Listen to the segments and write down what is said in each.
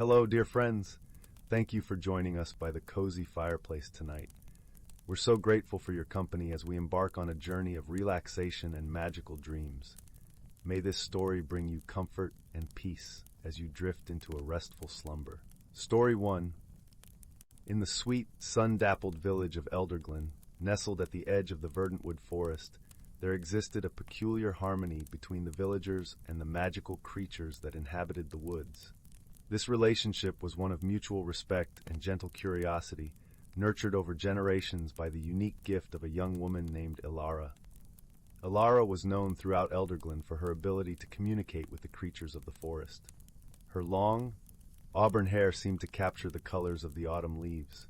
Hello, dear friends. Thank you for joining us by the cozy fireplace tonight. We're so grateful for your company as we embark on a journey of relaxation and magical dreams. May this story bring you comfort and peace as you drift into a restful slumber. Story 1. In the sweet, sun-dappled village of Elderglen, nestled at the edge of the Verdantwood Forest, there existed a peculiar harmony between the villagers and the magical creatures that inhabited the woods. This relationship was one of mutual respect and gentle curiosity, nurtured over generations by the unique gift of a young woman named Elara. Elara was known throughout Elderglen for her ability to communicate with the creatures of the forest. Her long, auburn hair seemed to capture the colors of the autumn leaves,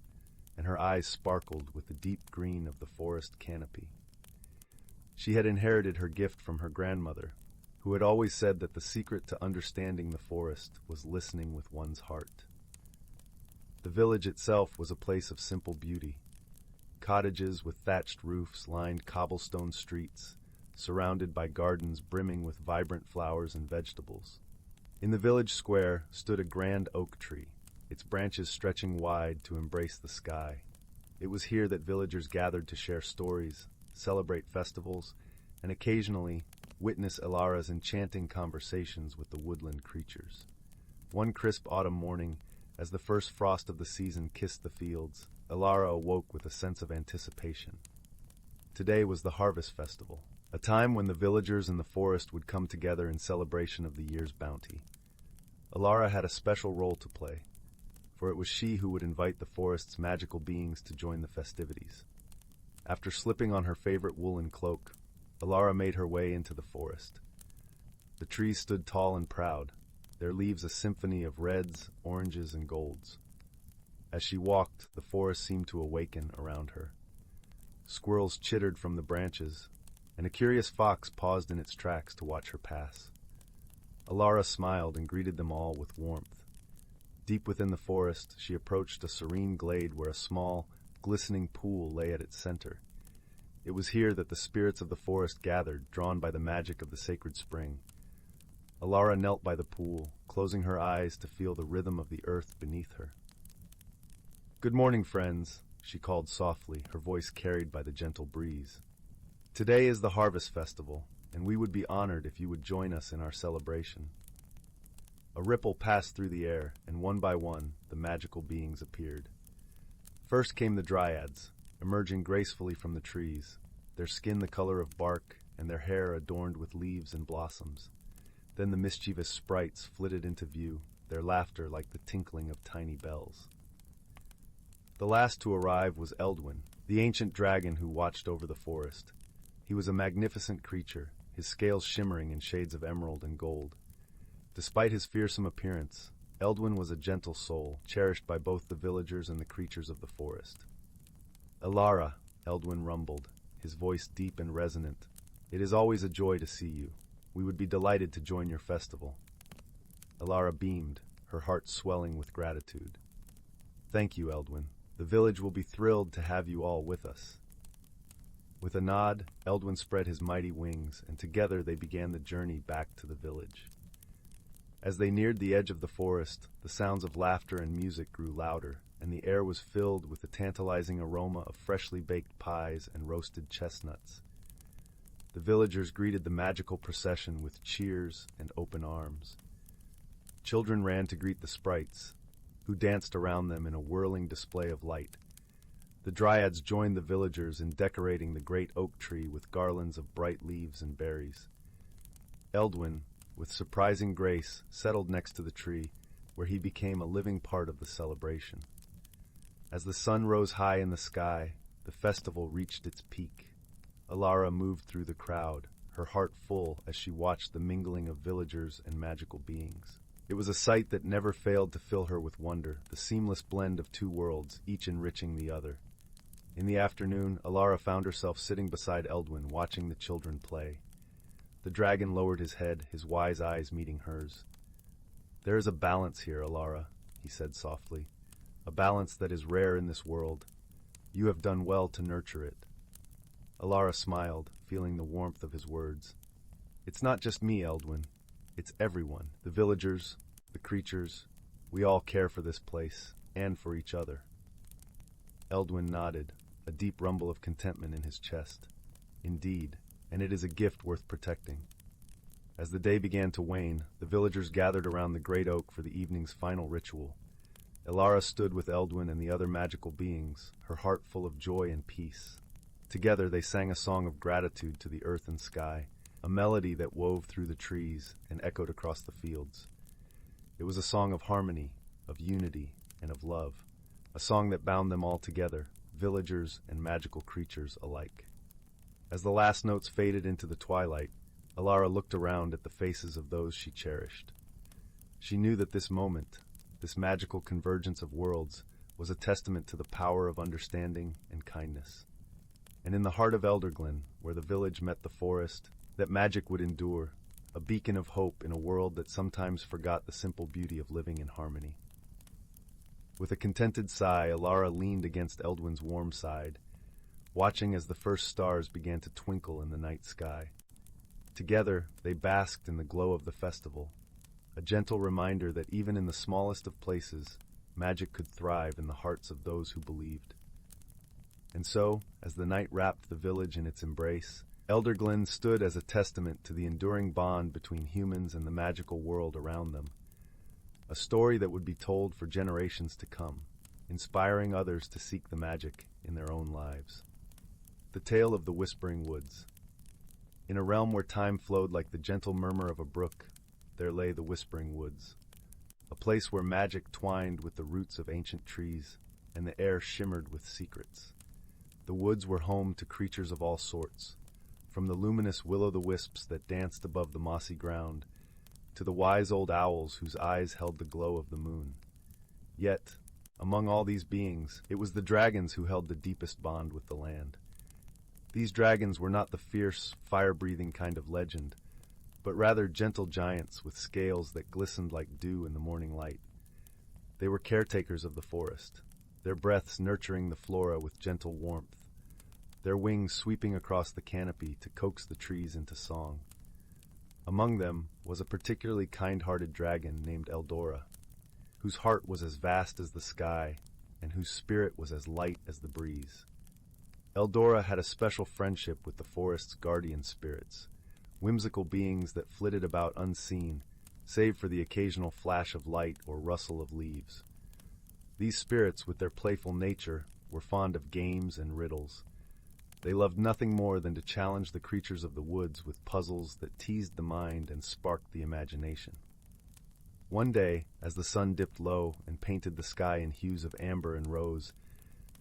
and her eyes sparkled with the deep green of the forest canopy. She had inherited her gift from her grandmother, who had always said that the secret to understanding the forest was listening with one's heart. The village itself was a place of simple beauty. Cottages with thatched roofs lined cobblestone streets, surrounded by gardens brimming with vibrant flowers and vegetables. In the village square stood a grand oak tree, its branches stretching wide to embrace the sky. It was here that villagers gathered to share stories, celebrate festivals, and occasionally witness Elara's enchanting conversations with the woodland creatures. One crisp autumn morning, as the first frost of the season kissed the fields, Elara awoke with a sense of anticipation. Today was the harvest festival, a time when the villagers in the forest would come together in celebration of the year's bounty. Elara had a special role to play, for it was she who would invite the forest's magical beings to join the festivities. After slipping on her favorite woolen cloak, Elara made her way into the forest. The trees stood tall and proud, their leaves a symphony of reds, oranges, and golds. As she walked, the forest seemed to awaken around her. Squirrels chittered from the branches, and a curious fox paused in its tracks to watch her pass. Elara smiled and greeted them all with warmth. Deep within the forest, she approached a serene glade where a small, glistening pool lay at its center. It was here that the spirits of the forest gathered, drawn by the magic of the sacred spring. Elara knelt by the pool, closing her eyes to feel the rhythm of the earth beneath her. "Good morning, friends," she called softly, her voice carried by the gentle breeze. "Today is the harvest festival, and we would be honored if you would join us in our celebration." A ripple passed through the air, and one by one, the magical beings appeared. First came the dryads, emerging gracefully from the trees, their skin the color of bark and their hair adorned with leaves and blossoms. Then the mischievous sprites flitted into view, their laughter like the tinkling of tiny bells. The last to arrive was Eldwin, the ancient dragon who watched over the forest. He was a magnificent creature, his scales shimmering in shades of emerald and gold. Despite his fearsome appearance, Eldwin was a gentle soul, cherished by both the villagers and the creatures of the forest. "Elara," Eldwin rumbled, his voice deep and resonant, "it is always a joy to see you. We would be delighted to join your festival." Elara beamed, her heart swelling with gratitude. "Thank you, Eldwin. The village will be thrilled to have you all with us." With a nod, Eldwin spread his mighty wings, and together they began the journey back to the village. As they neared the edge of the forest, the sounds of laughter and music grew louder, and the air was filled with the tantalizing aroma of freshly baked pies and roasted chestnuts. The villagers greeted the magical procession with cheers and open arms. Children ran to greet the sprites, who danced around them in a whirling display of light. The dryads joined the villagers in decorating the great oak tree with garlands of bright leaves and berries. Eldwin, with surprising grace, settled next to the tree, where he became a living part of the celebration. As the sun rose high in the sky, the festival reached its peak. Elara moved through the crowd, her heart full as she watched the mingling of villagers and magical beings. It was a sight that never failed to fill her with wonder, the seamless blend of two worlds, each enriching the other. In the afternoon, Elara found herself sitting beside Eldwin, watching the children play. The dragon lowered his head, his wise eyes meeting hers. "There is a balance here, Elara," he said softly. "A balance that is rare in this world. You have done well to nurture it." Elara smiled, feeling the warmth of his words. "It's not just me, Eldwin. It's everyone. The villagers, the creatures, We all care for this place, and for each other. Eldwin nodded, a deep rumble of contentment in his chest. Indeed, and it is a gift worth protecting. As the day began to wane, the villagers gathered around the great oak for the evening's final ritual. Elara stood with Eldwin and the other magical beings, her heart full of joy and peace. Together they sang a song of gratitude to the earth and sky, a melody that wove through the trees and echoed across the fields. It was a song of harmony, of unity, and of love, a song that bound them all together, villagers and magical creatures alike. As the last notes faded into the twilight, Elara looked around at the faces of those she cherished. She knew that this moment, this magical convergence of worlds, was a testament to the power of understanding and kindness. And in the heart of Elderglen, where the village met the forest, that magic would endure, a beacon of hope in a world that sometimes forgot the simple beauty of living in harmony. With a contented sigh, Elara leaned against Eldwin's warm side, watching as the first stars began to twinkle in the night sky. Together, they basked in the glow of the festival, a gentle reminder that even in the smallest of places, magic could thrive in the hearts of those who believed. And so, as the night wrapped the village in its embrace, Elderglen stood as a testament to the enduring bond between humans and the magical world around them, a story that would be told for generations to come, inspiring others to seek the magic in their own lives. The Tale of the Whispering Woods. In a realm where time flowed like the gentle murmur of a brook, there lay the Whispering Woods, a place where magic twined with the roots of ancient trees, and the air shimmered with secrets. The woods were home to creatures of all sorts, from the luminous will-o'-the-wisps that danced above the mossy ground, to the wise old owls whose eyes held the glow of the moon. Yet, among all these beings, it was the dragons who held the deepest bond with the land. These dragons were not the fierce, fire-breathing kind of legend, but rather gentle giants with scales that glistened like dew in the morning light. They were caretakers of the forest, their breaths nurturing the flora with gentle warmth, their wings sweeping across the canopy to coax the trees into song. Among them was a particularly kind-hearted dragon named Eldora, whose heart was as vast as the sky and whose spirit was as light as the breeze. Eldora had a special friendship with the forest's guardian spirits, whimsical beings that flitted about unseen, save for the occasional flash of light or rustle of leaves. These spirits, with their playful nature, were fond of games and riddles. They loved nothing more than to challenge the creatures of the woods with puzzles that teased the mind and sparked the imagination. One day, as the sun dipped low and painted the sky in hues of amber and rose,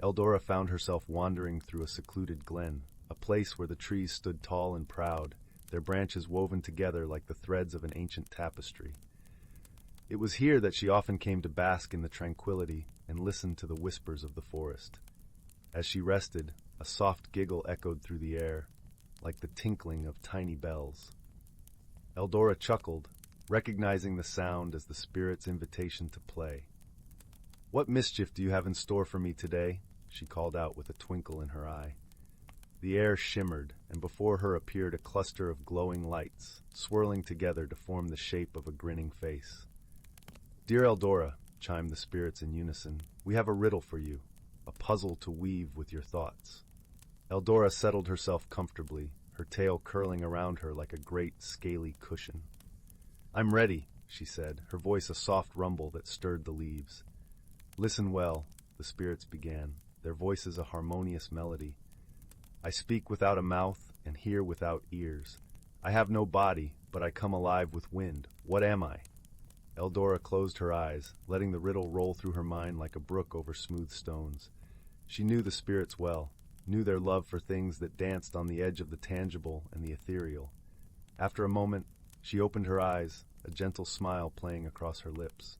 Eldora found herself wandering through a secluded glen, a place where the trees stood tall and proud, their branches woven together like the threads of an ancient tapestry. It was here that she often came to bask in the tranquility and listen to the whispers of the forest. As she rested, a soft giggle echoed through the air, like the tinkling of tiny bells. Eldora chuckled, recognizing the sound as the spirit's invitation to play. "What mischief do you have in store for me today?" she called out with a twinkle in her eye. The air shimmered, and before her appeared a cluster of glowing lights, swirling together to form the shape of a grinning face. "Dear Eldora," chimed the spirits in unison, "we have a riddle for you, a puzzle to weave with your thoughts." Eldora settled herself comfortably, her tail curling around her like a great, scaly cushion. "I'm ready," she said, her voice a soft rumble that stirred the leaves. "Listen well," the spirits began, their voices a harmonious melody. "I speak without a mouth and hear without ears. I have no body, but I come alive with wind. What am I?" Eldora closed her eyes, letting the riddle roll through her mind like a brook over smooth stones. She knew the spirits well, knew their love for things that danced on the edge of the tangible and the ethereal. After a moment, she opened her eyes, a gentle smile playing across her lips.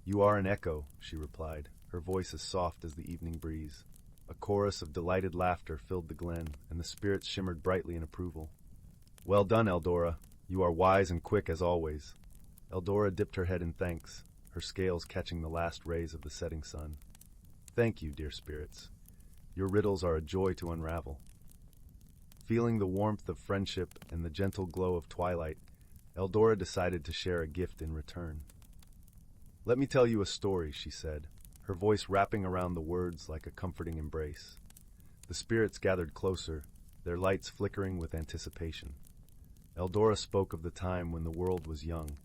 "You are an echo," she replied, her voice as soft as the evening breeze. A chorus of delighted laughter filled the glen, and the spirits shimmered brightly in approval. "Well done, Eldora. You are wise and quick as always." Eldora dipped her head in thanks, her scales catching the last rays of the setting sun. "Thank you, dear spirits. Your riddles are a joy to unravel." Feeling the warmth of friendship and the gentle glow of twilight, Eldora decided to share a gift in return. "Let me tell you a story," she said, her voice wrapping around the words like a comforting embrace. The spirits gathered closer, their lights flickering with anticipation. Eldora spoke of the time when the world was young,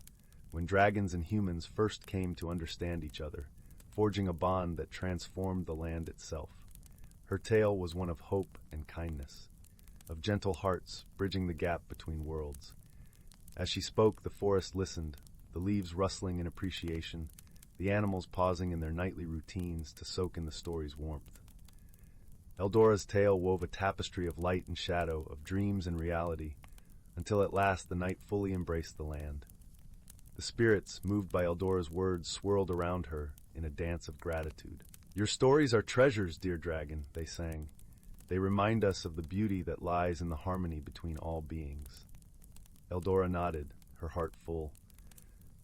when dragons and humans first came to understand each other, forging a bond that transformed the land itself. Her tale was one of hope and kindness, of gentle hearts bridging the gap between worlds. As she spoke, the forest listened, the leaves rustling in appreciation, the animals pausing in their nightly routines to soak in the story's warmth. Eldora's tale wove a tapestry of light and shadow, of dreams and reality, until at last the night fully embraced the land. The spirits, moved by Eldora's words, swirled around her in a dance of gratitude. "Your stories are treasures, dear dragon," they sang. "They remind us of the beauty that lies in the harmony between all beings." Eldora nodded, her heart full.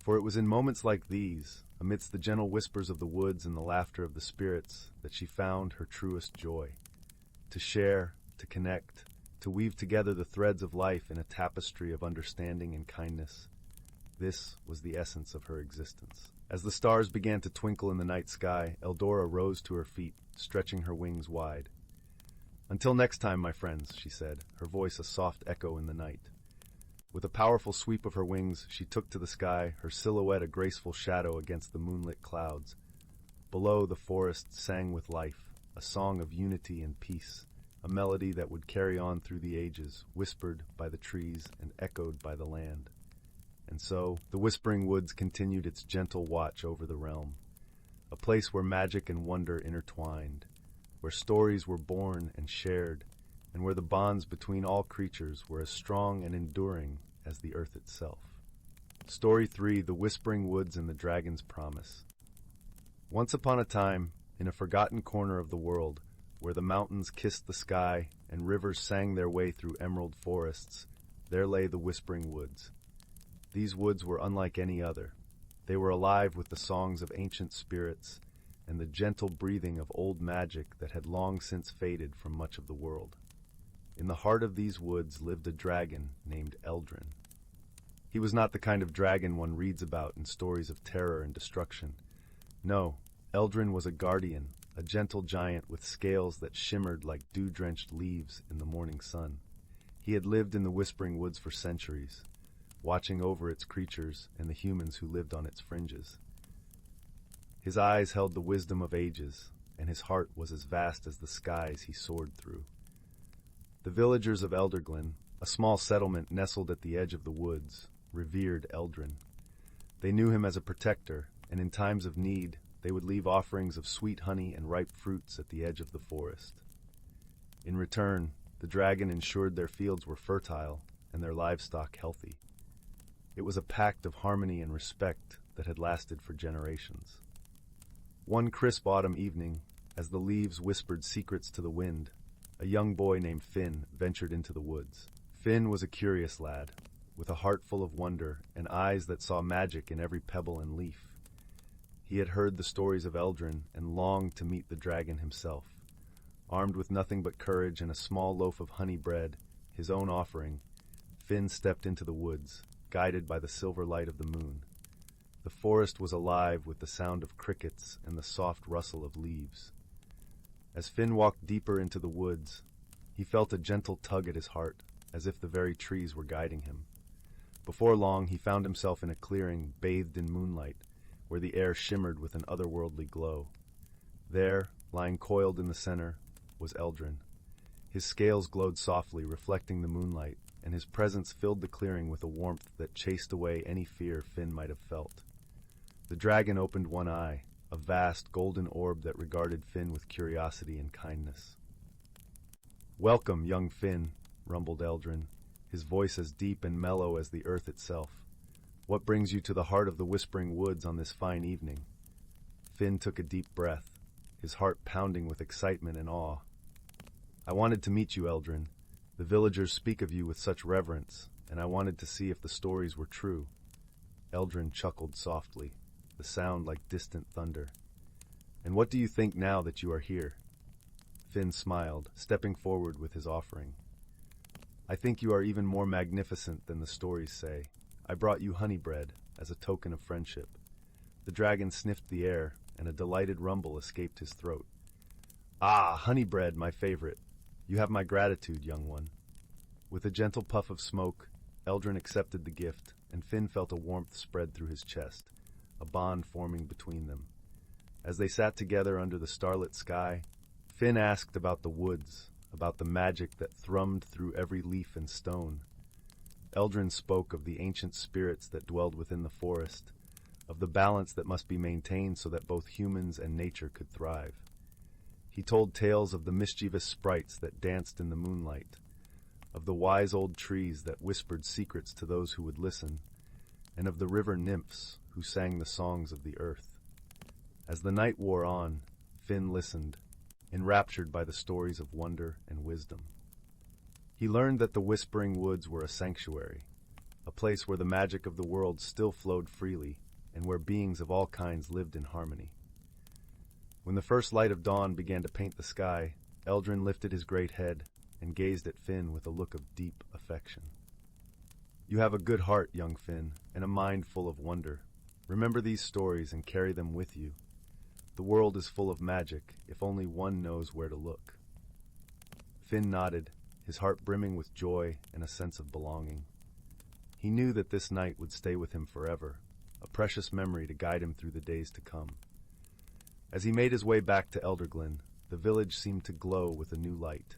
For it was in moments like these, amidst the gentle whispers of the woods and the laughter of the spirits, that she found her truest joy. To share, to connect, to weave together the threads of life in a tapestry of understanding and kindness. This was the essence of her existence. As the stars began to twinkle in the night sky, Eldora rose to her feet, stretching her wings wide. "Until next time, my friends," she said, her voice a soft echo in the night. With a powerful sweep of her wings, she took to the sky, her silhouette a graceful shadow against the moonlit clouds. Below, the forest sang with life, a song of unity and peace, a melody that would carry on through the ages, whispered by the trees and echoed by the land. And so, the Whispering Woods continued its gentle watch over the realm, a place where magic and wonder intertwined, where stories were born and shared, and where the bonds between all creatures were as strong and enduring as the earth itself. Story 3: The Whispering Woods and the Dragon's Promise. Once upon a time, in a forgotten corner of the world, where the mountains kissed the sky and rivers sang their way through emerald forests, there lay the Whispering Woods. These woods were unlike any other. They were alive with the songs of ancient spirits and the gentle breathing of old magic that had long since faded from much of the world. In the heart of these woods lived a dragon named Elderglen. He was not the kind of dragon one reads about in stories of terror and destruction. No, Elderglen was a guardian, a gentle giant with scales that shimmered like dew-drenched leaves in the morning sun. He had lived in the Whispering Woods for centuries, watching over its creatures and the humans who lived on its fringes. His eyes held the wisdom of ages, and his heart was as vast as the skies he soared through. The villagers of Elderglen, a small settlement nestled at the edge of the woods, revered Elderglen. They knew him as a protector, and in times of need, they would leave offerings of sweet honey and ripe fruits at the edge of the forest. In return, the dragon ensured their fields were fertile and their livestock healthy. It was a pact of harmony and respect that had lasted for generations. One crisp autumn evening, as the leaves whispered secrets to the wind, a young boy named Finn ventured into the woods. Finn was a curious lad, with a heart full of wonder and eyes that saw magic in every pebble and leaf. He had heard the stories of Elderglen and longed to meet the dragon himself. Armed with nothing but courage and a small loaf of honey bread, his own offering, Finn stepped into the woods, guided by the silver light of the moon. The forest was alive with the sound of crickets and the soft rustle of leaves. As Finn walked deeper into the woods, he felt a gentle tug at his heart, as if the very trees were guiding him. Before long, he found himself in a clearing bathed in moonlight, where the air shimmered with an otherworldly glow. There, lying coiled in the center, was Elderglen. His scales glowed softly, reflecting the moonlight, and his presence filled the clearing with a warmth that chased away any fear Finn might have felt. The dragon opened one eye, a vast golden orb that regarded Finn with curiosity and kindness. "Welcome, young Finn," rumbled Elderglen, his voice as deep and mellow as the earth itself. "What brings you to the heart of the Whispering Woods on this fine evening?" Finn took a deep breath, his heart pounding with excitement and awe. "I wanted to meet you, Elderglen. The villagers speak of you with such reverence, and I wanted to see if the stories were true." Elderglen chuckled softly, the sound like distant thunder. "And what do you think now that you are here?" Finn smiled, stepping forward with his offering. "I think you are even more magnificent than the stories say. I brought you honey bread as a token of friendship. The dragon sniffed the air, and a delighted rumble escaped his throat. "Ah, honey bread, my favorite. You have my gratitude, young one." With a gentle puff of smoke, Eldrin accepted the gift, and Finn felt a warmth spread through his chest, a bond forming between them. As they sat together under the starlit sky, Finn asked about the woods, about the magic that thrummed through every leaf and stone. Eldrin spoke of the ancient spirits that dwelled within the forest, of the balance that must be maintained so that both humans and nature could thrive. He told tales of the mischievous sprites that danced in the moonlight, of the wise old trees that whispered secrets to those who would listen, and of the river nymphs who sang the songs of the earth. As the night wore on, Finn listened, enraptured by the stories of wonder and wisdom. He learned that the Whispering Woods were a sanctuary, a place where the magic of the world still flowed freely, and where beings of all kinds lived in harmony. When the first light of dawn began to paint the sky, Eldrin lifted his great head and gazed at Finn with a look of deep affection. "You have a good heart, young Finn, and a mind full of wonder. Remember these stories and carry them with you. The world is full of magic, if only one knows where to look." Finn nodded, his heart brimming with joy and a sense of belonging. He knew that this night would stay with him forever, a precious memory to guide him through the days to come. As he made his way back to Elderglen, the village seemed to glow with a new light,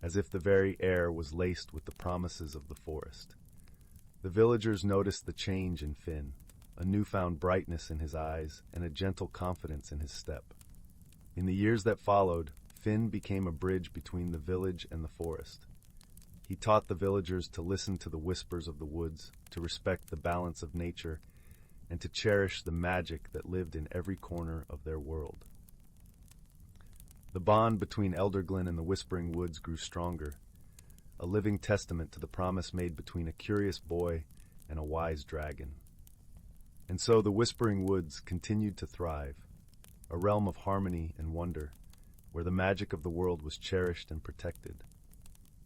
as if the very air was laced with the promises of the forest. The villagers noticed the change in Finn, a newfound brightness in his eyes and a gentle confidence in his step. In the years that followed, Finn became a bridge between the village and the forest. He taught the villagers to listen to the whispers of the woods, to respect the balance of nature, and to cherish the magic that lived in every corner of their world. The bond between Elderglen and the Whispering Woods grew stronger, a living testament to the promise made between a curious boy and a wise dragon. And so the Whispering Woods continued to thrive, a realm of harmony and wonder, where the magic of the world was cherished and protected.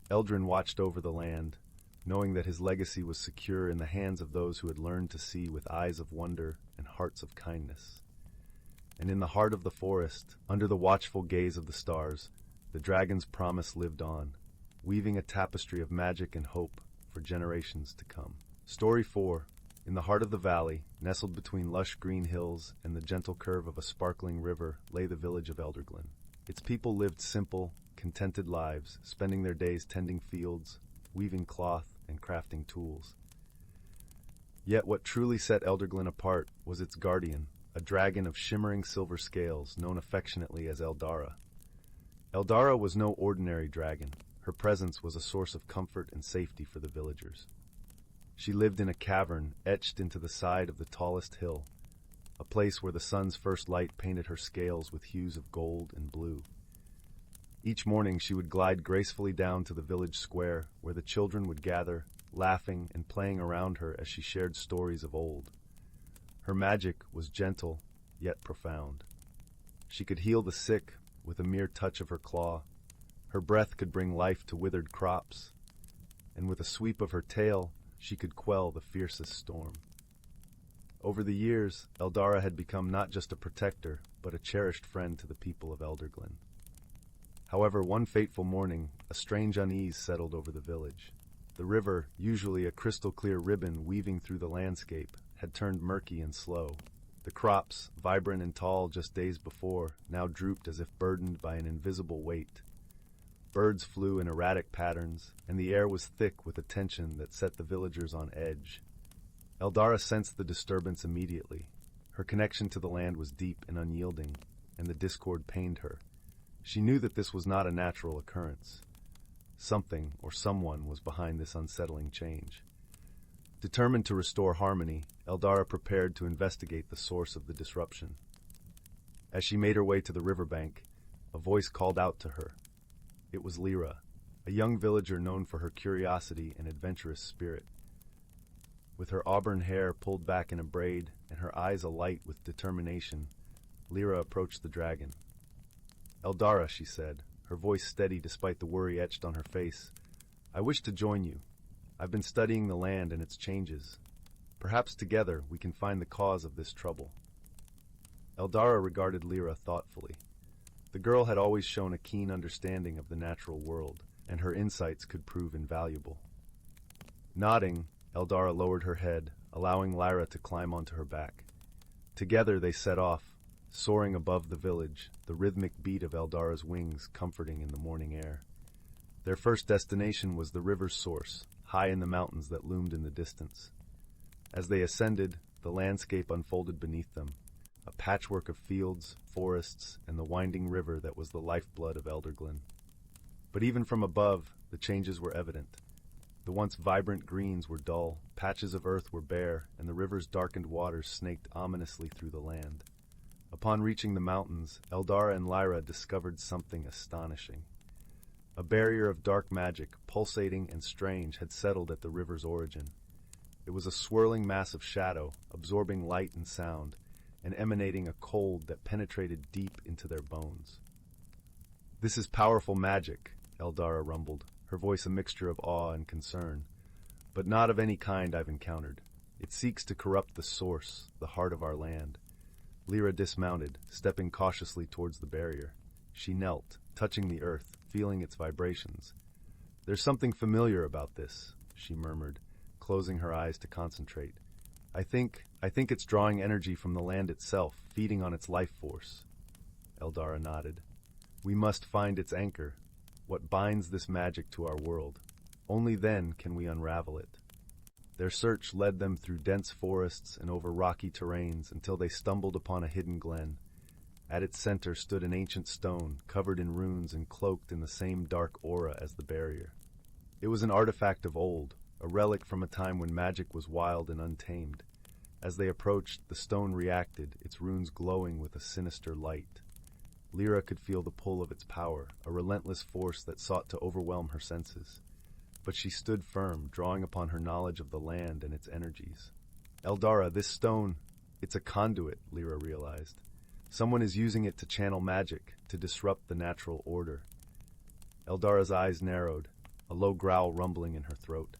Eldrin watched over the land, knowing that his legacy was secure in the hands of those who had learned to see with eyes of wonder and hearts of kindness. And in the heart of the forest, under the watchful gaze of the stars, the dragon's promise lived on, weaving a tapestry of magic and hope for generations to come. Story 4. In the heart of the valley, nestled between lush green hills and the gentle curve of a sparkling river, lay the village of Elderglen. Its people lived simple, contented lives, spending their days tending fields, weaving cloth, and crafting tools. Yet what truly set Elderglen apart was its guardian, a dragon of shimmering silver scales known affectionately as Eldara. Eldara was no ordinary dragon. Her presence was a source of comfort and safety for the villagers. She lived in a cavern etched into the side of the tallest hill, a place where the sun's first light painted her scales with hues of gold and blue. Each morning she would glide gracefully down to the village square, where the children would gather, laughing and playing around her as she shared stories of old. Her magic was gentle, yet profound. She could heal the sick with a mere touch of her claw. Her breath could bring life to withered crops, and with a sweep of her tail, she could quell the fiercest storm. Over the years, Eldara had become not just a protector, but a cherished friend to the people of Elderglen. However, one fateful morning, a strange unease settled over the village. The river, usually a crystal-clear ribbon weaving through the landscape, had turned murky and slow. The crops, vibrant and tall just days before, now drooped as if burdened by an invisible weight. Birds flew in erratic patterns, and the air was thick with a tension that set the villagers on edge. Eldara sensed the disturbance immediately. Her connection to the land was deep and unyielding, and the discord pained her. She knew that this was not a natural occurrence. Something or someone was behind this unsettling change. Determined to restore harmony, Eldara prepared to investigate the source of the disruption. As she made her way to the riverbank, a voice called out to her. It was Lyra, a young villager known for her curiosity and adventurous spirit. With her auburn hair pulled back in a braid and her eyes alight with determination, Lyra approached the dragon. "Eldara," she said, her voice steady despite the worry etched on her face, "I wish to join you. I've been studying the land and its changes. Perhaps together we can find the cause of this trouble." Eldara regarded Lyra thoughtfully. The girl had always shown a keen understanding of the natural world, and her insights could prove invaluable. Nodding, Eldara lowered her head, allowing Lyra to climb onto her back. Together they set off, soaring above the village, the rhythmic beat of Eldara's wings comforting in the morning air. Their first destination was the river's source, high in the mountains that loomed in the distance. As they ascended, the landscape unfolded beneath them, a patchwork of fields, forests, and the winding river that was the lifeblood of Elderglen. But even from above, the changes were evident. The once vibrant greens were dull, patches of earth were bare, and the river's darkened waters snaked ominously through the land. Upon reaching the mountains, Eldara and Lyra discovered something astonishing. A barrier of dark magic, pulsating and strange, had settled at the river's origin. It was a swirling mass of shadow, absorbing light and sound, and emanating a cold that penetrated deep into their bones. "This is powerful magic," Eldara rumbled, her voice a mixture of awe and concern, "but not of any kind I've encountered. It seeks to corrupt the source, the heart of our land." Lyra dismounted, stepping cautiously towards the barrier. She knelt, touching the earth, feeling its vibrations. "There's something familiar about this," she murmured, closing her eyes to concentrate. I think it's drawing energy from the land itself, feeding on its life force." Eldara nodded. "We must find its anchor, what binds this magic to our world. Only then can we unravel it." Their search led them through dense forests and over rocky terrains until they stumbled upon a hidden glen. At its center stood an ancient stone, covered in runes and cloaked in the same dark aura as the barrier. It was an artifact of old, a relic from a time when magic was wild and untamed. As they approached, the stone reacted, its runes glowing with a sinister light. Lyra could feel the pull of its power, a relentless force that sought to overwhelm her senses. But she stood firm, drawing upon her knowledge of the land and its energies. "Eldara, this stone, it's a conduit," Lyra realized. "Someone is using it to channel magic, to disrupt the natural order." Eldara's eyes narrowed, a low growl rumbling in her throat.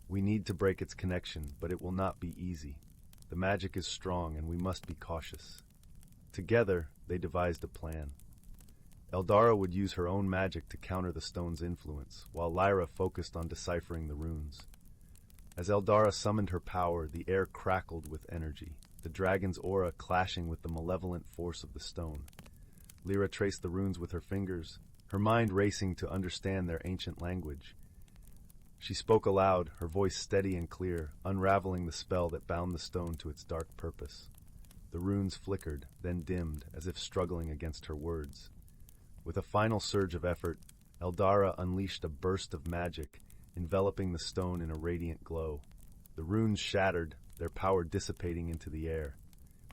"We need to break its connection, but it will not be easy. The magic is strong, and we must be cautious." Together, they devised a plan. Eldara would use her own magic to counter the stone's influence, while Lyra focused on deciphering the runes. As Eldara summoned her power, the air crackled with energy, the dragon's aura clashing with the malevolent force of the stone. Lyra traced the runes with her fingers, her mind racing to understand their ancient language. She spoke aloud, her voice steady and clear, unraveling the spell that bound the stone to its dark purpose. The runes flickered, then dimmed, as if struggling against her words. With a final surge of effort, Eldara unleashed a burst of magic, enveloping the stone in a radiant glow. The runes shattered, their power dissipating into the air.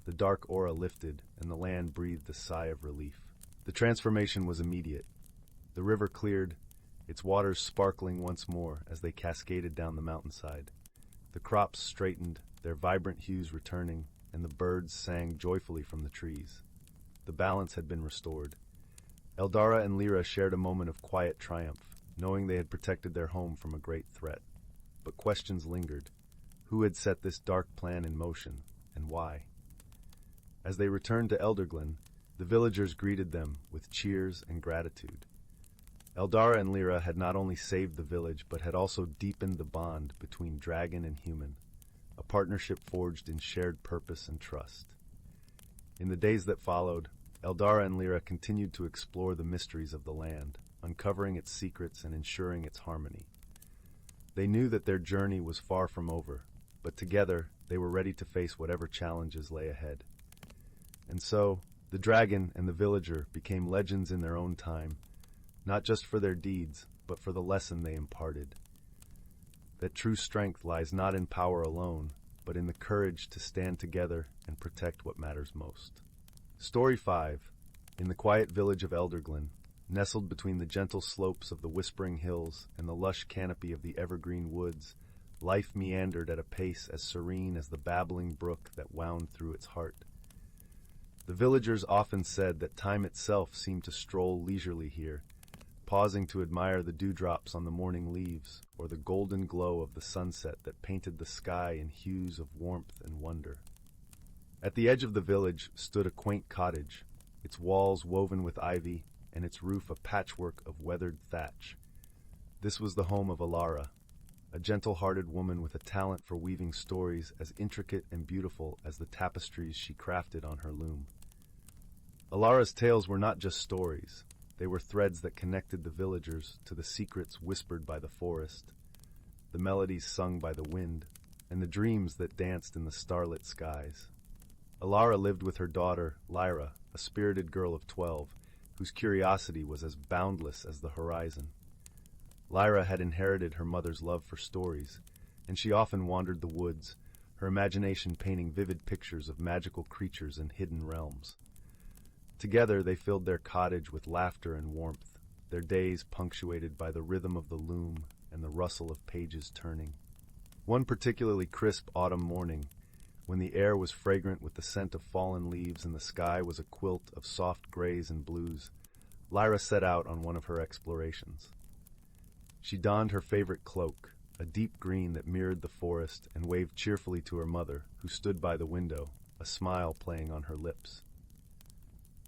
The dark aura lifted, and the land breathed a sigh of relief. The transformation was immediate. The river cleared, its waters sparkling once more as they cascaded down the mountainside. The crops straightened, their vibrant hues returning, and the birds sang joyfully from the trees. The balance had been restored. Eldara and Lyra shared a moment of quiet triumph, knowing they had protected their home from a great threat. But questions lingered. Who had set this dark plan in motion, and why? As they returned to Elderglen, the villagers greeted them with cheers and gratitude. Eldara and Lyra had not only saved the village, but had also deepened the bond between dragon and human, a partnership forged in shared purpose and trust. In the days that followed, Eldara and Lyra continued to explore the mysteries of the land, uncovering its secrets and ensuring its harmony. They knew that their journey was far from over, but together they were ready to face whatever challenges lay ahead. And so, the dragon and the villager became legends in their own time, not just for their deeds, but for the lesson they imparted. That true strength lies not in power alone, but in the courage to stand together and protect what matters most. Story 5. In the quiet village of Elderglen, nestled between the gentle slopes of the whispering hills and the lush canopy of the evergreen woods, life meandered at a pace as serene as the babbling brook that wound through its heart. The villagers often said that time itself seemed to stroll leisurely here, pausing to admire the dewdrops on the morning leaves or the golden glow of the sunset that painted the sky in hues of warmth and wonder. At the edge of the village stood a quaint cottage, its walls woven with ivy and its roof a patchwork of weathered thatch. This was the home of Elara, a gentle-hearted woman with a talent for weaving stories as intricate and beautiful as the tapestries she crafted on her loom. Elara's tales were not just stories. They were threads that connected the villagers to the secrets whispered by the forest, the melodies sung by the wind, and the dreams that danced in the starlit skies. Elara lived with her daughter, Lyra, a spirited girl of 12, whose curiosity was as boundless as the horizon. Lyra had inherited her mother's love for stories, and she often wandered the woods, her imagination painting vivid pictures of magical creatures and hidden realms. Together they filled their cottage with laughter and warmth, their days punctuated by the rhythm of the loom and the rustle of pages turning. One particularly crisp autumn morning, when the air was fragrant with the scent of fallen leaves and the sky was a quilt of soft grays and blues, Lyra set out on one of her explorations. She donned her favorite cloak, a deep green that mirrored the forest, and waved cheerfully to her mother, who stood by the window, a smile playing on her lips.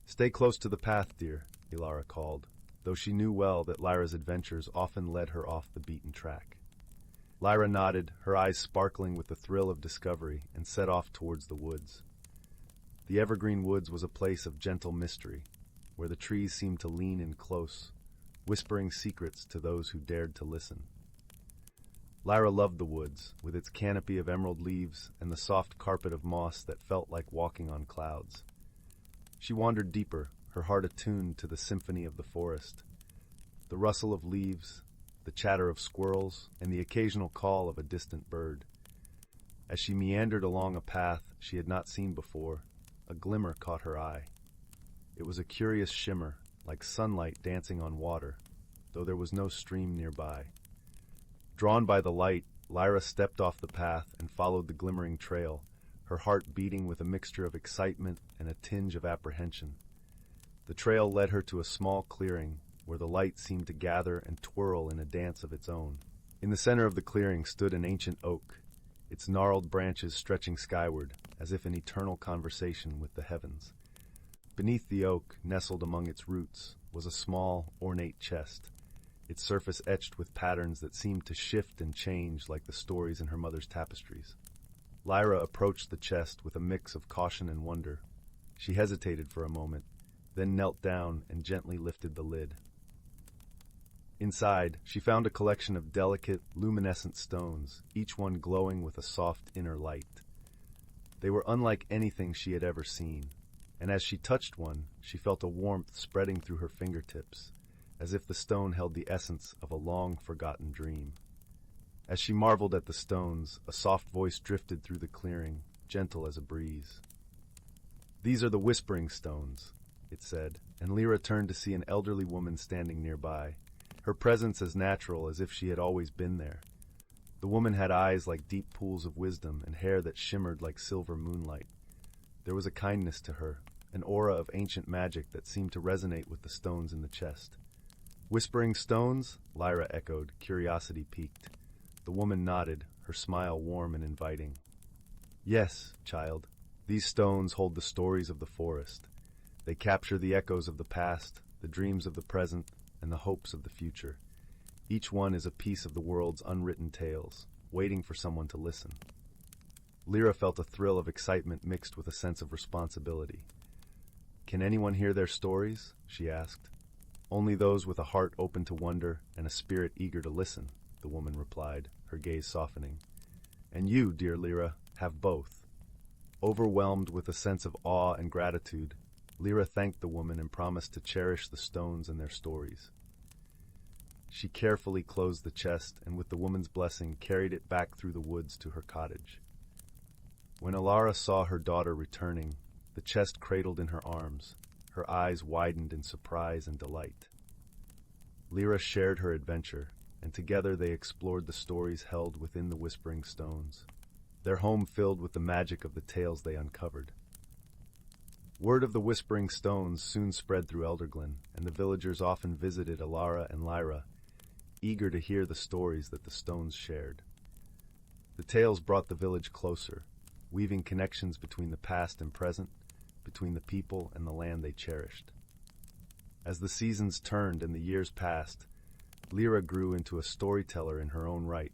"Stay close to the path, dear," Elara called, though she knew well that Lyra's adventures often led her off the beaten track. Lyra nodded, her eyes sparkling with the thrill of discovery, and set off towards the woods. The evergreen woods was a place of gentle mystery, where the trees seemed to lean in close, whispering secrets to those who dared to listen. Lyra loved the woods, with its canopy of emerald leaves and the soft carpet of moss that felt like walking on clouds. She wandered deeper, her heart attuned to the symphony of the forest, the rustle of leaves, the chatter of squirrels, and the occasional call of a distant bird. As she meandered along a path she had not seen before, a glimmer caught her eye. It was a curious shimmer, like sunlight dancing on water, though there was no stream nearby. Drawn by the light, Lyra stepped off the path and followed the glimmering trail, her heart beating with a mixture of excitement and a tinge of apprehension. The trail led her to a small clearing, where the light seemed to gather and twirl in a dance of its own. In the center of the clearing stood an ancient oak, its gnarled branches stretching skyward, as if in eternal conversation with the heavens. Beneath the oak, nestled among its roots, was a small, ornate chest, its surface etched with patterns that seemed to shift and change like the stories in her mother's tapestries. Lyra approached the chest with a mix of caution and wonder. She hesitated for a moment, then knelt down and gently lifted the lid. Inside, she found a collection of delicate, luminescent stones, each one glowing with a soft inner light. They were unlike anything she had ever seen, and as she touched one, she felt a warmth spreading through her fingertips, as if the stone held the essence of a long-forgotten dream. As she marveled at the stones, a soft voice drifted through the clearing, gentle as a breeze. "These are the Whispering Stones," it said, and Lyra turned to see an elderly woman standing nearby, her presence as natural as if she had always been there. The woman had eyes like deep pools of wisdom and hair that shimmered like silver moonlight. There was a kindness to her, an aura of ancient magic that seemed to resonate with the stones in the chest. "Whispering Stones?" Lyra echoed, curiosity piqued. The woman nodded, her smile warm and inviting. "Yes, child. These stones hold the stories of the forest. They capture the echoes of the past, the dreams of the present, and the hopes of the future. Each one is a piece of the world's unwritten tales, waiting for someone to listen." Lyra felt a thrill of excitement mixed with a sense of responsibility. "Can anyone hear their stories?" she asked. "Only those with a heart open to wonder and a spirit eager to listen," the woman replied, her gaze softening. "And you, dear Lyra, have both." Overwhelmed with a sense of awe and gratitude, Lyra thanked the woman and promised to cherish the stones and their stories. She carefully closed the chest and with the woman's blessing carried it back through the woods to her cottage. When Elara saw her daughter returning, the chest cradled in her arms, her eyes widened in surprise and delight. Lyra shared her adventure, and together they explored the stories held within the Whispering Stones, their home filled with the magic of the tales they uncovered. Word of the Whispering Stones soon spread through Elderglen, and the villagers often visited Elara and Lyra, eager to hear the stories that the stones shared. The tales brought the village closer, weaving connections between the past and present, between the people and the land they cherished. As the seasons turned and the years passed, Lyra grew into a storyteller in her own right,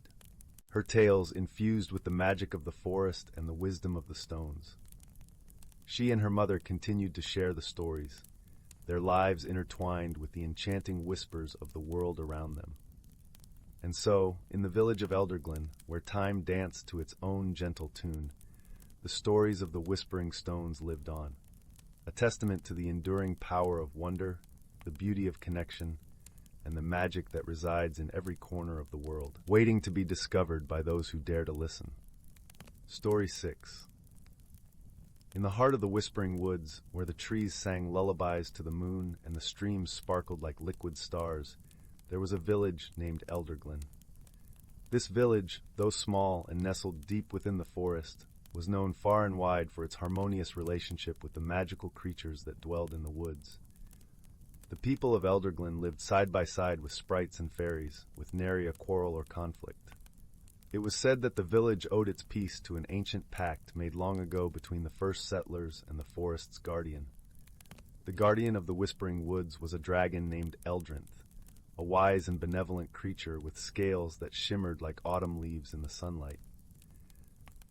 her tales infused with the magic of the forest and the wisdom of the stones. She and her mother continued to share the stories, their lives intertwined with the enchanting whispers of the world around them. And so, in the village of Elderglen, where time danced to its own gentle tune, the stories of the whispering stones lived on, a testament to the enduring power of wonder, the beauty of connection, and the magic that resides in every corner of the world, waiting to be discovered by those who dare to listen. Story 6. In the heart of the whispering woods, where the trees sang lullabies to the moon and the streams sparkled like liquid stars, there was a village named Elderglen. This village, though small and nestled deep within the forest, was known far and wide for its harmonious relationship with the magical creatures that dwelled in the woods. The people of Elderglen lived side by side with sprites and fairies, with nary a quarrel or conflict. It was said that the village owed its peace to an ancient pact made long ago between the first settlers and the forest's guardian. The guardian of the Whispering Woods was a dragon named Eldrinth, a wise and benevolent creature with scales that shimmered like autumn leaves in the sunlight.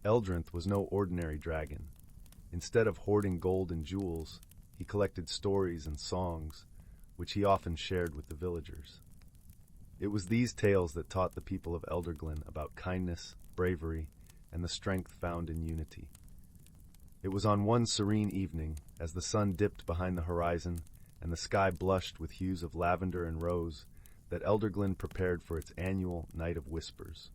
Eldrinth was no ordinary dragon. Instead of hoarding gold and jewels, he collected stories and songs, which he often shared with the villagers. It was these tales that taught the people of Elderglen about kindness, bravery, and the strength found in unity. It was on one serene evening, as the sun dipped behind the horizon and the sky blushed with hues of lavender and rose, that Elderglen prepared for its annual Night of Whispers.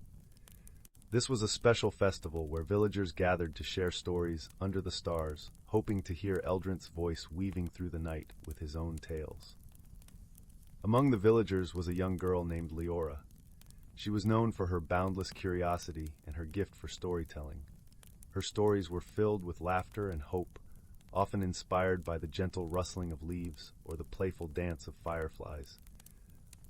This was a special festival where villagers gathered to share stories under the stars, hoping to hear Eldrinth's voice weaving through the night with his own tales. Among the villagers was a young girl named Leora. She was known for her boundless curiosity and her gift for storytelling. Her stories were filled with laughter and hope, often inspired by the gentle rustling of leaves or the playful dance of fireflies.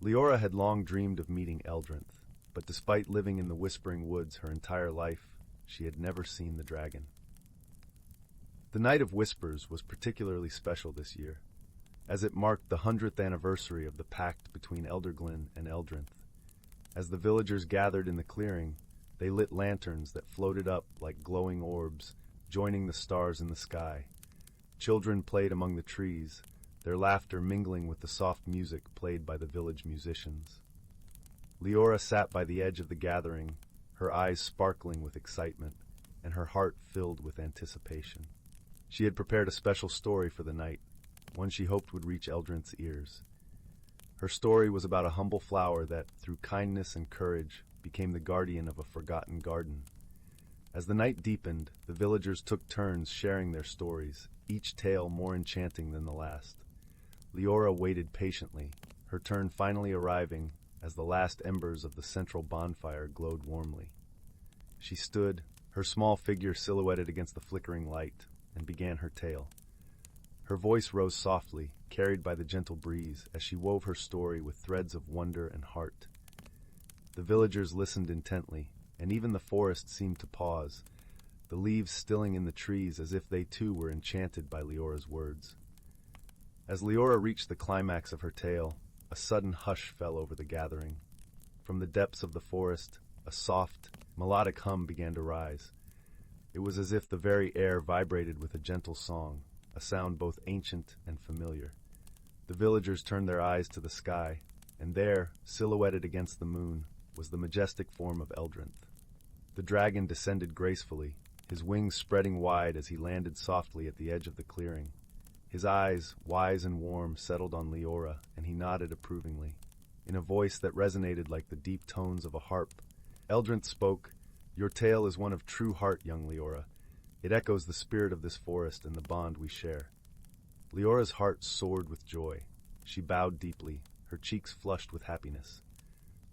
Leora had long dreamed of meeting Eldrinth, but despite living in the Whispering Woods her entire life, she had never seen the dragon. The Night of Whispers was particularly special this year, as it marked the 100th anniversary of the pact between Elderglen and Eldrinth. As the villagers gathered in the clearing, they lit lanterns that floated up like glowing orbs, joining the stars in the sky. Children played among the trees, their laughter mingling with the soft music played by the village musicians. Leora sat by the edge of the gathering, her eyes sparkling with excitement, and her heart filled with anticipation. She had prepared a special story for the night, one she hoped would reach Eldrinth's ears. Her story was about a humble flower that, through kindness and courage, became the guardian of a forgotten garden. As the night deepened, the villagers took turns sharing their stories, each tale more enchanting than the last. Leora waited patiently, her turn finally arriving as the last embers of the central bonfire glowed warmly. She stood, her small figure silhouetted against the flickering light, and began her tale. Her voice rose softly, carried by the gentle breeze, as she wove her story with threads of wonder and heart. The villagers listened intently, and even the forest seemed to pause, the leaves stilling in the trees as if they too were enchanted by Leora's words. As Leora reached the climax of her tale, a sudden hush fell over the gathering. From the depths of the forest, a soft, melodic hum began to rise. It was as if the very air vibrated with a gentle song, a sound both ancient and familiar. The villagers turned their eyes to the sky, and there, silhouetted against the moon, was the majestic form of Eldrinth. The dragon descended gracefully, his wings spreading wide as he landed softly at the edge of the clearing. His eyes, wise and warm, settled on Leora, and he nodded approvingly. In a voice that resonated like the deep tones of a harp, Eldrinth spoke, "Your tale is one of true heart, young Leora. It echoes the spirit of this forest and the bond we share." Leora's heart soared with joy. She bowed deeply, her cheeks flushed with happiness.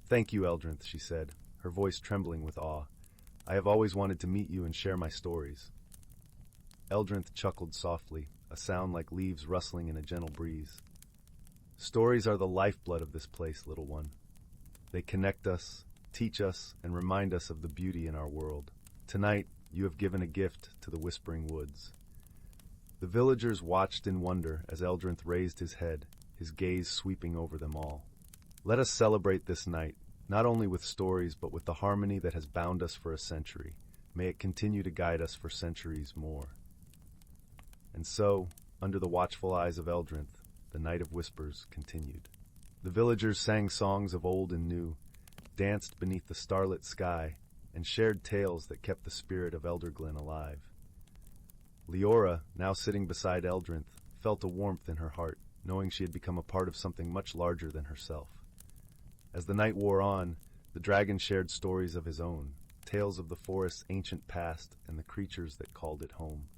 "Thank you, Eldrinth," she said, her voice trembling with awe. "I have always wanted to meet you and share my stories." Eldrinth chuckled softly, a sound like leaves rustling in a gentle breeze. "Stories are the lifeblood of this place, little one. They connect us, teach us, and remind us of the beauty in our world. Tonight, you have given a gift to the Whispering Woods." The villagers watched in wonder as Eldrinth raised his head, his gaze sweeping over them all. "Let us celebrate this night, not only with stories but with the harmony that has bound us for a century. May it continue to guide us for centuries more." And so, under the watchful eyes of Eldrinth, the Night of Whispers continued. The villagers sang songs of old and new, danced beneath the starlit sky, and shared tales that kept the spirit of Elderglen alive. Leora, now sitting beside Eldrinth, felt a warmth in her heart, knowing she had become a part of something much larger than herself. As the night wore on, the dragon shared stories of his own, tales of the forest's ancient past and the creatures that called it home.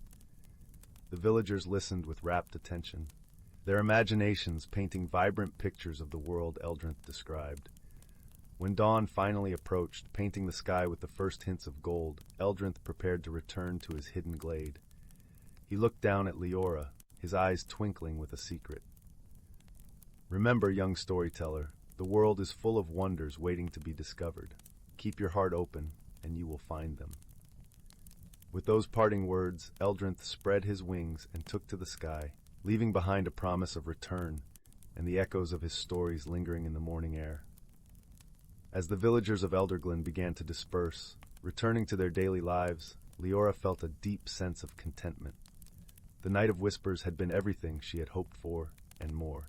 The villagers listened with rapt attention, their imaginations painting vibrant pictures of the world Eldrinth described. When dawn finally approached, painting the sky with the first hints of gold, Eldrinth prepared to return to his hidden glade. He looked down at Leora, his eyes twinkling with a secret. "Remember, young storyteller, the world is full of wonders waiting to be discovered. Keep your heart open, and you will find them." With those parting words, Eldrinth spread his wings and took to the sky, leaving behind a promise of return and the echoes of his stories lingering in the morning air. As the villagers of Elderglen began to disperse, returning to their daily lives, Leora felt a deep sense of contentment. The Night of Whispers had been everything she had hoped for, and more.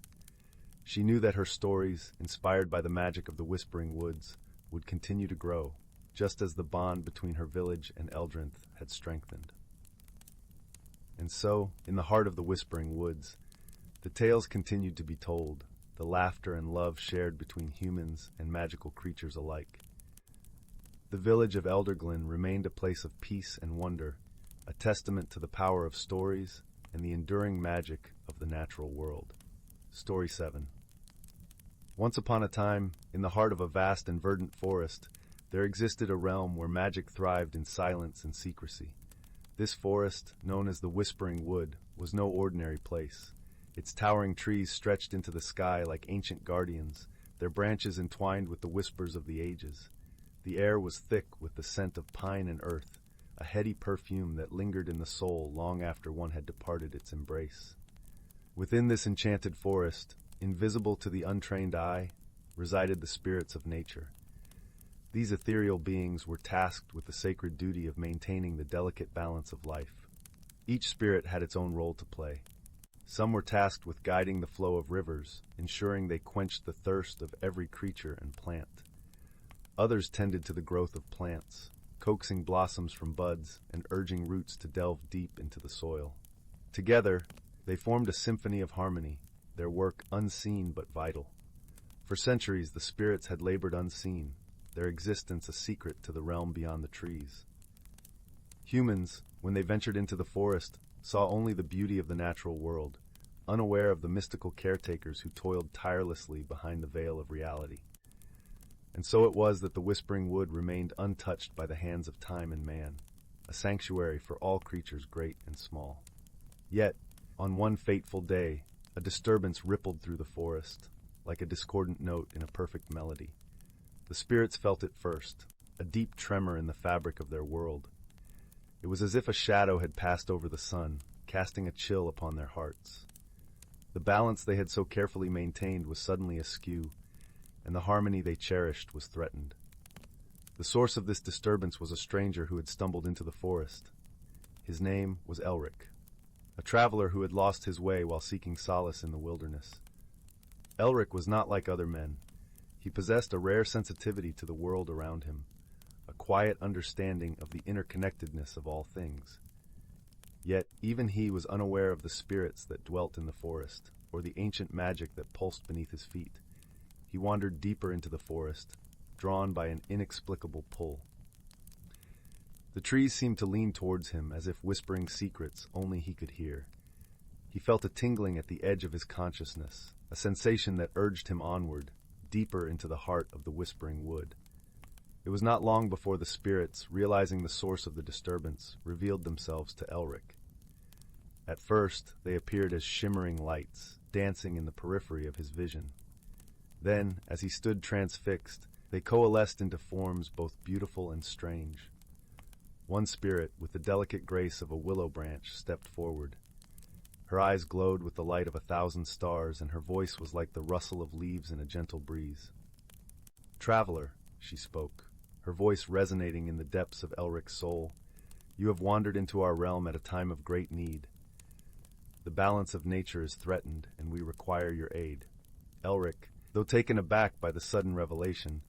She knew that her stories, inspired by the magic of the Whispering Woods, would continue to grow, just as the bond between her village and Eldrinth had strengthened. And so, in the heart of the Whispering Woods, the tales continued to be told, the laughter and love shared between humans and magical creatures alike. The village of Elderglen remained a place of peace and wonder, a testament to the power of stories and the enduring magic of the natural world. Story 7. Once upon a time, in the heart of a vast and verdant forest, there existed a realm where magic thrived in silence and secrecy. This forest, known as the Whispering Wood, was no ordinary place. Its towering trees stretched into the sky like ancient guardians, their branches entwined with the whispers of the ages. The air was thick with the scent of pine and earth, a heady perfume that lingered in the soul long after one had departed its embrace. Within this enchanted forest, invisible to the untrained eye, resided the spirits of nature. These ethereal beings were tasked with the sacred duty of maintaining the delicate balance of life. Each spirit had its own role to play. Some were tasked with guiding the flow of rivers, ensuring they quenched the thirst of every creature and plant. Others tended to the growth of plants, coaxing blossoms from buds and urging roots to delve deep into the soil. Together, they formed a symphony of harmony, their work unseen but vital. For centuries, the spirits had labored unseen, their existence a secret to the realm beyond the trees. Humans, when they ventured into the forest, saw only the beauty of the natural world, unaware of the mystical caretakers who toiled tirelessly behind the veil of reality. And so it was that the Whispering Wood remained untouched by the hands of time and man, a sanctuary for all creatures great and small. Yet, on one fateful day, a disturbance rippled through the forest, like a discordant note in a perfect melody. The spirits felt it first, a deep tremor in the fabric of their world. It was as if a shadow had passed over the sun, casting a chill upon their hearts. The balance they had so carefully maintained was suddenly askew, and the harmony they cherished was threatened. The source of this disturbance was a stranger who had stumbled into the forest. His name was Elric, a traveler who had lost his way while seeking solace in the wilderness. Elric was not like other men. He possessed a rare sensitivity to the world around him, a quiet understanding of the interconnectedness of all things. Yet even he was unaware of the spirits that dwelt in the forest, or the ancient magic that pulsed beneath his feet. He wandered deeper into the forest, drawn by an inexplicable pull. The trees seemed to lean towards him as if whispering secrets only he could hear. He felt a tingling at the edge of his consciousness, a sensation that urged him onward, deeper into the heart of the Whispering Wood. It was not long before the spirits, realizing the source of the disturbance, revealed themselves to Elric. At first, they appeared as shimmering lights, dancing in the periphery of his vision. Then, as he stood transfixed, they coalesced into forms both beautiful and strange. One spirit, with the delicate grace of a willow branch, stepped forward. Her eyes glowed with the light of 1,000 stars, and her voice was like the rustle of leaves in a gentle breeze. "Traveler," she spoke, her voice resonating in the depths of Elric's soul, "you have wandered into our realm at a time of great need. The balance of nature is threatened, and we require your aid." Elric, though taken aback by the sudden revelation,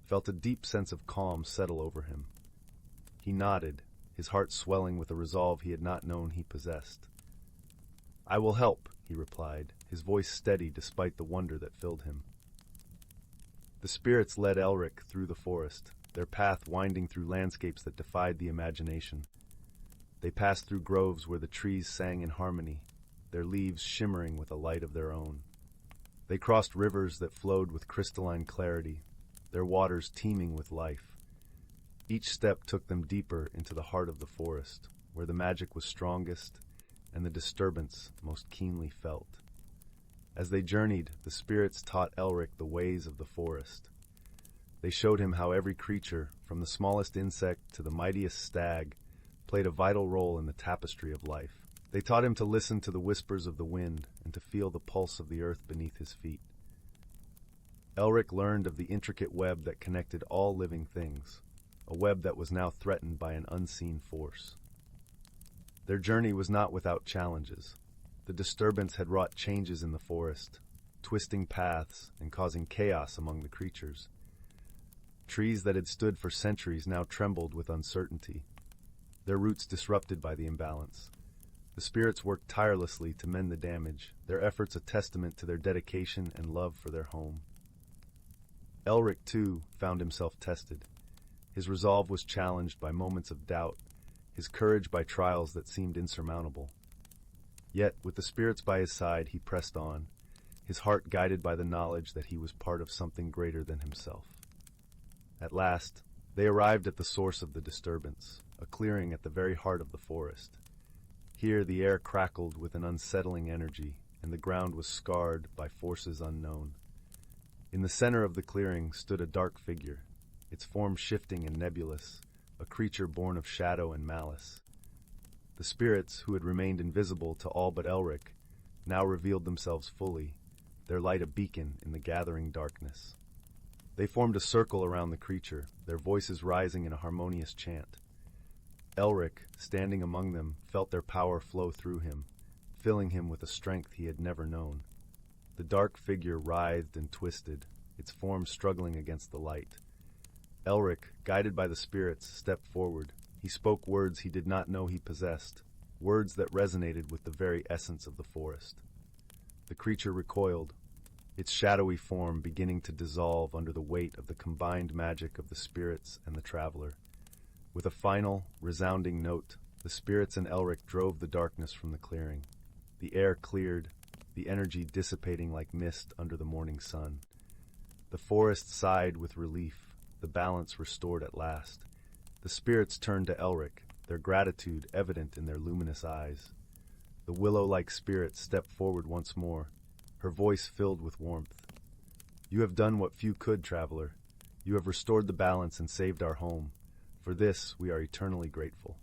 felt a deep sense of calm settle over him. He nodded, his heart swelling with a resolve he had not known he possessed. "I will help," he replied, his voice steady despite the wonder that filled him. The spirits led Elric through the forest, their path winding through landscapes that defied the imagination. They passed through groves where the trees sang in harmony, their leaves shimmering with a light of their own. They crossed rivers that flowed with crystalline clarity, their waters teeming with life. Each step took them deeper into the heart of the forest, where the magic was strongest and the disturbance most keenly felt. As they journeyed, the spirits taught Elric the ways of the forest. They showed him how every creature, from the smallest insect to the mightiest stag, played a vital role in the tapestry of life. They taught him to listen to the whispers of the wind and to feel the pulse of the earth beneath his feet. Elric learned of the intricate web that connected all living things, a web that was now threatened by an unseen force. Their journey was not without challenges. The disturbance had wrought changes in the forest, twisting paths and causing chaos among the creatures. Trees that had stood for centuries now trembled with uncertainty, their roots disrupted by the imbalance. The spirits worked tirelessly to mend the damage, their efforts a testament to their dedication and love for their home. Elric, too, found himself tested. His resolve was challenged by moments of doubt, his courage by trials that seemed insurmountable. Yet, with the spirits by his side, he pressed on, his heart guided by the knowledge that he was part of something greater than himself. At last, they arrived at the source of the disturbance, a clearing at the very heart of the forest. Here the air crackled with an unsettling energy, and the ground was scarred by forces unknown. In the center of the clearing stood a dark figure, its form shifting and nebulous, a creature born of shadow and malice. The spirits, who had remained invisible to all but Elric, now revealed themselves fully, their light a beacon in the gathering darkness. They formed a circle around the creature, their voices rising in a harmonious chant. Elric, standing among them, felt their power flow through him, filling him with a strength he had never known. The dark figure writhed and twisted, its form struggling against the light. Elric, guided by the spirits, stepped forward. He spoke words he did not know he possessed, words that resonated with the very essence of the forest. The creature recoiled, its shadowy form beginning to dissolve under the weight of the combined magic of the spirits and the traveler. With a final, resounding note, the spirits and Elric drove the darkness from the clearing. The air cleared, the energy dissipating like mist under the morning sun. The forest sighed with relief, the balance restored at last. The spirits turned to Elric, their gratitude evident in their luminous eyes. The willow-like spirit stepped forward once more, her voice filled with warmth. "You have done what few could, traveler. You have restored the balance and saved our home. For this, we are eternally grateful."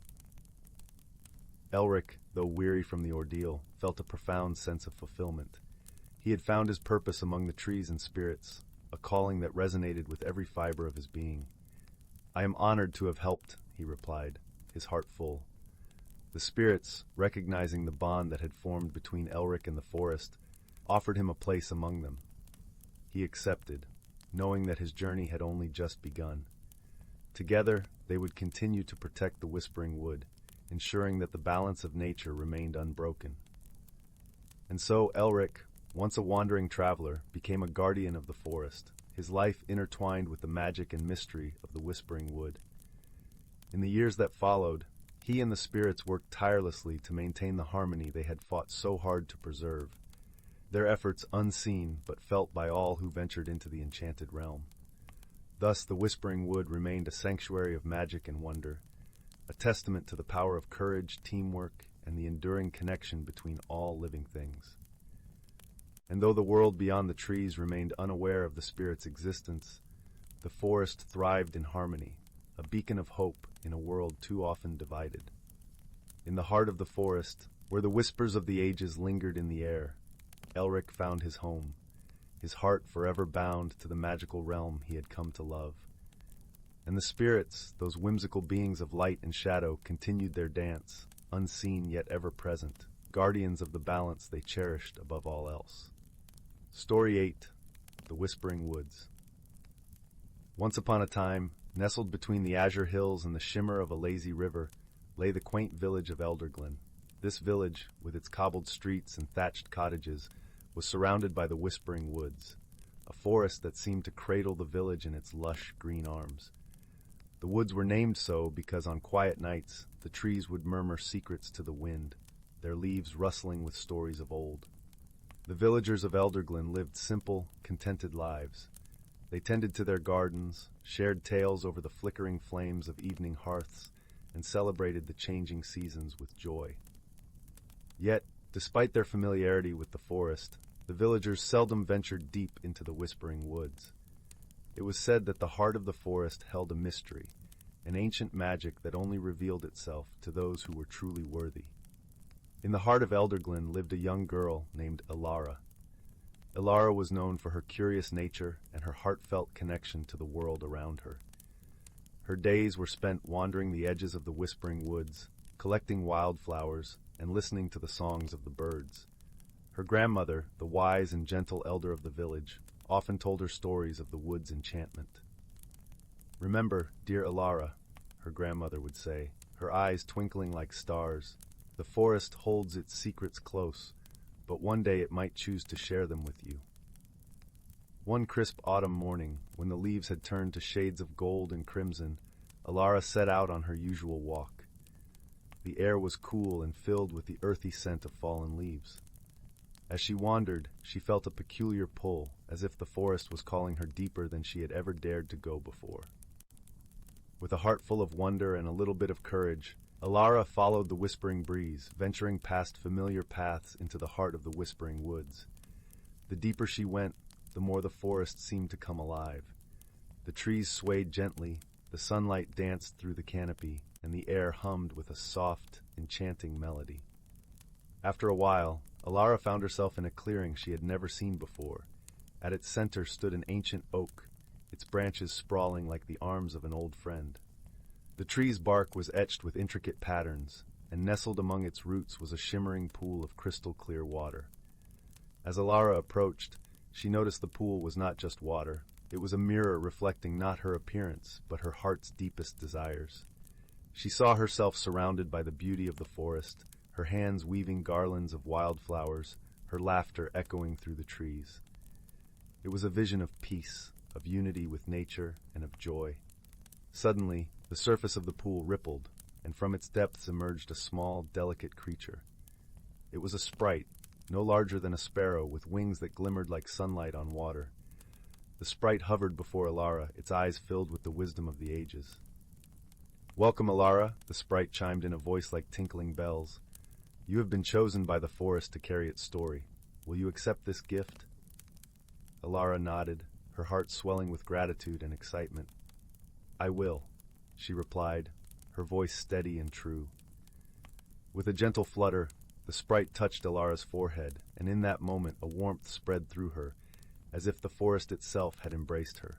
Elric, though weary from the ordeal, felt a profound sense of fulfillment. He had found his purpose among the trees and spirits, a calling that resonated with every fiber of his being. "I am honored to have helped," he replied, his heart full. The spirits, recognizing the bond that had formed between Elric and the forest, offered him a place among them. He accepted, knowing that his journey had only just begun. Together, they would continue to protect the Whispering Wood, ensuring that the balance of nature remained unbroken. And so Elric, once a wandering traveler, became a guardian of the forest, his life intertwined with the magic and mystery of the Whispering Wood. In the years that followed, he and the spirits worked tirelessly to maintain the harmony they had fought so hard to preserve, their efforts unseen but felt by all who ventured into the enchanted realm. Thus the Whispering Wood remained a sanctuary of magic and wonder, a testament to the power of courage, teamwork, and the enduring connection between all living things. And though the world beyond the trees remained unaware of the spirit's existence, the forest thrived in harmony, a beacon of hope in a world too often divided. In the heart of the forest, where the whispers of the ages lingered in the air, Elric found his home, his heart forever bound to the magical realm he had come to love. And the spirits, those whimsical beings of light and shadow, continued their dance, unseen yet ever present, guardians of the balance they cherished above all else. Story 8. The Whispering Woods. Once upon a time, nestled between the azure hills and the shimmer of a lazy river, lay the quaint village of Elderglen. This village, with its cobbled streets and thatched cottages, was surrounded by the Whispering Woods, a forest that seemed to cradle the village in its lush green arms. The woods were named so because on quiet nights the trees would murmur secrets to the wind, their leaves rustling with stories of old. The villagers of Elderglen lived simple, contented lives. They tended to their gardens, shared tales over the flickering flames of evening hearths, and celebrated the changing seasons with joy. Yet, despite their familiarity with the forest, the villagers seldom ventured deep into the Whispering Woods. It was said that the heart of the forest held a mystery, an ancient magic that only revealed itself to those who were truly worthy. In the heart of Elderglen lived a young girl named Elara. Elara was known for her curious nature and her heartfelt connection to the world around her. Her days were spent wandering the edges of the Whispering Woods, collecting wildflowers, and listening to the songs of the birds. Her grandmother, the wise and gentle elder of the village, often told her stories of the wood's enchantment. "Remember, dear Elara," her grandmother would say, her eyes twinkling like stars, "the forest holds its secrets close, but one day it might choose to share them with you." One crisp autumn morning, when the leaves had turned to shades of gold and crimson, Elara set out on her usual walk. The air was cool and filled with the earthy scent of fallen leaves. As she wandered, she felt a peculiar pull, as if the forest was calling her deeper than she had ever dared to go before. With a heart full of wonder and a little bit of courage, Elara followed the whispering breeze, venturing past familiar paths into the heart of the Whispering Woods. The deeper she went, the more the forest seemed to come alive. The trees swayed gently, the sunlight danced through the canopy, and the air hummed with a soft, enchanting melody. After a while, Elara found herself in a clearing she had never seen before. At its center stood an ancient oak, its branches sprawling like the arms of an old friend. The tree's bark was etched with intricate patterns, and nestled among its roots was a shimmering pool of crystal-clear water. As Elara approached, she noticed the pool was not just water. It was a mirror reflecting not her appearance, but her heart's deepest desires. She saw herself surrounded by the beauty of the forest, her hands weaving garlands of wildflowers, her laughter echoing through the trees. It was a vision of peace, of unity with nature, and of joy. Suddenly, the surface of the pool rippled, and from its depths emerged a small, delicate creature. It was a sprite, no larger than a sparrow, with wings that glimmered like sunlight on water. The sprite hovered before Elara, its eyes filled with the wisdom of the ages. "Welcome, Elara," the sprite chimed in a voice like tinkling bells. "You have been chosen by the forest to carry its story. Will you accept this gift?" Elara nodded, her heart swelling with gratitude and excitement. "I will," she replied, her voice steady and true. With a gentle flutter, the sprite touched Elara's forehead, and in that moment a warmth spread through her, as if the forest itself had embraced her.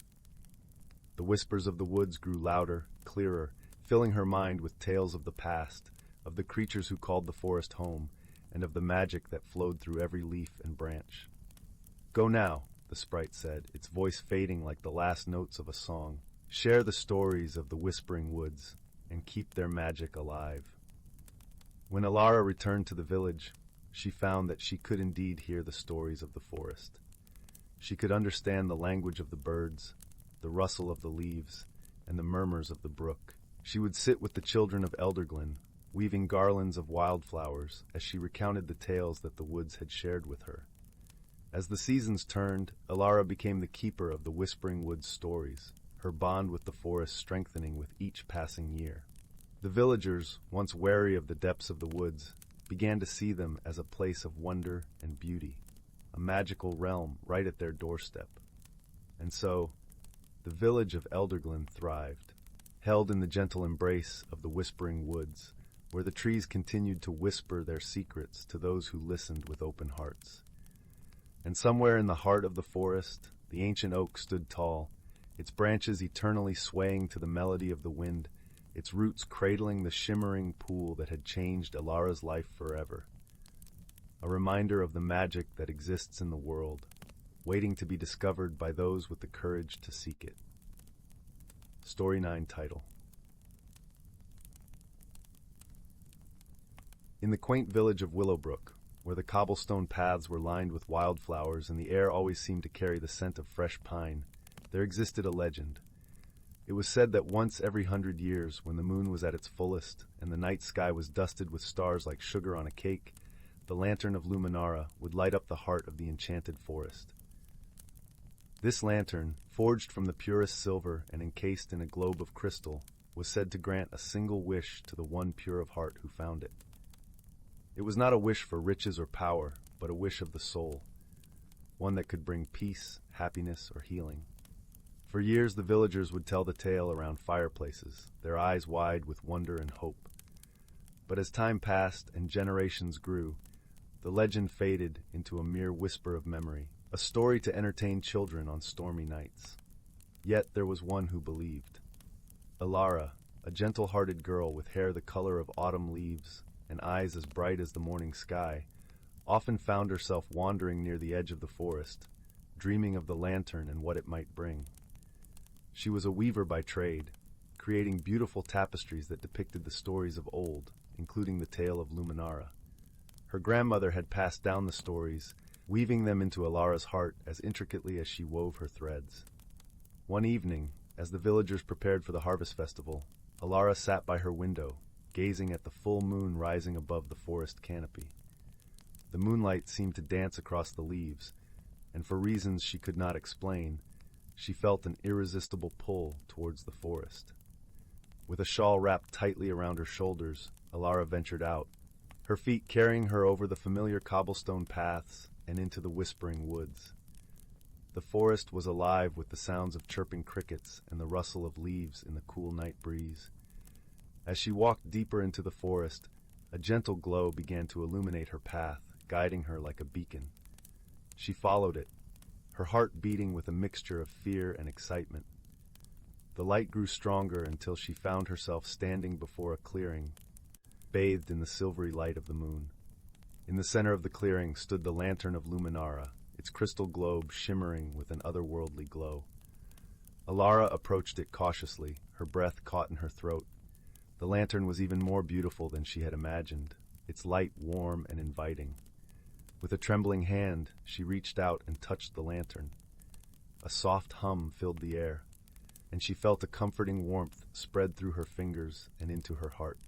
The whispers of the woods grew louder, clearer, filling her mind with tales of the past, of the creatures who called the forest home, and of the magic that flowed through every leaf and branch. "Go now," the sprite said, its voice fading like the last notes of a song. "Share the stories of the Whispering Woods, and keep their magic alive." When Elara returned to the village, she found that she could indeed hear the stories of the forest. She could understand the language of the birds, the rustle of the leaves, and the murmurs of the brook. She would sit with the children of Elderglen, weaving garlands of wildflowers as she recounted the tales that the woods had shared with her. As the seasons turned, Elara became the keeper of the Whispering Woods stories, her bond with the forest strengthening with each passing year. The villagers, once wary of the depths of the woods, began to see them as a place of wonder and beauty, a magical realm right at their doorstep. And so, the village of Elderglen thrived, held in the gentle embrace of the whispering woods, where the trees continued to whisper their secrets to those who listened with open hearts. And somewhere in the heart of the forest, the ancient oak stood tall, its branches eternally swaying to the melody of the wind, its roots cradling the shimmering pool that had changed Elara's life forever. A reminder of the magic that exists in the world, waiting to be discovered by those with the courage to seek it. Story 9 title. In the quaint village of Willowbrook, where the cobblestone paths were lined with wildflowers and the air always seemed to carry the scent of fresh pine, there existed a legend. It was said that once every 100 years, when the moon was at its fullest and the night sky was dusted with stars like sugar on a cake, the lantern of Luminara would light up the heart of the enchanted forest. This lantern, forged from the purest silver and encased in a globe of crystal, was said to grant a single wish to the one pure of heart who found it. It was not a wish for riches or power, but a wish of the soul, one that could bring peace, happiness, or healing. For years the villagers would tell the tale around fireplaces, their eyes wide with wonder and hope. But as time passed and generations grew, the legend faded into a mere whisper of memory, a story to entertain children on stormy nights. Yet there was one who believed. Elara, a gentle-hearted girl with hair the color of autumn leaves and eyes as bright as the morning sky, often found herself wandering near the edge of the forest, dreaming of the lantern and what it might bring. She was a weaver by trade, creating beautiful tapestries that depicted the stories of old, including the tale of Luminara. Her grandmother had passed down the stories, weaving them into Elara's heart as intricately as she wove her threads. One evening, as the villagers prepared for the harvest festival, Elara sat by her window, gazing at the full moon rising above the forest canopy. The moonlight seemed to dance across the leaves, and for reasons she could not explain, she felt an irresistible pull towards the forest. With a shawl wrapped tightly around her shoulders, Elara ventured out, her feet carrying her over the familiar cobblestone paths and into the whispering woods. The forest was alive with the sounds of chirping crickets and the rustle of leaves in the cool night breeze. As she walked deeper into the forest, a gentle glow began to illuminate her path, guiding her like a beacon. She followed it, her heart beating with a mixture of fear and excitement. The light grew stronger until she found herself standing before a clearing, bathed in the silvery light of the moon. In the center of the clearing stood the lantern of Luminara, its crystal globe shimmering with an otherworldly glow. Elara approached it cautiously, her breath caught in her throat. The lantern was even more beautiful than she had imagined, its light warm and inviting. With a trembling hand, she reached out and touched the lantern. A soft hum filled the air, and she felt a comforting warmth spread through her fingers and into her heart.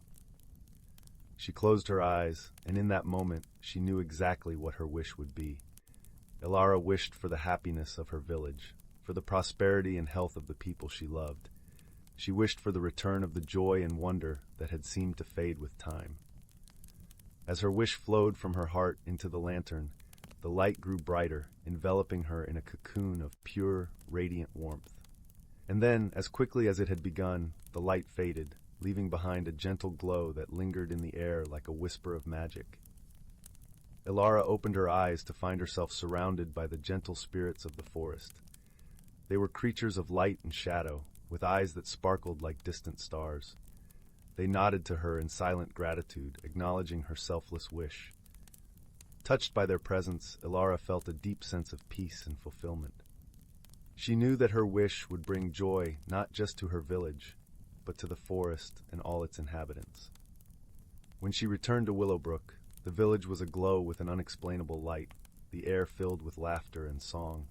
She closed her eyes, and in that moment she knew exactly what her wish would be. Elara wished for the happiness of her village, for the prosperity and health of the people she loved. She wished for the return of the joy and wonder that had seemed to fade with time. As her wish flowed from her heart into the lantern, the light grew brighter, enveloping her in a cocoon of pure, radiant warmth. And then, as quickly as it had begun, the light faded, leaving behind a gentle glow that lingered in the air like a whisper of magic. Elara opened her eyes to find herself surrounded by the gentle spirits of the forest. They were creatures of light and shadow, with eyes that sparkled like distant stars. They nodded to her in silent gratitude, acknowledging her selfless wish. Touched by their presence, Elara felt a deep sense of peace and fulfillment. She knew that her wish would bring joy not just to her village, but to the forest and all its inhabitants. When she returned to Willowbrook, the village was aglow with an unexplainable light, the air filled with laughter and song.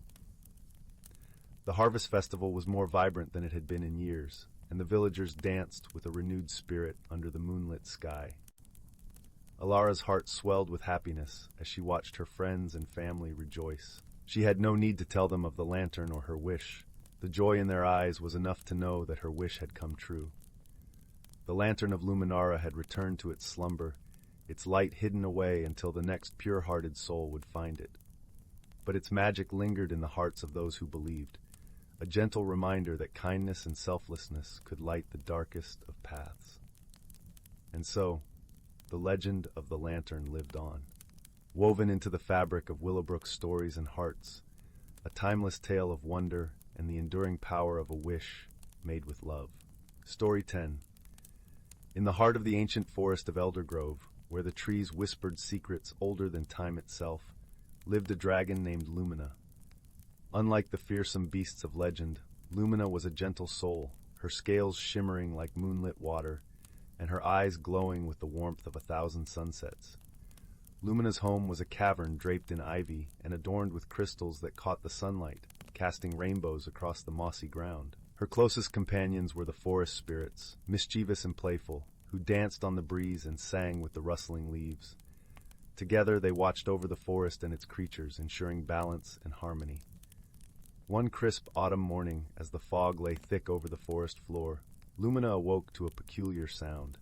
The harvest festival was more vibrant than it had been in years, and the villagers danced with a renewed spirit under the moonlit sky. Elara's heart swelled with happiness as she watched her friends and family rejoice. She had no need to tell them of the lantern or her wish. The joy in their eyes was enough to know that her wish had come true. The lantern of Luminara had returned to its slumber, its light hidden away until the next pure-hearted soul would find it. But its magic lingered in the hearts of those who believed, a gentle reminder that kindness and selflessness could light the darkest of paths. And so, the legend of the lantern lived on, woven into the fabric of Willowbrook's stories and hearts, a timeless tale of wonder and the enduring power of a wish made with love. Story 10. In the heart of the ancient forest of Eldergrove, where the trees whispered secrets older than time itself, lived a dragon named Lumina. Unlike the fearsome beasts of legend, Lumina was a gentle soul, her scales shimmering like moonlit water, and her eyes glowing with the warmth of 1,000 sunsets. Lumina's home was a cavern draped in ivy and adorned with crystals that caught the sunlight, casting rainbows across the mossy ground. Her closest companions were the forest spirits, mischievous and playful, who danced on the breeze and sang with the rustling leaves. Together they watched over the forest and its creatures, ensuring balance and harmony. One crisp autumn morning, as the fog lay thick over the forest floor, Lumina awoke to a peculiar sound.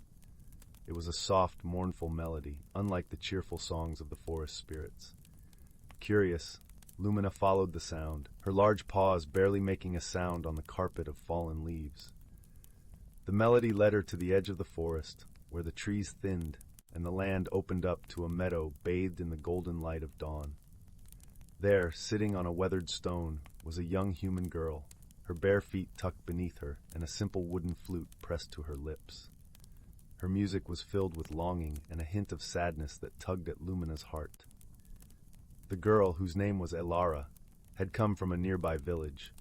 It was a soft, mournful melody, unlike the cheerful songs of the forest spirits. Curious, Lumina followed the sound, her large paws barely making a sound on the carpet of fallen leaves. The melody led her to the edge of the forest, where the trees thinned and the land opened up to a meadow bathed in the golden light of dawn. There, sitting on a weathered stone, was a young human girl, her bare feet tucked beneath her and a simple wooden flute pressed to her lips. Her music was filled with longing and a hint of sadness that tugged at Lumina's heart. The girl, whose name was Elara, had come from a nearby village.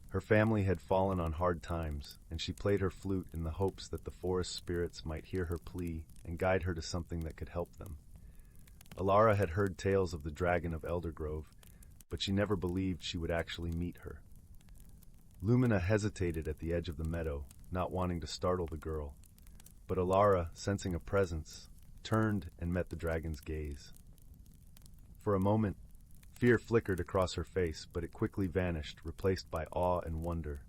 Her family had fallen on hard times, and she played her flute in the hopes that the forest spirits might hear her plea and guide her to something that could help them. Elara had heard tales of the dragon of Eldergrove, but she never believed she would actually meet her. Lumina hesitated at the edge of the meadow, not wanting to startle the girl, but Elara, sensing a presence, turned and met the dragon's gaze. For a moment, fear flickered across her face, but it quickly vanished, replaced by awe and wonder.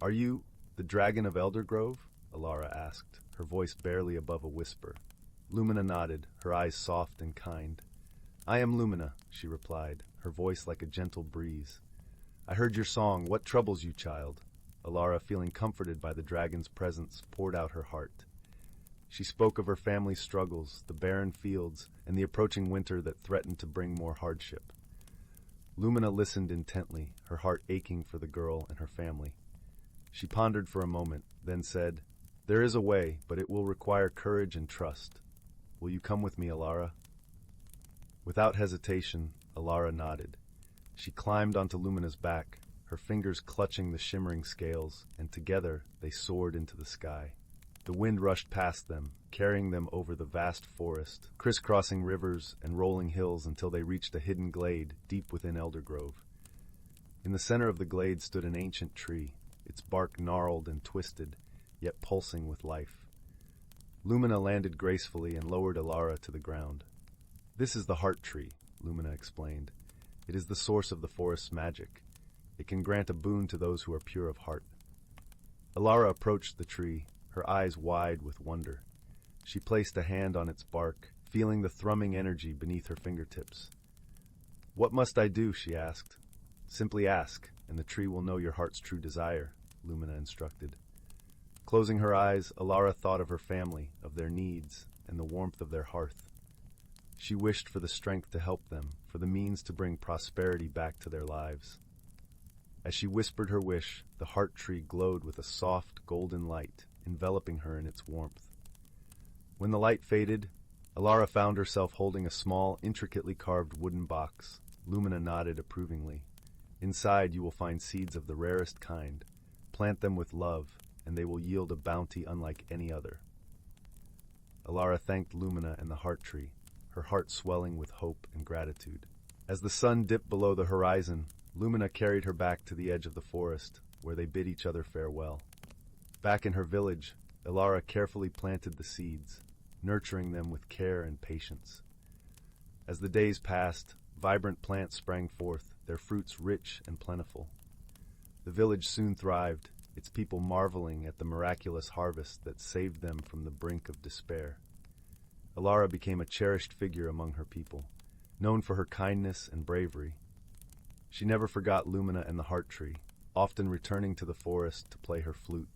"Are you the dragon of Eldergrove?" Elara asked, her voice barely above a whisper. Lumina nodded, her eyes soft and kind. "I am Lumina," she replied, her voice like a gentle breeze. "I heard your song. What troubles you, child?" Elara, feeling comforted by the dragon's presence, poured out her heart. She spoke of her family's struggles, the barren fields, and the approaching winter that threatened to bring more hardship. Lumina listened intently, her heart aching for the girl and her family. She pondered for a moment, then said, "There is a way, but it will require courage and trust. Will you come with me, Elara?" Without hesitation, Elara nodded. She climbed onto Lumina's back, her fingers clutching the shimmering scales, and together they soared into the sky. The wind rushed past them, carrying them over the vast forest, crisscrossing rivers and rolling hills until they reached a hidden glade deep within Eldergrove. In the center of the glade stood an ancient tree, its bark gnarled and twisted, yet pulsing with life. Lumina landed gracefully and lowered Elara to the ground. "This is the heart tree," Lumina explained. "It is the source of the forest's magic. It can grant a boon to those who are pure of heart." Elara approached the tree, her eyes wide with wonder. She placed a hand on its bark, feeling the thrumming energy beneath her fingertips. "What must I do?" she asked. "Simply ask, and the tree will know your heart's true desire," Lumina instructed. Closing her eyes, Elara thought of her family, of their needs, and the warmth of their hearth. She wished for the strength to help them, for the means to bring prosperity back to their lives. As she whispered her wish, the heart tree glowed with a soft, golden light, enveloping her in its warmth. When the light faded, Elara found herself holding a small, intricately carved wooden box. Lumina nodded approvingly. "Inside you will find seeds of the rarest kind. Plant them with love, and they will yield a bounty unlike any other." Elara thanked Lumina and the heart tree, her heart swelling with hope and gratitude. As the sun dipped below the horizon, Lumina carried her back to the edge of the forest, where they bid each other farewell. Back in her village, Elara carefully planted the seeds, nurturing them with care and patience. As the days passed, vibrant plants sprang forth, their fruits rich and plentiful. The village soon thrived, its people marveling at the miraculous harvest that saved them from the brink of despair. Elara became a cherished figure among her people, known for her kindness and bravery. She never forgot Lumina and the heart tree, often returning to the forest to play her flute,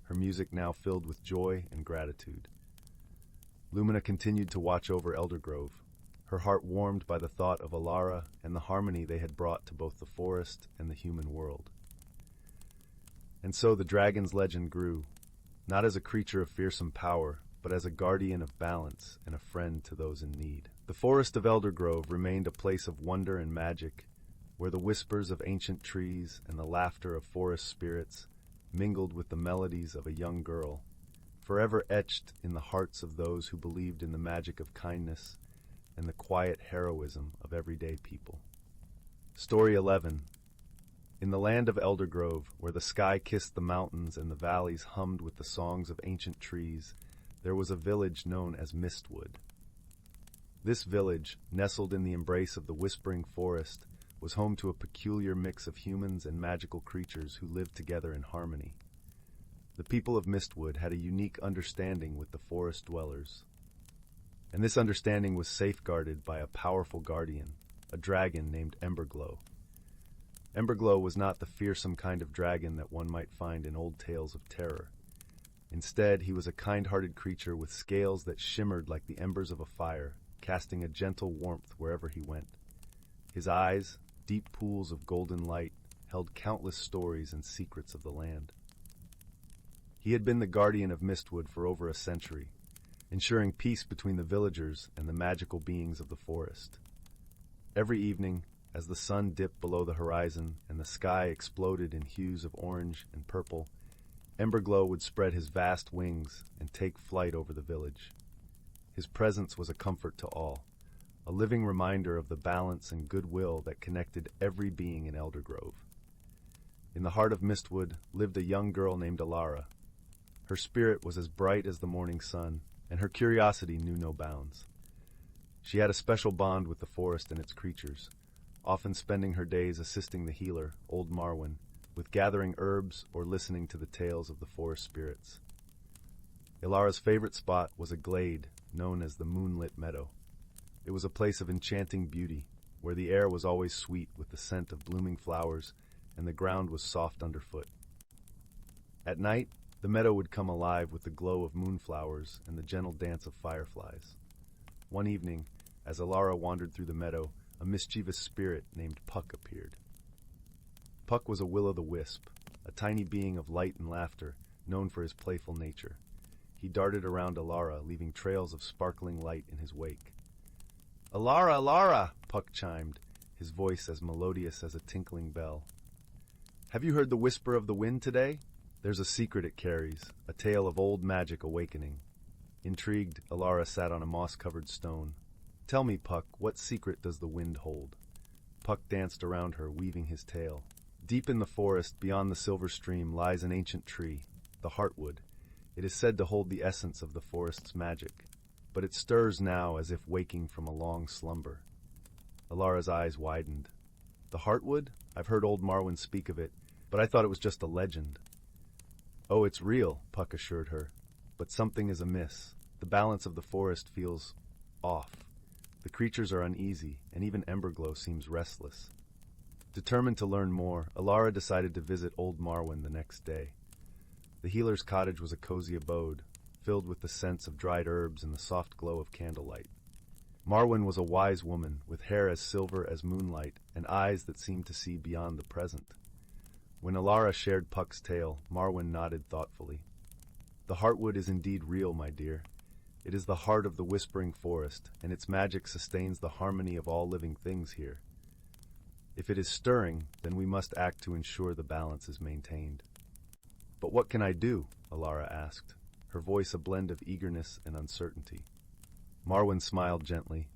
her music now filled with joy and gratitude. Lumina continued to watch over Eldergrove, her heart warmed by the thought of Elara and the harmony they had brought to both the forest and the human world. And so the dragon's legend grew, not as a creature of fearsome power, but as a guardian of balance and a friend to those in need. The forest of Eldergrove remained a place of wonder and magic, where the whispers of ancient trees and the laughter of forest spirits mingled with the melodies of a young girl, forever etched in the hearts of those who believed in the magic of kindness and the quiet heroism of everyday people. Story 11. In the land of Eldergrove, where the sky kissed the mountains and the valleys hummed with the songs of ancient trees, there was a village known as Mistwood. This village, nestled in the embrace of the whispering forest, was home to a peculiar mix of humans and magical creatures who lived together in harmony. The people of Mistwood had a unique understanding with the forest dwellers, and this understanding was safeguarded by a powerful guardian, a dragon named Emberglow. Emberglow was not the fearsome kind of dragon that one might find in old tales of terror. Instead, he was a kind-hearted creature with scales that shimmered like the embers of a fire, casting a gentle warmth wherever he went. His eyes, deep pools of golden light, held countless stories and secrets of the land. He had been the guardian of Mistwood for over a century, ensuring peace between the villagers and the magical beings of the forest. Every evening, as the sun dipped below the horizon and the sky exploded in hues of orange and purple, Emberglow would spread his vast wings and take flight over the village. His presence was a comfort to all, a living reminder of the balance and goodwill that connected every being in Eldergrove. In the heart of Mistwood lived a young girl named Elara. Her spirit was as bright as the morning sun, and her curiosity knew no bounds. She had a special bond with the forest and its creatures, often spending her days assisting the healer, Old Marwyn, with gathering herbs or listening to the tales of the forest spirits. Elara's favorite spot was a glade known as the Moonlit Meadow. It was a place of enchanting beauty, where the air was always sweet with the scent of blooming flowers and the ground was soft underfoot. At night, the meadow would come alive with the glow of moonflowers and the gentle dance of fireflies. One evening, as Elara wandered through the meadow, a mischievous spirit named Puck appeared. Puck was a will-o'-the-wisp, a tiny being of light and laughter, known for his playful nature. He darted around Elara, leaving trails of sparkling light in his wake. "Elara, Elara!" Puck chimed, his voice as melodious as a tinkling bell. "Have you heard the whisper of the wind today? There's a secret it carries, a tale of old magic awakening." Intrigued, Elara sat on a moss-covered stone. "Tell me, Puck, what secret does the wind hold?" Puck danced around her, weaving his tale. "Deep in the forest, beyond the silver stream, lies an ancient tree, the heartwood. It is said to hold the essence of the forest's magic, but it stirs now as if waking from a long slumber." Elara's eyes widened. "The heartwood? I've heard old Marwyn speak of it, but I thought it was just a legend." "Oh, it's real," Puck assured her, "but something is amiss. The balance of the forest feels off. The creatures are uneasy, and even Emberglow seems restless." Determined to learn more, Elara decided to visit old Marwyn the next day. The healer's cottage was a cozy abode, filled with the scents of dried herbs and the soft glow of candlelight. Marwyn was a wise woman, with hair as silver as moonlight and eyes that seemed to see beyond the present. When Elara shared Puck's tale, Marwyn nodded thoughtfully. "The heartwood is indeed real, my dear. It is the heart of the whispering forest, and its magic sustains the harmony of all living things here. If it is stirring, then we must act to ensure the balance is maintained." "But what can I do?" Elara asked, her voice a blend of eagerness and uncertainty. Marwyn smiled gently.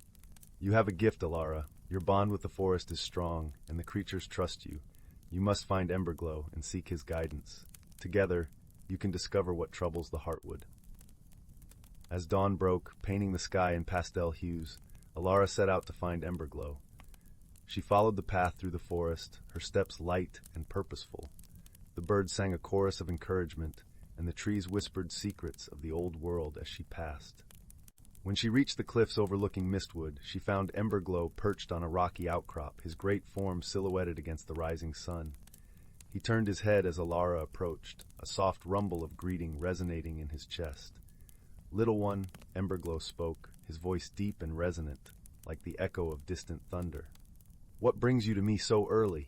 "You have a gift, Elara. Your bond with the forest is strong, and the creatures trust you. You must find Emberglow and seek his guidance. Together, you can discover what troubles the heartwood." As dawn broke, painting the sky in pastel hues, Elara set out to find Emberglow. She followed the path through the forest, her steps light and purposeful. The birds sang a chorus of encouragement, and the trees whispered secrets of the old world as she passed. When she reached the cliffs overlooking Mistwood, she found Emberglow perched on a rocky outcrop, his great form silhouetted against the rising sun. He turned his head as Elara approached, a soft rumble of greeting resonating in his chest. "Little one," Emberglow spoke, his voice deep and resonant, like the echo of distant thunder. "What brings you to me so early?"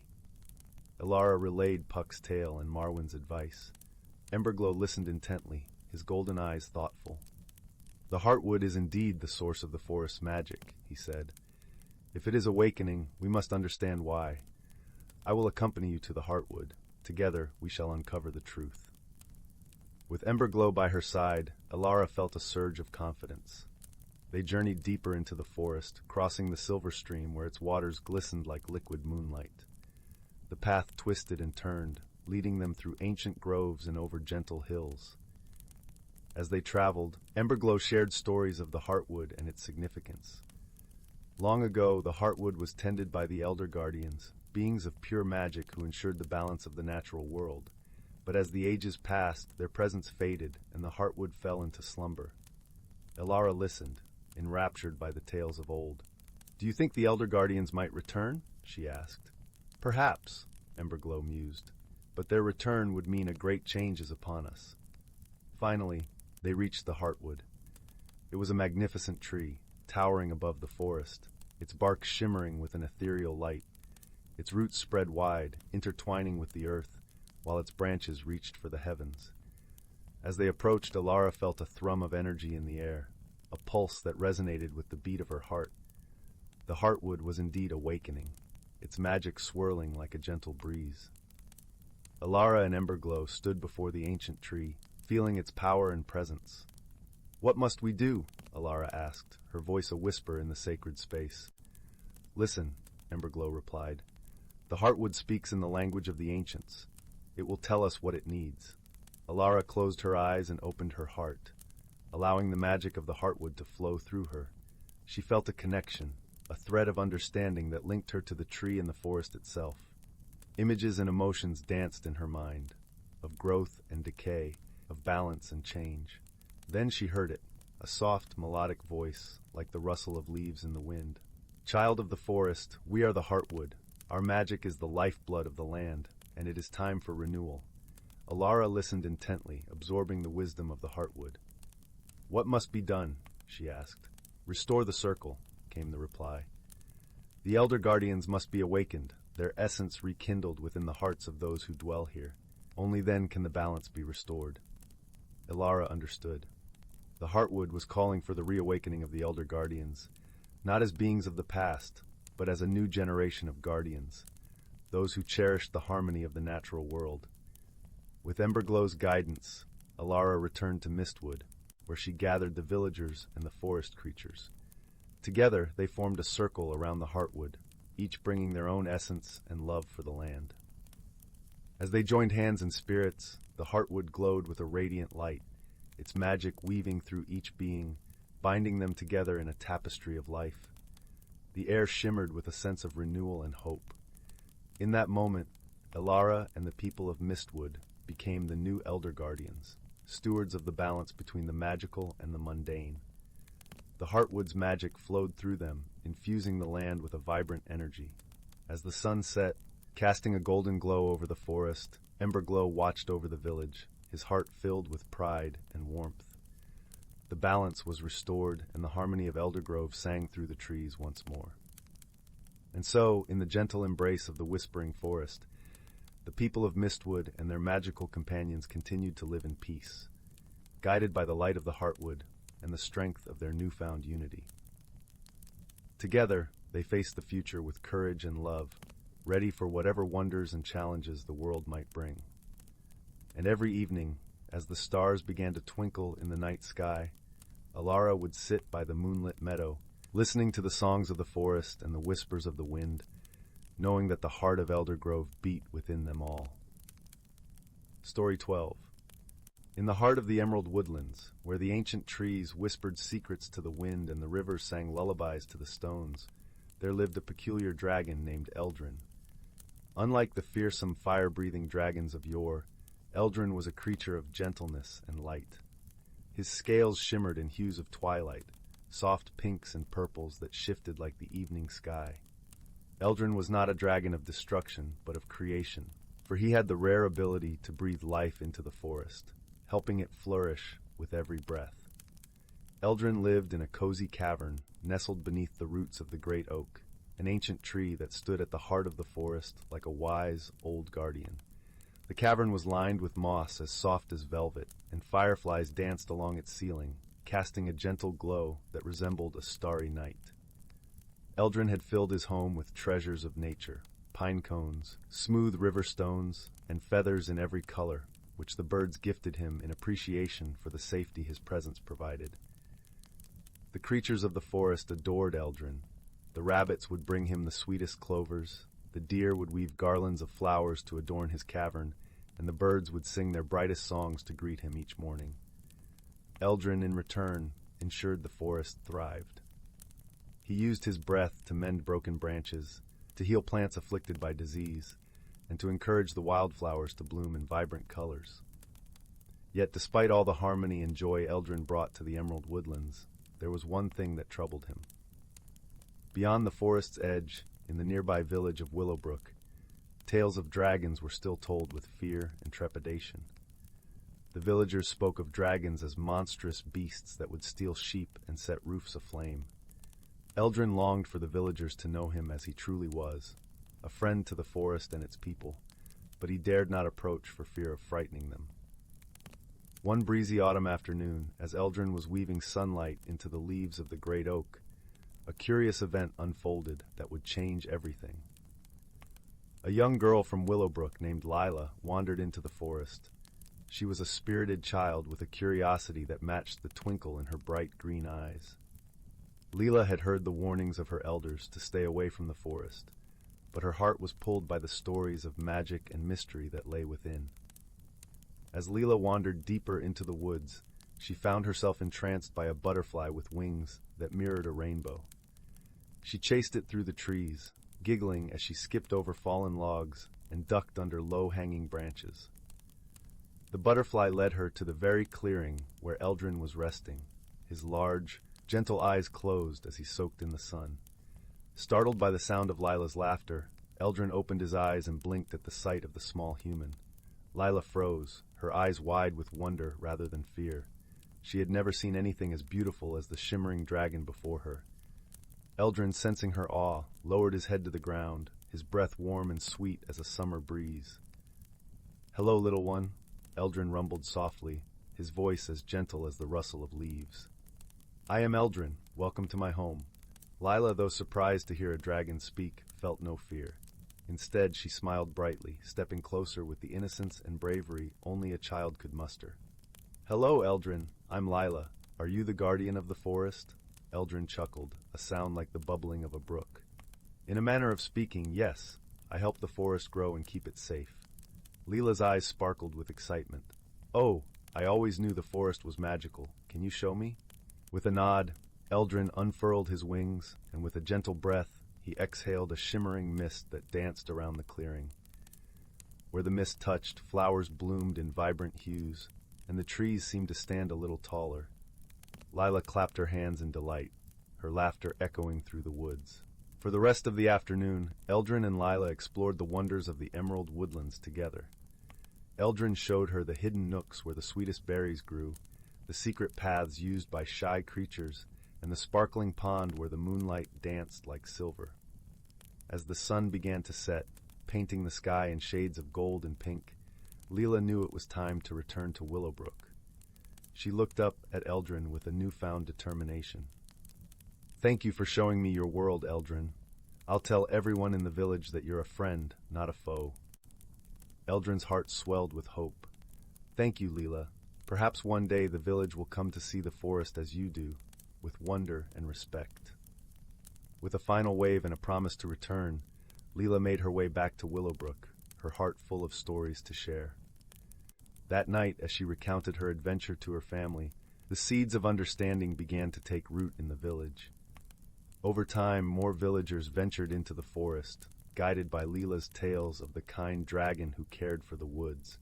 Elara relayed Puck's tale and Marwyn's advice. Emberglow listened intently, his golden eyes thoughtful. "The Heartwood is indeed the source of the forest's magic," he said. "If it is awakening, we must understand why. I will accompany you to the Heartwood. Together, we shall uncover the truth." With Emberglow by her side, Elara felt a surge of confidence. They journeyed deeper into the forest, crossing the silver stream where its waters glistened like liquid moonlight. The path twisted and turned, leading them through ancient groves and over gentle hills. As they traveled, Emberglow shared stories of the Heartwood and its significance. Long ago, the Heartwood was tended by the Elder Guardians, beings of pure magic who ensured the balance of the natural world. But as the ages passed, their presence faded, and the Heartwood fell into slumber. Elara listened, enraptured by the tales of old. "Do you think the Elder Guardians might return?" she asked. "Perhaps," Emberglow mused, "but their return would mean a great change is upon us." Finally, they reached the Heartwood. It was a magnificent tree, towering above the forest, its bark shimmering with an ethereal light. Its roots spread wide, intertwining with the earth, while its branches reached for the heavens. As they approached, Elara felt a thrum of energy in the air, a pulse that resonated with the beat of her heart. The Heartwood was indeed awakening, its magic swirling like a gentle breeze. Elara and Emberglow stood before the ancient tree, feeling its power and presence. "What must we do?" Elara asked, her voice a whisper in the sacred space. "Listen," Emberglow replied. "The Heartwood speaks in the language of the ancients. It will tell us what it needs." Elara closed her eyes and opened her heart, allowing the magic of the Heartwood to flow through her. She felt a connection, a thread of understanding that linked her to the tree and the forest itself. Images and emotions danced in her mind, of growth and decay, of balance and change. Then she heard it, a soft, melodic voice, like the rustle of leaves in the wind. "Child of the forest, we are the Heartwood. Our magic is the lifeblood of the land, and it is time for renewal." Elara listened intently, absorbing the wisdom of the Heartwood. "What must be done?" she asked. "Restore the circle," came the reply. "The Elder Guardians must be awakened, their essence rekindled within the hearts of those who dwell here. Only then can the balance be restored." Elara understood. The Heartwood was calling for the reawakening of the Elder Guardians, not as beings of the past, but as a new generation of guardians, those who cherished the harmony of the natural world. With Emberglow's guidance, Elara returned to Mistwood, where she gathered the villagers and the forest creatures. Together, they formed a circle around the Heartwood, each bringing their own essence and love for the land. As they joined hands in spirits, the Heartwood glowed with a radiant light, its magic weaving through each being, binding them together in a tapestry of life. The air shimmered with a sense of renewal and hope. In that moment, Elara and the people of Mistwood became the new Elder Guardians, stewards of the balance between the magical and the mundane. The Heartwood's magic flowed through them, infusing the land with a vibrant energy. As the sun set, casting a golden glow over the forest, Emberglow watched over the village, his heart filled with pride and warmth. The balance was restored, and the harmony of Eldergrove sang through the trees once more. And so, in the gentle embrace of the whispering forest, the people of Mistwood and their magical companions continued to live in peace, guided by the light of the Heartwood and the strength of their newfound unity. Together, they faced the future with courage and love, ready for whatever wonders and challenges the world might bring. And every evening, as the stars began to twinkle in the night sky, Elara would sit by the moonlit meadow, listening to the songs of the forest and the whispers of the wind, knowing that the heart of Eldergrove beat within them all. Story 12. In the heart of the emerald woodlands, where the ancient trees whispered secrets to the wind and the rivers sang lullabies to the stones, there lived a peculiar dragon named Eldrin. Unlike the fearsome fire-breathing dragons of yore, Eldrin was a creature of gentleness and light. His scales shimmered in hues of twilight, soft pinks and purples that shifted like the evening sky. Eldrin was not a dragon of destruction, but of creation, for he had the rare ability to breathe life into the forest, helping it flourish with every breath. Eldrin lived in a cozy cavern nestled beneath the roots of the great oak, an ancient tree that stood at the heart of the forest like a wise, old guardian. The cavern was lined with moss as soft as velvet, and fireflies danced along its ceiling, casting a gentle glow that resembled a starry night. Eldrin had filled his home with treasures of nature, pine cones, smooth river stones, and feathers in every color, which the birds gifted him in appreciation for the safety his presence provided. The creatures of the forest adored Eldrin. The rabbits would bring him the sweetest clovers, the deer would weave garlands of flowers to adorn his cavern, and the birds would sing their brightest songs to greet him each morning. Eldrin, in return, ensured the forest thrived. He used his breath to mend broken branches, to heal plants afflicted by disease, and to encourage the wildflowers to bloom in vibrant colors. Yet despite all the harmony and joy Eldrin brought to the emerald woodlands, there was one thing that troubled him. Beyond the forest's edge, in the nearby village of Willowbrook, tales of dragons were still told with fear and trepidation. The villagers spoke of dragons as monstrous beasts that would steal sheep and set roofs aflame. Eldrin longed for the villagers to know him as he truly was, a friend to the forest and its people, but he dared not approach for fear of frightening them. One breezy autumn afternoon, as Eldrin was weaving sunlight into the leaves of the great oak, a curious event unfolded that would change everything. A young girl from Willowbrook named Lila wandered into the forest. She was a spirited child with a curiosity that matched the twinkle in her bright green eyes. Lila had heard the warnings of her elders to stay away from the forest, but her heart was pulled by the stories of magic and mystery that lay within. As Lila wandered deeper into the woods, she found herself entranced by a butterfly with wings that mirrored a rainbow. She chased it through the trees, giggling as she skipped over fallen logs and ducked under low-hanging branches. The butterfly led her to the very clearing where Eldrin was resting, his large, gentle eyes closed as he soaked in the sun. Startled by the sound of Lila's laughter, Eldrin opened his eyes and blinked at the sight of the small human. Lila froze, her eyes wide with wonder rather than fear. She had never seen anything as beautiful as the shimmering dragon before her. Eldrin, sensing her awe, lowered his head to the ground, his breath warm and sweet as a summer breeze. "Hello, little one," Eldrin rumbled softly, his voice as gentle as the rustle of leaves. "I am Eldrin. Welcome to my home." Lila, though surprised to hear a dragon speak, felt no fear. Instead, she smiled brightly, stepping closer with the innocence and bravery only a child could muster. "Hello, Eldrin. I'm Lila. Are you the guardian of the forest?" Eldrin chuckled, a sound like the bubbling of a brook. "In a manner of speaking, yes. I help the forest grow and keep it safe." Lila's eyes sparkled with excitement. "Oh, I always knew the forest was magical. Can you show me?" With a nod, Eldrin unfurled his wings, and with a gentle breath, he exhaled a shimmering mist that danced around the clearing. Where the mist touched, flowers bloomed in vibrant hues, and the trees seemed to stand a little taller. Lila clapped her hands in delight, her laughter echoing through the woods. For the rest of the afternoon, Eldrin and Lila explored the wonders of the emerald woodlands together. Eldrin showed her the hidden nooks where the sweetest berries grew, the secret paths used by shy creatures, and the sparkling pond where the moonlight danced like silver. As the sun began to set, painting the sky in shades of gold and pink, Lila knew it was time to return to Willowbrook. She looked up at Eldrin with a newfound determination. "Thank you for showing me your world, Eldrin. I'll tell everyone in the village that you're a friend, not a foe." Eldrin's heart swelled with hope. "Thank you, Lila. Perhaps one day the village will come to see the forest as you do, with wonder and respect." With a final wave and a promise to return, Lila made her way back to Willowbrook, her heart full of stories to share. That night, as she recounted her adventure to her family, the seeds of understanding began to take root in the village. Over time, more villagers ventured into the forest, guided by Lila's tales of the kind dragon who cared for the woods.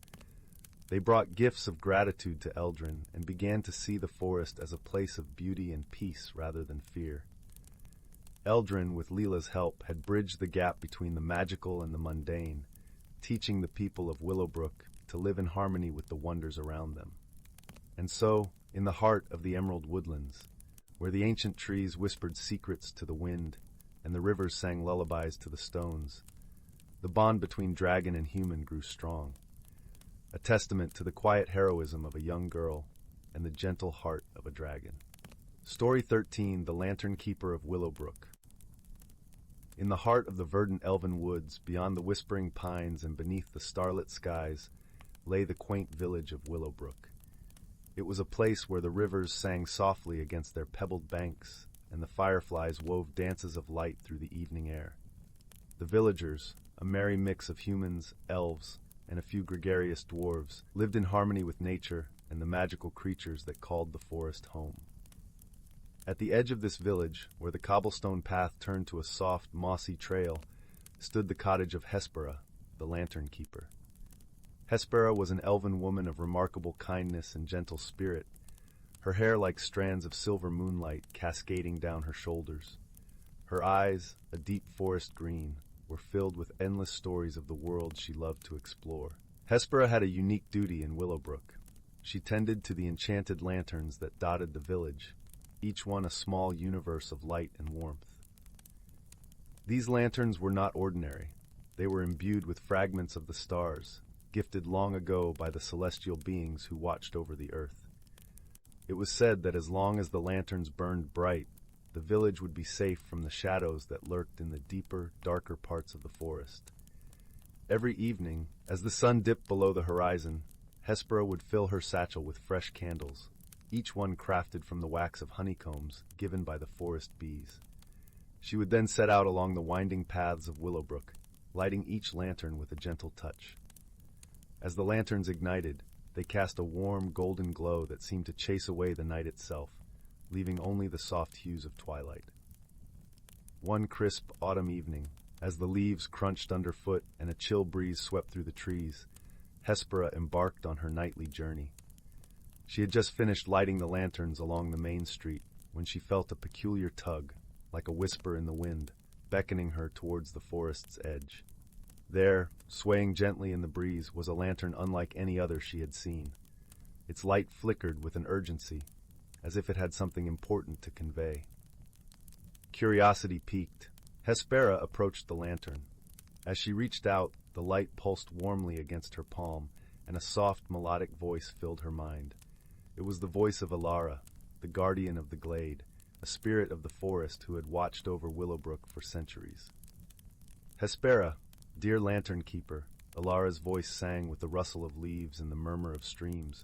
They brought gifts of gratitude to Eldrin and began to see the forest as a place of beauty and peace rather than fear. Eldrin, with Lila's help, had bridged the gap between the magical and the mundane, teaching the people of Willowbrook to live in harmony with the wonders around them. And so, in the heart of the emerald woodlands, where the ancient trees whispered secrets to the wind and the rivers sang lullabies to the stones, the bond between dragon and human grew strong, a testament to the quiet heroism of a young girl and the gentle heart of a dragon. Story 13, The Lantern Keeper of Willowbrook. In the heart of the verdant elven woods, beyond the whispering pines and beneath the starlit skies, lay the quaint village of Willowbrook. It was a place where the rivers sang softly against their pebbled banks, and the fireflies wove dances of light through the evening air. The villagers, a merry mix of humans, elves, and a few gregarious dwarves, lived in harmony with nature and the magical creatures that called the forest home. At the edge of this village, where the cobblestone path turned to a soft, mossy trail, stood the cottage of Hespera, the lantern keeper. Hespera was an elven woman of remarkable kindness and gentle spirit, her hair like strands of silver moonlight cascading down her shoulders. Her eyes, a deep forest green, were filled with endless stories of the world she loved to explore. Hespera had a unique duty in Willowbrook. She tended to the enchanted lanterns that dotted the village, each one a small universe of light and warmth. These lanterns were not ordinary. They were imbued with fragments of the stars, gifted long ago by the celestial beings who watched over the earth. It was said that as long as the lanterns burned bright, the village would be safe from the shadows that lurked in the deeper, darker parts of the forest. Every evening, as the sun dipped below the horizon, Hespera would fill her satchel with fresh candles, each one crafted from the wax of honeycombs given by the forest bees. She would then set out along the winding paths of Willowbrook, lighting each lantern with a gentle touch. As the lanterns ignited, they cast a warm, golden glow that seemed to chase away the night itself, leaving only the soft hues of twilight. One crisp autumn evening, as the leaves crunched underfoot and a chill breeze swept through the trees, Hespera embarked on her nightly journey. She had just finished lighting the lanterns along the main street when she felt a peculiar tug, like a whisper in the wind, beckoning her towards the forest's edge. There, swaying gently in the breeze, was a lantern unlike any other she had seen. Its light flickered with an urgency, as if it had something important to convey. Curiosity piqued, Hespera approached the lantern. As she reached out, the light pulsed warmly against her palm, and a soft, melodic voice filled her mind. It was the voice of Elara, the guardian of the glade, a spirit of the forest who had watched over Willowbrook for centuries. Hespera, dear lantern keeper, Elara's voice sang with the rustle of leaves and the murmur of streams.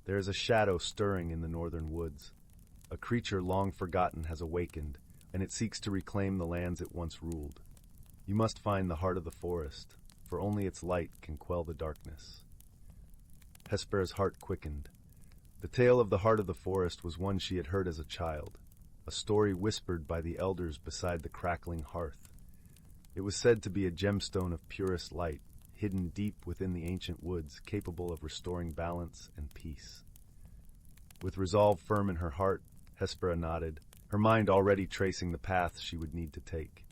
There is a shadow stirring in the northern woods. A creature long forgotten has awakened, and it seeks to reclaim the lands it once ruled. You must find the heart of the forest, for only its light can quell the darkness. Hespera's heart quickened. The tale of the heart of the forest was one she had heard as a child, a story whispered by the elders beside the crackling hearth. It was said to be a gemstone of purest light, hidden deep within the ancient woods, capable of restoring balance and peace. With resolve firm in her heart, Hespera nodded, her mind already tracing the path she would need to take.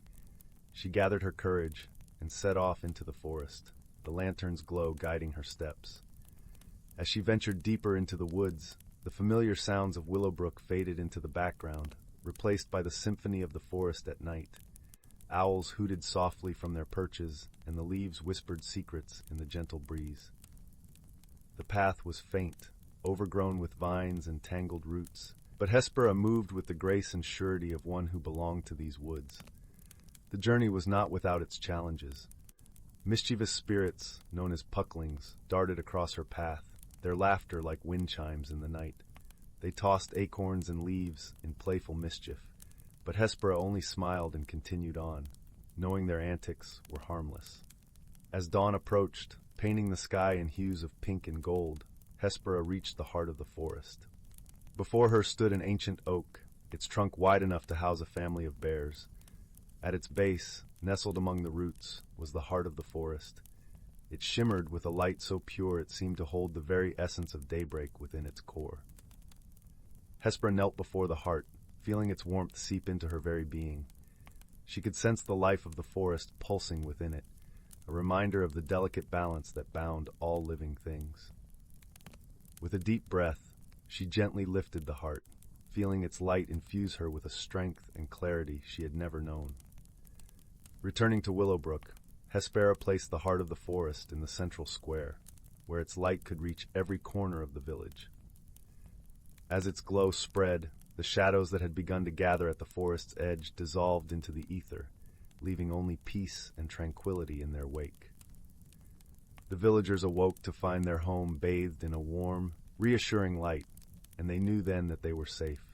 She gathered her courage and set off into the forest, the lantern's glow guiding her steps. As she ventured deeper into the woods, the familiar sounds of Willowbrook faded into the background, replaced by the symphony of the forest at night. Owls hooted softly from their perches, and the leaves whispered secrets in the gentle breeze. The path was faint, overgrown with vines and tangled roots, but Hespera moved with the grace and surety of one who belonged to these woods. The journey was not without its challenges. Mischievous spirits, known as pucklings, darted across her path, their laughter like wind chimes in the night. They tossed acorns and leaves in playful mischief, but Hespera only smiled and continued on, knowing their antics were harmless. As dawn approached, painting the sky in hues of pink and gold, Hespera reached the heart of the forest. Before her stood an ancient oak, its trunk wide enough to house a family of bears. At its base, nestled among the roots, was the heart of the forest. It shimmered with a light so pure it seemed to hold the very essence of daybreak within its core. Hespera knelt before the heart, feeling its warmth seep into her very being. She could sense the life of the forest pulsing within it, a reminder of the delicate balance that bound all living things. With a deep breath, she gently lifted the heart, feeling its light infuse her with a strength and clarity she had never known. Returning to Willowbrook, Hespera placed the heart of the forest in the central square, where its light could reach every corner of the village. As its glow spread, the shadows that had begun to gather at the forest's edge dissolved into the ether, leaving only peace and tranquility in their wake. The villagers awoke to find their home bathed in a warm, reassuring light, and they knew then that they were safe.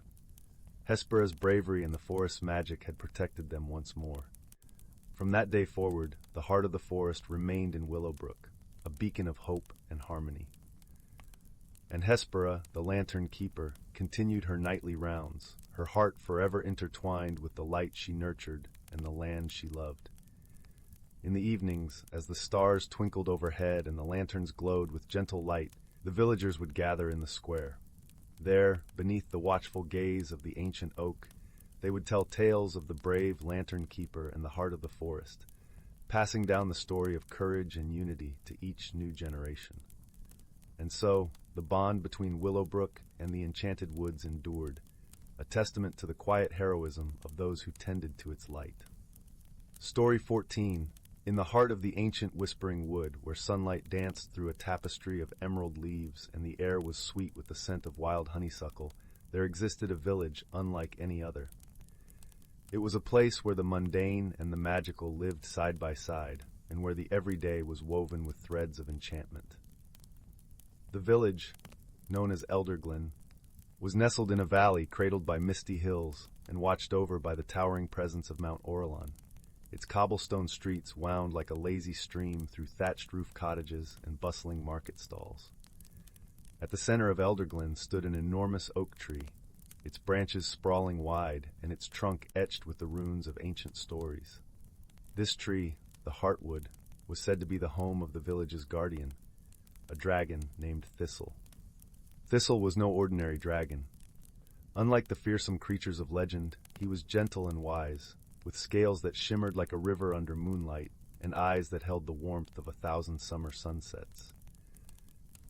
Hespera's bravery and the forest's magic had protected them once more. From that day forward, the heart of the forest remained in Willowbrook, a beacon of hope and harmony. And Hespera, the lantern keeper, continued her nightly rounds, her heart forever intertwined with the light she nurtured and the land she loved. In the evenings, as the stars twinkled overhead and the lanterns glowed with gentle light, the villagers would gather in the square. There, beneath the watchful gaze of the ancient oak, they would tell tales of the brave lantern keeper and the heart of the forest, passing down the story of courage and unity to each new generation. And so, the bond between Willowbrook and the enchanted woods endured, a testament to the quiet heroism of those who tended to its light. Story 14. In the heart of the ancient whispering wood, where sunlight danced through a tapestry of emerald leaves and the air was sweet with the scent of wild honeysuckle, there existed a village unlike any other. It was a place where the mundane and the magical lived side by side, and where the everyday was woven with threads of enchantment. The village, known as Elderglen, was nestled in a valley cradled by misty hills and watched over by the towering presence of Mount Orelon. Its cobblestone streets wound like a lazy stream through thatched-roof cottages and bustling market stalls. At the center of Elderglen stood an enormous oak tree, its branches sprawling wide and its trunk etched with the runes of ancient stories. This tree, the Heartwood, was said to be the home of the village's guardian, a dragon named Thistle. Thistle was no ordinary dragon. Unlike the fearsome creatures of legend, he was gentle and wise, with scales that shimmered like a river under moonlight and eyes that held the warmth of 1,000 summer sunsets.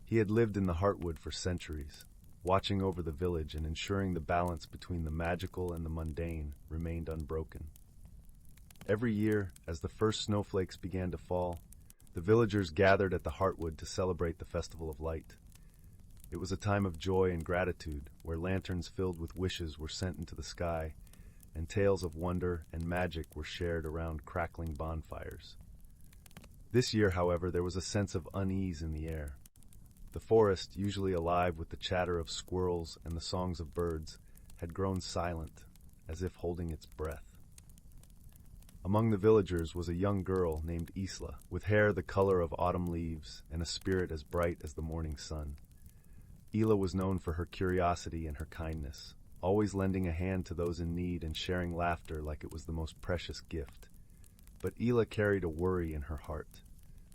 He had lived in the Heartwood for centuries, watching over the village and ensuring the balance between the magical and the mundane remained unbroken. Every year, as the first snowflakes began to fall, the villagers gathered at the Heartwood to celebrate the Festival of Light. It was a time of joy and gratitude, where lanterns filled with wishes were sent into the sky, and tales of wonder and magic were shared around crackling bonfires. This year, however, there was a sense of unease in the air. The forest, usually alive with the chatter of squirrels and the songs of birds, had grown silent, as if holding its breath. Among the villagers was a young girl named Isla, with hair the color of autumn leaves and a spirit as bright as the morning sun. Isla was known for her curiosity and her kindness, always lending a hand to those in need and sharing laughter like it was the most precious gift. But Isla carried a worry in her heart.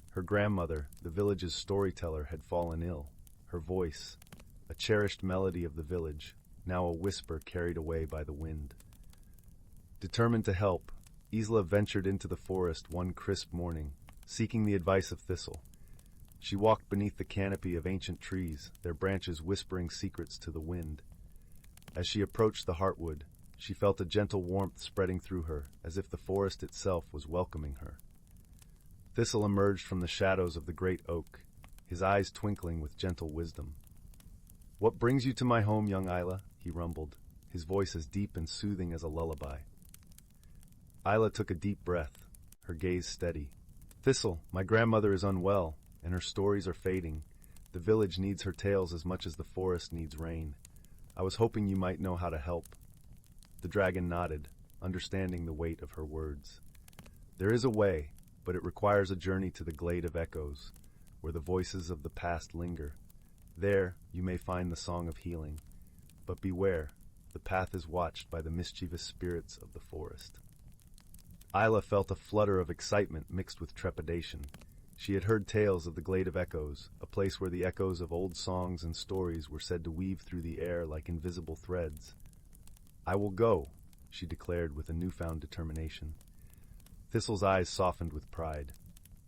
Her grandmother, the village's storyteller, had fallen ill. Her voice, a cherished melody of the village, now a whisper carried away by the wind. Determined to help, Isla ventured into the forest one crisp morning, seeking the advice of Thistle. She walked beneath the canopy of ancient trees, their branches whispering secrets to the wind. As she approached the Heartwood, she felt a gentle warmth spreading through her, as if the forest itself was welcoming her. Thistle emerged from the shadows of the great oak, his eyes twinkling with gentle wisdom. "What brings you to my home, young Isla?" he rumbled, his voice as deep and soothing as a lullaby. Isla took a deep breath, her gaze steady. "Thistle, my grandmother is unwell, and her stories are fading. The village needs her tales as much as the forest needs rain. I was hoping you might know how to help." The dragon nodded, understanding the weight of her words. "There is a way, but it requires a journey to the Glade of Echoes, where the voices of the past linger. There you may find the song of healing. But beware, the path is watched by the mischievous spirits of the forest." Isla felt a flutter of excitement mixed with trepidation. She had heard tales of the Glade of Echoes, a place where the echoes of old songs and stories were said to weave through the air like invisible threads. "I will go," she declared with a newfound determination. Thistle's eyes softened with pride.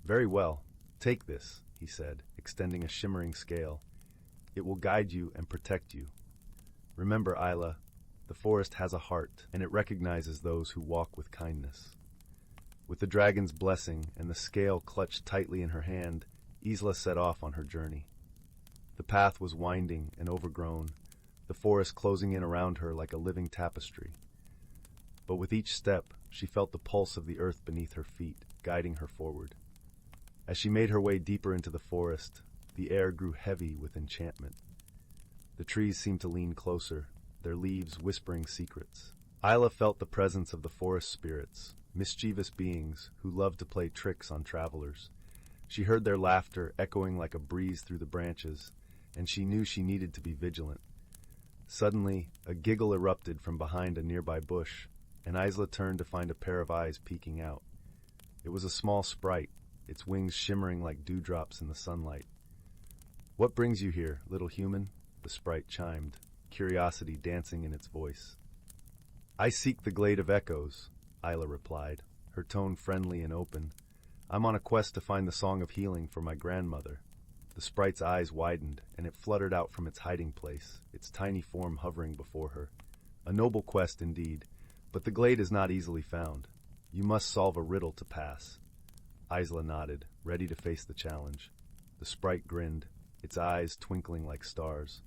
Very well. Take this, he said, extending a shimmering scale. It will guide you and protect you. Remember, Isla, the forest has a heart, and it recognizes those who walk with kindness. With the dragon's blessing and the scale clutched tightly in her hand, Isla set off on her journey. The path was winding and overgrown, the forest closing in around her like a living tapestry. But with each step, she felt the pulse of the earth beneath her feet, guiding her forward. As she made her way deeper into the forest, the air grew heavy with enchantment. The trees seemed to lean closer, their leaves whispering secrets. Isla felt the presence of the forest spirits, mischievous beings who loved to play tricks on travelers. She heard their laughter echoing like a breeze through the branches, and she knew she needed to be vigilant. Suddenly, a giggle erupted from behind a nearby bush, and Isla turned to find a pair of eyes peeking out. It was a small sprite, its wings shimmering like dewdrops in the sunlight. "What brings you here, little human?" the sprite chimed, curiosity dancing in its voice. "I seek the glade of echoes," Isla replied, her tone friendly and open. "I'm on a quest to find the song of healing for my grandmother." The sprite's eyes widened, and it fluttered out from its hiding place, its tiny form hovering before her. A noble quest indeed, but the glade is not easily found. You must solve a riddle to pass. Isla nodded, ready to face the challenge. The sprite grinned, its eyes twinkling like stars.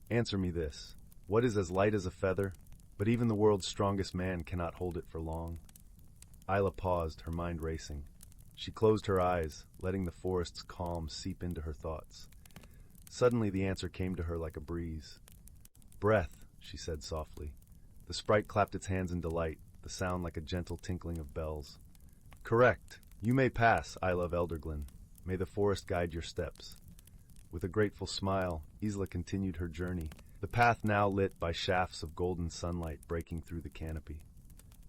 "Answer me this. What is as light as a feather, but even the world's strongest man cannot hold it for long?" Isla paused, her mind racing. She closed her eyes, letting the forest's calm seep into her thoughts. Suddenly the answer came to her like a breeze. "Breath," she said softly. The sprite clapped its hands in delight, the sound like a gentle tinkling of bells. "Correct. You may pass, Isla of Elderglen. May the forest guide your steps." With a grateful smile, Isla continued her journey, the path now lit by shafts of golden sunlight breaking through the canopy.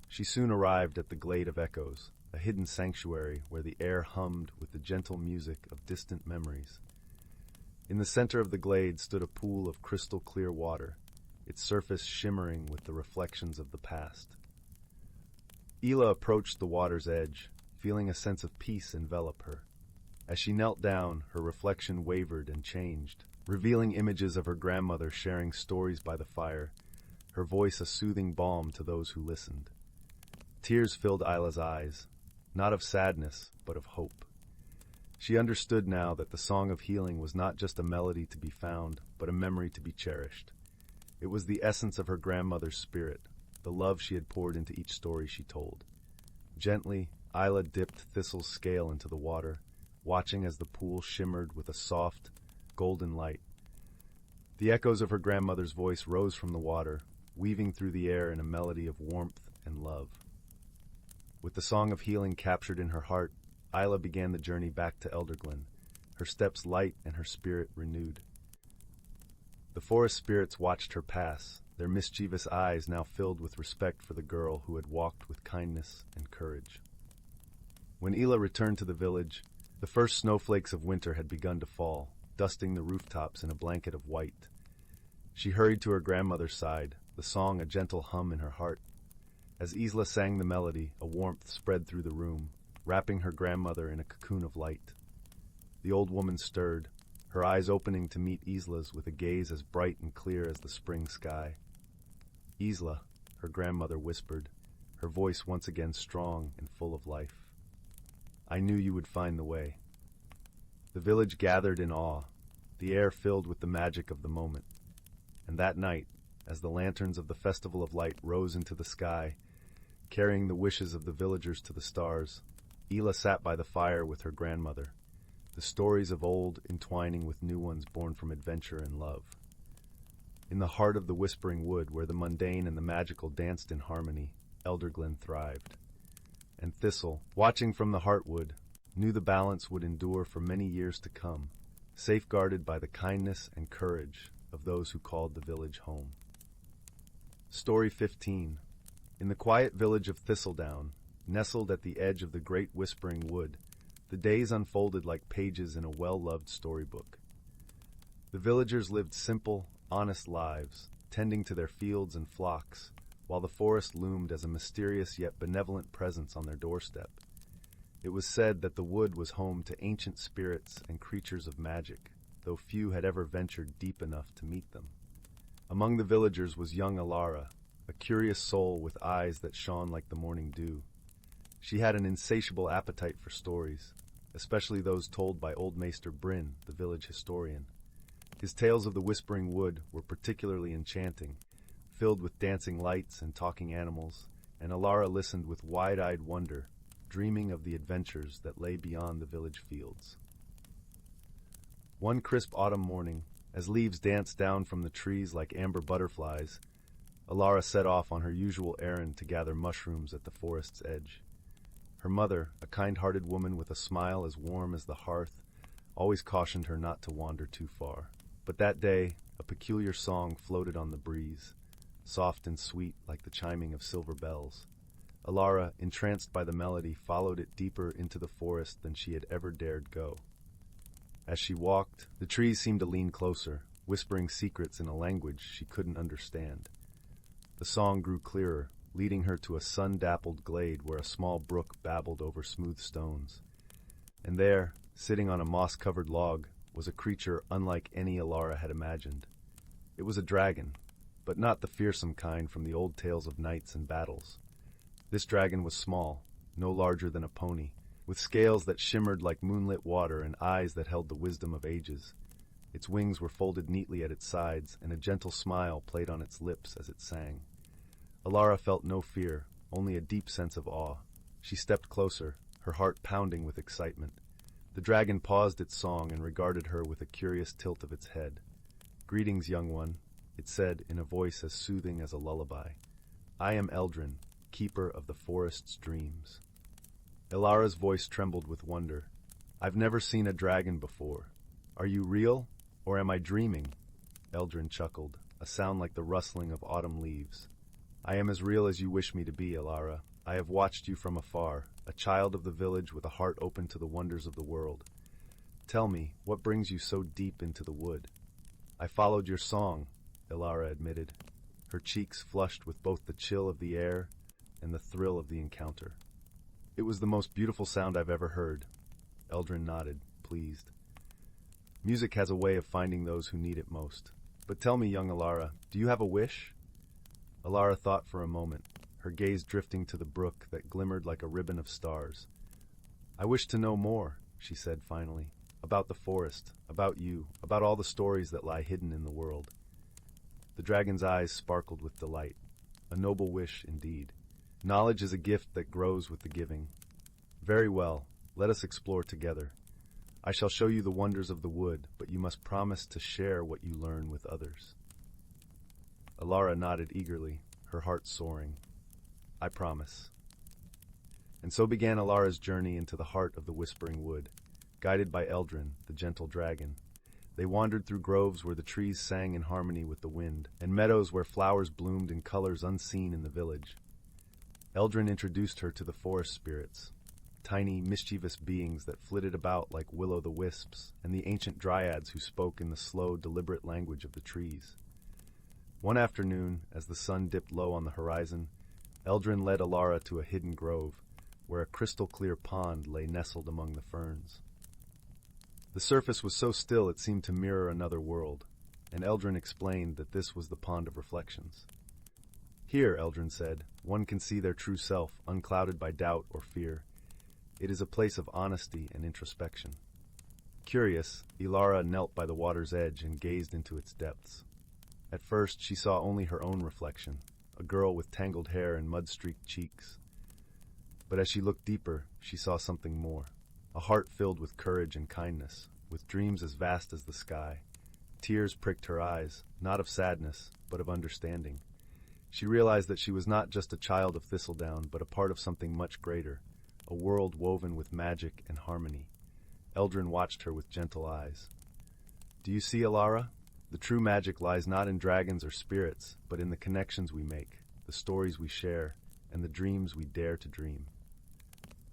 She soon arrived at the Glade of Echoes, a hidden sanctuary where the air hummed with the gentle music of distant memories. In the center of the glade stood a pool of crystal-clear water, its surface shimmering with the reflections of the past. Isla approached the water's edge, feeling a sense of peace envelop her. As she knelt down, her reflection wavered and changed, revealing images of her grandmother sharing stories by the fire, her voice a soothing balm to those who listened. Tears filled Isla's eyes, not of sadness, but of hope. She understood now that the song of healing was not just a melody to be found, but a memory to be cherished. It was the essence of her grandmother's spirit, the love she had poured into each story she told. Gently, Isla dipped Thistle's scale into the water, watching as the pool shimmered with a soft, golden light. The echoes of her grandmother's voice rose from the water, weaving through the air in a melody of warmth and love. With the song of healing captured in her heart, Isla began the journey back to Elderglen, her steps light and her spirit renewed. The forest spirits watched her pass, their mischievous eyes now filled with respect for the girl who had walked with kindness and courage. When Isla returned to the village, the first snowflakes of winter had begun to fall, dusting the rooftops in a blanket of white. She hurried to her grandmother's side, the song a gentle hum in her heart. As Isla sang the melody, a warmth spread through the room, wrapping her grandmother in a cocoon of light. The old woman stirred, her eyes opening to meet Isla's with a gaze as bright and clear as the spring sky. "Isla," her grandmother whispered, her voice once again strong and full of life. "I knew you would find the way." The village gathered in awe, the air filled with the magic of the moment. And that night, as the lanterns of the Festival of Light rose into the sky, carrying the wishes of the villagers to the stars, Isla sat by the fire with her grandmother, the stories of old entwining with new ones born from adventure and love. In the heart of the Whispering Wood, where the mundane and the magical danced in harmony, Elderglen thrived. And Thistle, watching from the Heartwood, knew the balance would endure for many years to come, safeguarded by the kindness and courage of those who called the village home. Story 15. In the quiet village of Thistledown, nestled at the edge of the great Whispering Wood, the days unfolded like pages in a well-loved storybook. The villagers lived simple, honest lives, tending to their fields and flocks, while the forest loomed as a mysterious yet benevolent presence on their doorstep. It was said that the wood was home to ancient spirits and creatures of magic, though few had ever ventured deep enough to meet them. Among the villagers was young Elara, a curious soul with eyes that shone like the morning dew. She had an insatiable appetite for stories, especially those told by old Maester Bryn, the village historian. His tales of the Whispering Wood were particularly enchanting, filled with dancing lights and talking animals, and Elara listened with wide-eyed wonder, dreaming of the adventures that lay beyond the village fields. One crisp autumn morning, as leaves danced down from the trees like amber butterflies, Elara set off on her usual errand to gather mushrooms at the forest's edge. Her mother, a kind-hearted woman with a smile as warm as the hearth, always cautioned her not to wander too far. But that day, a peculiar song floated on the breeze, soft and sweet like the chiming of silver bells. Elara, entranced by the melody, followed it deeper into the forest than she had ever dared go. As she walked, the trees seemed to lean closer, whispering secrets in a language she couldn't understand. The song grew clearer, leading her to a sun-dappled glade where a small brook babbled over smooth stones. And there, sitting on a moss-covered log, was a creature unlike any Elara had imagined. It was a dragon, but not the fearsome kind from the old tales of knights and battles. This dragon was small, no larger than a pony, with scales that shimmered like moonlit water and eyes that held the wisdom of ages. Its wings were folded neatly at its sides, and a gentle smile played on its lips as it sang. Elara felt no fear, only a deep sense of awe. She stepped closer, her heart pounding with excitement. The dragon paused its song and regarded her with a curious tilt of its head. "Greetings, young one," it said in a voice as soothing as a lullaby. "I am Elderglen, keeper of the forest's dreams." Elara's voice trembled with wonder. "I've never seen a dragon before. Are you real, or am I dreaming?" Elderglen chuckled, a sound like the rustling of autumn leaves. "I am as real as you wish me to be, Elara. I have watched you from afar, a child of the village with a heart open to the wonders of the world. Tell me, what brings you so deep into the wood?" "I followed your song," Elara admitted, her cheeks flushed with both the chill of the air and the thrill of the encounter. "It was the most beautiful sound I've ever heard." Elderglen nodded, pleased. "Music has a way of finding those who need it most. But tell me, young Elara, do you have a wish?" Elara thought for a moment, her gaze drifting to the brook that glimmered like a ribbon of stars. "I wish to know more," she said finally, "about the forest, about you, about all the stories that lie hidden in the world." The dragon's eyes sparkled with delight. A noble wish, indeed. Knowledge is a gift that grows with the giving. "Very well, let us explore together. I shall show you the wonders of the wood, but you must promise to share what you learn with others." Elara nodded eagerly, her heart soaring. "I promise." And so began Elara's journey into the heart of the Whispering Wood, guided by Elderglen, the gentle dragon. They wandered through groves where the trees sang in harmony with the wind, and meadows where flowers bloomed in colors unseen in the village. Elderglen introduced her to the forest spirits, tiny, mischievous beings that flitted about like will-o'-the-wisps, and the ancient dryads who spoke in the slow, deliberate language of the trees. One afternoon, as the sun dipped low on the horizon, Elderglen led Elara to a hidden grove, where a crystal-clear pond lay nestled among the ferns. The surface was so still it seemed to mirror another world, and Elderglen explained that this was the Pond of Reflections. "Here," Elderglen said, "one can see their true self, unclouded by doubt or fear. It is a place of honesty and introspection." Curious, Elara knelt by the water's edge and gazed into its depths. At first, she saw only her own reflection, a girl with tangled hair and mud-streaked cheeks. But as she looked deeper, she saw something more, a heart filled with courage and kindness, with dreams as vast as the sky. Tears pricked her eyes, not of sadness, but of understanding. She realized that she was not just a child of Thistledown, but a part of something much greater, a world woven with magic and harmony. Elderglen watched her with gentle eyes. "Do you see, Elara? The true magic lies not in dragons or spirits, but in the connections we make, the stories we share, and the dreams we dare to dream."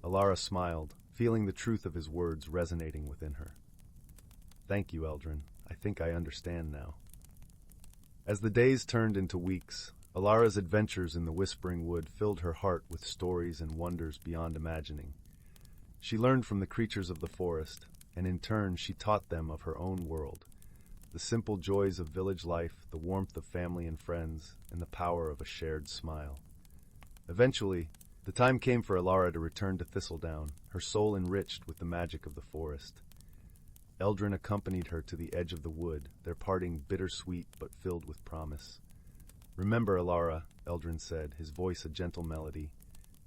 Elara smiled, feeling the truth of his words resonating within her. "Thank you, Elderglen. I think I understand now." As the days turned into weeks, Elara's adventures in the Whispering Wood filled her heart with stories and wonders beyond imagining. She learned from the creatures of the forest, and in turn she taught them of her own world. The simple joys of village life, the warmth of family and friends, and the power of a shared smile. Eventually, the time came for Elara to return to Thistledown, her soul enriched with the magic of the forest. Eldrin accompanied her to the edge of the wood, their parting bittersweet but filled with promise. "Remember, Elara," Eldrin said, his voice a gentle melody.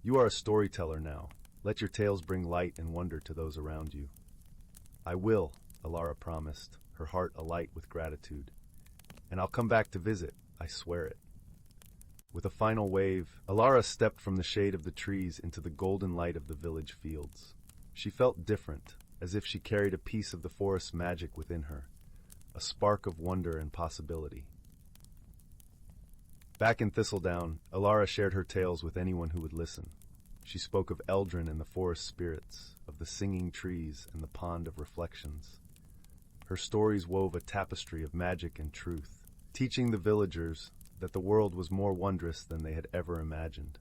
"You are a storyteller now. Let your tales bring light and wonder to those around you." "I will," Elara promised, her heart alight with gratitude. "And I'll come back to visit, I swear it." With a final wave, Elara stepped from the shade of the trees into the golden light of the village fields. She felt different, as if she carried a piece of the forest's magic within her, a spark of wonder and possibility. Back in Thistledown, Elara shared her tales with anyone who would listen. She spoke of Eldrin and the forest spirits, of the singing trees and the pond of reflections. Her stories wove a tapestry of magic and truth, teaching the villagers that the world was more wondrous than they had ever imagined.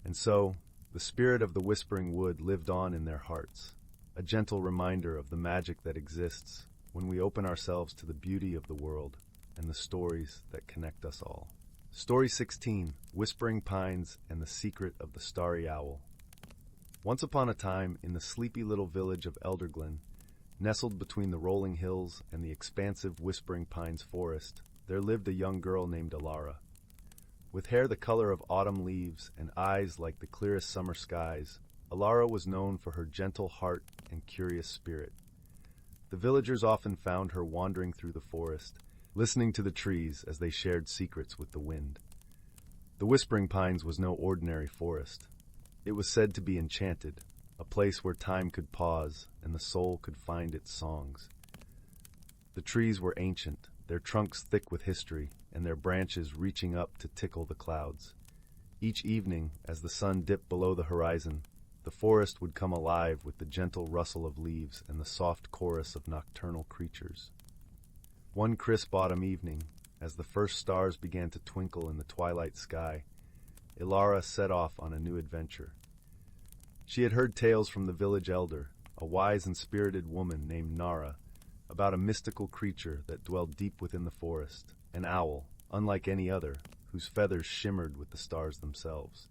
And so, the spirit of the Whispering Wood lived on in their hearts, a gentle reminder of the magic that exists when we open ourselves to the beauty of the world and the stories that connect us all. Story 16, Whispering Pines and the Secret of the Starry Owl. Once upon a time, in the sleepy little village of Elderglen, nestled between the rolling hills and the expansive Whispering Pines forest, there lived a young girl named Elara. With hair the color of autumn leaves and eyes like the clearest summer skies, Elara was known for her gentle heart and curious spirit. The villagers often found her wandering through the forest, listening to the trees as they shared secrets with the wind. The Whispering Pines was no ordinary forest. It was said to be enchanted, a place where time could pause and the soul could find its songs. The trees were ancient, their trunks thick with history, and their branches reaching up to tickle the clouds. Each evening, as the sun dipped below the horizon, the forest would come alive with the gentle rustle of leaves and the soft chorus of nocturnal creatures. One crisp autumn evening, as the first stars began to twinkle in the twilight sky, Elara set off on a new adventure. She had heard tales from the village elder, a wise and spirited woman named Nara, about a mystical creature that dwelled deep within the forest, an owl, unlike any other, whose feathers shimmered with the stars themselves.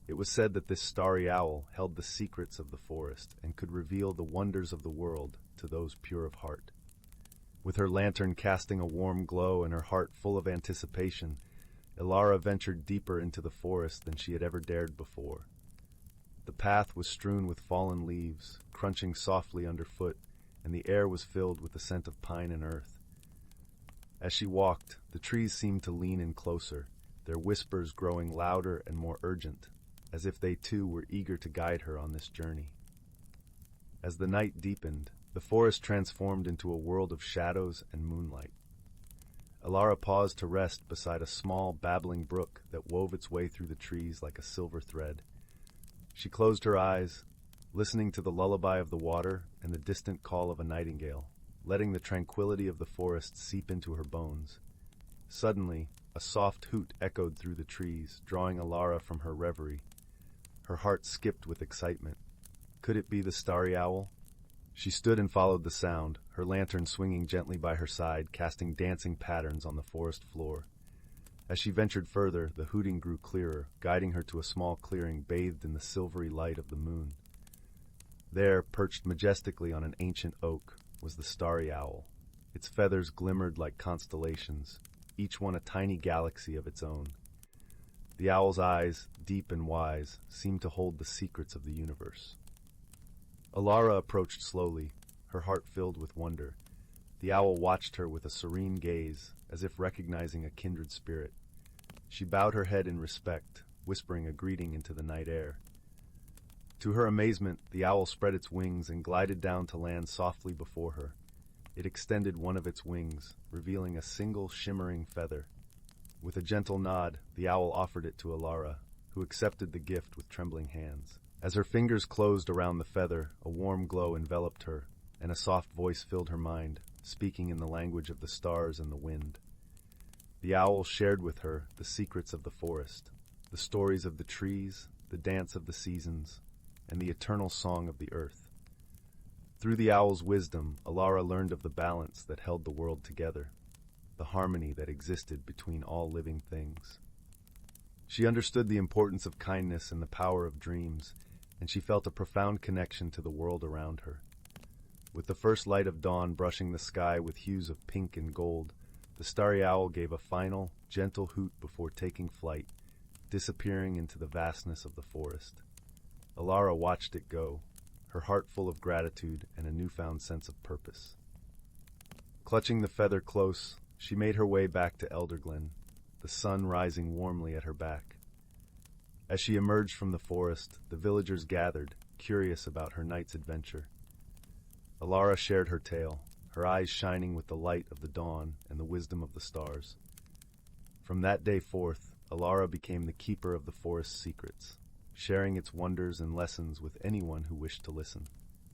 It was said that this starry owl held the secrets of the forest and could reveal the wonders of the world to those pure of heart. With her lantern casting a warm glow and her heart full of anticipation, Elara ventured deeper into the forest than she had ever dared before. The path was strewn with fallen leaves, crunching softly underfoot, and the air was filled with the scent of pine and earth. As she walked, the trees seemed to lean in closer, their whispers growing louder and more urgent, as if they too were eager to guide her on this journey. As the night deepened, the forest transformed into a world of shadows and moonlight. Elara paused to rest beside a small, babbling brook that wove its way through the trees like a silver thread. She closed her eyes, listening to the lullaby of the water and the distant call of a nightingale, letting the tranquility of the forest seep into her bones. Suddenly, a soft hoot echoed through the trees, drawing Elara from her reverie. Her heart skipped with excitement. Could it be the starry owl? She stood and followed the sound, her lantern swinging gently by her side, casting dancing patterns on the forest floor. As she ventured further, the hooting grew clearer, guiding her to a small clearing bathed in the silvery light of the moon. There, perched majestically on an ancient oak, was the starry owl. Its feathers glimmered like constellations, each one a tiny galaxy of its own. The owl's eyes, deep and wise, seemed to hold the secrets of the universe. Elara approached slowly, her heart filled with wonder. The owl watched her with a serene gaze, as if recognizing a kindred spirit. She bowed her head in respect, whispering a greeting into the night air. To her amazement, the owl spread its wings and glided down to land softly before her. It extended one of its wings, revealing a single shimmering feather. With a gentle nod, the owl offered it to Elara, who accepted the gift with trembling hands. As her fingers closed around the feather, a warm glow enveloped her, and a soft voice filled her mind, speaking in the language of the stars and the wind. The owl shared with her the secrets of the forest, the stories of the trees, the dance of the seasons, and the eternal song of the earth. Through the owl's wisdom, Elara learned of the balance that held the world together, the harmony that existed between all living things. She understood the importance of kindness and the power of dreams, and she felt a profound connection to the world around her. With the first light of dawn brushing the sky with hues of pink and gold, the starry owl gave a final, gentle hoot before taking flight, disappearing into the vastness of the forest. Elara watched it go, her heart full of gratitude and a newfound sense of purpose. Clutching the feather close, she made her way back to Elderglen, the sun rising warmly at her back. As she emerged from the forest, the villagers gathered, curious about her night's adventure. Elara shared her tale, her eyes shining with the light of the dawn and the wisdom of the stars. From that day forth, Elara became the keeper of the forest's secrets, sharing its wonders and lessons with anyone who wished to listen.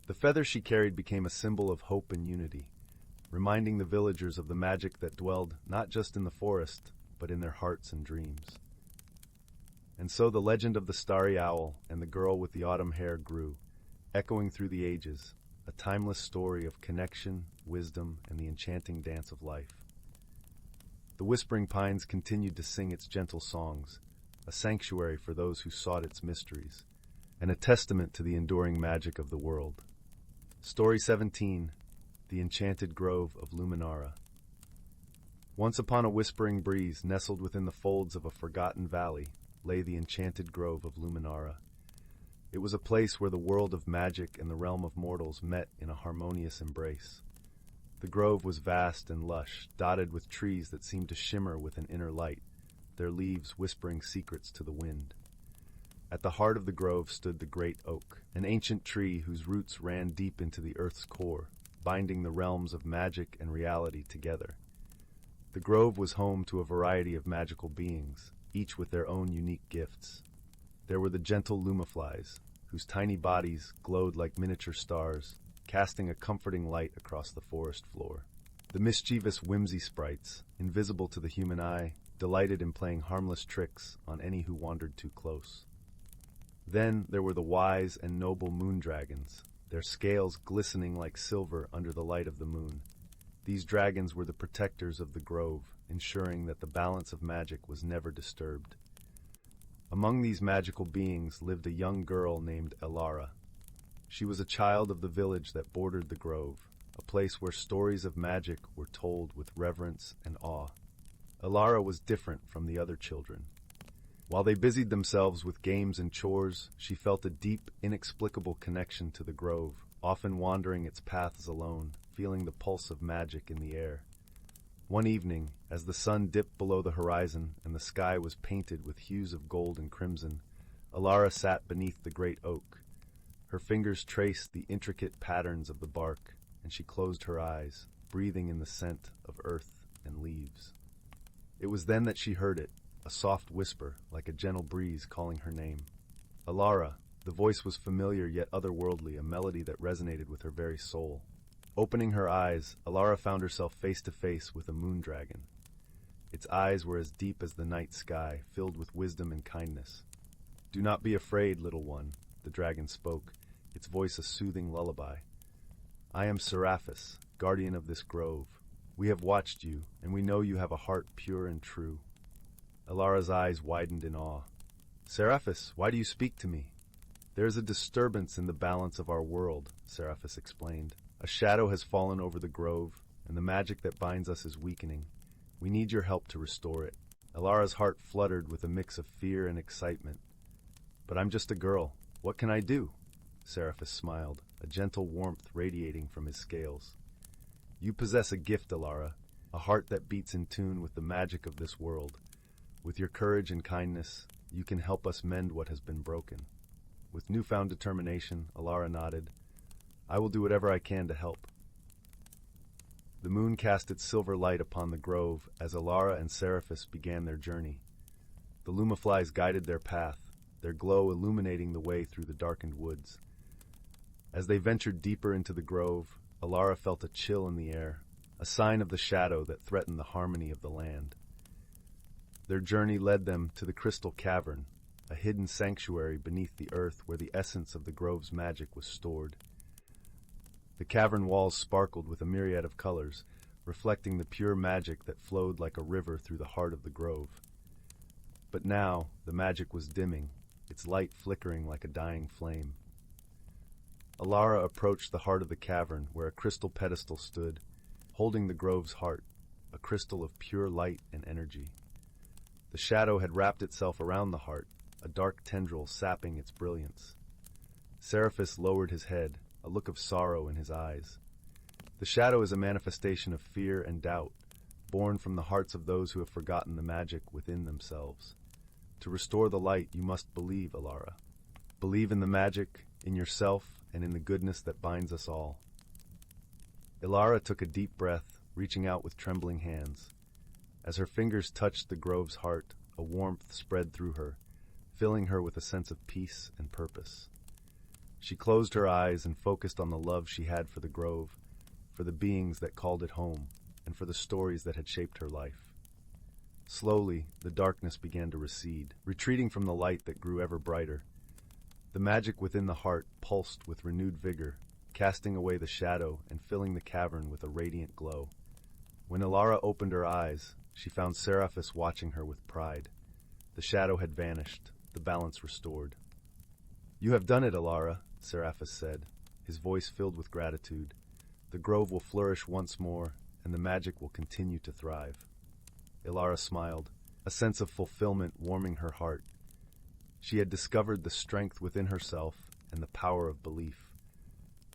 The feather she carried became a symbol of hope and unity, reminding the villagers of the magic that dwelled not just in the forest, but in their hearts and dreams. And so the legend of the starry owl and the girl with the autumn hair grew, echoing through the ages, a timeless story of connection, wisdom, and the enchanting dance of life. The whispering pines continued to sing its gentle songs, a sanctuary for those who sought its mysteries, and a testament to the enduring magic of the world. Story 17, The Enchanted Grove of Luminara. Once upon a whispering breeze nestled within the folds of a forgotten valley lay the enchanted grove of Luminara. It was a place where the world of magic and the realm of mortals met in a harmonious embrace. The grove was vast and lush, dotted with trees that seemed to shimmer with an inner light, their leaves whispering secrets to the wind. At the heart of the grove stood the great oak, an ancient tree whose roots ran deep into the earth's core, binding the realms of magic and reality together. The grove was home to a variety of magical beings, each with their own unique gifts. There were the gentle lumaflies, whose tiny bodies glowed like miniature stars, casting a comforting light across the forest floor. The mischievous whimsy sprites, invisible to the human eye, delighted in playing harmless tricks on any who wandered too close. Then there were the wise and noble moon dragons, their scales glistening like silver under the light of the moon. These dragons were the protectors of the grove, ensuring that the balance of magic was never disturbed. Among these magical beings lived a young girl named Elara. She was a child of the village that bordered the grove, a place where stories of magic were told with reverence and awe. Elara was different from the other children. While they busied themselves with games and chores, she felt a deep, inexplicable connection to the grove, often wandering its paths alone, feeling the pulse of magic in the air. One evening, as the sun dipped below the horizon and the sky was painted with hues of gold and crimson, Elara sat beneath the great oak. Her fingers traced the intricate patterns of the bark, and she closed her eyes, breathing in the scent of earth and leaves. It was then that she heard it, a soft whisper, like a gentle breeze calling her name. Elara, the voice was familiar yet otherworldly, a melody that resonated with her very soul. Opening her eyes, Elara found herself face to face with a moon dragon. Its eyes were as deep as the night sky, filled with wisdom and kindness. "Do not be afraid, little one," the dragon spoke, its voice a soothing lullaby. "I am Seraphis, guardian of this grove. We have watched you, and we know you have a heart pure and true." Elara's eyes widened in awe. "Seraphis, why do you speak to me?" "There is a disturbance in the balance of our world," Seraphis explained. "A shadow has fallen over the grove, and the magic that binds us is weakening. We need your help to restore it." Elara's heart fluttered with a mix of fear and excitement. "But I'm just a girl. What can I do?" Seraphis smiled, a gentle warmth radiating from his scales. "You possess a gift, Elara, a heart that beats in tune with the magic of this world. With your courage and kindness, you can help us mend what has been broken." With newfound determination, Elara nodded. "I will do whatever I can to help." The moon cast its silver light upon the grove as Elara and Seraphis began their journey. The lumaflies guided their path, their glow illuminating the way through the darkened woods. As they ventured deeper into the grove, Elara felt a chill in the air, a sign of the shadow that threatened the harmony of the land. Their journey led them to the Crystal Cavern, a hidden sanctuary beneath the earth where the essence of the grove's magic was stored. The cavern walls sparkled with a myriad of colors, reflecting the pure magic that flowed like a river through the heart of the grove. But now, the magic was dimming, its light flickering like a dying flame. Elara approached the heart of the cavern where a crystal pedestal stood, holding the grove's heart, a crystal of pure light and energy. The shadow had wrapped itself around the heart, a dark tendril sapping its brilliance. Seraphis lowered his head, a look of sorrow in his eyes. The shadow is a manifestation of fear and doubt, born from the hearts of those who have forgotten the magic within themselves. To restore the light, you must believe, Elara. Believe in the magic, in yourself, and in the goodness that binds us all. Elara took a deep breath, reaching out with trembling hands. As her fingers touched the grove's heart, a warmth spread through her, filling her with a sense of peace and purpose. She closed her eyes and focused on the love she had for the grove, for the beings that called it home, and for the stories that had shaped her life. Slowly, the darkness began to recede, retreating from the light that grew ever brighter. The magic within the heart pulsed with renewed vigor, casting away the shadow and filling the cavern with a radiant glow. When Elara opened her eyes, she found Seraphis watching her with pride. The shadow had vanished, the balance restored. "You have done it, Elara," Seraphis said, his voice filled with gratitude. "The grove will flourish once more, and the magic will continue to thrive." Elara smiled, a sense of fulfillment warming her heart. She had discovered the strength within herself and the power of belief.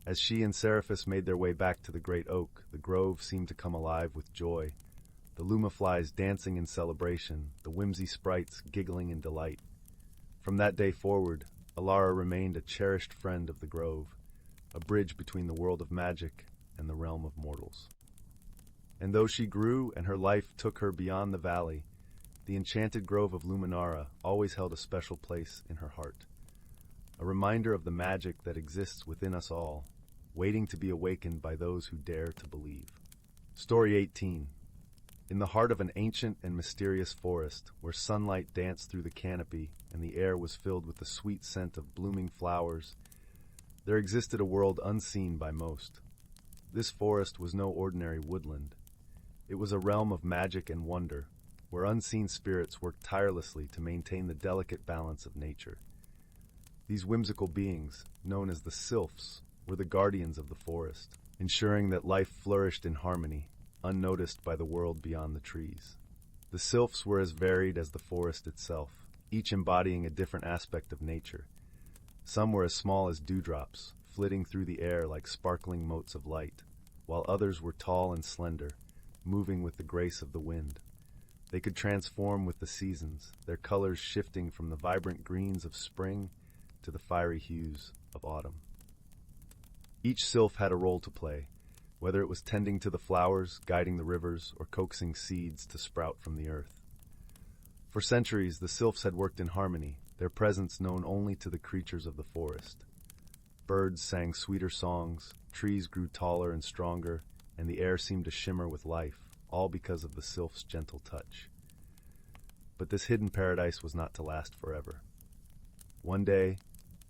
As she and Seraphis made their way back to the great oak, the grove seemed to come alive with joy. The lumaflies dancing in celebration, the whimsy sprites giggling in delight. From that day forward, Elara remained a cherished friend of the grove, a bridge between the world of magic and the realm of mortals. And though she grew and her life took her beyond the valley, the enchanted grove of Luminara always held a special place in her heart. A reminder of the magic that exists within us all, waiting to be awakened by those who dare to believe. Story 18. In the heart of an ancient and mysterious forest, where sunlight danced through the canopy and the air was filled with the sweet scent of blooming flowers, there existed a world unseen by most. This forest was no ordinary woodland. It was a realm of magic and wonder, where unseen spirits worked tirelessly to maintain the delicate balance of nature. These whimsical beings, known as the sylphs, were the guardians of the forest, ensuring that life flourished in harmony, unnoticed by the world beyond the trees. The sylphs were as varied as the forest itself, each embodying a different aspect of nature. Some were as small as dewdrops, flitting through the air like sparkling motes of light, while others were tall and slender, moving with the grace of the wind. They could transform with the seasons, their colors shifting from the vibrant greens of spring to the fiery hues of autumn. Each sylph had a role to play, whether it was tending to the flowers, guiding the rivers, or coaxing seeds to sprout from the earth. For centuries, the sylphs had worked in harmony, their presence known only to the creatures of the forest. Birds sang sweeter songs, trees grew taller and stronger, and the air seemed to shimmer with life, all because of the sylph's gentle touch. But this hidden paradise was not to last forever. One day,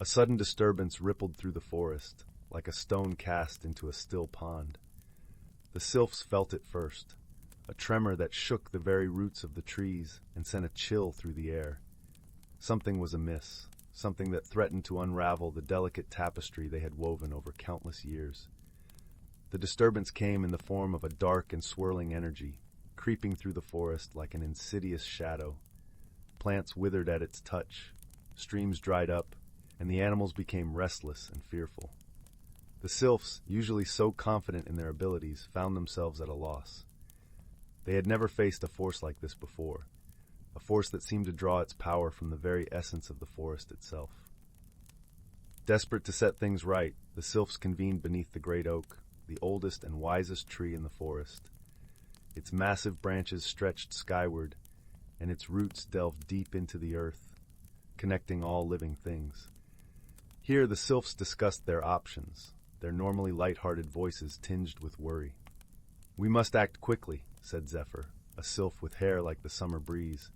a sudden disturbance rippled through the forest, like a stone cast into a still pond. The sylphs felt it first, a tremor that shook the very roots of the trees and sent a chill through the air. Something was amiss, something that threatened to unravel the delicate tapestry they had woven over countless years. The disturbance came in the form of a dark and swirling energy, creeping through the forest like an insidious shadow. Plants withered at its touch, streams dried up, and the animals became restless and fearful. The sylphs, usually so confident in their abilities, found themselves at a loss. They had never faced a force like this before, a force that seemed to draw its power from the very essence of the forest itself. Desperate to set things right, the sylphs convened beneath the great oak, the oldest and wisest tree in the forest. Its massive branches stretched skyward, and its roots delved deep into the earth, connecting all living things. Here the sylphs discussed their options, their normally light-hearted voices tinged with worry. "We must act quickly," said Zephyr, a sylph with hair like the summer breeze.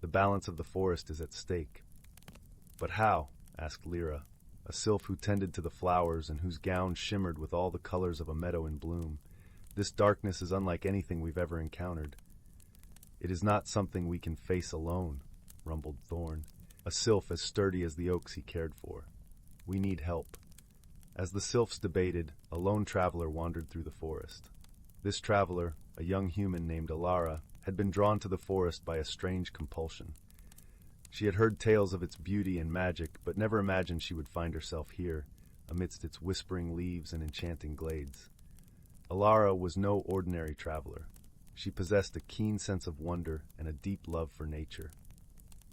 "The balance of the forest is at stake." But how? Asked Lyra, a sylph who tended to the flowers and whose gown shimmered with all the colors of a meadow in bloom. This darkness is unlike anything we've ever encountered. It is not something we can face alone, rumbled Thorn, a sylph as sturdy as the oaks he cared for. We need help. As the sylphs debated, a lone traveler wandered through the forest. This traveler, a young human named Elara, had been drawn to the forest by a strange compulsion. She had heard tales of its beauty and magic, but never imagined she would find herself here, amidst its whispering leaves and enchanting glades. Elara was no ordinary traveler. She possessed a keen sense of wonder and a deep love for nature,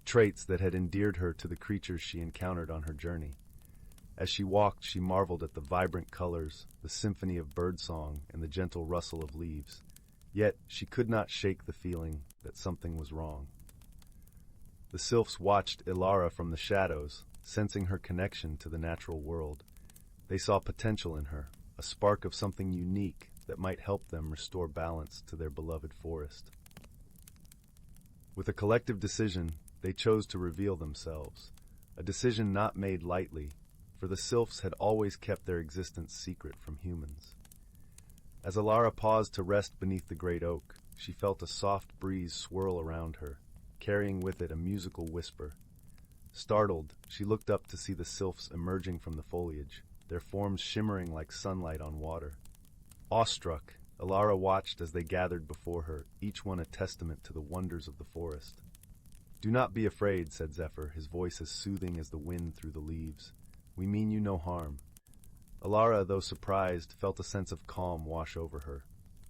traits that had endeared her to the creatures she encountered on her journey. As she walked, she marveled at the vibrant colors, the symphony of birdsong, and the gentle rustle of leaves. Yet she could not shake the feeling that something was wrong. The sylphs watched Elara from the shadows, sensing her connection to the natural world. They saw potential in her, a spark of something unique that might help them restore balance to their beloved forest. With a collective decision, they chose to reveal themselves, a decision not made lightly, for the sylphs had always kept their existence secret from humans. As Elara paused to rest beneath the great oak, she felt a soft breeze swirl around her, carrying with it a musical whisper. Startled, she looked up to see the sylphs emerging from the foliage, their forms shimmering like sunlight on water. Awestruck, Elara watched as they gathered before her, each one a testament to the wonders of the forest. "Do not be afraid," said Zephyr, his voice as soothing as the wind through the leaves. "We mean you no harm." Elara, though surprised, felt a sense of calm wash over her.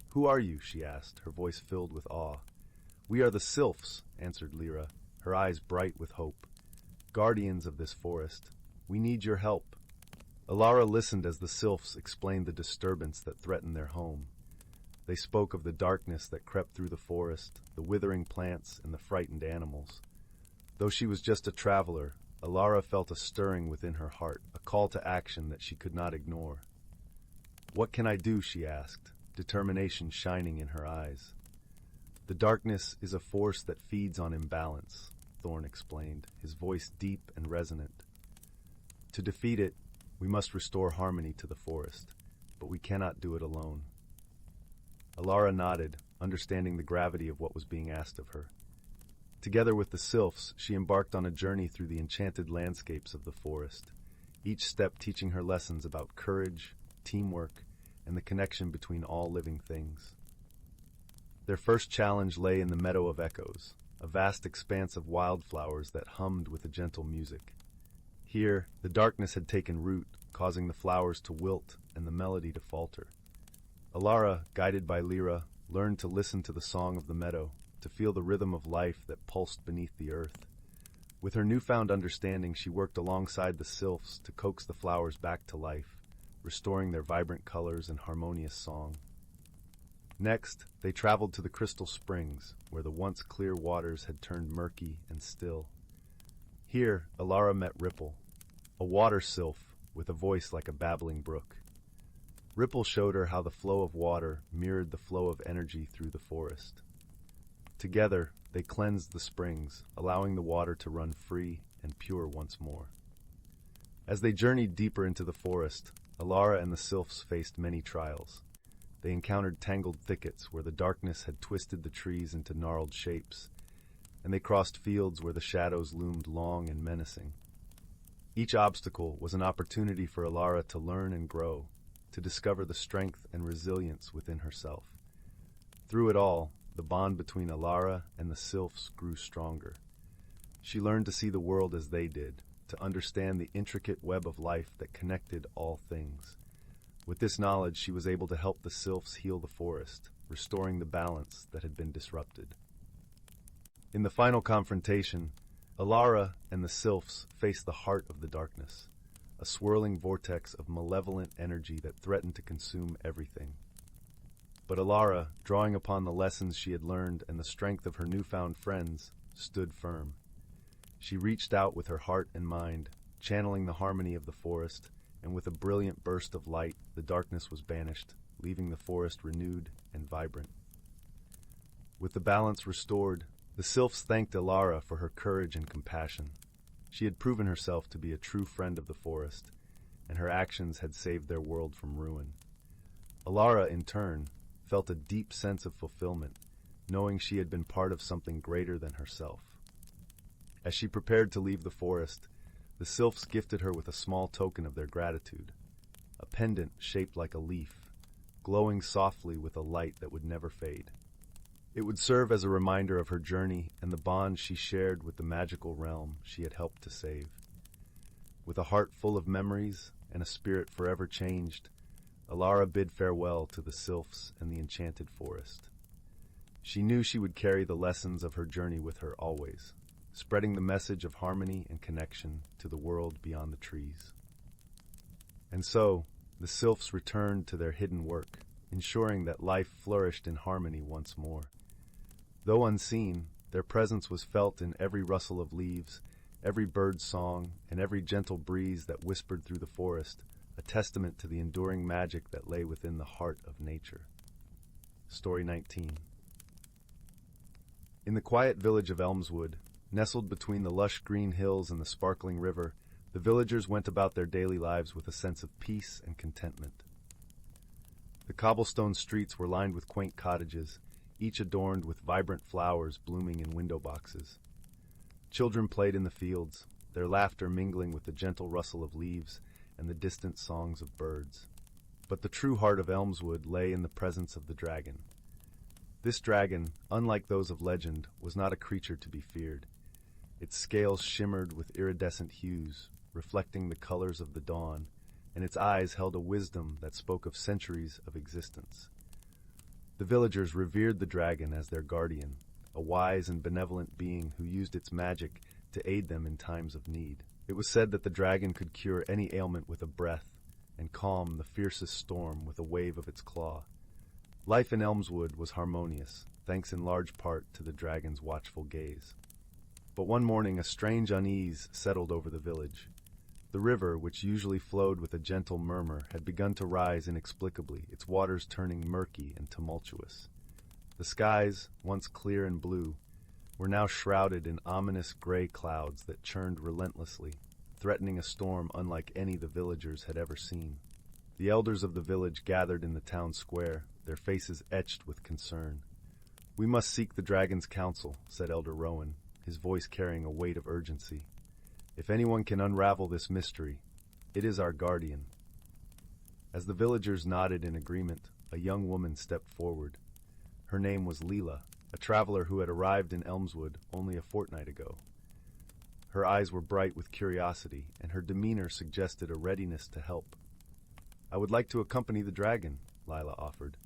"Who are you?" she asked, her voice filled with awe. "We are the sylphs," answered Lyra, her eyes bright with hope. "Guardians of this forest. We need your help." Elara listened as the sylphs explained the disturbance that threatened their home. They spoke of the darkness that crept through the forest, the withering plants, and the frightened animals. Though she was just a traveler, Elara felt a stirring within her heart, a call to action that she could not ignore. "What can I do?" she asked, determination shining in her eyes. "The darkness is a force that feeds on imbalance," Thorn explained, his voice deep and resonant. "To defeat it, we must restore harmony to the forest, but we cannot do it alone." Elara nodded, understanding the gravity of what was being asked of her. Together with the sylphs, she embarked on a journey through the enchanted landscapes of the forest, each step teaching her lessons about courage, teamwork, and the connection between all living things. Their first challenge lay in the Meadow of Echoes, a vast expanse of wildflowers that hummed with a gentle music. Here, the darkness had taken root, causing the flowers to wilt and the melody to falter. Elara, guided by Lyra, learned to listen to the song of the meadow, to feel the rhythm of life that pulsed beneath the earth. With her newfound understanding, she worked alongside the sylphs to coax the flowers back to life, restoring their vibrant colors and harmonious song. Next, they traveled to the crystal springs, where the once clear waters had turned murky and still. Here, Elara met Ripple, a water sylph with a voice like a babbling brook. Ripple showed her how the flow of water mirrored the flow of energy through the forest. Together, they cleansed the springs, allowing the water to run free and pure once more. As they journeyed deeper into the forest, Elara and the sylphs faced many trials. They encountered tangled thickets where the darkness had twisted the trees into gnarled shapes, and they crossed fields where the shadows loomed long and menacing. Each obstacle was an opportunity for Elara to learn and grow, to discover the strength and resilience within herself. Through it all, the bond between Elara and the sylphs grew stronger. She learned to see the world as they did, to understand the intricate web of life that connected all things. With this knowledge, she was able to help the sylphs heal the forest, restoring the balance that had been disrupted. In the final confrontation, Elara and the sylphs faced the heart of the darkness, a swirling vortex of malevolent energy that threatened to consume everything. But Elara, drawing upon the lessons she had learned and the strength of her newfound friends, stood firm. She reached out with her heart and mind, channeling the harmony of the forest, and with a brilliant burst of light, the darkness was banished, leaving the forest renewed and vibrant. With the balance restored, the sylphs thanked Elara for her courage and compassion. She had proven herself to be a true friend of the forest, and her actions had saved their world from ruin. Elara, in turn, felt a deep sense of fulfillment, knowing she had been part of something greater than herself. As she prepared to leave the forest, the sylphs gifted her with a small token of their gratitude, a pendant shaped like a leaf, glowing softly with a light that would never fade. It would serve as a reminder of her journey and the bond she shared with the magical realm she had helped to save. With a heart full of memories and a spirit forever changed, Elara bid farewell to the sylphs and the enchanted forest. She knew she would carry the lessons of her journey with her always, spreading the message of harmony and connection to the world beyond the trees. And so, the sylphs returned to their hidden work, ensuring that life flourished in harmony once more. Though unseen, their presence was felt in every rustle of leaves, every bird's song, and every gentle breeze that whispered through the forest, a testament to the enduring magic that lay within the heart of nature. Story 19. In the quiet village of Elmswood, nestled between the lush green hills and the sparkling river, the villagers went about their daily lives with a sense of peace and contentment. The cobblestone streets were lined with quaint cottages, each adorned with vibrant flowers blooming in window boxes. Children played in the fields, their laughter mingling with the gentle rustle of leaves and the distant songs of birds. But the true heart of Elmswood lay in the presence of the dragon. This dragon, unlike those of legend, was not a creature to be feared. Its scales shimmered with iridescent hues, reflecting the colors of the dawn, and its eyes held a wisdom that spoke of centuries of existence. The villagers revered the dragon as their guardian, a wise and benevolent being who used its magic to aid them in times of need. It was said that the dragon could cure any ailment with a breath and calm the fiercest storm with a wave of its claw. Life in Elmswood was harmonious, thanks in large part to the dragon's watchful gaze. But one morning a strange unease settled over the village. The river, which usually flowed with a gentle murmur, had begun to rise inexplicably, its waters turning murky and tumultuous. The skies, once clear and blue, were now shrouded in ominous gray clouds that churned relentlessly, threatening a storm unlike any the villagers had ever seen. The elders of the village gathered in the town square, their faces etched with concern. "We must seek the dragon's counsel," said Elder Rowan, his voice carrying a weight of urgency. "If anyone can unravel this mystery, it is our guardian." As the villagers nodded in agreement, a young woman stepped forward. Her name was Leela, a traveler who had arrived in Elmswood only a fortnight ago. Her eyes were bright with curiosity, and her demeanor suggested a readiness to help. "I would like to accompany the dragon," Leela offered.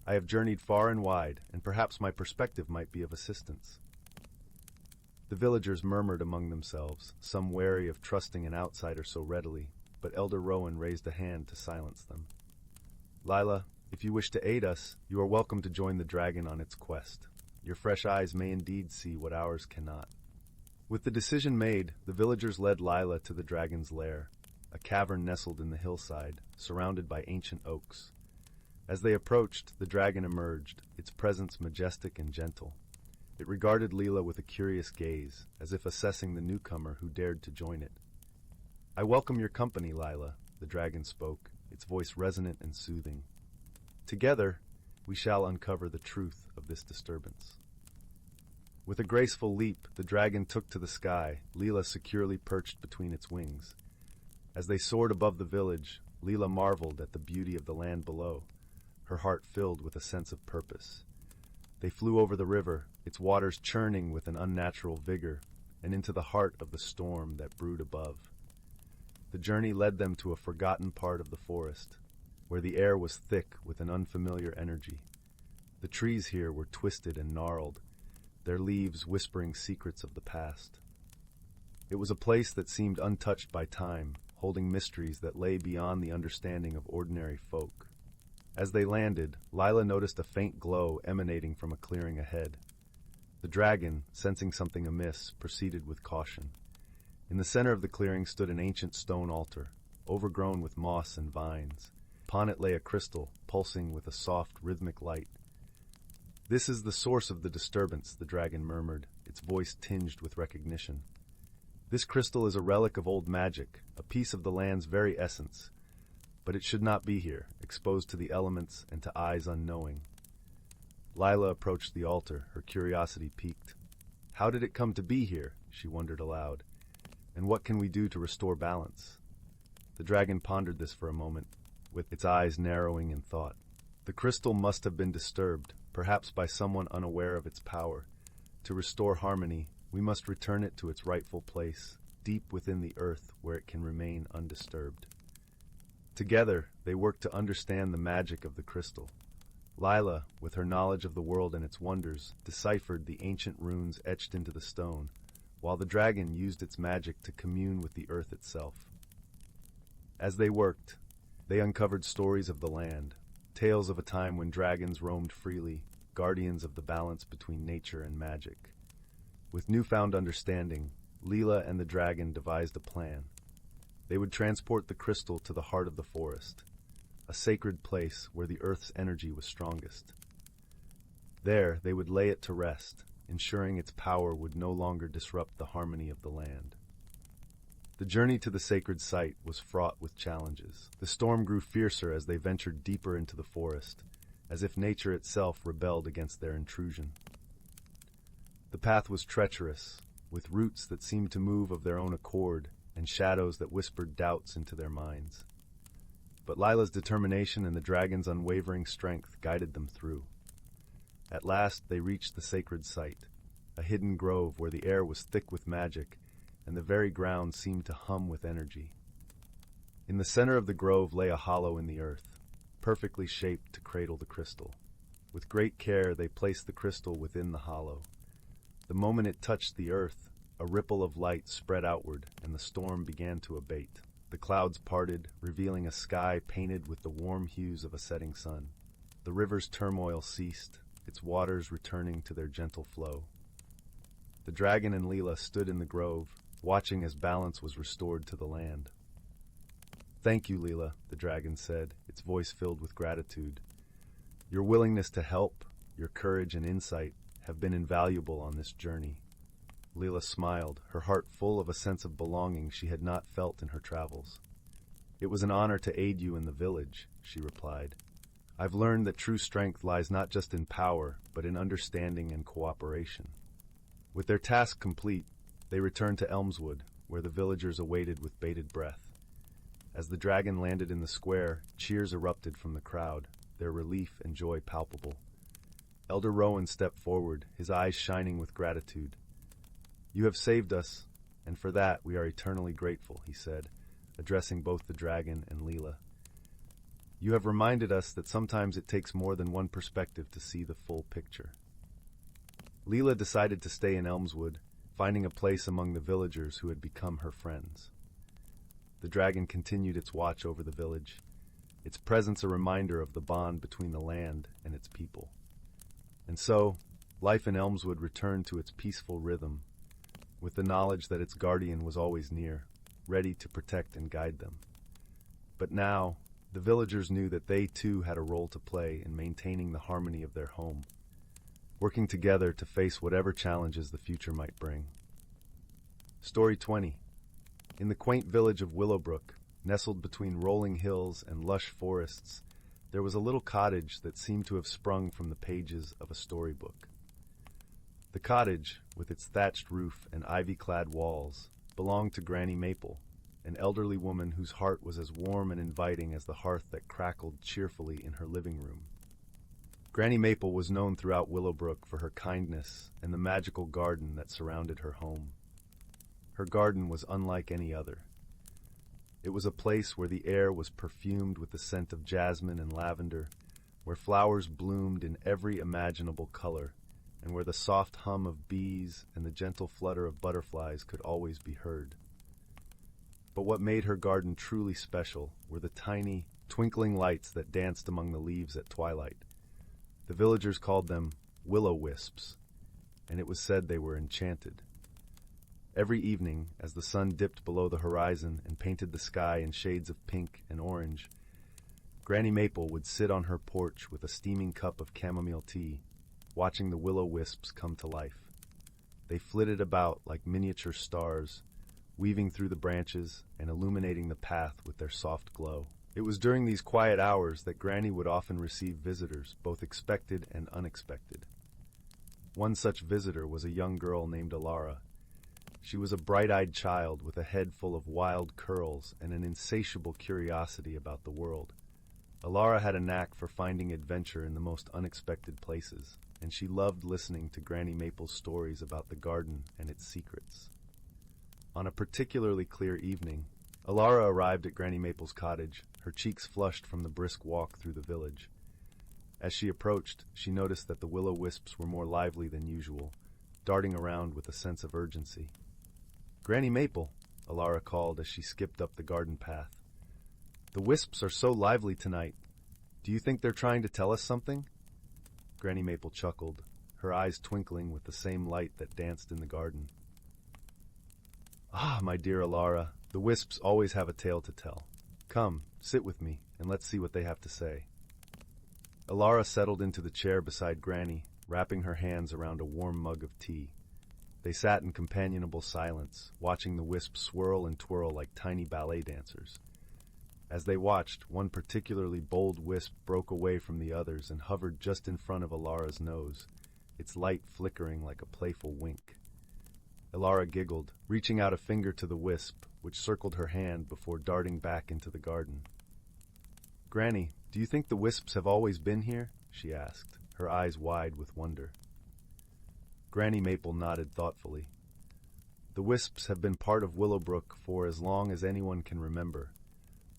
"I have journeyed far and wide, and perhaps my perspective might be of assistance." The villagers murmured among themselves, some wary of trusting an outsider so readily, but Elder Rowan raised a hand to silence them. "Leela, if you wish to aid us, you are welcome to join the dragon on its quest. Your fresh eyes may indeed see what ours cannot." With the decision made, the villagers led Leela to the dragon's lair, a cavern nestled in the hillside, surrounded by ancient oaks. As they approached, the dragon emerged, its presence majestic and gentle. It regarded Leela with a curious gaze, as if assessing the newcomer who dared to join it. "I welcome your company, Leela," the dragon spoke, its voice resonant and soothing. "Together, we shall uncover the truth of this disturbance." With a graceful leap, the dragon took to the sky, Leela securely perched between its wings. As they soared above the village, Leela marveled at the beauty of the land below, her heart filled with a sense of purpose. They flew over the river, its waters churning with an unnatural vigor, and into the heart of the storm that brewed above. The journey led them to a forgotten part of the forest, where the air was thick with an unfamiliar energy. The trees here were twisted and gnarled, their leaves whispering secrets of the past. It was a place that seemed untouched by time, holding mysteries that lay beyond the understanding of ordinary folk. As they landed, Leela noticed a faint glow emanating from a clearing ahead. The dragon, sensing something amiss, proceeded with caution. In the center of the clearing stood an ancient stone altar, overgrown with moss and vines. Upon it lay a crystal, pulsing with a soft, rhythmic light. "This is the source of the disturbance," the dragon murmured, its voice tinged with recognition. This crystal is a relic of old magic, a piece of the land's very essence. But it should not be here, exposed to the elements and to eyes unknowing. Lila approached the altar, her curiosity piqued. How did it come to be here? She wondered aloud. And what can we do to restore balance? The dragon pondered this for a moment, with its eyes narrowing in thought. The crystal must have been disturbed, perhaps by someone unaware of its power. To restore harmony, we must return it to its rightful place, deep within the earth where it can remain undisturbed. Together, they worked to understand the magic of the crystal. Lila, with her knowledge of the world and its wonders, deciphered the ancient runes etched into the stone, while the dragon used its magic to commune with the earth itself. As they worked, they uncovered stories of the land, tales of a time when dragons roamed freely, guardians of the balance between nature and magic. With newfound understanding, Lila and the dragon devised a plan. They would transport the crystal to the heart of the forest, a sacred place where the earth's energy was strongest. There, they would lay it to rest, ensuring its power would no longer disrupt the harmony of the land. The journey to the sacred site was fraught with challenges. The storm grew fiercer as they ventured deeper into the forest, as if nature itself rebelled against their intrusion. The path was treacherous, with roots that seemed to move of their own accord and shadows that whispered doubts into their minds. But Lila's determination and the dragon's unwavering strength guided them through. At last they reached the sacred site, a hidden grove where the air was thick with magic and the very ground seemed to hum with energy. In the center of the grove lay a hollow in the earth, perfectly shaped to cradle the crystal. With great care they placed the crystal within the hollow. The moment it touched the earth, a ripple of light spread outward and the storm began to abate. The clouds parted, revealing a sky painted with the warm hues of a setting sun. The river's turmoil ceased, its waters returning to their gentle flow. The dragon and Lila stood in the grove, watching as balance was restored to the land. "Thank you, Lila," the dragon said, its voice filled with gratitude. "Your willingness to help, your courage and insight have been invaluable on this journey." Lila smiled, her heart full of a sense of belonging she had not felt in her travels. "It was an honor to aid you in the village," she replied. "I've learned that true strength lies not just in power, but in understanding and cooperation." With their task complete, they returned to Elmswood, where the villagers awaited with bated breath. As the dragon landed in the square, cheers erupted from the crowd, their relief and joy palpable. Elder Rowan stepped forward, his eyes shining with gratitude. "You have saved us, and for that we are eternally grateful," he said, addressing both the dragon and Lila. "You have reminded us that sometimes it takes more than one perspective to see the full picture." Lila decided to stay in Elmswood, finding a place among the villagers who had become her friends. The dragon continued its watch over the village, its presence a reminder of the bond between the land and its people. And so, life in Elmswood returned to its peaceful rhythm, with the knowledge that its guardian was always near, ready to protect and guide them. But now, the villagers knew that they too had a role to play in maintaining the harmony of their home, working together to face whatever challenges the future might bring. Story 20. In the quaint village of Willowbrook, nestled between rolling hills and lush forests, there was a little cottage that seemed to have sprung from the pages of a storybook. The cottage, with its thatched roof and ivy-clad walls, belonged to Granny Maple, an elderly woman whose heart was as warm and inviting as the hearth that crackled cheerfully in her living room. Granny Maple was known throughout Willowbrook for her kindness and the magical garden that surrounded her home. Her garden was unlike any other. It was a place where the air was perfumed with the scent of jasmine and lavender, where flowers bloomed in every imaginable color, and where the soft hum of bees and the gentle flutter of butterflies could always be heard. But what made her garden truly special were the tiny, twinkling lights that danced among the leaves at twilight. The villagers called them willow-wisps, and it was said they were enchanted. Every evening, as the sun dipped below the horizon and painted the sky in shades of pink and orange, Granny Maple would sit on her porch with a steaming cup of chamomile tea, watching the willow-wisps come to life. They flitted about like miniature stars, weaving through the branches and illuminating the path with their soft glow. It was during these quiet hours that Granny would often receive visitors, both expected and unexpected. One such visitor was a young girl named Elara. She was a bright-eyed child with a head full of wild curls and an insatiable curiosity about the world. Elara had a knack for finding adventure in the most unexpected places, and she loved listening to Granny Maple's stories about the garden and its secrets. On a particularly clear evening, Elara arrived at Granny Maple's cottage, her cheeks flushed from the brisk walk through the village. As she approached, she noticed that the will-o'-wisps were more lively than usual, darting around with a sense of urgency. "Granny Maple," Elara called as she skipped up the garden path. "The wisps are so lively tonight. Do you think they're trying to tell us something?" Granny Maple chuckled, her eyes twinkling with the same light that danced in the garden. "Ah, my dear Elara, the wisps always have a tale to tell. Come, sit with me, and let's see what they have to say." Elara settled into the chair beside Granny, wrapping her hands around a warm mug of tea. They sat in companionable silence, watching the wisps swirl and twirl like tiny ballet dancers. As they watched, one particularly bold wisp broke away from the others and hovered just in front of Elara's nose, its light flickering like a playful wink. Elara giggled, reaching out a finger to the wisp, which circled her hand before darting back into the garden. "Granny, do you think the wisps have always been here?" she asked, her eyes wide with wonder. Granny Maple nodded thoughtfully. "The wisps have been part of Willowbrook for as long as anyone can remember.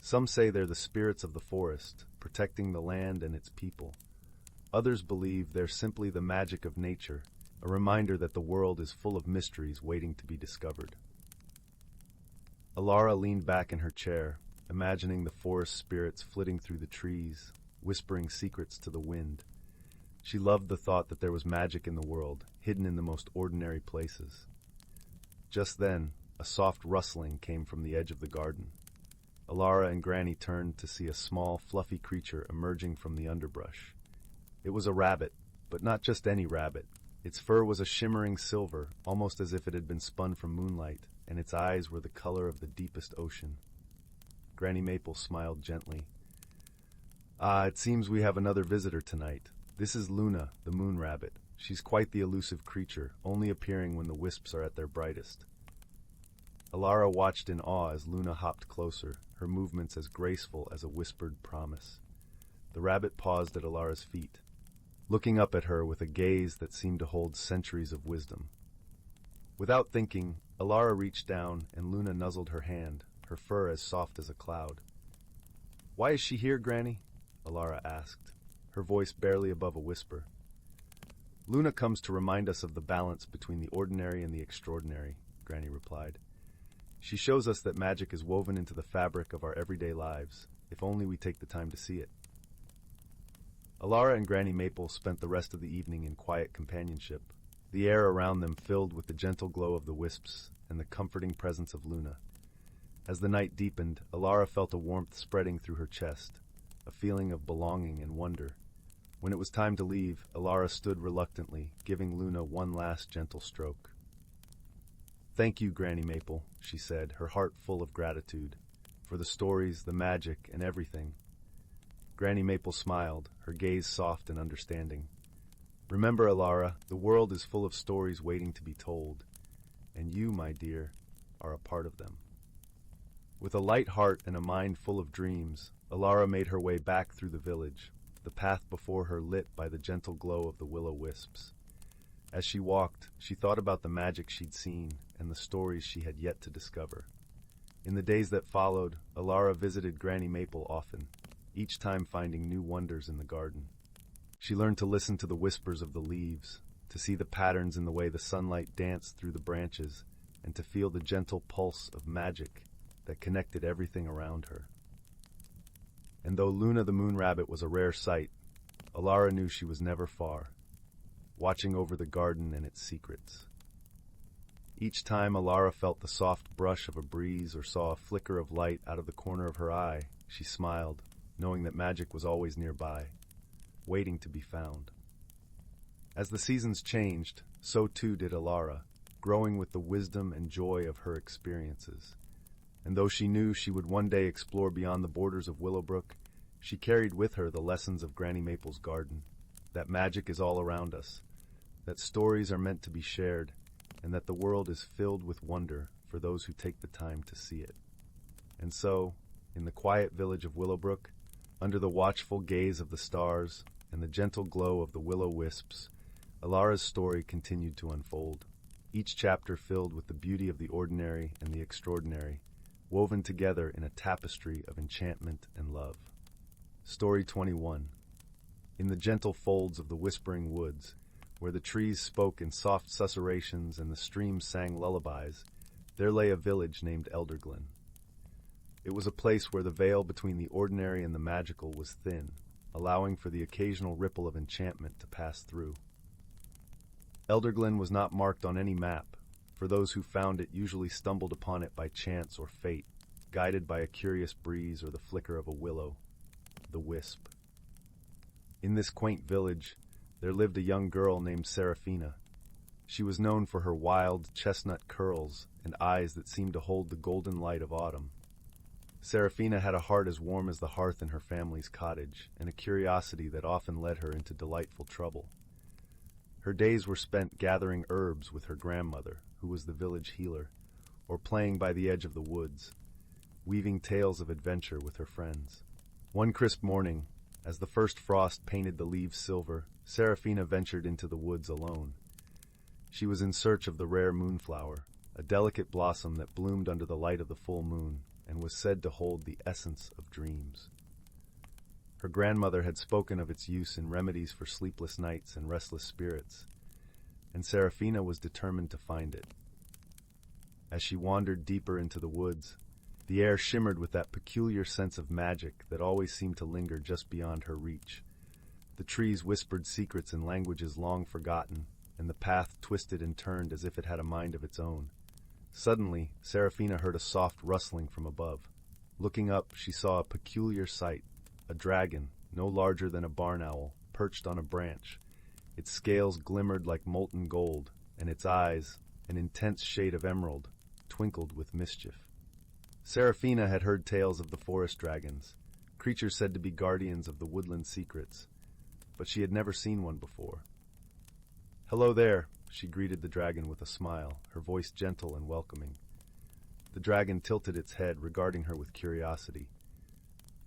Some say they're the spirits of the forest, protecting the land and its people. Others believe they're simply the magic of nature, a reminder that the world is full of mysteries waiting to be discovered." Elara leaned back in her chair, imagining the forest spirits flitting through the trees, whispering secrets to the wind. She loved the thought that there was magic in the world, hidden in the most ordinary places. Just then, a soft rustling came from the edge of the garden. Elara and Granny turned to see a small, fluffy creature emerging from the underbrush. It was a rabbit, but not just any rabbit. Its fur was a shimmering silver, almost as if it had been spun from moonlight, and its eyes were the color of the deepest ocean. Granny Maple smiled gently. "Ah, it seems we have another visitor tonight. This is Luna, the moon rabbit. She's quite the elusive creature, only appearing when the wisps are at their brightest." Elara watched in awe as Luna hopped closer, her movements as graceful as a whispered promise. The rabbit paused at Elara's feet, looking up at her with a gaze that seemed to hold centuries of wisdom. Without thinking, Elara reached down and Luna nuzzled her hand, her fur as soft as a cloud. "Why is she here, Granny?" Elara asked, her voice barely above a whisper. "Luna comes to remind us of the balance between the ordinary and the extraordinary," Granny replied. "She shows us that magic is woven into the fabric of our everyday lives, if only we take the time to see it." Elara and Granny Maple spent the rest of the evening in quiet companionship, the air around them filled with the gentle glow of the wisps and the comforting presence of Luna. As the night deepened, Elara felt a warmth spreading through her chest, a feeling of belonging and wonder. When it was time to leave, Elara stood reluctantly, giving Luna one last gentle stroke. "Thank you, Granny Maple," she said, her heart full of gratitude, "for the stories, the magic, and everything." Granny Maple smiled, her gaze soft and understanding. "Remember, Elara, the world is full of stories waiting to be told, and you, my dear, are a part of them." With a light heart and a mind full of dreams, Elara made her way back through the village, the path before her lit by the gentle glow of the will-o'-wisps. As she walked, she thought about the magic she'd seen and the stories she had yet to discover. In the days that followed, Elara visited Granny Maple often, each time finding new wonders in the garden. She learned to listen to the whispers of the leaves, to see the patterns in the way the sunlight danced through the branches, and to feel the gentle pulse of magic that connected everything around her. And though Luna the moon rabbit was a rare sight, Elara knew she was never far, watching over the garden and its secrets. Each time Elara felt the soft brush of a breeze or saw a flicker of light out of the corner of her eye, she smiled, knowing that magic was always nearby, waiting to be found. As the seasons changed, so too did Elara, growing with the wisdom and joy of her experiences. And though she knew she would one day explore beyond the borders of Willowbrook, she carried with her the lessons of Granny Maple's garden, that magic is all around us, that stories are meant to be shared, and that the world is filled with wonder for those who take the time to see it. And so, in the quiet village of Willowbrook, under the watchful gaze of the stars and the gentle glow of the willow wisps, Elara's story continued to unfold, each chapter filled with the beauty of the ordinary and the extraordinary, woven together in a tapestry of enchantment and love. Story 21. In the gentle folds of the whispering woods, where the trees spoke in soft susurrations and the streams sang lullabies, there lay a village named Elderglen. It was a place where the veil between the ordinary and the magical was thin, allowing for the occasional ripple of enchantment to pass through. Elderglen was not marked on any map, for those who found it usually stumbled upon it by chance or fate, guided by a curious breeze or the flicker of a willow, the wisp. In this quaint village, there lived a young girl named Seraphina. She was known for her wild, chestnut curls and eyes that seemed to hold the golden light of autumn. Seraphina had a heart as warm as the hearth in her family's cottage, and a curiosity that often led her into delightful trouble. Her days were spent gathering herbs with her grandmother, who was the village healer, or playing by the edge of the woods, weaving tales of adventure with her friends. One crisp morning, as the first frost painted the leaves silver, Seraphina ventured into the woods alone. She was in search of the rare moonflower, a delicate blossom that bloomed under the light of the full moon and was said to hold the essence of dreams. Her grandmother had spoken of its use in remedies for sleepless nights and restless spirits, and Seraphina was determined to find it. As she wandered deeper into the woods, the air shimmered with that peculiar sense of magic that always seemed to linger just beyond her reach. The trees whispered secrets in languages long forgotten, and the path twisted and turned as if it had a mind of its own. Suddenly, Seraphina heard a soft rustling from above. Looking up, she saw a peculiar sight, a dragon, no larger than a barn owl, perched on a branch. Its scales glimmered like molten gold, and its eyes, an intense shade of emerald, twinkled with mischief. Seraphina had heard tales of the forest dragons, creatures said to be guardians of the woodland secrets, but she had never seen one before. "Hello there," she greeted the dragon with a smile, her voice gentle and welcoming. The dragon tilted its head, regarding her with curiosity.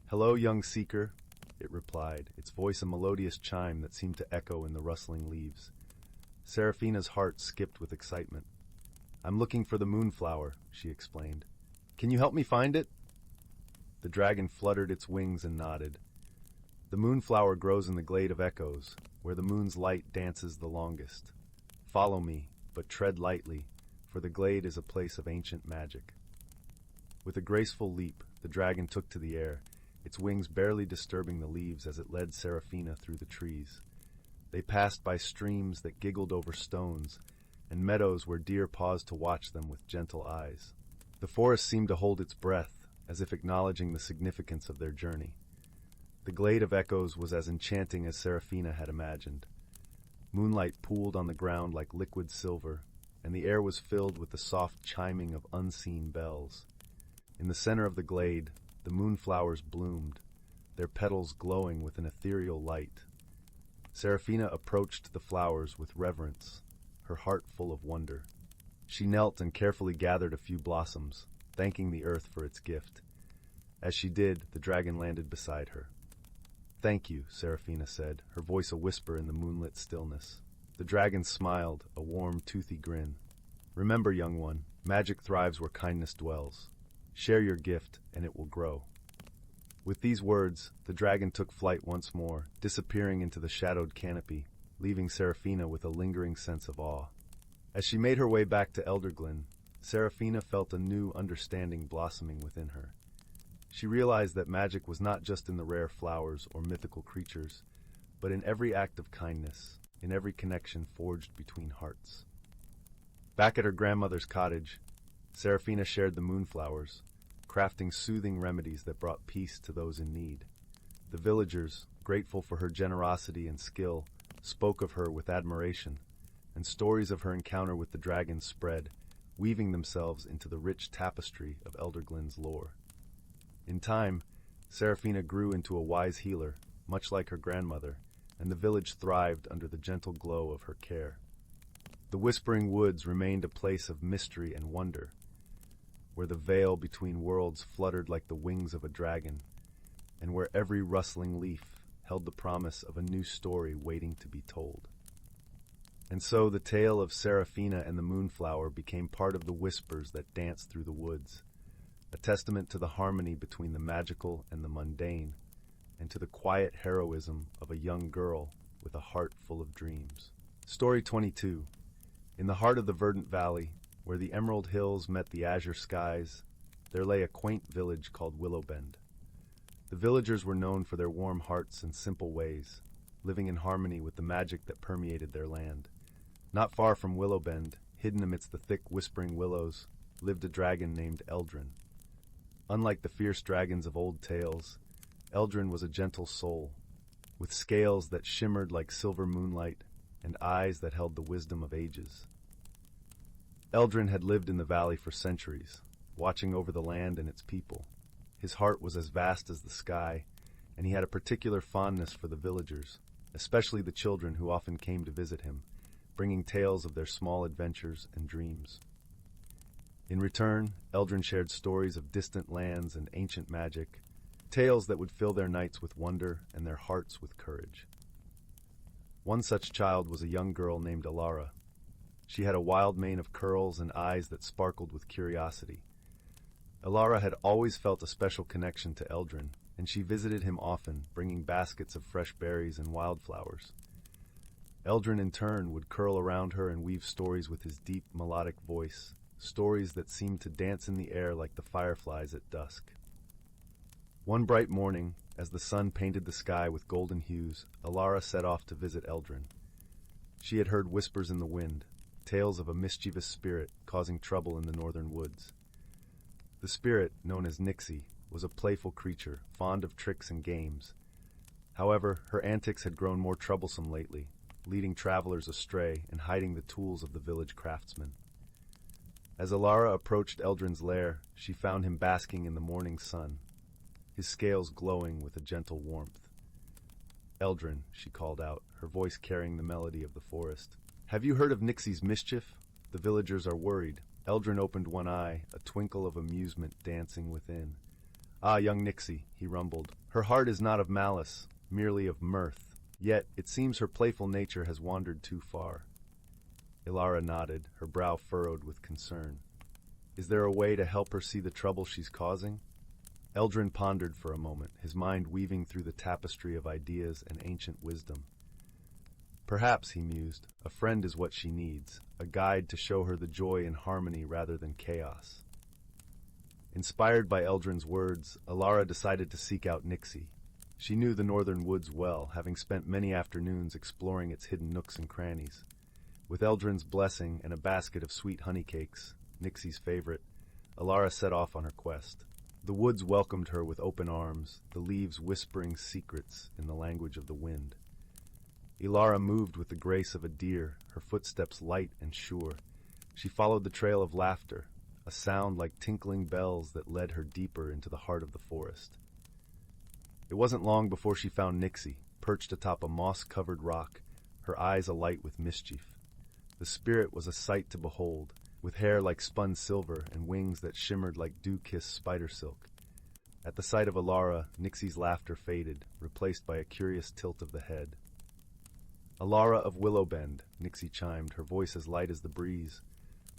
"Hello, young seeker," it replied, its voice a melodious chime that seemed to echo in the rustling leaves. Seraphina's heart skipped with excitement. "I'm looking for the moonflower," she explained. "Can you help me find it?" The dragon fluttered its wings and nodded. "The moonflower grows in the glade of echoes, where the moon's light dances the longest. Follow me, but tread lightly, for the glade is a place of ancient magic." With a graceful leap, the dragon took to the air, its wings barely disturbing the leaves as it led Seraphina through the trees. They passed by streams that giggled over stones, and meadows where deer paused to watch them with gentle eyes. The forest seemed to hold its breath, as if acknowledging the significance of their journey. The glade of echoes was as enchanting as Seraphina had imagined. Moonlight pooled on the ground like liquid silver, and the air was filled with the soft chiming of unseen bells. In the center of the glade, the moonflowers bloomed, their petals glowing with an ethereal light. Seraphina approached the flowers with reverence, her heart full of wonder. She knelt and carefully gathered a few blossoms, thanking the earth for its gift. As she did, the dragon landed beside her. "Thank you," Seraphina said, her voice a whisper in the moonlit stillness. The dragon smiled, a warm, toothy grin. "Remember, young one, magic thrives where kindness dwells. Share your gift, and it will grow." With these words, the dragon took flight once more, disappearing into the shadowed canopy, leaving Seraphina with a lingering sense of awe. As she made her way back to Elderglen, Seraphina felt a new understanding blossoming within her. She realized that magic was not just in the rare flowers or mythical creatures, but in every act of kindness, in every connection forged between hearts. Back at her grandmother's cottage, Seraphina shared the moonflowers, crafting soothing remedies that brought peace to those in need. The villagers, grateful for her generosity and skill, spoke of her with admiration, and stories of her encounter with the dragon spread, weaving themselves into the rich tapestry of Elderglen's lore. In time, Seraphina grew into a wise healer, much like her grandmother, and the village thrived under the gentle glow of her care. The Whispering Woods remained a place of mystery and wonder, where the veil between worlds fluttered like the wings of a dragon, and where every rustling leaf held the promise of a new story waiting to be told. And so the tale of Seraphina and the Moonflower became part of the whispers that danced through the woods, a testament to the harmony between the magical and the mundane, and to the quiet heroism of a young girl with a heart full of dreams. Story 22. In the heart of the verdant valley, where the emerald hills met the azure skies, there lay a quaint village called Willowbend. The villagers were known for their warm hearts and simple ways, living in harmony with the magic that permeated their land. Not far from Willowbend, hidden amidst the thick whispering willows, lived a dragon named Eldren. Unlike the fierce dragons of old tales, Eldren was a gentle soul, with scales that shimmered like silver moonlight and eyes that held the wisdom of ages. Eldren had lived in the valley for centuries, watching over the land and its people. His heart was as vast as the sky, and he had a particular fondness for the villagers, especially the children who often came to visit him, bringing tales of their small adventures and dreams. In return, Eldren shared stories of distant lands and ancient magic, tales that would fill their nights with wonder and their hearts with courage. One such child was a young girl named Elara. She had a wild mane of curls and eyes that sparkled with curiosity. Elara had always felt a special connection to Eldren, and she visited him often, bringing baskets of fresh berries and wildflowers. Eldren, in turn, would curl around her and weave stories with his deep, melodic voice, stories that seemed to dance in the air like the fireflies at dusk. One bright morning, as the sun painted the sky with golden hues, Elara set off to visit Eldren. She had heard whispers in the wind, tales of a mischievous spirit causing trouble in the northern woods. The spirit, known as Nixie, was a playful creature, fond of tricks and games. However, her antics had grown more troublesome lately, leading travelers astray and hiding the tools of the village craftsmen. As Elara approached Eldren's lair, she found him basking in the morning sun, his scales glowing with a gentle warmth. "Eldren," she called out, her voice carrying the melody of the forest. "Have you heard of Nixie's mischief? The villagers are worried." Eldren opened one eye, a twinkle of amusement dancing within. "Ah, young Nixie," he rumbled, "her heart is not of malice, merely of mirth. Yet, it seems her playful nature has wandered too far." Elara nodded, her brow furrowed with concern. "Is there a way to help her see the trouble she's causing?" Eldren pondered for a moment, his mind weaving through the tapestry of ideas and ancient wisdom. "Perhaps," he mused, "a friend is what she needs, a guide to show her the joy in harmony rather than chaos." Inspired by Eldren's words, Elara decided to seek out Nixie. She knew the northern woods well, having spent many afternoons exploring its hidden nooks and crannies. With Eldren's blessing and a basket of sweet honey cakes, Nixie's favorite, Elara set off on her quest. The woods welcomed her with open arms, the leaves whispering secrets in the language of the wind. Elara moved with the grace of a deer, her footsteps light and sure. She followed the trail of laughter, a sound like tinkling bells that led her deeper into the heart of the forest. It wasn't long before she found Nixie, perched atop a moss-covered rock, her eyes alight with mischief. The spirit was a sight to behold, with hair like spun silver and wings that shimmered like dew-kissed spider silk. At the sight of Elara, Nixie's laughter faded, replaced by a curious tilt of the head. "Elara of Willowbend," Nixie chimed, her voice as light as the breeze.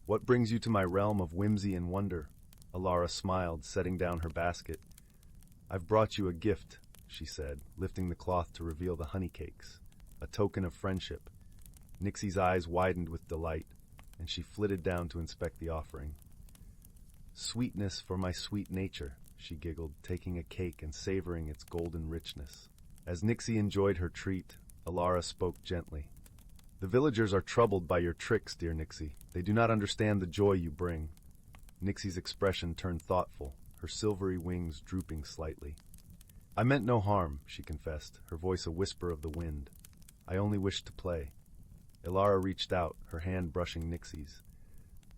"What brings you to my realm of whimsy and wonder?" Elara smiled, setting down her basket. "I've brought you a gift," she said, lifting the cloth to reveal the honey cakes, a token of friendship. Nixie's eyes widened with delight, and she flitted down to inspect the offering. "Sweetness for my sweet nature," she giggled, taking a cake and savoring its golden richness. As Nixie enjoyed her treat, Elara spoke gently. "The villagers are troubled by your tricks, dear Nixie. They do not understand the joy you bring." Nixie's expression turned thoughtful, her silvery wings drooping slightly. "I meant no harm," she confessed, her voice a whisper of the wind. "I only wished to play." Elara reached out, her hand brushing Nixie's.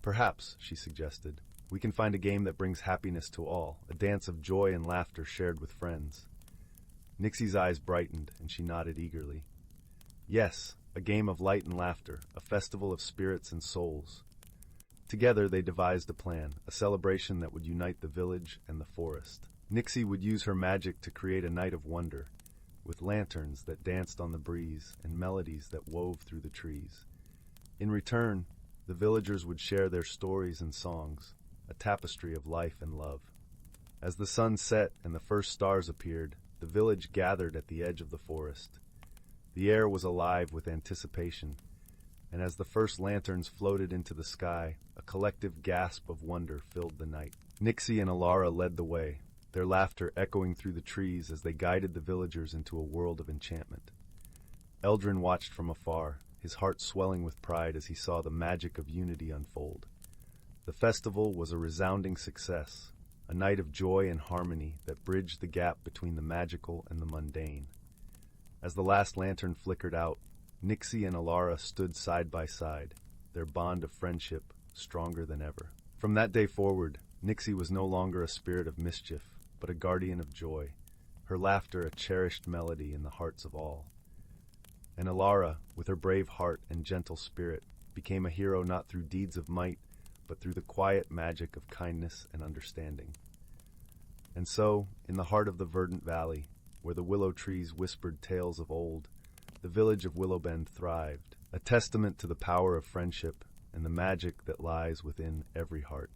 Perhaps, she suggested, we can find a game that brings happiness to all, a dance of joy and laughter shared with friends. Nixie's eyes brightened, and she nodded eagerly. Yes, a game of light and laughter, a festival of spirits and souls. Together they devised a plan, a celebration that would unite the village and the forest. Nixie would use her magic to create a night of wonder, with lanterns that danced on the breeze and melodies that wove through the trees. In return, the villagers would share their stories and songs, a tapestry of life and love. As the sun set and the first stars appeared, the village gathered at the edge of the forest. The air was alive with anticipation, and as the first lanterns floated into the sky, a collective gasp of wonder filled the night. Nixie and Elara led the way, their laughter echoing through the trees as they guided the villagers into a world of enchantment. Elderglen watched from afar, his heart swelling with pride as he saw the magic of unity unfold. The festival was a resounding success, a night of joy and harmony that bridged the gap between the magical and the mundane. As the last lantern flickered out, Nixie and Elara stood side by side, their bond of friendship stronger than ever. From that day forward, Nixie was no longer a spirit of mischief, but a guardian of joy, her laughter a cherished melody in the hearts of all. And Elara, with her brave heart and gentle spirit, became a hero not through deeds of might, but through the quiet magic of kindness and understanding. And so, in the heart of the verdant valley, where the willow trees whispered tales of old, the village of Willowbend thrived, a testament to the power of friendship and the magic that lies within every heart.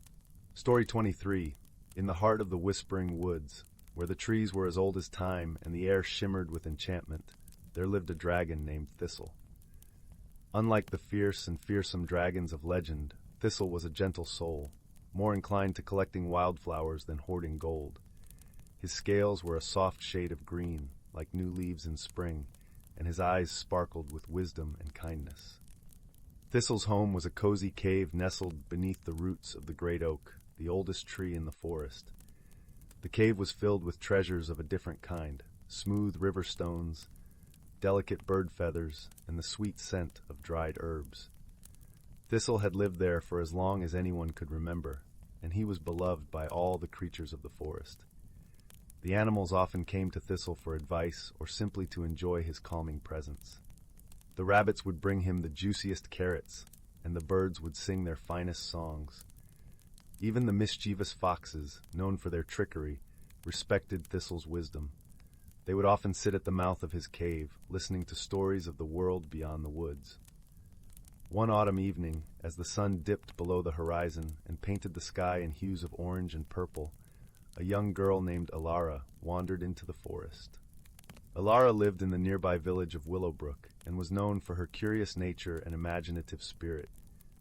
Story 23. In the heart of the whispering woods, where the trees were as old as time and the air shimmered with enchantment, there lived a dragon named Thistle. Unlike the fierce and fearsome dragons of legend, Thistle was a gentle soul, more inclined to collecting wildflowers than hoarding gold. His scales were a soft shade of green, like new leaves in spring, and his eyes sparkled with wisdom and kindness. Thistle's home was a cozy cave nestled beneath the roots of the great oak, the oldest tree in the forest. The cave was filled with treasures of a different kind, smooth river stones, delicate bird feathers, and the sweet scent of dried herbs. Thistle had lived there for as long as anyone could remember, and he was beloved by all the creatures of the forest. The animals often came to Thistle for advice or simply to enjoy his calming presence. The rabbits would bring him the juiciest carrots, and the birds would sing their finest songs. Even the mischievous foxes, known for their trickery, respected Thistle's wisdom. They would often sit at the mouth of his cave, listening to stories of the world beyond the woods. One autumn evening, as the sun dipped below the horizon and painted the sky in hues of orange and purple, a young girl named Elara wandered into the forest. Elara lived in the nearby village of Willowbrook and was known for her curious nature and imaginative spirit.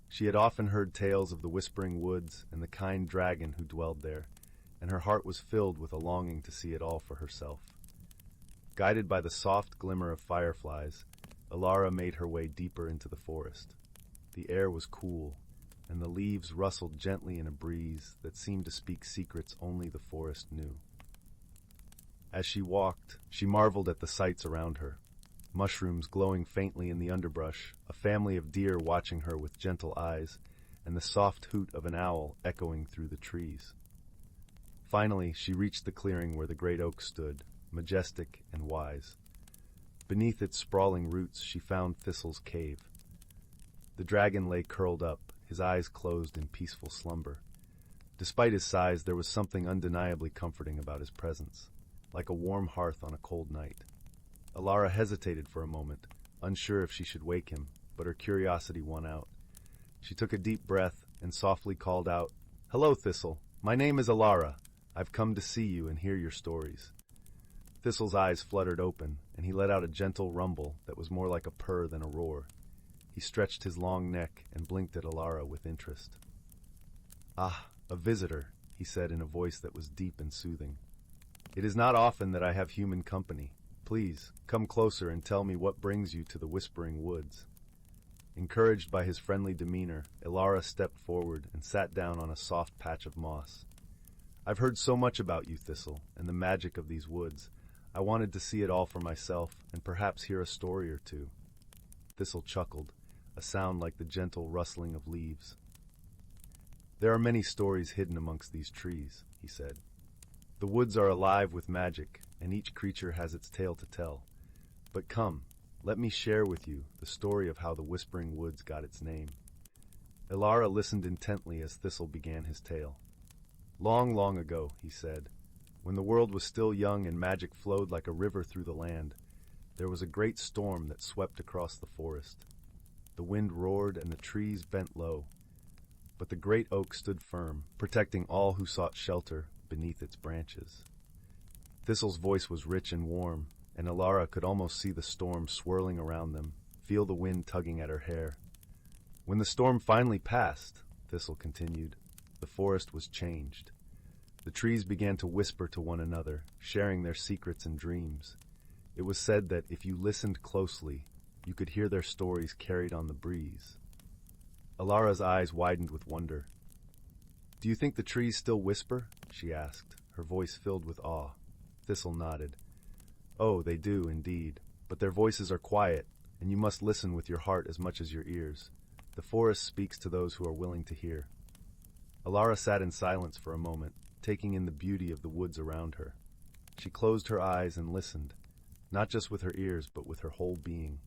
She had often heard tales of the whispering woods and the kind dragon who dwelled there, and her heart was filled with a longing to see it all for herself. Guided by the soft glimmer of fireflies, Elara made her way deeper into the forest. The air was cool, and the leaves rustled gently in a breeze that seemed to speak secrets only the forest knew. As she walked, she marveled at the sights around her. Mushrooms glowing faintly in the underbrush, a family of deer watching her with gentle eyes, and the soft hoot of an owl echoing through the trees. Finally, she reached the clearing where the great oak stood, majestic and wise. Beneath its sprawling roots, she found Thistle's cave. The dragon lay curled up, his eyes closed in peaceful slumber. Despite his size, there was something undeniably comforting about his presence, like a warm hearth on a cold night. Elara hesitated for a moment, unsure if she should wake him, but her curiosity won out. She took a deep breath and softly called out, "Hello, Thistle. My name is Elara. I've come to see you and hear your stories." Thistle's eyes fluttered open, and he let out a gentle rumble that was more like a purr than a roar. He stretched his long neck and blinked at Elara with interest. "Ah, a visitor," he said in a voice that was deep and soothing. "It is not often that I have human company. Please, come closer and tell me what brings you to the Whispering Woods." Encouraged by his friendly demeanor, Elara stepped forward and sat down on a soft patch of moss. "I've heard so much about you, Thistle, and the magic of these woods. I wanted to see it all for myself and perhaps hear a story or two." Thistle chuckled, a sound like the gentle rustling of leaves. "There are many stories hidden amongst these trees," he said. "The woods are alive with magic, and each creature has its tale to tell. But come, let me share with you the story of how the Whispering Woods got its name." Elara listened intently as Thistle began his tale. "Long, long ago," he said, "when the world was still young and magic flowed like a river through the land, there was a great storm that swept across the forest. The wind roared and the trees bent low, but the great oak stood firm, protecting all who sought shelter beneath its branches." Thistle's voice was rich and warm, and Elara could almost see the storm swirling around them, feel the wind tugging at her hair. "When the storm finally passed," Thistle continued, "the forest was changed. The trees began to whisper to one another, sharing their secrets and dreams. It was said that if you listened closely, you could hear their stories carried on the breeze." Alara's eyes widened with wonder. "Do you think the trees still whisper?" she asked, her voice filled with awe. Thistle nodded. "Oh, they do, indeed, but their voices are quiet, and you must listen with your heart as much as your ears. The forest speaks to those who are willing to hear." Elara sat in silence for a moment, taking in the beauty of the woods around her. She closed her eyes and listened, not just with her ears, but with her whole being.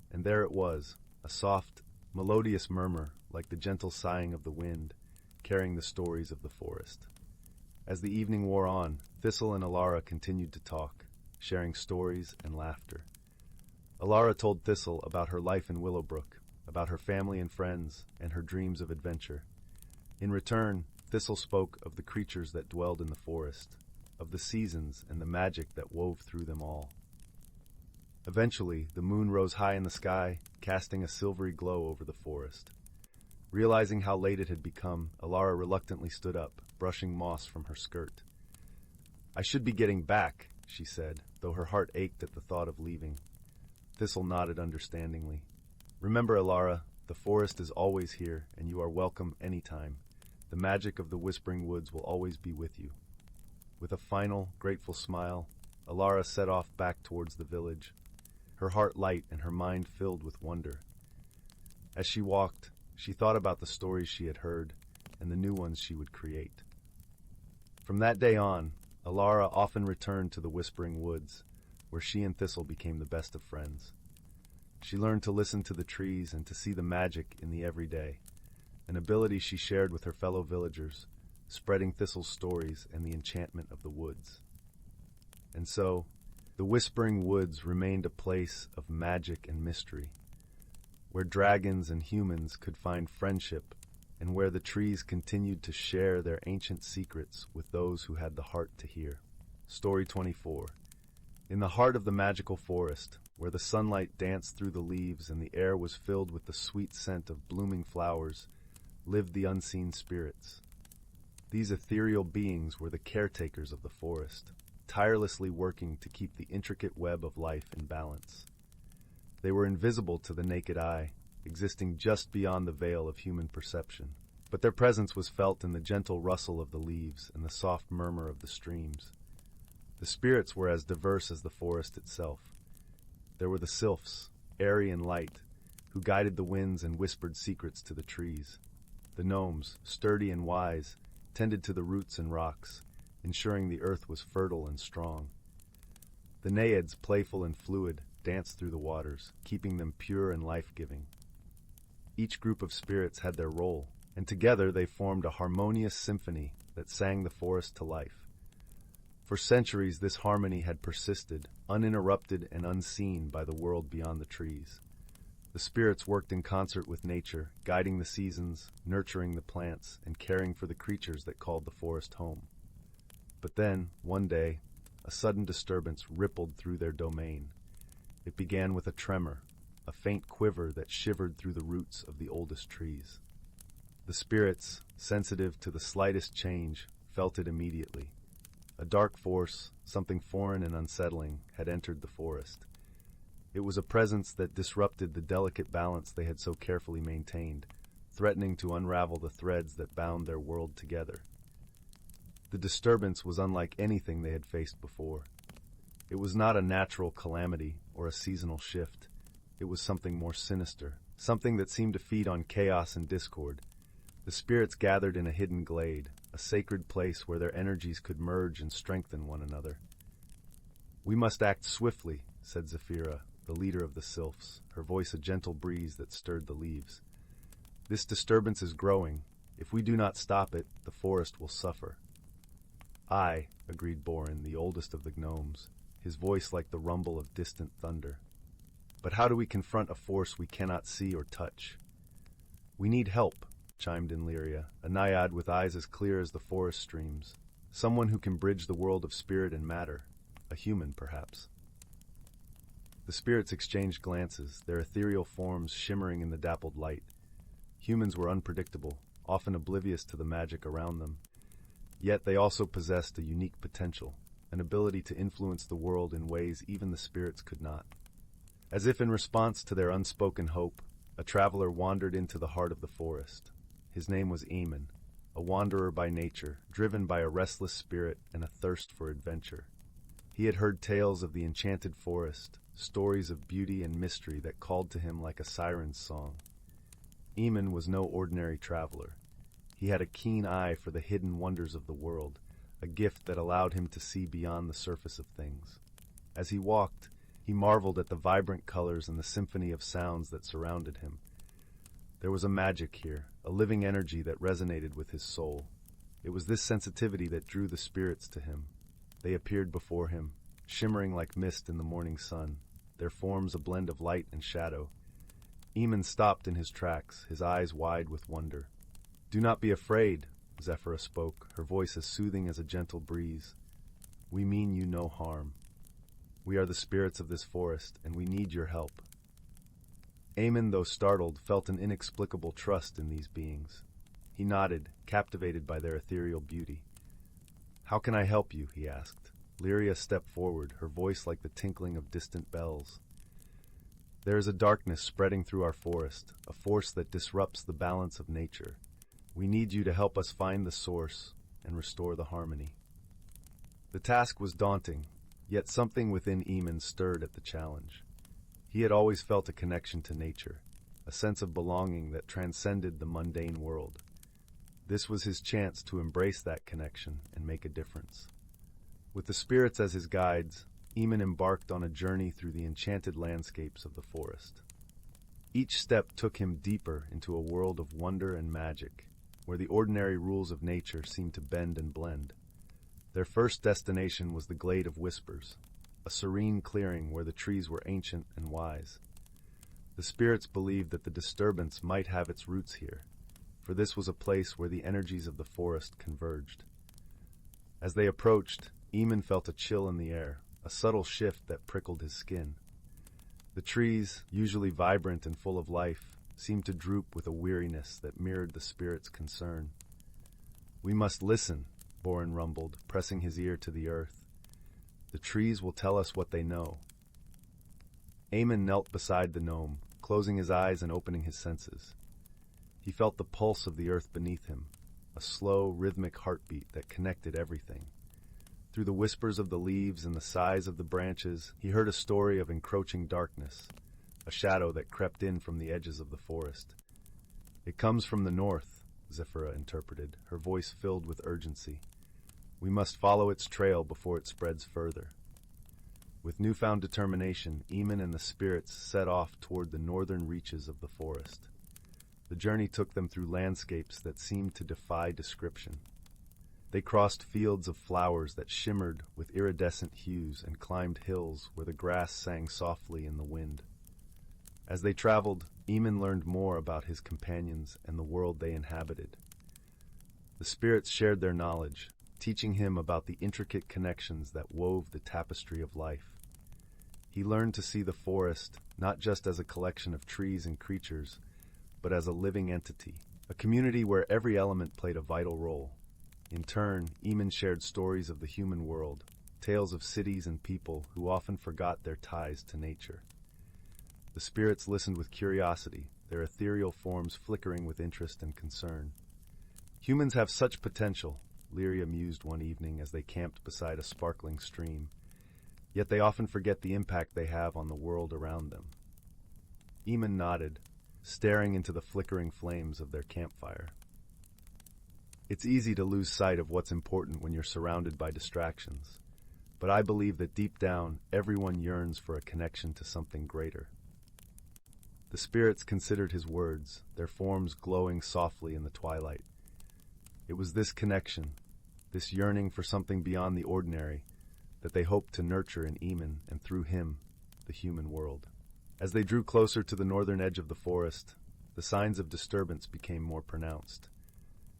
And there it was, a soft, melodious murmur, like the gentle sighing of the wind, carrying the stories of the forest. As the evening wore on, Thistle and Elara continued to talk, sharing stories and laughter. Elara told Thistle about her life in Willowbrook, about her family and friends, and her dreams of adventure. In return, Thistle spoke of the creatures that dwelled in the forest, of the seasons and the magic that wove through them all. Eventually, the moon rose high in the sky, casting a silvery glow over the forest. Realizing how late it had become, Elara reluctantly stood up, brushing moss from her skirt. "I should be getting back," she said, though her heart ached at the thought of leaving. Thistle nodded understandingly. "Remember, Elara, the forest is always here, and you are welcome anytime. The magic of the Whispering Woods will always be with you." With a final, grateful smile, Elara set off back towards the village, her heart light and her mind filled with wonder. As she walked, she thought about the stories she had heard and the new ones she would create. From that day on, Elara often returned to the Whispering Woods, where she and Thistle became the best of friends. She learned to listen to the trees and to see the magic in the everyday, an ability she shared with her fellow villagers, spreading Thistle's stories and the enchantment of the woods. And so, the Whispering Woods remained a place of magic and mystery, where dragons and humans could find friendship, and where the trees continued to share their ancient secrets with those who had the heart to hear. Story 24. In the heart of the magical forest, where the sunlight danced through the leaves and the air was filled with the sweet scent of blooming flowers, lived the unseen spirits. These ethereal beings were the caretakers of the forest, tirelessly working to keep the intricate web of life in balance. They were invisible to the naked eye, existing just beyond the veil of human perception, but their presence was felt in the gentle rustle of the leaves and the soft murmur of the streams. The spirits were as diverse as the forest itself. There were the sylphs, airy and light, who guided the winds and whispered secrets to the trees. The gnomes, sturdy and wise, tended to the roots and rocks, ensuring the earth was fertile and strong. The naiads, playful and fluid, danced through the waters, keeping them pure and life-giving. Each group of spirits had their role, and together they formed a harmonious symphony that sang the forest to life. For centuries this harmony had persisted, uninterrupted and unseen by the world beyond the trees. The spirits worked in concert with nature, guiding the seasons, nurturing the plants, and caring for the creatures that called the forest home. But then, one day, a sudden disturbance rippled through their domain. It began with a tremor, a faint quiver that shivered through the roots of the oldest trees. The spirits, sensitive to the slightest change, felt it immediately. A dark force, something foreign and unsettling, had entered the forest. It was a presence that disrupted the delicate balance they had so carefully maintained, threatening to unravel the threads that bound their world together. The disturbance was unlike anything they had faced before. It was not a natural calamity or a seasonal shift. It was something more sinister, something that seemed to feed on chaos and discord. The spirits gathered in a hidden glade, a sacred place where their energies could merge and strengthen one another. "We must act swiftly," said Zephyra, the leader of the sylphs, her voice a gentle breeze that stirred the leaves. "This disturbance is growing. If we do not stop it, the forest will suffer." "Aye," agreed Borin, the oldest of the gnomes, his voice like the rumble of distant thunder. "But how do we confront a force we cannot see or touch?" "We need help," chimed in Lyria, a naiad with eyes as clear as the forest streams. "Someone who can bridge the world of spirit and matter. A human, perhaps." The spirits exchanged glances, their ethereal forms shimmering in the dappled light. Humans were unpredictable, often oblivious to the magic around them. Yet they also possessed a unique potential, an ability to influence the world in ways even the spirits could not. As if in response to their unspoken hope, a traveler wandered into the heart of the forest. His name was Eamon, a wanderer by nature, driven by a restless spirit and a thirst for adventure. He had heard tales of the enchanted forest, stories of beauty and mystery that called to him like a siren's song. Eamon was no ordinary traveler. He had a keen eye for the hidden wonders of the world, a gift that allowed him to see beyond the surface of things. As he walked, he marveled at the vibrant colors and the symphony of sounds that surrounded him. There was a magic here, a living energy that resonated with his soul. It was this sensitivity that drew the spirits to him. They appeared before him, shimmering like mist in the morning sun, their forms a blend of light and shadow. Eamon stopped in his tracks, his eyes wide with wonder. "Do not be afraid," Zephyra spoke, her voice as soothing as a gentle breeze. "We mean you no harm. We are the spirits of this forest, and we need your help." Eamon, though startled, felt an inexplicable trust in these beings. He nodded, captivated by their ethereal beauty. "How can I help you?" he asked. Lyria stepped forward, her voice like the tinkling of distant bells. "There is a darkness spreading through our forest, a force that disrupts the balance of nature. We need you to help us find the source and restore the harmony." The task was daunting, yet something within Eamon stirred at the challenge. He had always felt a connection to nature, a sense of belonging that transcended the mundane world. This was his chance to embrace that connection and make a difference. With the spirits as his guides, Eamon embarked on a journey through the enchanted landscapes of the forest. Each step took him deeper into a world of wonder and magic, where the ordinary rules of nature seemed to bend and blend. Their first destination was the Glade of Whispers, a serene clearing where the trees were ancient and wise. The spirits believed that the disturbance might have its roots here, for this was a place where the energies of the forest converged. As they approached, Eamon felt a chill in the air, a subtle shift that prickled his skin. The trees, usually vibrant and full of life, seemed to droop with a weariness that mirrored the spirit's concern. "We must listen," Borin rumbled, pressing his ear to the earth. "The trees will tell us what they know." Eamon knelt beside the gnome, closing his eyes and opening his senses. He felt the pulse of the earth beneath him, a slow, rhythmic heartbeat that connected everything. Through the whispers of the leaves and the sighs of the branches, he heard a story of encroaching darkness, a shadow that crept in from the edges of the forest. "It comes from the north," Zephyra interpreted, her voice filled with urgency. "We must follow its trail before it spreads further." With newfound determination, Eamon and the spirits set off toward the northern reaches of the forest. The journey took them through landscapes that seemed to defy description. They crossed fields of flowers that shimmered with iridescent hues and climbed hills where the grass sang softly in the wind. As they traveled, Eamon learned more about his companions and the world they inhabited. The spirits shared their knowledge, teaching him about the intricate connections that wove the tapestry of life. He learned to see the forest not just as a collection of trees and creatures, but as a living entity, a community where every element played a vital role. In turn, Eamon shared stories of the human world, tales of cities and people who often forgot their ties to nature. The spirits listened with curiosity, their ethereal forms flickering with interest and concern. "Humans have such potential," Lyria mused one evening as they camped beside a sparkling stream. "Yet they often forget the impact they have on the world around them." Eamon nodded. staring into the flickering flames of their campfire. It's easy to lose sight of what's important when you're surrounded by distractions, but I believe that deep down, everyone yearns for a connection to something greater. The spirits considered his words, their forms glowing softly in the twilight. It was this connection, this yearning for something beyond the ordinary, that they hoped to nurture in Eamon and through him, the human world. As they drew closer to the northern edge of the forest, the signs of disturbance became more pronounced.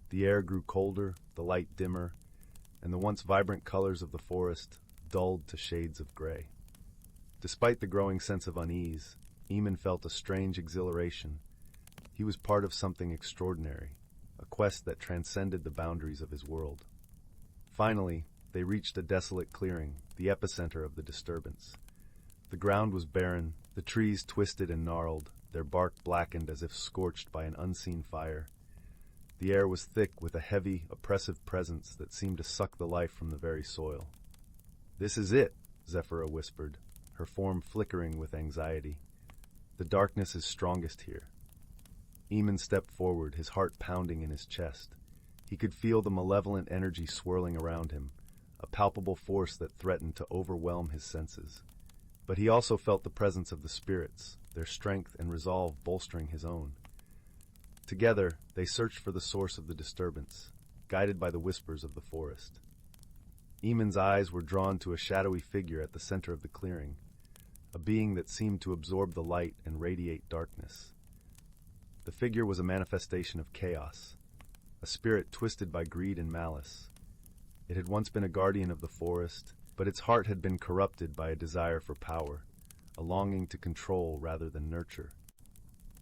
The air grew colder, the light dimmer, and the once vibrant colors of the forest dulled to shades of gray. Despite the growing sense of unease, Eamon felt a strange exhilaration. He was part of something extraordinary, a quest that transcended the boundaries of his world. Finally, they reached a desolate clearing, the epicenter of the disturbance. The ground was barren, the trees twisted and gnarled, their bark blackened as if scorched by an unseen fire. The air was thick with a heavy, oppressive presence that seemed to suck the life from the very soil. "This is it," Zephyra whispered, her form flickering with anxiety. "The darkness is strongest here." Eamon stepped forward, his heart pounding in his chest. He could feel the malevolent energy swirling around him, a palpable force that threatened to overwhelm his senses. But he also felt the presence of the spirits, their strength and resolve bolstering his own. Together, they searched for the source of the disturbance, guided by the whispers of the forest. Eamon's eyes were drawn to a shadowy figure at the center of the clearing, a being that seemed to absorb the light and radiate darkness. The figure was a manifestation of chaos, a spirit twisted by greed and malice. It had once been a guardian of the forest, but its heart had been corrupted by a desire for power, a longing to control rather than nurture.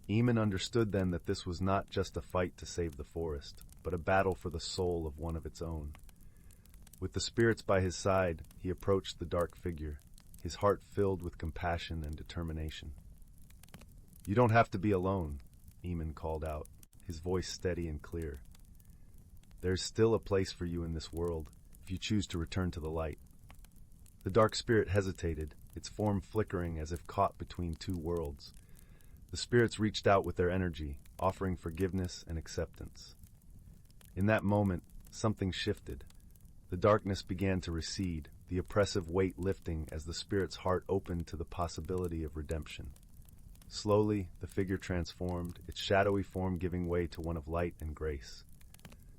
Eamon understood then that this was not just a fight to save the forest, but a battle for the soul of one of its own. With the spirits by his side, he approached the dark figure, his heart filled with compassion and determination. "You don't have to be alone," Eamon called out, his voice steady and clear. "There's still a place for you in this world, if you choose to return to the light." The dark spirit hesitated, its form flickering as if caught between two worlds. The spirits reached out with their energy, offering forgiveness and acceptance. In that moment, something shifted. The darkness began to recede, the oppressive weight lifting as the spirit's heart opened to the possibility of redemption. Slowly, the figure transformed, its shadowy form giving way to one of light and grace.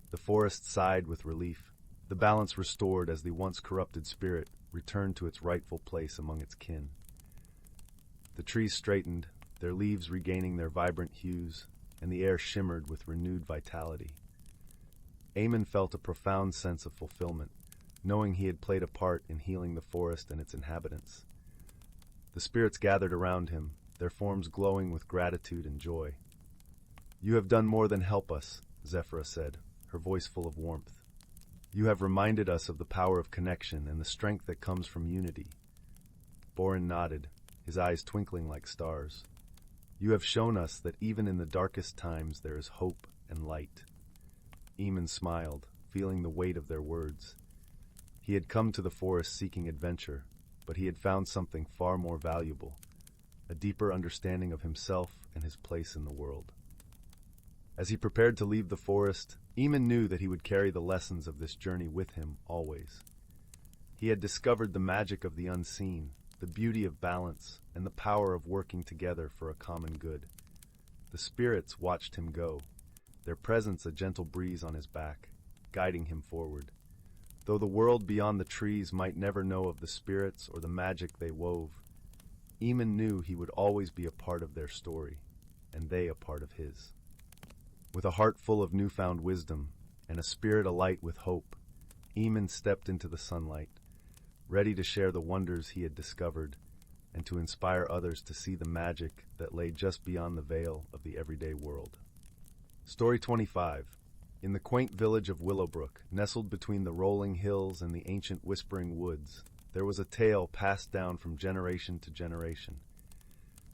The forest sighed with relief, the balance restored as the once corrupted spirit returned to its rightful place among its kin. The trees straightened, their leaves regaining their vibrant hues, and the air shimmered with renewed vitality. Eamon felt a profound sense of fulfillment, knowing he had played a part in healing the forest and its inhabitants. The spirits gathered around him, their forms glowing with gratitude and joy. "You have done more than help us," Zephyra said, her voice full of warmth. "You have reminded us of the power of connection and the strength that comes from unity." Borin nodded, his eyes twinkling like stars. "You have shown us that even in the darkest times there is hope and light." Eamon smiled, feeling the weight of their words. He had come to the forest seeking adventure, but he had found something far more valuable, a deeper understanding of himself and his place in the world. As he prepared to leave the forest, Eamon knew that he would carry the lessons of this journey with him always. He had discovered the magic of the unseen, the beauty of balance, and the power of working together for a common good. The spirits watched him go, their presence a gentle breeze on his back, guiding him forward. Though the world beyond the trees might never know of the spirits or the magic they wove, Eamon knew he would always be a part of their story, and they a part of his. With a heart full of newfound wisdom, and a spirit alight with hope, Eamon stepped into the sunlight, ready to share the wonders he had discovered, and to inspire others to see the magic that lay just beyond the veil of the everyday world. Story 25. In the quaint village of Willowbrook, nestled between the rolling hills and the ancient whispering woods, there was a tale passed down from generation to generation.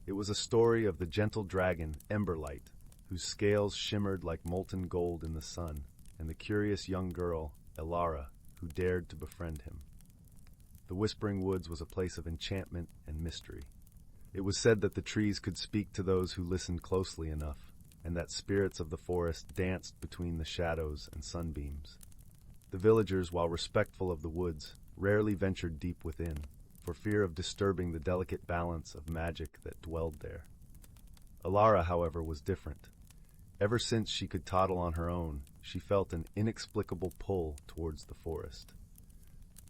It was a story of the gentle dragon, Emberlight, whose scales shimmered like molten gold in the sun, and the curious young girl, Elara, who dared to befriend him. The Whispering Woods was a place of enchantment and mystery. It was said that the trees could speak to those who listened closely enough, and that spirits of the forest danced between the shadows and sunbeams. The villagers, while respectful of the woods, rarely ventured deep within, for fear of disturbing the delicate balance of magic that dwelled there. Elara, however, was different. Ever since she could toddle on her own, she felt an inexplicable pull towards the forest.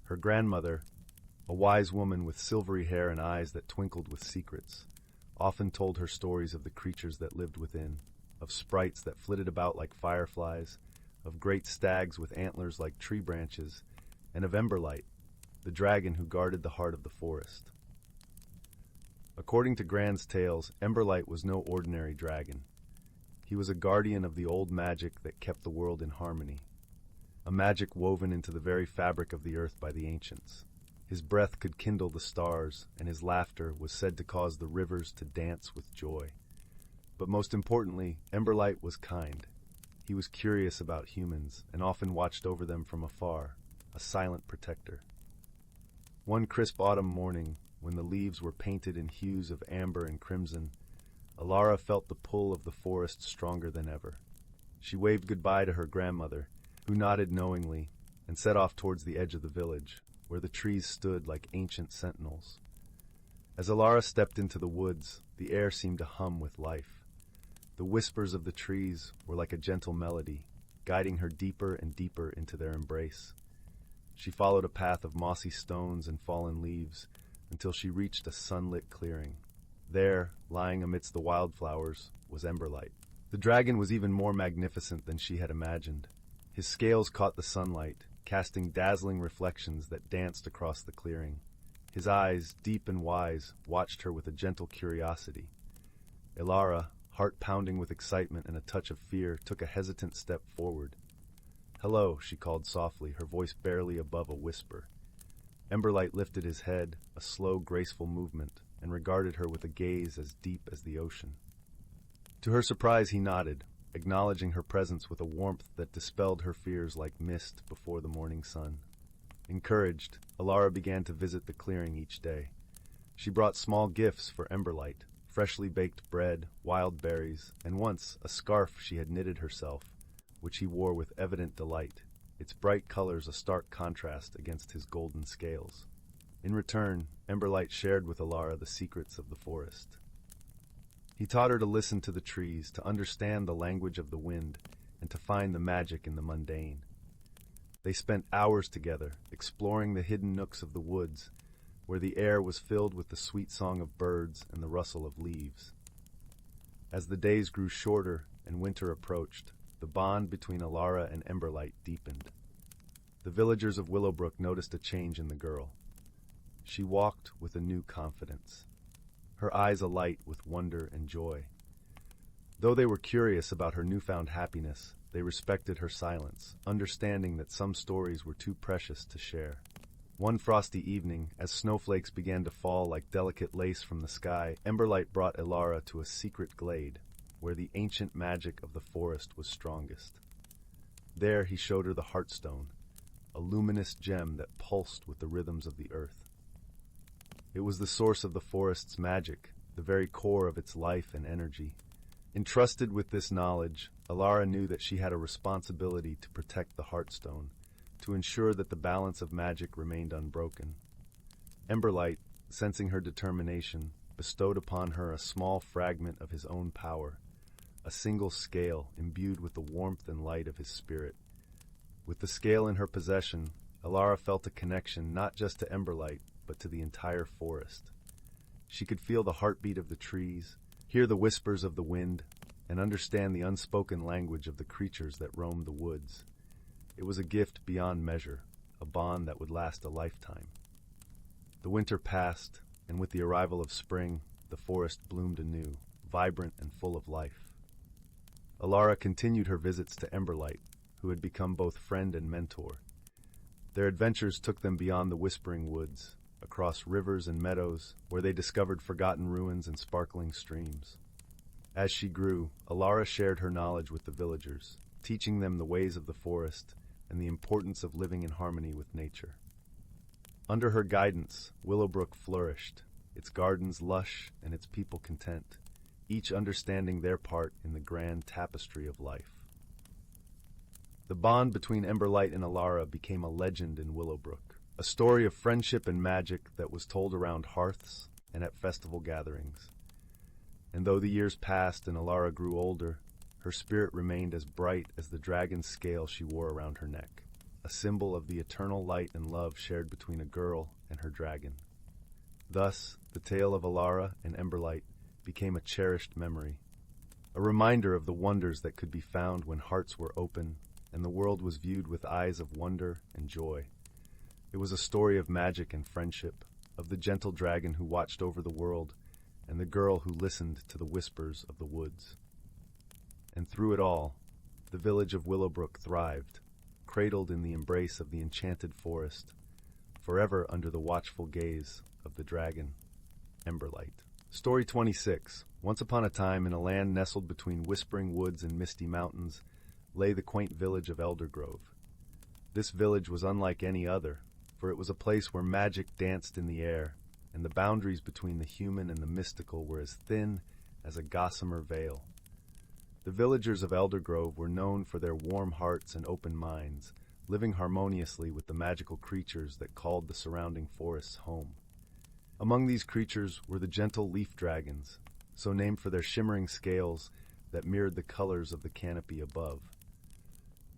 Her grandmother, a wise woman with silvery hair and eyes that twinkled with secrets, often told her stories of the creatures that lived within, of sprites that flitted about like fireflies, of great stags with antlers like tree branches, and of Emberlight, the dragon who guarded the heart of the forest. According to Gran's tales, Emberlight was no ordinary dragon. He was a guardian of the old magic that kept the world in harmony, a magic woven into the very fabric of the earth by the ancients. His breath could kindle the stars, and his laughter was said to cause the rivers to dance with joy. But most importantly, Emberlight was kind. He was curious about humans, and often watched over them from afar, a silent protector. One crisp autumn morning, when the leaves were painted in hues of amber and crimson, Elara felt the pull of the forest stronger than ever. She waved goodbye to her grandmother, who nodded knowingly, and set off towards the edge of the village, where the trees stood like ancient sentinels. As Elara stepped into the woods, the air seemed to hum with life. The whispers of the trees were like a gentle melody, guiding her deeper and deeper into their embrace. She followed a path of mossy stones and fallen leaves until she reached a sunlit clearing. There, lying amidst the wildflowers, was Emberlight. The dragon was even more magnificent than she had imagined. His scales caught the sunlight, casting dazzling reflections that danced across the clearing. His eyes, deep and wise, watched her with a gentle curiosity. Elara, heart pounding with excitement and a touch of fear, took a hesitant step forward. "Hello," she called softly, her voice barely above a whisper. Emberlight lifted his head, a slow, graceful movement, and regarded her with a gaze as deep as the ocean. To her surprise, he nodded, acknowledging her presence with a warmth that dispelled her fears like mist before the morning sun. Encouraged, Elara began to visit the clearing each day. She brought small gifts for Emberlight, freshly baked bread, wild berries, and once a scarf she had knitted herself, which he wore with evident delight, its bright colors a stark contrast against his golden scales. In return, Emberlight shared with Elara the secrets of the forest. He taught her to listen to the trees, to understand the language of the wind, and to find the magic in the mundane. They spent hours together, exploring the hidden nooks of the woods, where the air was filled with the sweet song of birds and the rustle of leaves. As the days grew shorter and winter approached, the bond between Elara and Emberlight deepened. The villagers of Willowbrook noticed a change in the girl. She walked with a new confidence, her eyes alight with wonder and joy. Though they were curious about her newfound happiness, they respected her silence, understanding that some stories were too precious to share. One frosty evening, as snowflakes began to fall like delicate lace from the sky, Emberlight brought Elara to a secret glade, where the ancient magic of the forest was strongest. There he showed her the Heartstone, a luminous gem that pulsed with the rhythms of the earth. It was the source of the forest's magic, the very core of its life and energy. Entrusted with this knowledge, Elara knew that she had a responsibility to protect the Heartstone, to ensure that the balance of magic remained unbroken. Emberlight, sensing her determination, bestowed upon her a small fragment of his own power, a single scale imbued with the warmth and light of his spirit. With the scale in her possession, Elara felt a connection not just to Emberlight, but to the entire forest. She could feel the heartbeat of the trees, hear the whispers of the wind, and understand the unspoken language of the creatures that roamed the woods. It was a gift beyond measure, a bond that would last a lifetime. The winter passed, and with the arrival of spring, the forest bloomed anew, vibrant and full of life. Elara continued her visits to Emberlight, who had become both friend and mentor. Their adventures took them beyond the whispering woods, across rivers and meadows, where they discovered forgotten ruins and sparkling streams. As she grew, Elara shared her knowledge with the villagers, teaching them the ways of the forest and the importance of living in harmony with nature. Under her guidance, Willowbrook flourished, its gardens lush and its people content, each understanding their part in the grand tapestry of life. The bond between Emberlight and Elara became a legend in Willowbrook, a story of friendship and magic that was told around hearths and at festival gatherings. And though the years passed and Elara grew older, her spirit remained as bright as the dragon's scale she wore around her neck, a symbol of the eternal light and love shared between a girl and her dragon. Thus, the tale of Elara and Emberlight became a cherished memory, a reminder of the wonders that could be found when hearts were open and the world was viewed with eyes of wonder and joy. It was a story of magic and friendship, of the gentle dragon who watched over the world and the girl who listened to the whispers of the woods. And through it all, the village of Willowbrook thrived, cradled in the embrace of the enchanted forest, forever under the watchful gaze of the dragon, Emberlight. Story 26. Once upon a time, in a land nestled between whispering woods and misty mountains, lay the quaint village of Eldergrove. This village was unlike any other, for it was a place where magic danced in the air, and the boundaries between the human and the mystical were as thin as a gossamer veil. The villagers of Eldergrove were known for their warm hearts and open minds, living harmoniously with the magical creatures that called the surrounding forests home. Among these creatures were the gentle leaf dragons, so named for their shimmering scales that mirrored the colors of the canopy above.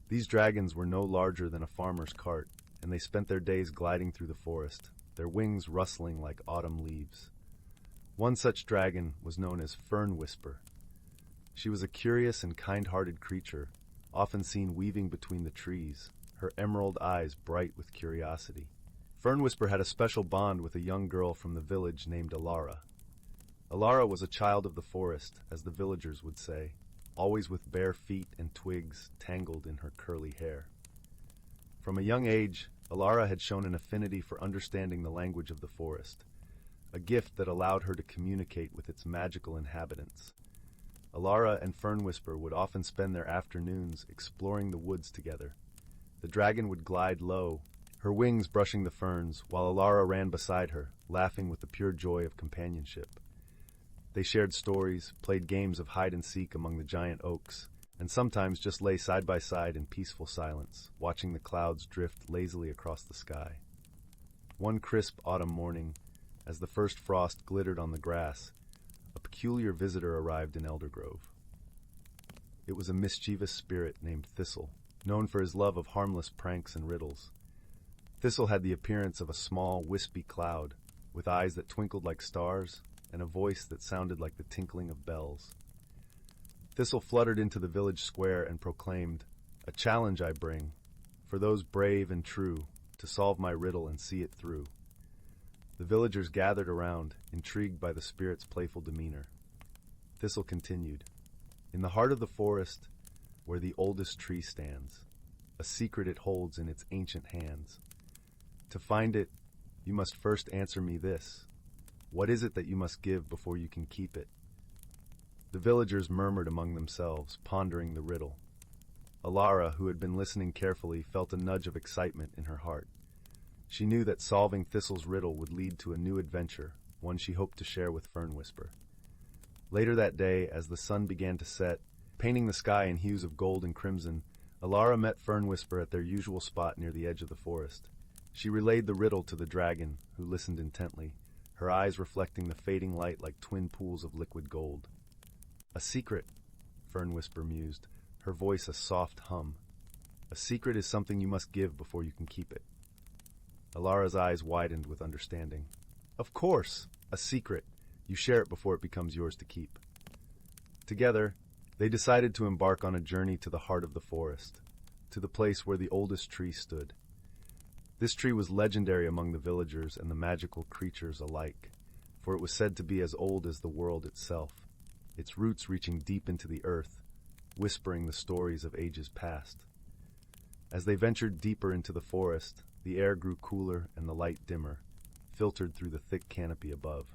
These dragons were no larger than a farmer's cart, and they spent their days gliding through the forest, their wings rustling like autumn leaves. One such dragon was known as Fern Whisper. She was a curious and kind-hearted creature, often seen weaving between the trees, her emerald eyes bright with curiosity. Fern Whisper had a special bond with a young girl from the village named Elara. Elara was a child of the forest, as the villagers would say, always with bare feet and twigs tangled in her curly hair. From a young age, Elara had shown an affinity for understanding the language of the forest, a gift that allowed her to communicate with its magical inhabitants. Elara and Fern Whisper would often spend their afternoons exploring the woods together. The dragon would glide low, her wings brushing the ferns, while Elara ran beside her, laughing with the pure joy of companionship. They shared stories, played games of hide-and-seek among the giant oaks, and sometimes just lay side by side in peaceful silence, watching the clouds drift lazily across the sky. One crisp autumn morning, as the first frost glittered on the grass, a peculiar visitor arrived in Eldergrove. It was a mischievous spirit named Thistle, known for his love of harmless pranks and riddles. Thistle had the appearance of a small, wispy cloud, with eyes that twinkled like stars and a voice that sounded like the tinkling of bells. Thistle fluttered into the village square and proclaimed, "A challenge I bring, for those brave and true, to solve my riddle and see it through." The villagers gathered around, intrigued by the spirit's playful demeanor. Thistle continued, "In the heart of the forest, where the oldest tree stands, a secret it holds in its ancient hands. To find it, you must first answer me this. What is it that you must give before you can keep it?" The villagers murmured among themselves, pondering the riddle. Elara, who had been listening carefully, felt a nudge of excitement in her heart. She knew that solving Thistle's riddle would lead to a new adventure, one she hoped to share with Fern Whisper. Later that day, as the sun began to set, painting the sky in hues of gold and crimson, Elara met Fern Whisper at their usual spot near the edge of the forest. She relayed the riddle to the dragon, who listened intently, her eyes reflecting the fading light like twin pools of liquid gold. "A secret," Fern Whisper mused, her voice a soft hum. "A secret is something you must give before you can keep it." Elara's eyes widened with understanding. "Of course, a secret. You share it before it becomes yours to keep." Together, they decided to embark on a journey to the heart of the forest, to the place where the oldest tree stood. This tree was legendary among the villagers and the magical creatures alike, for it was said to be as old as the world itself, its roots reaching deep into the earth, whispering the stories of ages past. As they ventured deeper into the forest, the air grew cooler and the light dimmer, filtered through the thick canopy above.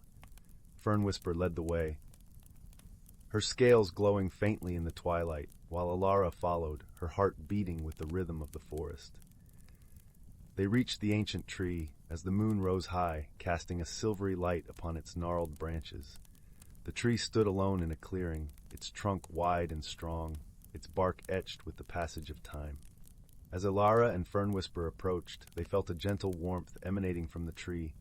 Fern Whisper led the way, her scales glowing faintly in the twilight, while Elara followed, her heart beating with the rhythm of the forest. They reached the ancient tree as the moon rose high, casting a silvery light upon its gnarled branches. The tree stood alone in a clearing, its trunk wide and strong, its bark etched with the passage of time. As Elara and Fernwhisper approached, they felt a gentle warmth emanating from the tree,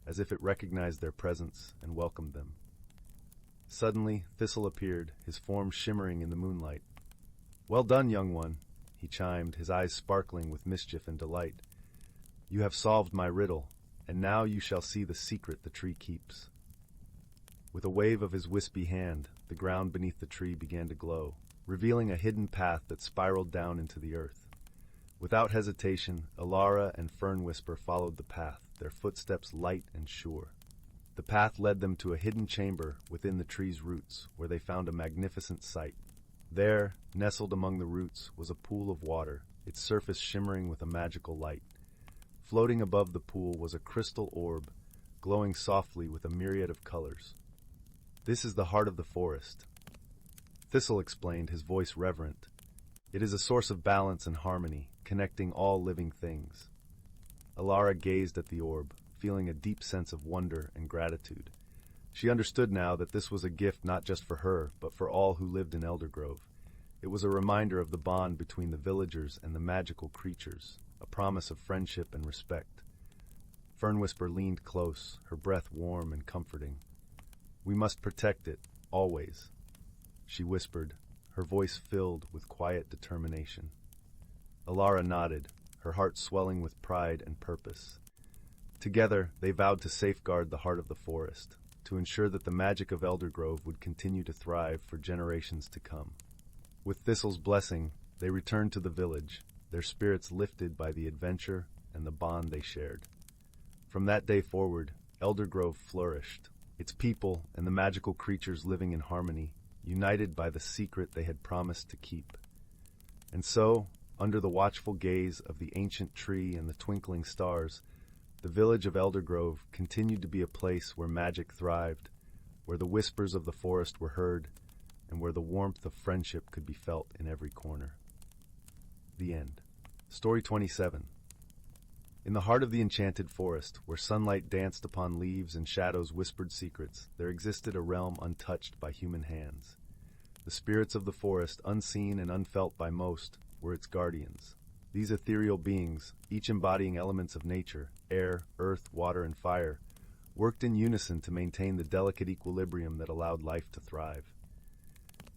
as if it recognized their presence and welcomed them. Suddenly, Thistle appeared, his form shimmering in the moonlight. "Well done, young one," he chimed, his eyes sparkling with mischief and delight. "You have solved my riddle, and now you shall see the secret the tree keeps." With a wave of his wispy hand, the ground beneath the tree began to glow, revealing a hidden path that spiraled down into the earth. Without hesitation, Elara and Fernwhisper followed the path, their footsteps light and sure. The path led them to a hidden chamber within the tree's roots, where they found a magnificent sight. There, nestled among the roots, was a pool of water, its surface shimmering with a magical light. Floating above the pool was a crystal orb, glowing softly with a myriad of colors. "This is the heart of the forest," Thistle explained, his voice reverent. "It is a source of balance and harmony, connecting all living things." Elara gazed at the orb, feeling a deep sense of wonder and gratitude. She understood now that this was a gift not just for her, but for all who lived in Eldergrove. It was a reminder of the bond between the villagers and the magical creatures, a promise of friendship and respect. Fernwhisper leaned close, her breath warm and comforting. "We must protect it, always," she whispered, her voice filled with quiet determination. Elara nodded, her heart swelling with pride and purpose. Together, they vowed to safeguard the heart of the forest, to ensure that the magic of Eldergrove would continue to thrive for generations to come. With Thistle's blessing, they returned to the village, their spirits lifted by the adventure and the bond they shared. From that day forward, Eldergrove flourished, its people and the magical creatures living in harmony, united by the secret they had promised to keep. And so, under the watchful gaze of the ancient tree and the twinkling stars, the village of Eldergrove continued to be a place where magic thrived, where the whispers of the forest were heard, and where the warmth of friendship could be felt in every corner. The end. Story 27. In the heart of the enchanted forest, where sunlight danced upon leaves and shadows whispered secrets, there existed a realm untouched by human hands. The spirits of the forest, unseen and unfelt by most, were its guardians. These ethereal beings, each embodying elements of nature, air, earth, water, and fire, worked in unison to maintain the delicate equilibrium that allowed life to thrive.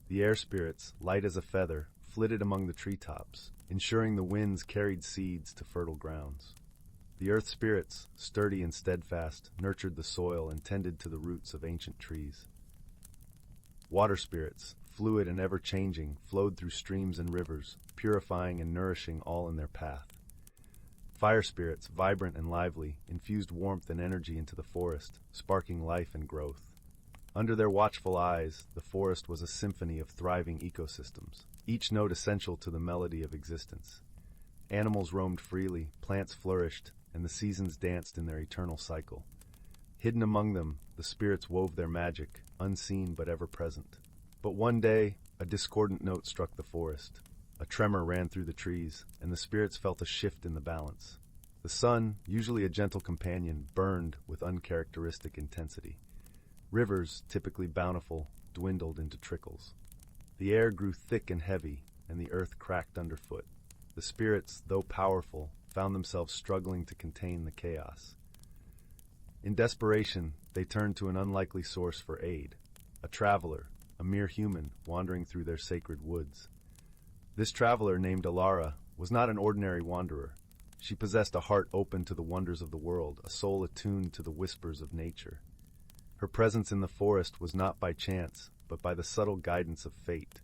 The air spirits, light as a feather, flitted among the treetops, ensuring the winds carried seeds to fertile grounds. The earth spirits, sturdy and steadfast, nurtured the soil and tended to the roots of ancient trees. Water spirits, fluid and ever-changing, flowed through streams and rivers, purifying and nourishing all in their path. Fire spirits, vibrant and lively, infused warmth and energy into the forest, sparking life and growth. Under their watchful eyes, the forest was a symphony of thriving ecosystems, each note essential to the melody of existence. Animals roamed freely, plants flourished, and the seasons danced in their eternal cycle. Hidden among them, the spirits wove their magic, unseen but ever-present. But one day, a discordant note struck the forest. A tremor ran through the trees, and the spirits felt a shift in the balance. The sun, usually a gentle companion, burned with uncharacteristic intensity. Rivers, typically bountiful, dwindled into trickles. The air grew thick and heavy, and the earth cracked underfoot. The spirits, though powerful, found themselves struggling to contain the chaos. In desperation, they turned to an unlikely source for aid, a traveler, a mere human, wandering through their sacred woods. This traveler, named Elara, was not an ordinary wanderer. She possessed a heart open to the wonders of the world, a soul attuned to the whispers of nature. Her presence in the forest was not by chance, but by the subtle guidance of fate.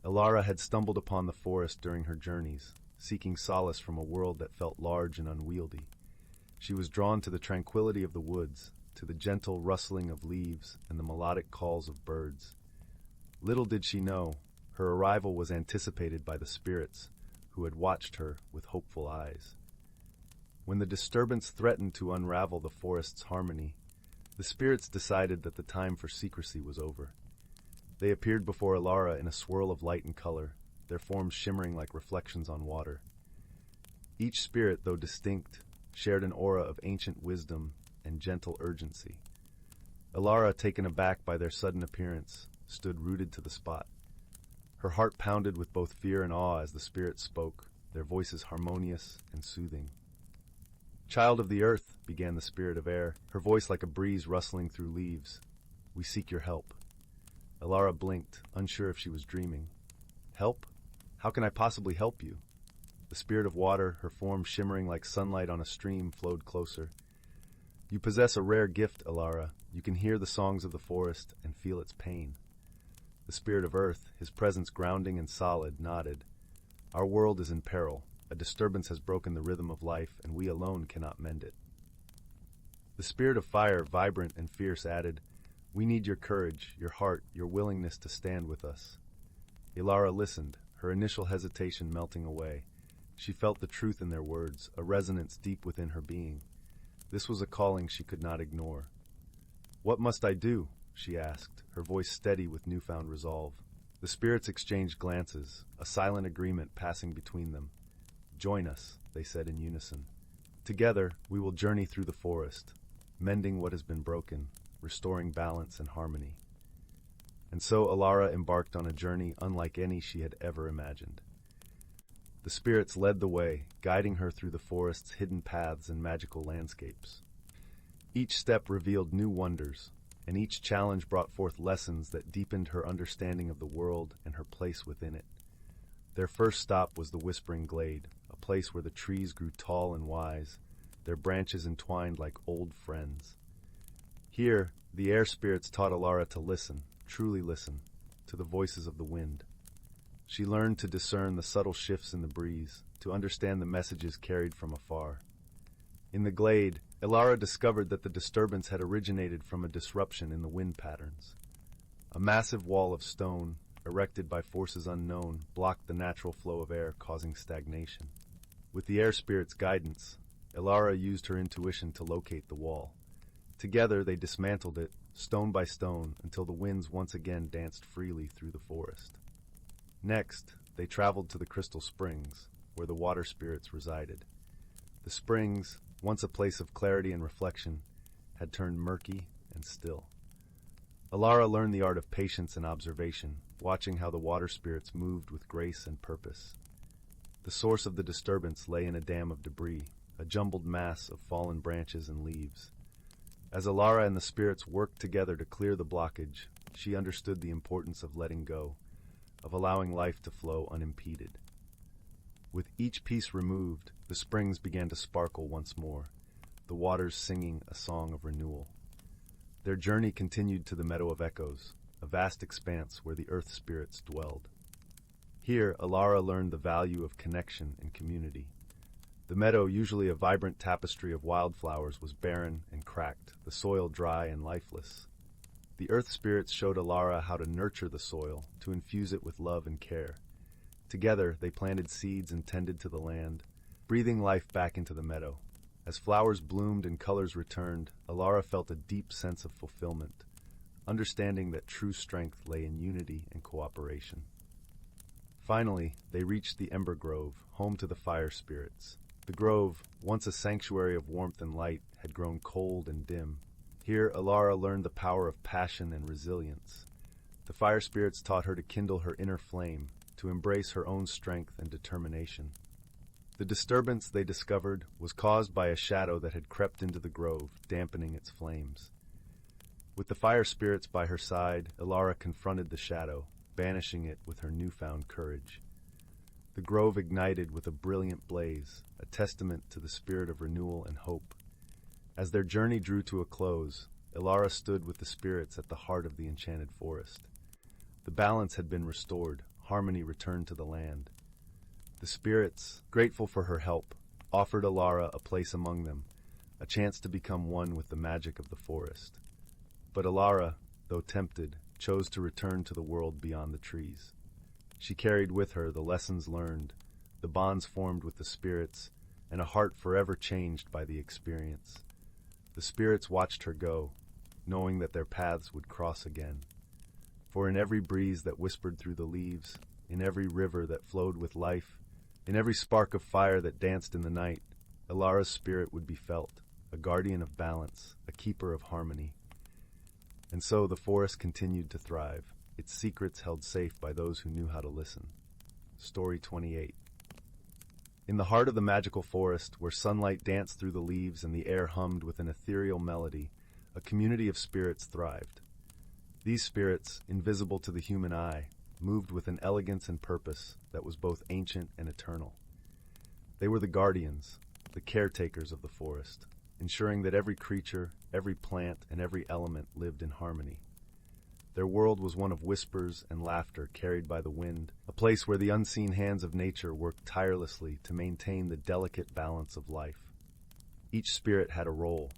Elara had stumbled upon the forest during her journeys, seeking solace from a world that felt large and unwieldy. She was drawn to the tranquility of the woods, to the gentle rustling of leaves and the melodic calls of birds. Little did she know, her arrival was anticipated by the spirits, who had watched her with hopeful eyes. When the disturbance threatened to unravel the forest's harmony, the spirits decided that the time for secrecy was over. They appeared before Elara in a swirl of light and color, their forms shimmering like reflections on water. Each spirit, though distinct, shared an aura of ancient wisdom and gentle urgency. Elara, taken aback by their sudden appearance, stood rooted to the spot. Her heart pounded with both fear and awe as the spirits spoke, their voices harmonious and soothing. "Child of the earth," began the spirit of air, her voice like a breeze rustling through leaves, "we seek your help." Elara blinked, unsure if she was dreaming. "Help? How can I possibly help you?" The spirit of water, her form shimmering like sunlight on a stream, flowed closer. "You possess a rare gift, Elara. You can hear the songs of the forest and feel its pain." The spirit of earth, his presence grounding and solid, nodded. "Our world is in peril. A disturbance has broken the rhythm of life, and we alone cannot mend it." The spirit of fire, vibrant and fierce, added, "We need your courage, your heart, your willingness to stand with us." Elara listened, her initial hesitation melting away. She felt the truth in their words, a resonance deep within her being. This was a calling she could not ignore. "What must I do?" she asked, her voice steady with newfound resolve. The spirits exchanged glances, a silent agreement passing between them. "Join us," they said in unison. "Together, we will journey through the forest, mending what has been broken, restoring balance and harmony." And so Elara embarked on a journey unlike any she had ever imagined. The spirits led the way, guiding her through the forest's hidden paths and magical landscapes. Each step revealed new wonders, and each challenge brought forth lessons that deepened her understanding of the world and her place within it. Their first stop was the Whispering Glade, a place where the trees grew tall and wise, their branches entwined like old friends. Here, the air spirits taught Elara to listen, truly listen, to the voices of the wind. She learned to discern the subtle shifts in the breeze, to understand the messages carried from afar. In the glade, Elara discovered that the disturbance had originated from a disruption in the wind patterns. A massive wall of stone, erected by forces unknown, blocked the natural flow of air, causing stagnation. With the air spirit's guidance, Elara used her intuition to locate the wall. Together, they dismantled it, stone by stone, until the winds once again danced freely through the forest. Next, they traveled to the crystal springs, where the water spirits resided. The springs, once a place of clarity and reflection, had turned murky and still. Elara learned the art of patience and observation, watching how the water spirits moved with grace and purpose. The source of the disturbance lay in a dam of debris, a jumbled mass of fallen branches and leaves. As Elara and the spirits worked together to clear the blockage, she understood the importance of letting go, of allowing life to flow unimpeded. With each piece removed, the springs began to sparkle once more, the waters singing a song of renewal. Their journey continued to the Meadow of Echoes, a vast expanse where the earth spirits dwelled. Here, Elara learned the value of connection and community. The meadow, usually a vibrant tapestry of wildflowers, was barren and cracked, the soil dry and lifeless. The earth spirits showed Elara how to nurture the soil, to infuse it with love and care. Together, they planted seeds and tended to the land, breathing life back into the meadow. As flowers bloomed and colors returned, Elara felt a deep sense of fulfillment, understanding that true strength lay in unity and cooperation. Finally, they reached the Ember Grove, home to the fire spirits. The grove, once a sanctuary of warmth and light, had grown cold and dim. Here, Elara learned the power of passion and resilience. The fire spirits taught her to kindle her inner flame, to embrace her own strength and determination. The disturbance, they discovered, was caused by a shadow that had crept into the grove, dampening its flames. With the fire spirits by her side, Elara confronted the shadow, banishing it with her newfound courage. The grove ignited with a brilliant blaze, a testament to the spirit of renewal and hope. As their journey drew to a close, Elara stood with the spirits at the heart of the enchanted forest. The balance had been restored, harmony returned to the land. The spirits, grateful for her help, offered Elara a place among them, a chance to become one with the magic of the forest. But Elara, though tempted, chose to return to the world beyond the trees. She carried with her the lessons learned, the bonds formed with the spirits, and a heart forever changed by the experience. The spirits watched her go, knowing that their paths would cross again. For in every breeze that whispered through the leaves, in every river that flowed with life, In every spark of fire that danced in the night, Elara's spirit would be felt, a guardian of balance, a keeper of harmony. And so the forest continued to thrive, its secrets held safe by those who knew how to listen. Story 28. In the heart of the magical forest, where sunlight danced through the leaves and the air hummed with an ethereal melody, a community of spirits thrived. These spirits, invisible to the human eye, moved with an elegance and purpose that was both ancient and eternal. They were the guardians, the caretakers of the forest, ensuring that every creature, every plant, and every element lived in harmony. Their world was one of whispers and laughter carried by the wind, a place where the unseen hands of nature worked tirelessly to maintain the delicate balance of life. Each spirit had a role.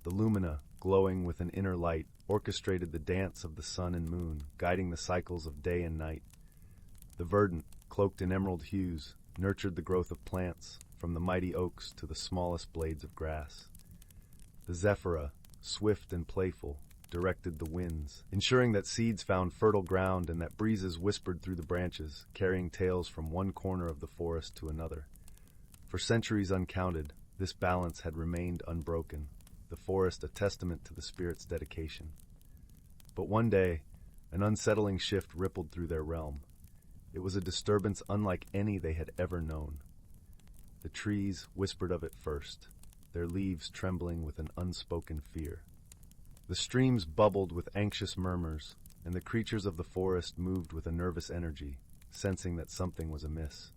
The lumina, glowing with an inner light, orchestrated the dance of the sun and moon, guiding the cycles of day and night. The verdant, cloaked in emerald hues, nurtured the growth of plants, from the mighty oaks to the smallest blades of grass. The zephyra, swift and playful, directed the winds, ensuring that seeds found fertile ground and that breezes whispered through the branches, carrying tales from one corner of the forest to another. For centuries uncounted, this balance had remained unbroken, the forest a testament to the spirit's dedication. But one day, an unsettling shift rippled through their realm. It was a disturbance unlike any they had ever known. The trees whispered of it first, their leaves trembling with an unspoken fear. The streams bubbled with anxious murmurs, and the creatures of the forest moved with a nervous energy, sensing that something was amiss.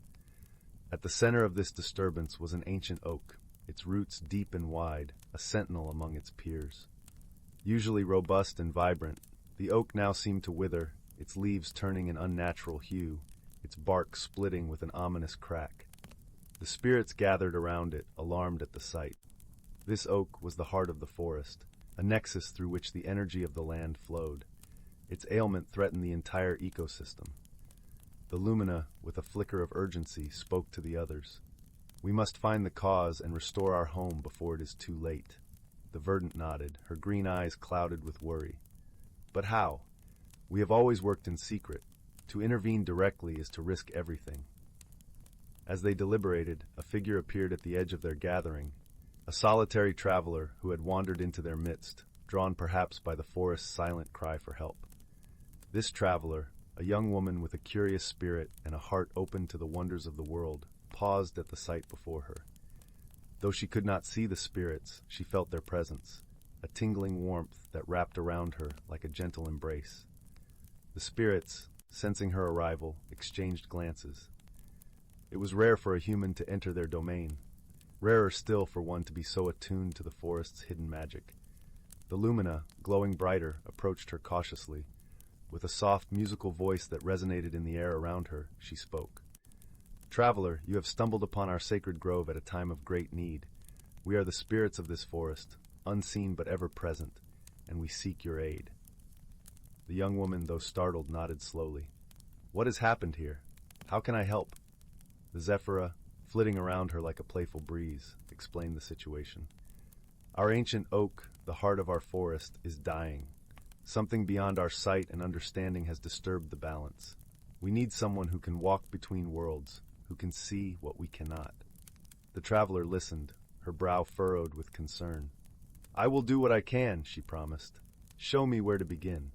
At the center of this disturbance was an ancient oak, its roots deep and wide, a sentinel among its peers. Usually robust and vibrant, the oak now seemed to wither, its leaves turning an unnatural hue, its bark splitting with an ominous crack. The spirits gathered around it, alarmed at the sight. This oak was the heart of the forest, a nexus through which the energy of the land flowed. Its ailment threatened the entire ecosystem. The lumina, with a flicker of urgency, spoke to the others. "We must find the cause and restore our home before it is too late." The verdant nodded, her green eyes clouded with worry. "But how? We have always worked in secret. To intervene directly is to risk everything." As they deliberated, a figure appeared at the edge of their gathering, a solitary traveler who had wandered into their midst, drawn perhaps by the forest's silent cry for help. This traveler, a young woman with a curious spirit and a heart open to the wonders of the world, paused at the sight before her. Though she could not see the spirits, she felt their presence, a tingling warmth that wrapped around her like a gentle embrace. The spirits, sensing her arrival, exchanged glances. It was rare for a human to enter their domain, rarer still for one to be so attuned to the forest's hidden magic. The lumina, glowing brighter, approached her cautiously. With a soft, musical voice that resonated in the air around her, she spoke. "Traveler, you have stumbled upon our sacred grove at a time of great need. We are the spirits of this forest, unseen but ever present, and we seek your aid." The young woman, though startled, nodded slowly. "What has happened here? How can I help?" The zephyra, flitting around her like a playful breeze, explained the situation. "Our ancient oak, the heart of our forest, is dying. Something beyond our sight and understanding has disturbed the balance. We need someone who can walk between worlds, who can see what we cannot." The traveler listened, her brow furrowed with concern. "I will do what I can," she promised. "Show me where to begin."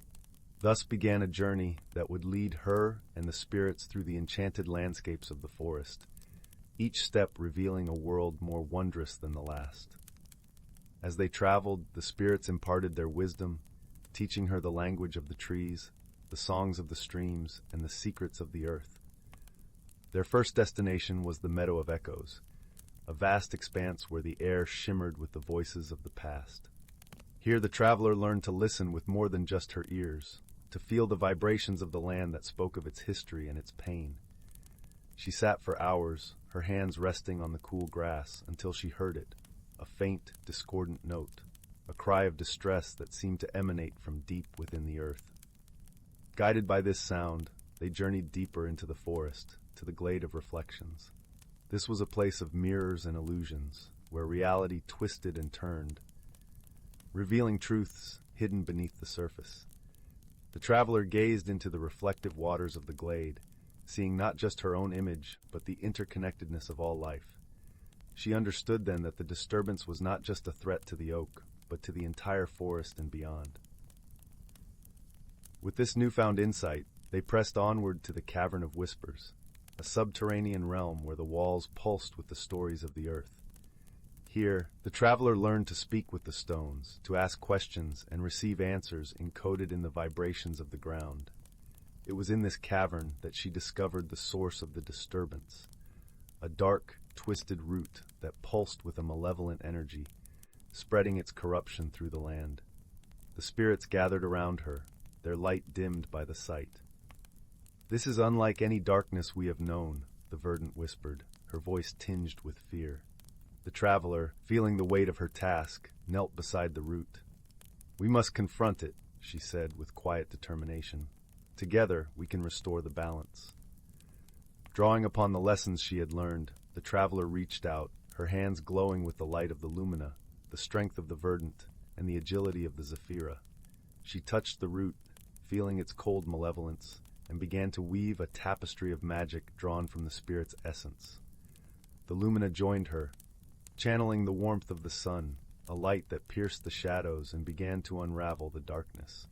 Thus began a journey that would lead her and the spirits through the enchanted landscapes of the forest, each step revealing a world more wondrous than the last. As they traveled, the spirits imparted their wisdom, teaching her the language of the trees, the songs of the streams, and the secrets of the earth. Their first destination was the Meadow of Echoes, a vast expanse where the air shimmered with the voices of the past. Here the traveler learned to listen with more than just her ears, to feel the vibrations of the land that spoke of its history and its pain. She sat for hours, her hands resting on the cool grass, until she heard it, a faint, discordant note, a cry of distress that seemed to emanate from deep within the earth. Guided by this sound, they journeyed deeper into the forest, to the glade of reflections. This was a place of mirrors and illusions, where reality twisted and turned, revealing truths hidden beneath the surface. The traveler gazed into the reflective waters of the glade, seeing not just her own image, but the interconnectedness of all life. She understood then that the disturbance was not just a threat to the oak, but to the entire forest and beyond. With this newfound insight, they pressed onward to the Cavern of Whispers, a subterranean realm where the walls pulsed with the stories of the earth. Here, the traveler learned to speak with the stones, to ask questions and receive answers encoded in the vibrations of the ground. It was in this cavern that she discovered the source of the disturbance, a dark, twisted root that pulsed with a malevolent energy, spreading its corruption through the land. The spirits gathered around her, their light dimmed by the sight. "This is unlike any darkness we have known," the Verdant whispered, her voice tinged with fear. The traveler, feeling the weight of her task, knelt beside the root. "We must confront it," she said with quiet determination. "Together we can restore the balance." Drawing upon the lessons she had learned, the traveler reached out, her hands glowing with the light of the lumina, the strength of the verdant, and the agility of the zephyra. She touched the root, feeling its cold malevolence, and began to weave a tapestry of magic drawn from the spirit's essence. The lumina joined her, channeling the warmth of the sun, a light that pierced the shadows and began to unravel the darkness.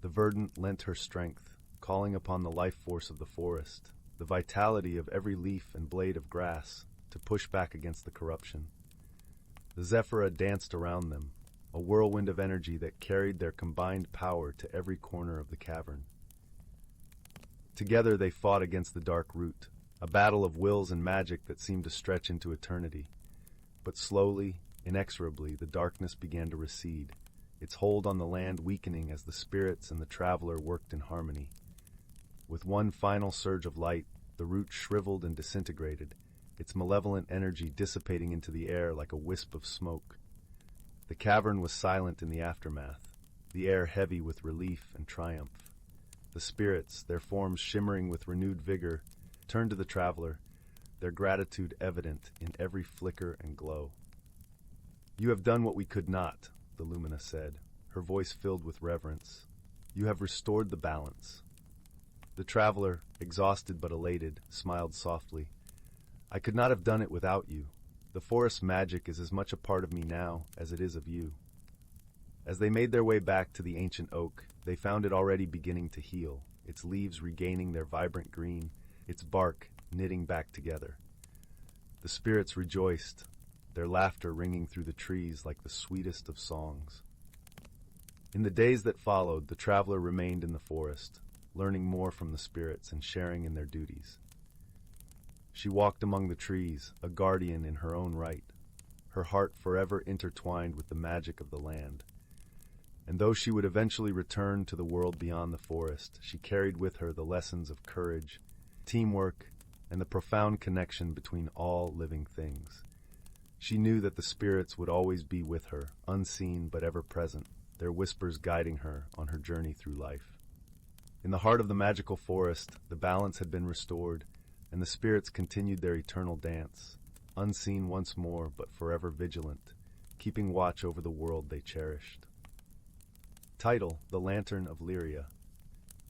The verdant lent her strength, calling upon the life force of the forest, the vitality of every leaf and blade of grass, to push back against the corruption. The zephyra danced around them, a whirlwind of energy that carried their combined power to every corner of the cavern. Together they fought against the dark root, a battle of wills and magic that seemed to stretch into eternity. But slowly, inexorably, the darkness began to recede, its hold on the land weakening as the spirits and the traveler worked in harmony. With one final surge of light, the root shriveled and disintegrated, its malevolent energy dissipating into the air like a wisp of smoke. The cavern was silent in the aftermath, the air heavy with relief and triumph. The spirits, their forms shimmering with renewed vigor, turned to the traveler, their gratitude evident in every flicker and glow. "You have done what we could not," the lumina said, her voice filled with reverence. "You have restored the balance." The traveler, exhausted but elated, smiled softly. "I could not have done it without you. The forest's magic is as much a part of me now as it is of you." As they made their way back to the ancient oak, they found it already beginning to heal, its leaves regaining their vibrant green, its bark knitting back together. The spirits rejoiced, their laughter ringing through the trees like the sweetest of songs. In the days that followed, the traveler remained in the forest, learning more from the spirits and sharing in their duties. She walked among the trees, a guardian in her own right, her heart forever intertwined with the magic of the land. And though she would eventually return to the world beyond the forest, she carried with her the lessons of courage, teamwork, and the profound connection between all living things. She knew that the spirits would always be with her, unseen but ever present, their whispers guiding her on her journey through life. In the heart of the magical forest, the balance had been restored, and the spirits continued their eternal dance, unseen once more but forever vigilant, keeping watch over the world they cherished. Title: The Lantern of Lyria.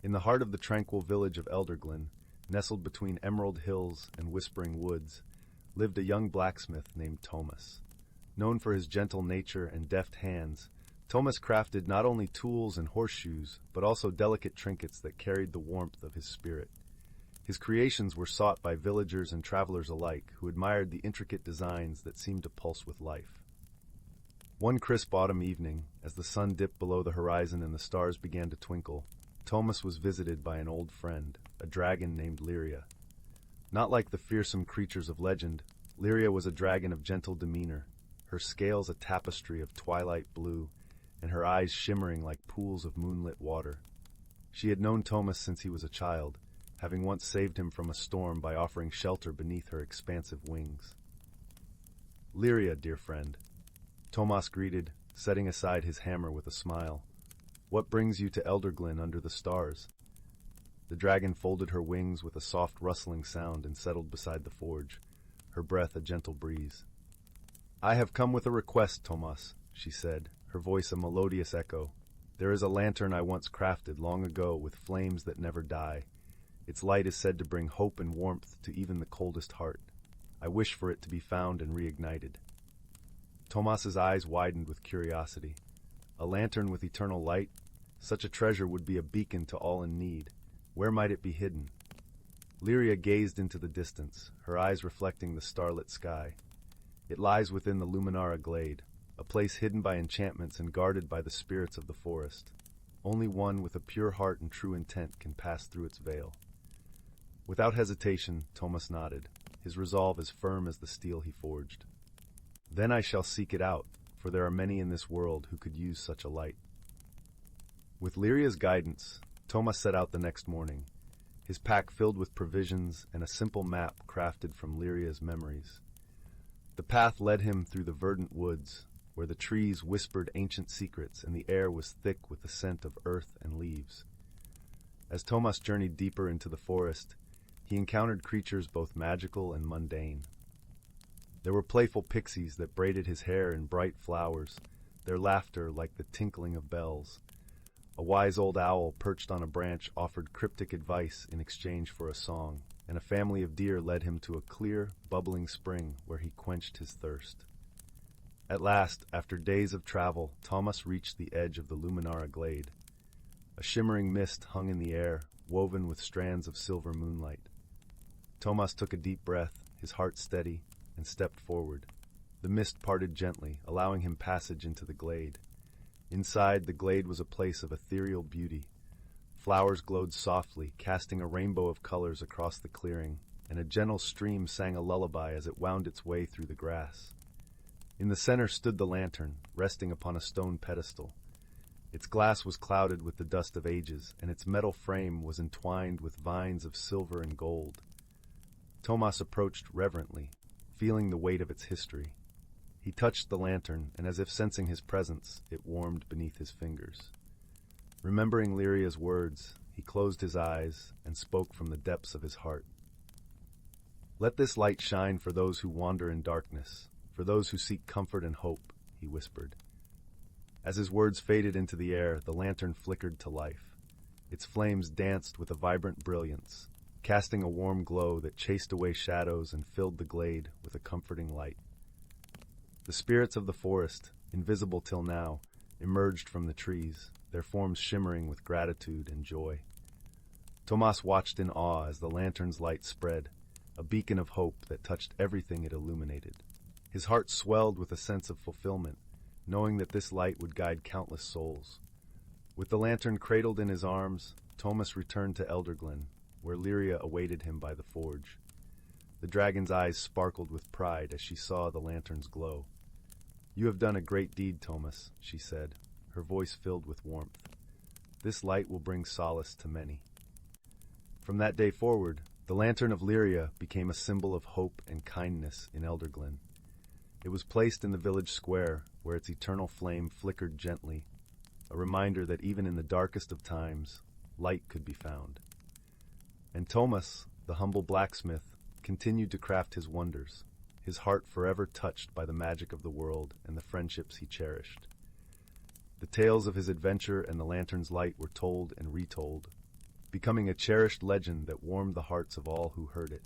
In the heart of the tranquil village of Elderglen, nestled between emerald hills and whispering woods, lived a young blacksmith named Thomas. Known for his gentle nature and deft hands, Thomas crafted not only tools and horseshoes, but also delicate trinkets that carried the warmth of his spirit. His creations were sought by villagers and travelers alike, who admired the intricate designs that seemed to pulse with life. One crisp autumn evening, as the sun dipped below the horizon and the stars began to twinkle, Thomas was visited by an old friend, a dragon named Lyria. Not like the fearsome creatures of legend, Lyria was a dragon of gentle demeanor, her scales a tapestry of twilight blue, and her eyes shimmering like pools of moonlit water. She had known Thomas since he was a child, having once saved him from a storm by offering shelter beneath her expansive wings. "Lyria, dear friend," Thomas greeted, setting aside his hammer with a smile. "What brings you to Elderglen under the stars?" The dragon folded her wings with a soft rustling sound and settled beside the forge, her breath a gentle breeze. "I have come with a request, Thomas," she said, her voice a melodious echo. "There is a lantern I once crafted long ago with flames that never die. Its light is said to bring hope and warmth to even the coldest heart. I wish for it to be found and reignited." Tomas's eyes widened with curiosity. A lantern with eternal light? Such a treasure would be a beacon to all in need. Where might it be hidden? Lyria gazed into the distance, her eyes reflecting the starlit sky. "It lies within the Luminara glade, a place hidden by enchantments and guarded by the spirits of the forest. Only one with a pure heart and true intent can pass through its veil." Without hesitation, Tomas nodded, his resolve as firm as the steel he forged. "Then I shall seek it out, for there are many in this world who could use such a light." With Lyria's guidance, Tomas set out the next morning, his pack filled with provisions and a simple map crafted from Lyria's memories. The path led him through the verdant woods, where the trees whispered ancient secrets and the air was thick with the scent of earth and leaves. As Tomas journeyed deeper into the forest, he encountered creatures both magical and mundane. There were playful pixies that braided his hair in bright flowers, their laughter like the tinkling of bells. A wise old owl perched on a branch offered cryptic advice in exchange for a song, and a family of deer led him to a clear, bubbling spring where he quenched his thirst. At last, after days of travel, Tomas reached the edge of the Luminara glade. A shimmering mist hung in the air, woven with strands of silver moonlight. Tomas took a deep breath, his heart steady, and stepped forward. The mist parted gently, allowing him passage into the glade. Inside, the glade was a place of ethereal beauty. Flowers glowed softly, casting a rainbow of colors across the clearing, and a gentle stream sang a lullaby as it wound its way through the grass. In the center stood the lantern, resting upon a stone pedestal. Its glass was clouded with the dust of ages, and its metal frame was entwined with vines of silver and gold. Tomas approached reverently, feeling the weight of its history. He touched the lantern, and as if sensing his presence, it warmed beneath his fingers. Remembering Lyria's words, he closed his eyes and spoke from the depths of his heart. "Let this light shine for those who wander in darkness, for those who seek comfort and hope," he whispered. As his words faded into the air, the lantern flickered to life. Its flames danced with a vibrant brilliance, casting a warm glow that chased away shadows and filled the glade with a comforting light. The spirits of the forest, invisible till now, emerged from the trees, their forms shimmering with gratitude and joy. Tomas watched in awe as the lantern's light spread, a beacon of hope that touched everything it illuminated. His heart swelled with a sense of fulfillment, knowing that this light would guide countless souls. With the lantern cradled in his arms, Tomas returned to Elderglen, where Lyria awaited him by the forge. The dragon's eyes sparkled with pride as she saw the lantern's glow. "You have done a great deed, Tomas," she said, her voice filled with warmth. "This light will bring solace to many." From that day forward, the lantern of Lyria became a symbol of hope and kindness in Elderglen. It was placed in the village square, where its eternal flame flickered gently, a reminder that even in the darkest of times, light could be found. And Tomas, the humble blacksmith, continued to craft his wonders, his heart forever touched by the magic of the world and the friendships he cherished. The tales of his adventure and the lantern's light were told and retold, becoming a cherished legend that warmed the hearts of all who heard it.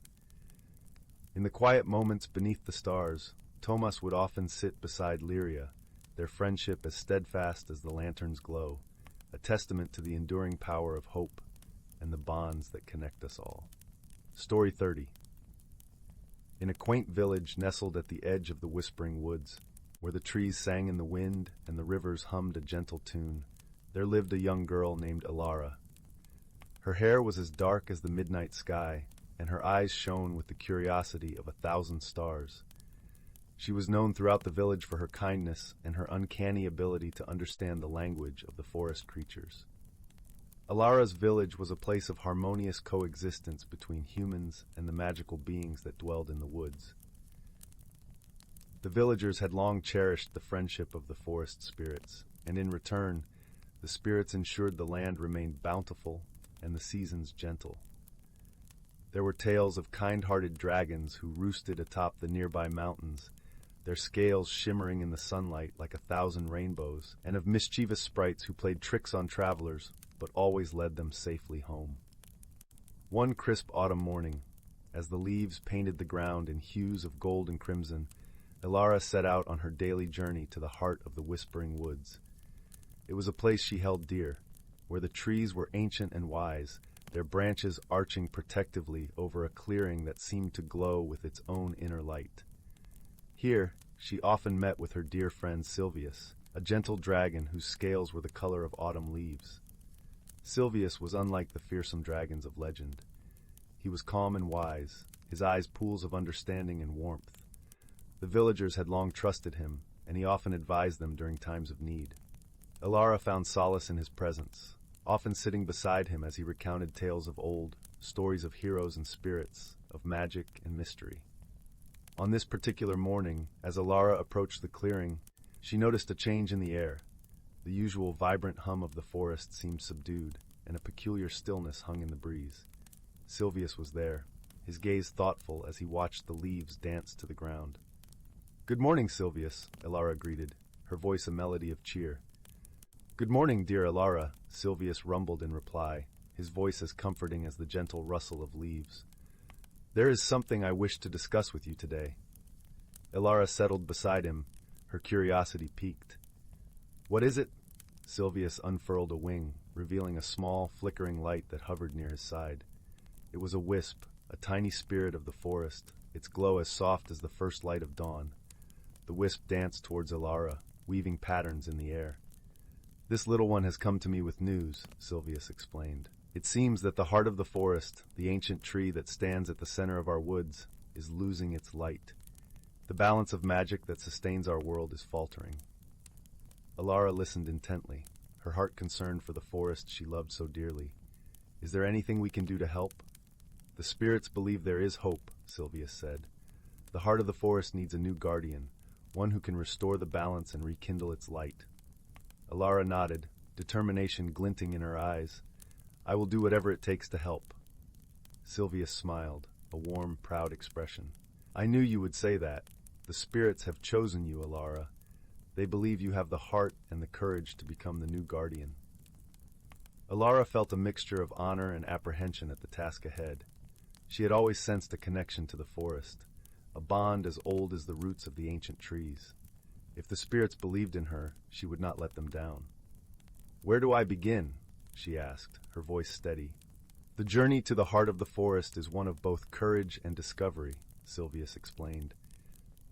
In the quiet moments beneath the stars, Tomas would often sit beside Lyria, their friendship as steadfast as the lantern's glow, a testament to the enduring power of hope and the bonds that connect us all. Story 30. In a quaint village nestled at the edge of the whispering woods, where the trees sang in the wind and the rivers hummed a gentle tune, there lived a young girl named Elara. Her hair was as dark as the midnight sky, and her eyes shone with the curiosity of 1,000 stars. She was known throughout the village for her kindness and her uncanny ability to understand the language of the forest creatures. Elara's village was a place of harmonious coexistence between humans and the magical beings that dwelled in the woods. The villagers had long cherished the friendship of the forest spirits, and in return, the spirits ensured the land remained bountiful and the seasons gentle. There were tales of kind-hearted dragons who roosted atop the nearby mountains, their scales shimmering in the sunlight like 1,000 rainbows, and of mischievous sprites who played tricks on travelers, but always led them safely home. One crisp autumn morning, as the leaves painted the ground in hues of gold and crimson, Elara set out on her daily journey to the heart of the Whispering Woods. It was a place she held dear, where the trees were ancient and wise, their branches arching protectively over a clearing that seemed to glow with its own inner light. Here, she often met with her dear friend Silvius, a gentle dragon whose scales were the color of autumn leaves. Silvius was unlike the fearsome dragons of legend. He was calm and wise, his eyes pools of understanding and warmth. The villagers had long trusted him, and he often advised them during times of need. Elara found solace in his presence, often sitting beside him as he recounted tales of old, stories of heroes and spirits, of magic and mystery. On this particular morning, as Elara approached the clearing, she noticed a change in the air. The usual vibrant hum of the forest seemed subdued, and a peculiar stillness hung in the breeze. Silvius was there, his gaze thoughtful as he watched the leaves dance to the ground. "Good morning, Silvius," Elara greeted, her voice a melody of cheer. "Good morning, dear Elara," Silvius rumbled in reply, his voice as comforting as the gentle rustle of leaves. "There is something I wish to discuss with you today." Elara settled beside him, her curiosity piqued. "What is it?" Silvius unfurled a wing, revealing a small, flickering light that hovered near his side. It was a wisp, a tiny spirit of the forest, its glow as soft as the first light of dawn. The wisp danced towards Elara, weaving patterns in the air. "This little one has come to me with news," Silvius explained. "It seems that the heart of the forest, the ancient tree that stands at the center of our woods, is losing its light. The balance of magic that sustains our world is faltering." Elara listened intently, her heart concerned for the forest she loved so dearly. "Is there anything we can do to help?" "The spirits believe there is hope," Silvius said. "The heart of the forest needs a new guardian, one who can restore the balance and rekindle its light." Elara nodded, determination glinting in her eyes. "I will do whatever it takes to help." Silvius smiled, a warm, proud expression. "I knew you would say that. The spirits have chosen you, Elara. They believe you have the heart and the courage to become the new guardian." Elara felt a mixture of honor and apprehension at the task ahead. She had always sensed a connection to the forest, a bond as old as the roots of the ancient trees. If the spirits believed in her, she would not let them down. "Where do I begin?" she asked, her voice steady. "The journey to the heart of the forest is one of both courage and discovery," Silvius explained.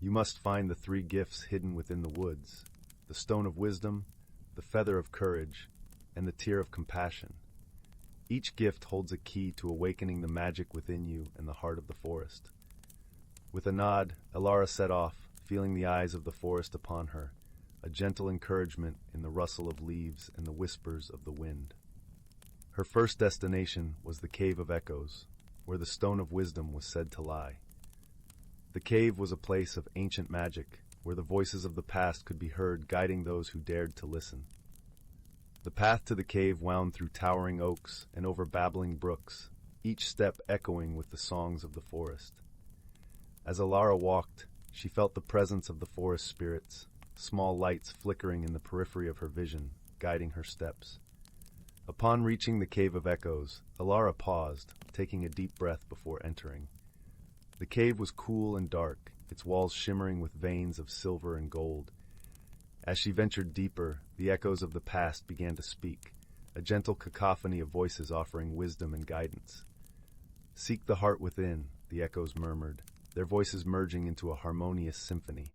"You must find the 3 gifts hidden within the woods: the stone of wisdom, the feather of courage, and the tear of compassion. Each gift holds a key to awakening the magic within you and the heart of the forest." With a nod, Elara set off, feeling the eyes of the forest upon her, a gentle encouragement in the rustle of leaves and the whispers of the wind. Her first destination was the Cave of Echoes, where the Stone of Wisdom was said to lie. The cave was a place of ancient magic, where the voices of the past could be heard guiding those who dared to listen. The path to the cave wound through towering oaks and over babbling brooks, each step echoing with the songs of the forest. As Elara walked, she felt the presence of the forest spirits, small lights flickering in the periphery of her vision, guiding her steps. Upon reaching the Cave of Echoes, Elara paused, taking a deep breath before entering. The cave was cool and dark, its walls shimmering with veins of silver and gold. As she ventured deeper, the echoes of the past began to speak, a gentle cacophony of voices offering wisdom and guidance. "Seek the heart within," the echoes murmured, their voices merging into a harmonious symphony.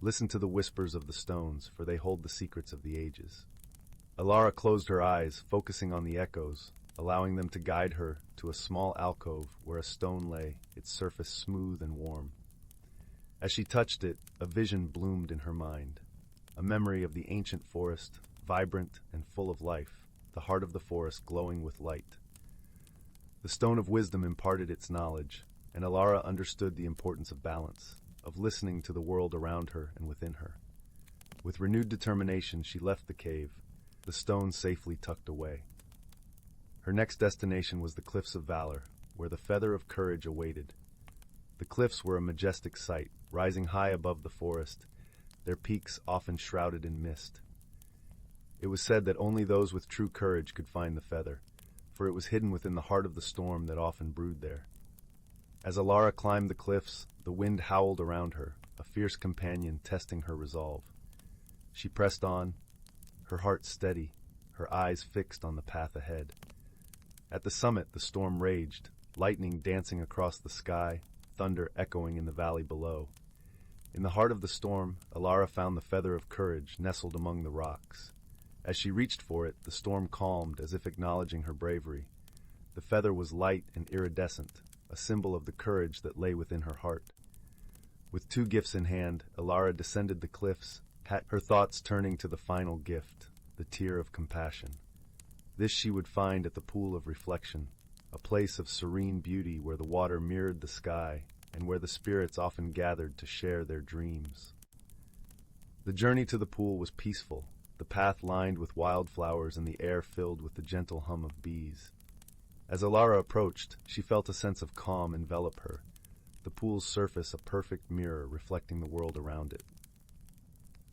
"Listen to the whispers of the stones, for they hold the secrets of the ages." Elara closed her eyes, focusing on the echoes, allowing them to guide her to a small alcove where a stone lay, its surface smooth and warm. As she touched it, a vision bloomed in her mind, a memory of the ancient forest, vibrant and full of life, the heart of the forest glowing with light. The Stone of Wisdom imparted its knowledge, and Elara understood the importance of balance, of listening to the world around her and within her. With renewed determination, she left the cave, the stone safely tucked away. Her next destination was the Cliffs of Valor, where the feather of courage awaited. The cliffs were a majestic sight, rising high above the forest, their peaks often shrouded in mist. It was said that only those with true courage could find the feather, for it was hidden within the heart of the storm that often brewed there. As Elara climbed the cliffs, the wind howled around her, a fierce companion testing her resolve. She pressed on, her heart steady, her eyes fixed on the path ahead. At the summit, the storm raged, lightning dancing across the sky, thunder echoing in the valley below. In the heart of the storm, Elara found the feather of courage nestled among the rocks. As she reached for it, the storm calmed as if acknowledging her bravery. The feather was light and iridescent, a symbol of the courage that lay within her heart. With two gifts in hand, Elara descended the cliffs, her thoughts turning to the final gift, the tear of compassion. This she would find at the pool of reflection, a place of serene beauty where the water mirrored the sky and where the spirits often gathered to share their dreams. The journey to the pool was peaceful, the path lined with wildflowers and the air filled with the gentle hum of bees. As Elara approached, she felt a sense of calm envelop her, the pool's surface a perfect mirror reflecting the world around it.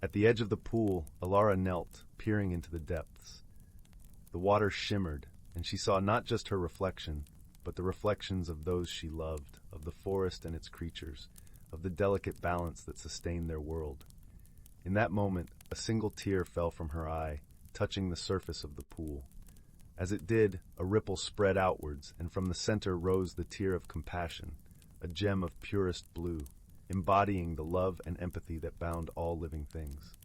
At the edge of the pool, Elara knelt, peering into the depths. The water shimmered, and she saw not just her reflection, but the reflections of those she loved, of the forest and its creatures, of the delicate balance that sustained their world. In that moment, a single tear fell from her eye, touching the surface of the pool. As it did, a ripple spread outwards, and from the center rose the tear of compassion, a gem of purest blue, embodying the love and empathy that bound all living things.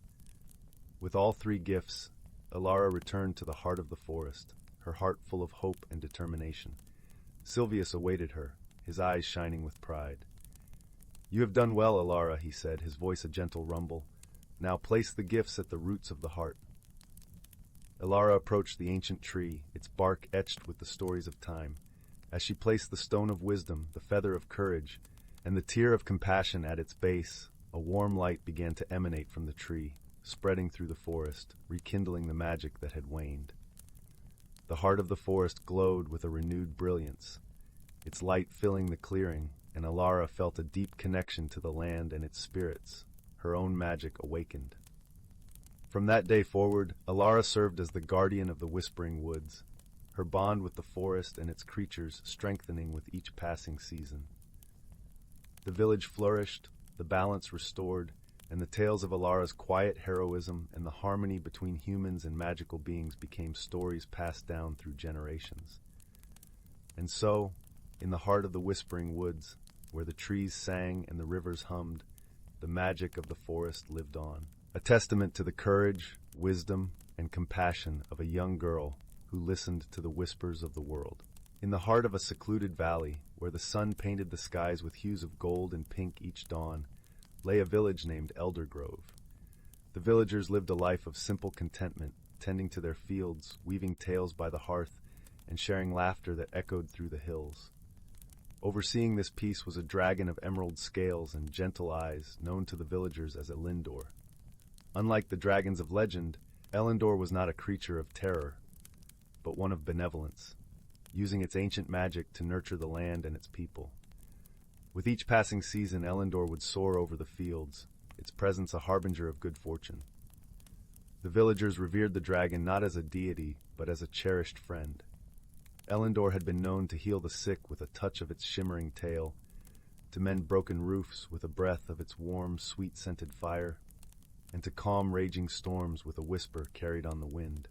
With all three gifts, Elara returned to the heart of the forest, her heart full of hope and determination. Silvius awaited her, his eyes shining with pride. "You have done well, Elara," he said, his voice a gentle rumble. "Now place the gifts at the roots of the heart." Elara approached the ancient tree, its bark etched with the stories of time. As she placed the stone of wisdom, the feather of courage, and the tear of compassion at its base, a warm light began to emanate from the tree, spreading through the forest, rekindling the magic that had waned. The heart of the forest glowed with a renewed brilliance, its light filling the clearing, and Elara felt a deep connection to the land and its spirits, her own magic awakened. From that day forward, Elara served as the guardian of the Whispering Woods, her bond with the forest and its creatures strengthening with each passing season. The village flourished, the balance restored, and the tales of Elara's quiet heroism and the harmony between humans and magical beings became stories passed down through generations. And so, in the heart of the Whispering Woods, where the trees sang and the rivers hummed, the magic of the forest lived on, a testament to the courage, wisdom, and compassion of a young girl who listened to the whispers of the world. In the heart of a secluded valley, where the sun painted the skies with hues of gold and pink each dawn, lay a village named Eldergrove. The villagers lived a life of simple contentment, tending to their fields, weaving tales by the hearth, and sharing laughter that echoed through the hills. Overseeing this peace was a dragon of emerald scales and gentle eyes, known to the villagers as Elendor. Unlike the dragons of legend, Elendor was not a creature of terror, but one of benevolence, using its ancient magic to nurture the land and its people. With each passing season, Elendor would soar over the fields, its presence a harbinger of good fortune. The villagers revered the dragon not as a deity, but as a cherished friend. Elendor had been known to heal the sick with a touch of its shimmering tail, to mend broken roofs with a breath of its warm, sweet-scented fire, and to calm raging storms with a whisper carried on the wind.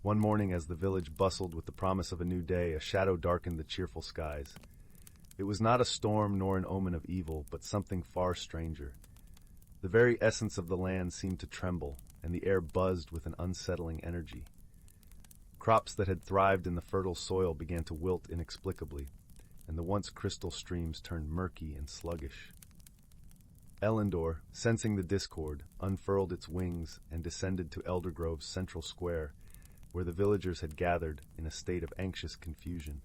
One morning, as the village bustled with the promise of a new day, a shadow darkened the cheerful skies. It was not a storm nor an omen of evil, but something far stranger. The very essence of the land seemed to tremble, and the air buzzed with an unsettling energy. Crops that had thrived in the fertile soil began to wilt inexplicably, and the once crystal streams turned murky and sluggish. Elendor, sensing the discord, unfurled its wings and descended to Eldergrove's central square, where the villagers had gathered in a state of anxious confusion.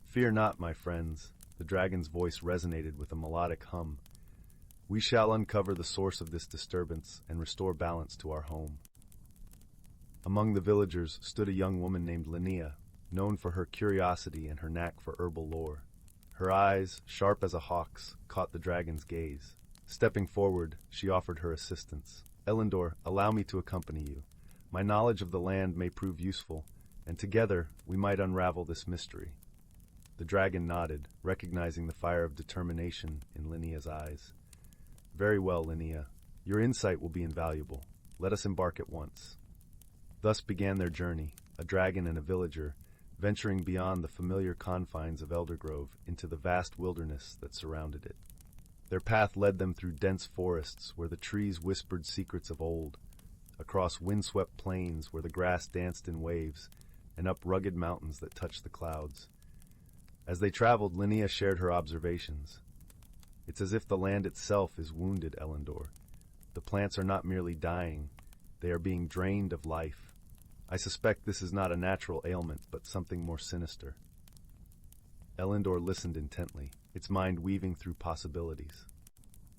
"Fear not, my friends," the dragon's voice resonated with a melodic hum. "We shall uncover the source of this disturbance and restore balance to our home." Among the villagers stood a young woman named Linnea, known for her curiosity and her knack for herbal lore. Her eyes, sharp as a hawk's, caught the dragon's gaze. Stepping forward, she offered her assistance. "Elendor, allow me to accompany you. My knowledge of the land may prove useful, and together we might unravel this mystery. The dragon nodded, recognizing the fire of determination in Linnea's eyes. Very well, Linnea. Your insight will be invaluable. Let us embark at once. Thus began their journey, a dragon and a villager, venturing beyond the familiar confines of Eldergrove into the vast wilderness that surrounded it. Their path led them through dense forests where the trees whispered secrets of old, across windswept plains where the grass danced in waves, and up rugged mountains that touched the clouds. As they traveled, Linnea shared her observations. It's as if the land itself is wounded, Elendor. The plants are not merely dying, they are being drained of life. I suspect this is not a natural ailment, but something more sinister. Elendor listened intently, its mind weaving through possibilities.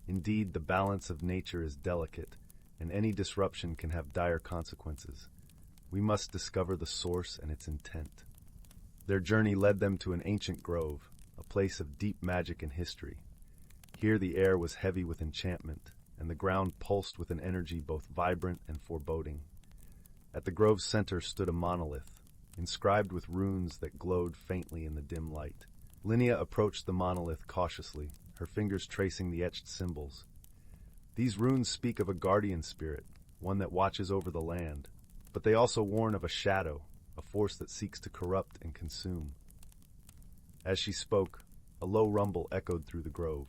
Indeed, the balance of nature is delicate, and any disruption can have dire consequences. We must discover the source and its intent. Their journey led them to an ancient grove, a place of deep magic and history. Here the air was heavy with enchantment, and the ground pulsed with an energy both vibrant and foreboding. At the grove's center stood a monolith, inscribed with runes that glowed faintly in the dim light. Linnea approached the monolith cautiously, her fingers tracing the etched symbols. These runes speak of a guardian spirit, one that watches over the land, but they also warn of a shadow, a force that seeks to corrupt and consume. As she spoke, a low rumble echoed through the grove.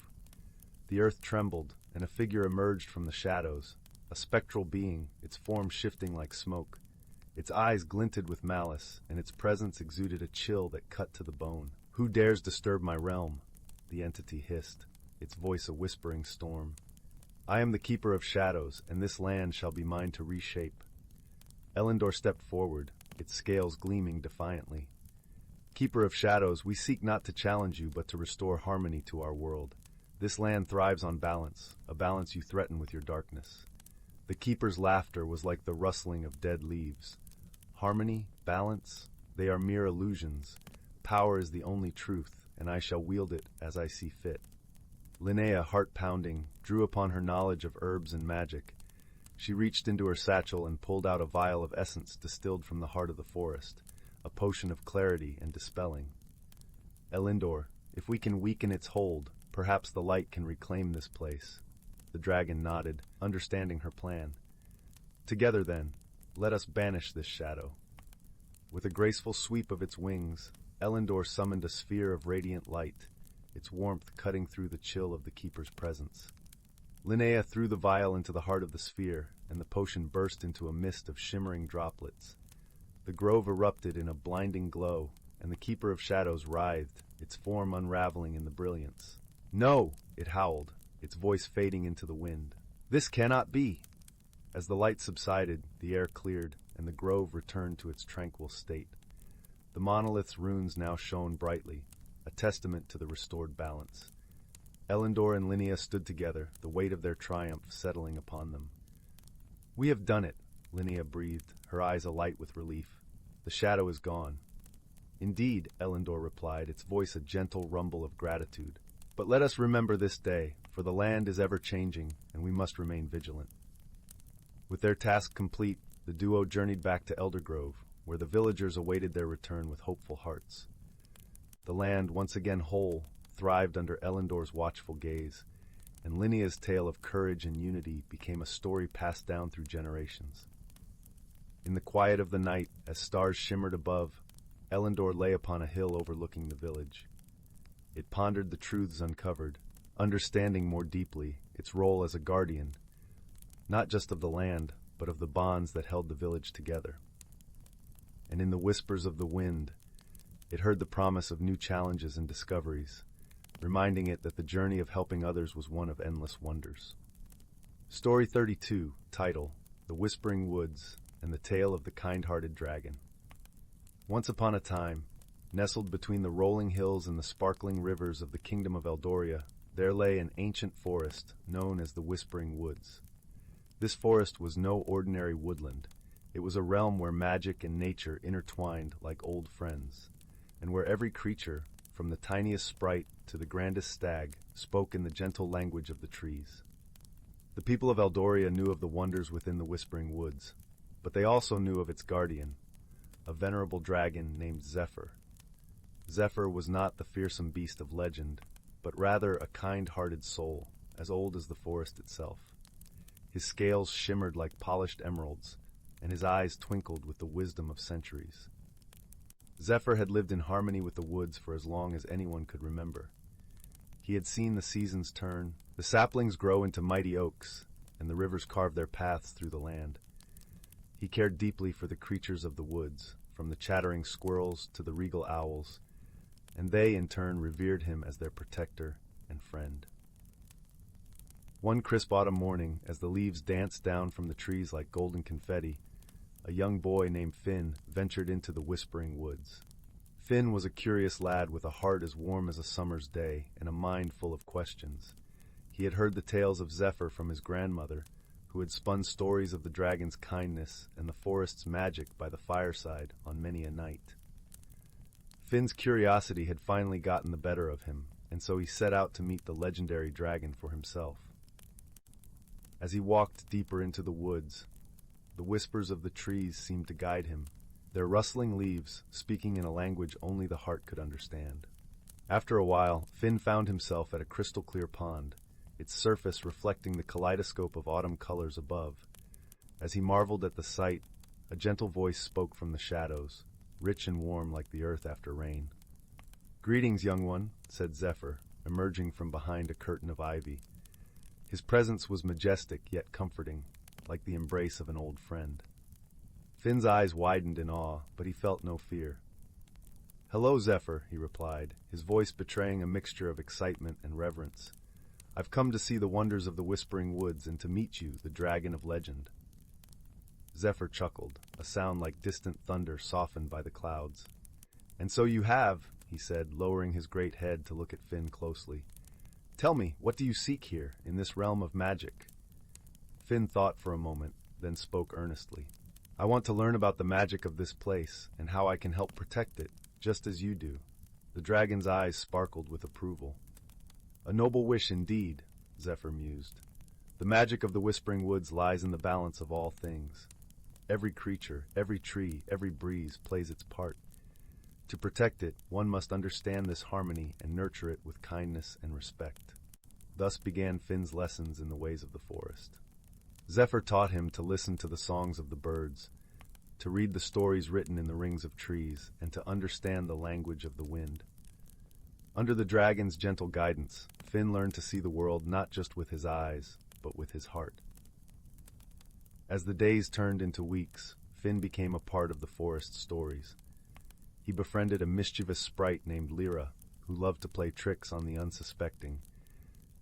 The earth trembled, and a figure emerged from the shadows, a spectral being, its form shifting like smoke. Its eyes glinted with malice, and its presence exuded a chill that cut to the bone. "Who dares disturb my realm?" the entity hissed, its voice a whispering storm. "I am the keeper of shadows, and this land shall be mine to reshape." Elendor stepped forward, its scales gleaming defiantly. "Keeper of shadows, we seek not to challenge you, but to restore harmony to our world. This land thrives on balance, a balance you threaten with your darkness." The keeper's laughter was like the rustling of dead leaves. Harmony, balance, they are mere illusions. Power is the only truth, and I shall wield it as I see fit. Linnea, heart-pounding, drew upon her knowledge of herbs and magic. She reached into her satchel and pulled out a vial of essence distilled from the heart of the forest, a potion of clarity and dispelling. "Elendor, if we can weaken its hold, perhaps the light can reclaim this place." The dragon nodded, understanding her plan. "Together, then, let us banish this shadow." With a graceful sweep of its wings, Elendor summoned a sphere of radiant light, its warmth cutting through the chill of the keeper's presence. Linnea threw the vial into the heart of the sphere, and the potion burst into a mist of shimmering droplets. The grove erupted in a blinding glow, and the keeper of shadows writhed, its form unraveling in the brilliance. "No!" it howled, its voice fading into the wind. "This cannot be!" As the light subsided, the air cleared, and the grove returned to its tranquil state. The monolith's runes now shone brightly, a testament to the restored balance. Elendor and Linnea stood together, the weight of their triumph settling upon them. "We have done it," Linnea breathed, her eyes alight with relief. "The shadow is gone." "Indeed," Elendor replied, its voice a gentle rumble of gratitude. "But let us remember this day, for the land is ever-changing, and we must remain vigilant." With their task complete, the duo journeyed back to Eldergrove, where the villagers awaited their return with hopeful hearts. The land, once again whole, thrived under Elendor's watchful gaze, and Linnea's tale of courage and unity became a story passed down through generations. In the quiet of the night, as stars shimmered above, Elendor lay upon a hill overlooking the village. It pondered the truths uncovered, understanding more deeply its role as a guardian, not just of the land, but of the bonds that held the village together. And in the whispers of the wind, it heard the promise of new challenges and discoveries, reminding it that the journey of helping others was one of endless wonders. Story 32, title, The Whispering Woods and the Tale of the Kind-Hearted Dragon. Once upon a time, nestled between the rolling hills and the sparkling rivers of the kingdom of Eldoria, there lay an ancient forest known as the Whispering Woods. This forest was no ordinary woodland. It was a realm where magic and nature intertwined like old friends, and where every creature, from the tiniest sprite to the grandest stag, spoke in the gentle language of the trees. The people of Eldoria knew of the wonders within the Whispering Woods, but they also knew of its guardian, a venerable dragon named Zephyr. Zephyr was not the fearsome beast of legend, but rather a kind-hearted soul, as old as the forest itself. His scales shimmered like polished emeralds, and his eyes twinkled with the wisdom of centuries. Zephyr had lived in harmony with the woods for as long as anyone could remember. He had seen the seasons turn, the saplings grow into mighty oaks, and the rivers carve their paths through the land. He cared deeply for the creatures of the woods, from the chattering squirrels to the regal owls, and they in turn revered him as their protector and friend. One crisp autumn morning, as the leaves danced down from the trees like golden confetti, a young boy named Finn ventured into the whispering woods. Finn was a curious lad with a heart as warm as a summer's day and a mind full of questions. He had heard the tales of Zephyr from his grandmother, who had spun stories of the dragon's kindness and the forest's magic by the fireside on many a night. Finn's curiosity had finally gotten the better of him, and so he set out to meet the legendary dragon for himself. As he walked deeper into the woods, the whispers of the trees seemed to guide him, their rustling leaves speaking in a language only the heart could understand. After a while, Finn found himself at a crystal-clear pond, its surface reflecting the kaleidoscope of autumn colors above. As he marveled at the sight, a gentle voice spoke from the shadows, rich and warm like the earth after rain. "Greetings, young one," said Zephyr, emerging from behind a curtain of ivy. His presence was majestic yet comforting, like the embrace of an old friend. Finn's eyes widened in awe, but he felt no fear. "Hello, Zephyr," he replied, his voice betraying a mixture of excitement and reverence. "I've come to see the wonders of the Whispering Woods and to meet you, the dragon of legend." Zephyr chuckled, a sound like distant thunder softened by the clouds. "And so you have," he said, lowering his great head to look at Finn closely. "Tell me, what do you seek here, in this realm of magic?" Finn thought for a moment, then spoke earnestly. "I want to learn about the magic of this place and how I can help protect it, just as you do." The dragon's eyes sparkled with approval. "A noble wish indeed," Zephyr mused. "The magic of the Whispering Woods lies in the balance of all things. Every creature, every tree, every breeze plays its part. To protect it, one must understand this harmony and nurture it with kindness and respect." Thus began Finn's lessons in the ways of the forest. Zephyr taught him to listen to the songs of the birds, to read the stories written in the rings of trees, and to understand the language of the wind. Under the dragon's gentle guidance, Finn learned to see the world not just with his eyes, but with his heart. As the days turned into weeks, Finn became a part of the forest's stories. He befriended a mischievous sprite named Elara, who loved to play tricks on the unsuspecting,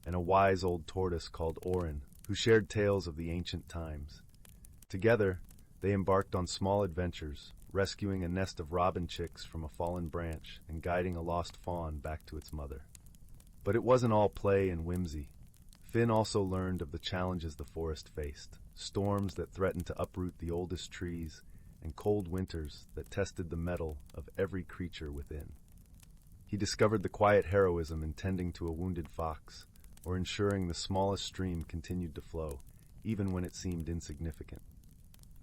and a wise old tortoise called Orin, who shared tales of the ancient times. Together, they embarked on small adventures, rescuing a nest of robin chicks from a fallen branch and guiding a lost fawn back to its mother. But it wasn't all play and whimsy. Finn also learned of the challenges the forest faced, storms that threatened to uproot the oldest trees, and cold winters that tested the mettle of every creature within. He discovered the quiet heroism in tending to a wounded fox, or ensuring the smallest stream continued to flow, even when it seemed insignificant.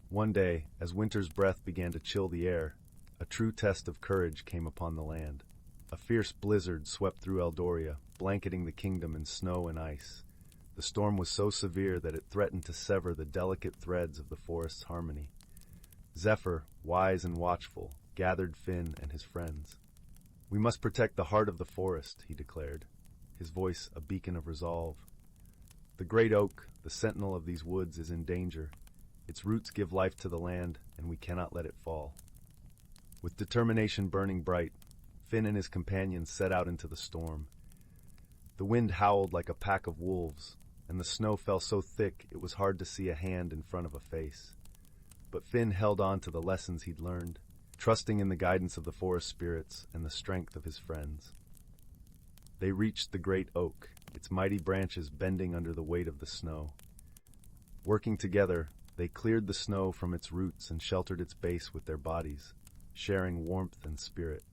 One day, as winter's breath began to chill the air, a true test of courage came upon the land. A fierce blizzard swept through Eldoria, blanketing the kingdom in snow and ice. The storm was so severe that it threatened to sever the delicate threads of the forest's harmony. Zephyr, wise and watchful, gathered Finn and his friends. "We must protect the heart of the forest," he declared, his voice a beacon of resolve. "The great oak, the sentinel of these woods, is in danger. Its roots give life to the land, and we cannot let it fall." With determination burning bright, Finn and his companions set out into the storm. The wind howled like a pack of wolves, and the snow fell so thick it was hard to see a hand in front of a face. But Finn held on to the lessons he'd learned, trusting in the guidance of the forest spirits and the strength of his friends. They reached the great oak, its mighty branches bending under the weight of the snow. Working together, they cleared the snow from its roots and sheltered its base with their bodies, sharing warmth and spirit.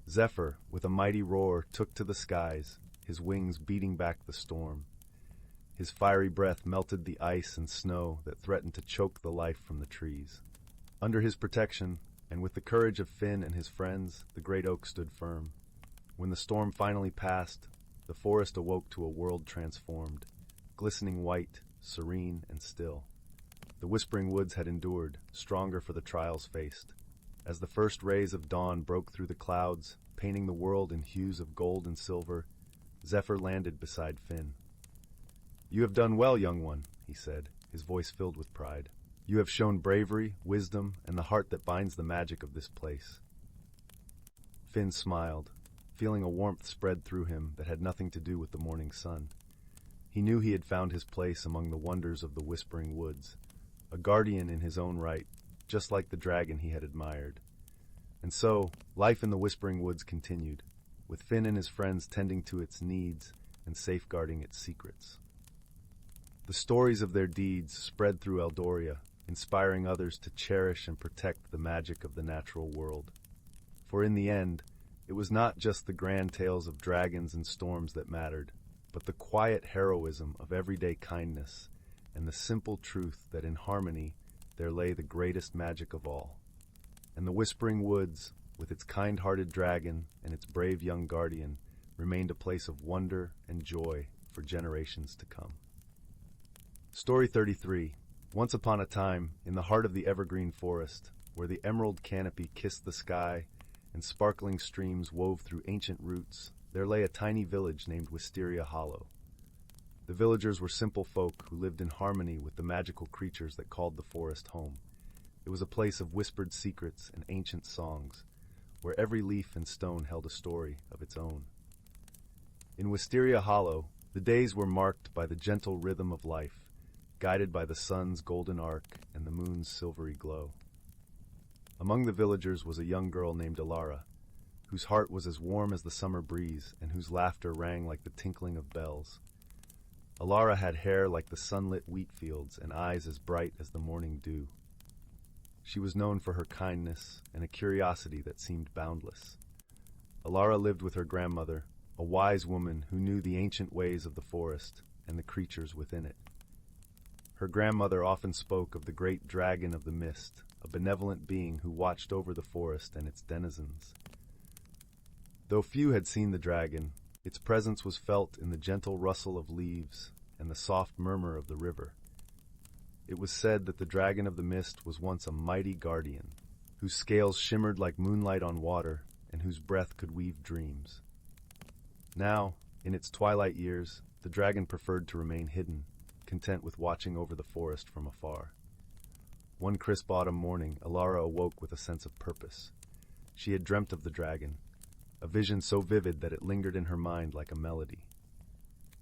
Zephyr, with a mighty roar, took to the skies, his wings beating back the storm. His fiery breath melted the ice and snow that threatened to choke the life from the trees. Under his protection, And with the courage of Finn and his friends, the great oak stood firm. When the storm finally passed, the forest awoke to a world transformed, glistening white, serene, and still. The whispering woods had endured, stronger for the trials faced. As the first rays of dawn broke through the clouds, painting the world in hues of gold and silver, Zephyr landed beside Finn. "You have done well, young one," he said, his voice filled with pride. "You have shown bravery, wisdom, and the heart that binds the magic of this place." Finn smiled, feeling a warmth spread through him that had nothing to do with the morning sun. He knew he had found his place among the wonders of the Whispering Woods, a guardian in his own right, just like the dragon he had admired. And so, life in the Whispering Woods continued, with Finn and his friends tending to its needs and safeguarding its secrets. The stories of their deeds spread through Eldoria, inspiring others to cherish and protect the magic of the natural world. For in the end, it was not just the grand tales of dragons and storms that mattered, but the quiet heroism of everyday kindness and the simple truth that in harmony there lay the greatest magic of all. And the Whispering Woods, with its kind-hearted dragon and its brave young guardian, remained a place of wonder and joy for generations to come. Story 33. Once upon a time, in the heart of the evergreen forest, where the emerald canopy kissed the sky and sparkling streams wove through ancient roots, there lay a tiny village named Wisteria Hollow. The villagers were simple folk who lived in harmony with the magical creatures that called the forest home. It was a place of whispered secrets and ancient songs, where every leaf and stone held a story of its own. In Wisteria Hollow, the days were marked by the gentle rhythm of life, guided by the sun's golden arc and the moon's silvery glow. Among the villagers was a young girl named Elara, whose heart was as warm as the summer breeze and whose laughter rang like the tinkling of bells. Elara had hair like the sunlit wheat fields and eyes as bright as the morning dew. She was known for her kindness and a curiosity that seemed boundless. Elara lived with her grandmother, a wise woman who knew the ancient ways of the forest and the creatures within it. Her grandmother often spoke of the great dragon of the mist, a benevolent being who watched over the forest and its denizens. Though few had seen the dragon, its presence was felt in the gentle rustle of leaves and the soft murmur of the river. It was said that the dragon of the mist was once a mighty guardian, whose scales shimmered like moonlight on water and whose breath could weave dreams. Now, in its twilight years, the dragon preferred to remain hidden, content with watching over the forest from afar. One crisp autumn morning, Elara awoke with a sense of purpose. She had dreamt of the dragon, a vision so vivid that it lingered in her mind like a melody.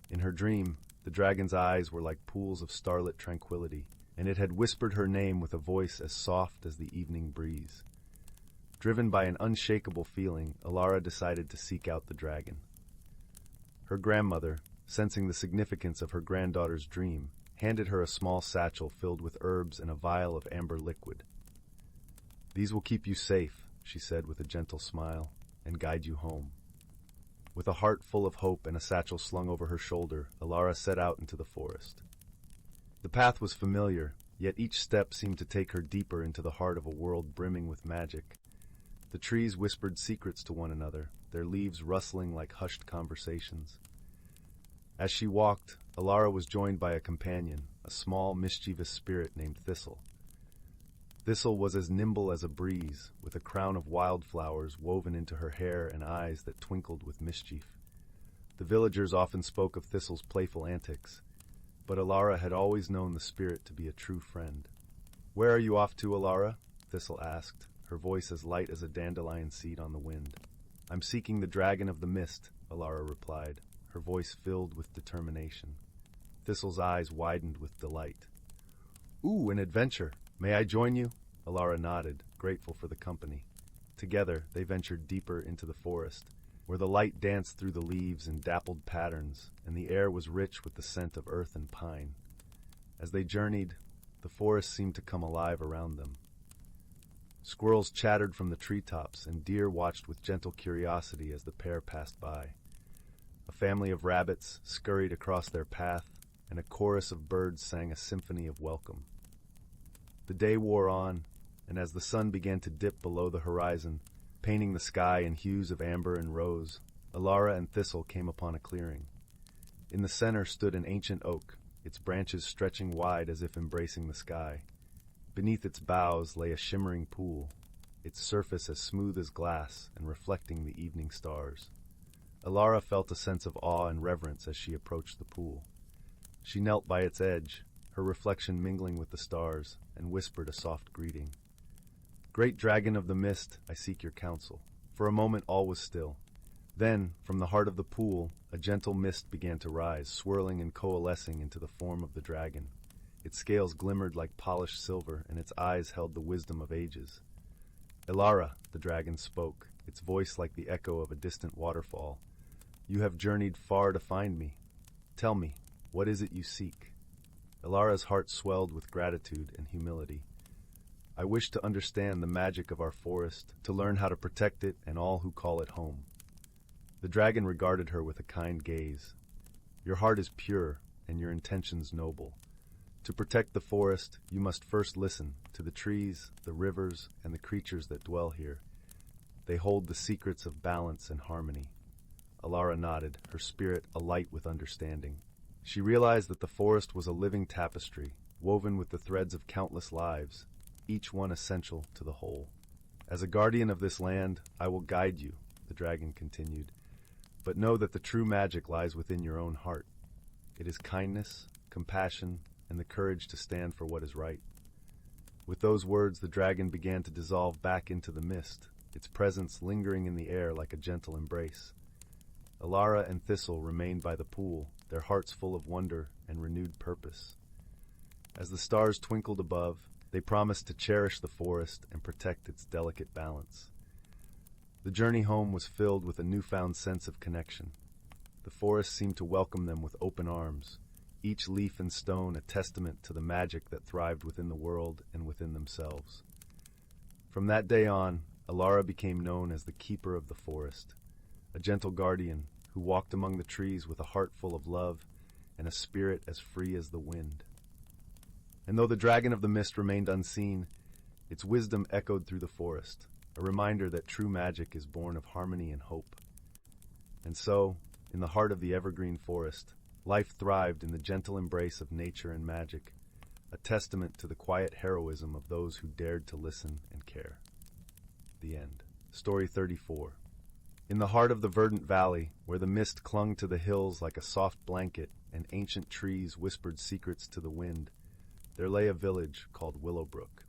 In her dream, the dragon's eyes were like pools of starlit tranquility, and it had whispered her name with a voice as soft as the evening breeze. Driven by an unshakable feeling, Elara decided to seek out the dragon. Her grandmother, sensing the significance of her granddaughter's dream, handed her a small satchel filled with herbs and a vial of amber liquid. "These will keep you safe," she said with a gentle smile, "and guide you home." With a heart full of hope and a satchel slung over her shoulder, Elara set out into the forest. The path was familiar, yet each step seemed to take her deeper into the heart of a world brimming with magic. The trees whispered secrets to one another, their leaves rustling like hushed conversations. As she walked, Elara was joined by a companion, a small, mischievous spirit named Thistle. Thistle was as nimble as a breeze, with a crown of wildflowers woven into her hair and eyes that twinkled with mischief. The villagers often spoke of Thistle's playful antics, but Elara had always known the spirit to be a true friend. "Where are you off to, Elara?" Thistle asked, her voice as light as a dandelion seed on the wind. "I'm seeking the dragon of the mist," Elara replied, her voice filled with determination. Thistle's eyes widened with delight. "Ooh, an adventure! May I join you?" Elara nodded, grateful for the company. Together, they ventured deeper into the forest, where the light danced through the leaves in dappled patterns, and the air was rich with the scent of earth and pine. As they journeyed, the forest seemed to come alive around them. Squirrels chattered from the treetops, and deer watched with gentle curiosity as the pair passed by. A family of rabbits scurried across their path, and a chorus of birds sang a symphony of welcome. The day wore on, and as the sun began to dip below the horizon, painting the sky in hues of amber and rose, Elara and Thistle came upon a clearing. In the center stood an ancient oak, its branches stretching wide as if embracing the sky. Beneath its boughs lay a shimmering pool, its surface as smooth as glass and reflecting the evening stars. Elara felt a sense of awe and reverence as she approached the pool. She knelt by its edge, her reflection mingling with the stars, and whispered a soft greeting. "Great dragon of the mist, I seek your counsel." For a moment all was still. Then, from the heart of the pool, a gentle mist began to rise, swirling and coalescing into the form of the dragon. Its scales glimmered like polished silver, and its eyes held the wisdom of ages. "Elara," the dragon spoke, its voice like the echo of a distant waterfall. "You have journeyed far to find me. Tell me, what is it you seek?" Elara's heart swelled with gratitude and humility. "I wish to understand the magic of our forest, to learn how to protect it and all who call it home." The dragon regarded her with a kind gaze. "Your heart is pure, and your intentions noble. To protect the forest, you must first listen to the trees, the rivers, and the creatures that dwell here. They hold the secrets of balance and harmony." Elara nodded, her spirit alight with understanding. She realized that the forest was a living tapestry, woven with the threads of countless lives, each one essential to the whole. "As a guardian of this land, I will guide you," the dragon continued. "But know that the true magic lies within your own heart. It is kindness, compassion, and the courage to stand for what is right." With those words, the dragon began to dissolve back into the mist, its presence lingering in the air like a gentle embrace. Elara and Thistle remained by the pool, their hearts full of wonder and renewed purpose. As the stars twinkled above, they promised to cherish the forest and protect its delicate balance. The journey home was filled with a newfound sense of connection. The forest seemed to welcome them with open arms, each leaf and stone a testament to the magic that thrived within the world and within themselves. From that day on, Elara became known as the Keeper of the Forest, a gentle guardian who walked among the trees with a heart full of love and a spirit as free as the wind. And though the dragon of the mist remained unseen, its wisdom echoed through the forest, a reminder that true magic is born of harmony and hope. And so, in the heart of the evergreen forest, life thrived in the gentle embrace of nature and magic, a testament to the quiet heroism of those who dared to listen and care. The end. Story 34. In the heart of the verdant valley, where the mist clung to the hills like a soft blanket and ancient trees whispered secrets to the wind, there lay a village called Willowbrook.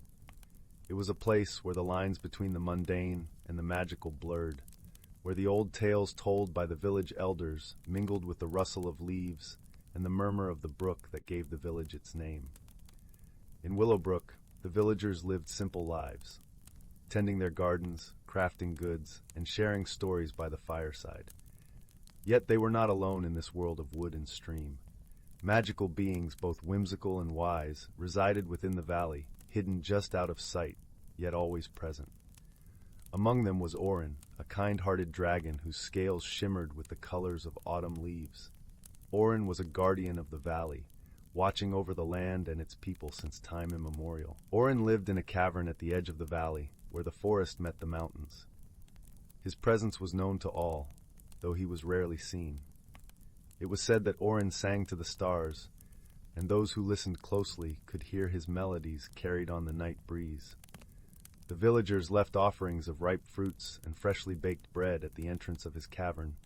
It was a place where the lines between the mundane and the magical blurred, where the old tales told by the village elders mingled with the rustle of leaves and the murmur of the brook that gave the village its name. In Willowbrook, the villagers lived simple lives, tending their gardens, crafting goods, and sharing stories by the fireside. Yet they were not alone in this world of wood and stream. Magical beings, both whimsical and wise, resided within the valley, hidden just out of sight, yet always present. Among them was Orin, a kind-hearted dragon whose scales shimmered with the colors of autumn leaves. Orin was a guardian of the valley, watching over the land and its people since time immemorial. Orin lived in a cavern at the edge of the valley, where the forest met the mountains. His presence was known to all, though he was rarely seen. It was said that Orin sang to the stars, and those who listened closely could hear his melodies carried on the night breeze. The villagers left offerings of ripe fruits and freshly baked bread at the entrance of his cavern,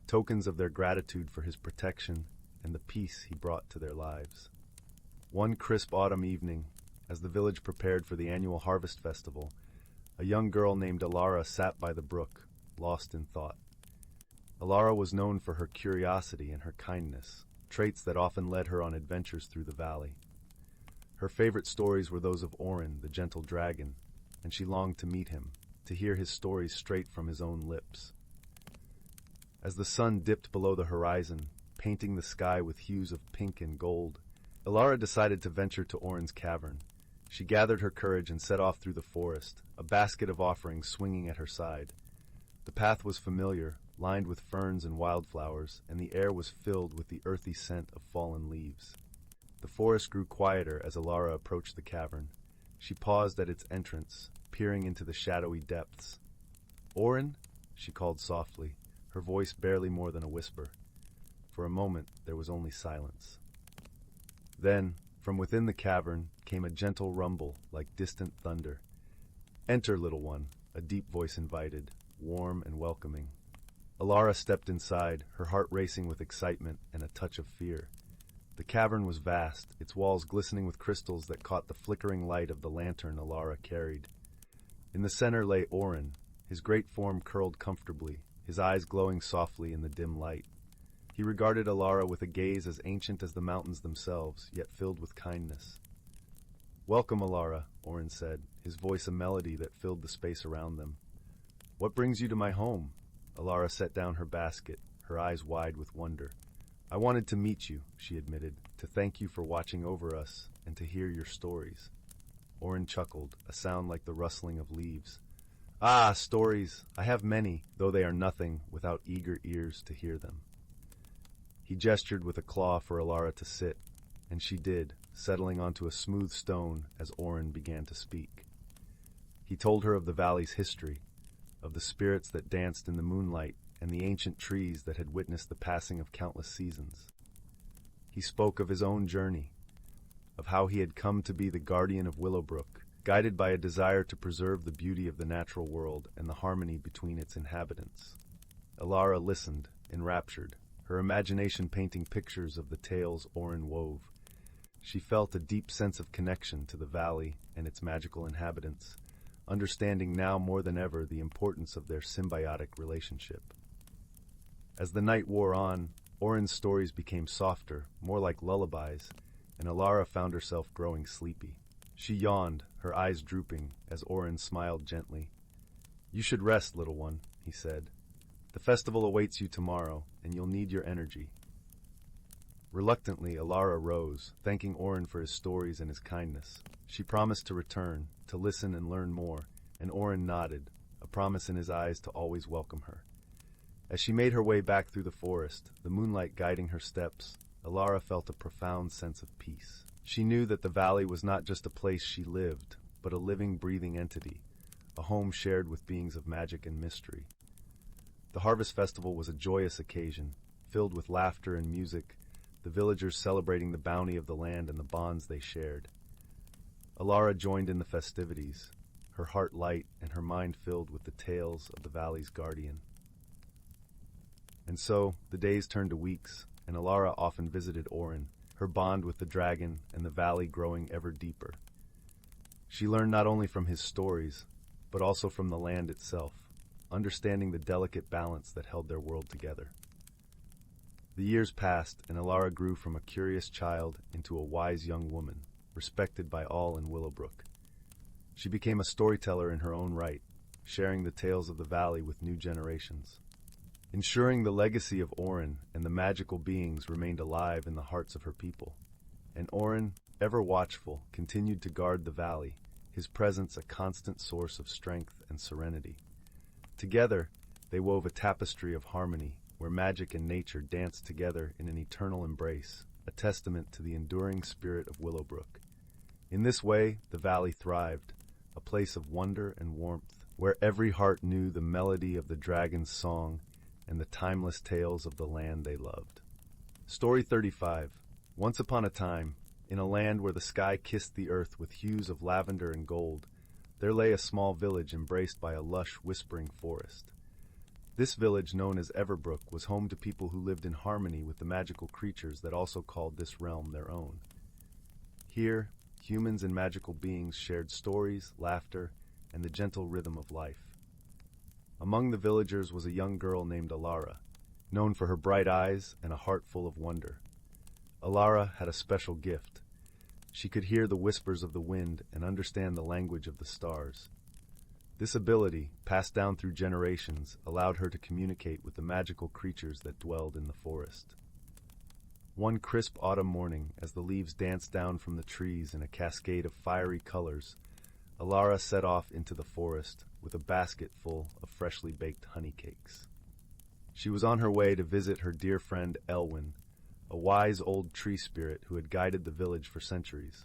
tokens of their gratitude for his protection and the peace he brought to their lives. One crisp autumn evening, as the village prepared for the annual harvest festival, a young girl named Elara sat by the brook, lost in thought. Elara was known for her curiosity and her kindness, traits that often led her on adventures through the valley. Her favorite stories were those of Orin, the gentle dragon, and she longed to meet him, to hear his stories straight from his own lips. As the sun dipped below the horizon, painting the sky with hues of pink and gold, Elara decided to venture to Orin's cavern. She gathered her courage and set off through the forest, a basket of offerings swinging at her side. The path was familiar, lined with ferns and wildflowers, and the air was filled with the earthy scent of fallen leaves. The forest grew quieter as Elara approached the cavern, She paused at its entrance, peering into the shadowy depths. "Orin?" she called softly, her voice barely more than a whisper. For a moment, there was only silence. Then, from within the cavern, came a gentle rumble like distant thunder. "Enter, little one," a deep voice invited, warm and welcoming. Elara stepped inside, her heart racing with excitement and a touch of fear. The cavern was vast, its walls glistening with crystals that caught the flickering light of the lantern Elara carried. In the center lay Orin, his great form curled comfortably, his eyes glowing softly in the dim light. He regarded Elara with a gaze as ancient as the mountains themselves, yet filled with kindness. "Welcome, Elara," Orin said, his voice a melody that filled the space around them. "What brings you to my home?" Elara set down her basket, her eyes wide with wonder. "I wanted to meet you," she admitted, "to thank you for watching over us and to hear your stories." Orin chuckled, a sound like the rustling of leaves. "Ah, stories! I have many, though they are nothing without eager ears to hear them." He gestured with a claw for Elara to sit, and she did, settling onto a smooth stone as Orin began to speak. He told her of the valley's history, of the spirits that danced in the moonlight and the ancient trees that had witnessed the passing of countless seasons. He spoke of his own journey, of how he had come to be the guardian of Willowbrook, guided by a desire to preserve the beauty of the natural world and the harmony between its inhabitants. Elara listened, enraptured, her imagination painting pictures of the tales Orin wove. She felt a deep sense of connection to the valley and its magical inhabitants, understanding now more than ever the importance of their symbiotic relationship. As the night wore on, Orin's stories became softer, more like lullabies, and Elara found herself growing sleepy. She yawned, her eyes drooping, as Orin smiled gently. "You should rest, little one," he said. "The festival awaits you tomorrow, and you'll need your energy." Reluctantly, Elara rose, thanking Orin for his stories and his kindness. She promised to return, to listen and learn more, and Orin nodded, a promise in his eyes to always welcome her. As she made her way back through the forest, the moonlight guiding her steps, Elara felt a profound sense of peace. She knew that the valley was not just a place she lived, but a living, breathing entity, a home shared with beings of magic and mystery. The harvest festival was a joyous occasion, filled with laughter and music, the villagers celebrating the bounty of the land and the bonds they shared. Elara joined in the festivities, her heart light and her mind filled with the tales of the valley's guardian. And so, the days turned to weeks, and Elara often visited Orin, her bond with the dragon and the valley growing ever deeper. She learned not only from his stories, but also from the land itself, understanding the delicate balance that held their world together. The years passed, and Elara grew from a curious child into a wise young woman, respected by all in Willowbrook. She became a storyteller in her own right, sharing the tales of the valley with new generations. Ensuring the legacy of Orin and the magical beings remained alive in the hearts of her people. And Orin, ever watchful, continued to guard the valley, his presence a constant source of strength and serenity. Together, they wove a tapestry of harmony, where magic and nature danced together in an eternal embrace, a testament to the enduring spirit of Willowbrook. In this way, the valley thrived, a place of wonder and warmth, where every heart knew the melody of the dragon's song and the timeless tales of the land they loved. Story 35. Once upon a time, in a land where the sky kissed the earth with hues of lavender and gold, there lay a small village embraced by a lush, whispering forest. This village, known as Everbrook, was home to people who lived in harmony with the magical creatures that also called this realm their own. Here, humans and magical beings shared stories, laughter, and the gentle rhythm of life. Among the villagers was a young girl named Elara, known for her bright eyes and a heart full of wonder. Elara had a special gift. She could hear the whispers of the wind and understand the language of the stars. This ability, passed down through generations, allowed her to communicate with the magical creatures that dwelled in the forest. One crisp autumn morning, as the leaves danced down from the trees in a cascade of fiery colors, Elara set off into the forest with a basket full of freshly baked honey cakes. She was on her way to visit her dear friend Elwyn, a wise old tree spirit who had guided the village for centuries.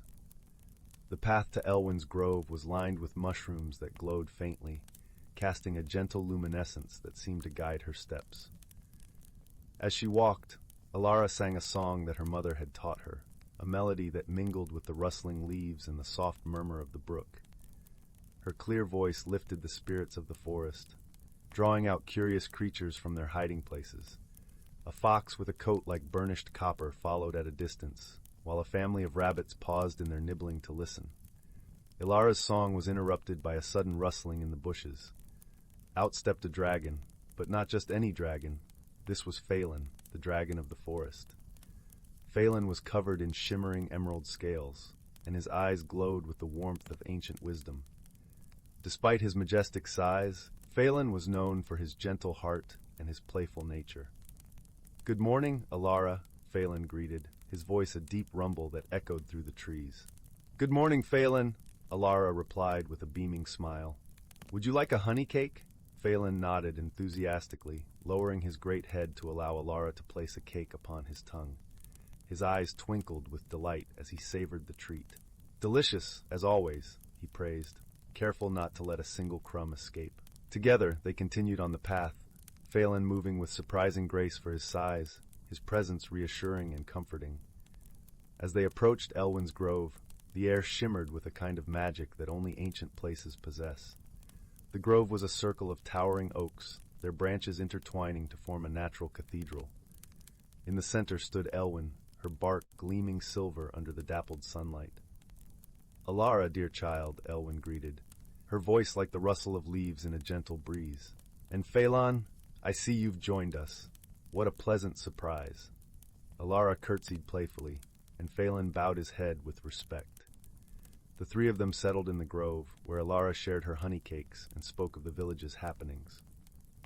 The path to Elwyn's grove was lined with mushrooms that glowed faintly, casting a gentle luminescence that seemed to guide her steps. As she walked, Elara sang a song that her mother had taught her, a melody that mingled with the rustling leaves and the soft murmur of the brook. Her clear voice lifted the spirits of the forest, drawing out curious creatures from their hiding places. A fox with a coat like burnished copper followed at a distance, while a family of rabbits paused in their nibbling to listen. Elara's song was interrupted by a sudden rustling in the bushes. Out stepped a dragon, but not just any dragon. This was Phelan, the dragon of the forest. Phelan was covered in shimmering emerald scales, and his eyes glowed with the warmth of ancient wisdom. Despite his majestic size, Phelan was known for his gentle heart and his playful nature. "Good morning, Elara," Phelan greeted, his voice a deep rumble that echoed through the trees. "Good morning, Phelan," Elara replied with a beaming smile. "Would you like a honey cake?" Phelan nodded enthusiastically, lowering his great head to allow Elara to place a cake upon his tongue. His eyes twinkled with delight as he savored the treat. "Delicious, as always," he praised, careful not to let a single crumb escape. Together, they continued on the path, Phelan moving with surprising grace for his size, his presence reassuring and comforting. As they approached Elwyn's grove, the air shimmered with a kind of magic that only ancient places possess. The grove was a circle of towering oaks, their branches intertwining to form a natural cathedral. In the center stood Elwyn, her bark gleaming silver under the dappled sunlight. "Elara, dear child," Elwyn greeted, her voice like the rustle of leaves in a gentle breeze. "And Phelan, I see you've joined us. What a pleasant surprise." Elara curtsied playfully, and Phelan bowed his head with respect. The three of them settled in the grove, where Elara shared her honey cakes and spoke of the village's happenings.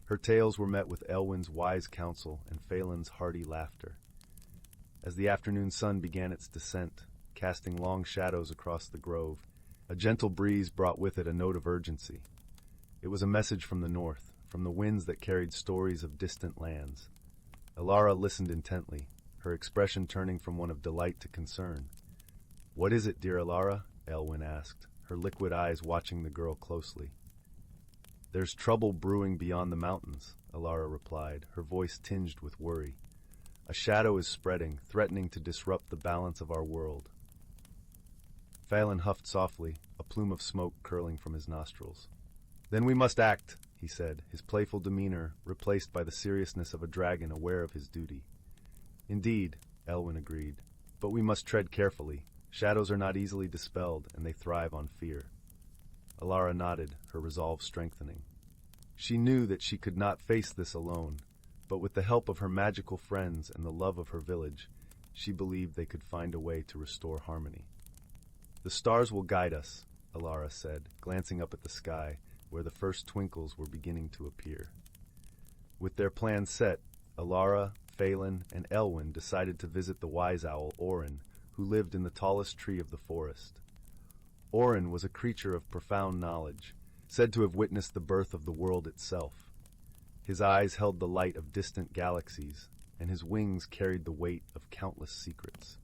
Her tales were met with Elwyn's wise counsel and Phelan's hearty laughter. As the afternoon sun began its descent, casting long shadows across the grove, a gentle breeze brought with it a note of urgency. It was a message from the north, from the winds that carried stories of distant lands. Elara listened intently, her expression turning from one of delight to concern. "What is it, dear Elara?" Elwyn asked, her liquid eyes watching the girl closely. "There's trouble brewing beyond the mountains," Elara replied, her voice tinged with worry. "A shadow is spreading, threatening to disrupt the balance of our world." Phelan huffed softly, a plume of smoke curling from his nostrils. "Then we must act," he said, his playful demeanor replaced by the seriousness of a dragon aware of his duty. "Indeed," Elwyn agreed, "but we must tread carefully. Shadows are not easily dispelled, and they thrive on fear." Elara nodded, her resolve strengthening. She knew that she could not face this alone, but with the help of her magical friends and the love of her village, she believed they could find a way to restore harmony. "The stars will guide us," Elara said, glancing up at the sky, where the first twinkles were beginning to appear. With their plans set, Elara, Phelan, and Elwyn decided to visit the wise owl Orin, who lived in the tallest tree of the forest. Orin was a creature of profound knowledge, said to have witnessed the birth of the world itself. His eyes held the light of distant galaxies, and his wings carried the weight of countless secrets.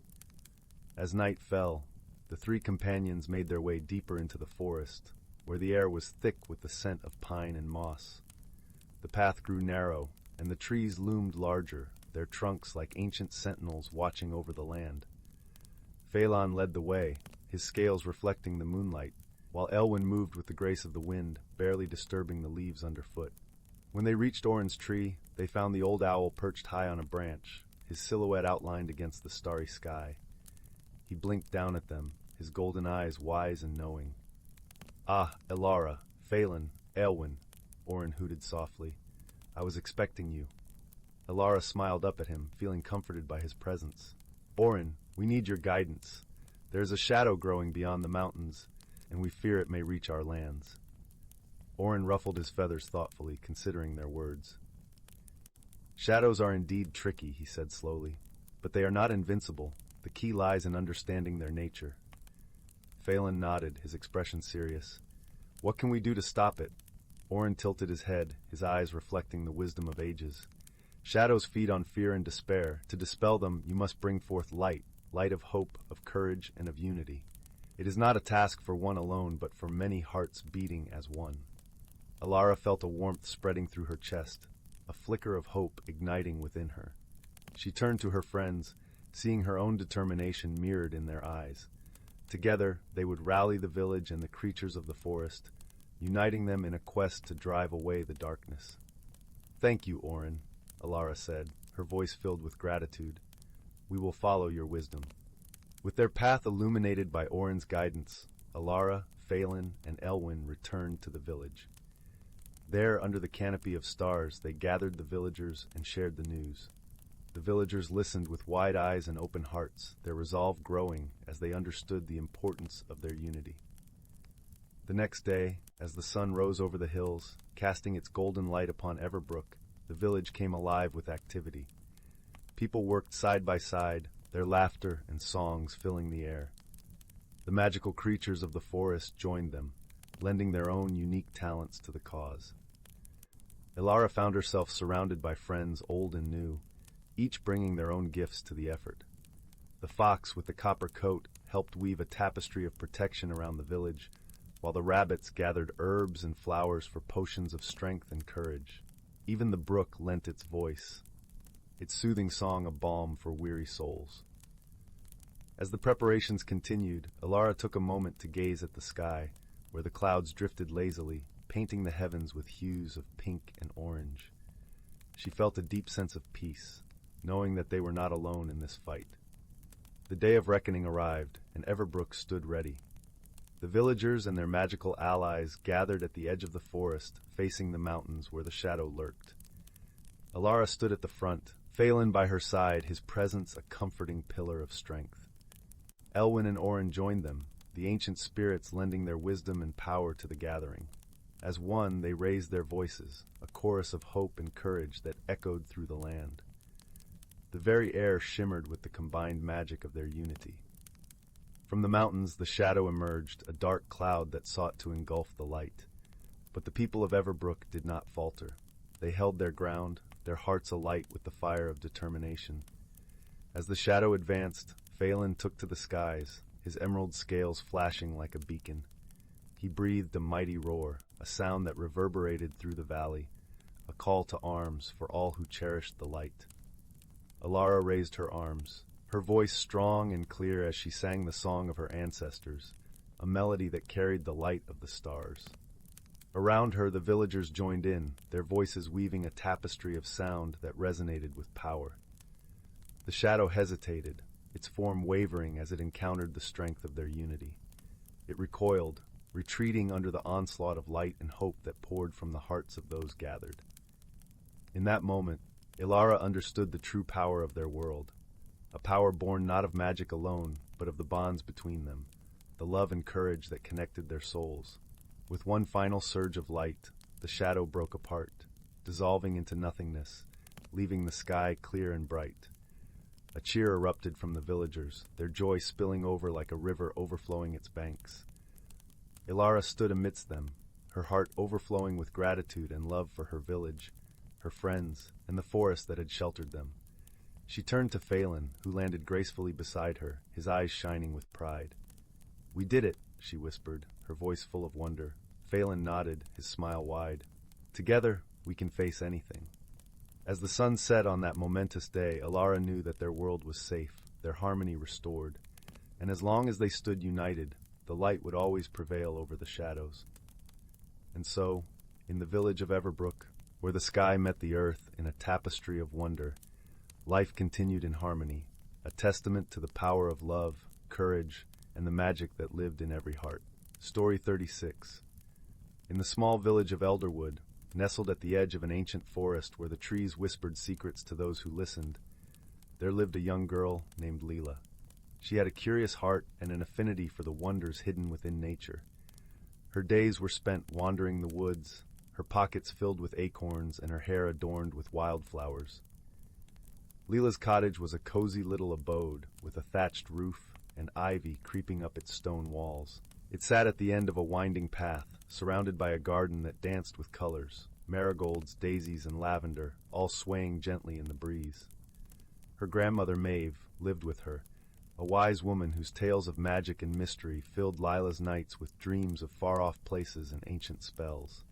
As night fell, the three companions made their way deeper into the forest, where the air was thick with the scent of pine and moss. The path grew narrow, and the trees loomed larger, their trunks like ancient sentinels watching over the land. Phelan led the way, his scales reflecting the moonlight, while Elwyn moved with the grace of the wind, barely disturbing the leaves underfoot. When they reached Orin's tree, they found the old owl perched high on a branch, his silhouette outlined against the starry sky. He blinked down at them, his golden eyes wise and knowing. "Ah, Elara, Phelan, Elwyn," Orin hooted softly. "I was expecting you." Elara smiled up at him, feeling comforted by his presence. "Orin, we need your guidance. There is a shadow growing beyond the mountains, and we fear it may reach our lands." Orin ruffled his feathers thoughtfully, considering their words. "Shadows are indeed tricky," he said slowly, "but they are not invincible. The key lies in understanding their nature." Phelan nodded, his expression serious. "What can we do to stop it?" Orin tilted his head, his eyes reflecting the wisdom of ages. "Shadows feed on fear and despair. To dispel them, you must bring forth light, light of hope, of courage, and of unity." It is not a task for one alone, but for many hearts beating as one. Elara felt a warmth spreading through her chest, a flicker of hope igniting within her. She turned to her friends, seeing her own determination mirrored in their eyes. Together, they would rally the village and the creatures of the forest, uniting them in a quest to drive away the darkness. "Thank you, Orin," Elara said, her voice filled with gratitude. "We will follow your wisdom." With their path illuminated by Orin's guidance, Elara, Phelan, and Elwyn returned to the village. There, under the canopy of stars, they gathered the villagers and shared the news. The villagers listened with wide eyes and open hearts, their resolve growing as they understood the importance of their unity. The next day, as the sun rose over the hills, casting its golden light upon Everbrook, the village came alive with activity. People worked side by side, their laughter and songs filling the air. The magical creatures of the forest joined them, lending their own unique talents to the cause. Elara found herself surrounded by friends old and new, each bringing their own gifts to the effort. The fox with the copper coat helped weave a tapestry of protection around the village, while the rabbits gathered herbs and flowers for potions of strength and courage. Even the brook lent its voice, its soothing song a balm for weary souls. As the preparations continued, Elara took a moment to gaze at the sky, where the clouds drifted lazily, painting the heavens with hues of pink and orange. She felt a deep sense of peace, knowing that they were not alone in this fight. The day of reckoning arrived, and Everbrook stood ready. The villagers and their magical allies gathered at the edge of the forest, facing the mountains where the shadow lurked. Elara stood at the front, Phelan by her side, his presence a comforting pillar of strength. Elwyn and Orin joined them, the ancient spirits lending their wisdom and power to the gathering. As one, they raised their voices, a chorus of hope and courage that echoed through the land. The very air shimmered with the combined magic of their unity. From the mountains, the shadow emerged, a dark cloud that sought to engulf the light. But the people of Everbrook did not falter. They held their ground, their hearts alight with the fire of determination. As the shadow advanced, Phelan took to the skies, his emerald scales flashing like a beacon. He breathed a mighty roar, a sound that reverberated through the valley, a call to arms for all who cherished the light. Elara raised her arms, her voice strong and clear as she sang the song of her ancestors, a melody that carried the light of the stars. Around her, the villagers joined in, their voices weaving a tapestry of sound that resonated with power. The shadow hesitated, its form wavering as it encountered the strength of their unity. It recoiled, retreating under the onslaught of light and hope that poured from the hearts of those gathered. In that moment, Elara understood the true power of their world, a power born not of magic alone, but of the bonds between them, the love and courage that connected their souls. With one final surge of light, the shadow broke apart, dissolving into nothingness, leaving the sky clear and bright. A cheer erupted from the villagers, their joy spilling over like a river overflowing its banks. Elara stood amidst them, her heart overflowing with gratitude and love for her village, her friends, and the forest that had sheltered them. She turned to Phelan, who landed gracefully beside her, his eyes shining with pride. "We did it," she whispered, her voice full of wonder. Phelan nodded, his smile wide. "Together, we can face anything." As the sun set on that momentous day, Elara knew that their world was safe, their harmony restored, and as long as they stood united, the light would always prevail over the shadows. And so, in the village of Everbrook, where the sky met the earth in a tapestry of wonder, life continued in harmony, a testament to the power of love, courage, and the magic that lived in every heart. Story 36. In the small village of Elderwood, nestled at the edge of an ancient forest where the trees whispered secrets to those who listened, there lived a young girl named Leela. She had a curious heart and an affinity for the wonders hidden within nature. Her days were spent wandering the woods, her pockets filled with acorns and her hair adorned with wildflowers. Leela's cottage was a cozy little abode with a thatched roof and ivy creeping up its stone walls. It sat at the end of a winding path, surrounded by a garden that danced with colors, marigolds, daisies, and lavender, all swaying gently in the breeze. Her grandmother, Maeve, lived with her, a wise woman whose tales of magic and mystery filled Lila's nights with dreams of far-off places and ancient spells.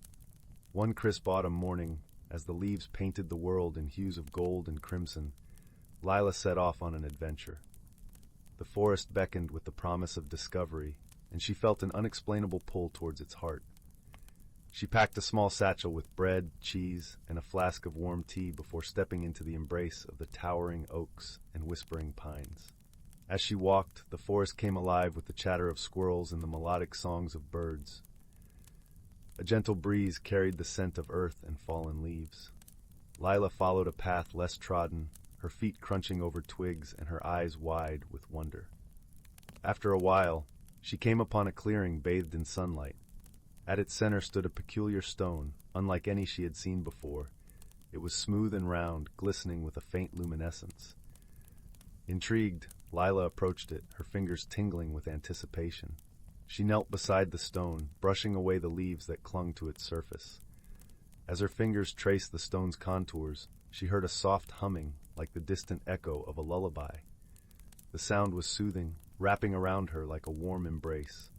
One crisp autumn morning, as the leaves painted the world in hues of gold and crimson, Lila set off on an adventure. The forest beckoned with the promise of discovery, and she felt an unexplainable pull towards its heart. She packed a small satchel with bread, cheese, and a flask of warm tea before stepping into the embrace of the towering oaks and whispering pines. As she walked, the forest came alive with the chatter of squirrels and the melodic songs of birds. A gentle breeze carried the scent of earth and fallen leaves. Lila followed a path less trodden, her feet crunching over twigs and her eyes wide with wonder. After a while, she came upon a clearing bathed in sunlight. At its center stood a peculiar stone, unlike any she had seen before. It was smooth and round, glistening with a faint luminescence. Intrigued, Lila approached it, her fingers tingling with anticipation. She knelt beside the stone, brushing away the leaves that clung to its surface. As her fingers traced the stone's contours, she heard a soft humming, like the distant echo of a lullaby. The sound was soothing, wrapping around her like a warm embrace.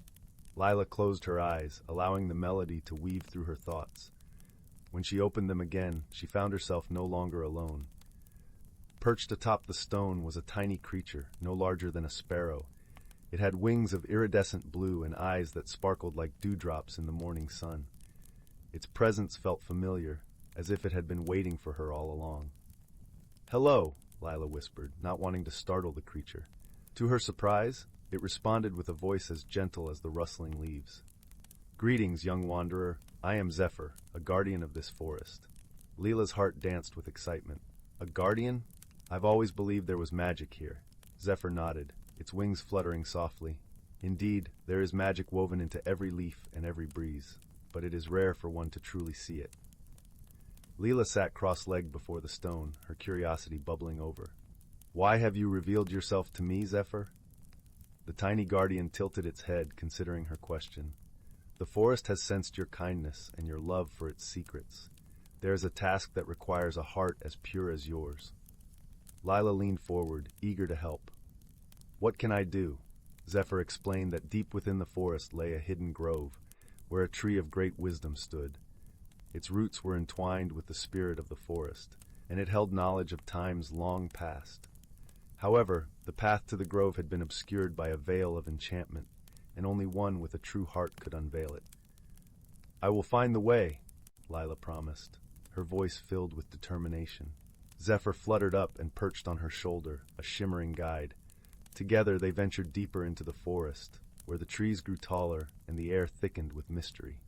Lila closed her eyes, allowing the melody to weave through her thoughts. When she opened them again, she found herself no longer alone. Perched atop the stone was a tiny creature, no larger than a sparrow. It had wings of iridescent blue and eyes that sparkled like dewdrops in the morning sun. Its presence felt familiar, as if it had been waiting for her all along. "Hello," Lila whispered, not wanting to startle the creature. To her surprise, it responded with a voice as gentle as the rustling leaves. "Greetings, young wanderer. I am Zephyr, a guardian of this forest." Lila's heart danced with excitement. "A guardian? I've always believed there was magic here." Zephyr nodded, its wings fluttering softly. "Indeed, there is magic woven into every leaf and every breeze, but it is rare for one to truly see it." Lila sat cross-legged before the stone, her curiosity bubbling over. "Why have you revealed yourself to me, Zephyr?" The tiny guardian tilted its head, considering her question. "The forest has sensed your kindness and your love for its secrets. There is a task that requires a heart as pure as yours." Lila leaned forward, eager to help. "What can I do?" Zephyr explained that deep within the forest lay a hidden grove, where a tree of great wisdom stood. Its roots were entwined with the spirit of the forest, and it held knowledge of times long past. However, the path to the grove had been obscured by a veil of enchantment, and only one with a true heart could unveil it. "I will find the way," Lila promised, her voice filled with determination. Zephyr fluttered up and perched on her shoulder, a shimmering guide. Together they ventured deeper into the forest, where the trees grew taller and the air thickened with mystery.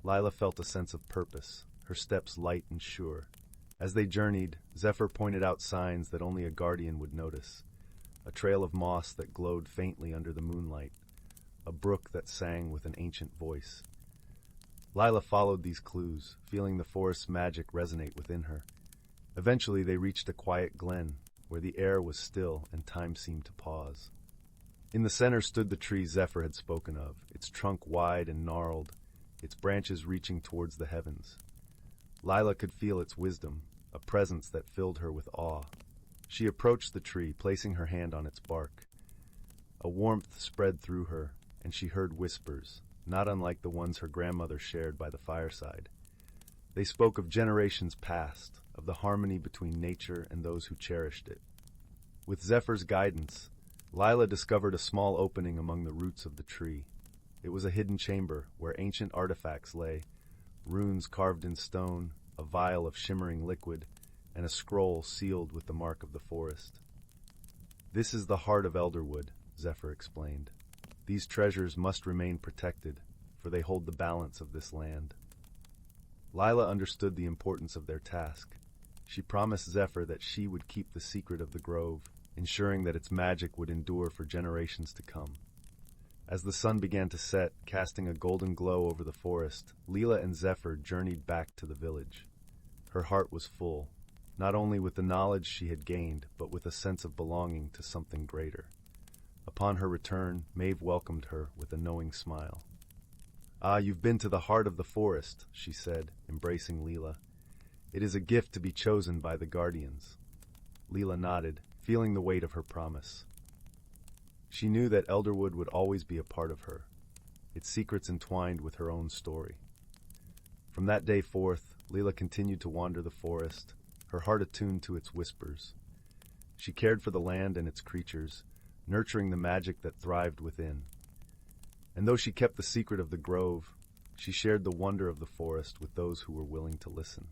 Lila felt a sense of purpose, her steps light and sure. As they journeyed, Zephyr pointed out signs that only a guardian would notice. A trail of moss that glowed faintly under the moonlight, a brook that sang with an ancient voice. Lila followed these clues, feeling the forest's magic resonate within her. Eventually they reached a quiet glen, where the air was still and time seemed to pause. In the center stood the tree Zephyr had spoken of, its trunk wide and gnarled, its branches reaching towards the heavens. Lila could feel its wisdom, a presence that filled her with awe. She approached the tree, placing her hand on its bark. A warmth spread through her, and she heard whispers, not unlike the ones her grandmother shared by the fireside. They spoke of generations past, of the harmony between nature and those who cherished it. With Zephyr's guidance, Lila discovered a small opening among the roots of the tree. It was a hidden chamber where ancient artifacts lay, runes carved in stone, a vial of shimmering liquid, and a scroll sealed with the mark of the forest. "This is the heart of Elderwood," Zephyr explained. "These treasures must remain protected, for they hold the balance of this land." Lila understood the importance of their task. She promised Zephyr that she would keep the secret of the grove, ensuring that its magic would endure for generations to come. As the sun began to set, casting a golden glow over the forest, Lila and Zephyr journeyed back to the village. Her heart was full, not only with the knowledge she had gained, but with a sense of belonging to something greater. Upon her return, Maeve welcomed her with a knowing smile. "Ah, you've been to the heart of the forest," she said, embracing Lila. "It is a gift to be chosen by the guardians." Lila nodded, feeling the weight of her promise. She knew that Elderwood would always be a part of her, its secrets entwined with her own story. From that day forth, Leela continued to wander the forest, her heart attuned to its whispers. She cared for the land and its creatures, nurturing the magic that thrived within. And though she kept the secret of the grove, she shared the wonder of the forest with those who were willing to listen.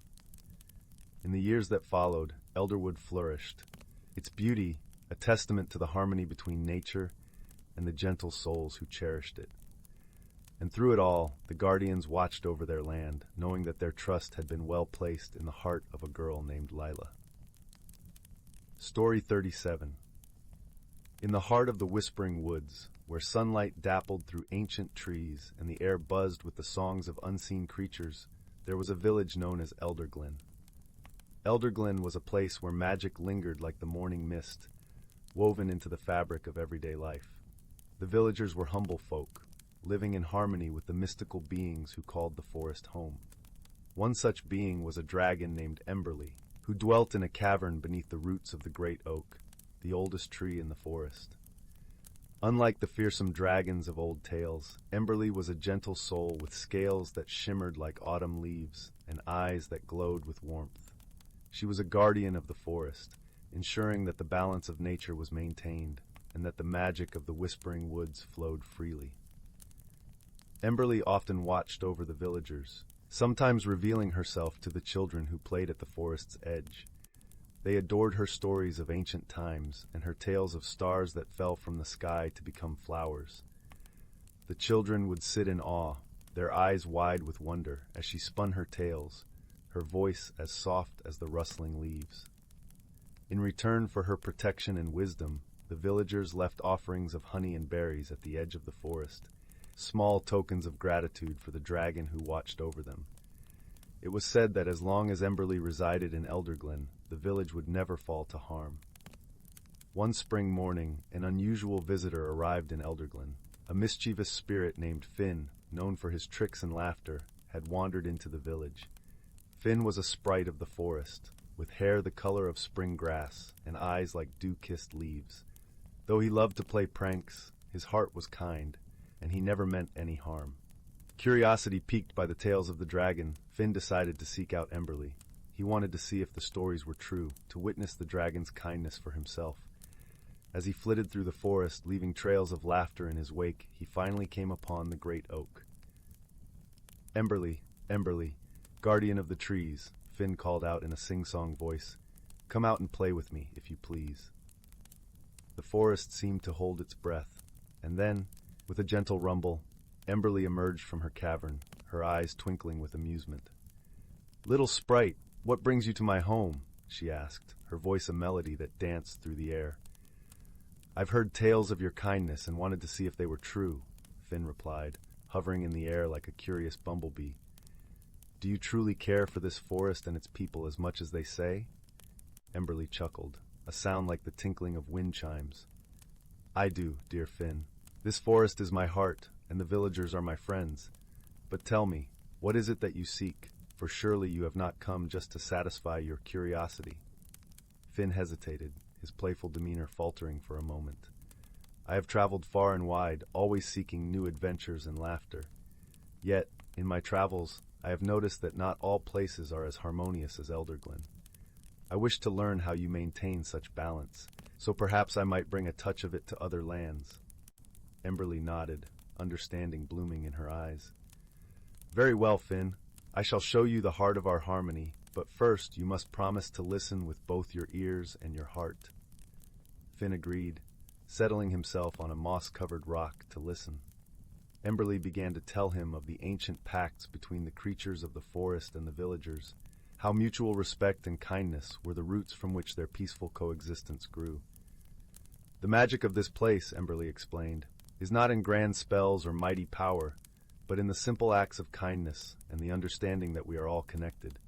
In the years that followed, Elderwood flourished, its beauty a testament to the harmony between nature and the gentle souls who cherished it. And through it all, the guardians watched over their land, knowing that their trust had been well placed in the heart of a girl named Lila. Story 37. In the heart of the whispering woods, where sunlight dappled through ancient trees and the air buzzed with the songs of unseen creatures, there was a village known as Elderglen. Elderglen was a place where magic lingered like the morning mist, woven into the fabric of everyday life. The villagers were humble folk, living in harmony with the mystical beings who called the forest home. One such being was a dragon named Emberly, who dwelt in a cavern beneath the roots of the great oak, the oldest tree in the forest. Unlike the fearsome dragons of old tales, Emberly was a gentle soul with scales that shimmered like autumn leaves and eyes that glowed with warmth. She was a guardian of the forest, ensuring that the balance of nature was maintained and that the magic of the whispering woods flowed freely. Emberly often watched over the villagers, sometimes revealing herself to the children who played at the forest's edge. They adored her stories of ancient times and her tales of stars that fell from the sky to become flowers. The children would sit in awe, their eyes wide with wonder, as she spun her tales, her voice as soft as the rustling leaves. In return for her protection and wisdom, the villagers left offerings of honey and berries at the edge of the forest, small tokens of gratitude for the dragon who watched over them. It was said that as long as Emberly resided in Elderglen, the village would never fall to harm. One spring morning, an unusual visitor arrived in Elderglen. A mischievous spirit named Finn, known for his tricks and laughter, had wandered into the village. Finn was a sprite of the forest, with hair the color of spring grass and eyes like dew-kissed leaves. Though he loved to play pranks, his heart was kind, and he never meant any harm. Curiosity piqued by the tales of the dragon, Finn decided to seek out Emberly. He wanted to see if the stories were true, to witness the dragon's kindness for himself. As he flitted through the forest, leaving trails of laughter in his wake, he finally came upon the great oak. "Emberly, Emberly, guardian of the trees," Finn called out in a sing-song voice. "Come out and play with me, if you please." The forest seemed to hold its breath, and then, with a gentle rumble, Emberly emerged from her cavern, her eyes twinkling with amusement. "Little sprite, what brings you to my home?" she asked, her voice a melody that danced through the air. "I've heard tales of your kindness and wanted to see if they were true," Finn replied, hovering in the air like a curious bumblebee. "Do you truly care for this forest and its people as much as they say?" Emberly chuckled, a sound like the tinkling of wind chimes. "I do, dear Finn. This forest is my heart, and the villagers are my friends. But tell me, what is it that you seek? For surely you have not come just to satisfy your curiosity." Finn hesitated, his playful demeanor faltering for a moment. "I have traveled far and wide, always seeking new adventures and laughter. Yet, in my travels, I have noticed that not all places are as harmonious as Elderglen. I wish to learn how you maintain such balance, so perhaps I might bring a touch of it to other lands." Emberly nodded, understanding blooming in her eyes. "Very well, Finn. I shall show you the heart of our harmony, but first you must promise to listen with both your ears and your heart." Finn agreed, settling himself on a moss-covered rock to listen. Emberly began to tell him of the ancient pacts between the creatures of the forest and the villagers, how mutual respect and kindness were the roots from which their peaceful coexistence grew. "The magic of this place," Emberly explained, "is not in grand spells or mighty power, but in the simple acts of kindness and the understanding that we are all connected.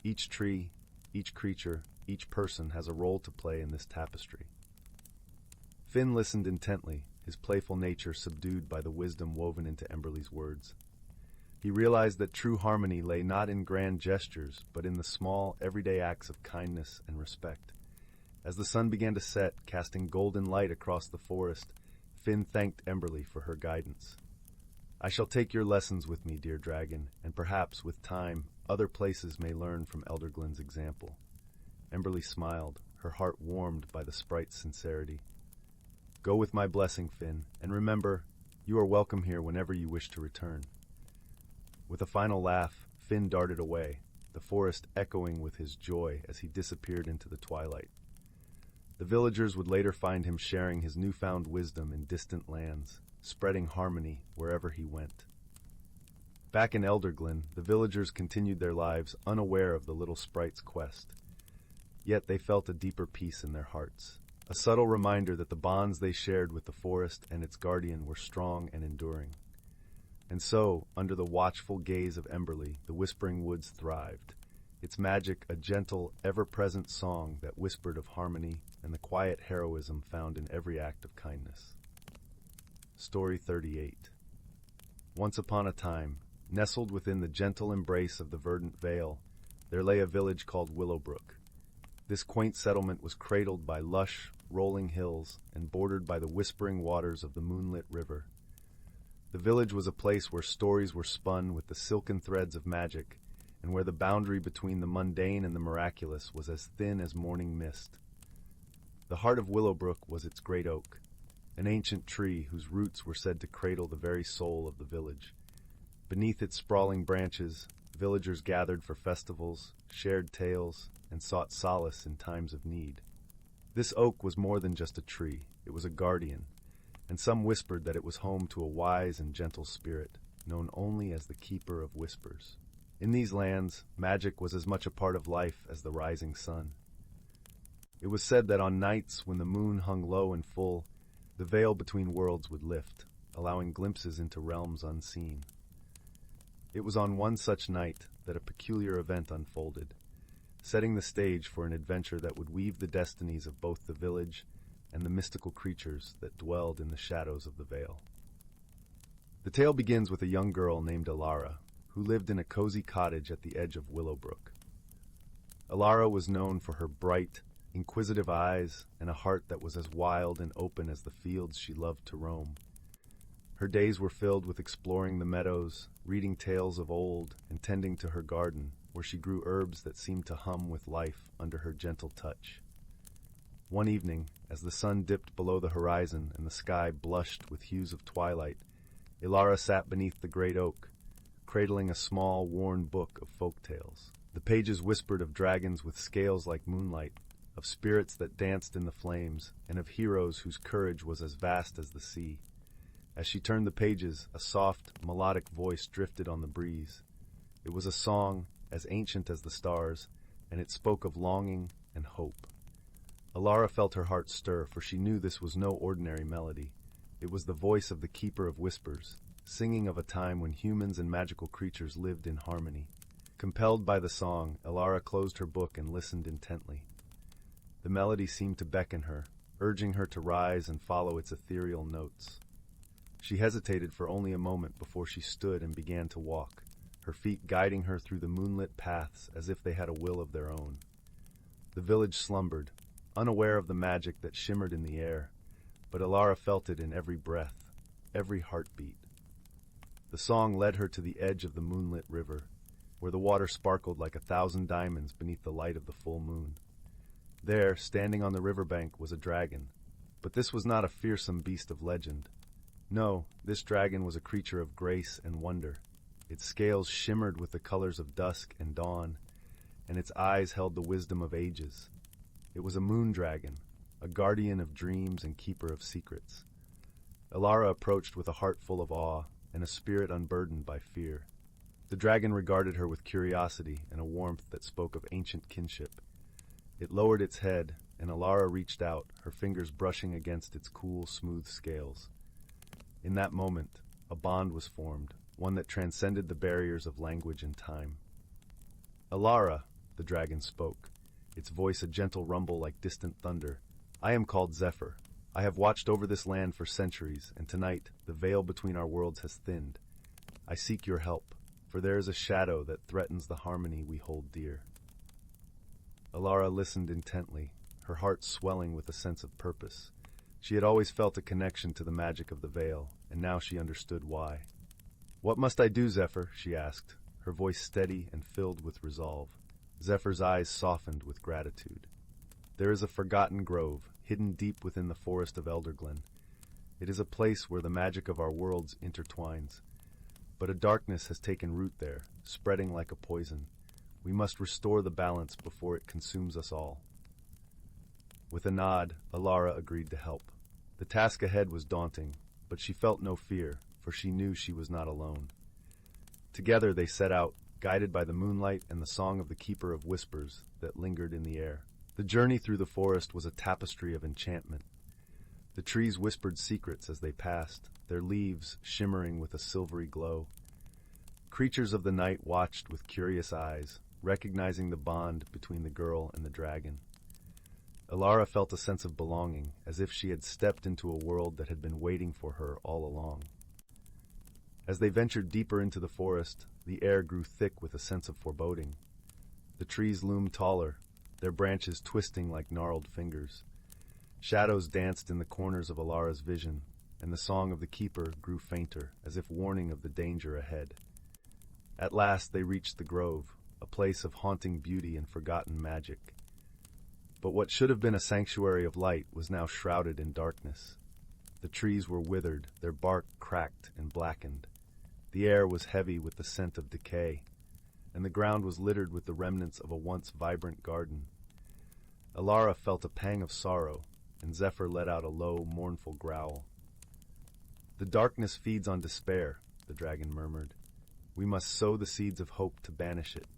Each tree, each creature, each person has a role to play in this tapestry." Finn listened intently, his playful nature subdued by the wisdom woven into Emberly's words. He realized that true harmony lay not in grand gestures, but in the small, everyday acts of kindness and respect. As the sun began to set, casting golden light across the forest, Finn thanked Emberly for her guidance. I shall take your lessons with me, dear dragon, and perhaps, with time, other places may learn from Elderglen's example. Emberly smiled, her heart warmed by the sprite's sincerity. Go with my blessing, Finn, and remember, you are welcome here whenever you wish to return. With a final laugh, Finn darted away, the forest echoing with his joy as he disappeared into the twilight. The villagers would later find him sharing his newfound wisdom in distant lands, spreading harmony wherever he went. Back in Elderglen, the villagers continued their lives unaware of the little sprite's quest. Yet they felt a deeper peace in their hearts, a subtle reminder that the bonds they shared with the forest and its guardian were strong and enduring. And so, under the watchful gaze of Emberly, the Whispering Woods thrived, its magic a gentle, ever-present song that whispered of harmony and the quiet heroism found in every act of kindness. Story 38. Once upon a time, nestled within the gentle embrace of the verdant vale, there lay a village called Willowbrook. This quaint settlement was cradled by lush, rolling hills and bordered by the whispering waters of the moonlit river. The village was a place where stories were spun with the silken threads of magic, and where the boundary between the mundane and the miraculous was as thin as morning mist. The heart of Willowbrook was its great oak, an ancient tree whose roots were said to cradle the very soul of the village. Beneath its sprawling branches, villagers gathered for festivals, shared tales, and sought solace in times of need. This oak was more than just a tree, it was a guardian, and some whispered that it was home to a wise and gentle spirit, known only as the Keeper of Whispers. In these lands, magic was as much a part of life as the rising sun. It was said that on nights when the moon hung low and full, the veil between worlds would lift, allowing glimpses into realms unseen. It was on one such night that a peculiar event unfolded, setting the stage for an adventure that would weave the destinies of both the village and the mystical creatures that dwelled in the shadows of the veil. The tale begins with a young girl named Elara, who lived in a cozy cottage at the edge of Willowbrook. Elara was known for her bright, inquisitive eyes and a heart that was as wild and open as the fields she loved to roam. Her days were filled with exploring the meadows, reading tales of old, and tending to her garden, where she grew herbs that seemed to hum with life under her gentle touch. One evening, as the sun dipped below the horizon and the sky blushed with hues of twilight, Elara sat beneath the great oak, cradling a small, worn book of folk tales. The pages whispered of dragons with scales like moonlight, of spirits that danced in the flames, and of heroes whose courage was as vast as the sea. As she turned the pages, a soft, melodic voice drifted on the breeze. It was a song as ancient as the stars, and it spoke of longing and hope. Elara felt her heart stir, for she knew this was no ordinary melody. It was the voice of the Keeper of Whispers, singing of a time when humans and magical creatures lived in harmony. Compelled by the song, Elara closed her book and listened intently. The melody seemed to beckon her, urging her to rise and follow its ethereal notes. She hesitated for only a moment before she stood and began to walk, her feet guiding her through the moonlit paths as if they had a will of their own. The village slumbered, unaware of the magic that shimmered in the air, but Elara felt it in every breath, every heartbeat. The song led her to the edge of the moonlit river, where the water sparkled like 1,000 diamonds beneath the light of the full moon. There, standing on the riverbank, was a dragon, but this was not a fearsome beast of legend. No, this dragon was a creature of grace and wonder. Its scales shimmered with the colors of dusk and dawn, and its eyes held the wisdom of ages. It was a moon dragon, a guardian of dreams and keeper of secrets. Elara approached with a heart full of awe and a spirit unburdened by fear. The dragon regarded her with curiosity and a warmth that spoke of ancient kinship. It lowered its head, and Elara reached out, her fingers brushing against its cool, smooth scales. In that moment, a bond was formed, one that transcended the barriers of language and time. Elara, the dragon spoke, its voice a gentle rumble like distant thunder. I am called Zephyr. I have watched over this land for centuries, and tonight the veil between our worlds has thinned. I seek your help, for there is a shadow that threatens the harmony we hold dear. Elara listened intently, her heart swelling with a sense of purpose. She had always felt a connection to the magic of the veil, and now she understood why. "What must I do, Zephyr?" she asked, her voice steady and filled with resolve. Zephyr's eyes softened with gratitude. "There is a forgotten grove, hidden deep within the forest of Elderglen. It is a place where the magic of our worlds intertwines. But a darkness has taken root there, spreading like a poison. We must restore the balance before it consumes us all." With a nod, Elara agreed to help. The task ahead was daunting, but she felt no fear, for she knew she was not alone. Together they set out, guided by the moonlight and the song of the Keeper of Whispers that lingered in the air. The journey through the forest was a tapestry of enchantment. The trees whispered secrets as they passed, their leaves shimmering with a silvery glow. Creatures of the night watched with curious eyes, recognizing the bond between the girl and the dragon. Elara felt a sense of belonging, as if she had stepped into a world that had been waiting for her all along. As they ventured deeper into the forest, the air grew thick with a sense of foreboding. The trees loomed taller, their branches twisting like gnarled fingers. Shadows danced in the corners of Elara's vision, and the song of the keeper grew fainter, as if warning of the danger ahead. At last they reached the grove, a place of haunting beauty and forgotten magic. But what should have been a sanctuary of light was now shrouded in darkness. The trees were withered, their bark cracked and blackened. The air was heavy with the scent of decay, and the ground was littered with the remnants of a once vibrant garden. Elara felt a pang of sorrow, and Zephyr let out a low, mournful growl. "The darkness feeds on despair," the dragon murmured. "We must sow the seeds of hope to banish it."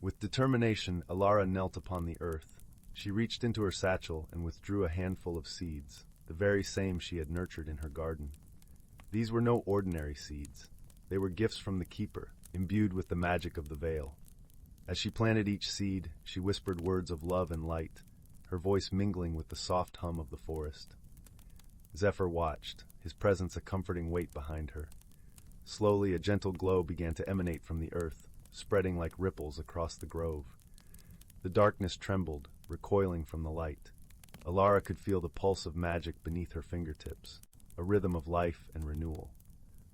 With determination, Elara knelt upon the earth. She reached into her satchel and withdrew a handful of seeds, the very same she had nurtured in her garden. These were no ordinary seeds. They were gifts from the keeper, imbued with the magic of the veil. As she planted each seed, she whispered words of love and light, her voice mingling with the soft hum of the forest. Zephyr watched, his presence a comforting weight behind her. Slowly, a gentle glow began to emanate from the earth, spreading like ripples across the grove. The darkness trembled, recoiling from the light. Elara could feel the pulse of magic beneath her fingertips, a rhythm of life and renewal.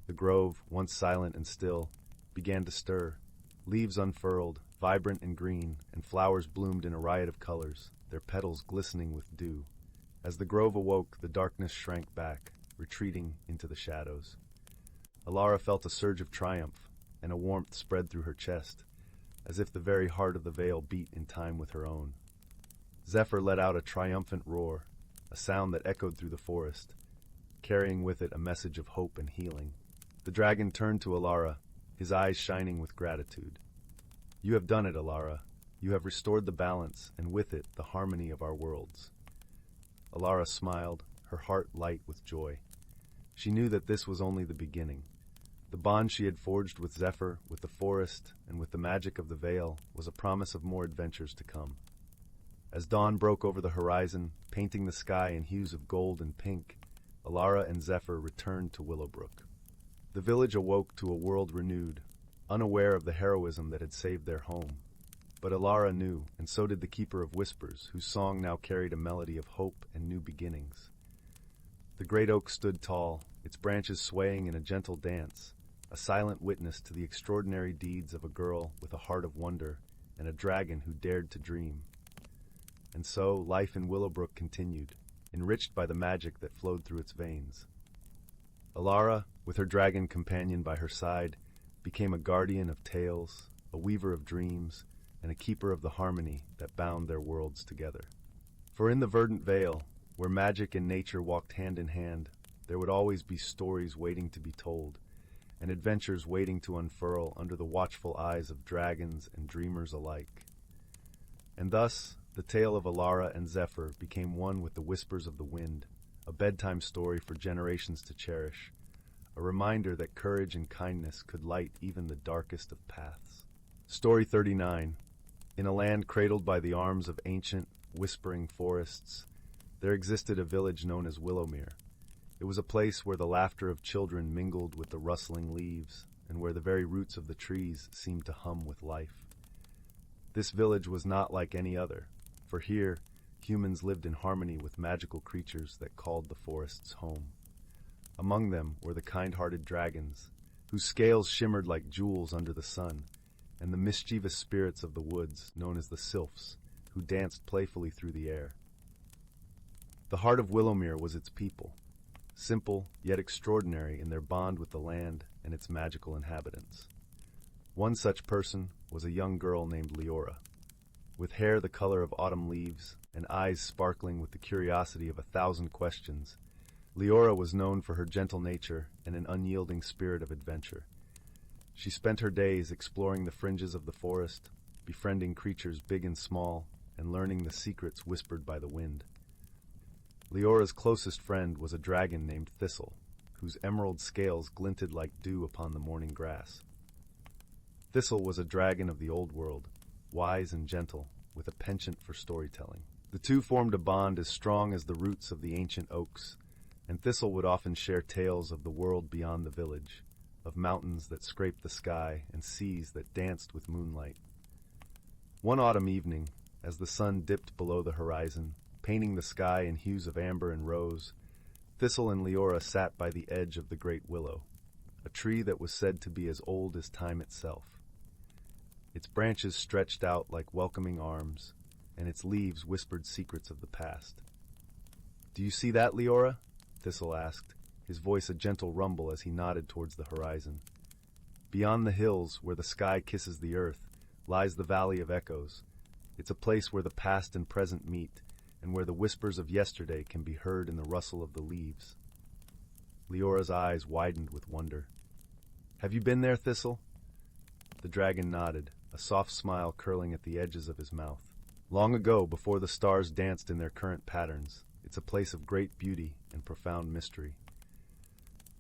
The grove, once silent and still, began to stir. Leaves unfurled, vibrant and green, and flowers bloomed in a riot of colors, their petals glistening with dew. As the grove awoke, the darkness shrank back, retreating into the shadows. Elara felt a surge of triumph, and a warmth spread through her chest, as if the very heart of the veil beat in time with her own. Zephyr let out a triumphant roar, a sound that echoed through the forest, carrying with it a message of hope and healing. The dragon turned to Elara, his eyes shining with gratitude. "You have done it, Elara. You have restored the balance, and with it, the harmony of our worlds." Elara smiled, her heart light with joy. She knew that this was only the beginning. The bond she had forged with Zephyr, with the forest, and with the magic of the veil was a promise of more adventures to come. As dawn broke over the horizon, painting the sky in hues of gold and pink, Elara and Zephyr returned to Willowbrook. The village awoke to a world renewed, unaware of the heroism that had saved their home. But Elara knew, and so did the Keeper of Whispers, whose song now carried a melody of hope and new beginnings. The great oak stood tall, its branches swaying in a gentle dance, a silent witness to the extraordinary deeds of a girl with a heart of wonder and a dragon who dared to dream. And so life in Willowbrook continued, enriched by the magic that flowed through its veins. Elara, with her dragon companion by her side, became a guardian of tales, a weaver of dreams, and a keeper of the harmony that bound their worlds together. For in the verdant vale, where magic and nature walked hand in hand, there would always be stories waiting to be told, and adventures waiting to unfurl under the watchful eyes of dragons and dreamers alike. And thus, the tale of Elara and Zephyr became one with the whispers of the wind, a bedtime story for generations to cherish, a reminder that courage and kindness could light even the darkest of paths. Story 39. In a land cradled by the arms of ancient, whispering forests, there existed a village known as Willowmere. It was a place where the laughter of children mingled with the rustling leaves, and where the very roots of the trees seemed to hum with life. This village was not like any other, for here, humans lived in harmony with magical creatures that called the forests home. Among them were the kind-hearted dragons, whose scales shimmered like jewels under the sun, and the mischievous spirits of the woods, known as the sylphs, who danced playfully through the air. The heart of Willowmere was its people, simple yet extraordinary in their bond with the land and its magical inhabitants. One such person was a young girl named Leora. With hair the color of autumn leaves and eyes sparkling with the curiosity of 1,000 questions, Leora was known for her gentle nature and an unyielding spirit of adventure. She spent her days exploring the fringes of the forest, befriending creatures big and small, and learning the secrets whispered by the wind. Leora's closest friend was a dragon named Thistle, whose emerald scales glinted like dew upon the morning grass. Thistle was a dragon of the old world, wise and gentle, with a penchant for storytelling. The two formed a bond as strong as the roots of the ancient oaks, and Thistle would often share tales of the world beyond the village, of mountains that scraped the sky and seas that danced with moonlight. One autumn evening, as the sun dipped below the horizon, painting the sky in hues of amber and rose, Thistle and Leora sat by the edge of the great willow, a tree that was said to be as old as time itself. Its branches stretched out like welcoming arms, and its leaves whispered secrets of the past. "Do you see that, Leora?" Thistle asked, his voice a gentle rumble as he nodded towards the horizon. "Beyond the hills, where the sky kisses the earth, lies the Valley of Echoes. It's a place where the past and present meet, and where the whispers of yesterday can be heard in the rustle of the leaves." Leora's eyes widened with wonder. "Have you been there, Thistle?" The dragon nodded, a soft smile curling at the edges of his mouth. "Long ago, before the stars danced in their current patterns, it's a place of great beauty and profound mystery."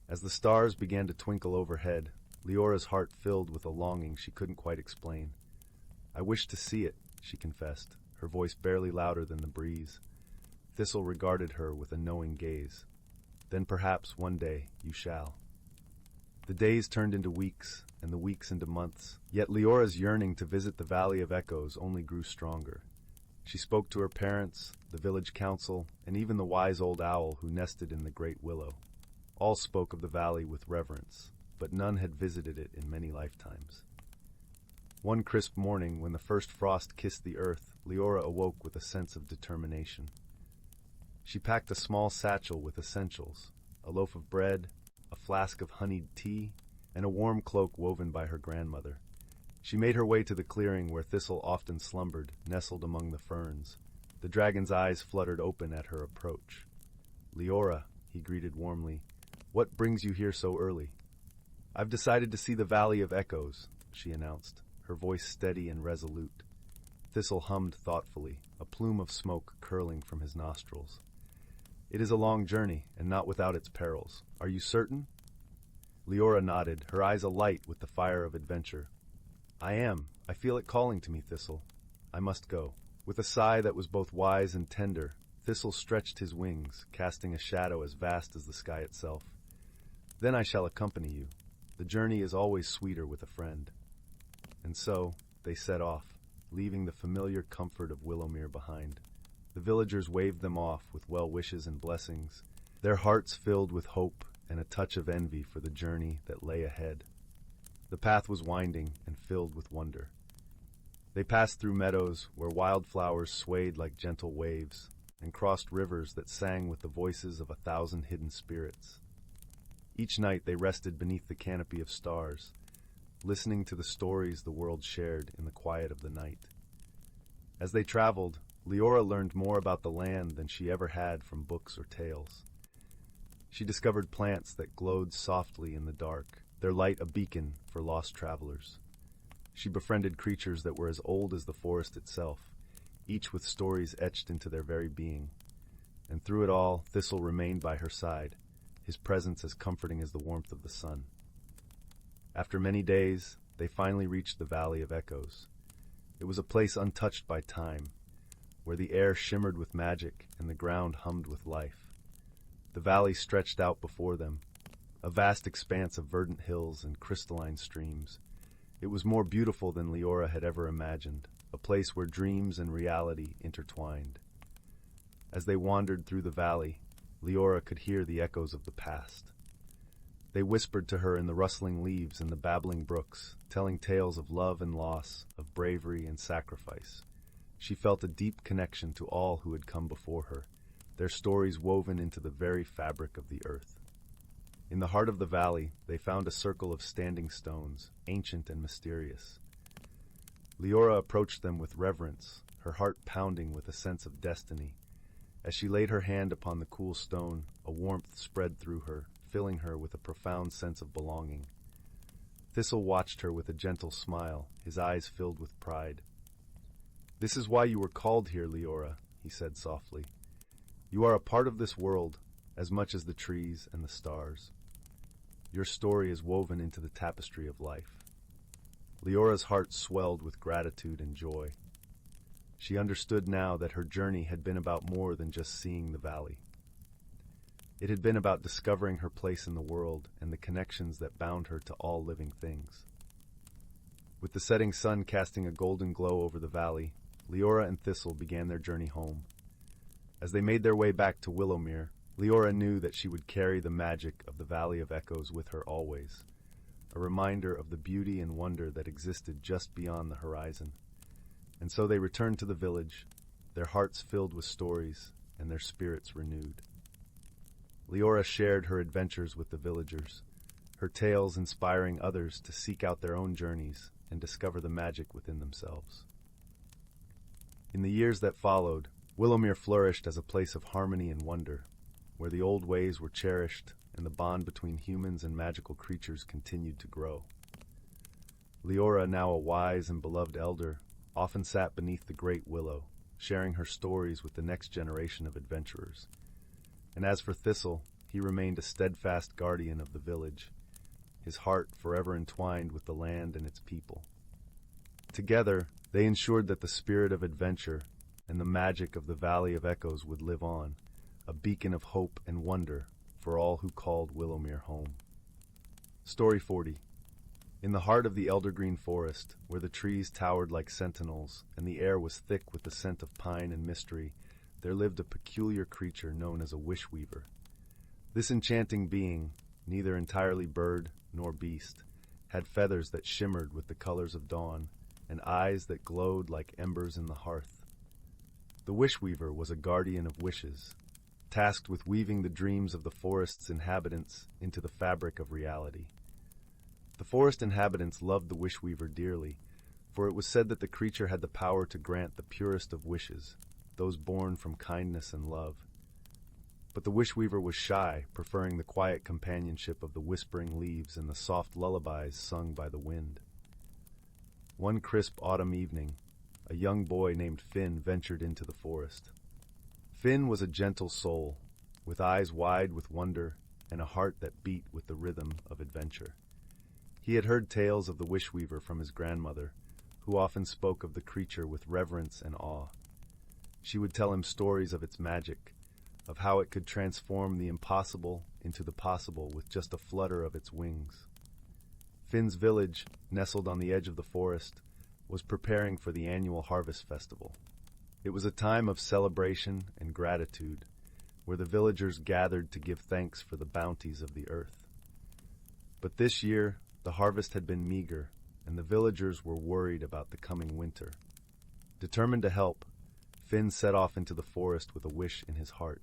As the stars began to twinkle overhead, Leora's heart filled with a longing she couldn't quite explain. "I wish to see it," she confessed, her voice barely louder than the breeze. Thistle regarded her with a knowing gaze. "Then perhaps one day you shall." The days turned into weeks, and the weeks into months, yet Leora's yearning to visit the Valley of Echoes only grew stronger. She spoke to her parents, the village council, and even the wise old owl who nested in the great willow. All spoke of the valley with reverence, but none had visited it in many lifetimes. One crisp morning, when the first frost kissed the earth, Leora awoke with a sense of determination. She packed a small satchel with essentials, a loaf of bread, a flask of honeyed tea, and a warm cloak woven by her grandmother. She made her way to the clearing where Thistle often slumbered, nestled among the ferns. The dragon's eyes fluttered open at her approach. "Leora," he greeted warmly, "what brings you here so early?" "I've decided to see the Valley of Echoes," she announced, her voice steady and resolute. Thistle hummed thoughtfully, a plume of smoke curling from his nostrils. "It is a long journey, and not without its perils. Are you certain?" Leora nodded, her eyes alight with the fire of adventure. "I am. I feel it calling to me, Thistle. I must go." With a sigh that was both wise and tender, Thistle stretched his wings, casting a shadow as vast as the sky itself. "Then I shall accompany you. The journey is always sweeter with a friend." And so they set off, leaving the familiar comfort of Willowmere behind. The villagers waved them off with well wishes and blessings, their hearts filled with hope and a touch of envy for the journey that lay ahead. The path was winding and filled with wonder. They passed through meadows where wildflowers swayed like gentle waves, and crossed rivers that sang with the voices of 1,000 hidden spirits. Each night they rested beneath the canopy of stars, listening to the stories the world shared in the quiet of the night. As they traveled, Leora learned more about the land than she ever had from books or tales. She discovered plants that glowed softly in the dark, their light a beacon for lost travelers. She befriended creatures that were as old as the forest itself, each with stories etched into their very being. And through it all, Thistle remained by her side, his presence as comforting as the warmth of the sun. After many days, they finally reached the Valley of Echoes. It was a place untouched by time, where the air shimmered with magic and the ground hummed with life. The valley stretched out before them, a vast expanse of verdant hills and crystalline streams. It was more beautiful than Leora had ever imagined, a place where dreams and reality intertwined. As they wandered through the valley, Leora could hear the echoes of the past. They whispered to her in the rustling leaves and the babbling brooks, telling tales of love and loss, of bravery and sacrifice. She felt a deep connection to all who had come before her, their stories woven into the very fabric of the earth. In the heart of the valley, they found a circle of standing stones, ancient and mysterious. Leora approached them with reverence, her heart pounding with a sense of destiny. As she laid her hand upon the cool stone, a warmth spread through her, filling her with a profound sense of belonging. Thistle watched her with a gentle smile, his eyes filled with pride. "This is why you were called here, Leora," he said softly. "You are a part of this world, as much as the trees and the stars. Your story is woven into the tapestry of life." Leora's heart swelled with gratitude and joy. She understood now that her journey had been about more than just seeing the valley. It had been about discovering her place in the world and the connections that bound her to all living things. With the setting sun casting a golden glow over the valley, Leora and Thistle began their journey home. As they made their way back to Willowmere, Leora knew that she would carry the magic of the Valley of Echoes with her always, a reminder of the beauty and wonder that existed just beyond the horizon. And so they returned to the village, their hearts filled with stories and their spirits renewed. Leora shared her adventures with the villagers, her tales inspiring others to seek out their own journeys and discover the magic within themselves. In the years that followed, Willowmere flourished as a place of harmony and wonder, where the old ways were cherished and the bond between humans and magical creatures continued to grow. Leora, now a wise and beloved elder, often sat beneath the great willow, sharing her stories with the next generation of adventurers. And as for Thistle, he remained a steadfast guardian of the village, his heart forever entwined with the land and its people. Together, they ensured that the spirit of adventure and the magic of the Valley of Echoes would live on, a beacon of hope and wonder for all who called Willowmere home. Story 40. In the heart of the Elderglen Forest, where the trees towered like sentinels and the air was thick with the scent of pine and mystery, there lived a peculiar creature known as a wish-weaver. This enchanting being, neither entirely bird nor beast, had feathers that shimmered with the colors of dawn and eyes that glowed like embers in the hearth. The wish-weaver was a guardian of wishes, tasked with weaving the dreams of the forest's inhabitants into the fabric of reality. The forest inhabitants loved the wish-weaver dearly, for it was said that the creature had the power to grant the purest of wishes, those born from kindness and love. But the wish-weaver was shy, preferring the quiet companionship of the whispering leaves and the soft lullabies sung by the wind. One crisp autumn evening, a young boy named Finn ventured into the forest. Finn was a gentle soul, with eyes wide with wonder and a heart that beat with the rhythm of adventure. He had heard tales of the wish-weaver from his grandmother, who often spoke of the creature with reverence and awe. She would tell him stories of its magic, of how it could transform the impossible into the possible with just a flutter of its wings. Finn's village, nestled on the edge of the forest, was preparing for the annual harvest festival. It was a time of celebration and gratitude, where the villagers gathered to give thanks for the bounties of the earth. But this year, the harvest had been meager, and the villagers were worried about the coming winter. Determined to help, Finn set off into the forest with a wish in his heart.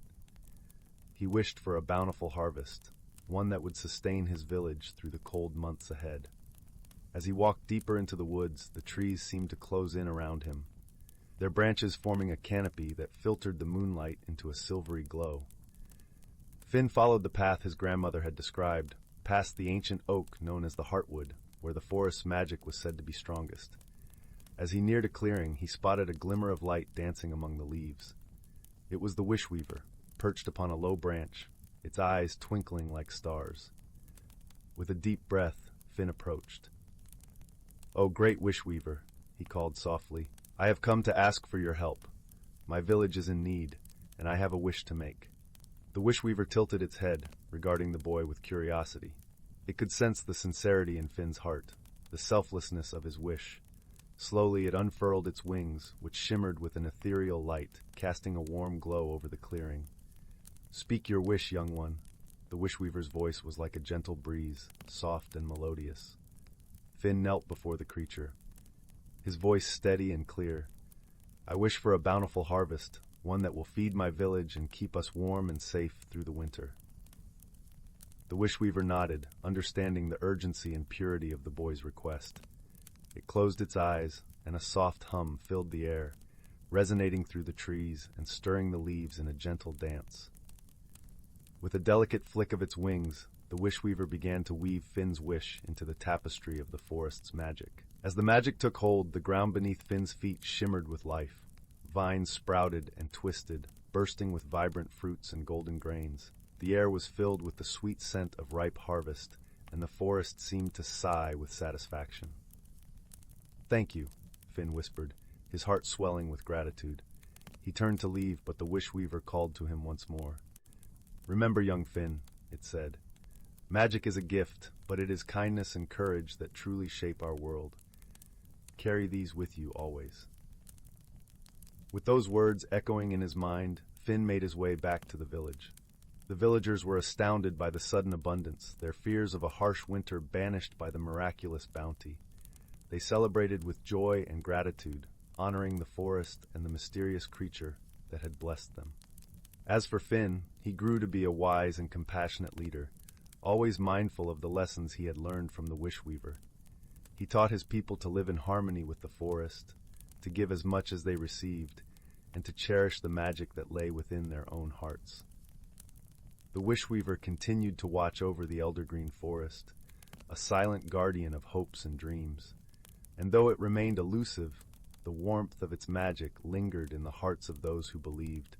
He wished for a bountiful harvest, one that would sustain his village through the cold months ahead. As he walked deeper into the woods, the trees seemed to close in around him, their branches forming a canopy that filtered the moonlight into a silvery glow. Finn followed the path his grandmother had described, past the ancient oak known as the Heartwood, where the forest's magic was said to be strongest. As he neared a clearing, he spotted a glimmer of light dancing among the leaves. It was the wish-weaver, perched upon a low branch, its eyes twinkling like stars. With a deep breath, Finn approached. "Oh, great wish-weaver," he called softly, "I have come to ask for your help. My village is in need, and I have a wish to make." The wish-weaver tilted its head, regarding the boy with curiosity. It could sense the sincerity in Finn's heart, the selflessness of his wish. Slowly it unfurled its wings, which shimmered with an ethereal light, casting a warm glow over the clearing. "Speak your wish, young one." The wishweaver's voice was like a gentle breeze, soft and melodious. Finn knelt before the creature, his voice steady and clear. "I wish for a bountiful harvest, one that will feed my village and keep us warm and safe through the winter." The wishweaver nodded, understanding the urgency and purity of the boy's request. It closed its eyes, and a soft hum filled the air, resonating through the trees and stirring the leaves in a gentle dance. With a delicate flick of its wings, the wishweaver began to weave Finn's wish into the tapestry of the forest's magic. As the magic took hold, the ground beneath Finn's feet shimmered with life. Vines sprouted and twisted, bursting with vibrant fruits and golden grains. The air was filled with the sweet scent of ripe harvest, and the forest seemed to sigh with satisfaction. "Thank you," Finn whispered, his heart swelling with gratitude. He turned to leave, but the wishweaver called to him once more. "Remember, young Finn," it said, "magic is a gift, but it is kindness and courage that truly shape our world. Carry these with you always." With those words echoing in his mind, Finn made his way back to the village. The villagers were astounded by the sudden abundance, their fears of a harsh winter banished by the miraculous bounty. They celebrated with joy and gratitude, honoring the forest and the mysterious creature that had blessed them. As for Finn, he grew to be a wise and compassionate leader, always mindful of the lessons he had learned from the wishweaver. He taught his people to live in harmony with the forest, to give as much as they received, and to cherish the magic that lay within their own hearts. The wishweaver continued to watch over the Elderglen Forest, a silent guardian of hopes and dreams. And though it remained elusive, the warmth of its magic lingered in the hearts of those who believed.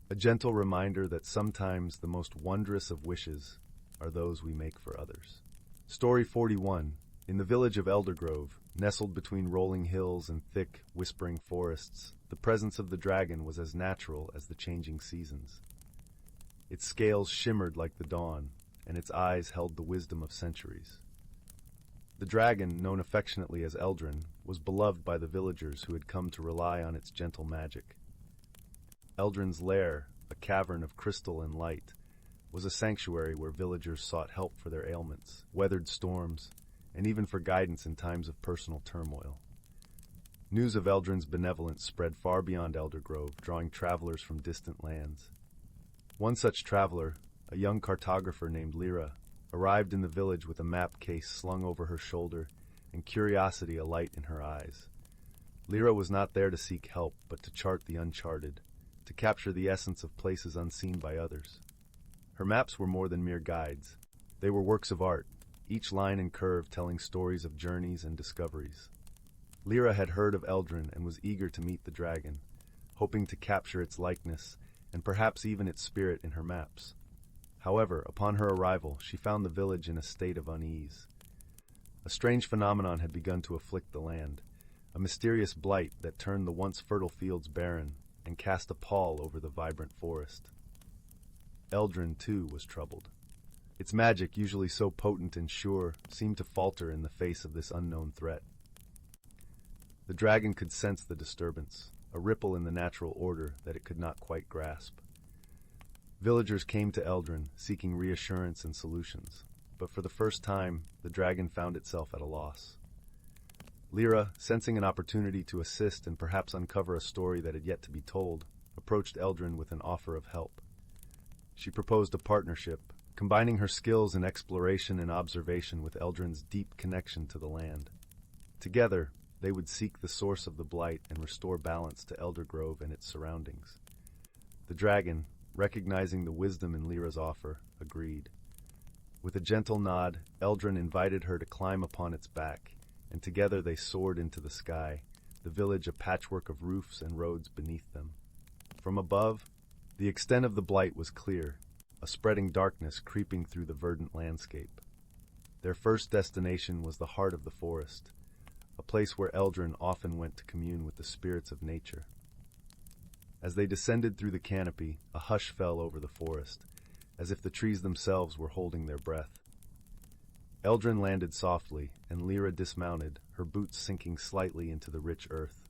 A gentle reminder that sometimes the most wondrous of wishes are those we make for others. Story 41. In the village of Eldergrove, nestled between rolling hills and thick, whispering forests, the presence of the dragon was as natural as the changing seasons. Its scales shimmered like the dawn, and its eyes held the wisdom of centuries. The dragon, known affectionately as Eldrin, was beloved by the villagers who had come to rely on its gentle magic. Eldrin's lair, a cavern of crystal and light, was a sanctuary where villagers sought help for their ailments, weathered storms, and even for guidance in times of personal turmoil. News of Eldrin's benevolence spread far beyond Eldergrove, drawing travelers from distant lands. One such traveler, a young cartographer named Elara, arrived in the village with a map case slung over her shoulder and curiosity alight in her eyes. Elara was not there to seek help, but to chart the uncharted, to capture the essence of places unseen by others. Her maps were more than mere guides. They were works of art, each line and curve telling stories of journeys and discoveries. Elara had heard of Eldrin and was eager to meet the dragon, hoping to capture its likeness and perhaps even its spirit in her maps. However, upon her arrival, she found the village in a state of unease. A strange phenomenon had begun to afflict the land, a mysterious blight that turned the once fertile fields barren and cast a pall over the vibrant forest. Eldrin, too, was troubled. Its magic, usually so potent and sure, seemed to falter in the face of this unknown threat. The dragon could sense the disturbance, a ripple in the natural order that it could not quite grasp. Villagers came to Eldrin, seeking reassurance and solutions, but for the first time, the dragon found itself at a loss. Elara, sensing an opportunity to assist and perhaps uncover a story that had yet to be told, approached Eldrin with an offer of help. She proposed a partnership, combining her skills in exploration and observation with Eldrin's deep connection to the land. Together, they would seek the source of the blight and restore balance to Eldergrove and its surroundings. The dragon, recognizing the wisdom in Elara's offer, agreed. With a gentle nod, Eldrin invited her to climb upon its back, and together they soared into the sky, the village a patchwork of roofs and roads beneath them. From above, the extent of the blight was clear, a spreading darkness creeping through the verdant landscape. Their first destination was the heart of the forest, a place where Eldrin often went to commune with the spirits of nature. As they descended through the canopy, a hush fell over the forest, as if the trees themselves were holding their breath. Eldrin landed softly, and Lyra dismounted, her boots sinking slightly into the rich earth.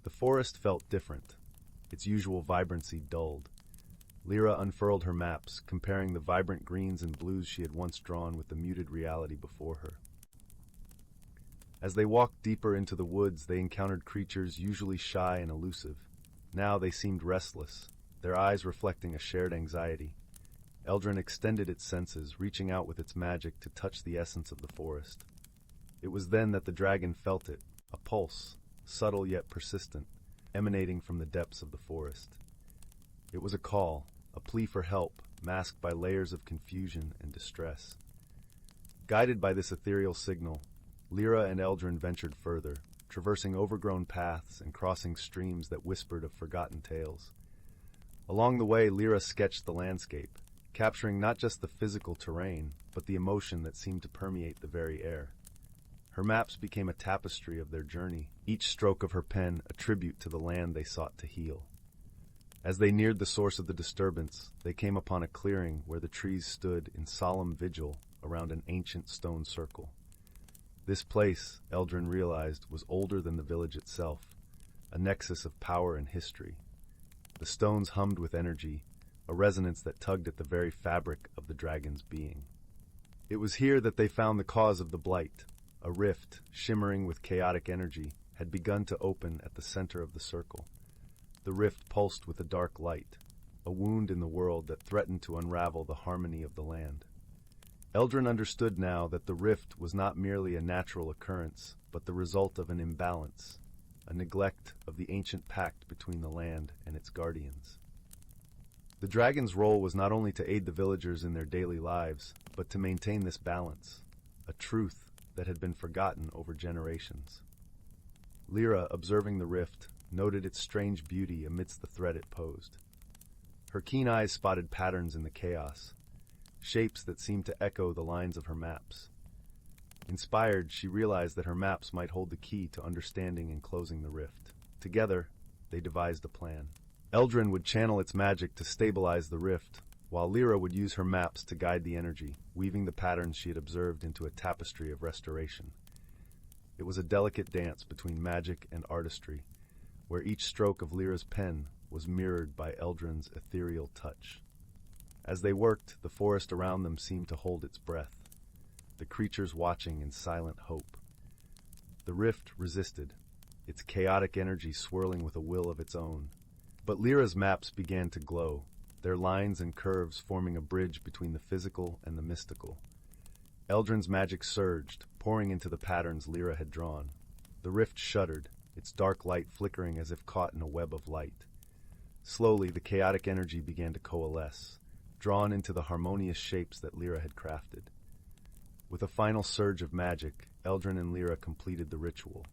The forest felt different, its usual vibrancy dulled. Lyra unfurled her maps, comparing the vibrant greens and blues she had once drawn with the muted reality before her. As they walked deeper into the woods, they encountered creatures usually shy and elusive. Now they seemed restless, their eyes reflecting a shared anxiety. Eldrin extended its senses, reaching out with its magic to touch the essence of the forest. It was then that the dragon felt it, a pulse, subtle yet persistent, emanating from the depths of the forest. It was a call, a plea for help, masked by layers of confusion and distress. Guided by this ethereal signal, Lyra and Eldrin ventured further, traversing overgrown paths and crossing streams that whispered of forgotten tales. Along the way, Lyra sketched the landscape, capturing not just the physical terrain, but the emotion that seemed to permeate the very air. Her maps became a tapestry of their journey, each stroke of her pen a tribute to the land they sought to heal. As they neared the source of the disturbance, they came upon a clearing where the trees stood in solemn vigil around an ancient stone circle. This place, Eldrin realized, was older than the village itself, a nexus of power and history. The stones hummed with energy, a resonance that tugged at the very fabric of the dragon's being. It was here that they found the cause of the blight. A rift, shimmering with chaotic energy, had begun to open at the center of the circle. The rift pulsed with a dark light, a wound in the world that threatened to unravel the harmony of the land. Eldrin understood now that the rift was not merely a natural occurrence, but the result of an imbalance, a neglect of the ancient pact between the land and its guardians. The dragon's role was not only to aid the villagers in their daily lives, but to maintain this balance, a truth that had been forgotten over generations. Lyra, observing the rift, noted its strange beauty amidst the threat it posed. Her keen eyes spotted patterns in the chaos, shapes that seemed to echo the lines of her maps. Inspired, she realized that her maps might hold the key to understanding and closing the rift. Together, they devised a plan. Eldrin would channel its magic to stabilize the rift, while Lyra would use her maps to guide the energy, weaving the patterns she had observed into a tapestry of restoration. It was a delicate dance between magic and artistry, where each stroke of Lyra's pen was mirrored by Eldrin's ethereal touch. As they worked, the forest around them seemed to hold its breath, the creatures watching in silent hope. The rift resisted, its chaotic energy swirling with a will of its own. But Lyra's maps began to glow, their lines and curves forming a bridge between the physical and the mystical. Eldrin's magic surged, pouring into the patterns Lyra had drawn. The rift shuddered, its dark light flickering as if caught in a web of light. Slowly, the chaotic energy began to coalesce, drawn into the harmonious shapes that Lyra had crafted. With a final surge of magic, Eldrin and Lyra completed the ritual.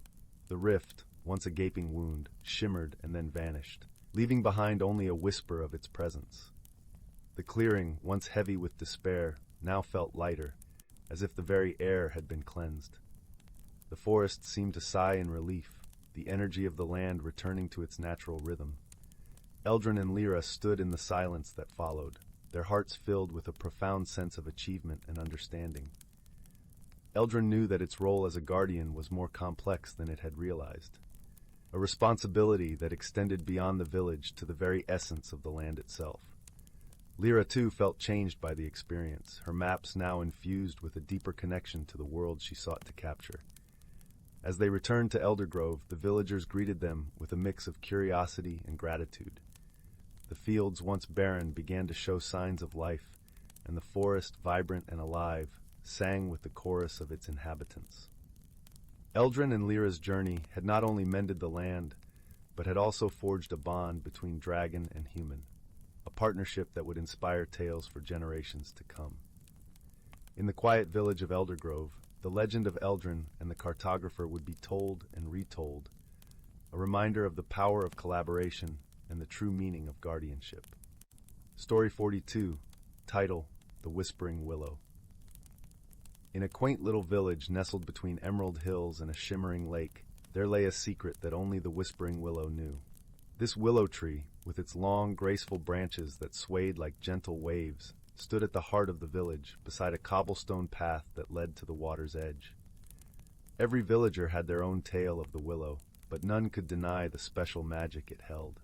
The rift, once a gaping wound, shimmered and then vanished, leaving behind only a whisper of its presence. The clearing, once heavy with despair, now felt lighter, as if the very air had been cleansed. The forest seemed to sigh in relief, the energy of the land returning to its natural rhythm. Eldrin and Lyra stood in the silence that followed, their hearts filled with a profound sense of achievement and understanding. Eldrin knew that its role as a guardian was more complex than it had realized, a responsibility that extended beyond the village to the very essence of the land itself. Lyra, too, felt changed by the experience, her maps now infused with a deeper connection to the world she sought to capture. As they returned to Eldergrove, the villagers greeted them with a mix of curiosity and gratitude. The fields, once barren, began to show signs of life, and the forest, vibrant and alive, sang with the chorus of its inhabitants. Eldrin and Lyra's journey had not only mended the land, but had also forged a bond between dragon and human, a partnership that would inspire tales for generations to come. In the quiet village of Eldergrove, the legend of Eldrin and the cartographer would be told and retold, a reminder of the power of collaboration and the true meaning of guardianship. Story 42, title, The Whispering Willow. In a quaint little village nestled between emerald hills and a shimmering lake, there lay a secret that only the Whispering Willow knew. This willow tree, with its long, graceful branches that swayed like gentle waves, stood at the heart of the village, beside a cobblestone path that led to the water's edge. Every villager had their own tale of the willow, but none could deny the special magic it held.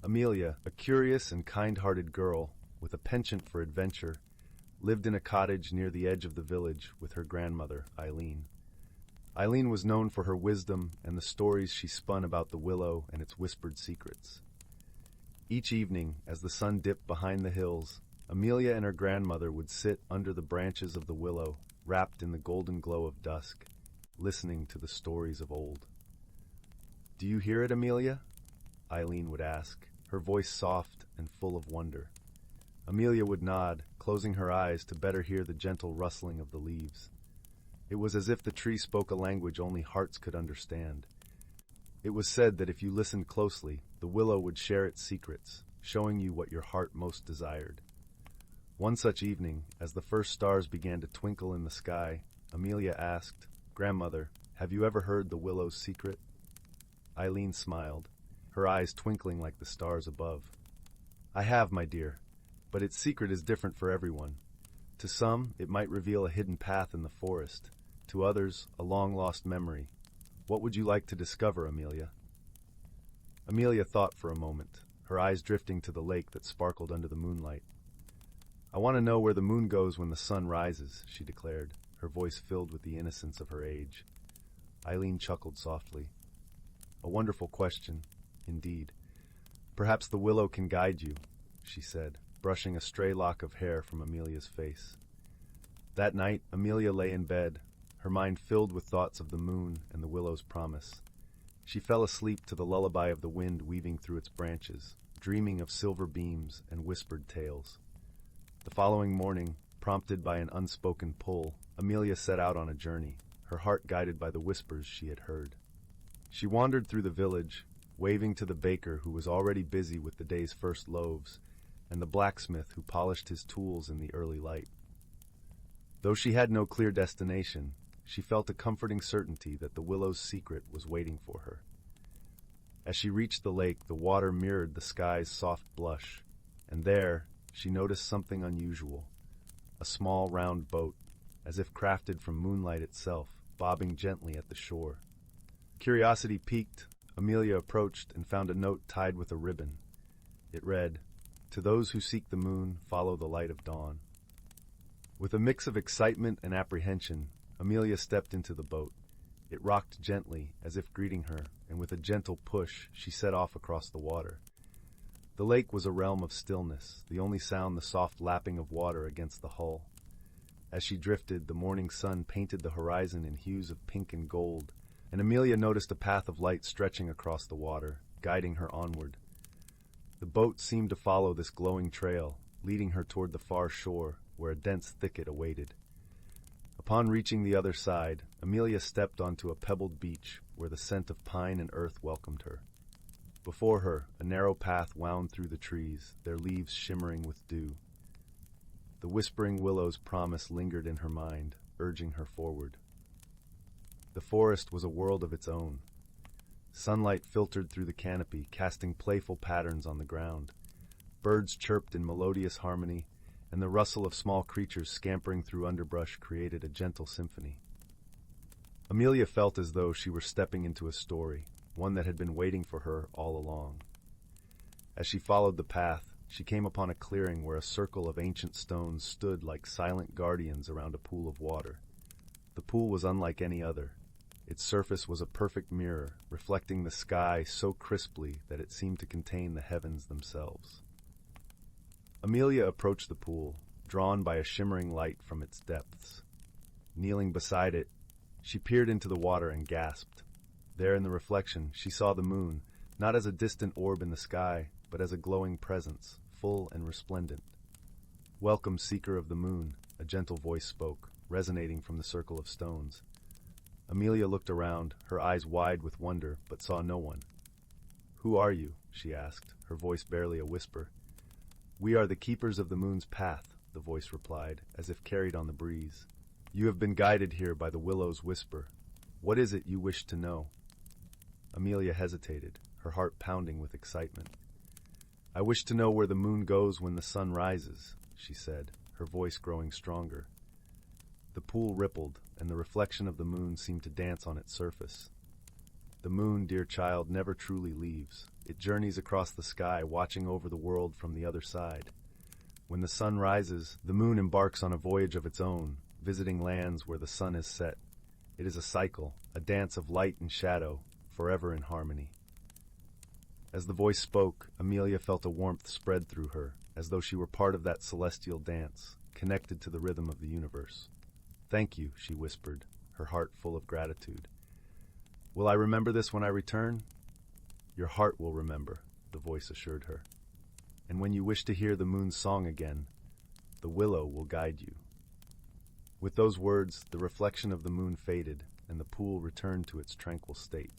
Amelia, a curious and kind-hearted girl with a penchant for adventure, lived in a cottage near the edge of the village with her grandmother, Eileen. Eileen was known for her wisdom and the stories she spun about the willow and its whispered secrets. Each evening, as the sun dipped behind the hills, Amelia and her grandmother would sit under the branches of the willow, wrapped in the golden glow of dusk, listening to the stories of old. "Do you hear it, Amelia?" Eileen would ask, her voice soft and full of wonder. Amelia would nod, closing her eyes to better hear the gentle rustling of the leaves. It was as if the tree spoke a language only hearts could understand. It was said that if you listened closely, the willow would share its secrets, showing you what your heart most desired. One such evening, as the first stars began to twinkle in the sky, Amelia asked, "Grandmother, have you ever heard the willow's secret?" Eileen smiled, her eyes twinkling like the stars above. "I have, my dear, but its secret is different for everyone. To some, it might reveal a hidden path in the forest. To others, a long-lost memory. What would you like to discover, Amelia?" Amelia thought for a moment, her eyes drifting to the lake that sparkled under the moonlight. "I want to know where the moon goes when the sun rises," she declared, her voice filled with the innocence of her age. Eileen chuckled softly. "A wonderful question, indeed. Perhaps the willow can guide you," she said, brushing a stray lock of hair from Amelia's face. That night, Amelia lay in bed, her mind filled with thoughts of the moon and the willow's promise. She fell asleep to the lullaby of the wind weaving through its branches, dreaming of silver beams and whispered tales. The following morning, prompted by an unspoken pull, Amelia set out on a journey, her heart guided by the whispers she had heard. She wandered through the village, waving to the baker who was already busy with the day's first loaves, and the blacksmith who polished his tools in the early light. Though she had no clear destination, she felt a comforting certainty that the willow's secret was waiting for her. As she reached the lake, the water mirrored the sky's soft blush, and there she noticed something unusual, a small round boat, as if crafted from moonlight itself, bobbing gently at the shore. Curiosity piqued, Amelia approached and found a note tied with a ribbon. It read, "To those who seek the moon, follow the light of dawn." With a mix of excitement and apprehension, Amelia stepped into the boat. It rocked gently, as if greeting her, and with a gentle push, she set off across the water. The lake was a realm of stillness, the only sound the soft lapping of water against the hull. As she drifted, the morning sun painted the horizon in hues of pink and gold, and Amelia noticed a path of light stretching across the water, guiding her onward. The boat seemed to follow this glowing trail, leading her toward the far shore, where a dense thicket awaited. Upon reaching the other side, Amelia stepped onto a pebbled beach where the scent of pine and earth welcomed her. Before her, a narrow path wound through the trees, their leaves shimmering with dew. The whispering willow's promise lingered in her mind, urging her forward. The forest was a world of its own. Sunlight filtered through the canopy, casting playful patterns on the ground. Birds chirped in melodious harmony, and the rustle of small creatures scampering through underbrush created a gentle symphony. Amelia felt as though she were stepping into a story, one that had been waiting for her all along. As she followed the path, she came upon a clearing where a circle of ancient stones stood like silent guardians around a pool of water. The pool was unlike any other. Its surface was a perfect mirror, reflecting the sky so crisply that it seemed to contain the heavens themselves. Amelia approached the pool, drawn by a shimmering light from its depths. Kneeling beside it, she peered into the water and gasped. There in the reflection, she saw the moon, not as a distant orb in the sky, but as a glowing presence, full and resplendent. "Welcome, seeker of the moon," a gentle voice spoke, resonating from the circle of stones. Amelia looked around, her eyes wide with wonder, but saw no one. "Who are you?" she asked, her voice barely a whisper. "We are the keepers of the moon's path," the voice replied, as if carried on the breeze. "You have been guided here by the willow's whisper. What is it you wish to know?" Amelia hesitated, her heart pounding with excitement. "I wish to know where the moon goes when the sun rises," she said, her voice growing stronger. The pool rippled, and the reflection of the moon seemed to dance on its surface. The moon, dear child, never truly leaves. It journeys across the sky, watching over the world from the other side. When the sun rises, the moon embarks on a voyage of its own, visiting lands where the sun is set. It is a cycle, a dance of light and shadow, forever in harmony. As the voice spoke, Amelia felt a warmth spread through her, as though she were part of that celestial dance, connected to the rhythm of the universe. "Thank you," she whispered, her heart full of gratitude. "Will I remember this when I return?" "Your heart will remember," the voice assured her. "And when you wish to hear the moon's song again, the willow will guide you." With those words, the reflection of the moon faded, and the pool returned to its tranquil state.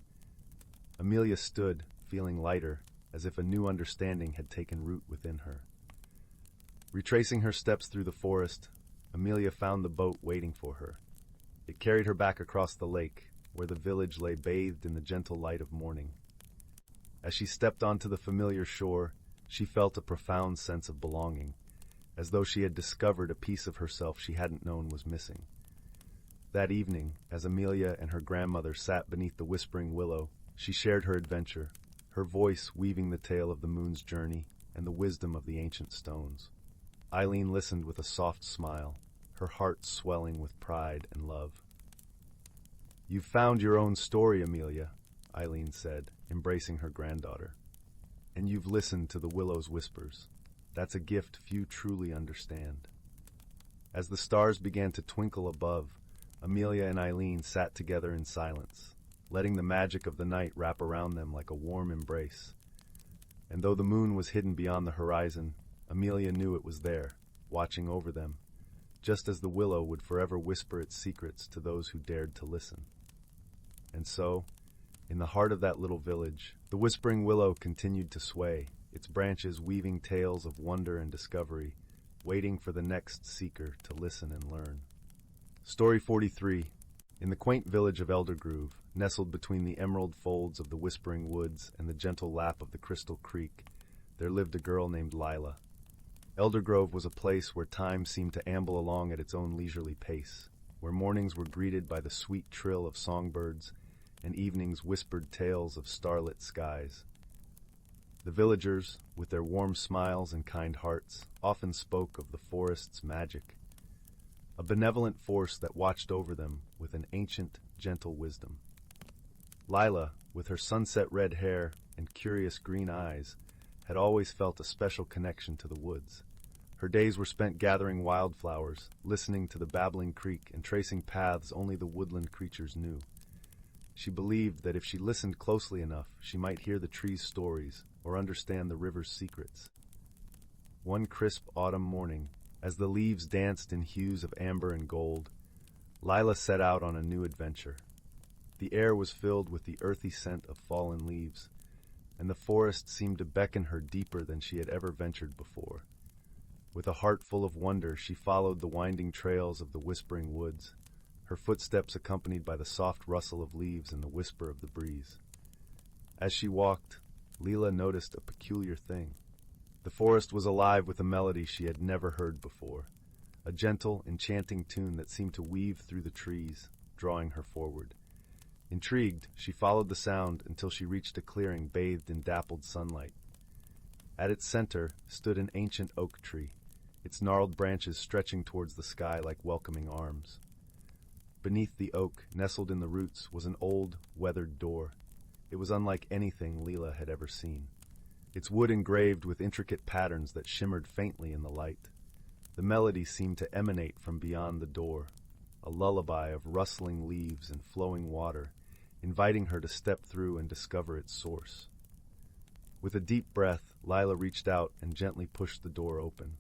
Amelia stood, feeling lighter, as if a new understanding had taken root within her. Retracing her steps through the forest, Amelia found the boat waiting for her. It carried her back across the lake, where the village lay bathed in the gentle light of morning. As she stepped onto the familiar shore, she felt a profound sense of belonging, as though she had discovered a piece of herself she hadn't known was missing. That evening, as Amelia and her grandmother sat beneath the whispering willow, she shared her adventure, her voice weaving the tale of the moon's journey and the wisdom of the ancient stones. Eileen listened with a soft smile, her heart swelling with pride and love. "You've found your own story, Amelia," Eileen said, embracing her granddaughter. "And you've listened to the willow's whispers. That's a gift few truly understand." As the stars began to twinkle above, Amelia and Eileen sat together in silence, letting the magic of the night wrap around them like a warm embrace. And though the moon was hidden beyond the horizon, Amelia knew it was there, watching over them, just as the willow would forever whisper its secrets to those who dared to listen. And so, in the heart of that little village, the whispering willow continued to sway, its branches weaving tales of wonder and discovery, waiting for the next seeker to listen and learn. Story 43. In the quaint village of Elderglen, nestled between the emerald folds of the whispering woods and the gentle lap of the crystal creek, there lived a girl named Lila. Eldergrove was a place where time seemed to amble along at its own leisurely pace, where mornings were greeted by the sweet trill of songbirds and evenings whispered tales of starlit skies. The villagers, with their warm smiles and kind hearts, often spoke of the forest's magic, a benevolent force that watched over them with an ancient, gentle wisdom. Lila, with her sunset red hair and curious green eyes, had always felt a special connection to the woods. Her days were spent gathering wildflowers, listening to the babbling creek, and tracing paths only the woodland creatures knew. She believed that if she listened closely enough, she might hear the trees' stories or understand the river's secrets. One crisp autumn morning, as the leaves danced in hues of amber and gold, Lila set out on a new adventure. The air was filled with the earthy scent of fallen leaves, and the forest seemed to beckon her deeper than she had ever ventured before. With a heart full of wonder, she followed the winding trails of the whispering woods, her footsteps accompanied by the soft rustle of leaves and the whisper of the breeze. As she walked, Lila noticed a peculiar thing. The forest was alive with a melody she had never heard before, a gentle, enchanting tune that seemed to weave through the trees, drawing her forward. Intrigued, she followed the sound until she reached a clearing bathed in dappled sunlight. At its center stood an ancient oak tree, its gnarled branches stretching towards the sky like welcoming arms. Beneath the oak, nestled in the roots, was an old, weathered door. It was unlike anything Lila had ever seen, its wood engraved with intricate patterns that shimmered faintly in the light. The melody seemed to emanate from beyond the door, a lullaby of rustling leaves and flowing water, inviting her to step through and discover its source. With a deep breath, Lila reached out and gently pushed the door open.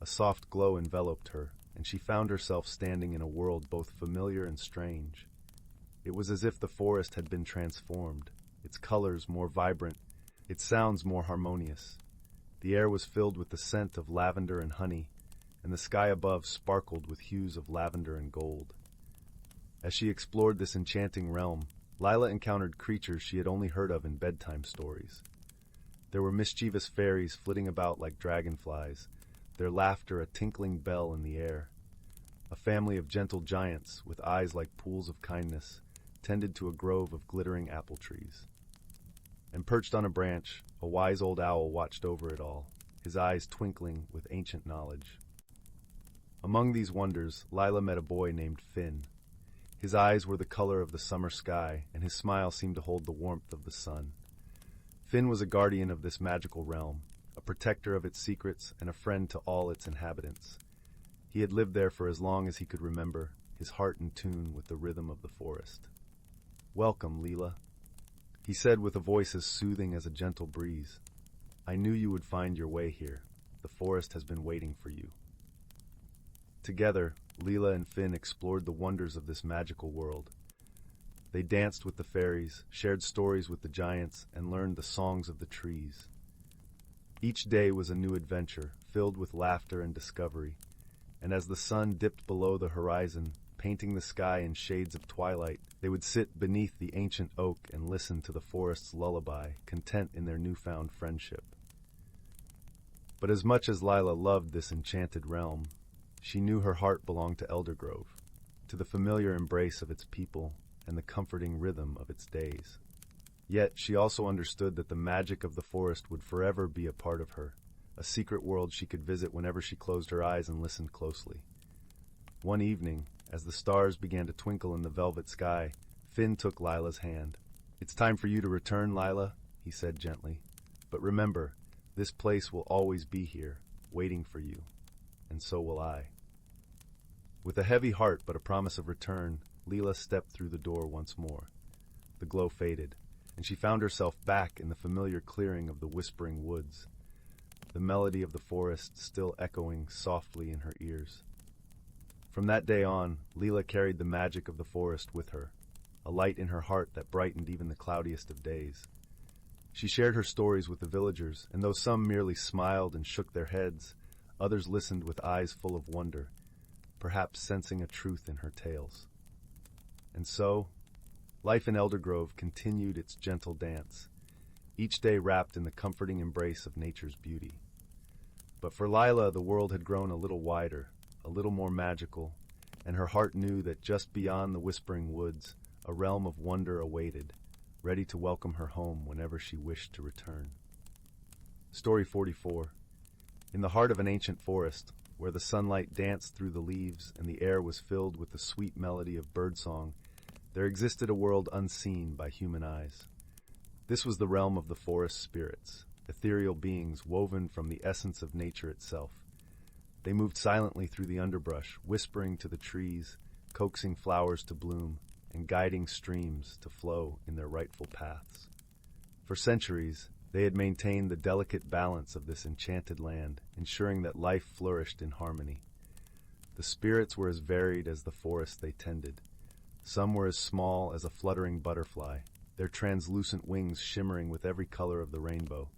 A soft glow enveloped her, and she found herself standing in a world both familiar and strange. It was as if the forest had been transformed, its colors more vibrant, its sounds more harmonious. The air was filled with the scent of lavender and honey, and the sky above sparkled with hues of lavender and gold. As she explored this enchanting realm, Lila encountered creatures she had only heard of in bedtime stories. There were mischievous fairies flitting about like dragonflies, their laughter a tinkling bell in the air. A family of gentle giants, with eyes like pools of kindness, tended to a grove of glittering apple trees. And perched on a branch, a wise old owl watched over it all, his eyes twinkling with ancient knowledge. Among these wonders, Lila met a boy named Finn. His eyes were the color of the summer sky, and his smile seemed to hold the warmth of the sun. Finn was a guardian of this magical realm, a protector of its secrets and a friend to all its inhabitants. He had lived there for as long as he could remember, his heart in tune with the rhythm of the forest. "Welcome, Leela," he said with a voice as soothing as a gentle breeze. "I knew you would find your way here. The forest has been waiting for you." Together, Leela and Finn explored the wonders of this magical world. They danced with the fairies, shared stories with the giants, and learned the songs of the trees. Each day was a new adventure, filled with laughter and discovery, and as the sun dipped below the horizon, painting the sky in shades of twilight, they would sit beneath the ancient oak and listen to the forest's lullaby, content in their newfound friendship. But as much as Lila loved this enchanted realm, she knew her heart belonged to Eldergrove, to the familiar embrace of its people and the comforting rhythm of its days. Yet she also understood that the magic of the forest would forever be a part of her, a secret world she could visit whenever she closed her eyes and listened closely. One evening, as the stars began to twinkle in the velvet sky, Finn took Lila's hand. "It's time for you to return, Lila," he said gently. "But remember, this place will always be here, waiting for you, and so will I." With a heavy heart but a promise of return, Leela stepped through the door once more. The glow faded, and she found herself back in the familiar clearing of the whispering woods, the melody of the forest still echoing softly in her ears. From that day on, Leela carried the magic of the forest with her, a light in her heart that brightened even the cloudiest of days. She shared her stories with the villagers, and though some merely smiled and shook their heads, others listened with eyes full of wonder, perhaps sensing a truth in her tales. And so, life in Eldergrove continued its gentle dance, each day wrapped in the comforting embrace of nature's beauty. But for Lila, the world had grown a little wider, a little more magical, and her heart knew that just beyond the whispering woods, a realm of wonder awaited, ready to welcome her home whenever she wished to return. Story 44. In the heart of an ancient forest, where the sunlight danced through the leaves and the air was filled with the sweet melody of birdsong, there existed a world unseen by human eyes. This was the realm of the forest spirits, ethereal beings woven from the essence of nature itself. They moved silently through the underbrush, whispering to the trees, coaxing flowers to bloom, and guiding streams to flow in their rightful paths. For centuries, they had maintained the delicate balance of this enchanted land, ensuring that life flourished in harmony. The spirits were as varied as the forest they tended. Some were as small as a fluttering butterfly, their translucent wings shimmering with every color of the rainbow.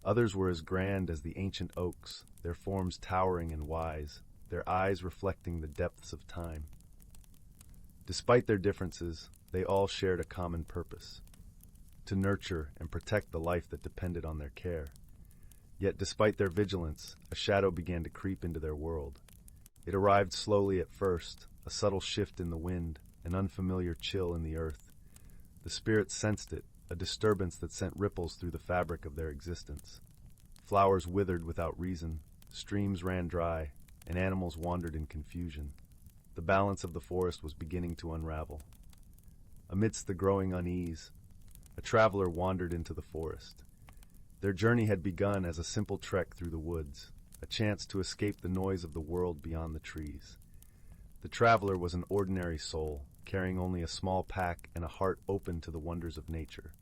Others were as grand as the ancient oaks, their forms towering and wise, their eyes reflecting the depths of time. Despite their differences, they all shared a common purpose: to nurture and protect the life that depended on their care. Yet despite their vigilance, a shadow began to creep into their world. It arrived slowly at first, a subtle shift in the wind, an unfamiliar chill in the earth. The spirits sensed it, a disturbance that sent ripples through the fabric of their existence. Flowers withered without reason, streams ran dry, and animals wandered in confusion. The balance of the forest was beginning to unravel. Amidst the growing unease, a traveler wandered into the forest. Their journey had begun as a simple trek through the woods, a chance to escape the noise of the world beyond the trees. The traveler was an ordinary soul, carrying only a small pack and a heart open to the wonders of nature.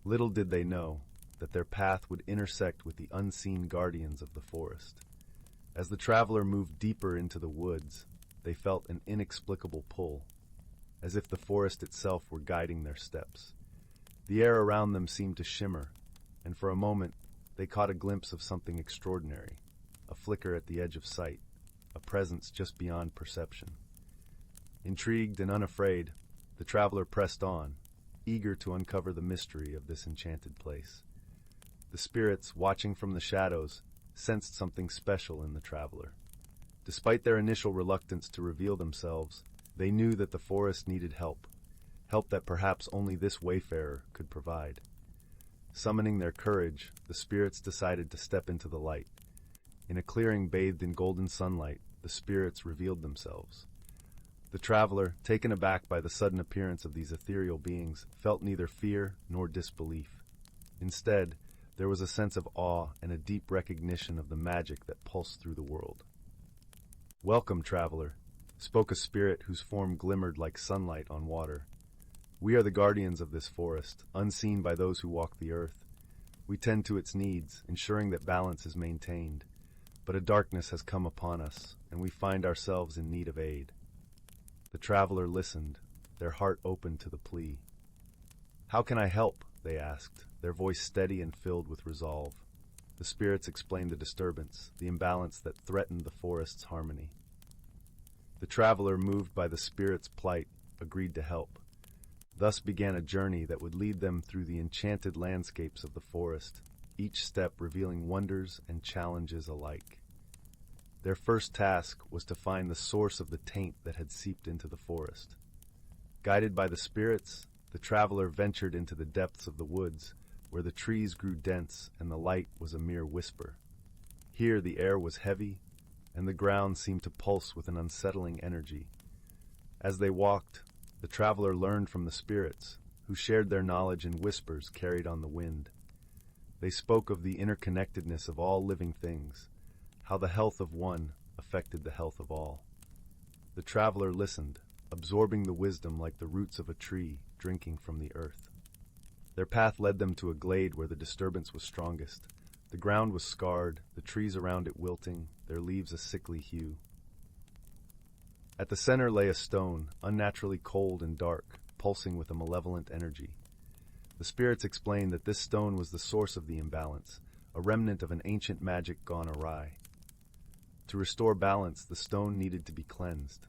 Little did they know that their path would intersect with the unseen guardians of the forest. As the traveler moved deeper into the woods, they felt an inexplicable pull, as if the forest itself were guiding their steps. The air around them seemed to shimmer, and for a moment they caught a glimpse of something extraordinary, a flicker at the edge of sight, a presence just beyond perception. Intrigued and unafraid, the traveler pressed on, eager to uncover the mystery of this enchanted place. The spirits, watching from the shadows, sensed something special in the traveler. Despite their initial reluctance to reveal themselves, they knew that the forest needed help, help that perhaps only this wayfarer could provide. Summoning their courage, the spirits decided to step into the light. In a clearing bathed in golden sunlight, the spirits revealed themselves. The traveler, taken aback by the sudden appearance of these ethereal beings, felt neither fear nor disbelief. Instead, there was a sense of awe and a deep recognition of the magic that pulsed through the world. "Welcome, traveler," spoke a spirit whose form glimmered like sunlight on water. "We are the guardians of this forest, unseen by those who walk the earth. We tend to its needs, ensuring that balance is maintained. But a darkness has come upon us, and we find ourselves in need of aid." The traveler listened, their heart open to the plea. "How can I help?" they asked, their voice steady and filled with resolve. The spirits explained the disturbance, the imbalance that threatened the forest's harmony. The traveler, moved by the spirit's plight, agreed to help. Thus began a journey that would lead them through the enchanted landscapes of the forest, each step revealing wonders and challenges alike. Their first task was to find the source of the taint that had seeped into the forest. Guided by the spirits, the traveler ventured into the depths of the woods, where the trees grew dense and the light was a mere whisper. Here the air was heavy, and the ground seemed to pulse with an unsettling energy. As they walked, the traveler learned from the spirits, who shared their knowledge in whispers carried on the wind. They spoke of the interconnectedness of all living things, how the health of one affected the health of all. The traveler listened, absorbing the wisdom like the roots of a tree drinking from the earth. Their path led them to a glade where the disturbance was strongest. The ground was scarred, the trees around it wilting, their leaves a sickly hue. At the center lay a stone, unnaturally cold and dark, pulsing with a malevolent energy. The spirits explained that this stone was the source of the imbalance, a remnant of an ancient magic gone awry. To restore balance, the stone needed to be cleansed.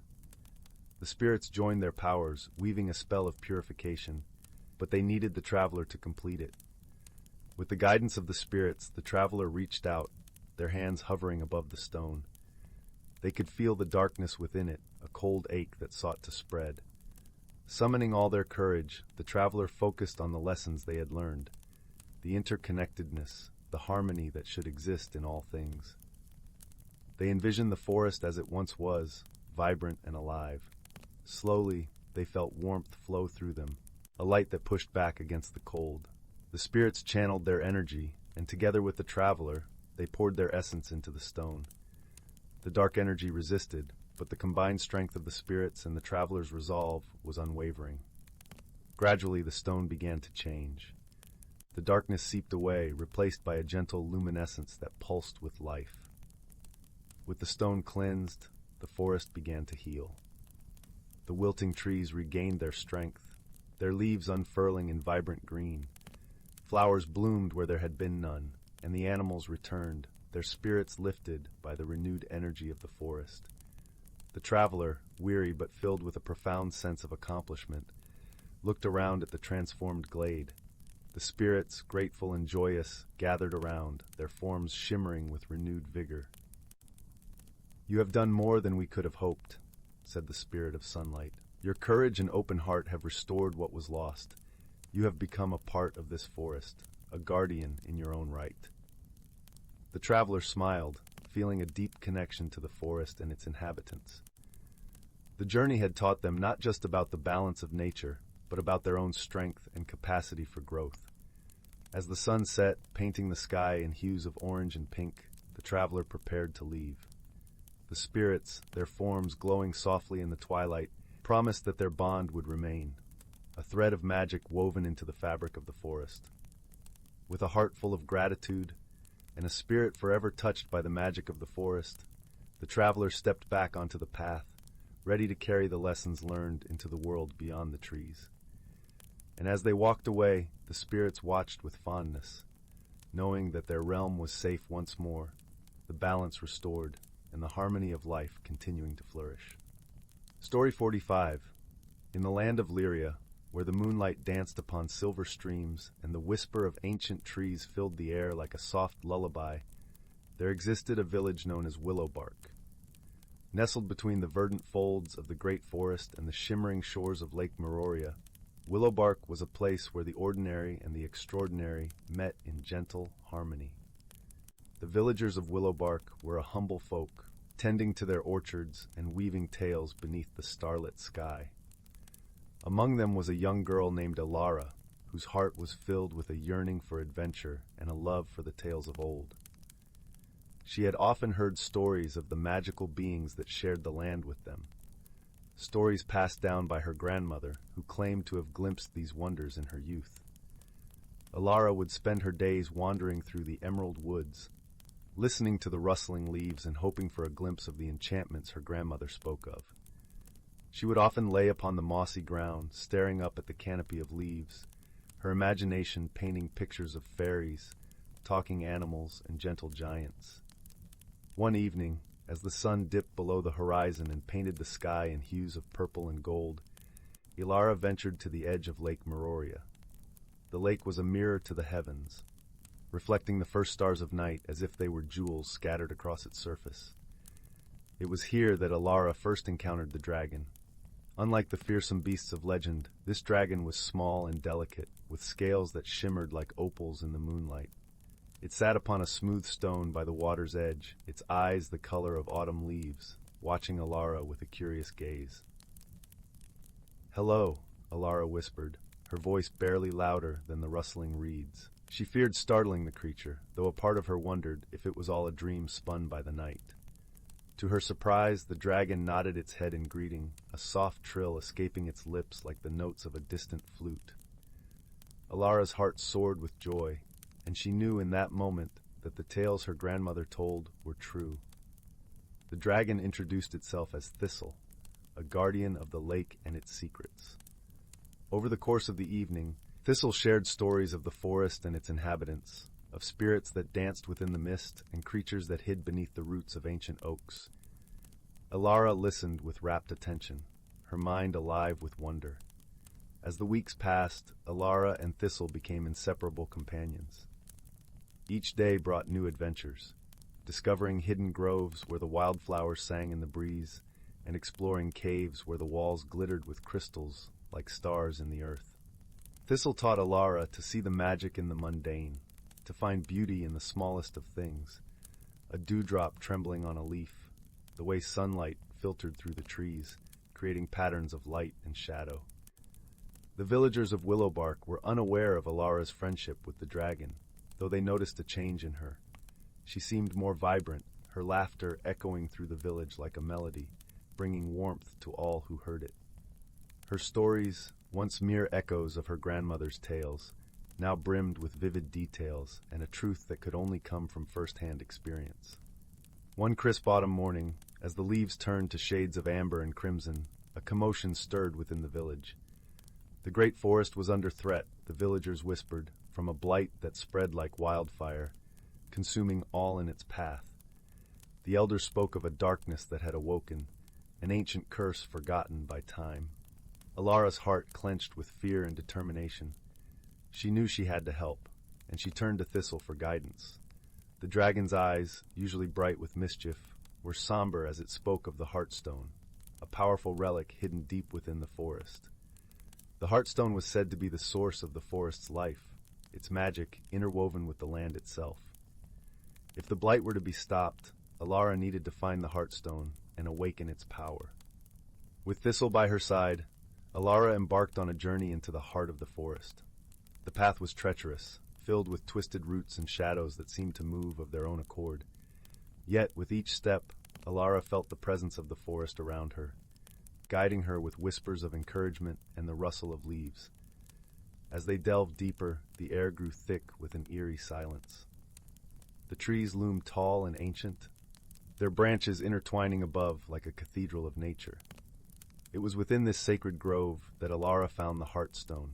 The spirits joined their powers, weaving a spell of purification, but they needed the traveler to complete it. With the guidance of the spirits, the traveler reached out, their hands hovering above the stone. They could feel the darkness within it, a cold ache that sought to spread. Summoning all their courage, the traveler focused on the lessons they had learned, the interconnectedness, the harmony that should exist in all things. They envisioned the forest as it once was, vibrant and alive. Slowly, they felt warmth flow through them, a light that pushed back against the cold. The spirits channeled their energy, and together with the traveler, they poured their essence into the stone. The dark energy resisted, but the combined strength of the spirits and the traveler's resolve was unwavering. Gradually, the stone began to change. The darkness seeped away, replaced by a gentle luminescence that pulsed with life. With the stone cleansed, the forest began to heal. The wilting trees regained their strength, their leaves unfurling in vibrant green. Flowers bloomed where there had been none, and the animals returned, their spirits lifted by the renewed energy of the forest. The traveler, weary but filled with a profound sense of accomplishment, looked around at the transformed glade. The spirits, grateful and joyous, gathered around, their forms shimmering with renewed vigor. "You have done more than we could have hoped," said the spirit of sunlight. "Your courage and open heart have restored what was lost. You have become a part of this forest, a guardian in your own right." The traveler smiled, feeling a deep connection to the forest and its inhabitants. The journey had taught them not just about the balance of nature, but about their own strength and capacity for growth. As the sun set, painting the sky in hues of orange and pink, the traveler prepared to leave. The spirits, their forms glowing softly in the twilight, promised that their bond would remain, a thread of magic woven into the fabric of the forest. With a heart full of gratitude, and a spirit forever touched by the magic of the forest, the traveler stepped back onto the path, ready to carry the lessons learned into the world beyond the trees. And as they walked away, the spirits watched with fondness, knowing that their realm was safe once more, the balance restored, and the harmony of life continuing to flourish. Story 45. In the land of Lyria, where the moonlight danced upon silver streams and the whisper of ancient trees filled the air like a soft lullaby, there existed a village known as Willowbark. Nestled between the verdant folds of the great forest and the shimmering shores of Lake Meroria, Willowbark was a place where the ordinary and the extraordinary met in gentle harmony. The villagers of Willowbark were a humble folk, tending to their orchards and weaving tales beneath the starlit sky. Among them was a young girl named Elara, whose heart was filled with a yearning for adventure and a love for the tales of old. She had often heard stories of the magical beings that shared the land with them, stories passed down by her grandmother, who claimed to have glimpsed these wonders in her youth. Elara would spend her days wandering through the emerald woods, listening to the rustling leaves and hoping for a glimpse of the enchantments her grandmother spoke of. She would often lay upon the mossy ground, staring up at the canopy of leaves, her imagination painting pictures of fairies, talking animals, and gentle giants. One evening, as the sun dipped below the horizon and painted the sky in hues of purple and gold, Elara ventured to the edge of Lake Meroria. The lake was a mirror to the heavens, reflecting the first stars of night as if they were jewels scattered across its surface. It was here that Elara first encountered the dragon. Unlike the fearsome beasts of legend, this dragon was small and delicate, with scales that shimmered like opals in the moonlight. It sat upon a smooth stone by the water's edge, its eyes the color of autumn leaves, watching Elara with a curious gaze. "Hello," Elara whispered, her voice barely louder than the rustling reeds. She feared startling the creature, though a part of her wondered if it was all a dream spun by the night. To her surprise, the dragon nodded its head in greeting, a soft trill escaping its lips like the notes of a distant flute. Elara's heart soared with joy, and she knew in that moment that the tales her grandmother told were true. The dragon introduced itself as Thistle, a guardian of the lake and its secrets. Over the course of the evening, Thistle shared stories of the forest and its inhabitants, of spirits that danced within the mist and creatures that hid beneath the roots of ancient oaks. Elara listened with rapt attention, her mind alive with wonder. As the weeks passed, Elara and Thistle became inseparable companions. Each day brought new adventures, discovering hidden groves where the wildflowers sang in the breeze, and exploring caves where the walls glittered with crystals like stars in the earth. Thistle taught Elara to see the magic in the mundane, to find beauty in the smallest of things, a dewdrop trembling on a leaf, the way sunlight filtered through the trees, creating patterns of light and shadow. The villagers of Willowbark were unaware of Elara's friendship with the dragon, though they noticed a change in her. She seemed more vibrant, her laughter echoing through the village like a melody, bringing warmth to all who heard it. Her stories, once mere echoes of her grandmother's tales, now brimmed with vivid details and a truth that could only come from first-hand experience. One crisp autumn morning, as the leaves turned to shades of amber and crimson, a commotion stirred within the village. The great forest was under threat, the villagers whispered, from a blight that spread like wildfire, consuming all in its path. The elders spoke of a darkness that had awoken, an ancient curse forgotten by time. Elara's heart clenched with fear and determination. She knew she had to help, and she turned to Thistle for guidance. The dragon's eyes, usually bright with mischief, were somber as it spoke of the Heartstone, a powerful relic hidden deep within the forest. The Heartstone was said to be the source of the forest's life, its magic interwoven with the land itself. If the blight were to be stopped, Elara needed to find the Heartstone and awaken its power. With Thistle by her side, Elara embarked on a journey into the heart of the forest. The path was treacherous, filled with twisted roots and shadows that seemed to move of their own accord. Yet, with each step, Elara felt the presence of the forest around her, guiding her with whispers of encouragement and the rustle of leaves. As they delved deeper, the air grew thick with an eerie silence. The trees loomed tall and ancient, their branches intertwining above like a cathedral of nature. It was within this sacred grove that Elara found the Heartstone,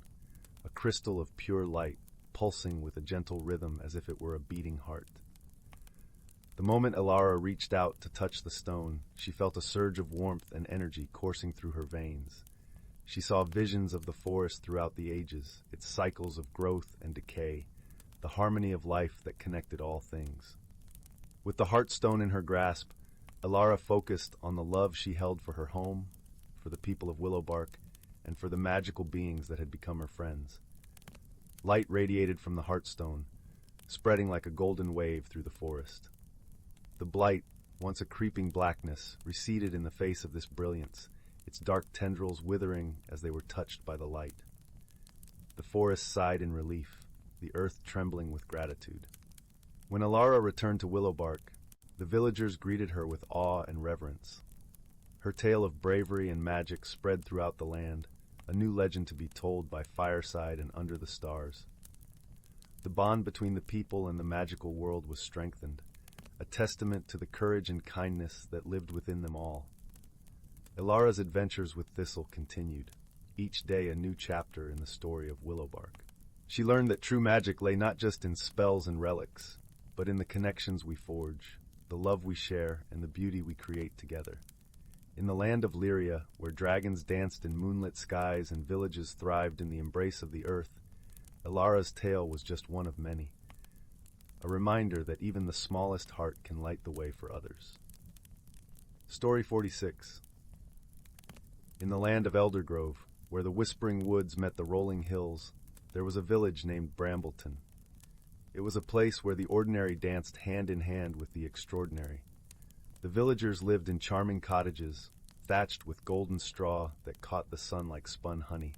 a crystal of pure light, pulsing with a gentle rhythm as if it were a beating heart. The moment Elara reached out to touch the stone, she felt a surge of warmth and energy coursing through her veins. She saw visions of the forest throughout the ages, its cycles of growth and decay, the harmony of life that connected all things. With the heartstone in her grasp, Elara focused on the love she held for her home, for the people of Willowbark, and for the magical beings that had become her friends. Light radiated from the heartstone, spreading like a golden wave through the forest. The blight, once a creeping blackness, receded in the face of this brilliance, its dark tendrils withering as they were touched by the light. The forest sighed in relief, the earth trembling with gratitude. When Elara returned to Willowbark, the villagers greeted her with awe and reverence. Her tale of bravery and magic spread throughout the land, a new legend to be told by fireside and under the stars. The bond between the people and the magical world was strengthened, a testament to the courage and kindness that lived within them all. Elara's adventures with Thistle continued, each day a new chapter in the story of Willowbark. She learned that true magic lay not just in spells and relics, but in the connections we forge, the love we share, and the beauty we create together. In the land of Lyria, where dragons danced in moonlit skies and villages thrived in the embrace of the earth, Elara's tale was just one of many, a reminder that even the smallest heart can light the way for others. Story 46. In the land of Eldergrove, where the whispering woods met the rolling hills, there was a village named Brambleton. It was a place where the ordinary danced hand in hand with the extraordinary. The villagers lived in charming cottages, thatched with golden straw that caught the sun like spun honey.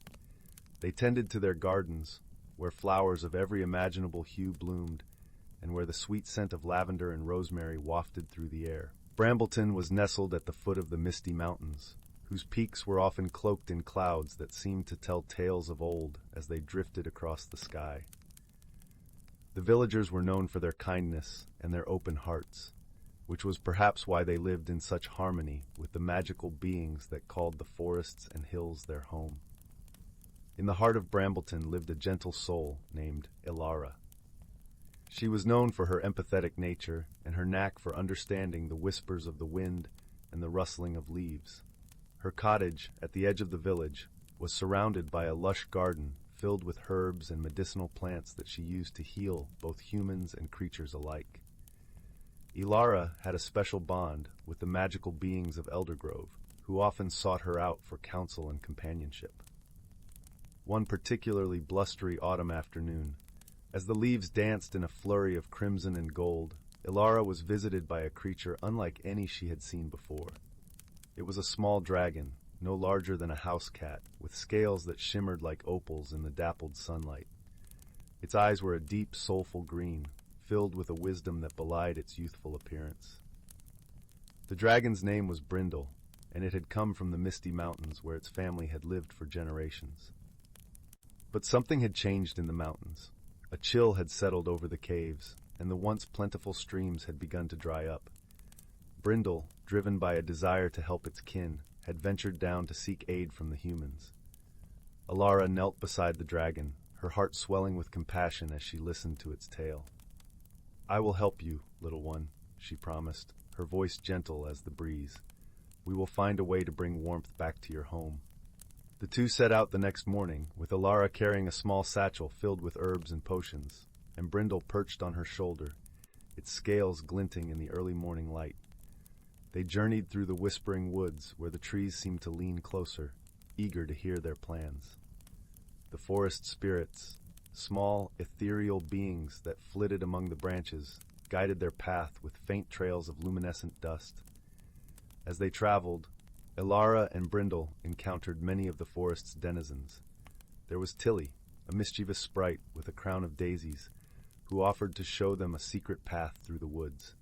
They tended to their gardens, where flowers of every imaginable hue bloomed, and where the sweet scent of lavender and rosemary wafted through the air. Brambleton was nestled at the foot of the misty mountains, whose peaks were often cloaked in clouds that seemed to tell tales of old as they drifted across the sky. The villagers were known for their kindness and their open hearts, which was perhaps why they lived in such harmony with the magical beings that called the forests and hills their home. In the heart of Brambleton lived a gentle soul named Elara. She was known for her empathetic nature and her knack for understanding the whispers of the wind and the rustling of leaves. Her cottage, at the edge of the village, was surrounded by a lush garden filled with herbs and medicinal plants that she used to heal both humans and creatures alike. Elara had a special bond with the magical beings of Eldergrove, who often sought her out for counsel and companionship. One particularly blustery autumn afternoon, as the leaves danced in a flurry of crimson and gold, Elara was visited by a creature unlike any she had seen before. It was a small dragon, no larger than a house cat, with scales that shimmered like opals in the dappled sunlight. Its eyes were a deep, soulful green, filled with a wisdom that belied its youthful appearance. The dragon's name was Brindle, and it had come from the misty mountains where its family had lived for generations. But something had changed in the mountains. A chill had settled over the caves, and the once plentiful streams had begun to dry up. Brindle, driven by a desire to help its kin, had ventured down to seek aid from the humans. Elara knelt beside the dragon, her heart swelling with compassion as she listened to its tale. "I will help you, little one," she promised, her voice gentle as the breeze. "We will find a way to bring warmth back to your home." The two set out the next morning, with Elara carrying a small satchel filled with herbs and potions, and Brindle perched on her shoulder, its scales glinting in the early morning light. They journeyed through the whispering woods where the trees seemed to lean closer, eager to hear their plans. The forest spirits, small, ethereal beings that flitted among the branches, guided their path with faint trails of luminescent dust. As they traveled, Elara and Brindle encountered many of the forest's denizens. There was Tilly, a mischievous sprite with a crown of daisies, who offered to show them a secret path through the woods.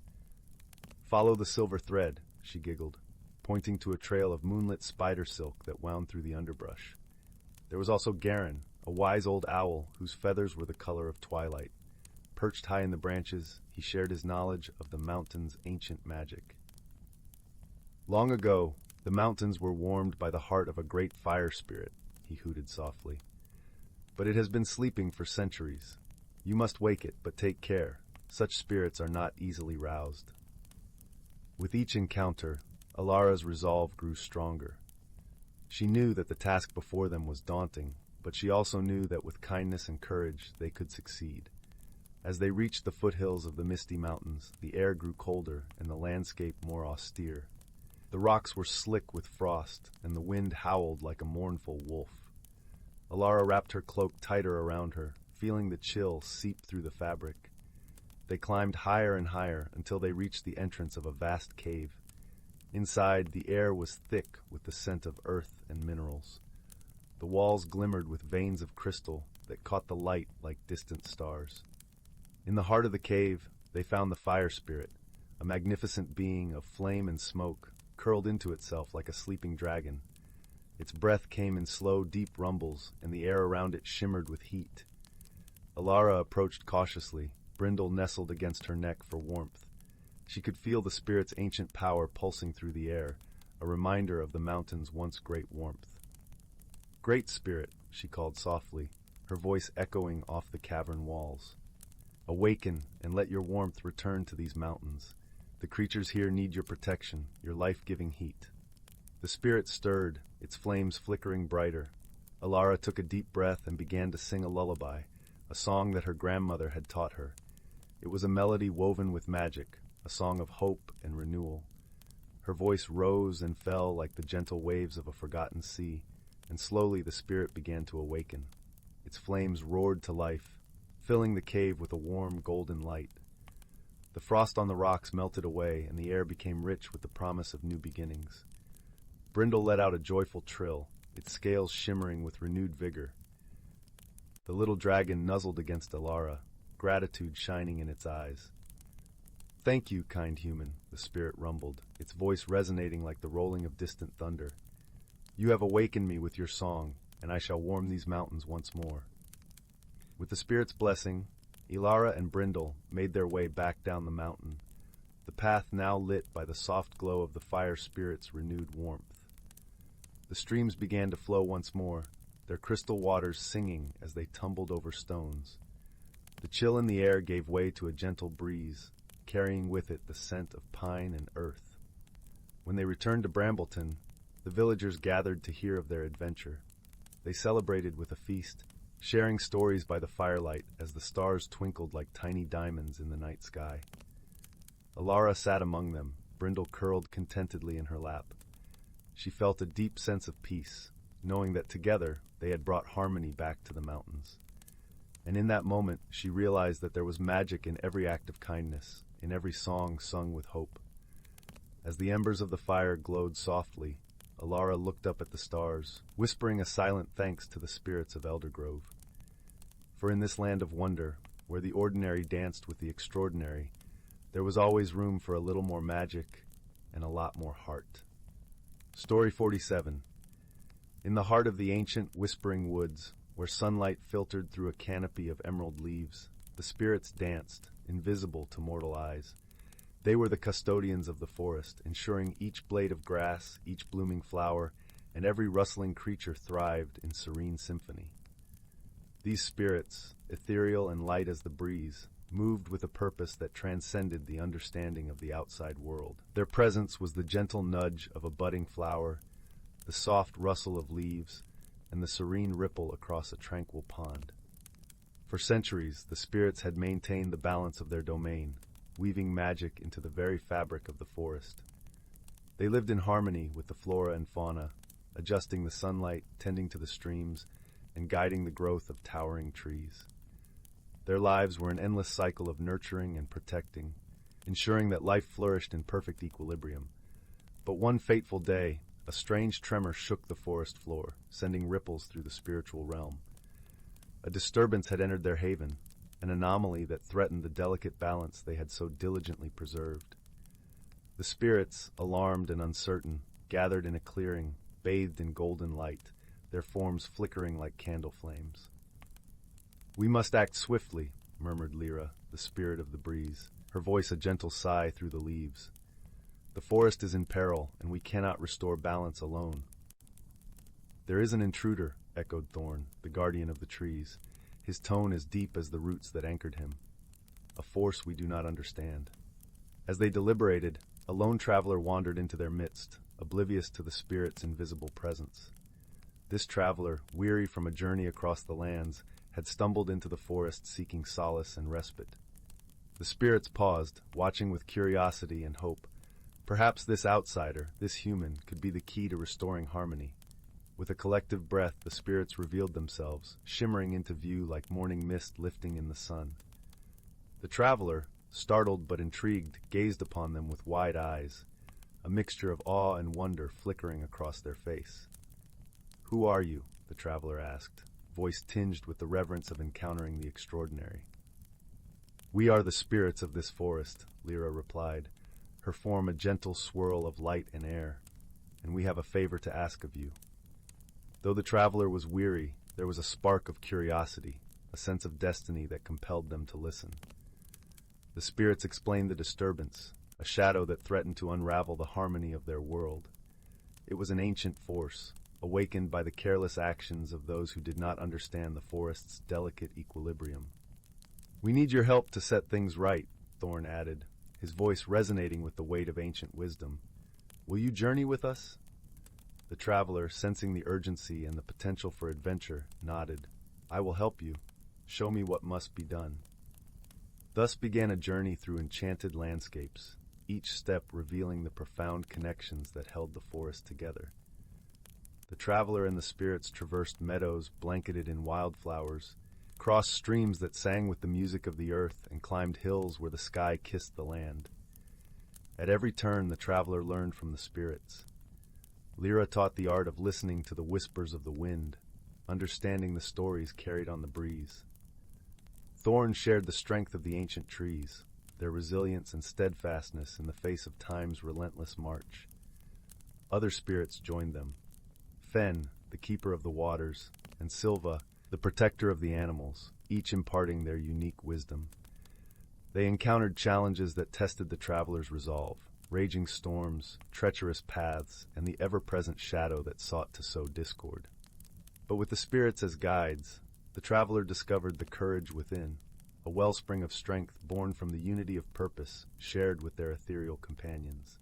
"Follow the silver thread," she giggled, pointing to a trail of moonlit spider silk that wound through the underbrush. There was also Garin, a wise old owl whose feathers were the color of twilight. Perched high in the branches, he shared his knowledge of the mountain's ancient magic. "Long ago, the mountains were warmed by the heart of a great fire spirit," he hooted softly. "But it has been sleeping for centuries. You must wake it, but take care. Such spirits are not easily roused." With each encounter, Elara's resolve grew stronger. She knew that the task before them was daunting, but she also knew that with kindness and courage they could succeed. As they reached the foothills of the misty mountains, the air grew colder and the landscape more austere. The rocks were slick with frost, and the wind howled like a mournful wolf. Elara wrapped her cloak tighter around her, feeling the chill seep through the fabric. They climbed higher and higher until they reached the entrance of a vast cave. Inside, the air was thick with the scent of earth and minerals. The walls glimmered with veins of crystal that caught the light like distant stars. In the heart of the cave, they found the fire spirit, a magnificent being of flame and smoke, curled into itself like a sleeping dragon. Its breath came in slow, deep rumbles, and the air around it shimmered with heat. Elara approached cautiously, Brindle nestled against her neck for warmth. She could feel the spirit's ancient power pulsing through the air, a reminder of the mountain's once great warmth. "Great Spirit," she called softly, her voice echoing off the cavern walls. "Awaken and let your warmth return to these mountains. The creatures here need your protection, your life-giving heat." The spirit stirred, its flames flickering brighter. Elara took a deep breath and began to sing a lullaby, a song that her grandmother had taught her. It was a melody woven with magic, a song of hope and renewal. Her voice rose and fell like the gentle waves of a forgotten sea, and slowly the spirit began to awaken. Its flames roared to life, filling the cave with a warm golden light. The frost on the rocks melted away, and the air became rich with the promise of new beginnings. Brindle let out a joyful trill, its scales shimmering with renewed vigor. The little dragon nuzzled against Elara, gratitude shining in its eyes. "Thank you, kind human," the spirit rumbled, its voice resonating like the rolling of distant thunder. "You have awakened me with your song, and I shall warm these mountains once more." With the spirit's blessing, Elara and Brindle made their way back down the mountain, the path now lit by the soft glow of the fire spirit's renewed warmth. The streams began to flow once more, their crystal waters singing as they tumbled over stones. The chill in the air gave way to a gentle breeze, carrying with it the scent of pine and earth. When they returned to Brambleton, the villagers gathered to hear of their adventure. They celebrated with a feast, sharing stories by the firelight as the stars twinkled like tiny diamonds in the night sky. Elara sat among them, Brindle curled contentedly in her lap. She felt a deep sense of peace, knowing that together they had brought harmony back to the mountains. And in that moment, she realized that there was magic in every act of kindness, in every song sung with hope. As the embers of the fire glowed softly, Elara looked up at the stars, whispering a silent thanks to the spirits of Eldergrove. For in this land of wonder, where the ordinary danced with the extraordinary, there was always room for a little more magic and a lot more heart. Story 47. In the heart of the ancient, whispering woods, where sunlight filtered through a canopy of emerald leaves, the spirits danced, invisible to mortal eyes. They were the custodians of the forest, ensuring each blade of grass, each blooming flower, and every rustling creature thrived in serene symphony. These spirits, ethereal and light as the breeze, moved with a purpose that transcended the understanding of the outside world. Their presence was the gentle nudge of a budding flower, the soft rustle of leaves, and the serene ripple across a tranquil pond. For centuries, the spirits had maintained the balance of their domain, weaving magic into the very fabric of the forest. They lived in harmony with the flora and fauna, adjusting the sunlight, tending to the streams, and guiding the growth of towering trees. Their lives were an endless cycle of nurturing and protecting, ensuring that life flourished in perfect equilibrium. But one fateful day, a strange tremor shook the forest floor, sending ripples through the spiritual realm. A disturbance had entered their haven, an anomaly that threatened the delicate balance they had so diligently preserved. The spirits, alarmed and uncertain, gathered in a clearing, bathed in golden light, their forms flickering like candle flames. "We must act swiftly," murmured Lyra, the spirit of the breeze, her voice a gentle sigh through the leaves. "The forest is in peril, and we cannot restore balance alone." "There is an intruder," echoed Thorn, the guardian of the trees, his tone as deep as the roots that anchored him. "A force we do not understand." As they deliberated, a lone traveler wandered into their midst, oblivious to the spirit's invisible presence. This traveler, weary from a journey across the lands, had stumbled into the forest seeking solace and respite. The spirits paused, watching with curiosity and hope. Perhaps this outsider, this human, could be the key to restoring harmony. With a collective breath, the spirits revealed themselves, shimmering into view like morning mist lifting in the sun. The traveler, startled but intrigued, gazed upon them with wide eyes, a mixture of awe and wonder flickering across their face. "Who are you?" the traveler asked, voice tinged with the reverence of encountering the extraordinary. "We are the spirits of this forest," Elara replied, her form a gentle swirl of light and air, "and we have a favor to ask of you." Though the traveler was weary, there was a spark of curiosity, a sense of destiny that compelled them to listen. The spirits explained the disturbance, a shadow that threatened to unravel the harmony of their world. It was an ancient force, awakened by the careless actions of those who did not understand the forest's delicate equilibrium. "We need your help to set things right," Thorn added, his voice resonating with the weight of ancient wisdom. "Will you journey with us?" The traveler, sensing the urgency and the potential for adventure, nodded. "I will help you. Show me what must be done." Thus began a journey through enchanted landscapes, each step revealing the profound connections that held the forest together. The traveler and the spirits traversed meadows blanketed in wildflowers, crossed streams that sang with the music of the earth, and climbed hills where the sky kissed the land. At every turn, the traveler learned from the spirits. Elara taught the art of listening to the whispers of the wind, understanding the stories carried on the breeze. Thorn shared the strength of the ancient trees, their resilience and steadfastness in the face of time's relentless march. Other spirits joined them. Fen, the keeper of the waters, and Silva, the protector of the animals, each imparting their unique wisdom. They encountered challenges that tested the traveler's resolve, raging storms, treacherous paths, and the ever-present shadow that sought to sow discord. But with the spirits as guides, the traveler discovered the courage within, a wellspring of strength born from the unity of purpose shared with their ethereal companions.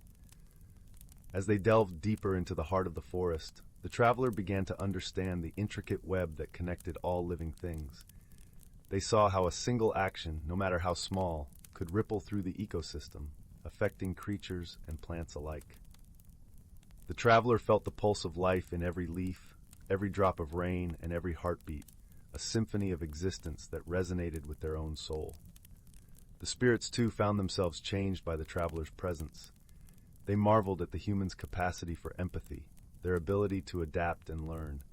As they delved deeper into the heart of the forest, the traveler began to understand the intricate web that connected all living things. They saw how a single action, no matter how small, could ripple through the ecosystem, affecting creatures and plants alike. The traveler felt the pulse of life in every leaf, every drop of rain, and every heartbeat, a symphony of existence that resonated with their own soul. The spirits, too, found themselves changed by the traveler's presence. They marveled at the human's capacity for empathy, their ability to adapt and learn.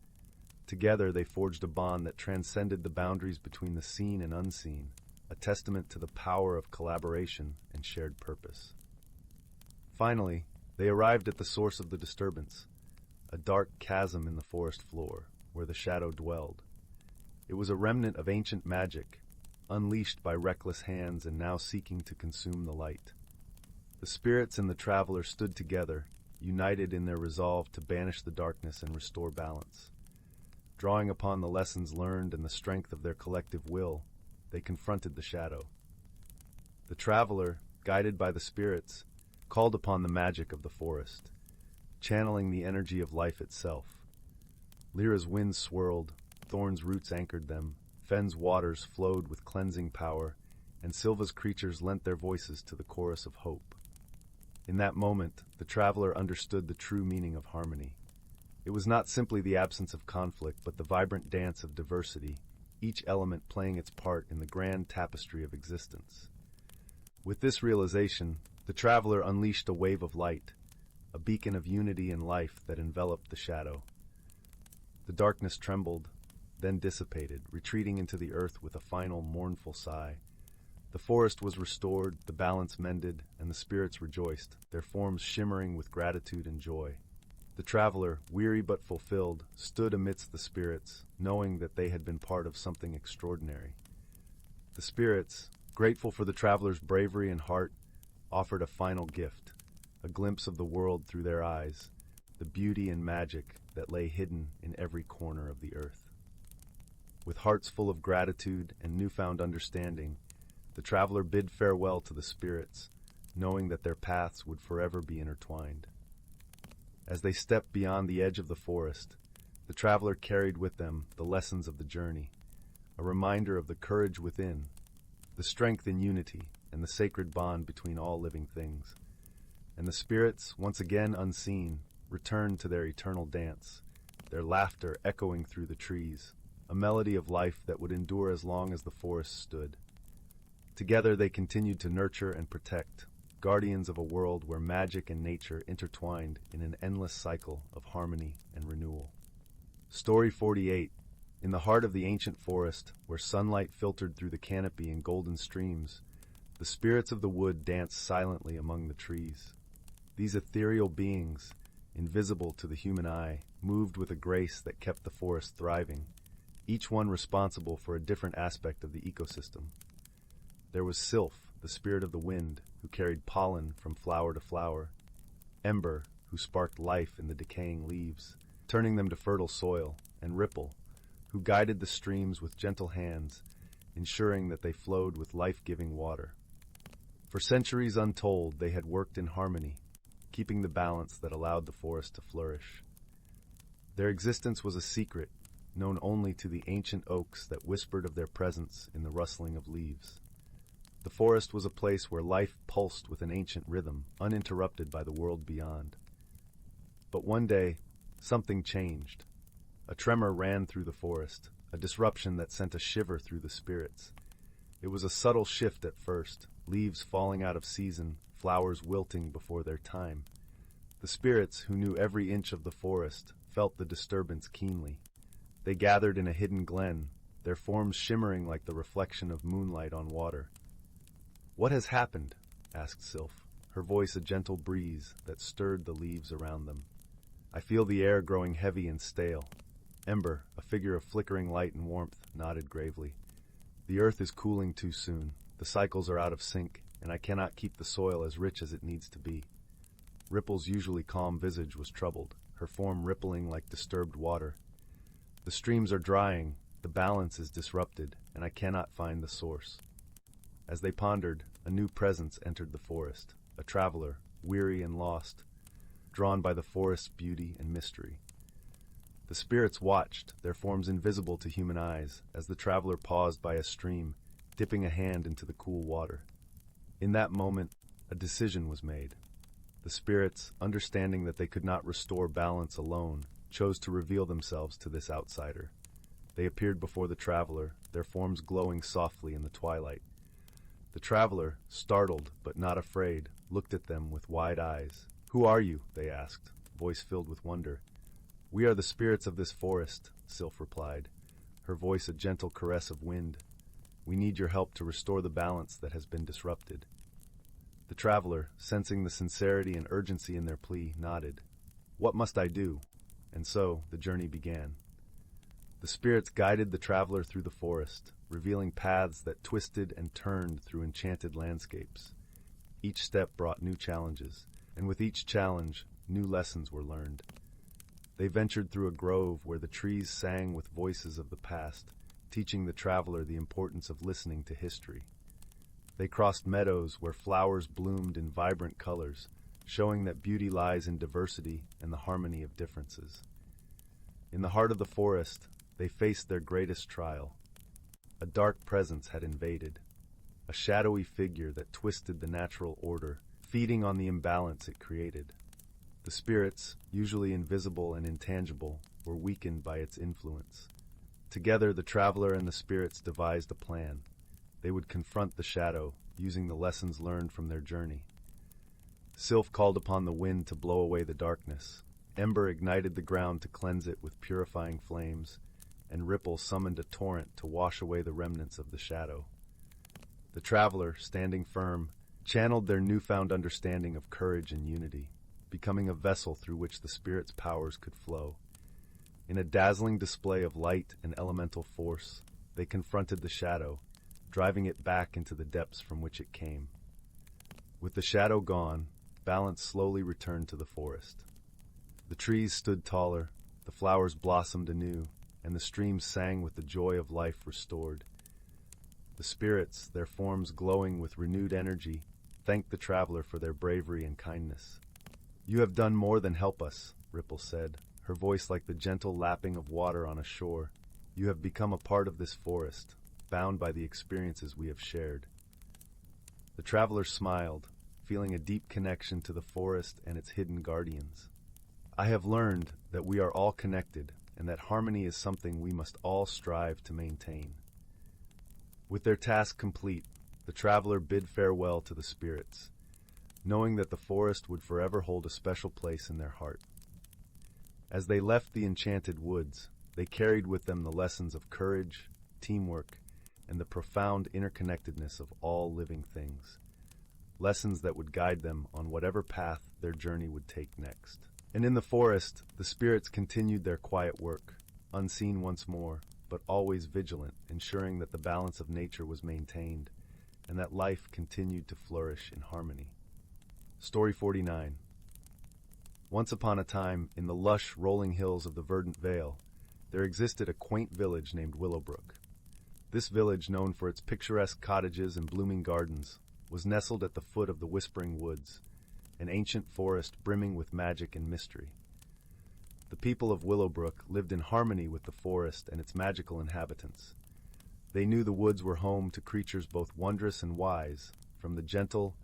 Together, they forged a bond that transcended the boundaries between the seen and unseen, a testament to the power of collaboration and shared purpose. Finally, they arrived at the source of the disturbance, a dark chasm in the forest floor, where the shadow dwelled. It was a remnant of ancient magic, unleashed by reckless hands and now seeking to consume the light. The spirits and the traveler stood together, united in their resolve to banish the darkness and restore balance. Drawing upon the lessons learned and the strength of their collective will, they confronted the shadow. The traveler, guided by the spirits, called upon the magic of the forest, channeling the energy of life itself. Elara's winds swirled, Thorn's roots anchored them, Fen's waters flowed with cleansing power, and Silva's creatures lent their voices to the chorus of hope. In that moment, the traveler understood the true meaning of harmony. It was not simply the absence of conflict, but the vibrant dance of diversity, each element playing its part in the grand tapestry of existence. With this realization, the traveler unleashed a wave of light, a beacon of unity and life that enveloped the shadow. The darkness trembled, then dissipated, retreating into the earth with a final mournful sigh. The forest was restored, the balance mended, and the spirits rejoiced, their forms shimmering with gratitude and joy. The traveler, weary but fulfilled, stood amidst the spirits, knowing that they had been part of something extraordinary. The spirits, grateful for the traveler's bravery and heart, offered a final gift, a glimpse of the world through their eyes, the beauty and magic that lay hidden in every corner of the earth. With hearts full of gratitude and newfound understanding, the traveler bid farewell to the spirits, knowing that their paths would forever be intertwined. As they stepped beyond the edge of the forest, the traveler carried with them the lessons of the journey, a reminder of the courage within, the strength in unity, and the sacred bond between all living things. And the spirits, once again unseen, returned to their eternal dance, their laughter echoing through the trees, a melody of life that would endure as long as the forest stood. Together they continued to nurture and protect, guardians of a world where magic and nature intertwined in an endless cycle of harmony and renewal. Story 48. In the heart of the ancient forest, where sunlight filtered through the canopy in golden streams, the spirits of the wood danced silently among the trees. These ethereal beings, invisible to the human eye, moved with a grace that kept the forest thriving, each one responsible for a different aspect of the ecosystem. There was Sylph, the spirit of the wind, who carried pollen from flower to flower; Ember, who sparked life in the decaying leaves, turning them to fertile soil; and Ripple, who guided the streams with gentle hands, ensuring that they flowed with life-giving water. For centuries untold, they had worked in harmony, keeping the balance that allowed the forest to flourish. Their existence was a secret, known only to the ancient oaks that whispered of their presence in the rustling of leaves. The forest was a place where life pulsed with an ancient rhythm, uninterrupted by the world beyond. But one day, something changed. A tremor ran through the forest, a disruption that sent a shiver through the spirits. It was a subtle shift at first, leaves falling out of season, flowers wilting before their time. The spirits, who knew every inch of the forest, felt the disturbance keenly. They gathered in a hidden glen, their forms shimmering like the reflection of moonlight on water. "What has happened?" asked Sylph, her voice a gentle breeze that stirred the leaves around them. "I feel the air growing heavy and stale." Ember, a figure of flickering light and warmth, nodded gravely. "The earth is cooling too soon. The cycles are out of sync, and I cannot keep the soil as rich as it needs to be." Ripple's usually calm visage was troubled, her form rippling like disturbed water. "The streams are drying, the balance is disrupted, and I cannot find the source." As they pondered, a new presence entered the forest, a traveler, weary and lost, drawn by the forest's beauty and mystery. The spirits watched, their forms invisible to human eyes, as the traveler paused by a stream, dipping a hand into the cool water. In that moment, a decision was made. The spirits, understanding that they could not restore balance alone, chose to reveal themselves to this outsider. They appeared before the traveler, their forms glowing softly in the twilight. The traveler, startled but not afraid, looked at them with wide eyes. "Who are you?" they asked, voice filled with wonder. "We are the spirits of this forest," Sylph replied, her voice a gentle caress of wind. "We need your help to restore the balance that has been disrupted." The traveler, sensing the sincerity and urgency in their plea, nodded. "What must I do?" And so the journey began. The spirits guided the traveler through the forest, revealing paths that twisted and turned through enchanted landscapes. Each step brought new challenges, and with each challenge, new lessons were learned. They ventured through a grove where the trees sang with voices of the past, teaching the traveler the importance of listening to history. They crossed meadows where flowers bloomed in vibrant colors, showing that beauty lies in diversity and the harmony of differences. In the heart of the forest, they faced their greatest trial. A dark presence had invaded, a shadowy figure that twisted the natural order, feeding on the imbalance it created. The spirits, usually invisible and intangible, were weakened by its influence. Together, the traveler and the spirits devised a plan. They would confront the shadow, using the lessons learned from their journey. Sylph called upon the wind to blow away the darkness. Ember ignited the ground to cleanse it with purifying flames, and Ripple summoned a torrent to wash away the remnants of the shadow. The traveler, standing firm, channeled their newfound understanding of courage and unity, becoming a vessel through which the spirit's powers could flow. In a dazzling display of light and elemental force, they confronted the shadow, driving it back into the depths from which it came. With the shadow gone, balance slowly returned to the forest. The trees stood taller, the flowers blossomed anew, and the streams sang with the joy of life restored. The spirits, their forms glowing with renewed energy, thanked the traveler for their bravery and kindness. "You have done more than help us," Ripple said, her voice like the gentle lapping of water on a shore. You have become a part of this forest, bound by the experiences we have shared. The traveler smiled, feeling a deep connection to the forest and its hidden guardians. I have learned that we are all connected and that harmony is something we must all strive to maintain. With their task complete, the traveler bid farewell to the spirits, knowing that the forest would forever hold a special place in their heart. As they left the enchanted woods, they carried with them the lessons of courage, teamwork, and the profound interconnectedness of all living things. Lessons that would guide them on whatever path their journey would take next. And in the forest, the spirits continued their quiet work, unseen once more, but always vigilant, ensuring that the balance of nature was maintained and that life continued to flourish in harmony. Story 49. Once upon a time, in the lush, rolling hills of the verdant vale, there existed a quaint village named Willowbrook. This village, known for its picturesque cottages and blooming gardens, was nestled at the foot of the Whispering Woods, an ancient forest brimming with magic and mystery. The people of Willowbrook lived in harmony with the forest and its magical inhabitants. They knew the woods were home to creatures both wondrous and wise, from the gentle,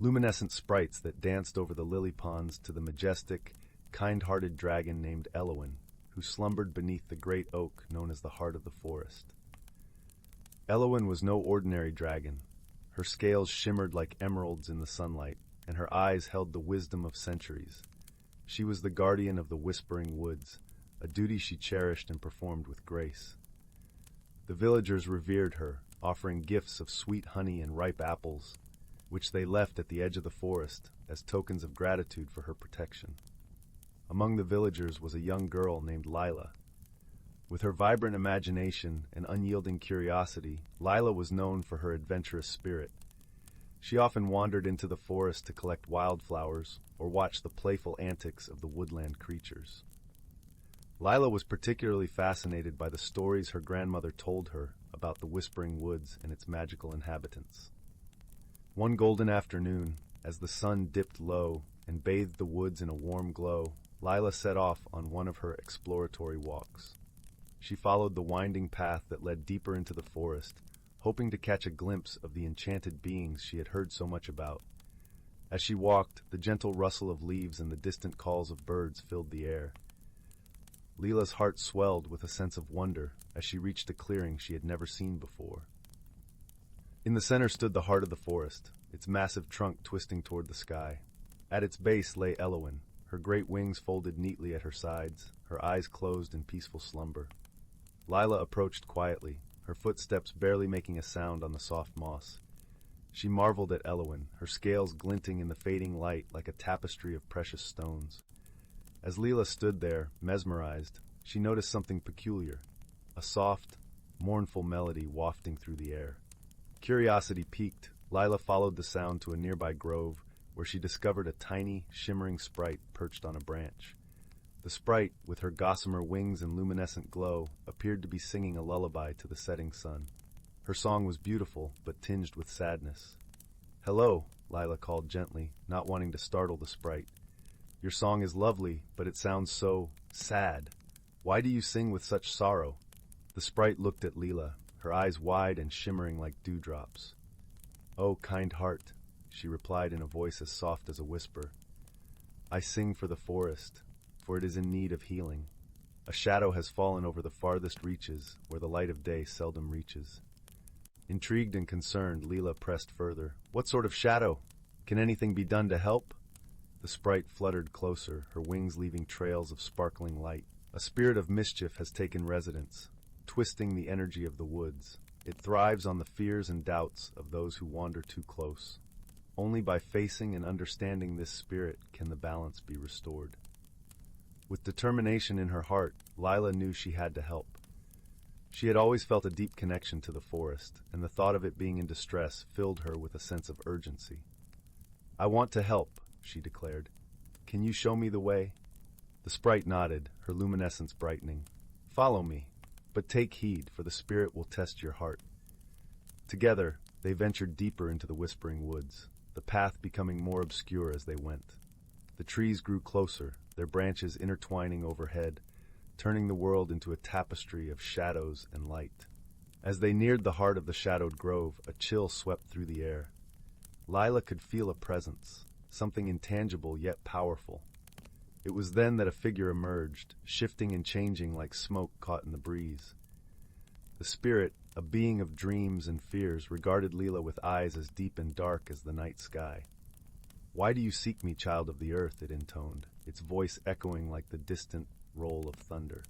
luminescent sprites that danced over the lily ponds to the majestic, kind-hearted dragon named Elowin, who slumbered beneath the great oak known as the heart of the forest. Elowin was no ordinary dragon. Her scales shimmered like emeralds in the sunlight, and her eyes held the wisdom of centuries. She was the guardian of the Whispering Woods, a duty she cherished and performed with grace. The villagers revered her, offering gifts of sweet honey and ripe apples, which they left at the edge of the forest as tokens of gratitude for her protection. Among the villagers was a young girl named Lila. With her vibrant imagination and unyielding curiosity, Lila was known for her adventurous spirit. She often wandered into the forest to collect wildflowers or watch the playful antics of the woodland creatures. Lila was particularly fascinated by the stories her grandmother told her about the Whispering Woods and its magical inhabitants. One golden afternoon, as the sun dipped low and bathed the woods in a warm glow, Lila set off on one of her exploratory walks. She followed the winding path that led deeper into the forest, hoping to catch a glimpse of the enchanted beings she had heard so much about. As she walked, the gentle rustle of leaves and the distant calls of birds filled the air. Lila's heart swelled with a sense of wonder as she reached a clearing she had never seen before. In the center stood the heart of the forest, its massive trunk twisting toward the sky. At its base lay Elowin, her great wings folded neatly at her sides, her eyes closed in peaceful slumber. Lila approached quietly, her footsteps barely making a sound on the soft moss. She marveled at Elowin, her scales glinting in the fading light like a tapestry of precious stones. As Lila stood there, mesmerized, she noticed something peculiar, a soft, mournful melody wafting through the air. Curiosity piqued, Lila followed the sound to a nearby grove, where she discovered a tiny, shimmering sprite perched on a branch. The sprite, with her gossamer wings and luminescent glow, appeared to be singing a lullaby to the setting sun. Her song was beautiful, but tinged with sadness. "Hello," Lila called gently, not wanting to startle the sprite. "Your song is lovely, but it sounds so sad. Why do you sing with such sorrow?" The sprite looked at Lila, her eyes wide and shimmering like dewdrops. "Oh, kind heart," she replied in a voice as soft as a whisper. "I sing for the forest, for it is in need of healing. A shadow has fallen over the farthest reaches, where the light of day seldom reaches." Intrigued and concerned, Lila pressed further. "What sort of shadow? Can anything be done to help?" The sprite fluttered closer, her wings leaving trails of sparkling light. "A spirit of mischief has taken residence, twisting the energy of the woods. It thrives on the fears and doubts of those who wander too close. Only by facing and understanding this spirit can the balance be restored." With determination in her heart, Lila knew she had to help. She had always felt a deep connection to the forest, and the thought of it being in distress filled her with a sense of urgency. "I want to help," she declared. "Can you show me the way?" The sprite nodded, her luminescence brightening. "Follow me, but take heed, for the spirit will test your heart." Together, they ventured deeper into the Whispering Woods, the path becoming more obscure as they went. The trees grew closer, their branches intertwining overhead, turning the world into a tapestry of shadows and light. As they neared the heart of the shadowed grove, a chill swept through the air. Lila could feel a presence, something intangible yet powerful. It was then that a figure emerged, shifting and changing like smoke caught in the breeze. The spirit, a being of dreams and fears, regarded Lila with eyes as deep and dark as the night sky. "Why do you seek me, child of the earth?" it intoned, its voice echoing like the distant roll of thunder.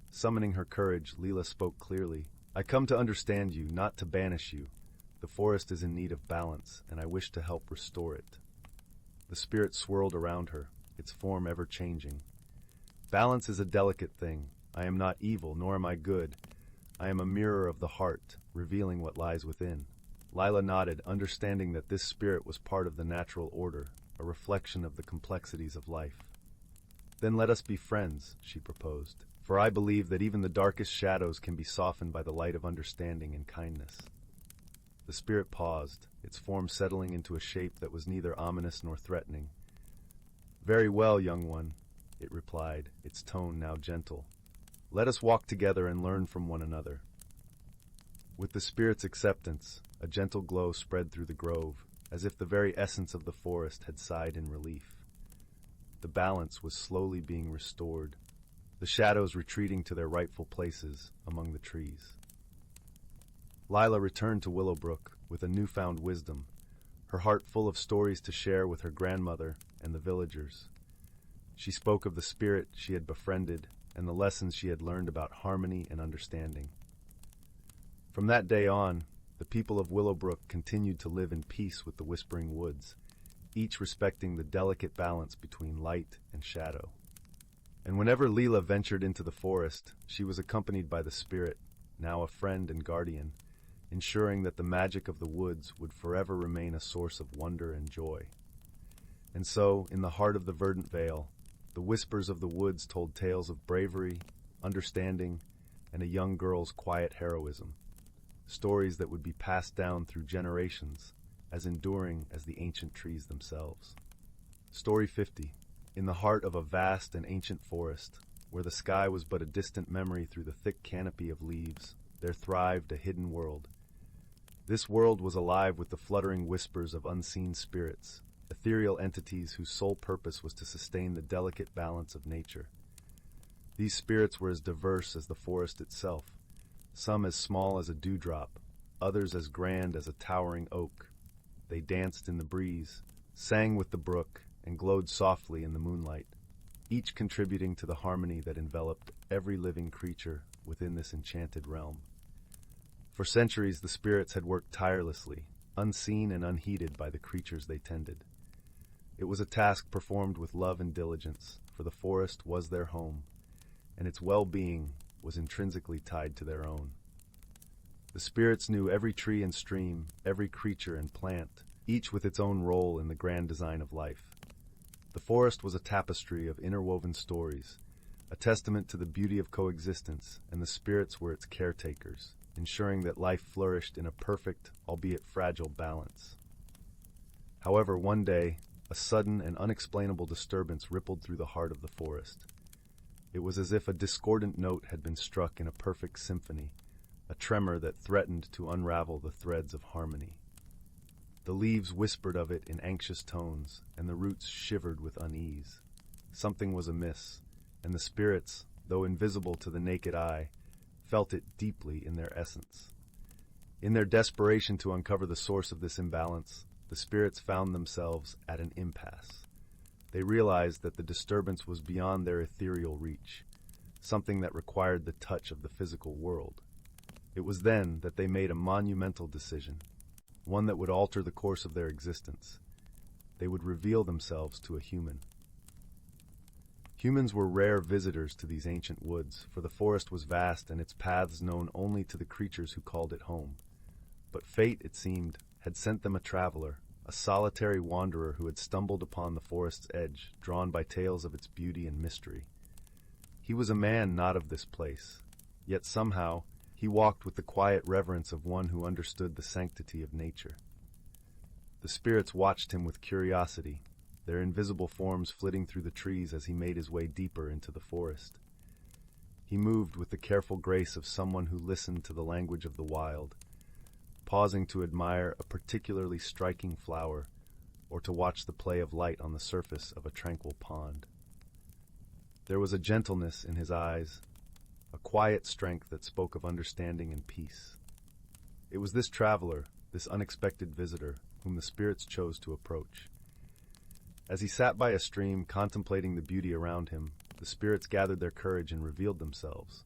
Summoning her courage, Lila spoke clearly. "I come to understand you, not to banish you. The forest is in need of balance, and I wish to help restore it." The spirit swirled around her, its form ever changing. "Balance is a delicate thing. I am not evil, nor am I good. I am a mirror of the heart, revealing what lies within." Lila nodded, understanding that this spirit was part of the natural order, a reflection of the complexities of life. "Then let us be friends," she proposed, "for I believe that even the darkest shadows can be softened by the light of understanding and kindness." The spirit paused, its form settling into a shape that was neither ominous nor threatening. "Very well, young one," it replied, its tone now gentle. "Let us walk together and learn from one another." With the spirit's acceptance, a gentle glow spread through the grove, as if the very essence of the forest had sighed in relief. The balance was slowly being restored, the shadows retreating to their rightful places among the trees. Lila returned to Willowbrook with a newfound wisdom, her heart full of stories to share with her grandmother and the villagers. She spoke of the spirit she had befriended and the lessons she had learned about harmony and understanding. From that day on, the people of Willowbrook continued to live in peace with the Whispering Woods, each respecting the delicate balance between light and shadow. And whenever Lila ventured into the forest, she was accompanied by the spirit, now a friend and guardian, ensuring that the magic of the woods would forever remain a source of wonder and joy. And so, in the heart of the verdant vale, the whispers of the woods told tales of bravery, understanding, and a young girl's quiet heroism, stories that would be passed down through generations, as enduring as the ancient trees themselves. Story 50. In the heart of a vast and ancient forest, where the sky was but a distant memory through the thick canopy of leaves, there thrived a hidden world. This world was alive with the fluttering whispers of unseen spirits, ethereal entities whose sole purpose was to sustain the delicate balance of nature. These spirits were as diverse as the forest itself, some as small as a dewdrop, others as grand as a towering oak. They danced in the breeze, sang with the brook, and glowed softly in the moonlight, each contributing to the harmony that enveloped every living creature within this enchanted realm. For centuries, the spirits had worked tirelessly, unseen and unheeded by the creatures they tended. It was a task performed with love and diligence, for the forest was their home, and its well-being was intrinsically tied to their own. The spirits knew every tree and stream, every creature and plant, each with its own role in the grand design of life. The forest was a tapestry of interwoven stories, a testament to the beauty of coexistence, and the spirits were its caretakers, ensuring that life flourished in a perfect, albeit fragile, balance. However, one day, a sudden and unexplainable disturbance rippled through the heart of the forest. It was as if a discordant note had been struck in a perfect symphony, a tremor that threatened to unravel the threads of harmony. The leaves whispered of it in anxious tones, and the roots shivered with unease. Something was amiss, and the spirits, though invisible to the naked eye, felt it deeply in their essence. In their desperation to uncover the source of this imbalance, the spirits found themselves at an impasse. They realized that the disturbance was beyond their ethereal reach, something that required the touch of the physical world. It was then that they made a monumental decision, one that would alter the course of their existence. They would reveal themselves to a human. Humans were rare visitors to these ancient woods, for the forest was vast and its paths known only to the creatures who called it home. But fate, it seemed, had sent them a traveler, a solitary wanderer who had stumbled upon the forest's edge, drawn by tales of its beauty and mystery. He was a man not of this place, yet somehow he walked with the quiet reverence of one who understood the sanctity of nature. The spirits watched him with curiosity, their invisible forms flitting through the trees as he made his way deeper into the forest. He moved with the careful grace of someone who listened to the language of the wild, pausing to admire a particularly striking flower or to watch the play of light on the surface of a tranquil pond. There was a gentleness in his eyes, a quiet strength that spoke of understanding and peace. It was this traveler, this unexpected visitor, whom the spirits chose to approach. As he sat by a stream contemplating the beauty around him, the spirits gathered their courage and revealed themselves.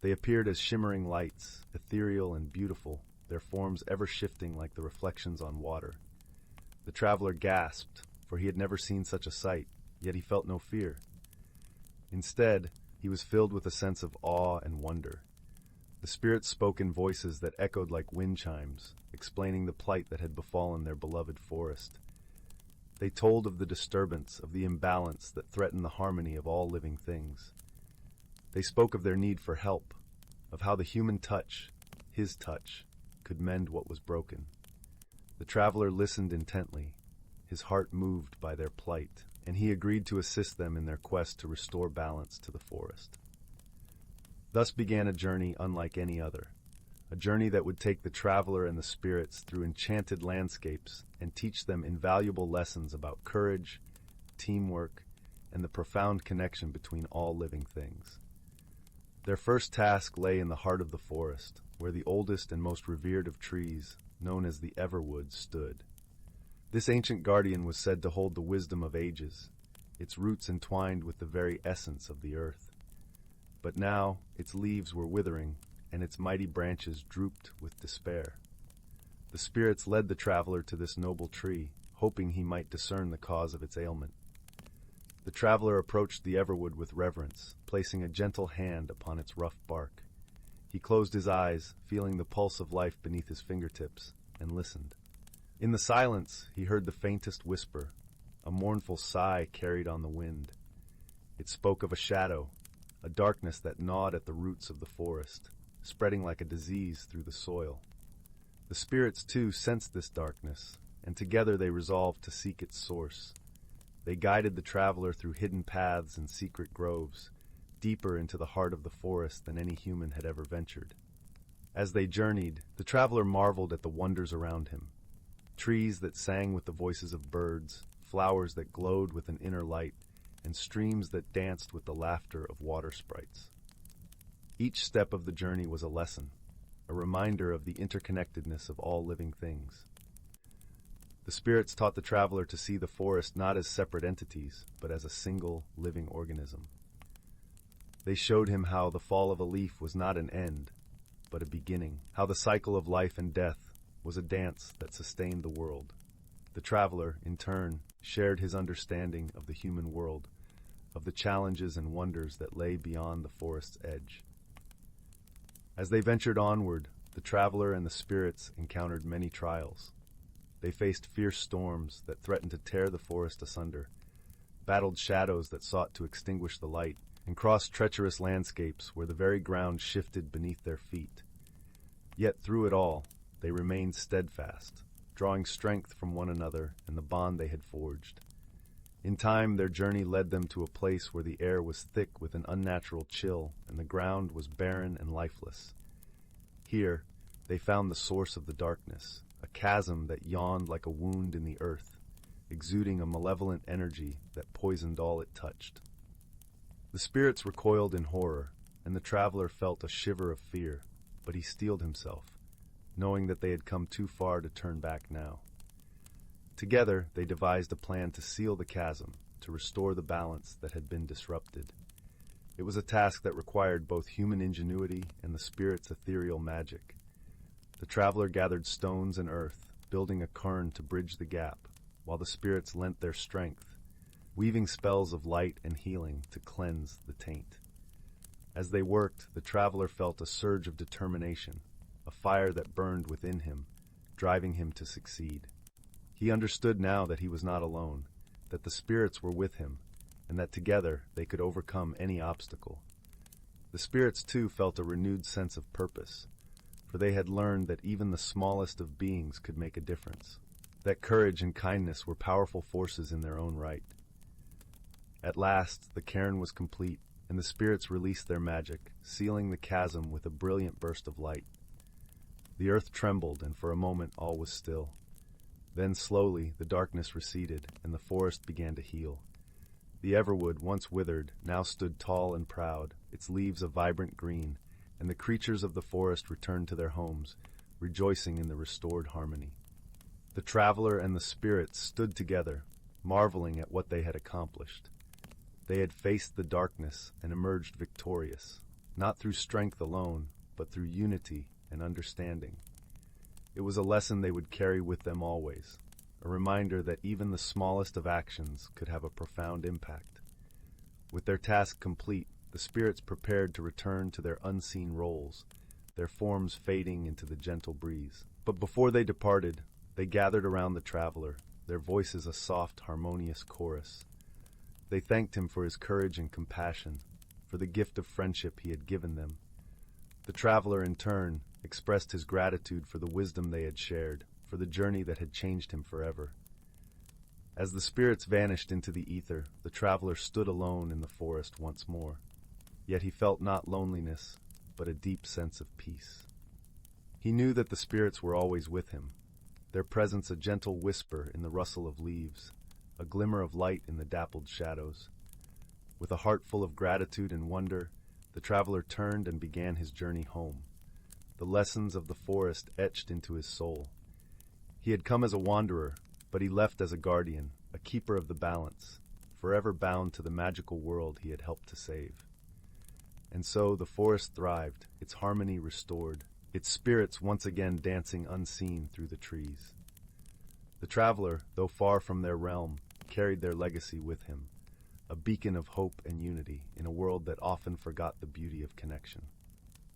They appeared as shimmering lights, ethereal and beautiful, their forms ever shifting like the reflections on water. The traveler gasped, for he had never seen such a sight, yet he felt no fear. Instead, he was filled with a sense of awe and wonder. The spirits spoke in voices that echoed like wind chimes, explaining the plight that had befallen their beloved forest. They told of the disturbance, of the imbalance that threatened the harmony of all living things. They spoke of their need for help, of how the human touch, his touch, could mend what was broken. The traveler listened intently, his heart moved by their plight, and he agreed to assist them in their quest to restore balance to the forest. Thus began a journey unlike any other, a journey that would take the traveler and the spirits through enchanted landscapes and teach them invaluable lessons about courage, teamwork, and the profound connection between all living things. Their first task lay in the heart of the forest, where the oldest and most revered of trees, known as the Everwood, stood. This ancient guardian was said to hold the wisdom of ages, its roots entwined with the very essence of the earth. But now its leaves were withering, and its mighty branches drooped with despair. The spirits led the traveler to this noble tree, hoping he might discern the cause of its ailment. The traveler approached the Everwood with reverence, placing a gentle hand upon its rough bark. He closed his eyes, feeling the pulse of life beneath his fingertips, and listened. In the silence, he heard the faintest whisper, a mournful sigh carried on the wind. It spoke of a shadow, a darkness that gnawed at the roots of the forest, spreading like a disease through the soil. The spirits, too, sensed this darkness, and together they resolved to seek its source. They guided the traveler through hidden paths and secret groves, deeper into the heart of the forest than any human had ever ventured. As they journeyed, the traveler marveled at the wonders around him. Trees that sang with the voices of birds, flowers that glowed with an inner light, and streams that danced with the laughter of water sprites. Each step of the journey was a lesson, a reminder of the interconnectedness of all living things. The spirits taught the traveler to see the forest not as separate entities, but as a single, living organism. They showed him how the fall of a leaf was not an end, but a beginning, how the cycle of life and death was a dance that sustained the world. The traveler, in turn, shared his understanding of the human world, of the challenges and wonders that lay beyond the forest's edge. As they ventured onward, the traveler and the spirits encountered many trials. They faced fierce storms that threatened to tear the forest asunder, battled shadows that sought to extinguish the light, and crossed treacherous landscapes where the very ground shifted beneath their feet. Yet through it all, they remained steadfast, drawing strength from one another and the bond they had forged. In time, their journey led them to a place where the air was thick with an unnatural chill and the ground was barren and lifeless. Here, they found the source of the darkness, a chasm that yawned like a wound in the earth, exuding a malevolent energy that poisoned all it touched. The spirits recoiled in horror, and the traveler felt a shiver of fear, but he steeled himself, knowing that they had come too far to turn back now. Together, they devised a plan to seal the chasm, to restore the balance that had been disrupted. It was a task that required both human ingenuity and the spirit's ethereal magic. The traveler gathered stones and earth, building a cairn to bridge the gap, while the spirits lent their strength, weaving spells of light and healing to cleanse the taint. As they worked, the traveler felt a surge of determination, a fire that burned within him, driving him to succeed. He understood now that he was not alone, that the spirits were with him, and that together they could overcome any obstacle. The spirits, too, felt a renewed sense of purpose, for they had learned that even the smallest of beings could make a difference, that courage and kindness were powerful forces in their own right. At last, the cairn was complete, and the spirits released their magic, sealing the chasm with a brilliant burst of light. The earth trembled, and for a moment all was still. Then slowly the darkness receded, and the forest began to heal. The everwood, once withered, now stood tall and proud, its leaves a vibrant green, and the creatures of the forest returned to their homes, rejoicing in the restored harmony. The traveler and the spirits stood together, marveling at what they had accomplished. They had faced the darkness and emerged victorious, not through strength alone, but through unity and understanding. It was a lesson they would carry with them always, a reminder that even the smallest of actions could have a profound impact. With their task complete, the spirits prepared to return to their unseen roles, their forms fading into the gentle breeze. But before they departed, they gathered around the traveler, their voices a soft, harmonious chorus. They thanked him for his courage and compassion, for the gift of friendship he had given them. The traveler, in turn, expressed his gratitude for the wisdom they had shared, for the journey that had changed him forever. As the spirits vanished into the ether, the traveler stood alone in the forest once more. Yet he felt not loneliness, but a deep sense of peace. He knew that the spirits were always with him, their presence a gentle whisper in the rustle of leaves, a glimmer of light in the dappled shadows. With a heart full of gratitude and wonder, the traveler turned and began his journey home, the lessons of the forest etched into his soul. He had come as a wanderer, but he left as a guardian, a keeper of the balance, forever bound to the magical world he had helped to save. And so the forest thrived, its harmony restored, its spirits once again dancing unseen through the trees. The traveler, though far from their realm, carried their legacy with him, a beacon of hope and unity in a world that often forgot the beauty of connection.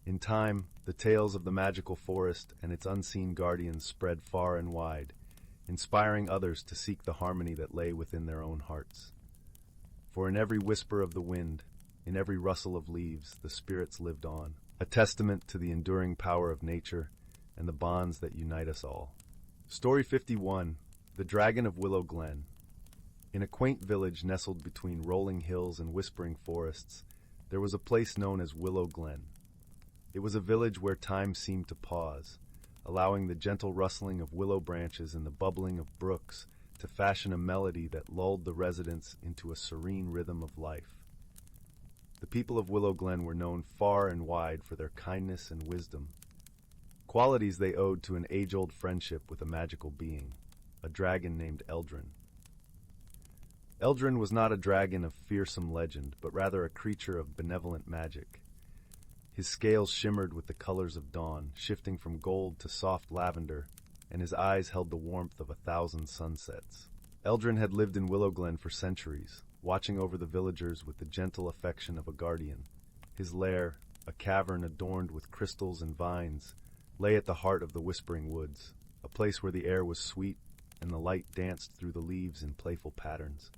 In time, the tales of the magical forest and its unseen guardians spread far and wide, inspiring others to seek the harmony that lay within their own hearts. For in every whisper of the wind, in every rustle of leaves, the spirits lived on, a testament to the enduring power of nature and the bonds that unite us all. Story 51, The Dragon of Willow Glen. In a quaint village nestled between rolling hills and whispering forests, there was a place known as Willow Glen. It was a village where time seemed to pause, allowing the gentle rustling of willow branches and the bubbling of brooks to fashion a melody that lulled the residents into a serene rhythm of life. The people of Willow Glen were known far and wide for their kindness and wisdom, qualities they owed to an age-old friendship with a magical being, a dragon named Elderglen. Elderglen was not a dragon of fearsome legend, but rather a creature of benevolent magic. His scales shimmered with the colors of dawn, shifting from gold to soft lavender, and his eyes held the warmth of 1,000 sunsets. Elderglen had lived in Willow Glen for centuries, watching over the villagers with the gentle affection of a guardian. His lair, a cavern adorned with crystals and vines, lay at the heart of the whispering woods, a place where the air was sweet and the light danced through the leaves in playful patterns.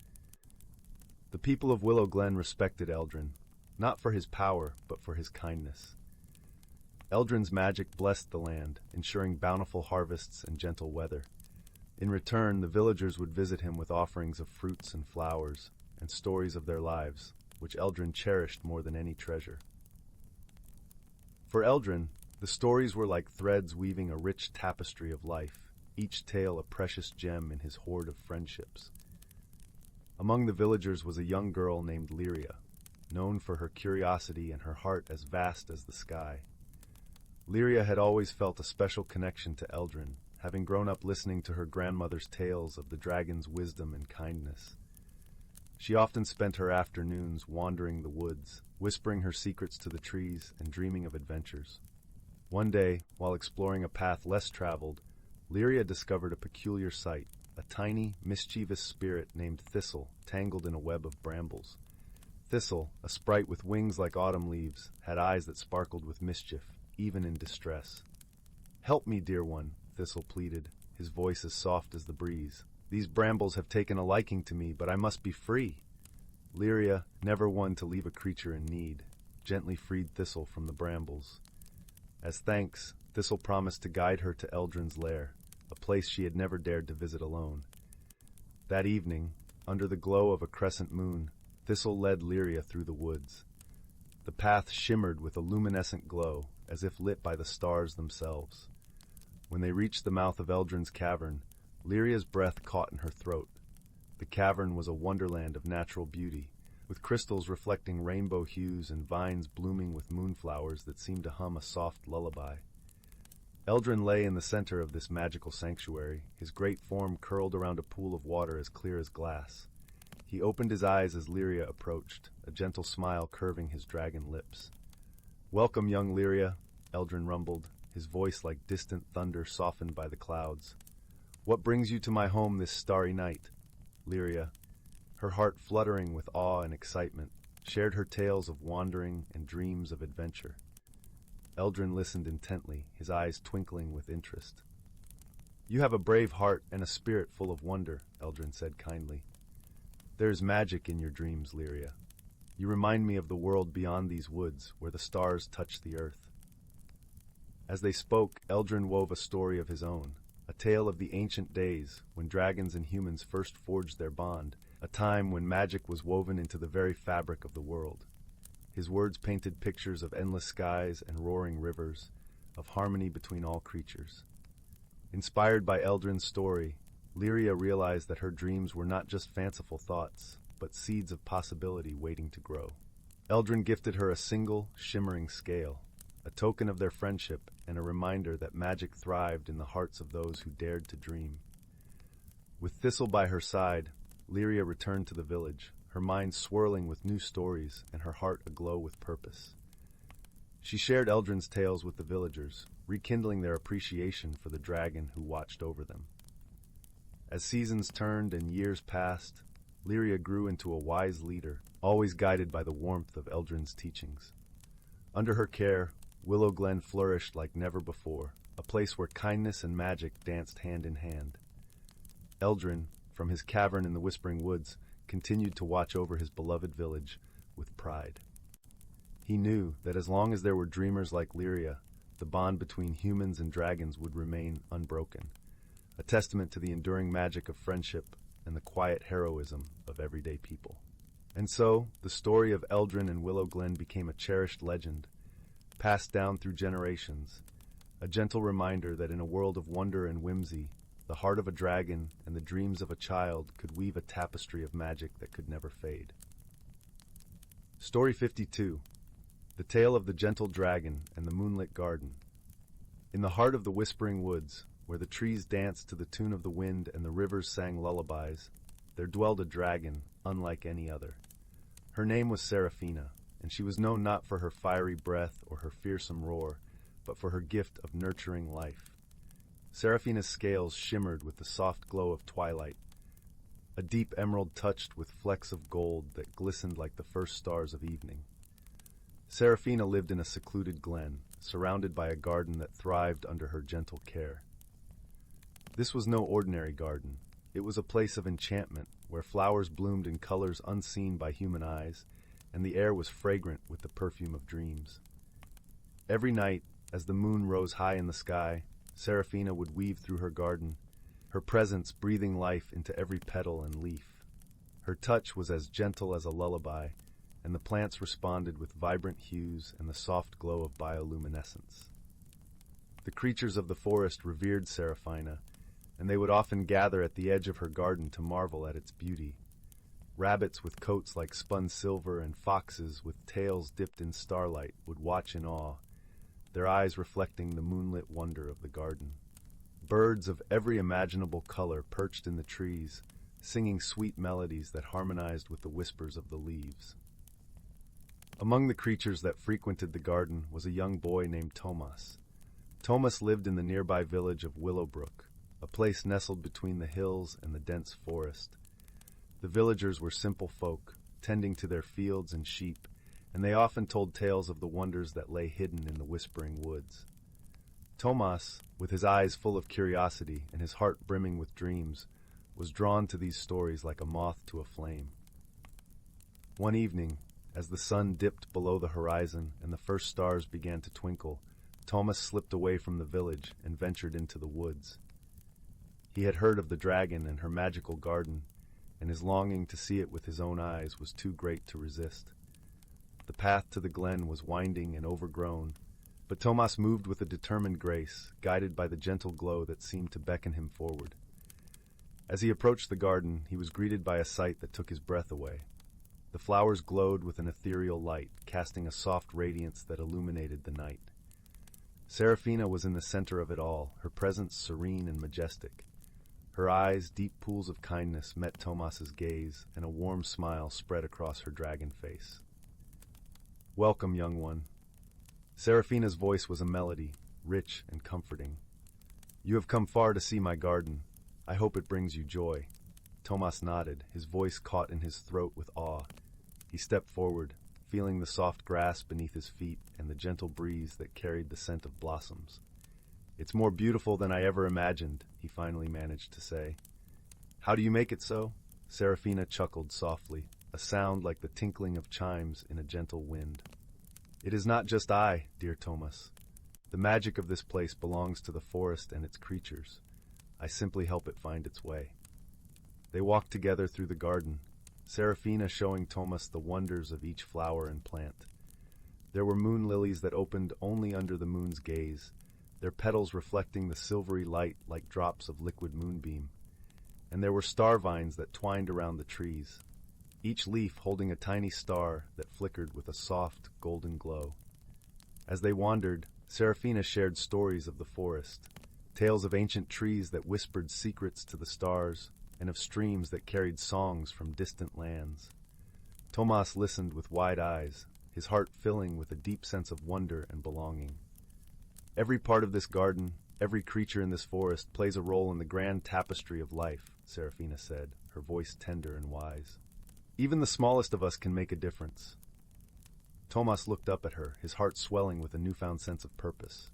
The people of Willow Glen respected Elderglen, not for his power, but for his kindness. Elderglen's magic blessed the land, ensuring bountiful harvests and gentle weather. In return, the villagers would visit him with offerings of fruits and flowers, and stories of their lives, which Elderglen cherished more than any treasure. For Elderglen, the stories were like threads weaving a rich tapestry of life, each tale a precious gem in his hoard of friendships. Among the villagers was a young girl named Lyria, known for her curiosity and her heart as vast as the sky. Lyria had always felt a special connection to Elderglen, having grown up listening to her grandmother's tales of the dragon's wisdom and kindness. She often spent her afternoons wandering the woods, whispering her secrets to the trees and dreaming of adventures. One day, while exploring a path less traveled, Lyria discovered a peculiar sight, a tiny, mischievous spirit named Thistle tangled in a web of brambles. Thistle, a sprite with wings like autumn leaves, had eyes that sparkled with mischief, even in distress. "Help me, dear one," Thistle pleaded, his voice as soft as the breeze. "These brambles have taken a liking to me, but I must be free." Lyria, never one to leave a creature in need, gently freed Thistle from the brambles. As thanks, Thistle promised to guide her to Elderglen's lair, a place she had never dared to visit alone. That evening, under the glow of a crescent moon, Thistle led Lyria through the woods. The path shimmered with a luminescent glow, as if lit by the stars themselves. When they reached the mouth of Eldrin's cavern, Lyria's breath caught in her throat. The cavern was a wonderland of natural beauty, with crystals reflecting rainbow hues and vines blooming with moonflowers that seemed to hum a soft lullaby. Eldrin lay in the center of this magical sanctuary, his great form curled around a pool of water as clear as glass. He opened his eyes as Lyria approached, a gentle smile curving his dragon lips. "Welcome, young Lyria," Eldrin rumbled, his voice like distant thunder softened by the clouds. "What brings you to my home this starry night?" Lyria, her heart fluttering with awe and excitement, shared her tales of wandering and dreams of adventure. Eldrin listened intently, his eyes twinkling with interest. "You have a brave heart and a spirit full of wonder," Eldrin said kindly. "There is magic in your dreams, Lyria. You remind me of the world beyond these woods, where the stars touch the earth." As they spoke, Eldrin wove a story of his own, a tale of the ancient days when dragons and humans first forged their bond, a time when magic was woven into the very fabric of the world. His words painted pictures of endless skies and roaring rivers, of harmony between all creatures. Inspired by Eldrin's story, Lyria realized that her dreams were not just fanciful thoughts, but seeds of possibility waiting to grow. Eldrin gifted her a single, shimmering scale, a token of their friendship and a reminder that magic thrived in the hearts of those who dared to dream. With Thistle by her side, Lyria returned to the village, her mind swirling with new stories and her heart aglow with purpose. She shared Eldrin's tales with the villagers, rekindling their appreciation for the dragon who watched over them. As seasons turned and years passed, Lyria grew into a wise leader, always guided by the warmth of Eldrin's teachings. Under her care, Willowglen flourished like never before, a place where kindness and magic danced hand in hand. Eldrin, from his cavern in the Whispering Woods, continued to watch over his beloved village with pride. He knew that as long as there were dreamers like Lyria, the bond between humans and dragons would remain unbroken, a testament to the enduring magic of friendship and the quiet heroism of everyday people. And so, the story of Eldrin and Willowglen became a cherished legend, passed down through generations, a gentle reminder that in a world of wonder and whimsy, the heart of a dragon and the dreams of a child could weave a tapestry of magic that could never fade. Story 52. The Tale of the Gentle Dragon and the Moonlit Garden. In the heart of the Whispering Woods, where the trees danced to the tune of the wind and the rivers sang lullabies, there dwelled a dragon unlike any other. Her name was Seraphina, and she was known not for her fiery breath or her fearsome roar, but for her gift of nurturing life. Seraphina's scales shimmered with the soft glow of twilight, a deep emerald touched with flecks of gold that glistened like the first stars of evening. Seraphina lived in a secluded glen, surrounded by a garden that thrived under her gentle care. This was no ordinary garden. It was a place of enchantment, where flowers bloomed in colors unseen by human eyes, and the air was fragrant with the perfume of dreams. Every night, as the moon rose high in the sky, Seraphina would weave through her garden, her presence breathing life into every petal and leaf. Her touch was as gentle as a lullaby, and the plants responded with vibrant hues and the soft glow of bioluminescence. The creatures of the forest revered Seraphina, and they would often gather at the edge of her garden to marvel at its beauty. Rabbits with coats like spun silver and foxes with tails dipped in starlight would watch in awe, their eyes reflecting the moonlit wonder of the garden. Birds of every imaginable color perched in the trees, singing sweet melodies that harmonized with the whispers of the leaves. Among the creatures that frequented the garden was a young boy named Tomas. Tomas lived in the nearby village of Willowbrook, a place nestled between the hills and the dense forest. The villagers were simple folk, tending to their fields and sheep, and they often told tales of the wonders that lay hidden in the Whispering Woods. Tomas, with his eyes full of curiosity and his heart brimming with dreams, was drawn to these stories like a moth to a flame. One evening, as the sun dipped below the horizon and the first stars began to twinkle, Tomas slipped away from the village and ventured into the woods. He had heard of the dragon and her magical garden, and his longing to see it with his own eyes was too great to resist. The path to the glen was winding and overgrown, but Tomas moved with a determined grace, guided by the gentle glow that seemed to beckon him forward. As he approached the garden, he was greeted by a sight that took his breath away. The flowers glowed with an ethereal light, casting a soft radiance that illuminated the night. Serafina was in the center of it all, her presence serene and majestic. Her eyes, deep pools of kindness, met Tomas's gaze, and a warm smile spread across her dragon face. "Welcome, young one." Serafina's voice was a melody, rich and comforting. "You have come far to see my garden. I hope it brings you joy." Tomas nodded, his voice caught in his throat with awe. He stepped forward, feeling the soft grass beneath his feet and the gentle breeze that carried the scent of blossoms. "It's more beautiful than I ever imagined," he finally managed to say. "How do you make it so?" Serafina chuckled softly, a sound like the tinkling of chimes in a gentle wind. "It is not just I, dear Tomas. The magic of this place belongs to the forest and its creatures. I simply help it find its way." They walked together through the garden, Serafina showing Tomas the wonders of each flower and plant. There were moon lilies that opened only under the moon's gaze, their petals reflecting the silvery light like drops of liquid moonbeam. And there were star vines that twined around the trees, each leaf holding a tiny star that flickered with a soft, golden glow. As they wandered, Serafina shared stories of the forest, tales of ancient trees that whispered secrets to the stars, and of streams that carried songs from distant lands. Tomas listened with wide eyes, his heart filling with a deep sense of wonder and belonging. "Every part of this garden, every creature in this forest plays a role in the grand tapestry of life," Serafina said, her voice tender and wise. "Even the smallest of us can make a difference." Tomas looked up at her, his heart swelling with a newfound sense of purpose.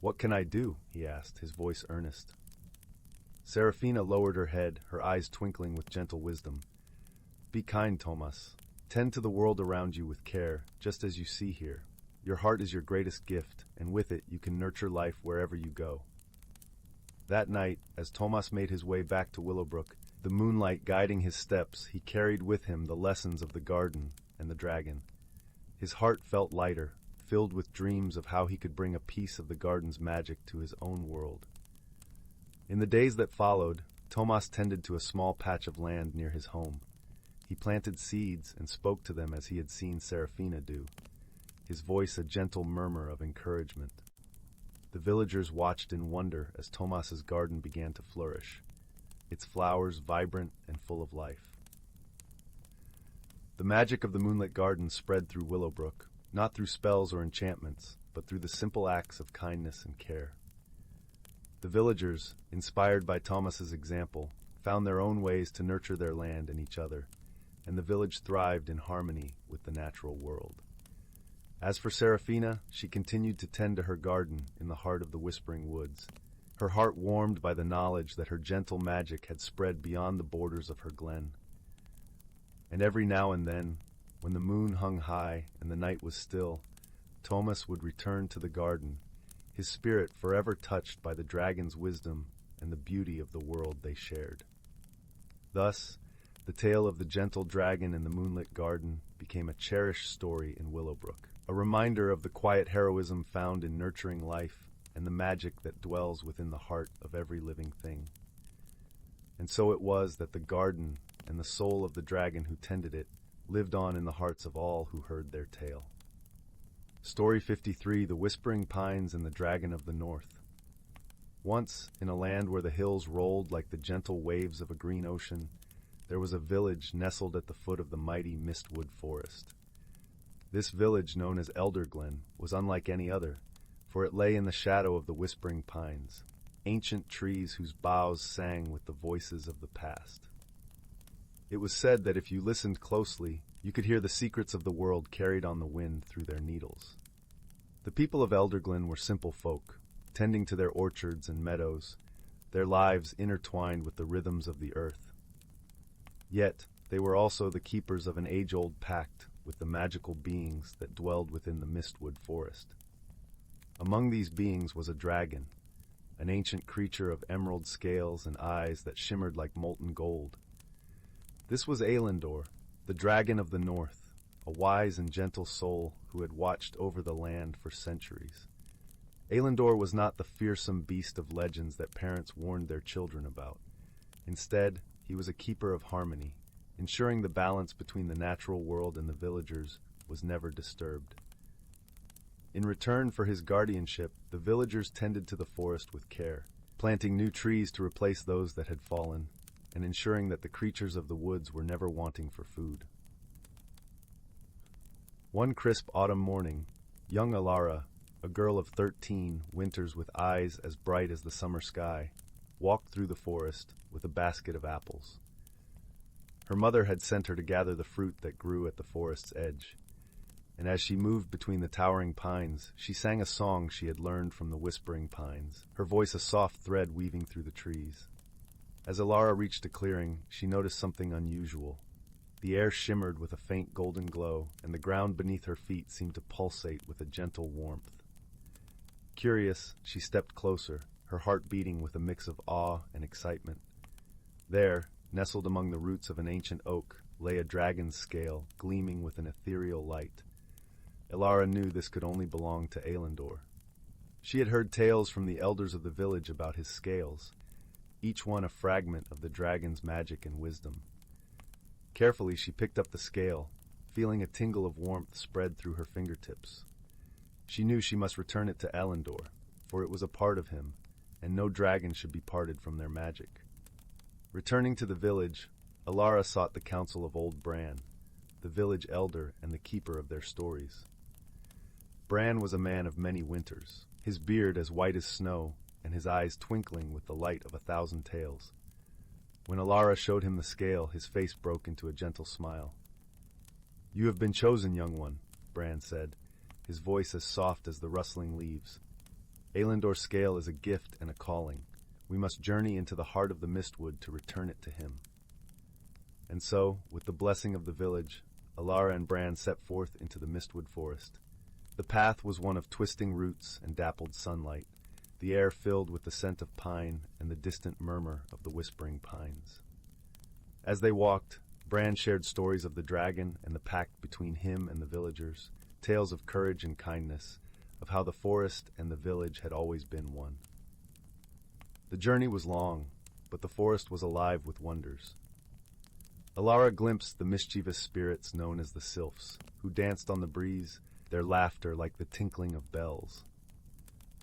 "What can I do?" he asked, his voice earnest. Serafina lowered her head, her eyes twinkling with gentle wisdom. "Be kind, Tomas. Tend to the world around you with care, just as you see here. Your heart is your greatest gift, and with it you can nurture life wherever you go." That night, as Tomas made his way back to Willowbrook, the moonlight guiding his steps, he carried with him the lessons of the garden and the dragon. His heart felt lighter, filled with dreams of how he could bring a piece of the garden's magic to his own world. In the days that followed, Tomas tended to a small patch of land near his home. He planted seeds and spoke to them as he had seen Serafina do, his voice a gentle murmur of encouragement. The villagers watched in wonder as Tomas's garden began to flourish, its flowers vibrant and full of life. The magic of the moonlit garden spread through Willowbrook, not through spells or enchantments, but through the simple acts of kindness and care. The villagers, inspired by Tomas's example, found their own ways to nurture their land and each other, and the village thrived in harmony with the natural world. As for Serafina, she continued to tend to her garden in the heart of the Whispering Woods, her heart warmed by the knowledge that her gentle magic had spread beyond the borders of her glen. And every now and then, when the moon hung high and the night was still, Tomas would return to the garden, his spirit forever touched by the dragon's wisdom and the beauty of the world they shared. Thus, the tale of the gentle dragon in the moonlit garden became a cherished story in Willowbrook, a reminder of the quiet heroism found in nurturing life and the magic that dwells within the heart of every living thing. And so it was that the garden and the soul of the dragon who tended it lived on in the hearts of all who heard their tale. Story 53, The Whispering Pines and the Dragon of the North. Once, in a land where the hills rolled like the gentle waves of a green ocean, there was a village nestled at the foot of the mighty Mistwood Forest. This village, known as Elderglen, was unlike any other, for it lay in the shadow of the Whispering Pines, ancient trees whose boughs sang with the voices of the past. It was said that if you listened closely, you could hear the secrets of the world carried on the wind through their needles. The people of Elderglen were simple folk, tending to their orchards and meadows, their lives intertwined with the rhythms of the earth. Yet, they were also the keepers of an age-old pact with the magical beings that dwelled within the Mistwood Forest. Among these beings was a dragon, an ancient creature of emerald scales and eyes that shimmered like molten gold. This was Elendor, the dragon of the north, a wise and gentle soul who had watched over the land for centuries. Elendor was not the fearsome beast of legends that parents warned their children about. Instead, he was a keeper of harmony, ensuring the balance between the natural world and the villagers was never disturbed. In return for his guardianship, the villagers tended to the forest with care, planting new trees to replace those that had fallen, and ensuring that the creatures of the woods were never wanting for food. One crisp autumn morning, young Elara, a girl of 13, winters with eyes as bright as the summer sky, walked through the forest with a basket of apples. Her mother had sent her to gather the fruit that grew at the forest's edge, and as she moved between the towering pines, she sang a song she had learned from the whispering pines, her voice a soft thread weaving through the trees. As Elara reached a clearing, she noticed something unusual. The air shimmered with a faint golden glow, and the ground beneath her feet seemed to pulsate with a gentle warmth. Curious, she stepped closer, her heart beating with a mix of awe and excitement. There, nestled among the roots of an ancient oak, lay a dragon's scale, gleaming with an ethereal light. Elara knew this could only belong to Elendor. She had heard tales from the elders of the village about his scales, each one a fragment of the dragon's magic and wisdom. Carefully, she picked up the scale, feeling a tingle of warmth spread through her fingertips. She knew she must return it to Elendor, for it was a part of him, and no dragon should be parted from their magic. Returning to the village, Elara sought the counsel of old Bran, the village elder and the keeper of their stories. Bran was a man of many winters, his beard as white as snow, and his eyes twinkling with the light of 1,000 tales. When Elara showed him the scale, his face broke into a gentle smile. "You have been chosen, young one," Bran said, his voice as soft as the rustling leaves. "Elendor's scale is a gift and a calling. We must journey into the heart of the Mistwood to return it to him." And so, with the blessing of the village, Elara and Bran set forth into the Mistwood Forest. The path was one of twisting roots and dappled sunlight, the air filled with the scent of pine and the distant murmur of the whispering pines. As they walked, Bran shared stories of the dragon and the pact between him and the villagers, tales of courage and kindness, of how the forest and the village had always been one. The journey was long, but the forest was alive with wonders. Elara glimpsed the mischievous spirits known as the sylphs, who danced on the breeze, their laughter like the tinkling of bells.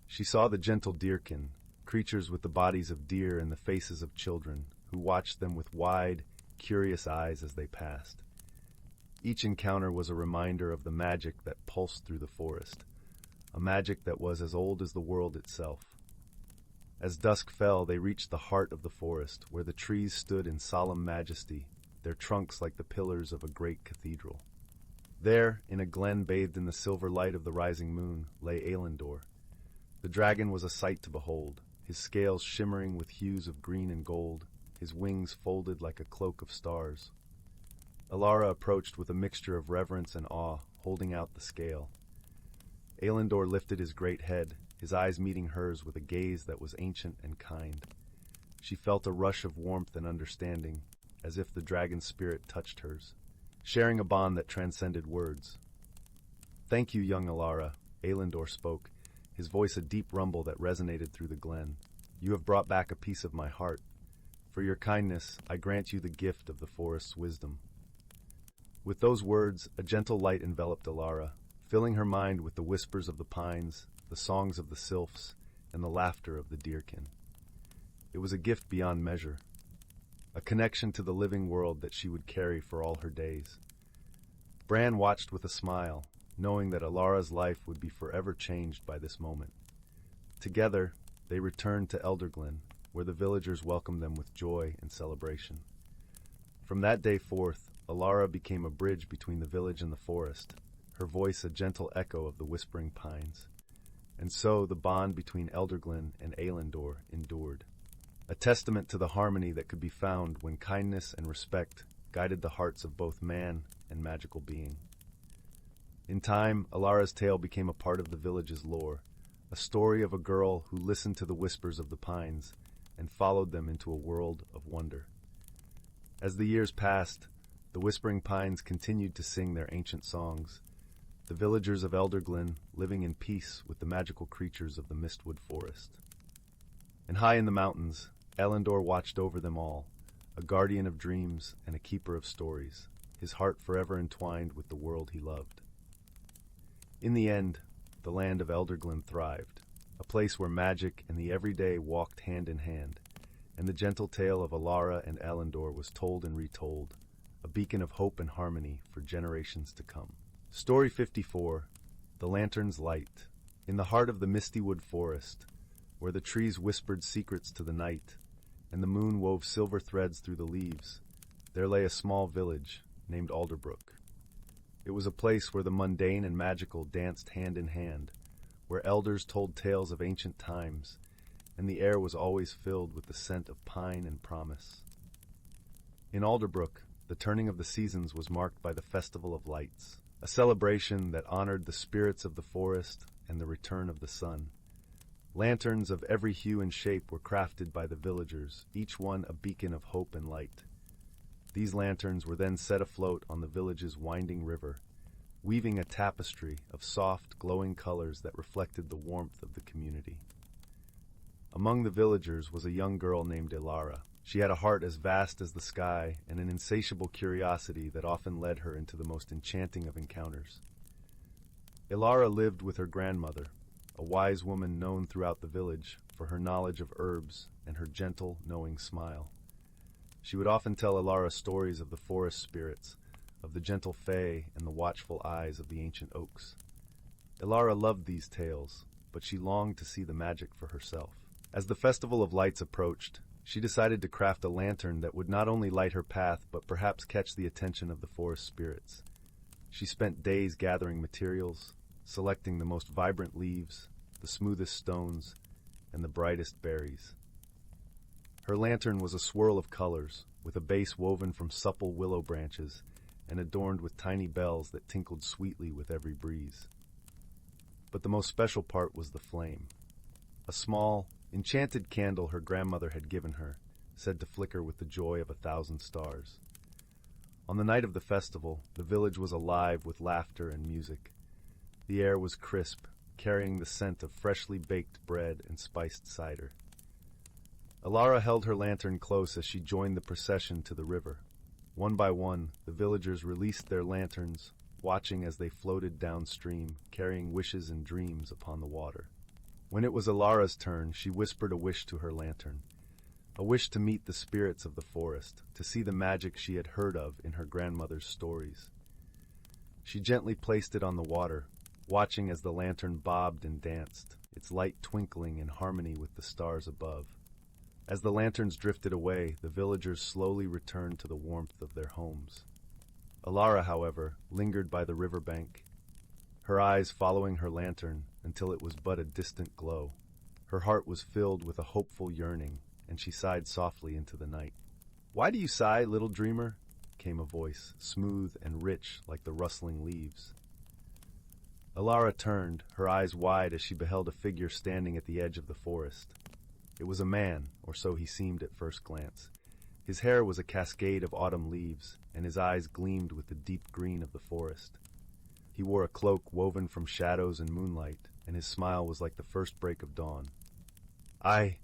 She saw the gentle deerkin, creatures with the bodies of deer and the faces of children, who watched them with wide, curious eyes as they passed. Each encounter was a reminder of the magic that pulsed through the forest, a magic that was as old as the world itself. As dusk fell, they reached the heart of the forest, where the trees stood in solemn majesty, their trunks like the pillars of a great cathedral. There, in a glen bathed in the silver light of the rising moon, lay Elendor. The dragon was a sight to behold, his scales shimmering with hues of green and gold, his wings folded like a cloak of stars. Elara approached with a mixture of reverence and awe, holding out the scale. Elendor lifted his great head, his eyes meeting hers with a gaze that was ancient and kind. She felt a rush of warmth and understanding, as if the dragon's spirit touched hers, sharing a bond that transcended words. "Thank you, young Elara," Elendor spoke, his voice a deep rumble that resonated through the glen. "You have brought back a piece of my heart. For your kindness, I grant you the gift of the forest's wisdom." With those words, a gentle light enveloped Elara, filling her mind with the whispers of the pines, the songs of the sylphs, and the laughter of the deerkin. It was a gift beyond measure, a connection to the living world that she would carry for all her days. Bran watched with a smile, knowing that Elara's life would be forever changed by this moment. Together, they returned to Elderglen, where the villagers welcomed them with joy and celebration. From that day forth, Elara became a bridge between the village and the forest, her voice a gentle echo of the whispering pines. And so the bond between Elderglen and Elendor endured, a testament to the harmony that could be found when kindness and respect guided the hearts of both man and magical being. In time, Elara's tale became a part of the village's lore, a story of a girl who listened to the whispers of the pines and followed them into a world of wonder. As the years passed, The whispering pines continued to sing their ancient songs, the villagers of Elderglen living in peace with the magical creatures of the Mistwood Forest. And high in the mountains, Elendor watched over them all, a guardian of dreams and a keeper of stories, his heart forever entwined with the world he loved. In the end, the land of Elderglen thrived, a place where magic and the everyday walked hand in hand, and the gentle tale of Elara and Elendor was told and retold, a beacon of hope and harmony for generations to come. Story 54, The Lantern's Light. In the heart of the Mistywood Forest, where the trees whispered secrets to the night, and the moon wove silver threads through the leaves, there lay a small village named Alderbrook. It was a place where the mundane and magical danced hand in hand, where elders told tales of ancient times, and the air was always filled with the scent of pine and promise. In Alderbrook, the turning of the seasons was marked by the Festival of Lights, a celebration that honored the spirits of the forest and the return of the sun. Lanterns of every hue and shape were crafted by the villagers, each one a beacon of hope and light. These lanterns were then set afloat on the village's winding river, weaving a tapestry of soft, glowing colors that reflected the warmth of the community. Among the villagers was a young girl named Elara. She had a heart as vast as the sky and an insatiable curiosity that often led her into the most enchanting of encounters. Elara lived with her grandmother, a wise woman known throughout the village for her knowledge of herbs and her gentle, knowing smile. She would often tell Elara stories of the forest spirits, of the gentle fae and the watchful eyes of the ancient oaks. Elara loved these tales, but she longed to see the magic for herself. As the Festival of Lights approached, she decided to craft a lantern that would not only light her path but perhaps catch the attention of the forest spirits. She spent days gathering materials, selecting the most vibrant leaves, the smoothest stones, and the brightest berries. Her lantern was a swirl of colors, with a base woven from supple willow branches and adorned with tiny bells that tinkled sweetly with every breeze. But the most special part was the flame. A small, enchanted candle her grandmother had given her, said to flicker with the joy of 1,000 stars. On the night of the festival, the village was alive with laughter and music. The air was crisp, carrying the scent of freshly baked bread and spiced cider. Elara held her lantern close as she joined the procession to the river. One by one, the villagers released their lanterns, watching as they floated downstream, carrying wishes and dreams upon the water. When it was Elara's turn, she whispered a wish to her lantern, a wish to meet the spirits of the forest, to see the magic she had heard of in her grandmother's stories. She gently placed it on the water, watching as the lantern bobbed and danced, its light twinkling in harmony with the stars above. As the lanterns drifted away, the villagers slowly returned to the warmth of their homes. Elara, however, lingered by the riverbank, her eyes following her lantern until it was but a distant glow. Her heart was filled with a hopeful yearning, and she sighed softly into the night. "Why do you sigh, little dreamer?" came a voice, smooth and rich like the rustling leaves. Elara turned, her eyes wide as she beheld a figure standing at the edge of the forest. It was a man, or so he seemed at first glance. His hair was a cascade of autumn leaves, and his eyes gleamed with the deep green of the forest. He wore a cloak woven from shadows and moonlight, and his smile was like the first break of dawn. I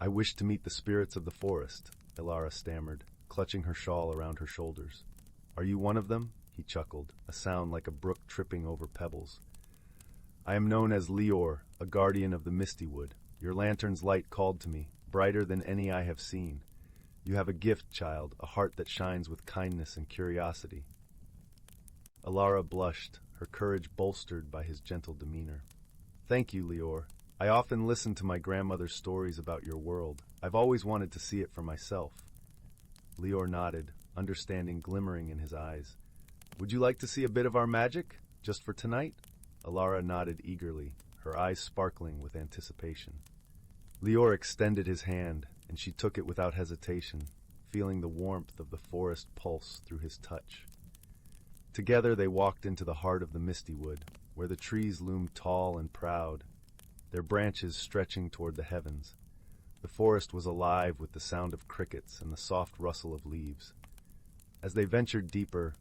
wish to meet the spirits of the forest," Elara stammered, clutching her shawl around her shoulders. "Are you one of them?" he chuckled, a sound like a brook tripping over pebbles. "I am known as Leor, a guardian of the Mistywood. Your lantern's light called to me, brighter than any I have seen. You have a gift, child, a heart that shines with kindness and curiosity." Elara blushed, her courage bolstered by his gentle demeanor. "Thank you, Leor. I often listen to my grandmother's stories about your world. I've always wanted to see it for myself." Leor nodded, understanding glimmering in his eyes. "Would you like to see a bit of our magic, just for tonight?" Elara nodded eagerly, her eyes sparkling with anticipation. Leor extended his hand, and she took it without hesitation, feeling the warmth of the forest pulse through his touch. Together they walked into the heart of the Mistywood, where the trees loomed tall and proud, their branches stretching toward the heavens. The forest was alive with the sound of crickets and the soft rustle of leaves. As they ventured deeper,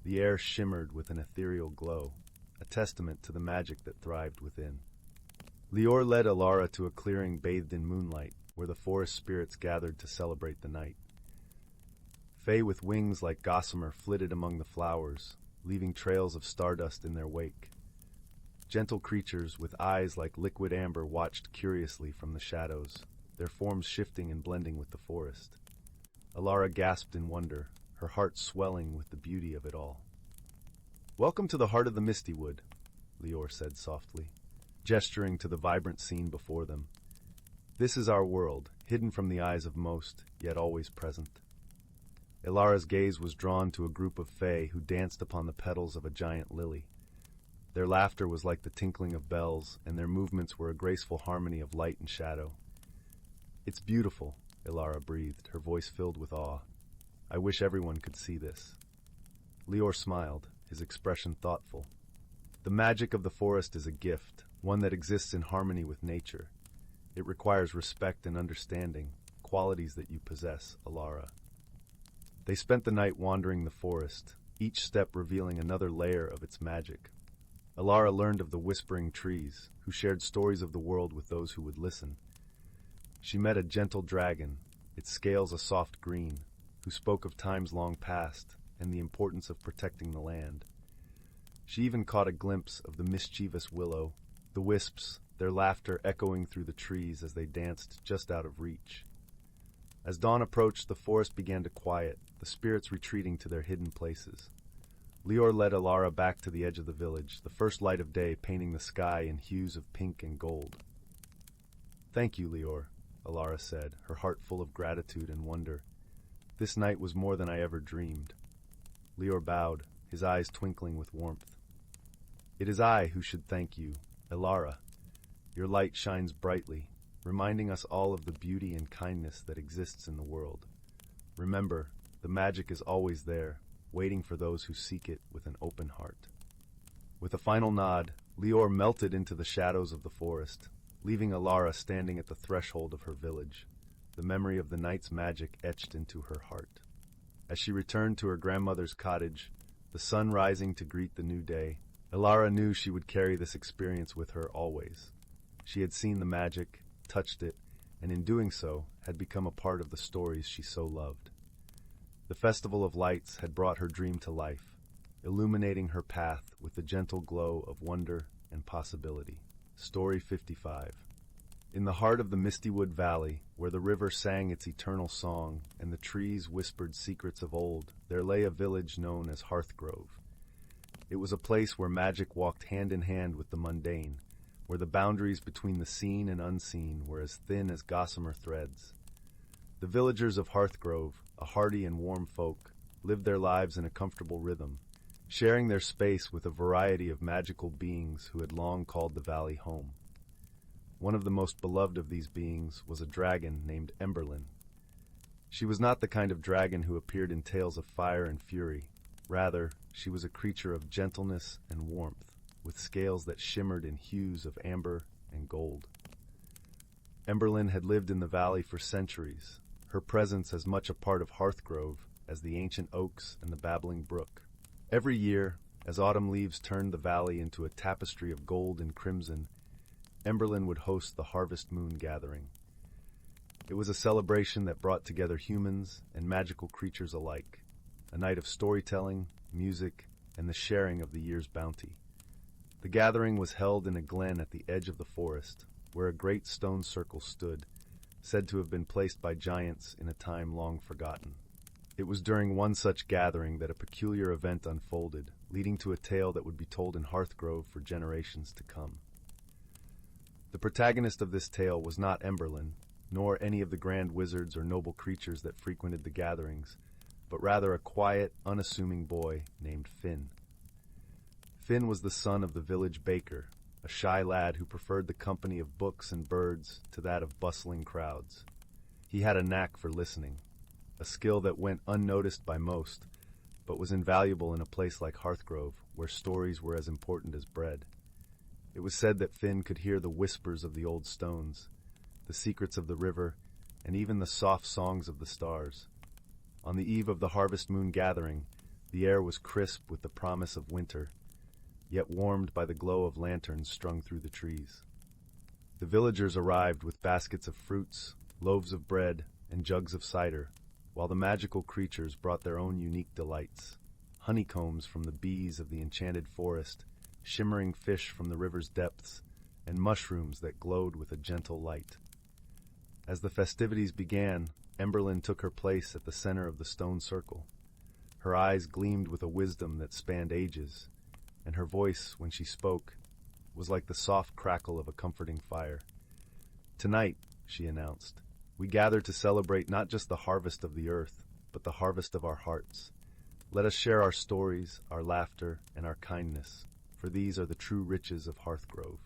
the air shimmered with an ethereal glow, a testament to the magic that thrived within. Lior led Elara to a clearing bathed in moonlight, where the forest spirits gathered to celebrate the night. Fae with wings like gossamer flitted among the flowers, leaving trails of stardust in their wake. Gentle creatures with eyes like liquid amber watched curiously from the shadows, their forms shifting and blending with the forest. Elara gasped in wonder, her heart swelling with the beauty of it all. "Welcome to the heart of the Misty Wood," Lior said softly, gesturing to the vibrant scene before them. "This is our world, hidden from the eyes of most, yet always present." Elara's gaze was drawn to a group of fae who danced upon the petals of a giant lily. Their laughter was like the tinkling of bells, and their movements were a graceful harmony of light and shadow. "It's beautiful," Elara breathed, her voice filled with awe. "I wish everyone could see this." Lior smiled, his expression thoughtful. "The magic of the forest is a gift, one that exists in harmony with nature. It requires respect and understanding, qualities that you possess, Elara." They spent the night wandering the forest, each step revealing another layer of its magic. Elara learned of the whispering trees, who shared stories of the world with those who would listen. She met a gentle dragon, its scales a soft green, who spoke of times long past and the importance of protecting the land. She even caught a glimpse of the mischievous willow, the wisps, their laughter echoing through the trees as they danced just out of reach. As dawn approached, the forest began to quiet, the spirits retreating to their hidden places. Lior led Elara back to the edge of the village, the first light of day painting the sky in hues of pink and gold. "Thank you, Lior," Elara said, her heart full of gratitude and wonder. "This night was more than I ever dreamed." Lior bowed, his eyes twinkling with warmth. "It is I who should thank you, Elara. Your light shines brightly, reminding us all of the beauty and kindness that exists in the world. Remember, the magic is always there, waiting for those who seek it with an open heart." With a final nod, Lior melted into the shadows of the forest, leaving Elara standing at the threshold of her village, the memory of the night's magic etched into her heart. As she returned to her grandmother's cottage, the sun rising to greet the new day, Elara knew she would carry this experience with her always. She had seen the magic, touched it, and in doing so, had become a part of the stories she so loved. The Festival of Lights had brought her dream to life, illuminating her path with the gentle glow of wonder and possibility. Story 55. In the heart of the Mistywood Valley, where the river sang its eternal song and the trees whispered secrets of old, there lay a village known as Hearthgrove. It was a place where magic walked hand in hand with the mundane, where the boundaries between the seen and unseen were as thin as gossamer threads. The villagers of Hearthgrove, a hardy and warm folk, lived their lives in a comfortable rhythm, sharing their space with a variety of magical beings who had long called the valley home. One of the most beloved of these beings was a dragon named Emberlin. She was not the kind of dragon who appeared in tales of fire and fury. Rather, she was a creature of gentleness and warmth, with scales that shimmered in hues of amber and gold. Emberlin had lived in the valley for centuries, her presence as much a part of Hearthgrove as the ancient oaks and the babbling brook. Every year, as autumn leaves turned the valley into a tapestry of gold and crimson, Emberlin would host the Harvest Moon Gathering. It was a celebration that brought together humans and magical creatures alike, a night of storytelling, music, and the sharing of the year's bounty. The gathering was held in a glen at the edge of the forest, where a great stone circle stood, said to have been placed by giants in a time long forgotten. It was during one such gathering that a peculiar event unfolded, leading to a tale that would be told in Hearthgrove for generations to come. The protagonist of this tale was not Emberlin, nor any of the grand wizards or noble creatures that frequented the gatherings, but rather a quiet, unassuming boy named Finn. Finn was the son of the village baker, a shy lad who preferred the company of books and birds to that of bustling crowds. He had a knack for listening, a skill that went unnoticed by most, but was invaluable in a place like Hearthgrove, where stories were as important as bread. It was said that Finn could hear the whispers of the old stones, the secrets of the river, and even the soft songs of the stars. On the eve of the harvest moon gathering, the air was crisp with the promise of winter, yet warmed by the glow of lanterns strung through the trees. The villagers arrived with baskets of fruits, loaves of bread, and jugs of cider, while the magical creatures brought their own unique delights: honeycombs from the bees of the enchanted forest, shimmering fish from the river's depths, and mushrooms that glowed with a gentle light. As the festivities began, Emberlyn took her place at the center of the stone circle. Her eyes gleamed with a wisdom that spanned ages, and her voice, when she spoke, was like the soft crackle of a comforting fire. "Tonight," she announced, "we gather to celebrate not just the harvest of the earth, but the harvest of our hearts. Let us share our stories, our laughter, and our kindness, for these are the true riches of Hearthgrove."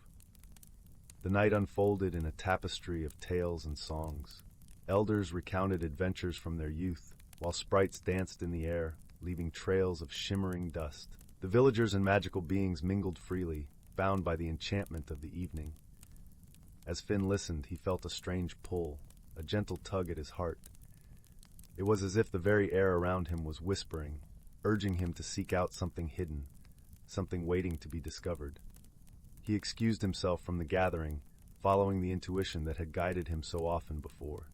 The night unfolded in a tapestry of tales and songs. Elders recounted adventures from their youth, while sprites danced in the air, leaving trails of shimmering dust. The villagers and magical beings mingled freely, bound by the enchantment of the evening. As Finn listened, he felt a strange pull, a gentle tug at his heart. It was as if the very air around him was whispering, urging him to seek out something hidden, something waiting to be discovered. He excused himself from the gathering, following the intuition that had guided him so often before.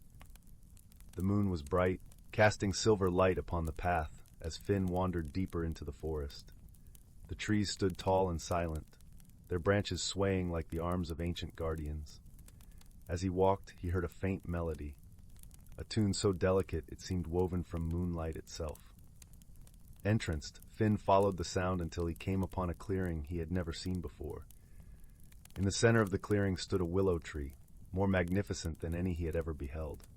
The moon was bright, casting silver light upon the path as Finn wandered deeper into the forest. The trees stood tall and silent, their branches swaying like the arms of ancient guardians. As he walked, he heard a faint melody, a tune so delicate it seemed woven from moonlight itself. Entranced, Finn followed the sound until he came upon a clearing he had never seen before. In the center of the clearing stood a willow tree, more magnificent than any he had ever beheld.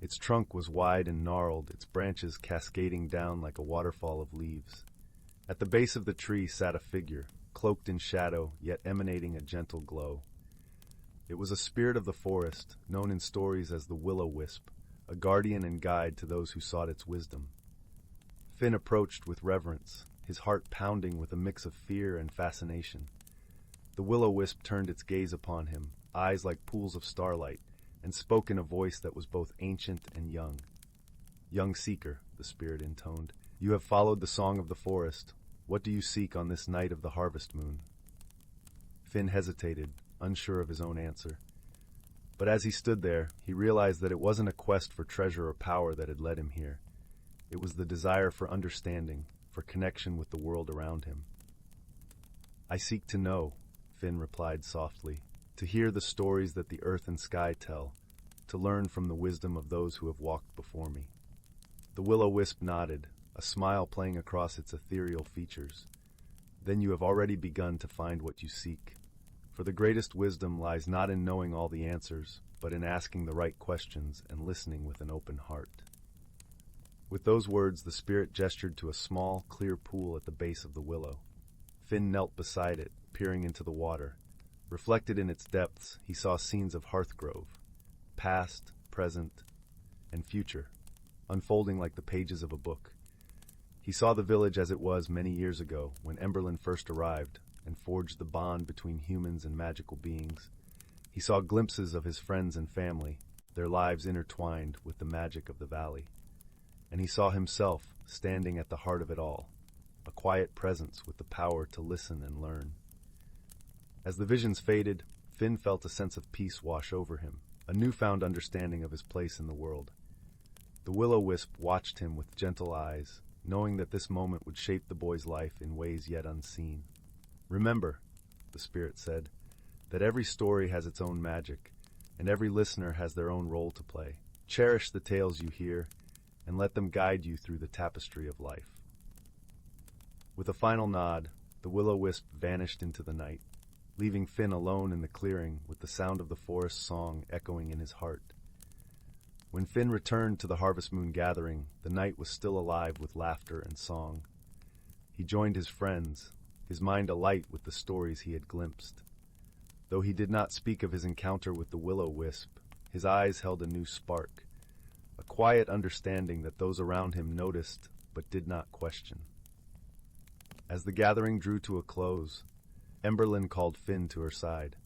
Its trunk was wide and gnarled, its branches cascading down like a waterfall of leaves. At the base of the tree sat a figure, cloaked in shadow, yet emanating a gentle glow. It was a spirit of the forest, known in stories as the Will-O-Wisp, a guardian and guide to those who sought its wisdom. Finn approached with reverence, his heart pounding with a mix of fear and fascination. The Will-O-Wisp turned its gaze upon him, eyes like pools of starlight, and spoke in a voice that was both ancient and young. "Young seeker," the spirit intoned, "you have followed the song of the forest. What do you seek on this night of the harvest moon?" Finn hesitated, unsure of his own answer. But as he stood there, he realized that it wasn't a quest for treasure or power that had led him here. It was the desire for understanding, for connection with the world around him. "I seek to know," Finn replied softly, "to hear the stories that the earth and sky tell, to learn from the wisdom of those who have walked before me." The Will-O-Wisp nodded, a smile playing across its ethereal features. "Then you have already begun to find what you seek. For the greatest wisdom lies not in knowing all the answers, but in asking the right questions and listening with an open heart." With those words, the spirit gestured to a small, clear pool at the base of the willow. Finn knelt beside it, peering into the water. Reflected in its depths, he saw scenes of Hearthgrove, past, present, and future, unfolding like the pages of a book. He saw the village as it was many years ago, when Emberlyn first arrived and forged the bond between humans and magical beings. He saw glimpses of his friends and family, their lives intertwined with the magic of the valley. And he saw himself standing at the heart of it all, a quiet presence with the power to listen and learn. As the visions faded, Finn felt a sense of peace wash over him, a newfound understanding of his place in the world. The Will-O-Wisp watched him with gentle eyes, knowing that this moment would shape the boy's life in ways yet unseen. "Remember," the spirit said, "that every story has its own magic, and every listener has their own role to play. Cherish the tales you hear, and let them guide you through the tapestry of life." With a final nod, the Will-O-Wisp vanished into the night, leaving Finn alone in the clearing with the sound of the forest song echoing in his heart. When Finn returned to the harvest moon gathering, the night was still alive with laughter and song. He joined his friends, his mind alight with the stories he had glimpsed. Though he did not speak of his encounter with the Will-O-Wisp, his eyes held a new spark, a quiet understanding that those around him noticed but did not question. As the gathering drew to a close, Emberlyn called Finn to her side.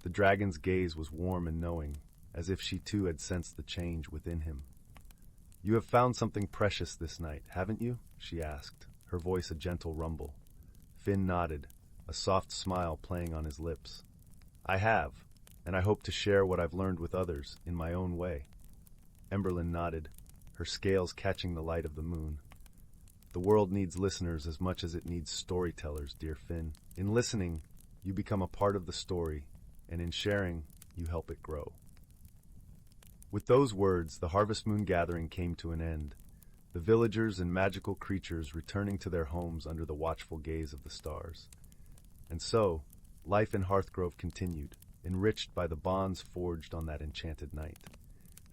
The dragon's gaze was warm and knowing, as if she too had sensed the change within him. "You have found something precious this night, haven't you?" she asked, her voice a gentle rumble. Finn nodded, a soft smile playing on his lips. "I have, and I hope to share what I've learned with others, in my own way." Emberlyn nodded, her scales catching the light of the moon. "The world needs listeners as much as it needs storytellers, dear Finn. In listening, you become a part of the story, and in sharing, you help it grow." With those words, the Harvest Moon gathering came to an end, the villagers and magical creatures returning to their homes under the watchful gaze of the stars. And so, life in Hearthgrove continued, enriched by the bonds forged on that enchanted night.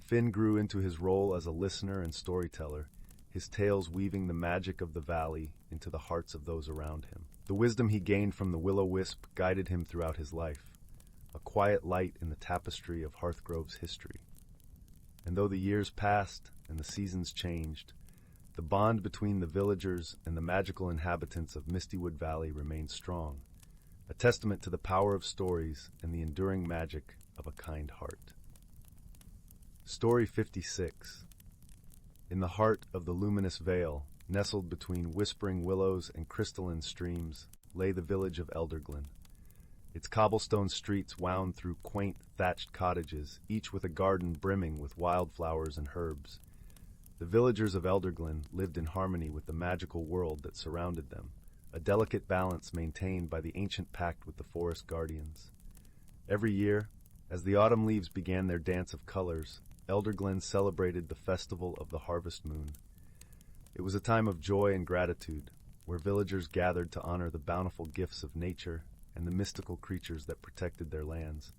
Finn grew into his role as a listener and storyteller, his tales weaving the magic of the valley into the hearts of those around him. The wisdom he gained from the will-o-wisp guided him throughout his life, a quiet light in the tapestry of Hearthgrove's history. And though the years passed and the seasons changed, the bond between the villagers and the magical inhabitants of Mistywood Valley remained strong, a testament to the power of stories and the enduring magic of a kind heart. Story 56. In the heart of the luminous vale, nestled between whispering willows and crystalline streams, lay the village of Elderglen. Its cobblestone streets wound through quaint, thatched cottages, each with a garden brimming with wildflowers and herbs. The villagers of Elderglen lived in harmony with the magical world that surrounded them, a delicate balance maintained by the ancient pact with the forest guardians. Every year, as the autumn leaves began their dance of colors, Elderglen celebrated the festival of the Harvest Moon. It was a time of joy and gratitude, where villagers gathered to honor the bountiful gifts of nature and the mystical creatures that protected their lands.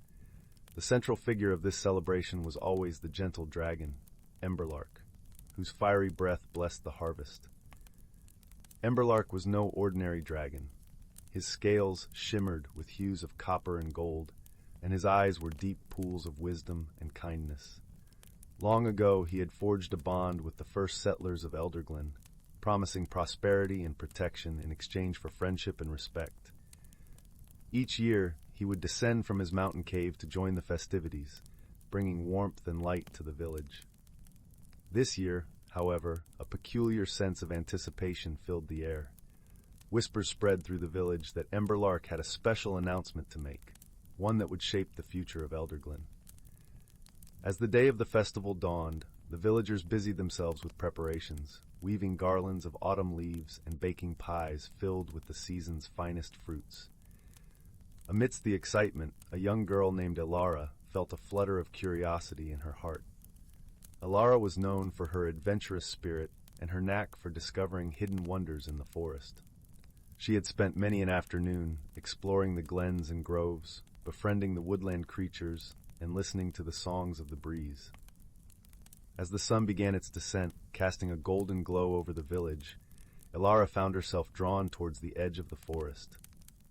The central figure of this celebration was always the gentle dragon, Emberlark, whose fiery breath blessed the harvest. Emberlark was no ordinary dragon. His scales shimmered with hues of copper and gold, and his eyes were deep pools of wisdom and kindness. Long ago, he had forged a bond with the first settlers of Elderglen, promising prosperity and protection in exchange for friendship and respect. Each year, he would descend from his mountain cave to join the festivities, bringing warmth and light to the village. This year, however, a peculiar sense of anticipation filled the air. Whispers spread through the village that Emberlark had a special announcement to make, one that would shape the future of Elderglen. As the day of the festival dawned, the villagers busied themselves with preparations, weaving garlands of autumn leaves and baking pies filled with the season's finest fruits. Amidst the excitement, a young girl named Elara felt a flutter of curiosity in her heart. Elara was known for her adventurous spirit and her knack for discovering hidden wonders in the forest. She had spent many an afternoon exploring the glens and groves, befriending the woodland creatures, and listening to the songs of the breeze. As the sun began its descent, casting a golden glow over the village, Elara found herself drawn towards the edge of the forest.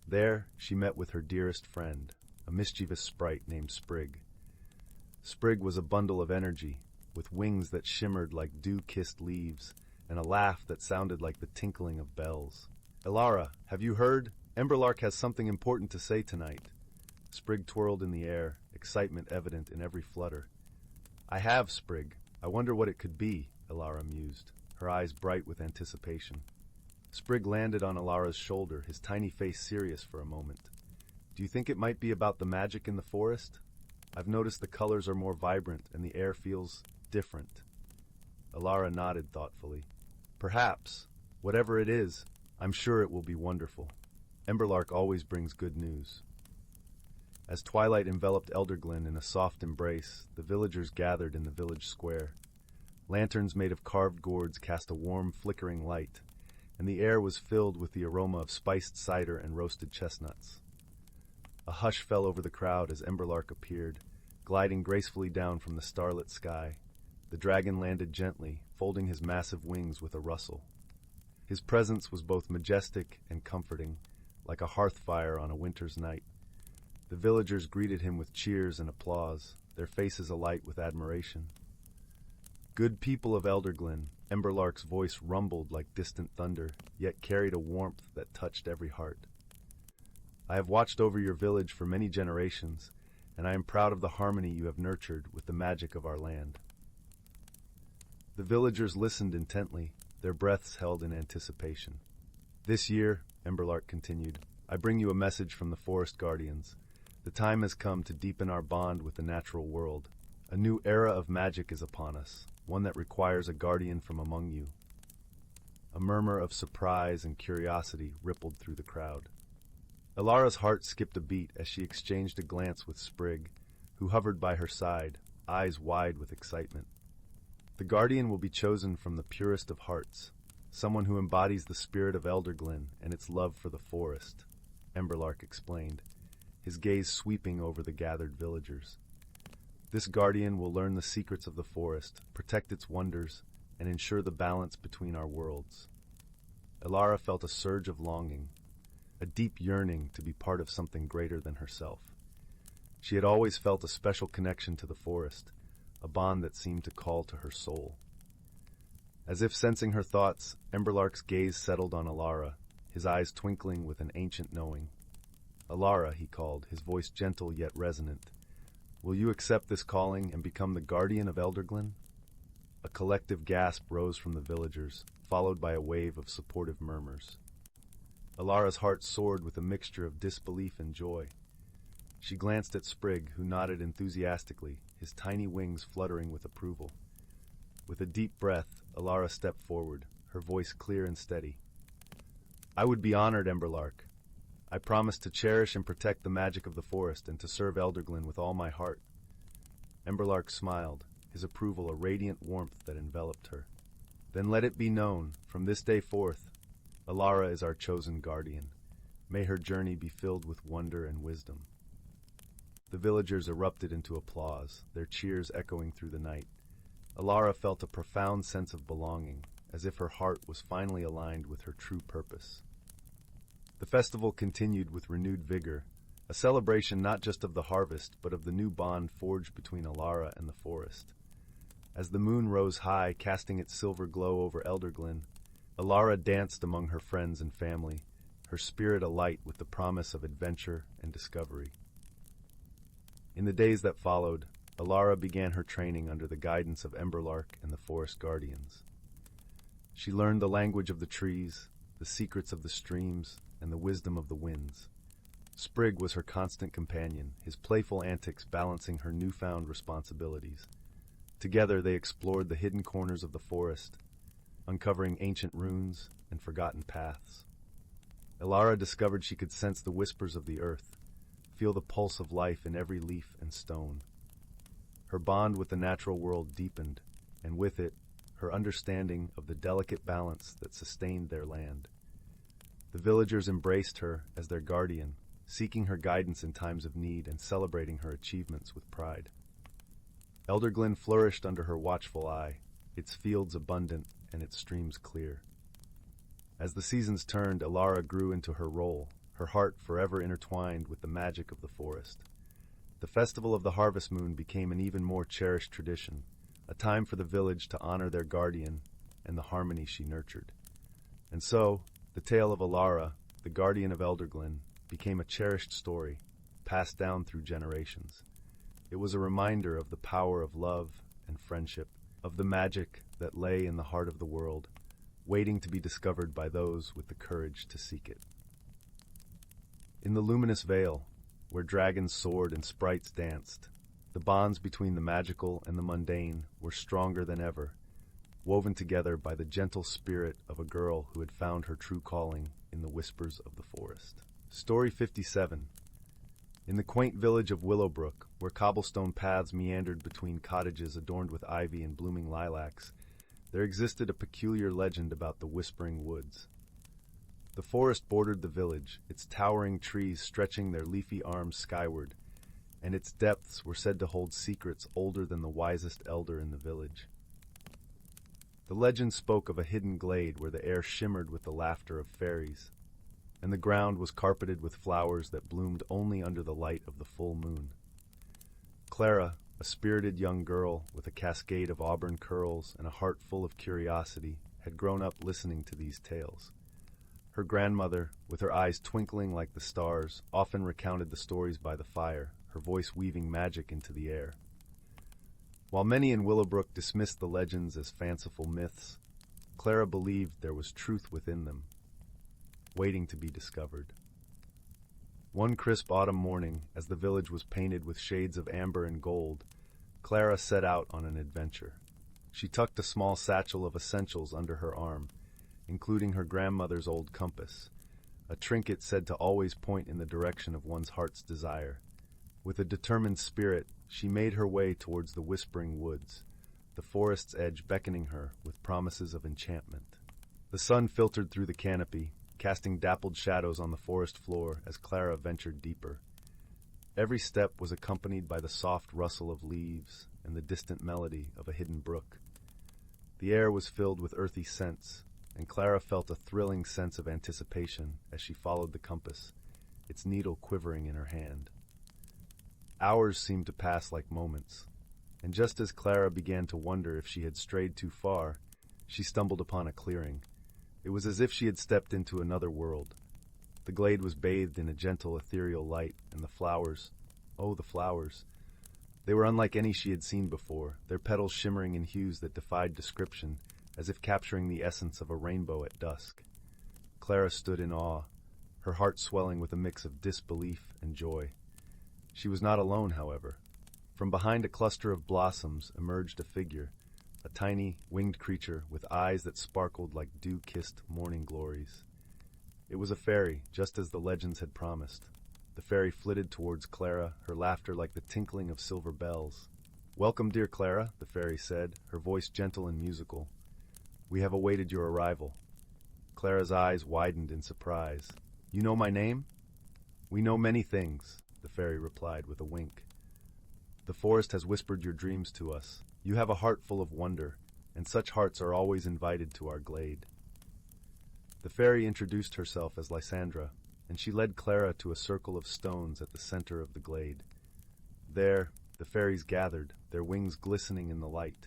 There, she met with her dearest friend, a mischievous sprite named Sprig. Sprig was a bundle of energy, with wings that shimmered like dew-kissed leaves, and a laugh that sounded like the tinkling of bells. "Elara, have you heard? Emberlark has something important to say tonight." Sprig twirled in the air, excitement evident in every flutter. "I have, Sprig. I wonder what it could be," Elara mused, her eyes bright with anticipation. Sprig landed on Elara's shoulder, his tiny face serious for a moment. "Do you think it might be about the magic in the forest? I've noticed the colors are more vibrant and the air feels different." Elara nodded thoughtfully. "Perhaps. Whatever it is, I'm sure it will be wonderful. Emberlark always brings good news." As twilight enveloped Elderglen in a soft embrace, the villagers gathered in the village square. Lanterns made of carved gourds cast a warm, flickering light, and the air was filled with the aroma of spiced cider and roasted chestnuts. A hush fell over the crowd as Emberlark appeared, gliding gracefully down from the starlit sky. The dragon landed gently, folding his massive wings with a rustle. His presence was both majestic and comforting, like a hearth fire on a winter's night. The villagers greeted him with cheers and applause, their faces alight with admiration. "Good people of Elderglen," Emberlark's voice rumbled like distant thunder, yet carried a warmth that touched every heart. "I have watched over your village for many generations, and I am proud of the harmony you have nurtured with the magic of our land." The villagers listened intently, their breaths held in anticipation. "This year," Emberlark continued, "I bring you a message from the forest guardians. The time has come to deepen our bond with the natural world. A new era of magic is upon us, one that requires a guardian from among you." A murmur of surprise and curiosity rippled through the crowd. Elara's heart skipped a beat as she exchanged a glance with Sprig, who hovered by her side, eyes wide with excitement. "The guardian will be chosen from the purest of hearts, someone who embodies the spirit of Elderglen and its love for the forest," Emberlark explained, his gaze sweeping over the gathered villagers. "This guardian will learn the secrets of the forest, protect its wonders, and ensure the balance between our worlds." Elara felt a surge of longing, a deep yearning to be part of something greater than herself. She had always felt a special connection to the forest, a bond that seemed to call to her soul. As if sensing her thoughts, Emberlark's gaze settled on Elara, his eyes twinkling with an ancient knowing. "Elara," he called, his voice gentle yet resonant, "will you accept this calling and become the guardian of Elderglen?" A collective gasp rose from the villagers, followed by a wave of supportive murmurs. Elara's heart soared with a mixture of disbelief and joy. She glanced at Sprig, who nodded enthusiastically, his tiny wings fluttering with approval. With a deep breath, Elara stepped forward, her voice clear and steady. "I would be honored, Emberlark. I promise to cherish and protect the magic of the forest and to serve Elderglen with all my heart." Emberlark smiled, his approval a radiant warmth that enveloped her. "Then let it be known, from this day forth, Elara is our chosen guardian. May her journey be filled with wonder and wisdom." The villagers erupted into applause, their cheers echoing through the night. Elara felt a profound sense of belonging, as if her heart was finally aligned with her true purpose. The festival continued with renewed vigor, a celebration not just of the harvest, but of the new bond forged between Elara and the forest. As the moon rose high, casting its silver glow over Elderglen, Elara danced among her friends and family, her spirit alight with the promise of adventure and discovery. In the days that followed, Elara began her training under the guidance of Emberlark and the forest guardians. She learned the language of the trees, the secrets of the streams, and the wisdom of the winds. Sprig was her constant companion, his playful antics balancing her newfound responsibilities. Together they explored the hidden corners of the forest, uncovering ancient runes and forgotten paths. Elara discovered she could sense the whispers of the earth, feel the pulse of life in every leaf and stone. Her bond with the natural world deepened, and with it, her understanding of the delicate balance that sustained their land. The villagers embraced her as their guardian, seeking her guidance in times of need and celebrating her achievements with pride. Elderglen flourished under her watchful eye, its fields abundant and its streams clear. As the seasons turned, Elara grew into her role, her heart forever intertwined with the magic of the forest. The festival of the harvest moon became an even more cherished tradition, a time for the village to honor their guardian and the harmony she nurtured. And so, the tale of Elara, the guardian of Elderglen, became a cherished story, passed down through generations. It was a reminder of the power of love and friendship, of the magic that lay in the heart of the world, waiting to be discovered by those with the courage to seek it. In the luminous vale, where dragons soared and sprites danced, the bonds between the magical and the mundane were stronger than ever, woven together by the gentle spirit of a girl who had found her true calling in the whispers of the forest. Story 57. In the quaint village of Willowbrook, where cobblestone paths meandered between cottages adorned with ivy and blooming lilacs, there existed a peculiar legend about the Whispering Woods. The forest bordered the village, its towering trees stretching their leafy arms skyward, and its depths were said to hold secrets older than the wisest elder in the village. The legend spoke of a hidden glade where the air shimmered with the laughter of fairies, and the ground was carpeted with flowers that bloomed only under the light of the full moon. Clara, a spirited young girl with a cascade of auburn curls and a heart full of curiosity, had grown up listening to these tales. Her grandmother, with her eyes twinkling like the stars, often recounted the stories by the fire, her voice weaving magic into the air. While many in Willowbrook dismissed the legends as fanciful myths, Clara believed there was truth within them, waiting to be discovered. One crisp autumn morning, as the village was painted with shades of amber and gold, Clara set out on an adventure. She tucked a small satchel of essentials under her arm, including her grandmother's old compass, a trinket said to always point in the direction of one's heart's desire. With a determined spirit, she made her way towards the whispering woods, the forest's edge beckoning her with promises of enchantment. The sun filtered through the canopy, casting dappled shadows on the forest floor as Clara ventured deeper. Every step was accompanied by the soft rustle of leaves and the distant melody of a hidden brook. The air was filled with earthy scents, and Clara felt a thrilling sense of anticipation as she followed the compass, its needle quivering in her hand. Hours seemed to pass like moments, and just as Clara began to wonder if she had strayed too far, she stumbled upon a clearing. It was as if she had stepped into another world. The glade was bathed in a gentle, ethereal light, and the flowers, oh, the flowers! They were unlike any she had seen before, their petals shimmering in hues that defied description, as if capturing the essence of a rainbow at dusk. Clara stood in awe, her heart swelling with a mix of disbelief and joy. She was not alone, however. From behind a cluster of blossoms emerged a figure, a tiny, winged creature with eyes that sparkled like dew-kissed morning glories. It was a fairy, just as the legends had promised. The fairy flitted towards Clara, her laughter like the tinkling of silver bells. "Welcome, dear Clara," the fairy said, her voice gentle and musical. "We have awaited your arrival." Clara's eyes widened in surprise. "You know my name?" "We know many things," the fairy replied with a wink. "The forest has whispered your dreams to us. You have a heart full of wonder, and such hearts are always invited to our glade." The fairy introduced herself as Lysandra, and she led Clara to a circle of stones at the center of the glade. There, the fairies gathered, their wings glistening in the light.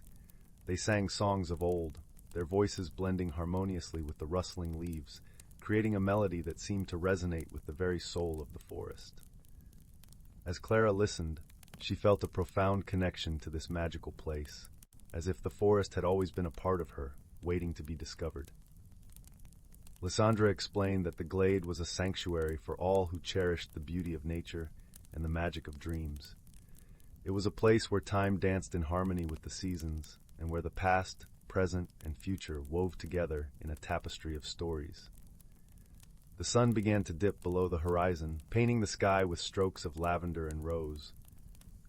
They sang songs of old, their voices blending harmoniously with the rustling leaves, creating a melody that seemed to resonate with the very soul of the forest. As Clara listened, she felt a profound connection to this magical place, as if the forest had always been a part of her, waiting to be discovered. Lysandra explained that the glade was a sanctuary for all who cherished the beauty of nature and the magic of dreams. It was a place where time danced in harmony with the seasons, and where the past, present, and future wove together in a tapestry of stories. The sun began to dip below the horizon, painting the sky with strokes of lavender and rose.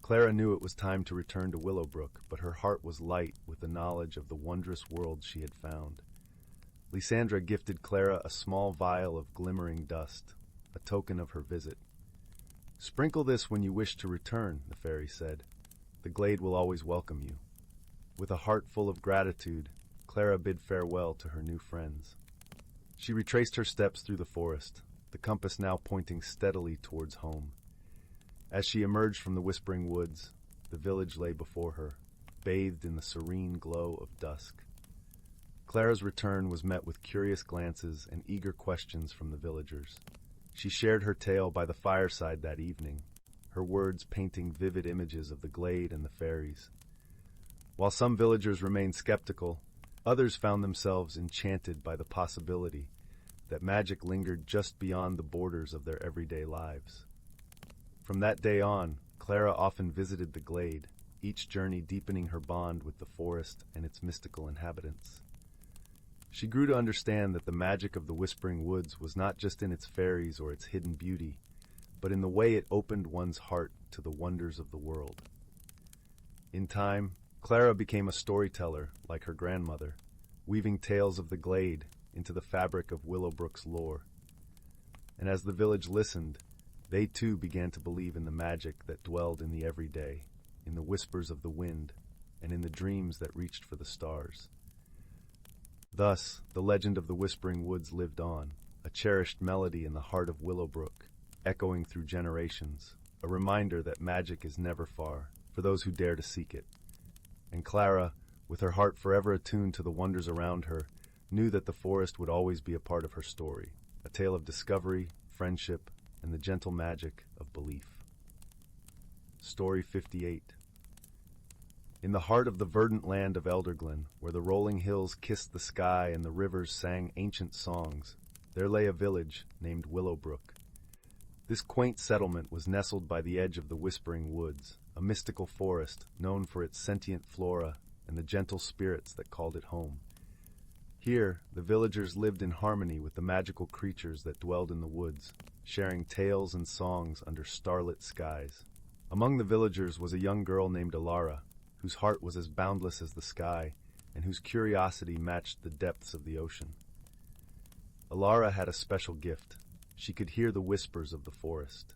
Clara knew it was time to return to Willowbrook, but her heart was light with the knowledge of the wondrous world she had found. Lysandra gifted Clara a small vial of glimmering dust, a token of her visit. "Sprinkle this when you wish to return," the fairy said. "The glade will always welcome you." With a heart full of gratitude, Clara bid farewell to her new friends. She retraced her steps through the forest, the compass now pointing steadily towards home. As she emerged from the whispering woods, the village lay before her, bathed in the serene glow of dusk. Clara's return was met with curious glances and eager questions from the villagers. She shared her tale by the fireside that evening, her words painting vivid images of the glade and the fairies. While some villagers remained skeptical, others found themselves enchanted by the possibility that magic lingered just beyond the borders of their everyday lives. From that day on, Clara often visited the glade, each journey deepening her bond with the forest and its mystical inhabitants. She grew to understand that the magic of the Whispering Woods was not just in its fairies or its hidden beauty, but in the way it opened one's heart to the wonders of the world. In time, Clara became a storyteller like her grandmother, weaving tales of the glade into the fabric of Willowbrook's lore. And as the village listened, they too began to believe in the magic that dwelled in the everyday, in the whispers of the wind, and in the dreams that reached for the stars. Thus, the legend of the Whispering Woods lived on, a cherished melody in the heart of Willowbrook, echoing through generations, a reminder that magic is never far, for those who dare to seek it. And Clara, with her heart forever attuned to the wonders around her, knew that the forest would always be a part of her story, a tale of discovery, friendship, and the gentle magic of belief. Story 58. In the heart of the verdant land of Elderglen, where the rolling hills kissed the sky and the rivers sang ancient songs, there lay a village named Willowbrook. This quaint settlement was nestled by the edge of the Whispering Woods, a mystical forest known for its sentient flora and the gentle spirits that called it home. Here, the villagers lived in harmony with the magical creatures that dwelled in the woods, sharing tales and songs under starlit skies. Among the villagers was a young girl named Elara, whose heart was as boundless as the sky, and whose curiosity matched the depths of the ocean. Elara had a special gift. She could hear the whispers of the forest.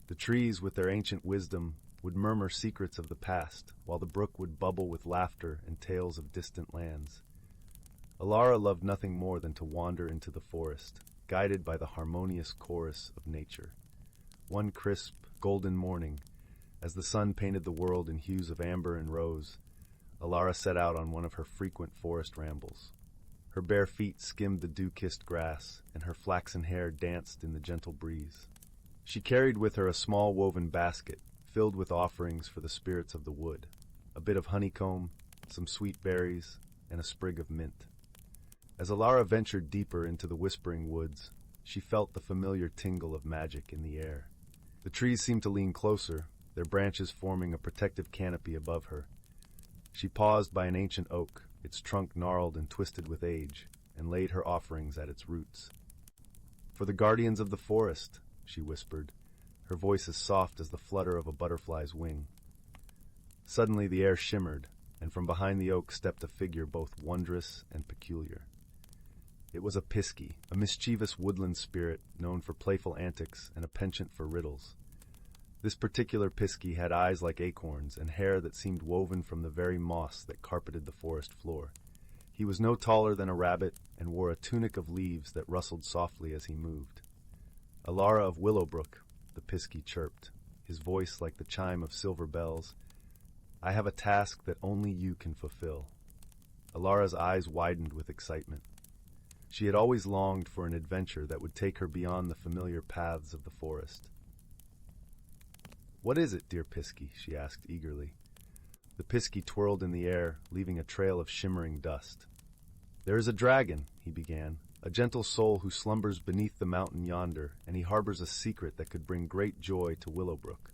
The trees, with their ancient wisdom, would murmur secrets of the past, while the brook would bubble with laughter and tales of distant lands. Elara loved nothing more than to wander into the forest, guided by the harmonious chorus of nature. One crisp, golden morning, as the sun painted the world in hues of amber and rose, Elara set out on one of her frequent forest rambles. Her bare feet skimmed the dew-kissed grass, and her flaxen hair danced in the gentle breeze. She carried with her a small woven basket, filled with offerings for the spirits of the wood, a bit of honeycomb, some sweet berries, and a sprig of mint. As Elara ventured deeper into the Whispering Woods, she felt the familiar tingle of magic in the air. The trees seemed to lean closer, their branches forming a protective canopy above her. She paused by an ancient oak, its trunk gnarled and twisted with age, and laid her offerings at its roots. "For the guardians of the forest," she whispered, her voice as soft as the flutter of a butterfly's wing. Suddenly the air shimmered, and from behind the oak stepped a figure both wondrous and peculiar. It was a Pisky, a mischievous woodland spirit known for playful antics and a penchant for riddles. This particular Pisky had eyes like acorns and hair that seemed woven from the very moss that carpeted the forest floor. He was no taller than a rabbit and wore a tunic of leaves that rustled softly as he moved. "Elara of Willowbrook," the Pisky chirped, his voice like the chime of silver bells. "I have a task that only you can fulfill." Elara's eyes widened with excitement. She had always longed for an adventure that would take her beyond the familiar paths of the forest. "What is it, dear Pisky?" she asked eagerly. The Pisky twirled in the air, leaving a trail of shimmering dust. "There is a dragon," he began, "a gentle soul who slumbers beneath the mountain yonder, and he harbors a secret that could bring great joy to Willowbrook."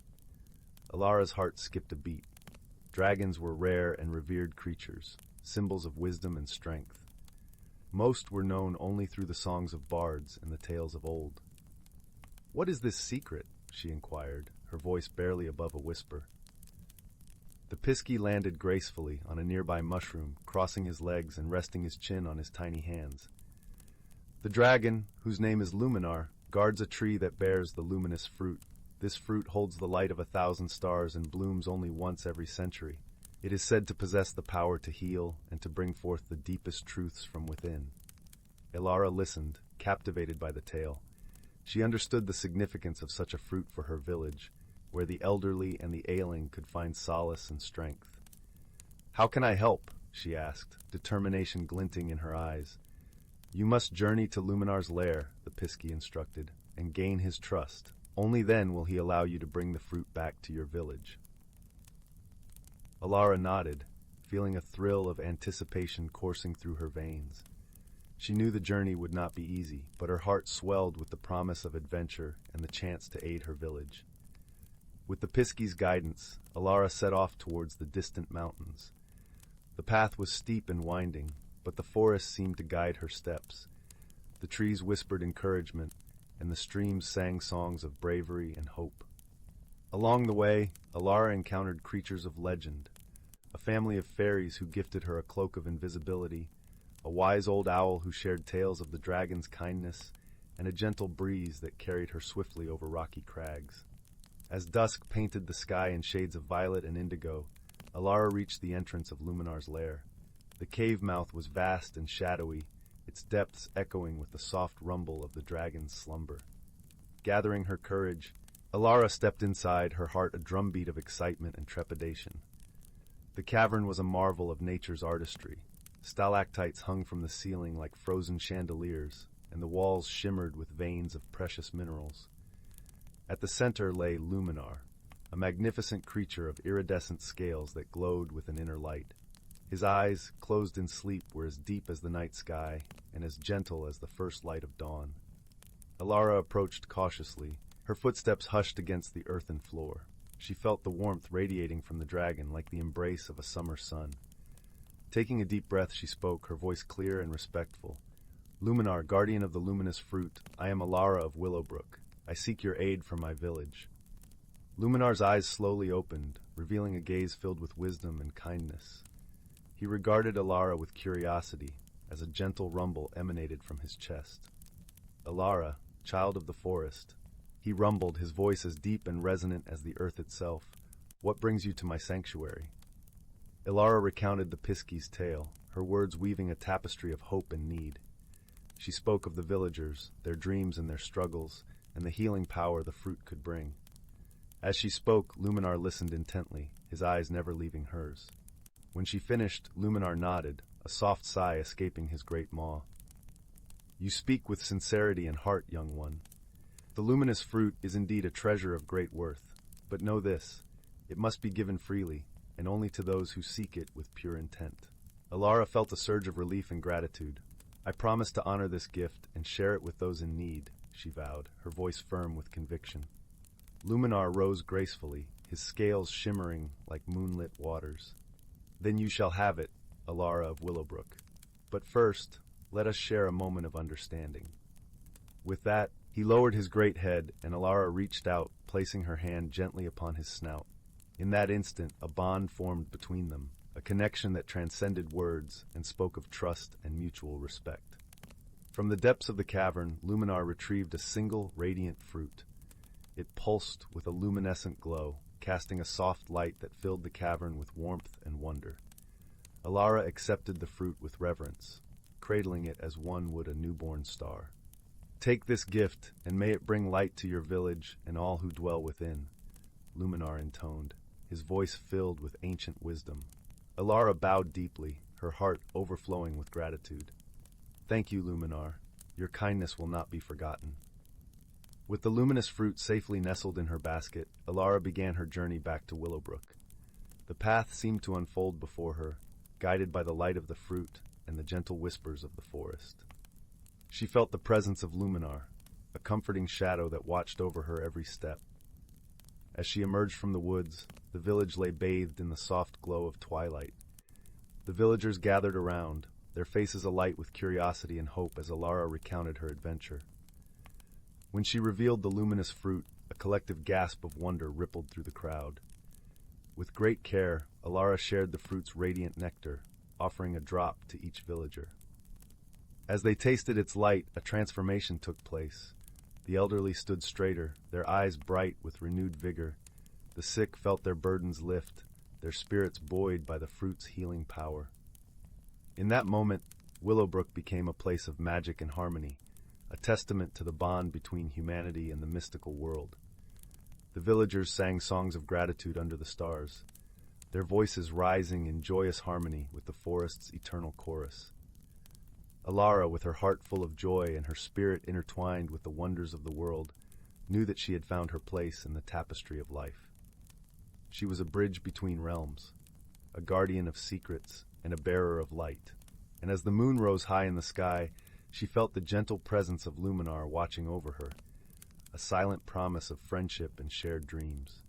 Elara's heart skipped a beat. Dragons were rare and revered creatures, symbols of wisdom and strength. Most were known only through the songs of bards and the tales of old. "What is this secret?" she inquired, her voice barely above a whisper. The Pisky landed gracefully on a nearby mushroom, crossing his legs and resting his chin on his tiny hands. "The dragon, whose name is Luminar, guards a tree that bears the luminous fruit. This fruit holds the light of 1,000 stars and blooms only once every century. It is said to possess the power to heal and to bring forth the deepest truths from within." Elara listened, captivated by the tale. She understood the significance of such a fruit for her village, where the elderly and the ailing could find solace and strength. "How can I help?" she asked, determination glinting in her eyes. "You must journey to Luminar's lair," the Pisky instructed, "and gain his trust. Only then will he allow you to bring the fruit back to your village." Elara nodded, feeling a thrill of anticipation coursing through her veins. She knew the journey would not be easy, but her heart swelled with the promise of adventure and the chance to aid her village. With the Pisky's guidance, Elara set off towards the distant mountains. The path was steep and winding, but the forest seemed to guide her steps. The trees whispered encouragement, and the streams sang songs of bravery and hope. Along the way, Elara encountered creatures of legend, a family of fairies who gifted her a cloak of invisibility, a wise old owl who shared tales of the dragon's kindness, and a gentle breeze that carried her swiftly over rocky crags. As dusk painted the sky in shades of violet and indigo, Elara reached the entrance of Luminar's lair. The cave mouth was vast and shadowy, its depths echoing with the soft rumble of the dragon's slumber. Gathering her courage, Elara stepped inside, her heart a drumbeat of excitement and trepidation. The cavern was a marvel of nature's artistry. Stalactites hung from the ceiling like frozen chandeliers, and the walls shimmered with veins of precious minerals. At the center lay Luminar, a magnificent creature of iridescent scales that glowed with an inner light. His eyes, closed in sleep, were as deep as the night sky and as gentle as the first light of dawn. Elara approached cautiously, her footsteps hushed against the earthen floor. She felt the warmth radiating from the dragon like the embrace of a summer sun. Taking a deep breath, she spoke, her voice clear and respectful. "Luminar, guardian of the luminous fruit, I am Elara of Willowbrook. I seek your aid for my village." Luminar's eyes slowly opened, revealing a gaze filled with wisdom and kindness. He regarded Elara with curiosity, as a gentle rumble emanated from his chest. "Elara, child of the forest," he rumbled, his voice as deep and resonant as the earth itself. "What brings you to my sanctuary?" Elara recounted the Piskie's tale, her words weaving a tapestry of hope and need. She spoke of the villagers, their dreams and their struggles, and the healing power the fruit could bring. As she spoke, Luminar listened intently, his eyes never leaving hers. When she finished, Luminar nodded, a soft sigh escaping his great maw. "You speak with sincerity and heart, young one. The luminous fruit is indeed a treasure of great worth, but know this, it must be given freely, and only to those who seek it with pure intent." Elara felt a surge of relief and gratitude. "I promise to honor this gift and share it with those in need," she vowed, her voice firm with conviction. Luminar rose gracefully, his scales shimmering like moonlit waters. "Then you shall have it, Elara of Willowbrook. But first, let us share a moment of understanding." With that, he lowered his great head, and Elara reached out, placing her hand gently upon his snout. In that instant, a bond formed between them, a connection that transcended words and spoke of trust and mutual respect. From the depths of the cavern, Luminar retrieved a single radiant fruit. It pulsed with a luminescent glow, casting a soft light that filled the cavern with warmth and wonder. Elara accepted the fruit with reverence, cradling it as one would a newborn star. "Take this gift, and may it bring light to your village and all who dwell within," Luminar intoned, his voice filled with ancient wisdom. Elara bowed deeply, her heart overflowing with gratitude. "Thank you, Luminar. Your kindness will not be forgotten." With the luminous fruit safely nestled in her basket, Elara began her journey back to Willowbrook. The path seemed to unfold before her, guided by the light of the fruit and the gentle whispers of the forest. She felt the presence of Luminar, a comforting shadow that watched over her every step. As she emerged from the woods, the village lay bathed in the soft glow of twilight. The villagers gathered around, their faces alight with curiosity and hope as Elara recounted her adventure. When she revealed the luminous fruit, a collective gasp of wonder rippled through the crowd. With great care, Elara shared the fruit's radiant nectar, offering a drop to each villager. As they tasted its light, a transformation took place. The elderly stood straighter, their eyes bright with renewed vigor. The sick felt their burdens lift, their spirits buoyed by the fruit's healing power. In that moment, Willowbrook became a place of magic and harmony, a testament to the bond between humanity and the mystical world. The villagers sang songs of gratitude under the stars, their voices rising in joyous harmony with the forest's eternal chorus. Elara, with her heart full of joy and her spirit intertwined with the wonders of the world, knew that she had found her place in the tapestry of life. She was a bridge between realms, a guardian of secrets and a bearer of light. And as the moon rose high in the sky, she felt the gentle presence of Luminar watching over her, a silent promise of friendship and shared dreams.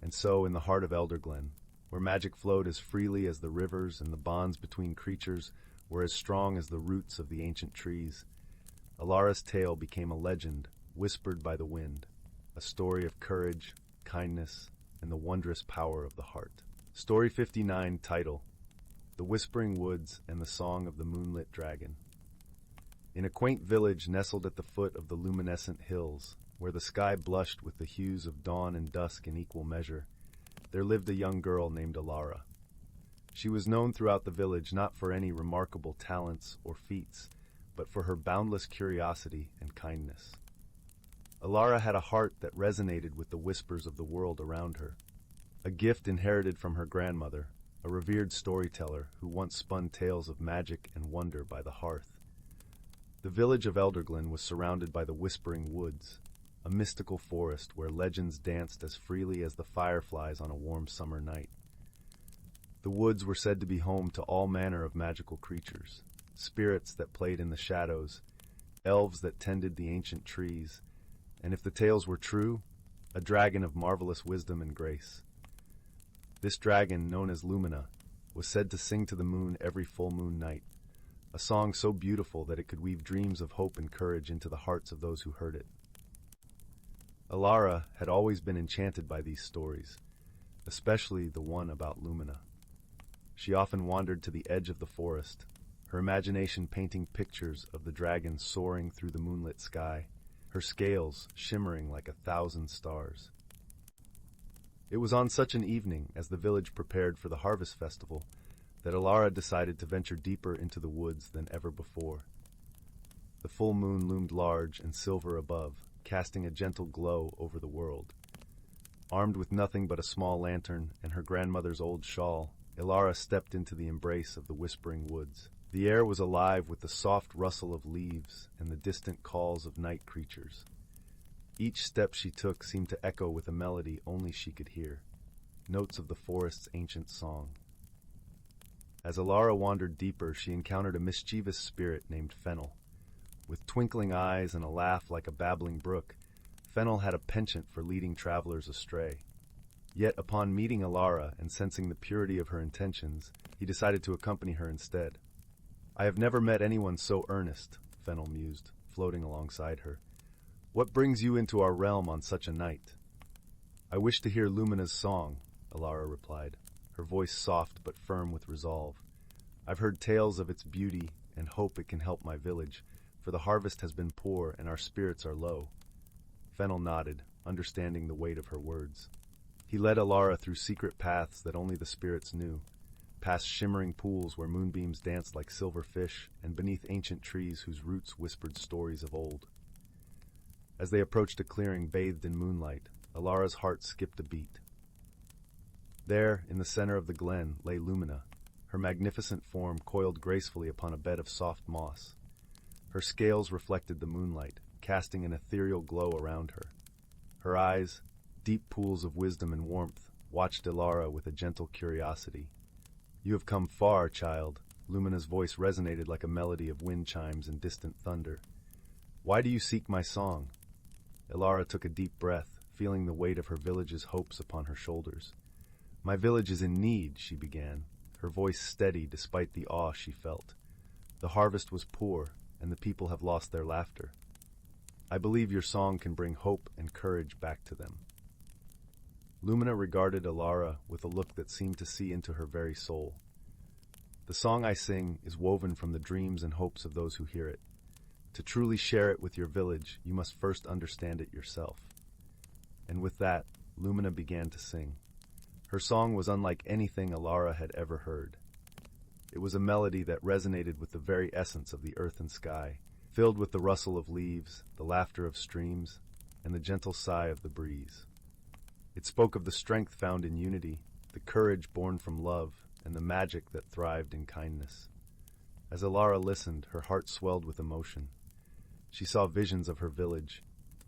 And so, in the heart of Elderglen, where magic flowed as freely as the rivers and the bonds between creatures were as strong as the roots of the ancient trees, Elara's tale became a legend whispered by the wind, a story of courage, kindness, and the wondrous power of the heart. Story 59, title: The Whispering Woods and the Song of the Moonlit Dragon. In a quaint village nestled at the foot of the luminescent hills, where the sky blushed with the hues of dawn and dusk in equal measure, there lived a young girl named Elara. She was known throughout the village not for any remarkable talents or feats, but for her boundless curiosity and kindness. Elara had a heart that resonated with the whispers of the world around her, a gift inherited from her grandmother, a revered storyteller who once spun tales of magic and wonder by the hearth. The village of Elderglen was surrounded by the Whispering Woods, a mystical forest where legends danced as freely as the fireflies on a warm summer night. The woods were said to be home to all manner of magical creatures, spirits that played in the shadows, elves that tended the ancient trees, and if the tales were true, a dragon of marvelous wisdom and grace. This dragon, known as Lumina, was said to sing to the moon every full moon night, a song so beautiful that it could weave dreams of hope and courage into the hearts of those who heard it. Elara had always been enchanted by these stories, especially the one about Lumina. She often wandered to the edge of the forest, her imagination painting pictures of the dragon soaring through the moonlit sky, her scales shimmering like 1,000 stars. It was on such an evening, as the village prepared for the harvest festival, that Elara decided to venture deeper into the woods than ever before. The full moon loomed large and silver above, casting a gentle glow over the world. Armed with nothing but a small lantern and her grandmother's old shawl, Elara stepped into the embrace of the whispering woods. The air was alive with the soft rustle of leaves and the distant calls of night creatures. Each step she took seemed to echo with a melody only she could hear, notes of the forest's ancient song. As Elara wandered deeper, she encountered a mischievous spirit named Fennel. With twinkling eyes and a laugh like a babbling brook, Fennel had a penchant for leading travelers astray. Yet upon meeting Elara and sensing the purity of her intentions, he decided to accompany her instead. "I have never met anyone so earnest," Fennel mused, floating alongside her. "What brings you into our realm on such a night?" "I wish to hear Lumina's song," Elara replied, her voice soft but firm with resolve. "I've heard tales of its beauty and hope it can help my village, for the harvest has been poor and our spirits are low." Fennel nodded, understanding the weight of her words. He led Elara through secret paths that only the spirits knew, past shimmering pools where moonbeams danced like silver fish, and beneath ancient trees whose roots whispered stories of old. As they approached a clearing bathed in moonlight, Elara's heart skipped a beat. There, in the center of the glen, lay Lumina, her magnificent form coiled gracefully upon a bed of soft moss. Her scales reflected the moonlight, casting an ethereal glow around her. Her eyes, deep pools of wisdom and warmth, watched Elara with a gentle curiosity. "You have come far, child." Lumina's voice resonated like a melody of wind chimes and distant thunder. "Why do you seek my song?" Elara took a deep breath, feeling the weight of her village's hopes upon her shoulders. "My village is in need," she began, her voice steady despite the awe she felt. "The harvest was poor, and the people have lost their laughter. I believe your song can bring hope and courage back to them." Lumina regarded Elara with a look that seemed to see into her very soul. "The song I sing is woven from the dreams and hopes of those who hear it. To truly share it with your village, you must first understand it yourself." And with that, Lumina began to sing. Her song was unlike anything Elara had ever heard. It was a melody that resonated with the very essence of the earth and sky, filled with the rustle of leaves, the laughter of streams, and the gentle sigh of the breeze. It spoke of the strength found in unity, the courage born from love, and the magic that thrived in kindness. As Elara listened, her heart swelled with emotion. She saw visions of her village,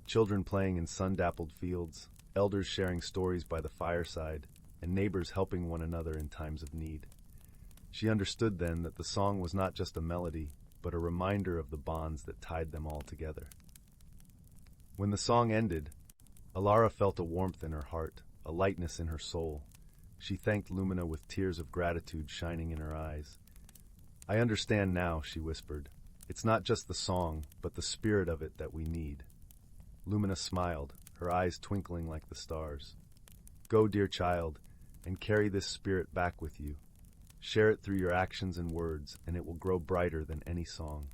children playing in sun-dappled fields, elders sharing stories by the fireside, and neighbors helping one another in times of need. She understood then that the song was not just a melody, but a reminder of the bonds that tied them all together. When the song ended, Elara felt a warmth in her heart, a lightness in her soul. She thanked Lumina with tears of gratitude shining in her eyes. "I understand now," she whispered. "It's not just the song, but the spirit of it that we need." Lumina smiled, her eyes twinkling like the stars. "Go, dear child, and carry this spirit back with you. Share it through your actions and words, and it will grow brighter than any song."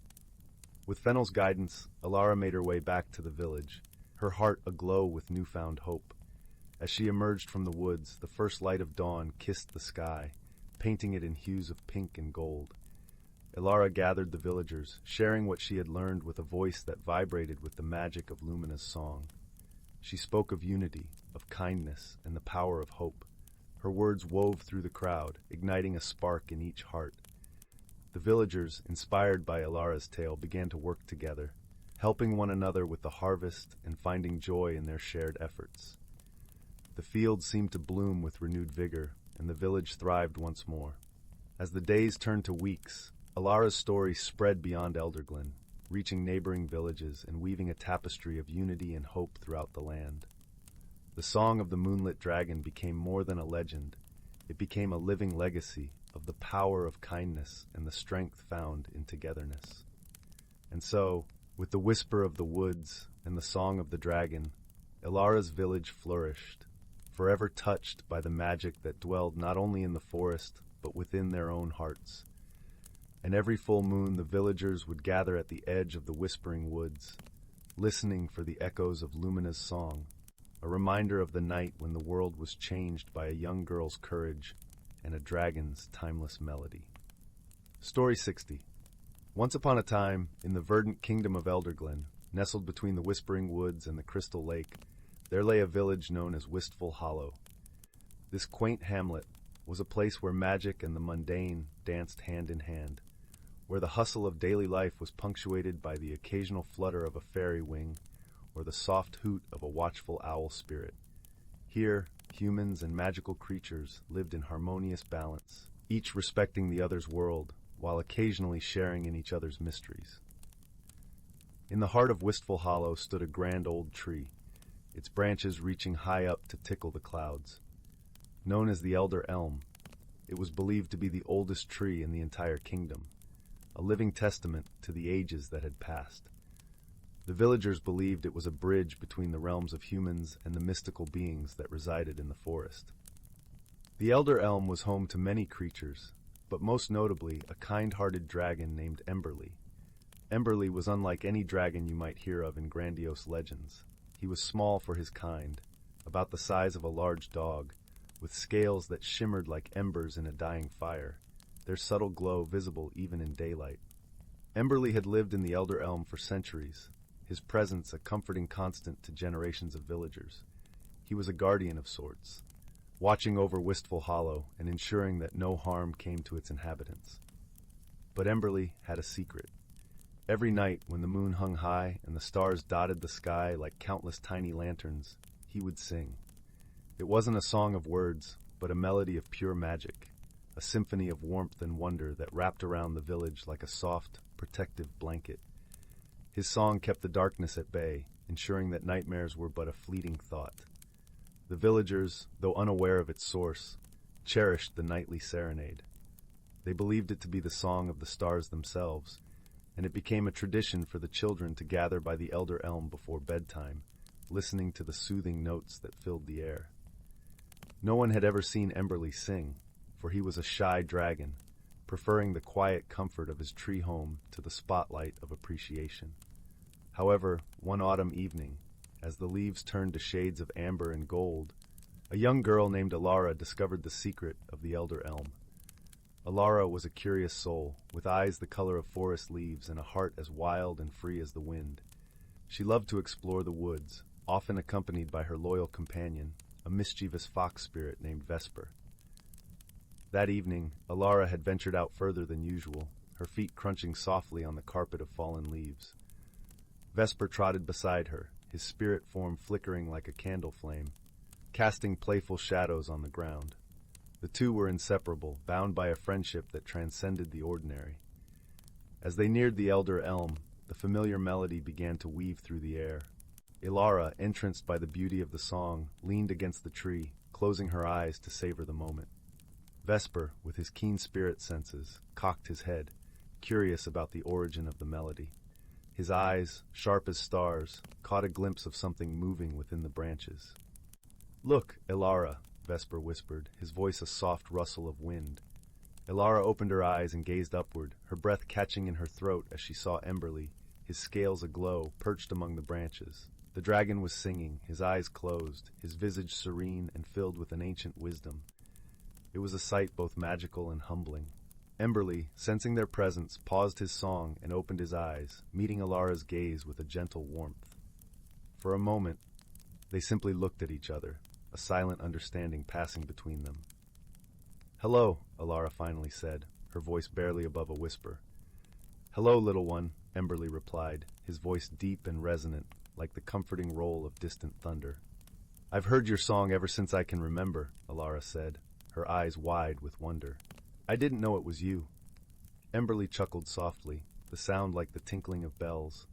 With Fennel's guidance, Elara made her way back to the village, her heart aglow with newfound hope. As she emerged from the woods, the first light of dawn kissed the sky, painting it in hues of pink and gold. Elara gathered the villagers, sharing what she had learned with a voice that vibrated with the magic of Lumina's song. She spoke of unity, of kindness, and the power of hope. Her words wove through the crowd, igniting a spark in each heart. The villagers, inspired by Elara's tale, began to work together. helping one another with the harvest and finding joy in their shared efforts. The fields seemed to bloom with renewed vigor, and the village thrived once more. As the days turned to weeks, Elara's story spread beyond Elderglen, reaching neighboring villages and weaving a tapestry of unity and hope throughout the land. The song of the moonlit dragon became more than a legend. It became a living legacy of the power of kindness and the strength found in togetherness. And so, with the whisper of the woods and the song of the dragon, Elara's village flourished, forever touched by the magic that dwelled not only in the forest, but within their own hearts. And every full moon the villagers would gather at the edge of the whispering woods, listening for the echoes of Lumina's song, a reminder of the night when the world was changed by a young girl's courage and a dragon's timeless melody. Story 60. Once upon a time, in the verdant kingdom of Elderglen, nestled between the whispering woods and the crystal lake, there lay a village known as Wistful Hollow. This quaint hamlet was a place where magic and the mundane danced hand in hand, where the hustle of daily life was punctuated by the occasional flutter of a fairy wing or the soft hoot of a watchful owl spirit. Here, humans and magical creatures lived in harmonious balance, each respecting the other's world, while occasionally sharing in each other's mysteries. In the heart of Wistful Hollow stood a grand old tree, its branches reaching high up to tickle the clouds. Known as the Elder Elm, it was believed to be the oldest tree in the entire kingdom, a living testament to the ages that had passed. The villagers believed it was a bridge between the realms of humans and the mystical beings that resided in the forest. The Elder Elm was home to many creatures, but most notably a kind-hearted dragon named Emberly. Emberly was unlike any dragon you might hear of in grandiose legends. He was small for his kind, about the size of a large dog, with scales that shimmered like embers in a dying fire, their subtle glow visible even in daylight. Emberly had lived in the Elder Elm for centuries, his presence a comforting constant to generations of villagers. He was a guardian of sorts, watching over Wistful Hollow and ensuring that no harm came to its inhabitants. But Emberly had a secret. Every night when the moon hung high and the stars dotted the sky like countless tiny lanterns, he would sing. It wasn't a song of words, but a melody of pure magic, a symphony of warmth and wonder that wrapped around the village like a soft, protective blanket. His song kept the darkness at bay, ensuring that nightmares were but a fleeting thought. The villagers, though unaware of its source, cherished the nightly serenade. They believed it to be the song of the stars themselves, and it became a tradition for the children to gather by the Elder Elm before bedtime, listening to the soothing notes that filled the air. No one had ever seen Emberly sing, for he was a shy dragon, preferring the quiet comfort of his tree home to the spotlight of appreciation. However, one autumn evening, as the leaves turned to shades of amber and gold, a young girl named Elara discovered the secret of the Elder Elm. Elara was a curious soul, with eyes the color of forest leaves and a heart as wild and free as the wind. She loved to explore the woods, often accompanied by her loyal companion, a mischievous fox spirit named Vesper. That evening, Elara had ventured out further than usual, her feet crunching softly on the carpet of fallen leaves. Vesper trotted beside her, his spirit form flickering like a candle flame, casting playful shadows on the ground. The two were inseparable, bound by a friendship that transcended the ordinary. As they neared the Elder Elm, the familiar melody began to weave through the air. Elara, entranced by the beauty of the song, leaned against the tree, closing her eyes to savor the moment. Vesper, with his keen spirit senses, cocked his head, curious about the origin of the melody. His eyes, sharp as stars, caught a glimpse of something moving within the branches. "Look, Elara," Vesper whispered, his voice a soft rustle of wind. Elara opened her eyes and gazed upward, her breath catching in her throat as she saw Emberly, his scales aglow, perched among the branches. The dragon was singing, his eyes closed, his visage serene and filled with an ancient wisdom. It was a sight both magical and humbling. Emberly, sensing their presence, paused his song and opened his eyes, meeting Elara's gaze with a gentle warmth. For a moment, they simply looked at each other, a silent understanding passing between them. "Hello," Elara finally said, her voice barely above a whisper. "Hello, little one," Emberly replied, his voice deep and resonant, like the comforting roll of distant thunder. I've heard your song ever since I can remember, Elara said, her eyes wide with wonder. I didn't know it was you. Emberly chuckled softly, the sound like the tinkling of bells.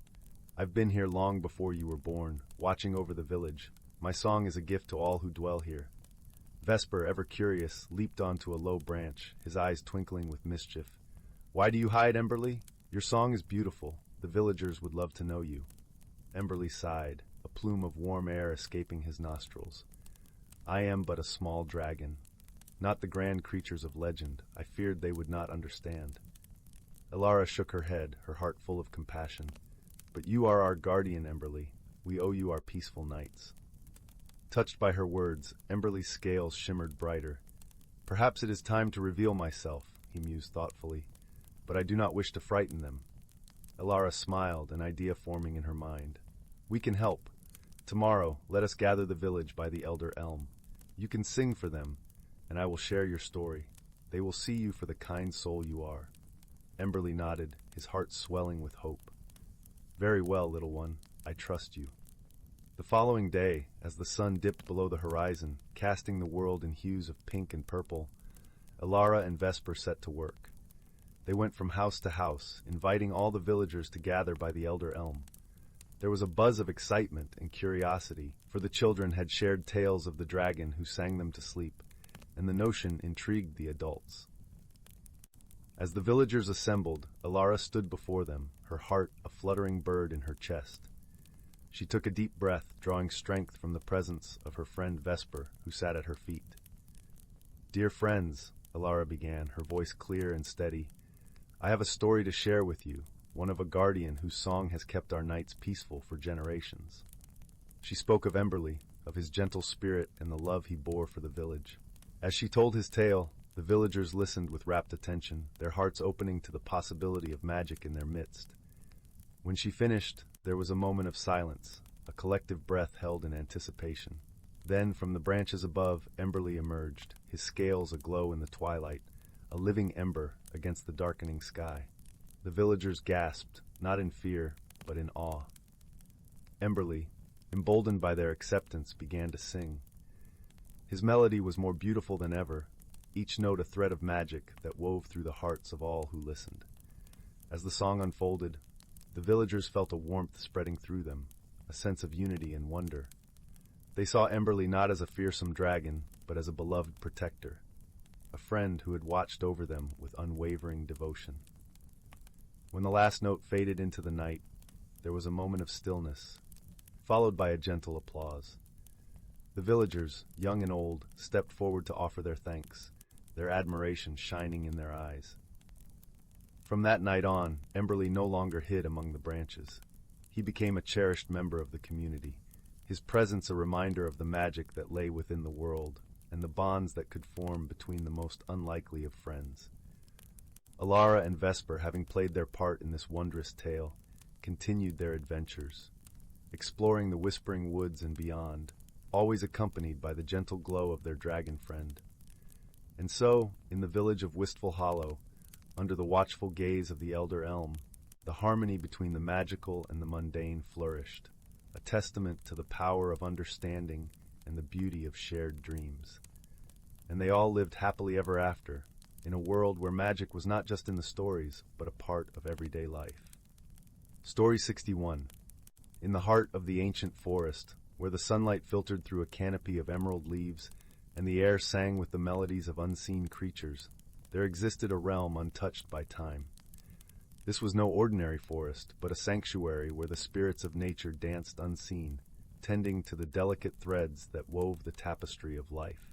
I've been here long before you were born, watching over the village. My song is a gift to all who dwell here. Vesper, ever curious, leaped onto a low branch, his eyes twinkling with mischief. Why do you hide, Emberly? Your song is beautiful. The villagers would love to know you. Emberly sighed, a plume of warm air escaping his nostrils. I am but a small dragon. Not the grand creatures of legend. I feared they would not understand. Elara shook her head, her heart full of compassion. But you are our guardian, Emberly. We owe you our peaceful nights. Touched by her words, Emberly's scales shimmered brighter. Perhaps it is time to reveal myself, he mused thoughtfully, but I do not wish to frighten them. Elara smiled, an idea forming in her mind. We can help. Tomorrow, let us gather the village by the elder elm. You can sing for them, and I will share your story. They will see you for the kind soul you are. Emberly nodded, his heart swelling with hope. Very well, little one. I trust you. The following day, as the sun dipped below the horizon, casting the world in hues of pink and purple, Elara and Vesper set to work. They went from house to house, inviting all the villagers to gather by the elder elm. There was a buzz of excitement and curiosity, for the children had shared tales of the dragon who sang them to sleep, and the notion intrigued the adults. As the villagers assembled, Elara stood before them, her heart a fluttering bird in her chest. She took a deep breath, drawing strength from the presence of her friend Vesper, who sat at her feet. Dear friends, Elara began, her voice clear and steady, I have a story to share with you, one of a guardian whose song has kept our nights peaceful for generations. She spoke of Emberly, of his gentle spirit and the love he bore for the village. As she told his tale, the villagers listened with rapt attention, their hearts opening to the possibility of magic in their midst. When she finished, there was a moment of silence, a collective breath held in anticipation. Then, from the branches above, Emberly emerged, his scales aglow in the twilight, a living ember against the darkening sky. The villagers gasped, not in fear, but in awe. Emberly, emboldened by their acceptance, began to sing. His melody was more beautiful than ever, each note a thread of magic that wove through the hearts of all who listened. As the song unfolded, the villagers felt a warmth spreading through them, a sense of unity and wonder. They saw Emberly not as a fearsome dragon, but as a beloved protector, a friend who had watched over them with unwavering devotion. When the last note faded into the night, there was a moment of stillness, followed by a gentle applause. The villagers, young and old, stepped forward to offer their thanks, their admiration shining in their eyes. From that night on, Emberly no longer hid among the branches. He became a cherished member of the community, his presence a reminder of the magic that lay within the world and the bonds that could form between the most unlikely of friends. Elara and Vesper, having played their part in this wondrous tale, continued their adventures, exploring the whispering woods and beyond, always accompanied by the gentle glow of their dragon friend. And so, in the village of Wistful Hollow, under the watchful gaze of the elder elm, the harmony between the magical and the mundane flourished, a testament to the power of understanding and the beauty of shared dreams. And they all lived happily ever after, in a world where magic was not just in the stories, but a part of everyday life. Story 61. In the heart of the ancient forest, where the sunlight filtered through a canopy of emerald leaves and the air sang with the melodies of unseen creatures, there existed a realm untouched by time. This was no ordinary forest, but a sanctuary where the spirits of nature danced unseen, tending to the delicate threads that wove the tapestry of life.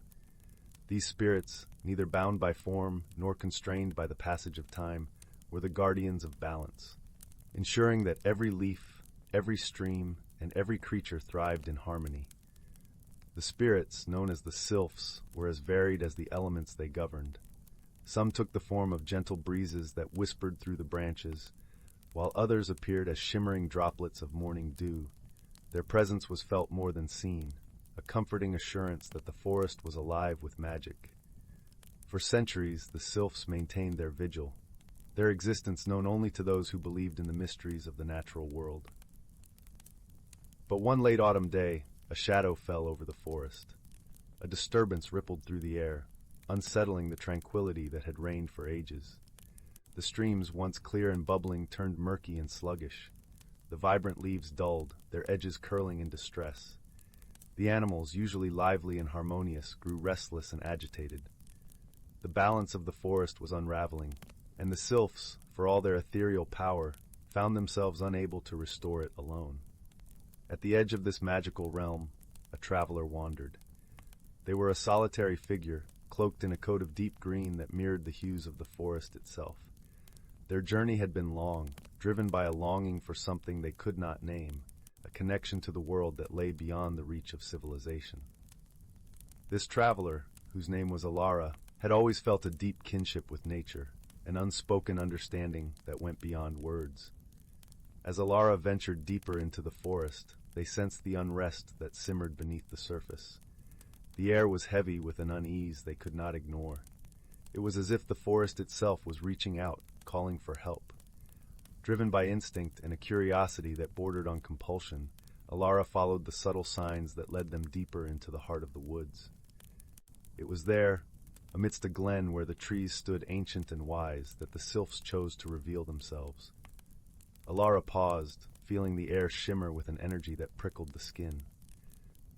These spirits, neither bound by form nor constrained by the passage of time, were the guardians of balance, ensuring that every leaf, every stream, and every creature thrived in harmony. The spirits, known as the sylphs, were as varied as the elements they governed. Some took the form of gentle breezes that whispered through the branches, while others appeared as shimmering droplets of morning dew. Their presence was felt more than seen, a comforting assurance that the forest was alive with magic. For centuries, the sylphs maintained their vigil, their existence known only to those who believed in the mysteries of the natural world. But one late autumn day, a shadow fell over the forest. A disturbance rippled through the air, unsettling the tranquility that had reigned for ages. The streams, once clear and bubbling, turned murky and sluggish. The vibrant leaves dulled, their edges curling in distress. The animals, usually lively and harmonious, grew restless and agitated. The balance of the forest was unraveling, and the sylphs, for all their ethereal power, found themselves unable to restore it alone. At the edge of this magical realm, a traveler wandered. They were a solitary figure, cloaked in a coat of deep green that mirrored the hues of the forest itself. Their journey had been long, driven by a longing for something they could not name, a connection to the world that lay beyond the reach of civilization. This traveler, whose name was Elara, had always felt a deep kinship with nature, an unspoken understanding that went beyond words. As Elara ventured deeper into the forest, they sensed the unrest that simmered beneath the surface. The air was heavy with an unease they could not ignore. It was as if the forest itself was reaching out, calling for help. Driven by instinct and a curiosity that bordered on compulsion, Elara followed the subtle signs that led them deeper into the heart of the woods. It was there, amidst a glen where the trees stood ancient and wise, that the sylphs chose to reveal themselves. Elara paused, feeling the air shimmer with an energy that prickled the skin.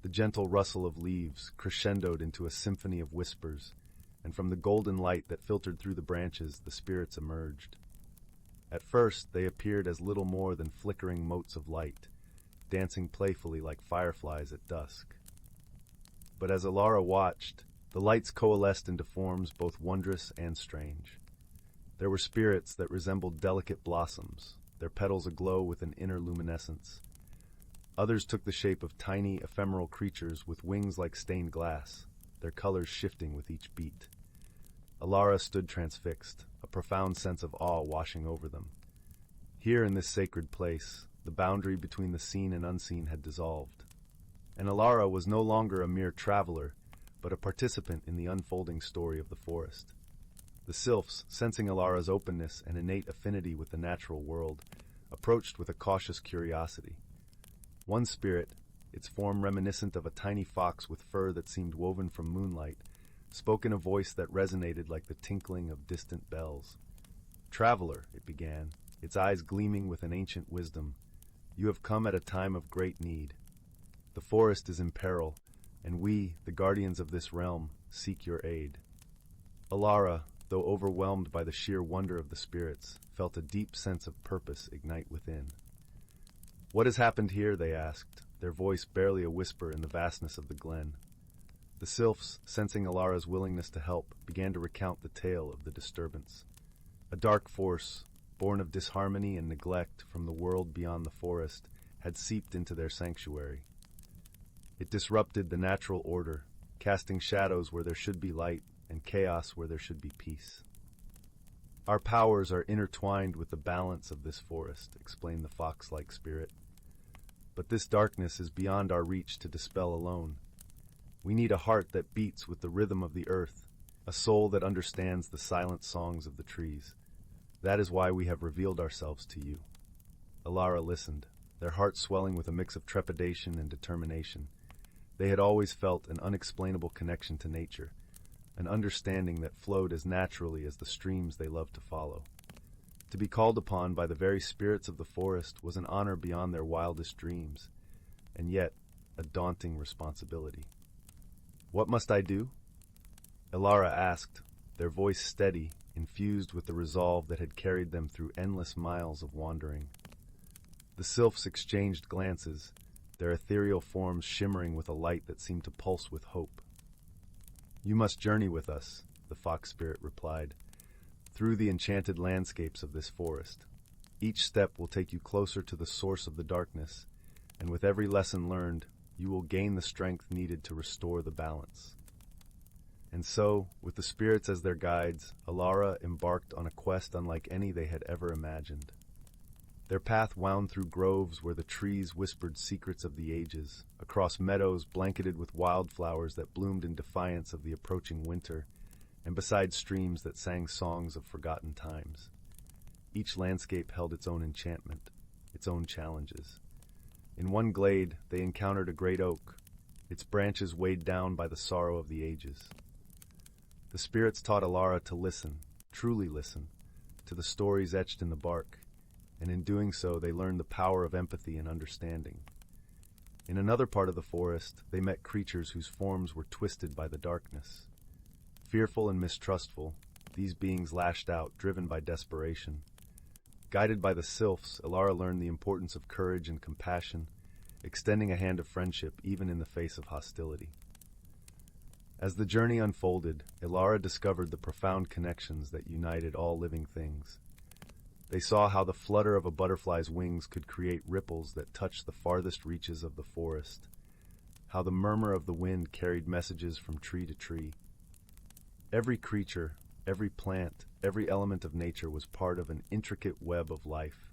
The gentle rustle of leaves crescendoed into a symphony of whispers, and from the golden light that filtered through the branches, the spirits emerged. At first, they appeared as little more than flickering motes of light, dancing playfully like fireflies at dusk. But as Elara watched, the lights coalesced into forms both wondrous and strange. There were spirits that resembled delicate blossoms, their petals aglow with an inner luminescence. Others took the shape of tiny, ephemeral creatures with wings like stained glass, their colors shifting with each beat. Elara stood transfixed, a profound sense of awe washing over them. Here in this sacred place, the boundary between the seen and unseen had dissolved, and Elara was no longer a mere traveler, but a participant in the unfolding story of the forest. The sylphs, sensing Elara's openness and innate affinity with the natural world, approached with a cautious curiosity. One spirit, its form reminiscent of a tiny fox with fur that seemed woven from moonlight, spoke in a voice that resonated like the tinkling of distant bells. "Traveler," it began, its eyes gleaming with an ancient wisdom, "you have come at a time of great need. The forest is in peril, and we, the guardians of this realm, seek your aid." Elara, though overwhelmed by the sheer wonder of the spirits, felt a deep sense of purpose ignite within. "What has happened here?" they asked, their voice barely a whisper in the vastness of the glen. The sylphs, sensing Elara's willingness to help, began to recount the tale of the disturbance. A dark force, born of disharmony and neglect from the world beyond the forest, had seeped into their sanctuary. It disrupted the natural order, casting shadows where there should be light and chaos where there should be peace. "Our powers are intertwined with the balance of this forest," explained the fox-like spirit. "But this darkness is beyond our reach to dispel alone. We need a heart that beats with the rhythm of the earth, a soul that understands the silent songs of the trees. That is why we have revealed ourselves to you." Elara listened, their hearts swelling with a mix of trepidation and determination. They had always felt an unexplainable connection to nature, an understanding that flowed as naturally as the streams they loved to follow. To be called upon by the very spirits of the forest was an honor beyond their wildest dreams, and yet a daunting responsibility. "What must I do?" Elara asked, their voice steady, infused with the resolve that had carried them through endless miles of wandering. The sylphs exchanged glances, their ethereal forms shimmering with a light that seemed to pulse with hope. "You must journey with us," the fox spirit replied, "through the enchanted landscapes of this forest. Each step will take you closer to the source of the darkness, and with every lesson learned, you will gain the strength needed to restore the balance." And so, with the spirits as their guides, Elara embarked on a quest unlike any they had ever imagined. Their path wound through groves where the trees whispered secrets of the ages, across meadows blanketed with wildflowers that bloomed in defiance of the approaching winter, and beside streams that sang songs of forgotten times. Each landscape held its own enchantment, its own challenges. In one glade, they encountered a great oak, its branches weighed down by the sorrow of the ages. The spirits taught Elara to listen, truly listen, to the stories etched in the bark, and in doing so they learned the power of empathy and understanding. In another part of the forest, they met creatures whose forms were twisted by the darkness. Fearful and mistrustful, these beings lashed out, driven by desperation. Guided by the sylphs, Elara learned the importance of courage and compassion, extending a hand of friendship even in the face of hostility. As the journey unfolded, Elara discovered the profound connections that united all living things. They saw how the flutter of a butterfly's wings could create ripples that touched the farthest reaches of the forest, how the murmur of the wind carried messages from tree to tree. Every creature, every plant, every element of nature was part of an intricate web of life,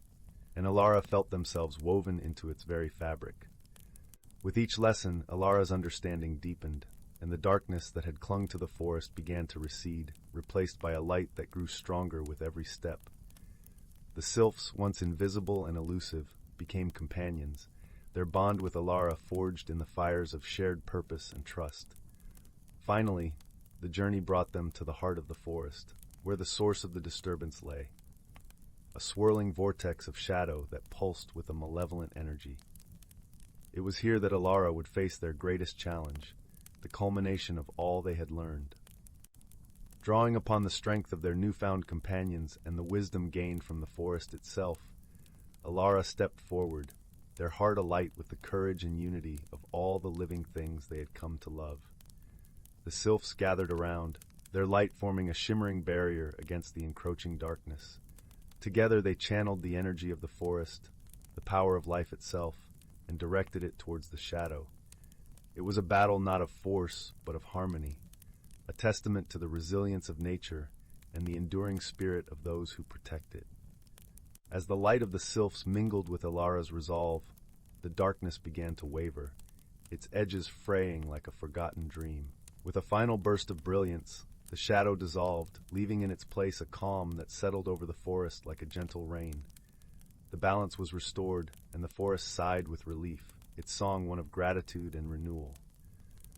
and Elara felt themselves woven into its very fabric. With each lesson, Elara's understanding deepened, and the darkness that had clung to the forest began to recede, replaced by a light that grew stronger with every step. The sylphs, once invisible and elusive, became companions, their bond with Elara forged in the fires of shared purpose and trust. Finally, the journey brought them to the heart of the forest, where the source of the disturbance lay. A swirling vortex of shadow that pulsed with a malevolent energy. It was here that Elara would face their greatest challenge, the culmination of all they had learned. Drawing upon the strength of their newfound companions and the wisdom gained from the forest itself, Elara stepped forward, their heart alight with the courage and unity of all the living things they had come to love. The sylphs gathered around, their light forming a shimmering barrier against the encroaching darkness. Together they channeled the energy of the forest, the power of life itself, and directed it towards the shadow. It was a battle not of force, but of harmony, a testament to the resilience of nature and the enduring spirit of those who protect it. As the light of the sylphs mingled with Elara's resolve, the darkness began to waver, its edges fraying like a forgotten dream. With a final burst of brilliance, the shadow dissolved, leaving in its place a calm that settled over the forest like a gentle rain. The balance was restored, and the forest sighed with relief, its song one of gratitude and renewal.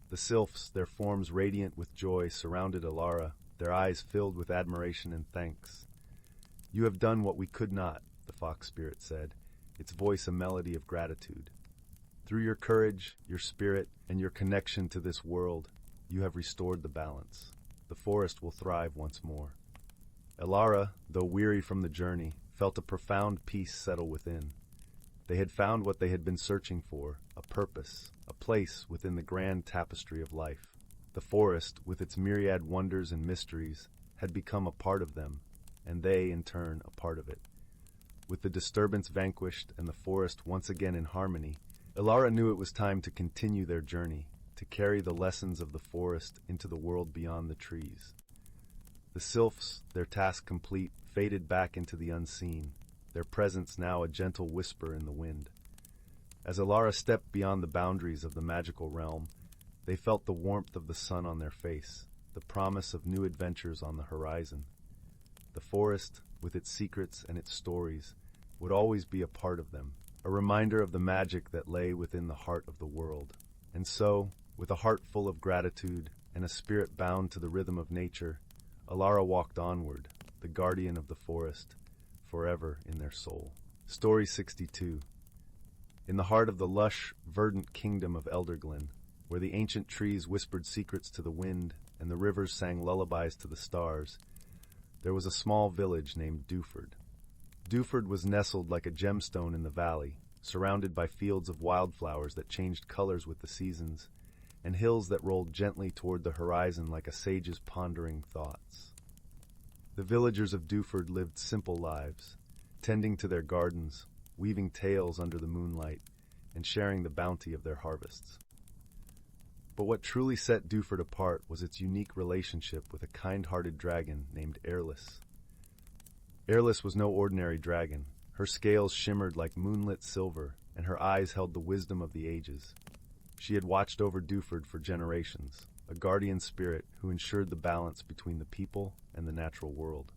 The sylphs, their forms radiant with joy, surrounded Elara, their eyes filled with admiration and thanks. "You have done what we could not," the fox spirit said, its voice a melody of gratitude. "Through your courage, your spirit, and your connection to this world, you have restored the balance. The forest will thrive once more." Elara, though weary from the journey, felt a profound peace settle within. They had found what they had been searching for, a purpose, a place within the grand tapestry of life. The forest, with its myriad wonders and mysteries, had become a part of them, and they, in turn, a part of it. With the disturbance vanquished and the forest once again in harmony, Elara knew it was time to continue their journey, to carry the lessons of the forest into the world beyond the trees. The sylphs, their task complete, faded back into the unseen, their presence now a gentle whisper in the wind. As Elara stepped beyond the boundaries of the magical realm, they felt the warmth of the sun on their face, the promise of new adventures on the horizon. The forest, with its secrets and its stories, would always be a part of them, a reminder of the magic that lay within the heart of the world. And so, with a heart full of gratitude and a spirit bound to the rhythm of nature, Elara walked onward, the guardian of the forest, forever in their soul. Story 62. In the heart of the lush, verdant kingdom of Elderglen, where the ancient trees whispered secrets to the wind and the rivers sang lullabies to the stars, there was a small village named Dewford. Dewford was nestled like a gemstone in the valley, surrounded by fields of wildflowers that changed colors with the seasons, and hills that rolled gently toward the horizon like a sage's pondering thoughts. The villagers of Dewford lived simple lives, tending to their gardens, weaving tales under the moonlight, and sharing the bounty of their harvests. But what truly set Dewford apart was its unique relationship with a kind-hearted dragon named Airless. Airless was no ordinary dragon. Her scales shimmered like moonlit silver, and her eyes held the wisdom of the ages. She had watched over Dewford for generations, a guardian spirit who ensured the balance between the people and the natural world.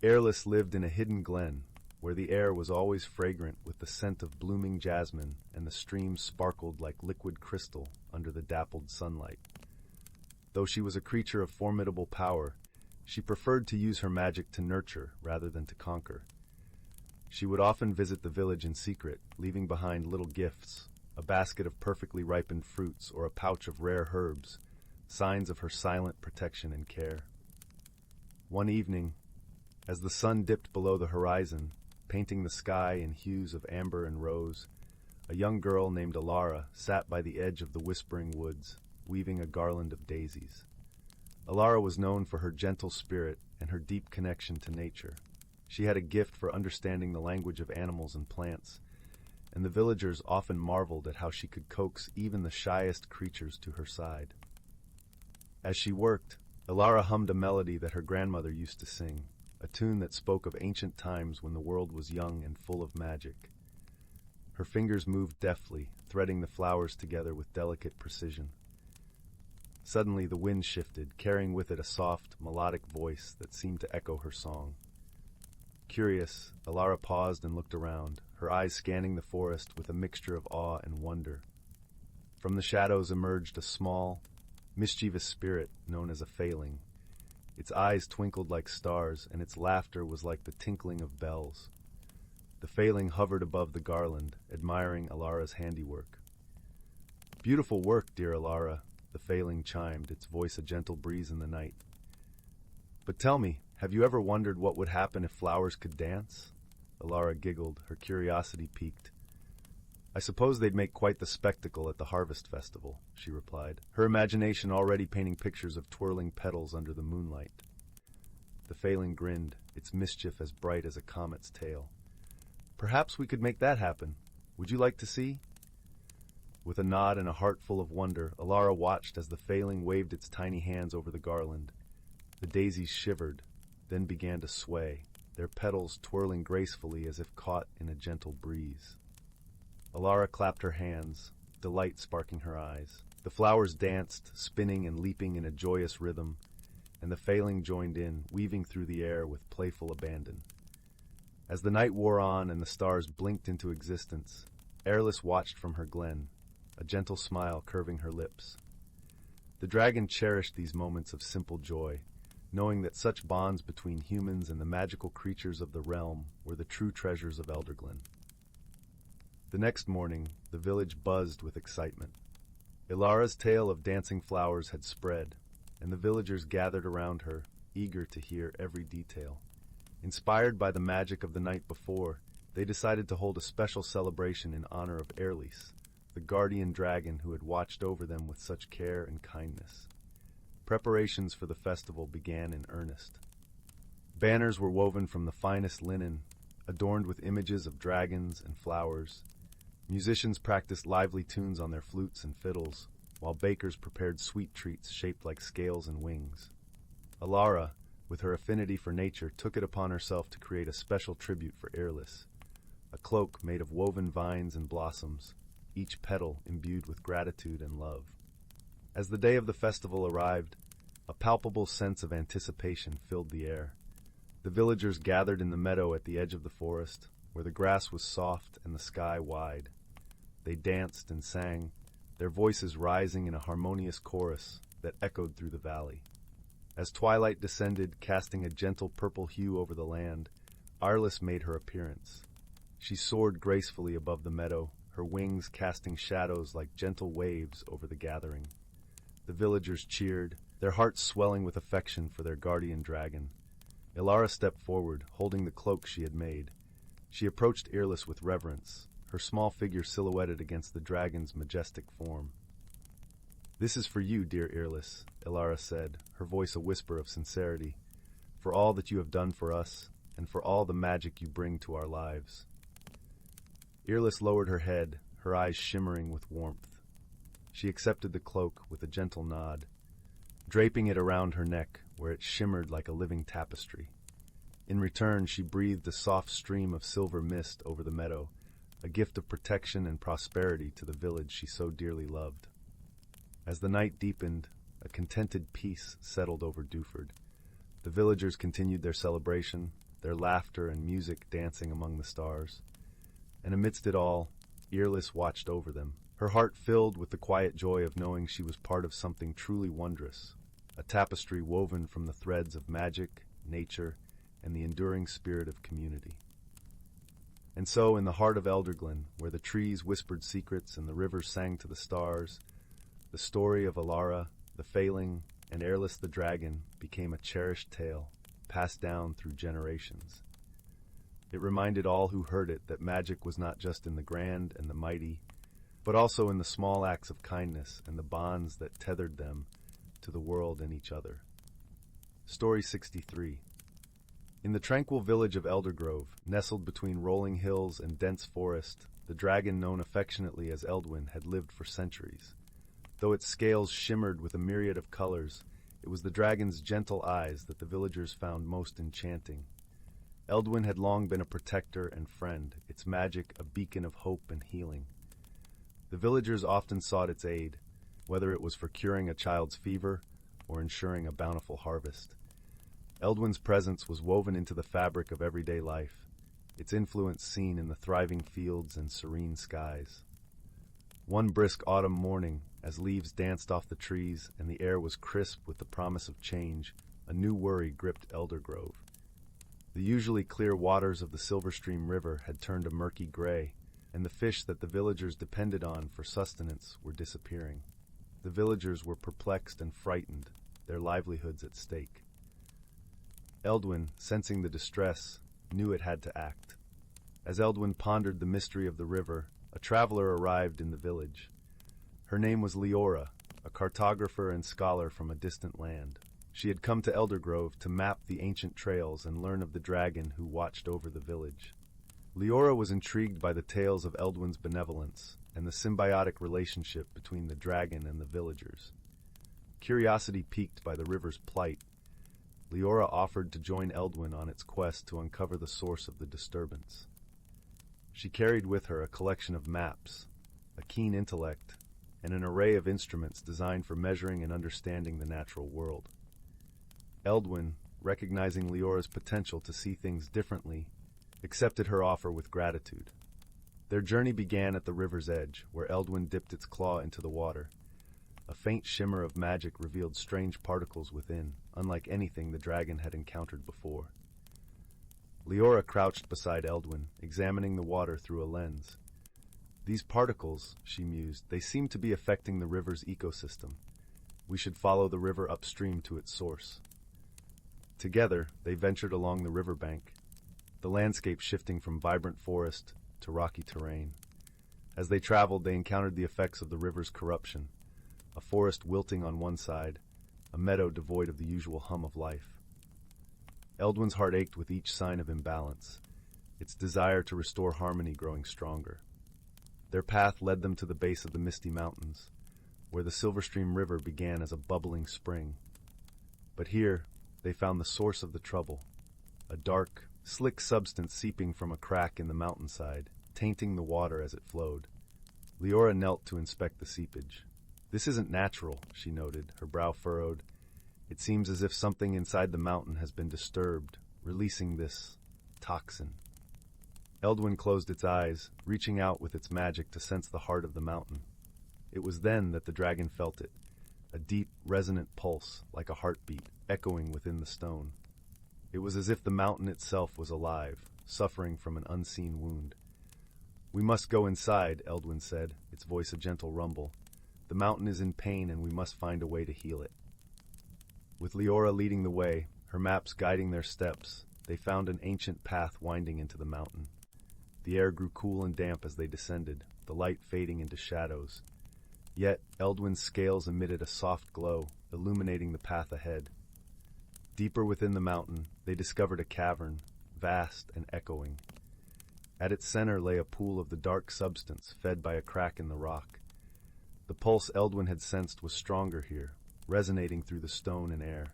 Airless lived in a hidden glen, where the air was always fragrant with the scent of blooming jasmine and the streams sparkled like liquid crystal under the dappled sunlight. Though she was a creature of formidable power, she preferred to use her magic to nurture rather than to conquer. She would often visit the village in secret, leaving behind little gifts, a basket of perfectly ripened fruits or a pouch of rare herbs, signs of her silent protection and care. One evening, as the sun dipped below the horizon, painting the sky in hues of amber and rose, a young girl named Elara sat by the edge of the whispering woods, weaving a garland of daisies. Elara was known for her gentle spirit and her deep connection to nature. She had a gift for understanding the language of animals and plants, and the villagers often marveled at how she could coax even the shyest creatures to her side. As she worked, Elara hummed a melody that her grandmother used to sing, a tune that spoke of ancient times when the world was young and full of magic. Her fingers moved deftly, threading the flowers together with delicate precision. Suddenly the wind shifted, carrying with it a soft, melodic voice that seemed to echo her song. Curious, Elara paused and looked around, her eyes scanning the forest with a mixture of awe and wonder. From the shadows emerged a small, mischievous spirit known as a failing. Its eyes twinkled like stars, and its laughter was like the tinkling of bells. The failing hovered above the garland, admiring Elara's handiwork. "Beautiful work, dear Elara," the failing chimed, its voice a gentle breeze in the night. "But tell me, have you ever wondered what would happen if flowers could dance?" Elara giggled, her curiosity piqued. "I suppose they'd make quite the spectacle at the harvest festival," she replied, her imagination already painting pictures of twirling petals under the moonlight. The failing grinned, its mischief as bright as a comet's tail. "Perhaps we could make that happen. Would you like to see?" With a nod and a heart full of wonder, Elara watched as the failing waved its tiny hands over the garland. The daisies shivered, then began to sway, their petals twirling gracefully as if caught in a gentle breeze. Elara clapped her hands, delight sparking her eyes. The flowers danced, spinning and leaping in a joyous rhythm, and the failing joined in, weaving through the air with playful abandon. As the night wore on and the stars blinked into existence, Airless watched from her glen, a gentle smile curving her lips. The dragon cherished these moments of simple joy, knowing that such bonds between humans and the magical creatures of the realm were the true treasures of Elderglen. The next morning, the village buzzed with excitement. Elara's tale of dancing flowers had spread, and the villagers gathered around her, eager to hear every detail. Inspired by the magic of the night before, they decided to hold a special celebration in honor of Airless, the guardian dragon who had watched over them with such care and kindness. Preparations for the festival began in earnest. Banners were woven from the finest linen, adorned with images of dragons and flowers. Musicians practiced lively tunes on their flutes and fiddles, while bakers prepared sweet treats shaped like scales and wings. Elara, with her affinity for nature, took it upon herself to create a special tribute for Airless, a cloak made of woven vines and blossoms, each petal imbued with gratitude and love. As the day of the festival arrived, a palpable sense of anticipation filled the air. The villagers gathered in the meadow at the edge of the forest, where the grass was soft and the sky wide. They danced and sang, their voices rising in a harmonious chorus that echoed through the valley. As twilight descended, casting a gentle purple hue over the land, Airless made her appearance. She soared gracefully above the meadow, her wings casting shadows like gentle waves over the gathering. The villagers cheered, their hearts swelling with affection for their guardian dragon. Elara stepped forward, holding the cloak she had made. She approached Airless with reverence, her small figure silhouetted against the dragon's majestic form. "This is for you, dear Airless," Elara said, her voice a whisper of sincerity, "for all that you have done for us, and for all the magic you bring to our lives." Airless lowered her head, her eyes shimmering with warmth. She accepted the cloak with a gentle nod, draping it around her neck, where it shimmered like a living tapestry. In return, she breathed a soft stream of silver mist over the meadow, a gift of protection and prosperity to the village she so dearly loved. As the night deepened, a contented peace settled over Dewford. The villagers continued their celebration, their laughter and music dancing among the stars. And amidst it all, Earless watched over them, her heart filled with the quiet joy of knowing she was part of something truly wondrous, a tapestry woven from the threads of magic, nature, and the enduring spirit of community. And so, in the heart of Elderglen, where the trees whispered secrets and the rivers sang to the stars, the story of Elara, the Failing, and Airless the Dragon became a cherished tale, passed down through generations. It reminded all who heard it that magic was not just in the grand and the mighty, but also in the small acts of kindness and the bonds that tethered them to the world and each other. Story 63. In the tranquil village of Eldergrove, nestled between rolling hills and dense forest, the dragon known affectionately as Eldwin had lived for centuries. Though its scales shimmered with a myriad of colors, it was the dragon's gentle eyes that the villagers found most enchanting. Eldwin had long been a protector and friend, its magic a beacon of hope and healing. The villagers often sought its aid, whether it was for curing a child's fever or ensuring a bountiful harvest. Eldwin's presence was woven into the fabric of everyday life, its influence seen in the thriving fields and serene skies. One brisk autumn morning, as leaves danced off the trees and the air was crisp with the promise of change, a new worry gripped Eldergrove. The usually clear waters of the Silverstream River had turned a murky gray, and the fish that the villagers depended on for sustenance were disappearing. The villagers were perplexed and frightened, their livelihoods at stake. Eldwin, sensing the distress, knew it had to act. As Eldwin pondered the mystery of the river, a traveler arrived in the village. Her name was Leora, a cartographer and scholar from a distant land. She had come to Eldergrove to map the ancient trails and learn of the dragon who watched over the village. Leora was intrigued by the tales of Eldwin's benevolence and the symbiotic relationship between the dragon and the villagers. Curiosity piqued by the river's plight, Leora offered to join Eldwin on its quest to uncover the source of the disturbance. She carried with her a collection of maps, a keen intellect, and an array of instruments designed for measuring and understanding the natural world. Eldwin, recognizing Leora's potential to see things differently, accepted her offer with gratitude. Their journey began at the river's edge, where Eldwin dipped its claw into the water. A faint shimmer of magic revealed strange particles within, unlike anything the dragon had encountered before. Leora crouched beside Eldwin, examining the water through a lens. These particles, she mused, they seem to be affecting the river's ecosystem. We should follow the river upstream to its source. Together, they ventured along the riverbank, the landscape shifting from vibrant forest to rocky terrain. As they traveled, they encountered the effects of the river's corruption, a forest wilting on one side, a meadow devoid of the usual hum of life. Eldwin's heart ached with each sign of imbalance, its desire to restore harmony growing stronger. Their path led them to the base of the Misty Mountains, where the Silverstream River began as a bubbling spring. But here, they found the source of the trouble, a dark, slick substance seeping from a crack in the mountainside, tainting the water as it flowed. Leora knelt to inspect the seepage. "This isn't natural," she noted, her brow furrowed. "It seems as if something inside the mountain has been disturbed, releasing this toxin." Eldwin closed its eyes, reaching out with its magic to sense the heart of the mountain. It was then that the dragon felt it, a deep, resonant pulse, like a heartbeat, echoing within the stone. It was as if the mountain itself was alive, suffering from an unseen wound. "We must go inside," Eldwin said, its voice a gentle rumble. "The mountain is in pain and we must find a way to heal it." With Leora leading the way, her maps guiding their steps, they found an ancient path winding into the mountain. The air grew cool and damp as they descended, the light fading into shadows. Yet, Eldwin's scales emitted a soft glow, illuminating the path ahead. Deeper within the mountain, they discovered a cavern, vast and echoing. At its center lay a pool of the dark substance fed by a crack in the rock. The pulse Eldwin had sensed was stronger here, resonating through the stone and air.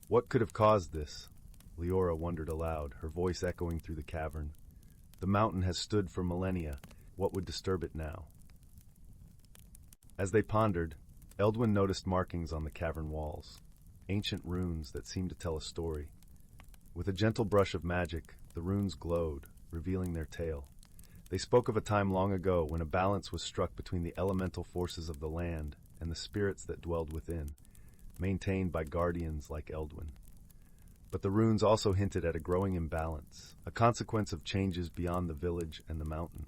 What could have caused this? Leora wondered aloud, her voice echoing through the cavern. The mountain has stood for millennia. What would disturb it now? As they pondered, Eldwin noticed markings on the cavern walls, ancient runes that seemed to tell a story. With a gentle brush of magic, the runes glowed, revealing their tale. They spoke of a time long ago when a balance was struck between the elemental forces of the land and the spirits that dwelled within, maintained by guardians like Eldwin. But the runes also hinted at a growing imbalance, a consequence of changes beyond the village and the mountain.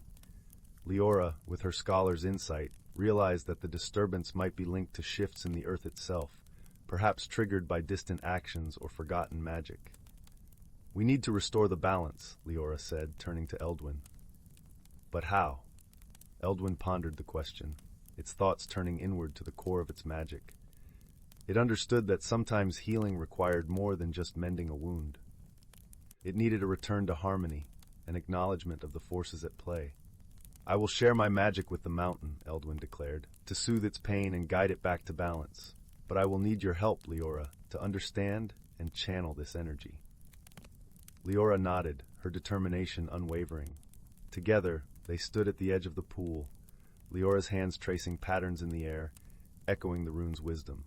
Leora, with her scholar's insight, realized that the disturbance might be linked to shifts in the earth itself, perhaps triggered by distant actions or forgotten magic. "We need to restore the balance," Leora said, turning to Eldwin. "But how?" Eldwin pondered the question, its thoughts turning inward to the core of its magic. It understood that sometimes healing required more than just mending a wound. It needed a return to harmony, an acknowledgement of the forces at play. "I will share my magic with the mountain," Eldwin declared, "to soothe its pain and guide it back to balance. But I will need your help, Leora, to understand and channel this energy." Leora nodded, her determination unwavering. Together, they stood at the edge of the pool, Leora's hands tracing patterns in the air, echoing the rune's wisdom.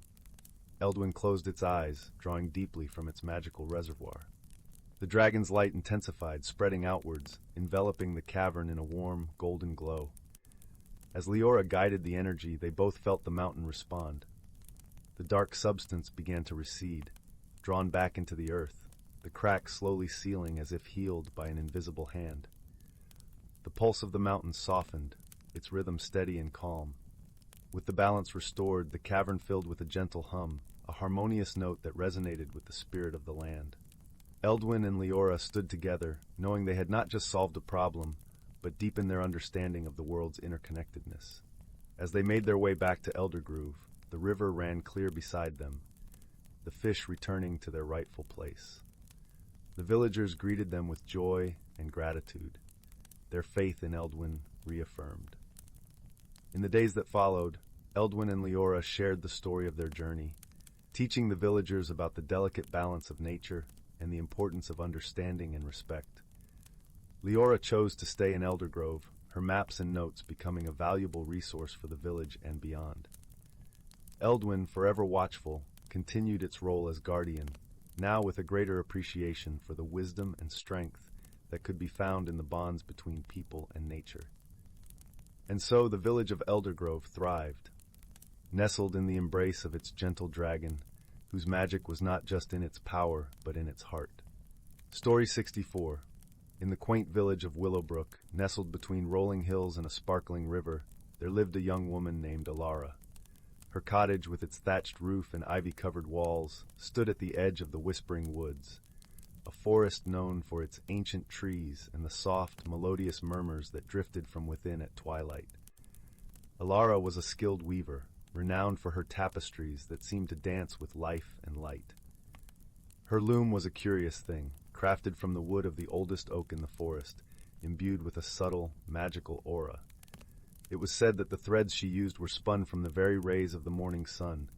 Eldwin closed its eyes, drawing deeply from its magical reservoir. The dragon's light intensified, spreading outwards, enveloping the cavern in a warm, golden glow. As Leora guided the energy, they both felt the mountain respond. The dark substance began to recede, drawn back into the earth, the cracks slowly sealing as if healed by an invisible hand. The pulse of the mountain softened, its rhythm steady and calm. With the balance restored, the cavern filled with a gentle hum, a harmonious note that resonated with the spirit of the land. Eldwin and Leora stood together, knowing they had not just solved a problem, but deepened their understanding of the world's interconnectedness. As they made their way back to Eldergrove, the river ran clear beside them, the fish returning to their rightful place. The villagers greeted them with joy and gratitude, their faith in Eldwin reaffirmed. In the days that followed, Eldwin and Leora shared the story of their journey, teaching the villagers about the delicate balance of nature and the importance of understanding and respect. Leora chose to stay in Eldergrove, her maps and notes becoming a valuable resource for the village and beyond. Eldwin, forever watchful, continued its role as guardian, now with a greater appreciation for the wisdom and strength that could be found in the bonds between people and nature. And so the village of Eldergrove thrived, nestled in the embrace of its gentle dragon, whose magic was not just in its power, but in its heart. Story 64. In the quaint village of Willowbrook, nestled between rolling hills and a sparkling river, there lived a young woman named Elara. Her cottage, with its thatched roof and ivy-covered walls, stood at the edge of the Whispering Woods, a forest known for its ancient trees and the soft, melodious murmurs that drifted from within at twilight. Elara was a skilled weaver, renowned for her tapestries that seemed to dance with life and light. Her loom was a curious thing, crafted from the wood of the oldest oak in the forest, imbued with a subtle, magical aura. It was said that the threads she used were spun from the very rays of the morning sun,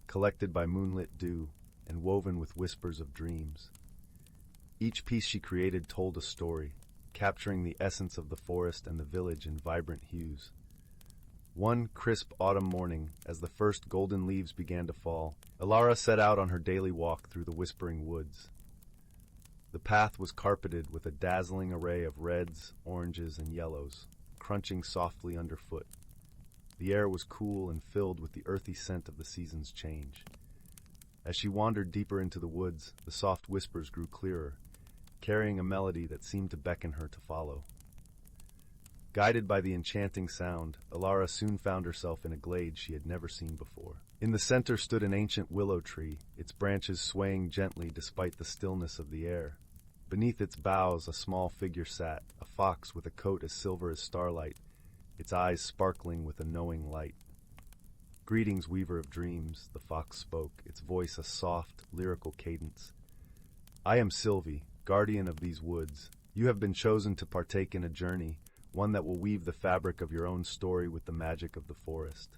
collected by moonlit dew, and woven with whispers of dreams. Each piece she created told a story, capturing the essence of the forest and the village in vibrant hues. One crisp autumn morning, as the first golden leaves began to fall, Elara set out on her daily walk through the Whispering Woods. The path was carpeted with a dazzling array of reds, oranges, and yellows, crunching softly underfoot. The air was cool and filled with the earthy scent of the season's change. As she wandered deeper into the woods, the soft whispers grew clearer, carrying a melody that seemed to beckon her to follow. Guided by the enchanting sound, Elara soon found herself in a glade she had never seen before. In the center stood an ancient willow tree, its branches swaying gently despite the stillness of the air. Beneath its boughs a small figure sat, a fox with a coat as silver as starlight, its eyes sparkling with a knowing light. "Greetings, weaver of dreams," the fox spoke, its voice a soft, lyrical cadence. "I am Sylvie, guardian of these woods. You have been chosen to partake in a journey, one that will weave the fabric of your own story with the magic of the forest."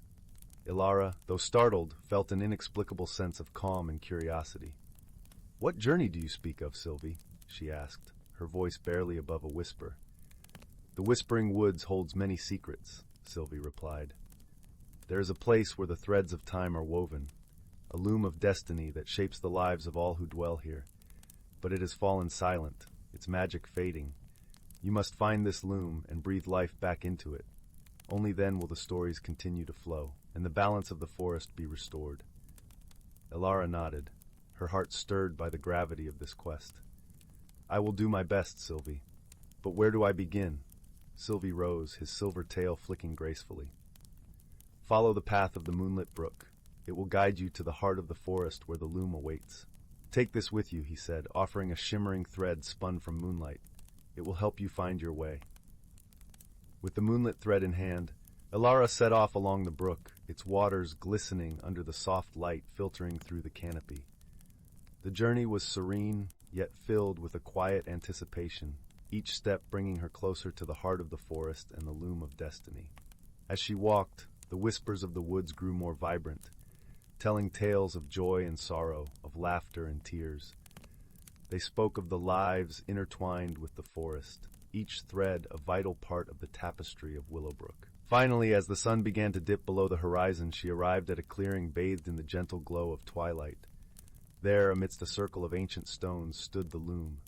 Elara, though startled, felt an inexplicable sense of calm and curiosity. "What journey do you speak of, Sylvie?" she asked, her voice barely above a whisper. "The Whispering Woods holds many secrets," Sylvie replied. "There is a place where the threads of time are woven, a loom of destiny that shapes the lives of all who dwell here. but it has fallen silent, its magic fading. You must find this loom and breathe life back into it. Only then will the stories continue to flow, and the balance of the forest be restored. Elara nodded, her heart stirred by the gravity of this quest. I will do my best, Sylvie. But where do I begin? Sylvie rose, his silver tail flicking gracefully. Follow the path of the moonlit brook. It will guide you to the heart of the forest where the loom awaits. Take this with you, he said, offering a shimmering thread spun from moonlight. It will help you find your way. With the moonlit thread in hand, Elara set off along the brook, its waters glistening under the soft light filtering through the canopy. The journey was serene, yet filled with a quiet anticipation, each step bringing her closer to the heart of the forest and the loom of destiny. As she walked, the whispers of the woods grew more vibrant, telling tales of joy and sorrow, of laughter and tears. They spoke of the lives intertwined with the forest, each thread a vital part of the tapestry of Willowbrook. Finally, as the sun began to dip below the horizon, she arrived at a clearing bathed in the gentle glow of twilight. There, amidst a circle of ancient stones, stood the loom.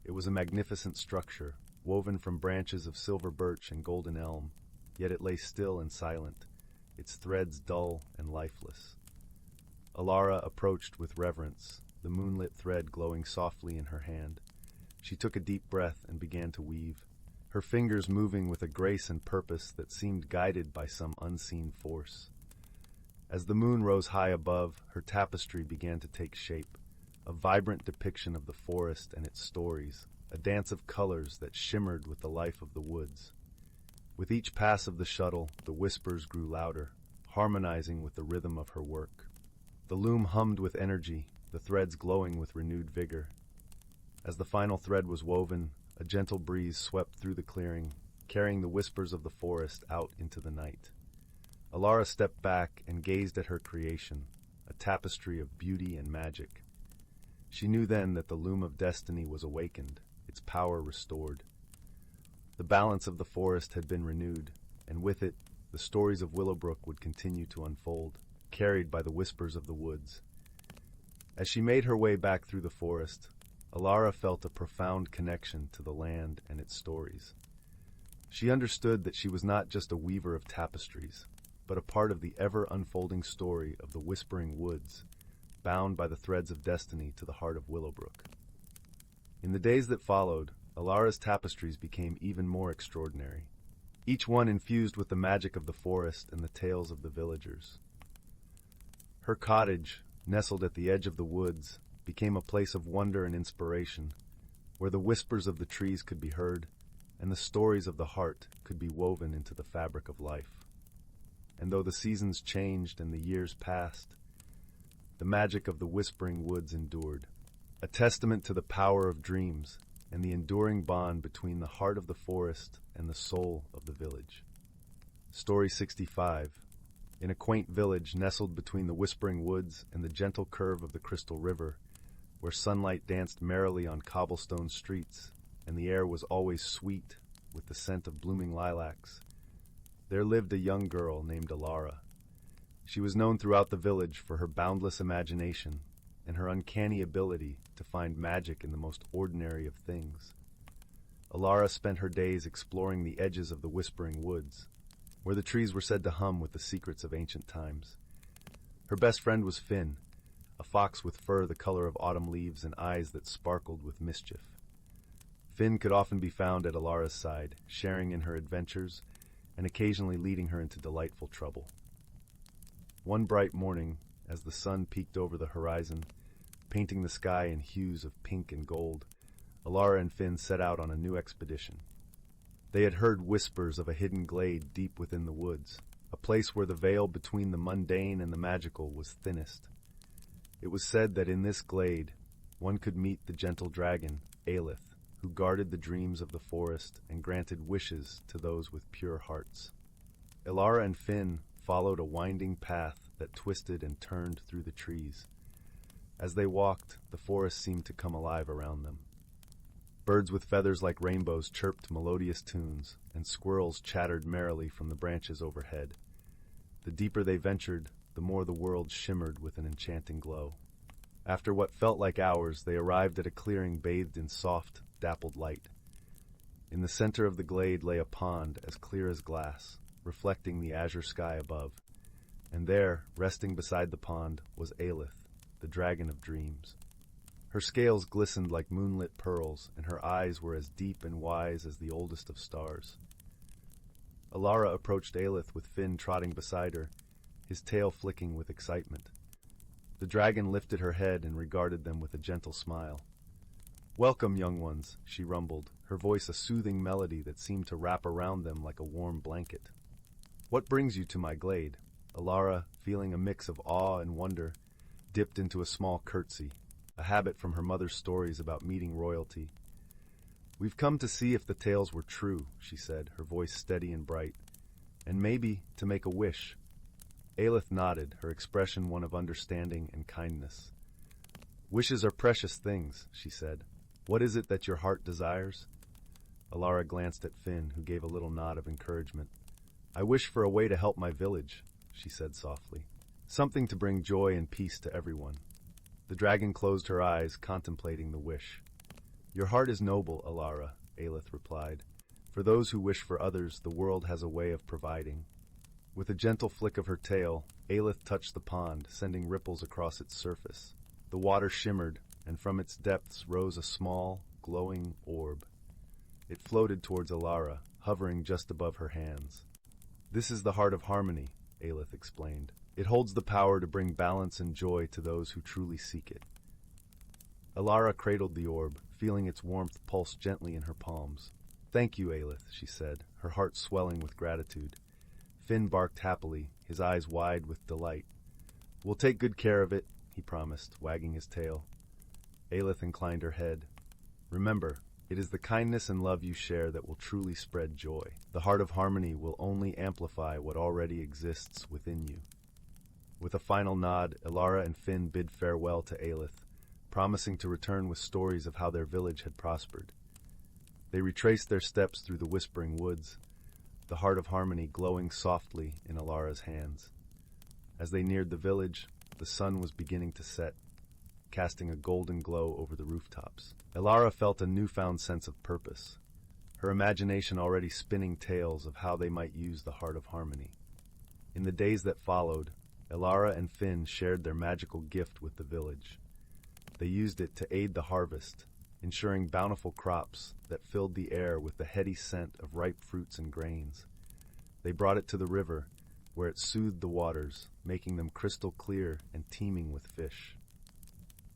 It was a magnificent structure, woven from branches of silver birch and golden elm, yet it lay still and silent, its threads dull and lifeless. Elara approached with reverence, the moonlit thread glowing softly in her hand. She took a deep breath and began to weave, her fingers moving with a grace and purpose that seemed guided by some unseen force. As the moon rose high above, her tapestry began to take shape, a vibrant depiction of the forest and its stories, a dance of colors that shimmered with the life of the woods. With each pass of the shuttle, the whispers grew louder, harmonizing with the rhythm of her work. The loom hummed with energy, the threads glowing with renewed vigor. As the final thread was woven, a gentle breeze swept through the clearing, carrying the whispers of the forest out into the night. Elara stepped back and gazed at her creation, a tapestry of beauty and magic. She knew then that the loom of destiny was awakened, its power restored. The balance of the forest had been renewed, and with it, the stories of Willowbrook would continue to unfold, carried by the whispers of the woods. As she made her way back through the forest, Elara felt a profound connection to the land and its stories. She understood that she was not just a weaver of tapestries, but a part of the ever-unfolding story of the whispering woods, bound by the threads of destiny to the heart of Willowbrook. In the days that followed, Elara's tapestries became even more extraordinary, each one infused with the magic of the forest and the tales of the villagers. Her cottage, nestled at the edge of the woods, became a place of wonder and inspiration, where the whispers of the trees could be heard, and the stories of the heart could be woven into the fabric of life. And though the seasons changed and the years passed, the magic of the whispering woods endured, a testament to the power of dreams and the enduring bond between the heart of the forest and the soul of the village. Story 65. In a quaint village nestled between the whispering woods and the gentle curve of the Crystal River, where sunlight danced merrily on cobblestone streets and the air was always sweet with the scent of blooming lilacs, there lived a young girl named Elara. She was known throughout the village for her boundless imagination and her uncanny ability to find magic in the most ordinary of things. Elara spent her days exploring the edges of the whispering woods, where the trees were said to hum with the secrets of ancient times. Her best friend was Finn, a fox with fur the color of autumn leaves and eyes that sparkled with mischief. Finn could often be found at Elara's side, sharing in her adventures and occasionally leading her into delightful trouble. One bright morning, as the sun peeked over the horizon, painting the sky in hues of pink and gold, Elara and Finn set out on a new expedition. They had heard whispers of a hidden glade deep within the woods, a place where the veil between the mundane and the magical was thinnest. It was said that in this glade one could meet the gentle dragon, Aelith, who guarded the dreams of the forest and granted wishes to those with pure hearts. Elara and Finn followed a winding path that twisted and turned through the trees. As they walked, the forest seemed to come alive around them. Birds with feathers like rainbows chirped melodious tunes, and squirrels chattered merrily from the branches overhead. The deeper they ventured, the more the world shimmered with an enchanting glow. After what felt like hours, they arrived at a clearing bathed in soft, dappled light. In the center of the glade lay a pond as clear as glass, reflecting the azure sky above. And there, resting beside the pond, was Aelith, the dragon of dreams. Her scales glistened like moonlit pearls, and her eyes were as deep and wise as the oldest of stars. Elara approached Aelith with Finn trotting beside her, his tail flicking with excitement. The dragon lifted her head and regarded them with a gentle smile. "Welcome, young ones," she rumbled, her voice a soothing melody that seemed to wrap around them like a warm blanket. "What brings you to my glade?" Elara, feeling a mix of awe and wonder, dipped into a small curtsy, a habit from her mother's stories about meeting royalty. "We've come to see if the tales were true," she said, her voice steady and bright, "and maybe to make a wish." Aelith nodded, her expression one of understanding and kindness. "Wishes are precious things," she said. "What is it that your heart desires?" Elara glanced at Finn, who gave a little nod of encouragement. "I wish for a way to help my village," she said softly. "Something to bring joy and peace to everyone." The dragon closed her eyes, contemplating the wish. "Your heart is noble, Elara," Aelith replied. "For those who wish for others, the world has a way of providing." With a gentle flick of her tail, Aelith touched the pond, sending ripples across its surface. The water shimmered, and from its depths rose a small, glowing orb. It floated towards Elara, hovering just above her hands. "This is the heart of harmony," Aelith explained. "It holds the power to bring balance and joy to those who truly seek it." Elara cradled the orb, feeling its warmth pulse gently in her palms. "Thank you, Aelith," she said, her heart swelling with gratitude. Finn barked happily, his eyes wide with delight. "We'll take good care of it," he promised, wagging his tail. Aelith inclined her head. "Remember, it is the kindness and love you share that will truly spread joy. The heart of harmony will only amplify what already exists within you." With a final nod, Elara and Finn bid farewell to Aelith, promising to return with stories of how their village had prospered. They retraced their steps through the whispering woods, the heart of harmony glowing softly in Elara's hands. As they neared the village, the sun was beginning to set, casting a golden glow over the rooftops. Elara felt a newfound sense of purpose, her imagination already spinning tales of how they might use the heart of harmony. In the days that followed, Elara and Finn shared their magical gift with the village. They used it to aid the harvest, ensuring bountiful crops that filled the air with the heady scent of ripe fruits and grains. They brought it to the river, where it soothed the waters, making them crystal clear and teeming with fish.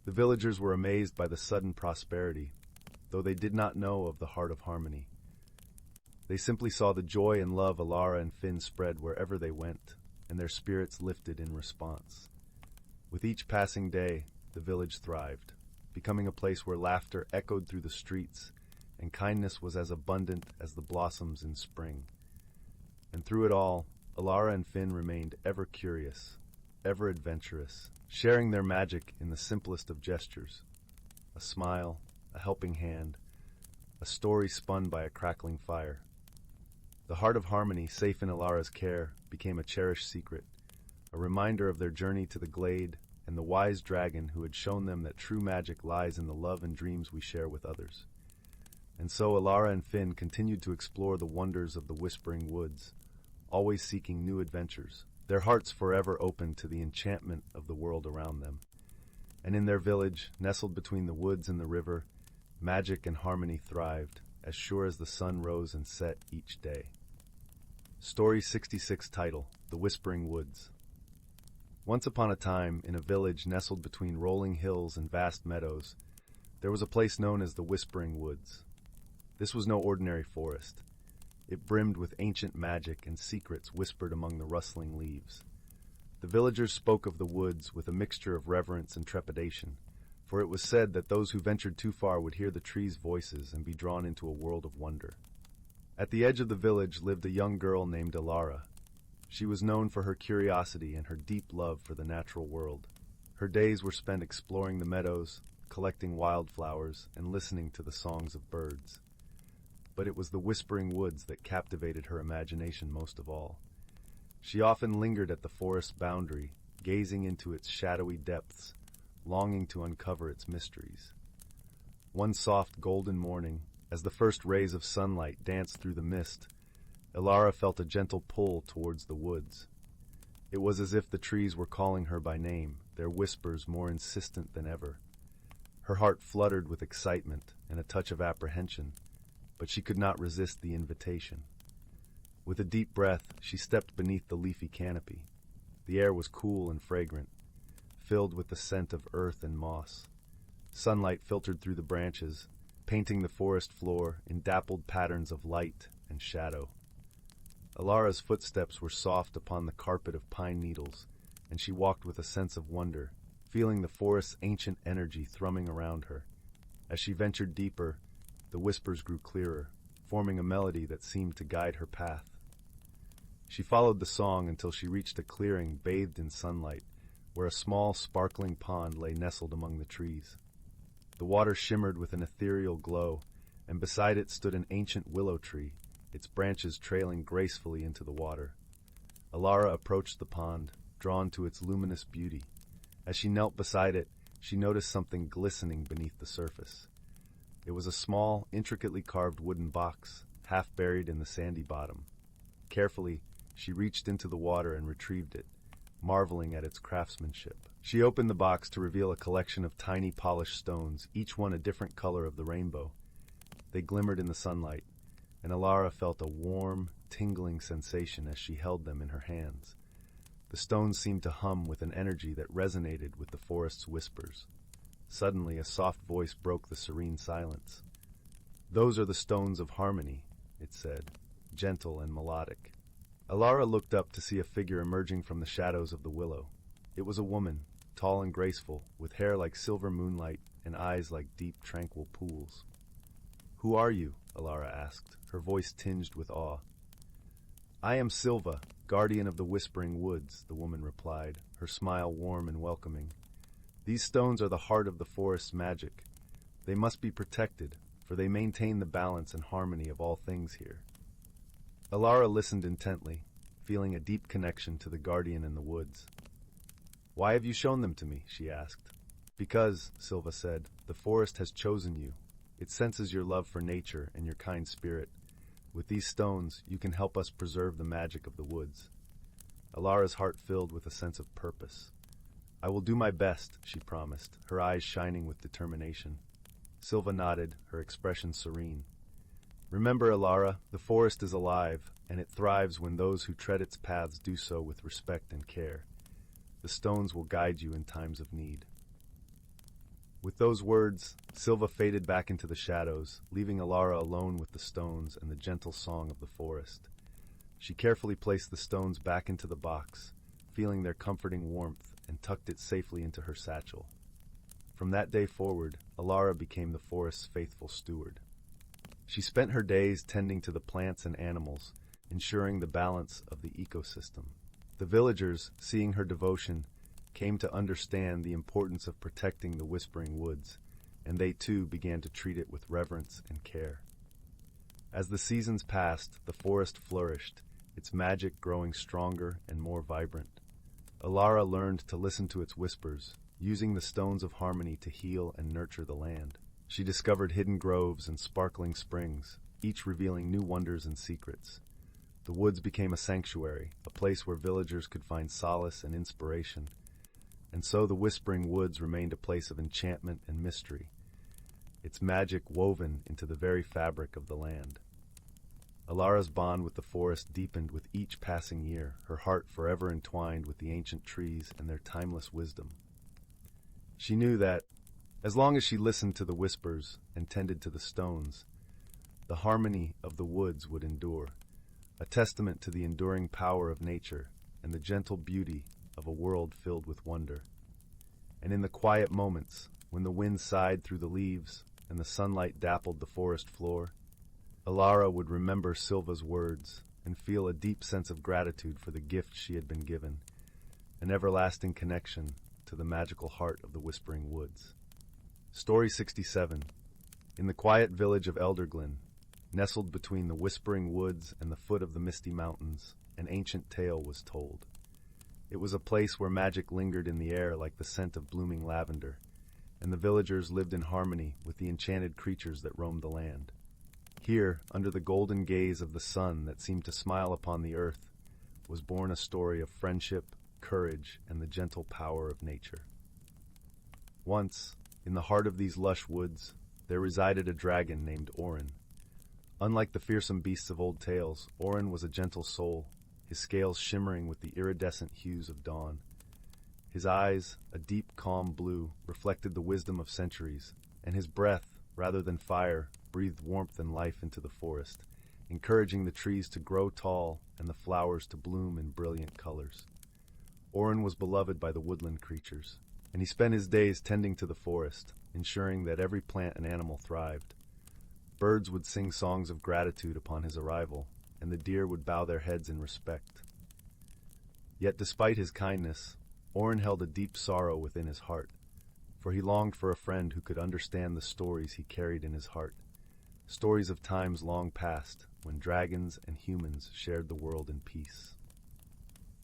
The villagers were amazed by the sudden prosperity, though they did not know of the heart of harmony. They simply saw the joy and love Elara and Finn spread wherever they went, and their spirits lifted in response. With each passing day, the village thrived, becoming a place where laughter echoed through the streets and kindness was as abundant as the blossoms in spring. And through it all, Elara and Finn remained ever curious, ever adventurous, sharing their magic in the simplest of gestures. A smile, a helping hand, a story spun by a crackling fire. The heart of harmony, safe in Elara's care, became a cherished secret, a reminder of their journey to the glade and the wise dragon who had shown them that true magic lies in the love and dreams we share with others. And so Elara and Finn continued to explore the wonders of the Whispering Woods, always seeking new adventures, their hearts forever open to the enchantment of the world around them. And in their village, nestled between the woods and the river, magic and harmony thrived, as sure as the sun rose and set each day. Story 66 title, The Whispering Woods. Once upon a time, in a village nestled between rolling hills and vast meadows, there was a place known as the Whispering Woods. This was no ordinary forest. It brimmed with ancient magic and secrets whispered among the rustling leaves. The villagers spoke of the woods with a mixture of reverence and trepidation, for it was said that those who ventured too far would hear the trees' voices and be drawn into a world of wonder. At the edge of the village lived a young girl named Elara. She was known for her curiosity and her deep love for the natural world. Her days were spent exploring the meadows, collecting wildflowers, and listening to the songs of birds. But it was the Whispering Woods that captivated her imagination most of all. She often lingered at the forest's boundary, gazing into its shadowy depths, longing to uncover its mysteries. One soft golden morning, as the first rays of sunlight danced through the mist, Elara felt a gentle pull towards the woods. It was as if the trees were calling her by name, their whispers more insistent than ever. Her heart fluttered with excitement and a touch of apprehension, but she could not resist the invitation. With a deep breath, she stepped beneath the leafy canopy. The air was cool and fragrant, filled with the scent of earth and moss. Sunlight filtered through the branches, painting the forest floor in dappled patterns of light and shadow. Elara's footsteps were soft upon the carpet of pine needles, and she walked with a sense of wonder, feeling the forest's ancient energy thrumming around her. As she ventured deeper, the whispers grew clearer, forming a melody that seemed to guide her path. She followed the song until she reached a clearing bathed in sunlight, where a small, sparkling pond lay nestled among the trees. The water shimmered with an ethereal glow, and beside it stood an ancient willow tree, its branches trailing gracefully into the water. Elara approached the pond, drawn to its luminous beauty. As she knelt beside it, she noticed something glistening beneath the surface. It was a small, intricately carved wooden box, half buried in the sandy bottom. Carefully, she reached into the water and retrieved it, marveling at its craftsmanship. She opened the box to reveal a collection of tiny polished stones, each one a different color of the rainbow. They glimmered in the sunlight, and Elara felt a warm, tingling sensation as she held them in her hands. The stones seemed to hum with an energy that resonated with the forest's whispers. Suddenly, a soft voice broke the serene silence. "Those are the stones of harmony," it said, gentle and melodic. Elara looked up to see a figure emerging from the shadows of the willow. It was a woman, tall and graceful, with hair like silver moonlight and eyes like deep, tranquil pools. "Who are you?" Elara asked, her voice tinged with awe. "I am Silva, guardian of the Whispering Woods," the woman replied, her smile warm and welcoming. "These stones are the heart of the forest's magic. They must be protected, for they maintain the balance and harmony of all things here." Elara listened intently, feeling a deep connection to the guardian in the woods. "Why have you shown them to me?" she asked. "Because," Silva said, "the forest has chosen you. It senses your love for nature and your kind spirit. With these stones, you can help us preserve the magic of the woods." Elara's heart filled with a sense of purpose. "I will do my best," she promised, her eyes shining with determination. Silva nodded, her expression serene. "Remember, Elara, the forest is alive, and it thrives when those who tread its paths do so with respect and care. The stones will guide you in times of need." With those words, Silva faded back into the shadows, leaving Elara alone with the stones and the gentle song of the forest. She carefully placed the stones back into the box, feeling their comforting warmth, and tucked it safely into her satchel. From that day forward, Elara became the forest's faithful steward. She spent her days tending to the plants and animals, ensuring the balance of the ecosystem. The villagers, seeing her devotion, came to understand the importance of protecting the Whispering Woods, and they too began to treat it with reverence and care. As the seasons passed, the forest flourished, its magic growing stronger and more vibrant. Elara learned to listen to its whispers, using the stones of harmony to heal and nurture the land. She discovered hidden groves and sparkling springs, each revealing new wonders and secrets. The woods became a sanctuary, a place where villagers could find solace and inspiration. And so the Whispering Woods remained a place of enchantment and mystery, its magic woven into the very fabric of the land. Elara's bond with the forest deepened with each passing year, her heart forever entwined with the ancient trees and their timeless wisdom. She knew that, as long as she listened to the whispers and tended to the stones, the harmony of the woods would endure, a testament to the enduring power of nature and the gentle beauty of a world filled with wonder. And in the quiet moments, when the wind sighed through the leaves and the sunlight dappled the forest floor, Elara would remember Silva's words and feel a deep sense of gratitude for the gift she had been given, an everlasting connection to the magical heart of the Whispering Woods. Story 67. In the quiet village of Elderglen, nestled between the Whispering Woods and the foot of the misty mountains, an ancient tale was told. It was a place where magic lingered in the air like the scent of blooming lavender, and the villagers lived in harmony with the enchanted creatures that roamed the land. Here, under the golden gaze of the sun that seemed to smile upon the earth, was born a story of friendship, courage, and the gentle power of nature. Once, in the heart of these lush woods, there resided a dragon named Orin. Unlike the fearsome beasts of old tales, Orin was a gentle soul, his scales shimmering with the iridescent hues of dawn. His eyes, a deep, calm blue, reflected the wisdom of centuries, and his breath, rather than fire, breathed warmth and life into the forest, encouraging the trees to grow tall and the flowers to bloom in brilliant colors. Orin was beloved by the woodland creatures, and he spent his days tending to the forest, ensuring that every plant and animal thrived. Birds would sing songs of gratitude upon his arrival, and the deer would bow their heads in respect. Yet despite his kindness, Orin held a deep sorrow within his heart, for he longed for a friend who could understand the stories he carried in his heart, stories of times long past when dragons and humans shared the world in peace.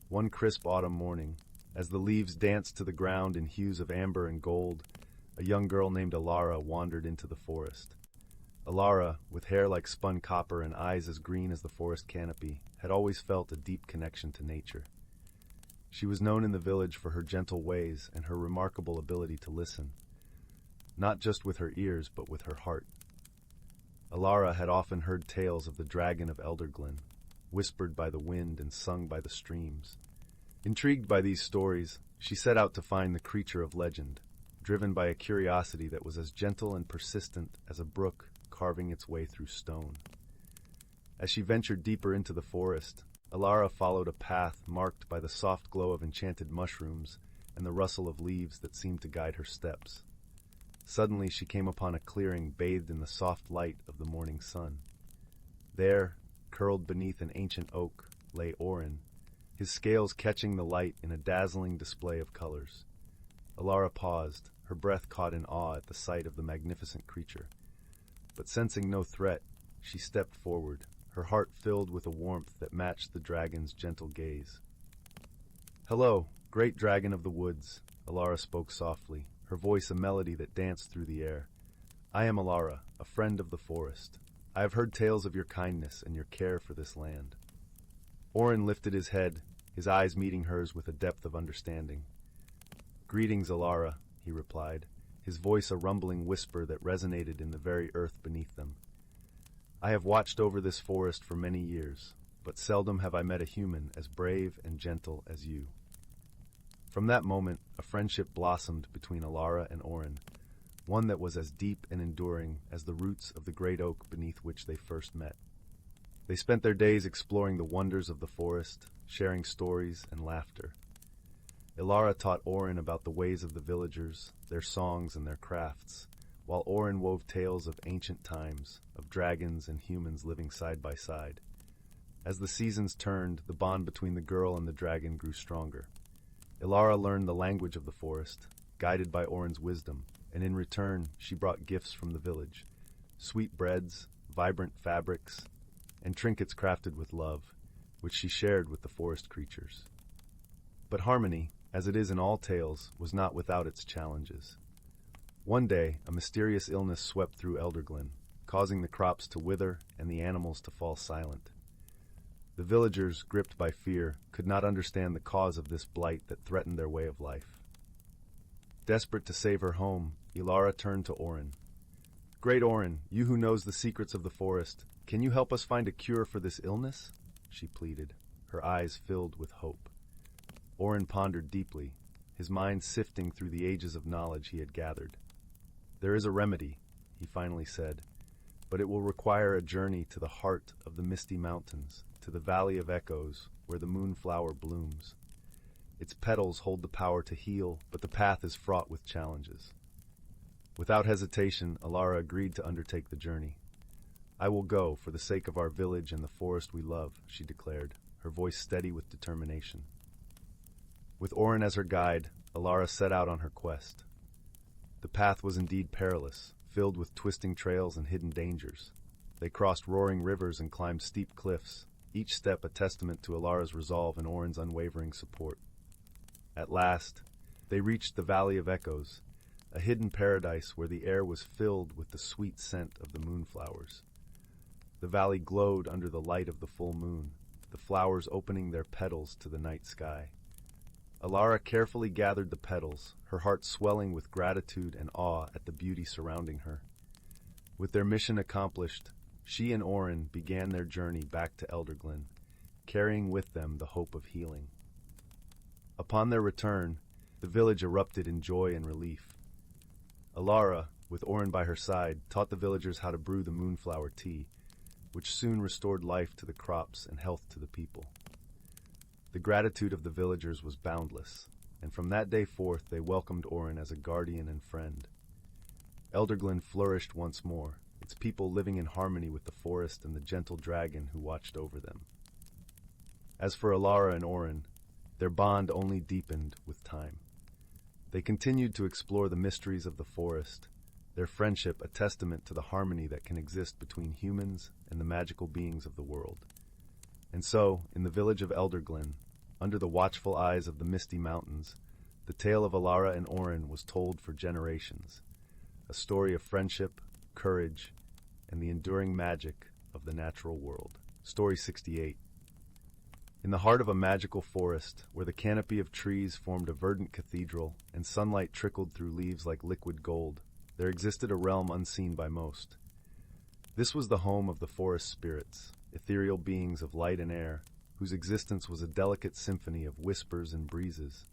One crisp autumn morning, as the leaves danced to the ground in hues of amber and gold, a young girl named Elara wandered into the forest. Elara, with hair like spun copper and eyes as green as the forest canopy, had always felt a deep connection to nature. She was known in the village for her gentle ways and her remarkable ability to listen, not just with her ears but with her heart. Elara had often heard tales of the dragon of Elderglen, whispered by the wind and sung by the streams. Intrigued by these stories, she set out to find the creature of legend, driven by a curiosity that was as gentle and persistent as a brook carving its way through stone. As she ventured deeper into the forest, Elara followed a path marked by the soft glow of enchanted mushrooms and the rustle of leaves that seemed to guide her steps. Suddenly she came upon a clearing bathed in the soft light of the morning sun. There, curled beneath an ancient oak, lay Orin, his scales catching the light in a dazzling display of colors. Elara paused, her breath caught in awe at the sight of the magnificent creature. But sensing no threat, she stepped forward, her heart filled with a warmth that matched the dragon's gentle gaze. "Hello, great dragon of the woods," Elara spoke softly, her voice a melody that danced through the air. "I am Elara, a friend of the forest. I have heard tales of your kindness and your care for this land." Orin lifted his head, his eyes meeting hers with a depth of understanding. "Greetings, Elara," he replied, his voice a rumbling whisper that resonated in the very earth beneath them. "I have watched over this forest for many years, but seldom have I met a human as brave and gentle as you." From that moment, a friendship blossomed between Elara and Orin, one that was as deep and enduring as the roots of the great oak beneath which they first met. They spent their days exploring the wonders of the forest, sharing stories and laughter. Elara taught Orin about the ways of the villagers, their songs and their crafts, while Orin wove tales of ancient times, of dragons and humans living side by side. As the seasons turned, the bond between the girl and the dragon grew stronger. Elara learned the language of the forest, guided by Orin's wisdom, and in return she brought gifts from the village, sweet breads, vibrant fabrics, and trinkets crafted with love, which she shared with the forest creatures. But harmony, as it is in all tales, was not without its challenges. One day, a mysterious illness swept through Elderglen, causing the crops to wither and the animals to fall silent. The villagers, gripped by fear, could not understand the cause of this blight that threatened their way of life. Desperate to save her home, Elara turned to Orin. "Great Orin, you who knows the secrets of the forest, can you help us find a cure for this illness?" she pleaded, her eyes filled with hope. Orin pondered deeply, his mind sifting through the ages of knowledge he had gathered. "There is a remedy," he finally said, "but it will require a journey to the heart of the misty mountains, to the Valley of Echoes, where the moonflower blooms. Its petals hold the power to heal, but the path is fraught with challenges." Without hesitation, Elara agreed to undertake the journey. "I will go, for the sake of our village and the forest we love," she declared, her voice steady with determination. With Orin as her guide, Elara set out on her quest. The path was indeed perilous, filled with twisting trails and hidden dangers. They crossed roaring rivers and climbed steep cliffs, each step a testament to Elara's resolve and Orin's unwavering support. At last, they reached the Valley of Echoes, a hidden paradise where the air was filled with the sweet scent of the moonflowers. The valley glowed under the light of the full moon, the flowers opening their petals to the night sky. Elara carefully gathered the petals, her heart swelling with gratitude and awe at the beauty surrounding her. With their mission accomplished, she and Orin began their journey back to Elderglen, carrying with them the hope of healing. Upon their return, the village erupted in joy and relief. Elara, with Orin by her side, taught the villagers how to brew the moonflower tea, which soon restored life to the crops and health to the people. The gratitude of the villagers was boundless, and from that day forth they welcomed Orin as a guardian and friend. Elderglen flourished once more, its people living in harmony with the forest and the gentle dragon who watched over them. As for Elara and Orin, their bond only deepened with time. They continued to explore the mysteries of the forest, their friendship a testament to the harmony that can exist between humans and the magical beings of the world. And so, in the village of Elderglen, under the watchful eyes of the misty mountains, the tale of Elara and Orin was told for generations, a story of friendship, courage, and the enduring magic of the natural world. Story 68. In the heart of a magical forest, where the canopy of trees formed a verdant cathedral and sunlight trickled through leaves like liquid gold, there existed a realm unseen by most. This was the home of the forest spirits, ethereal beings of light and air, whose existence was a delicate symphony of whispers and breezes.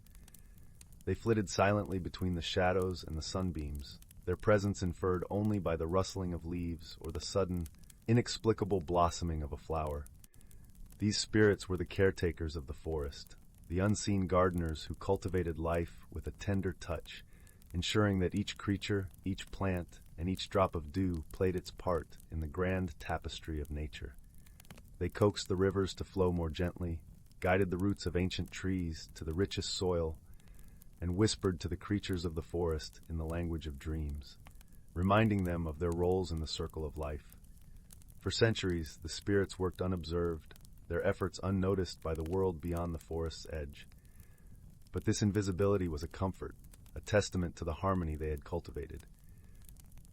They flitted silently between the shadows and the sunbeams, their presence inferred only by the rustling of leaves or the sudden, inexplicable blossoming of a flower. These spirits were the caretakers of the forest, the unseen gardeners who cultivated life with a tender touch, ensuring that each creature, each plant, and each drop of dew played its part in the grand tapestry of nature. They coaxed the rivers to flow more gently, guided the roots of ancient trees to the richest soil, and whispered to the creatures of the forest in the language of dreams, reminding them of their roles in the circle of life. For centuries, the spirits worked unobserved, their efforts unnoticed by the world beyond the forest's edge. But this invisibility was a comfort, a testament to the harmony they had cultivated.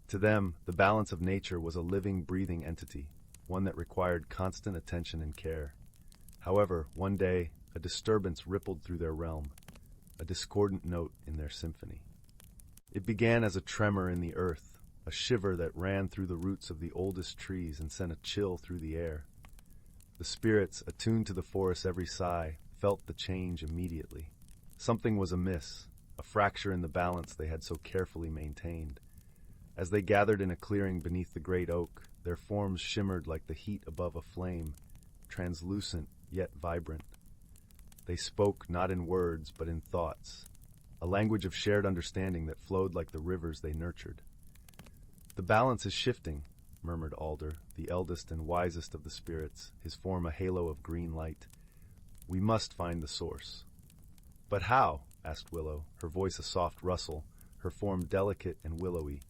To them, the balance of nature was a living, breathing entity, one that required constant attention and care. However, one day, a disturbance rippled through their realm, a discordant note in their symphony. It began as a tremor in the earth, a shiver that ran through the roots of the oldest trees and sent a chill through the air. The spirits, attuned to the forest's every sigh, felt the change immediately. Something was amiss, a fracture in the balance they had so carefully maintained. As they gathered in a clearing beneath the great oak, their forms shimmered like the heat above a flame, translucent yet vibrant. They spoke not in words but in thoughts, a language of shared understanding that flowed like the rivers they nurtured. "The balance is shifting," murmured Alder, the eldest and wisest of the spirits, his form a halo of green light. "We must find the source." "But how?" asked Willow, her voice a soft rustle, her form delicate and willowy.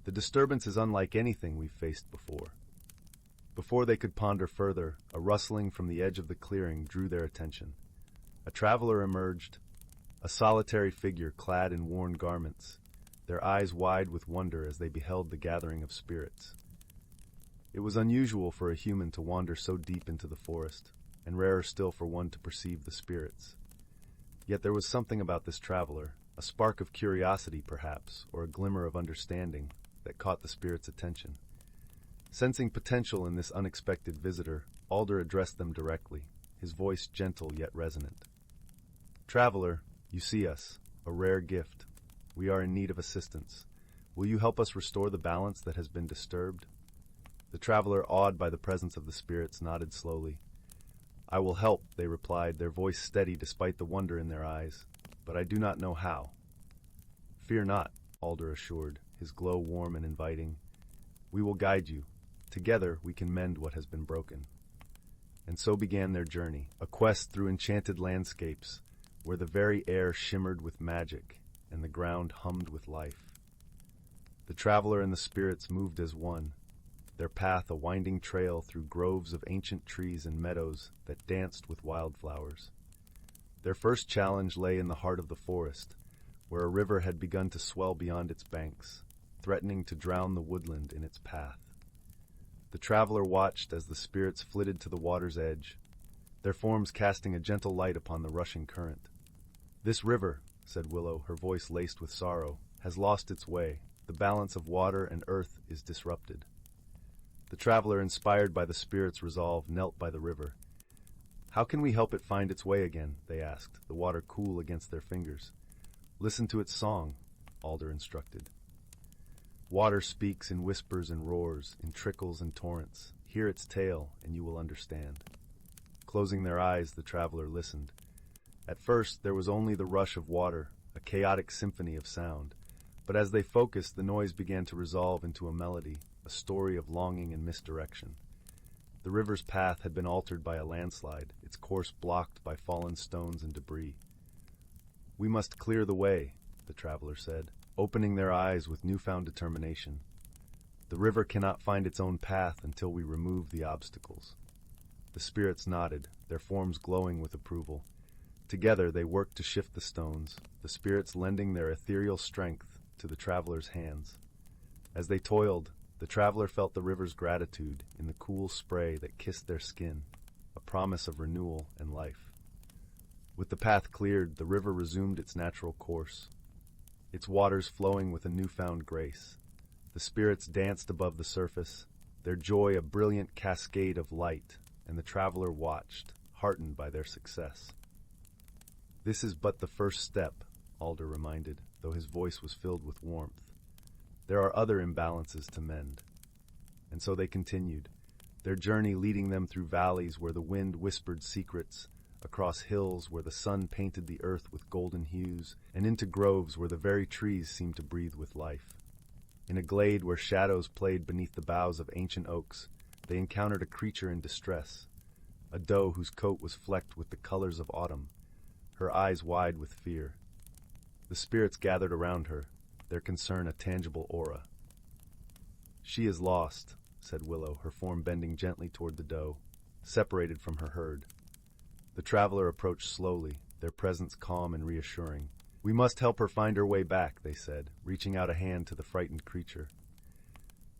"The disturbance is unlike anything we've faced before." Before they could ponder further, a rustling from the edge of the clearing drew their attention. A traveler emerged, a solitary figure clad in worn garments, their eyes wide with wonder as they beheld the gathering of spirits. It was unusual for a human to wander so deep into the forest, and rarer still for one to perceive the spirits. Yet there was something about this traveler, a spark of curiosity perhaps, or a glimmer of understanding, that caught the spirit's attention. Sensing potential in this unexpected visitor, Alder addressed them directly, his voice gentle yet resonant. "Traveler, you see us, a rare gift. We are in need of assistance. Will you help us restore the balance that has been disturbed?" The traveler, awed by the presence of the spirits, nodded slowly. "I will help," they replied, their voice steady despite the wonder in their eyes, "but I do not know how." "Fear not," Alder assured, his glow warm and inviting. "We will guide you. Together we can mend what has been broken." And so began their journey, a quest through enchanted landscapes, where the very air shimmered with magic and the ground hummed with life. The traveler and the spirits moved as one, their path a winding trail through groves of ancient trees and meadows that danced with wildflowers. Their first challenge lay in the heart of the forest, where a river had begun to swell beyond its banks, threatening to drown the woodland in its path. The traveler watched as the spirits flitted to the water's edge, their forms casting a gentle light upon the rushing current. "This river," said Willow, her voice laced with sorrow, "has lost its way. The balance of water and earth is disrupted." The traveler, inspired by the spirit's resolve, knelt by the river. "How can we help it find its way again?" they asked, the water cool against their fingers. "Listen to its song," Alder instructed. "Water speaks in whispers and roars, in trickles and torrents. Hear its tale, and you will understand." Closing their eyes, the traveler listened. At first, there was only the rush of water, a chaotic symphony of sound. But as they focused, the noise began to resolve into a melody, a story of longing and misdirection. The river's path had been altered by a landslide, its course blocked by fallen stones and debris. "We must clear the way," the traveler said, opening their eyes with newfound determination. "The river cannot find its own path until we remove the obstacles." The spirits nodded, their forms glowing with approval. Together they worked to shift the stones, the spirits lending their ethereal strength to the traveler's hands. As they toiled, the traveler felt the river's gratitude in the cool spray that kissed their skin, a promise of renewal and life. With the path cleared, the river resumed its natural course, its waters flowing with a newfound grace. The spirits danced above the surface, their joy a brilliant cascade of light, and the traveler watched, heartened by their success. "This is but the first step," Alder reminded, though his voice was filled with warmth. "There are other imbalances to mend." And so they continued, their journey leading them through valleys where the wind whispered secrets, across hills where the sun painted the earth with golden hues, and into groves where the very trees seemed to breathe with life. In a glade where shadows played beneath the boughs of ancient oaks, they encountered a creature in distress, a doe whose coat was flecked with the colors of autumn, her eyes wide with fear. The spirits gathered around her, their concern a tangible aura. "She is lost," said Willow, her form bending gently toward the doe, separated from her herd. The traveler approached slowly, their presence calm and reassuring. "We must help her find her way back," they said, reaching out a hand to the frightened creature.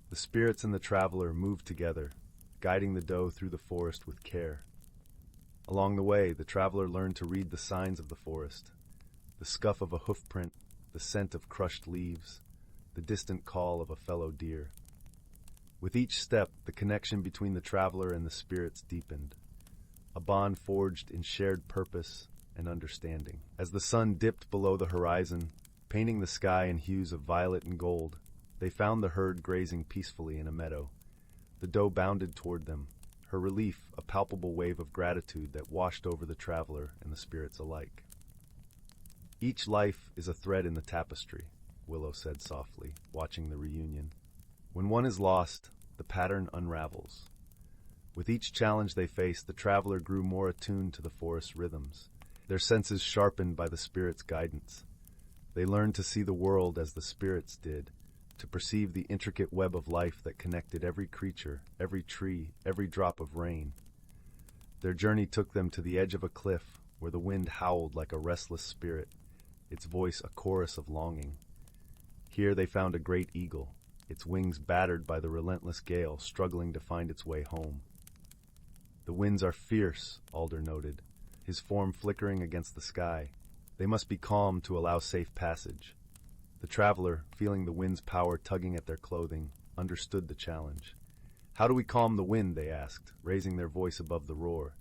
The spirits and the traveler moved together, guiding the doe through the forest with care. Along the way, the traveler learned to read the signs of the forest, the scuff of a hoofprint, the scent of crushed leaves, the distant call of a fellow deer. With each step, the connection between the traveler and the spirits deepened, a bond forged in shared purpose and understanding. As the sun dipped below the horizon, painting the sky in hues of violet and gold, they found the herd grazing peacefully in a meadow. The doe bounded toward them, her relief a palpable wave of gratitude that washed over the traveler and the spirits alike. "Each life is a thread in the tapestry," Willow said softly, watching the reunion. "When one is lost, the pattern unravels." With each challenge they faced, the traveler grew more attuned to the forest's rhythms, their senses sharpened by the spirit's guidance. They learned to see the world as the spirits did, to perceive the intricate web of life that connected every creature, every tree, every drop of rain. Their journey took them to the edge of a cliff where the wind howled like a restless spirit, its voice a chorus of longing. Here they found a great eagle, its wings battered by the relentless gale, struggling to find its way home. "The winds are fierce," Alder noted, his form flickering against the sky. "They must be calm to allow safe passage." The traveler, feeling the wind's power tugging at their clothing, understood the challenge. "How do we calm the wind?" they asked, raising their voice above the roar.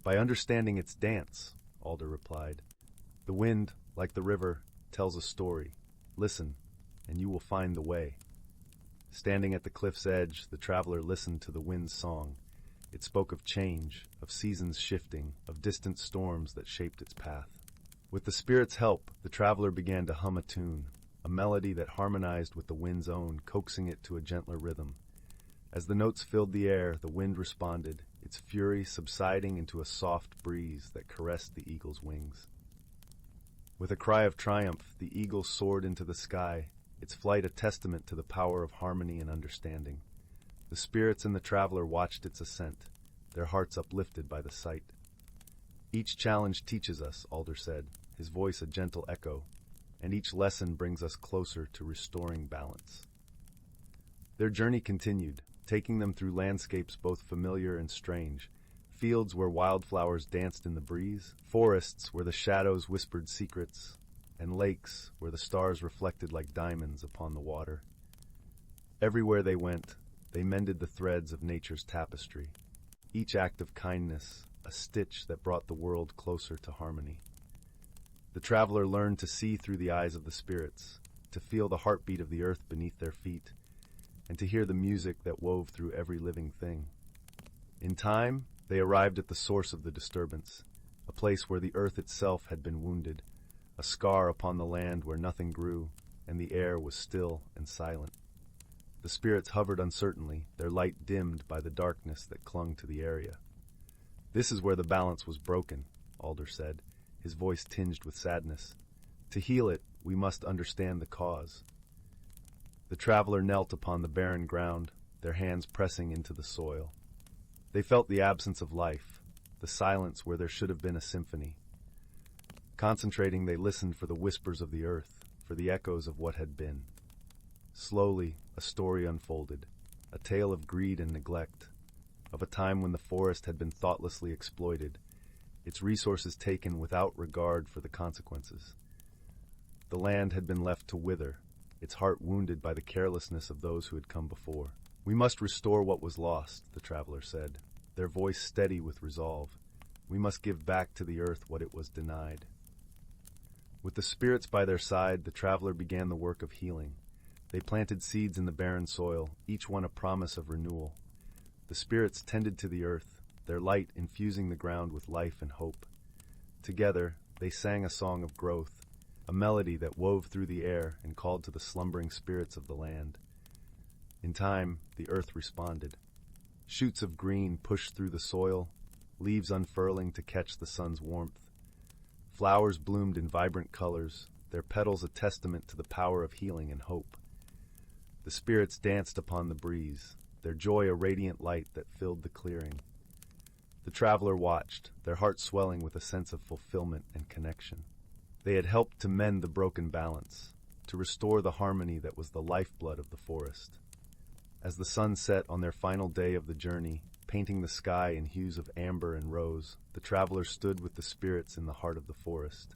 "By understanding its dance," Alder replied. "The wind, like the river, tells a story. Listen, and you will find the way." Standing at the cliff's edge, the traveler listened to the wind's song. It spoke of change, of seasons shifting, of distant storms that shaped its path. With the spirit's help, the traveler began to hum a tune, a melody that harmonized with the wind's own, coaxing it to a gentler rhythm. As the notes filled the air, the wind responded, its fury subsiding into a soft breeze that caressed the eagle's wings. With a cry of triumph, the eagle soared into the sky, its flight a testament to the power of harmony and understanding. The spirits and the traveler watched its ascent, their hearts uplifted by the sight. Each challenge teaches us, Alder said, his voice a gentle echo, and each lesson brings us closer to restoring balance. Their journey continued, taking them through landscapes both familiar and strange, fields where wildflowers danced in the breeze, forests where the shadows whispered secrets, and lakes where the stars reflected like diamonds upon the water. Everywhere they went, they mended the threads of nature's tapestry, each act of kindness a stitch that brought the world closer to harmony. The traveler learned to see through the eyes of the spirits, to feel the heartbeat of the earth beneath their feet, and to hear the music that wove through every living thing. In time, they arrived at the source of the disturbance, a place where the earth itself had been wounded, a scar upon the land where nothing grew, and the air was still and silent. The spirits hovered uncertainly, their light dimmed by the darkness that clung to the area. "This is where the balance was broken," Alder said, his voice tinged with sadness. "To heal it, we must understand the cause." The traveler knelt upon the barren ground, their hands pressing into the soil. They felt the absence of life, the silence where there should have been a symphony. Concentrating, they listened for the whispers of the earth, for the echoes of what had been. Slowly, a story unfolded, a tale of greed and neglect, of a time when the forest had been thoughtlessly exploited, its resources taken without regard for the consequences. The land had been left to wither, its heart wounded by the carelessness of those who had come before. "We must restore what was lost," the traveler said, their voice steady with resolve. "We must give back to the earth what it was denied." With the spirits by their side, the traveler began the work of healing. They planted seeds in the barren soil, each one a promise of renewal. The spirits tended to the earth, their light infusing the ground with life and hope. Together, they sang a song of growth, a melody that wove through the air and called to the slumbering spirits of the land. In time, the earth responded. Shoots of green pushed through the soil, leaves unfurling to catch the sun's warmth. Flowers bloomed in vibrant colors, their petals a testament to the power of healing and hope. The spirits danced upon the breeze, their joy a radiant light that filled the clearing. The traveler watched, their heart swelling with a sense of fulfillment and connection. They had helped to mend the broken balance, to restore the harmony that was the lifeblood of the forest. As the sun set on their final day of the journey, painting the sky in hues of amber and rose, the traveler stood with the spirits in the heart of the forest.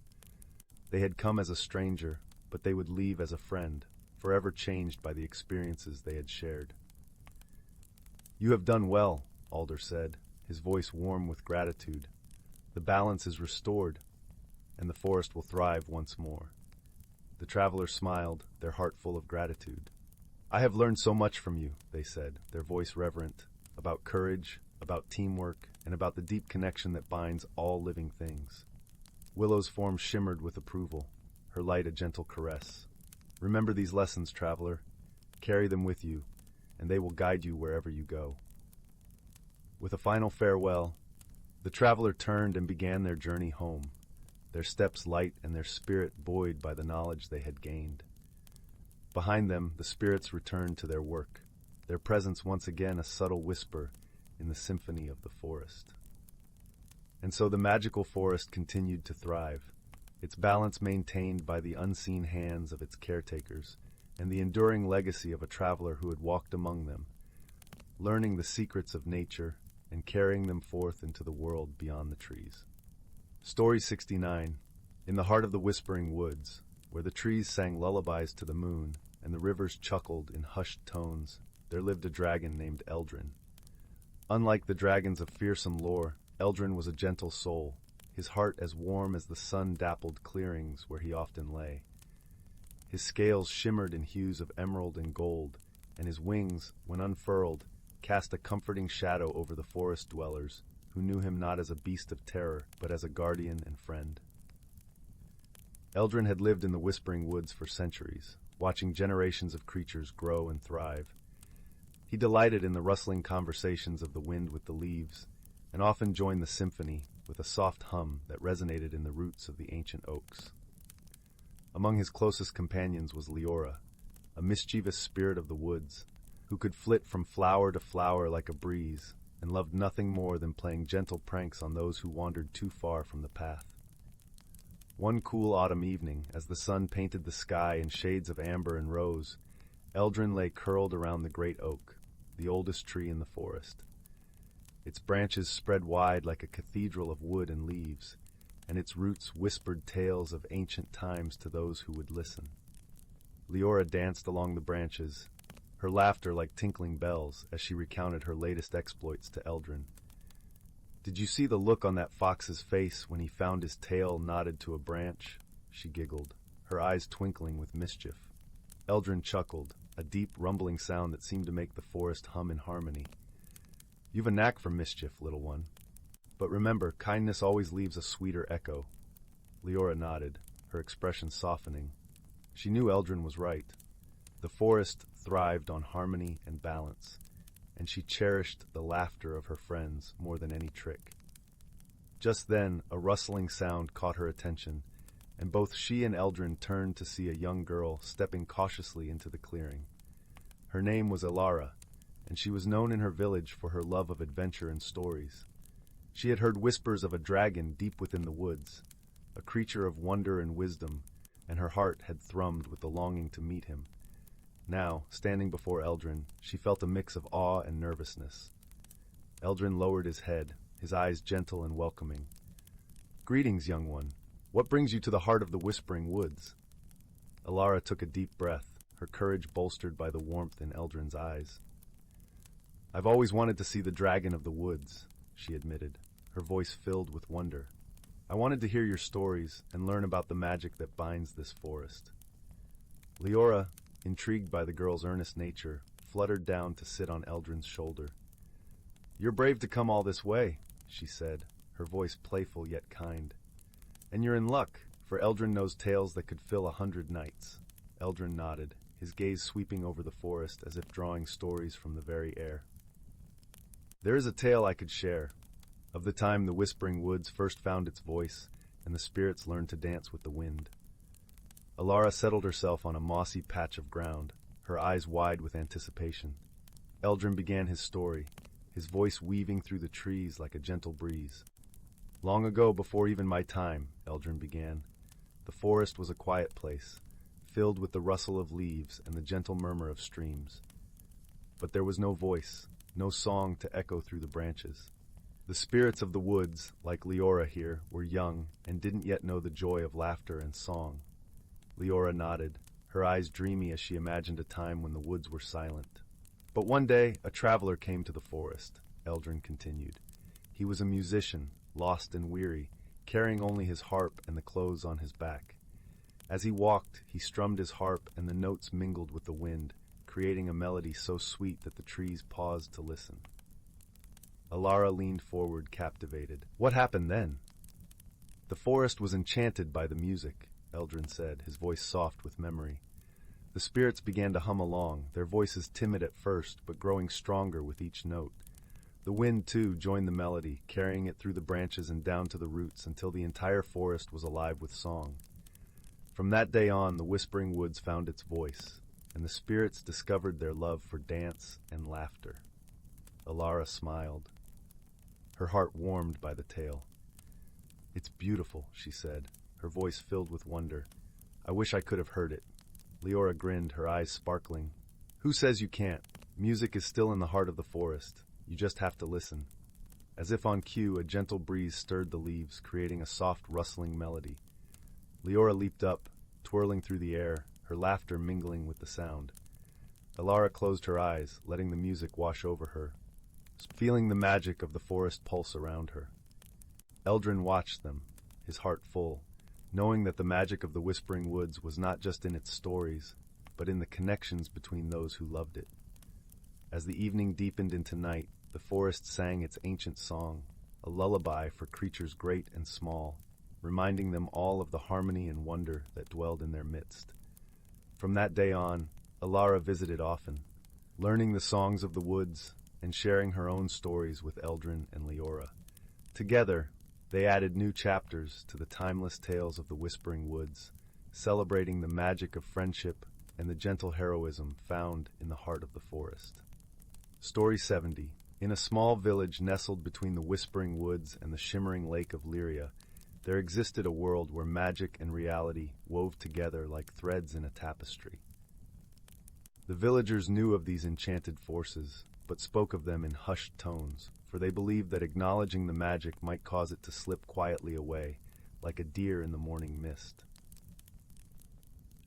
They had come as a stranger, but they would leave as a friend, forever changed by the experiences they had shared. "You have done well," Alder said, his voice warm with gratitude. "The balance is restored, and the forest will thrive once more." The travelers smiled, their heart full of gratitude. "I have learned so much from you," they said, their voice reverent, about courage, about teamwork, and about the deep connection that binds all living things. Willow's form shimmered with approval, her light a gentle caress. "Remember these lessons, traveler. Carry them with you, and they will guide you wherever you go." With a final farewell, the traveler turned and began their journey home, their steps light and their spirit buoyed by the knowledge they had gained. Behind them, the spirits returned to their work, their presence once again a subtle whisper in the symphony of the forest. And so the magical forest continued to thrive, its balance maintained by the unseen hands of its caretakers, and the enduring legacy of a traveler who had walked among them, learning the secrets of nature and carrying them forth into the world beyond the trees. Story 69. In the heart of the whispering woods, where the trees sang lullabies to the moon and the rivers chuckled in hushed tones, there lived a dragon named Elderglen. Unlike the dragons of fearsome lore, Elderglen was a gentle soul, his heart as warm as the sun-dappled clearings where he often lay. His scales shimmered in hues of emerald and gold, and his wings, when unfurled, cast a comforting shadow over the forest dwellers, who knew him not as a beast of terror, but as a guardian and friend. Elderglen had lived in the Whispering Woods for centuries, watching generations of creatures grow and thrive. He delighted in the rustling conversations of the wind with the leaves, and often joined the symphony with a soft hum that resonated in the roots of the ancient oaks. Among his closest companions was Elara, a mischievous spirit of the woods, who could flit from flower to flower like a breeze, and loved nothing more than playing gentle pranks on those who wandered too far from the path. One cool autumn evening, as the sun painted the sky in shades of amber and rose, Elderglen lay curled around the great oak, the oldest tree in the forest. Its branches spread wide like a cathedral of wood and leaves, and its roots whispered tales of ancient times to those who would listen. Leora danced along the branches, her laughter like tinkling bells as she recounted her latest exploits to Elderglen. "Did you see the look on that fox's face when he found his tail knotted to a branch?" she giggled, her eyes twinkling with mischief. Elderglen chuckled, a deep rumbling sound that seemed to make the forest hum in harmony. "You've a knack for mischief, little one. But remember, kindness always leaves a sweeter echo." Leora nodded, her expression softening. She knew Elderglen was right. The forest thrived on harmony and balance, and she cherished the laughter of her friends more than any trick. Just then, a rustling sound caught her attention, and both she and Elderglen turned to see a young girl stepping cautiously into the clearing. Her name was Elara, and she was known in her village for her love of adventure and stories. She had heard whispers of a dragon deep within the woods, a creature of wonder and wisdom, and her heart had thrummed with the longing to meet him. Now, standing before Elderglen, she felt a mix of awe and nervousness. Elderglen lowered his head, his eyes gentle and welcoming. "Greetings, young one. What brings you to the heart of the Whispering Woods?" Elara took a deep breath, her courage bolstered by the warmth in Elderglen's eyes. "I've always wanted to see the dragon of the woods," she admitted, her voice filled with wonder. "I wanted to hear your stories and learn about the magic that binds this forest." Leora, intrigued by the girl's earnest nature, fluttered down to sit on Elderglen's shoulder. "You're brave to come all this way," she said, her voice playful yet kind. "And you're in luck, for Elderglen knows tales that could fill 100 nights." Elderglen nodded, his gaze sweeping over the forest as if drawing stories from the very air. "There is a tale I could share, of the time the Whispering Woods first found its voice, and the spirits learned to dance with the wind." Elara settled herself on a mossy patch of ground, her eyes wide with anticipation. Elderglen began his story, his voice weaving through the trees like a gentle breeze. "Long ago, before even my time," Elderglen began, "the forest was a quiet place, filled with the rustle of leaves and the gentle murmur of streams. But there was no voice, no song to echo through the branches. The spirits of the woods, like Leora here, were young and didn't yet know the joy of laughter and song." Leora nodded, her eyes dreamy as she imagined a time when the woods were silent. "But one day, a traveler came to the forest," Elderglen continued. "He was a musician, lost and weary, carrying only his harp and the clothes on his back. As he walked, he strummed his harp and the notes mingled with the wind, creating a melody so sweet that the trees paused to listen." Elara leaned forward, captivated. "What happened then?" "The forest was enchanted by the music," Elderglen said, his voice soft with memory. "The spirits began to hum along, their voices timid at first, but growing stronger with each note. The wind, too, joined the melody, carrying it through the branches and down to the roots until the entire forest was alive with song. From that day on, the Whispering Woods found its voice, and the spirits discovered their love for dance and laughter." Elara smiled, her heart warmed by the tale. "It's beautiful," she said, her voice filled with wonder. "I wish I could have heard it." Leora grinned, her eyes sparkling. "Who says you can't? Music is still in the heart of the forest. You just have to listen." As if on cue, a gentle breeze stirred the leaves, creating a soft rustling melody. Leora leaped up, twirling through the air, her laughter mingling with the sound. Elara closed her eyes, letting the music wash over her, feeling the magic of the forest pulse around her. Elderglen watched them, his heart full, knowing that the magic of the Whispering Woods was not just in its stories, but in the connections between those who loved it. As the evening deepened into night, the forest sang its ancient song, a lullaby for creatures great and small, reminding them all of the harmony and wonder that dwelled in their midst. From that day on, Elara visited often, learning the songs of the woods and sharing her own stories with Elderglen and Leora. Together, they added new chapters to the timeless tales of the Whispering Woods, celebrating the magic of friendship and the gentle heroism found in the heart of the forest. Story 70, In a small village nestled between the whispering woods and the shimmering lake of Lyria, there existed a world where magic and reality wove together like threads in a tapestry. The villagers knew of these enchanted forces, but spoke of them in hushed tones, for they believed that acknowledging the magic might cause it to slip quietly away, like a deer in the morning mist.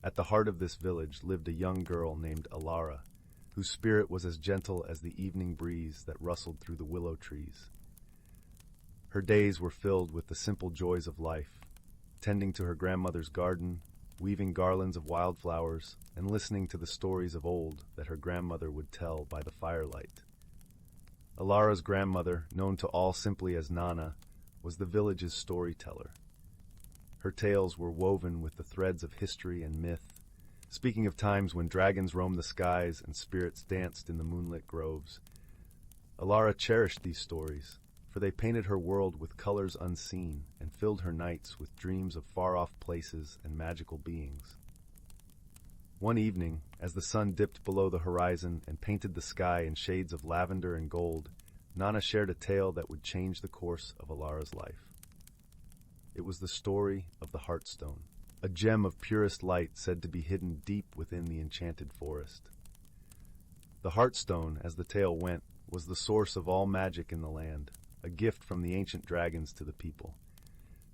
At the heart of this village lived a young girl named Elara, whose spirit was as gentle as the evening breeze that rustled through the willow trees. Her days were filled with the simple joys of life, tending to her grandmother's garden, weaving garlands of wildflowers, and listening to the stories of old that her grandmother would tell by the firelight. Elara's grandmother, known to all simply as Nana, was the village's storyteller. Her tales were woven with the threads of history and myth, speaking of times when dragons roamed the skies and spirits danced in the moonlit groves. Elara cherished these stories, for they painted her world with colors unseen and filled her nights with dreams of far-off places and magical beings. One evening, as the sun dipped below the horizon and painted the sky in shades of lavender and gold, Nana shared a tale that would change the course of Elara's life. It was the story of the Heartstone, a gem of purest light said to be hidden deep within the enchanted forest. The Heartstone, as the tale went, was the source of all magic in the land, a gift from the ancient dragons to the people.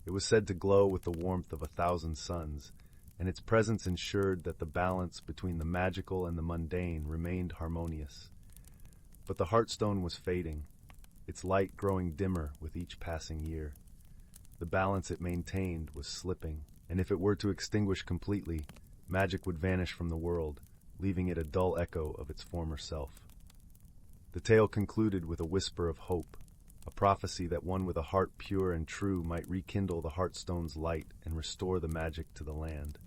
It was said to glow with the warmth of 1,000 suns, and its presence ensured that the balance between the magical and the mundane remained harmonious. But the Heartstone was fading, its light growing dimmer with each passing year. The balance it maintained was slipping, and if it were to extinguish completely, magic would vanish from the world, leaving it a dull echo of its former self. The tale concluded with a whisper of hope, a prophecy that one with a heart pure and true might rekindle the Heartstone's light and restore the magic to the land.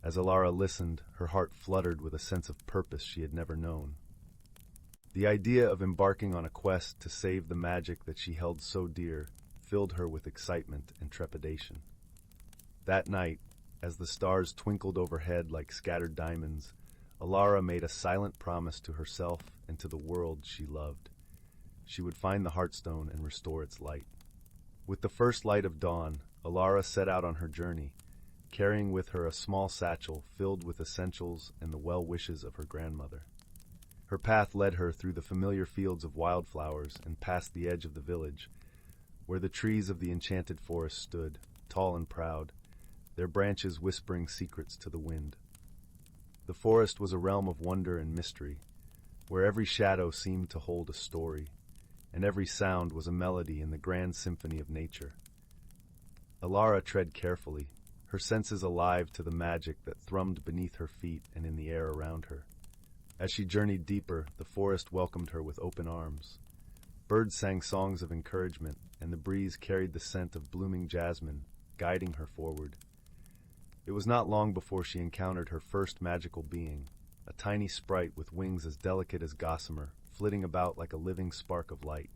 As Elara listened, her heart fluttered with a sense of purpose she had never known. The idea of embarking on a quest to save the magic that she held so dear filled her with excitement and trepidation. That night, as the stars twinkled overhead like scattered diamonds, Elara made a silent promise to herself and to the world she loved. She would find the Heartstone and restore its light. With the first light of dawn, Elara set out on her journey, carrying with her a small satchel filled with essentials and the well-wishes of her grandmother. Her path led her through the familiar fields of wildflowers and past the edge of the village, where the trees of the enchanted forest stood, tall and proud, their branches whispering secrets to the wind. The forest was a realm of wonder and mystery, where every shadow seemed to hold a story, and every sound was a melody in the grand symphony of nature. Elara tread carefully, her senses alive to the magic that thrummed beneath her feet and in the air around her. As she journeyed deeper, the forest welcomed her with open arms. Birds sang songs of encouragement, and the breeze carried the scent of blooming jasmine, guiding her forward. It was not long before she encountered her first magical being, a tiny sprite with wings as delicate as gossamer, flitting about like a living spark of light.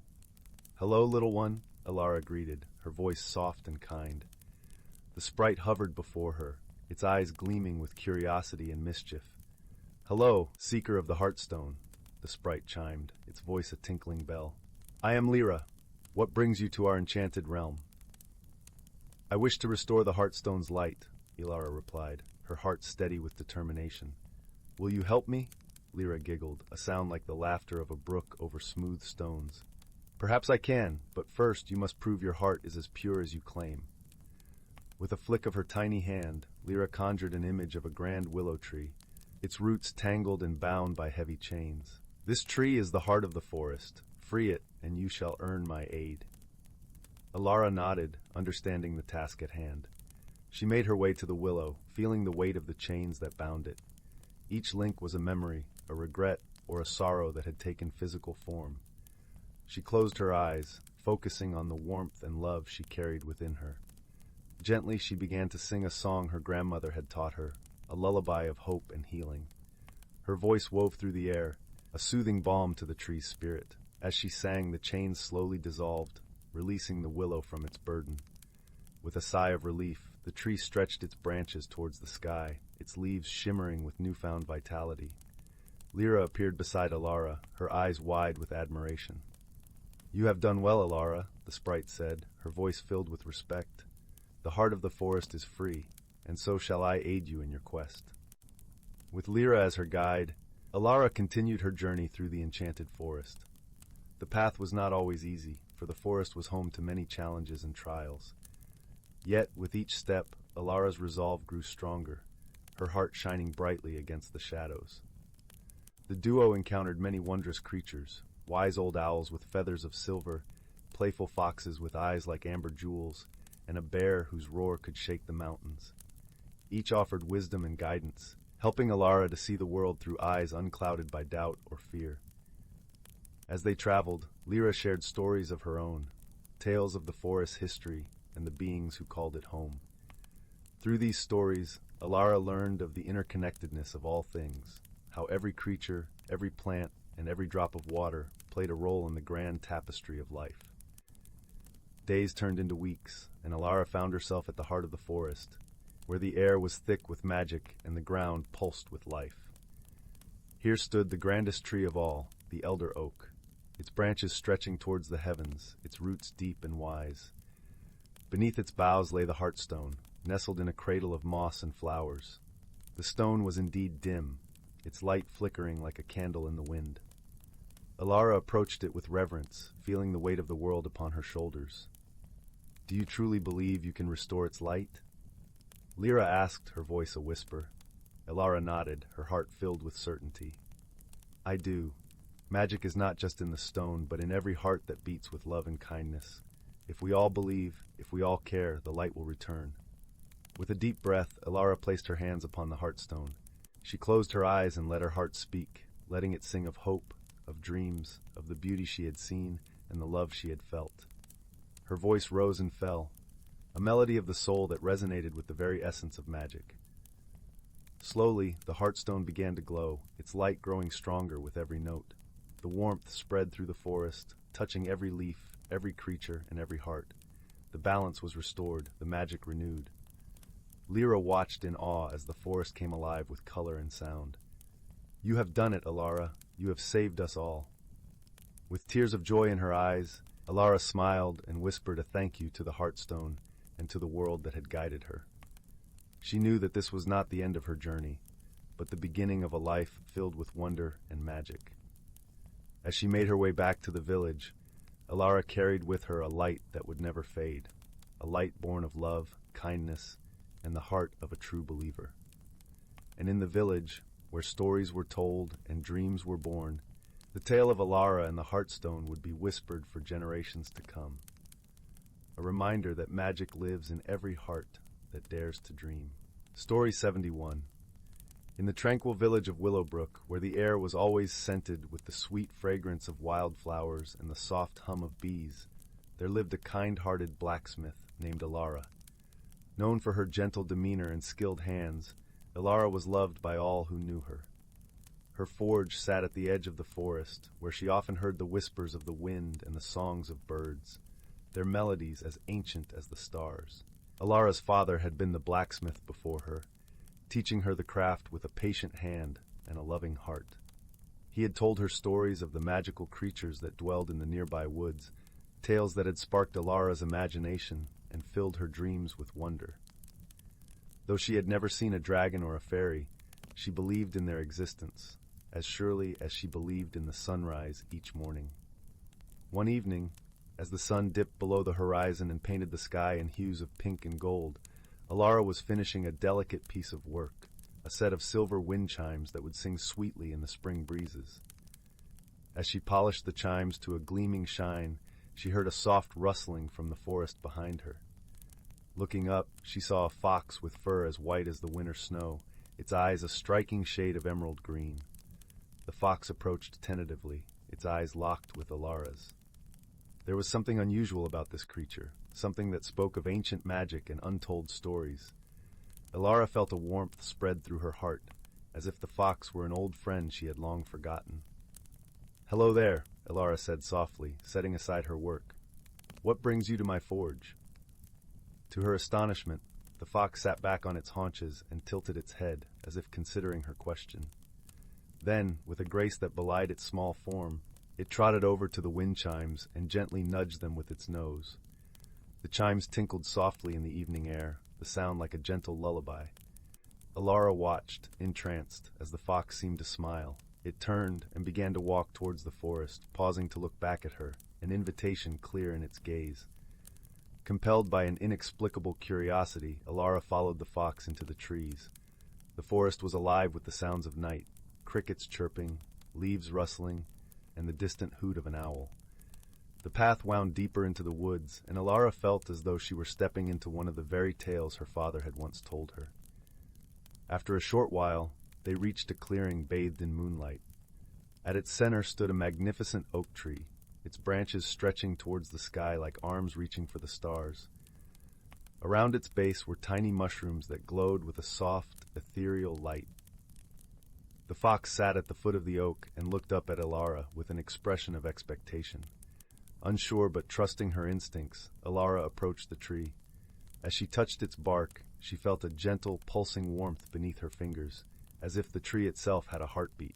"Hello, little one," Elara greeted, her voice soft and kind. The sprite hovered before her, its eyes gleaming with curiosity and mischief. "Hello, seeker of the Heartstone," the sprite chimed, its voice a tinkling bell. "I am Lyra. What brings you to our enchanted realm?" "I wish to restore the Heartstone's light," Elara replied, her heart steady with determination. "Will you help me?" Lyra giggled, a sound like the laughter of a brook over smooth stones. "Perhaps I can, but first you must prove your heart is as pure as you claim." With a flick of her tiny hand, Lyra conjured an image of a grand willow tree, its roots tangled and bound by heavy chains. "This tree is the heart of the forest. Free it, and you shall earn my aid." Elara nodded, understanding the task at hand. She made her way to the willow, feeling the weight of the chains that bound it. Each link was a memory, a regret, or a sorrow that had taken physical form. She closed her eyes, focusing on the warmth and love she carried within her. Gently she began to sing a song her grandmother had taught her, a lullaby of hope and healing. Her voice wove through the air, a soothing balm to the tree's spirit. As she sang, the chains slowly dissolved, releasing the willow from its burden. With a sigh of relief, the tree stretched its branches towards the sky, its leaves shimmering with newfound vitality. Lyra appeared beside Elara, her eyes wide with admiration. "You have done well, Elara," the sprite said, her voice filled with respect. "The heart of the forest is free, and so shall I aid you in your quest." With Lyra as her guide, Elara continued her journey through the enchanted forest. The path was not always easy, for the forest was home to many challenges and trials. Yet, with each step, Elara's resolve grew stronger, her heart shining brightly against the shadows. The duo encountered many wondrous creatures, wise old owls with feathers of silver, playful foxes with eyes like amber jewels, and a bear whose roar could shake the mountains. Each offered wisdom and guidance, helping Elara to see the world through eyes unclouded by doubt or fear. As they traveled, Lyra shared stories of her own, tales of the forest's history and the beings who called it home. Through these stories, Elara learned of the interconnectedness of all things, how every creature, every plant, and every drop of water played a role in the grand tapestry of life. Days turned into weeks, and Elara found herself at the heart of the forest, where the air was thick with magic and the ground pulsed with life. Here stood the grandest tree of all, the elder oak, its branches stretching towards the heavens, its roots deep and wise. Beneath its boughs lay the heartstone, nestled in a cradle of moss and flowers. The stone was indeed dim, its light flickering like a candle in the wind. Elara approached it with reverence, feeling the weight of the world upon her shoulders. "Do you truly believe you can restore its light?" Lyra asked, her voice a whisper. Elara nodded, her heart filled with certainty. "I do. Magic is not just in the stone, but in every heart that beats with love and kindness. If we all believe, if we all care, the light will return." With a deep breath, Elara placed her hands upon the heartstone. She closed her eyes and let her heart speak, letting it sing of hope, of dreams, of the beauty she had seen, and the love she had felt. Her voice rose and fell, a melody of the soul that resonated with the very essence of magic. Slowly, the heartstone began to glow, its light growing stronger with every note. The warmth spread through the forest, touching every leaf, every creature, and every heart. The balance was restored, the magic renewed. Lyra watched in awe as the forest came alive with color and sound. "You have done it, Elara. You have saved us all." With tears of joy in her eyes, Elara smiled and whispered a thank you to the heartstone and to the world that had guided her. She knew that this was not the end of her journey, but the beginning of a life filled with wonder and magic. As she made her way back to the village, Elara carried with her a light that would never fade, a light born of love, kindness, and the heart of a true believer. And in the village, where stories were told and dreams were born, the tale of Elara and the heartstone would be whispered for generations to come. A reminder that magic lives in every heart that dares to dream. Story 71. In the tranquil village of Willowbrook, where the air was always scented with the sweet fragrance of wildflowers and the soft hum of bees, there lived a kind-hearted blacksmith named Elara. Known for her gentle demeanor and skilled hands, Elara was loved by all who knew her. Her forge sat at the edge of the forest, where she often heard the whispers of the wind and the songs of birds, their melodies as ancient as the stars. Elara's father had been the blacksmith before her, teaching her the craft with a patient hand and a loving heart. He had told her stories of the magical creatures that dwelled in the nearby woods, tales that had sparked Elara's imagination and filled her dreams with wonder. Though she had never seen a dragon or a fairy, she believed in their existence, as surely as she believed in the sunrise each morning. One evening, as the sun dipped below the horizon and painted the sky in hues of pink and gold, Elara was finishing a delicate piece of work, a set of silver wind chimes that would sing sweetly in the spring breezes. As she polished the chimes to a gleaming shine, she heard a soft rustling from the forest behind her. Looking up, she saw a fox with fur as white as the winter snow, its eyes a striking shade of emerald green. The fox approached tentatively, its eyes locked with Elara's. There was something unusual about this creature, something that spoke of ancient magic and untold stories. Elara felt a warmth spread through her heart, as if the fox were an old friend she had long forgotten. "Hello there," Elara said softly, setting aside her work. "What brings you to my forge?" To her astonishment, the fox sat back on its haunches and tilted its head, as if considering her question. Then, with a grace that belied its small form, it trotted over to the wind chimes and gently nudged them with its nose. The chimes tinkled softly in the evening air, the sound like a gentle lullaby. Elara watched, entranced, as the fox seemed to smile. It turned and began to walk towards the forest, pausing to look back at her, an invitation clear in its gaze. Compelled by an inexplicable curiosity, Elara followed the fox into the trees. The forest was alive with the sounds of night, crickets chirping, leaves rustling, and the distant hoot of an owl. The path wound deeper into the woods, and Elara felt as though she were stepping into one of the very tales her father had once told her. After a short while, they reached a clearing bathed in moonlight. At its center stood a magnificent oak tree, its branches stretching towards the sky like arms reaching for the stars. Around its base were tiny mushrooms that glowed with a soft, ethereal light. The fox sat at the foot of the oak and looked up at Elara with an expression of expectation. Unsure but trusting her instincts, Elara approached the tree. As she touched its bark, she felt a gentle, pulsing warmth beneath her fingers, as if the tree itself had a heartbeat.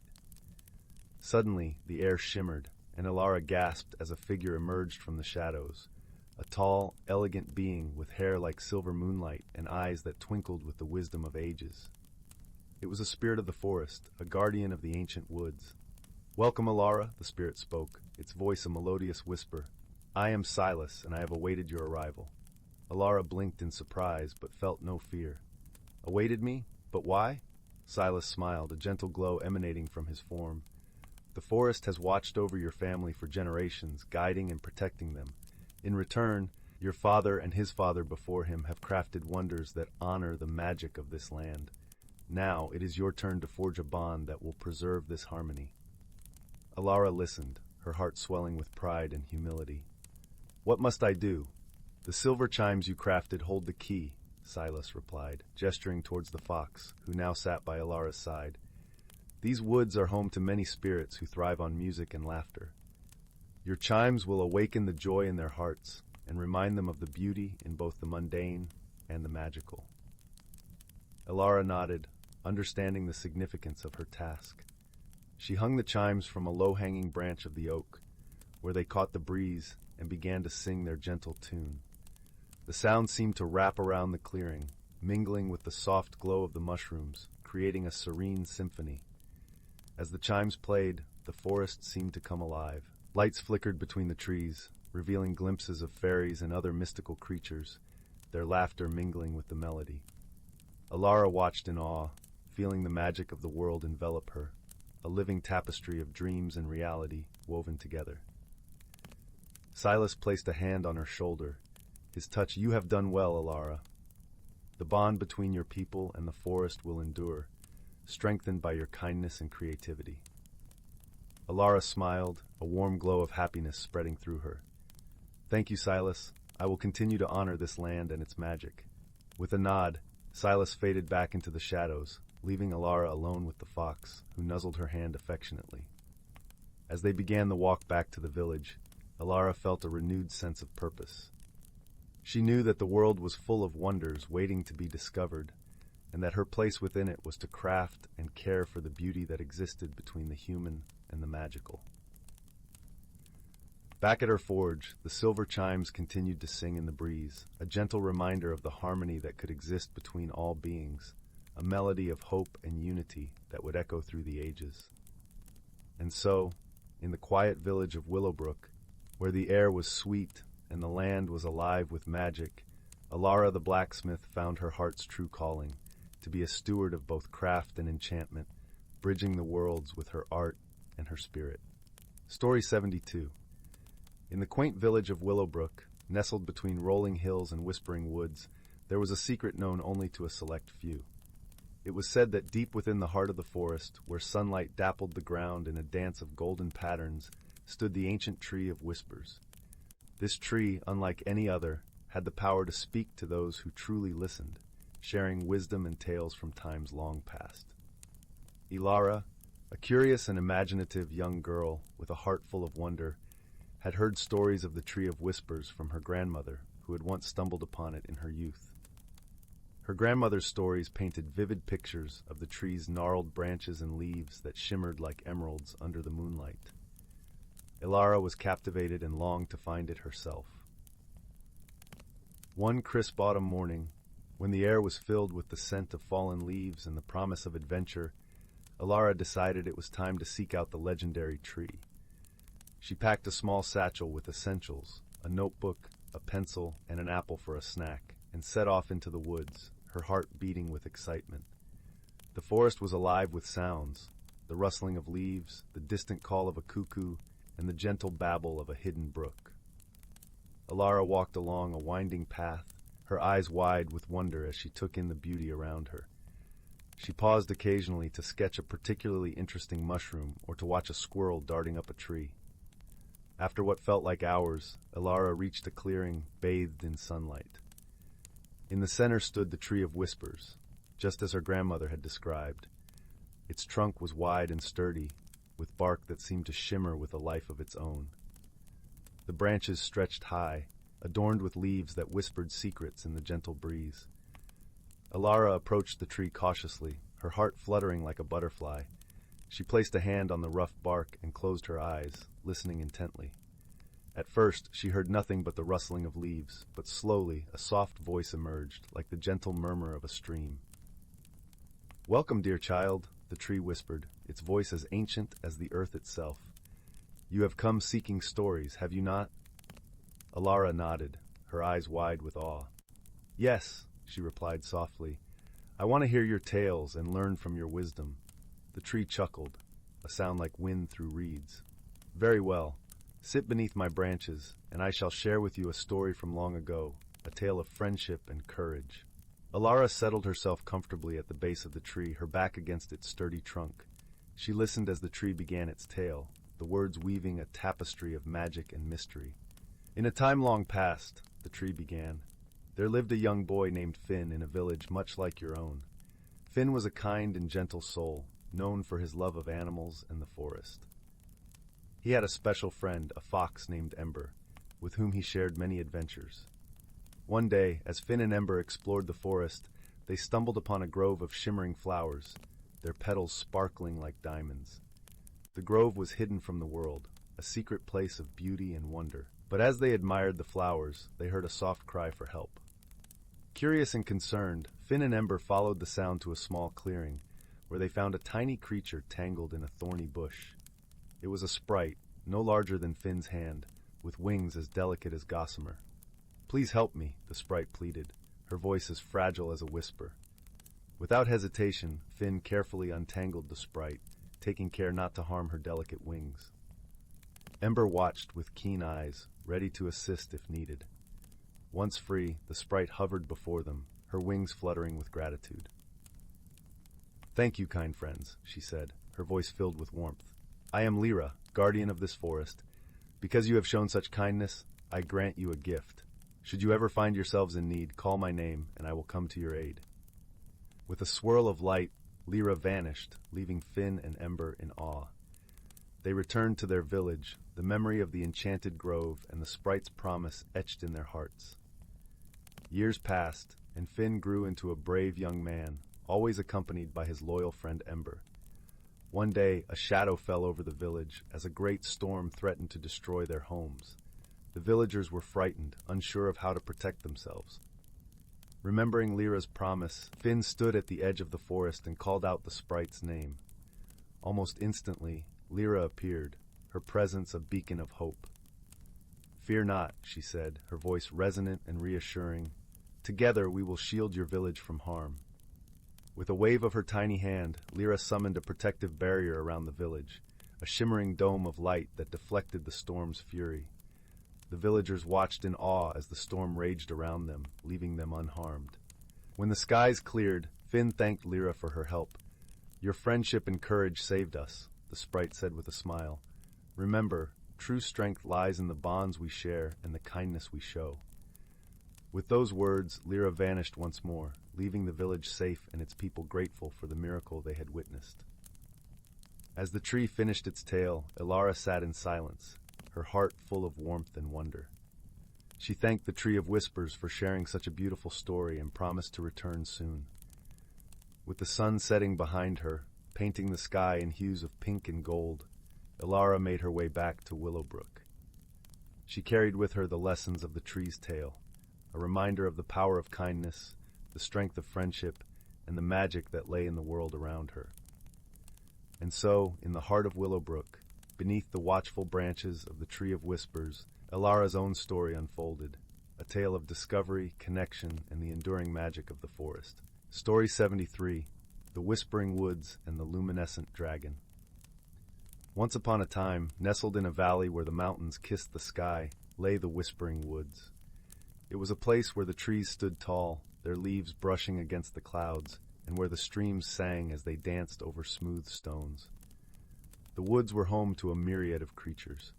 Suddenly, the air shimmered, and Elara gasped as a figure emerged from the shadows, a tall, elegant being with hair like silver moonlight and eyes that twinkled with the wisdom of ages. It was a spirit of the forest, a guardian of the ancient woods. "Welcome, Elara," the spirit spoke, its voice a melodious whisper. "I am Silas, and I have awaited your arrival." Elara blinked in surprise, but felt no fear. "Awaited me? But why?" Silas smiled, a gentle glow emanating from his form. "The forest has watched over your family for generations, guiding and protecting them. In return, your father and his father before him have crafted wonders that honor the magic of this land. Now it is your turn to forge a bond that will preserve this harmony." Elara listened, her heart swelling with pride and humility. "What must I do?" "The silver chimes you crafted hold the key," Silas replied, gesturing towards the fox, who now sat by Elara's side. "These woods are home to many spirits who thrive on music and laughter. Your chimes will awaken the joy in their hearts and remind them of the beauty in both the mundane and the magical." Elara nodded, understanding the significance of her task. She hung the chimes from a low-hanging branch of the oak, where they caught the breeze and began to sing their gentle tune. The sound seemed to wrap around the clearing, mingling with the soft glow of the mushrooms, creating a serene symphony. As the chimes played, the forest seemed to come alive. Lights flickered between the trees, revealing glimpses of fairies and other mystical creatures, their laughter mingling with the melody. Elara watched in awe, feeling the magic of the world envelop her, a living tapestry of dreams and reality woven together. Silas placed a hand on her shoulder, his touch, "You have done well, Elara. The bond between your people and the forest will endure, strengthened by your kindness and creativity." Elara smiled, a warm glow of happiness spreading through her. "Thank you, Silas. I will continue to honor this land and its magic." With a nod, Silas faded back into the shadows, leaving Elara alone with the fox, who nuzzled her hand affectionately. As they began the walk back to the village, Elara felt a renewed sense of purpose. She knew that the world was full of wonders waiting to be discovered, and that her place within it was to craft and care for the beauty that existed between the human and the magical. Back at her forge, the silver chimes continued to sing in the breeze, a gentle reminder of the harmony that could exist between all beings, a melody of hope and unity that would echo through the ages. And so, in the quiet village of Willowbrook, where the air was sweet and the land was alive with magic, Elara the blacksmith found her heart's true calling, to be a steward of both craft and enchantment, bridging the worlds with her art and her spirit. Story 72. In the quaint village of Willowbrook, nestled between rolling hills and whispering woods, there was a secret known only to a select few. It was said that deep within the heart of the forest, where sunlight dappled the ground in a dance of golden patterns, stood the ancient tree of whispers. This tree, unlike any other, had the power to speak to those who truly listened, sharing wisdom and tales from times long past. Elara, a curious and imaginative young girl with a heart full of wonder, had heard stories of the Tree of Whispers from her grandmother, who had once stumbled upon it in her youth. Her grandmother's stories painted vivid pictures of the tree's gnarled branches and leaves that shimmered like emeralds under the moonlight. Elara was captivated and longed to find it herself. One crisp autumn morning, when the air was filled with the scent of fallen leaves and the promise of adventure, Elara decided it was time to seek out the legendary tree. She packed a small satchel with essentials, a notebook, a pencil, and an apple for a snack, and set off into the woods, her heart beating with excitement. The forest was alive with sounds, the rustling of leaves, the distant call of a cuckoo, and the gentle babble of a hidden brook. Elara walked along a winding path, her eyes wide with wonder as she took in the beauty around her. She paused occasionally to sketch a particularly interesting mushroom or to watch a squirrel darting up a tree. After what felt like hours, Elara reached a clearing bathed in sunlight. In the center stood the Tree of Whispers, just as her grandmother had described. Its trunk was wide and sturdy, with bark that seemed to shimmer with a life of its own. The branches stretched high, adorned with leaves that whispered secrets in the gentle breeze. Elara approached the tree cautiously, her heart fluttering like a butterfly. She placed a hand on the rough bark and closed her eyes, listening intently. At first, she heard nothing but the rustling of leaves, but slowly a soft voice emerged, like the gentle murmur of a stream. "Welcome, dear child," the tree whispered, its voice as ancient as the earth itself. "You have come seeking stories, have you not?" Elara nodded, her eyes wide with awe. "Yes," she replied softly. "I want to hear your tales and learn from your wisdom." The tree chuckled, a sound like wind through reeds. "Very well. Sit beneath my branches, and I shall share with you a story from long ago, a tale of friendship and courage." Elara settled herself comfortably at the base of the tree, her back against its sturdy trunk. She listened as the tree began its tale, the words weaving a tapestry of magic and mystery. "In a time long past," the tree began, "there lived a young boy named Finn in a village much like your own. Finn was a kind and gentle soul, known for his love of animals and the forest. He had a special friend, a fox named Ember, with whom he shared many adventures. One day, as Finn and Ember explored the forest, they stumbled upon a grove of shimmering flowers, their petals sparkling like diamonds. The grove was hidden from the world, a secret place of beauty and wonder. But as they admired the flowers, they heard a soft cry for help. Curious and concerned, Finn and Ember followed the sound to a small clearing, where they found a tiny creature tangled in a thorny bush. It was a sprite, no larger than Finn's hand, with wings as delicate as gossamer. "Please help me," the sprite pleaded, her voice as fragile as a whisper. Without hesitation, Finn carefully untangled the sprite, taking care not to harm her delicate wings. Ember watched with keen eyes, ready to assist if needed. Once free, the sprite hovered before them, her wings fluttering with gratitude. "Thank you, kind friends," she said, her voice filled with warmth. "I am Lyra, guardian of this forest. Because you have shown such kindness, I grant you a gift. Should you ever find yourselves in need, call my name, and I will come to your aid." With a swirl of light, Lyra vanished, leaving Finn and Ember in awe. They returned to their village, the memory of the enchanted grove and the sprite's promise etched in their hearts. Years passed, and Finn grew into a brave young man, always accompanied by his loyal friend Ember. One day, a shadow fell over the village as a great storm threatened to destroy their homes. The villagers were frightened, unsure of how to protect themselves. Remembering Lyra's promise, Finn stood at the edge of the forest and called out the sprite's name. Almost instantly, Lyra appeared, her presence a beacon of hope. "Fear not," she said, her voice resonant and reassuring. "Together we will shield your village from harm." With a wave of her tiny hand, Lyra summoned a protective barrier around the village, a shimmering dome of light that deflected the storm's fury. The villagers watched in awe as the storm raged around them, leaving them unharmed. When the skies cleared, Finn thanked Lyra for her help. "Your friendship and courage saved us," the sprite said with a smile. "Remember, true strength lies in the bonds we share and the kindness we show." With those words, Lyra vanished once more, leaving the village safe and its people grateful for the miracle they had witnessed. As the tree finished its tale, Elara sat in silence, her heart full of warmth and wonder. She thanked the Tree of Whispers for sharing such a beautiful story and promised to return soon. With the sun setting behind her, painting the sky in hues of pink and gold, Elara made her way back to Willowbrook. She carried with her the lessons of the tree's tale, a reminder of the power of kindness, the strength of friendship, and the magic that lay in the world around her. And so, in the heart of Willowbrook, beneath the watchful branches of the Tree of Whispers, Elara's own story unfolded, a tale of discovery, connection, and the enduring magic of the forest. Story 73, The Whispering Woods and the Luminescent Dragon. Once upon a time, nestled in a valley where the mountains kissed the sky, lay the Whispering Woods. It was a place where the trees stood tall, their leaves brushing against the clouds, and where the streams sang as they danced over smooth stones. The woods were home to a myriad of creatures,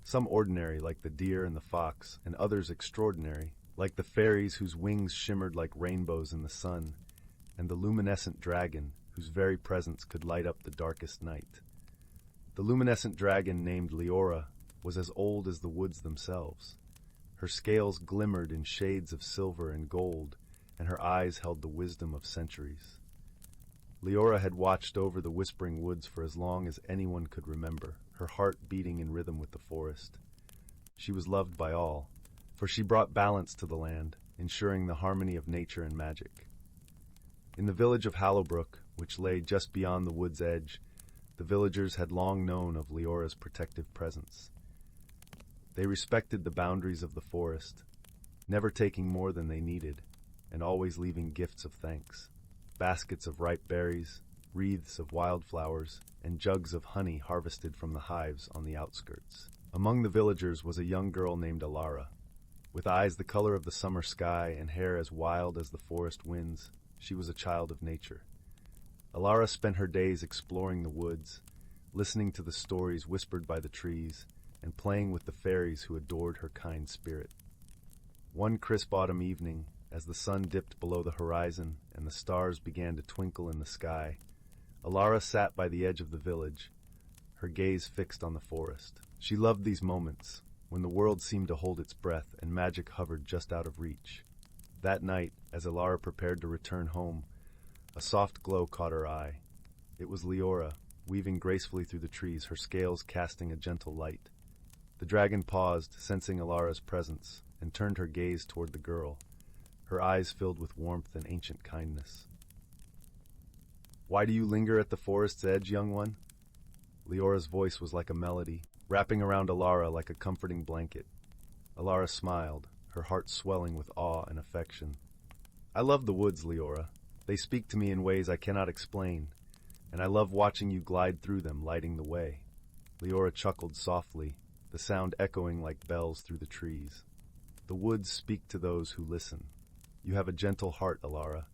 some ordinary like the deer and the fox, and others extraordinary, like the fairies whose wings shimmered like rainbows in the sun, and the luminescent dragon whose very presence could light up the darkest night. The luminescent dragon, named Leora, was as old as the woods themselves. Her scales glimmered in shades of silver and gold, and her eyes held the wisdom of centuries. Leora had watched over the Whispering Woods for as long as anyone could remember, her heart beating in rhythm with the forest. She was loved by all, for she brought balance to the land, ensuring the harmony of nature and magic. In the village of Hallowbrook, which lay just beyond the wood's edge, the villagers had long known of Leora's protective presence. They respected the boundaries of the forest, never taking more than they needed, and always leaving gifts of thanks, baskets of ripe berries, wreaths of wildflowers, and jugs of honey harvested from the hives on the outskirts. Among the villagers was a young girl named Elara. With eyes the color of the summer sky and hair as wild as the forest winds, she was a child of nature. Elara spent her days exploring the woods, listening to the stories whispered by the trees, and playing with the fairies who adored her kind spirit. One crisp autumn evening, as the sun dipped below the horizon and the stars began to twinkle in the sky, Elara sat by the edge of the village, her gaze fixed on the forest. She loved these moments, when the world seemed to hold its breath and magic hovered just out of reach. That night, as Elara prepared to return home, a soft glow caught her eye. It was Leora, weaving gracefully through the trees, her scales casting a gentle light. The dragon paused, sensing Elara's presence, and turned her gaze toward the girl, her eyes filled with warmth and ancient kindness. "Why do you linger at the forest's edge, young one?" Leora's voice was like a melody, wrapping around Elara like a comforting blanket. Elara smiled, her heart swelling with awe and affection. "I love the woods, Leora. They speak to me in ways I cannot explain, and I love watching you glide through them, lighting the way." Leora chuckled softly, the sound echoing like bells through the trees. "The woods speak to those who listen. You have a gentle heart, Elara.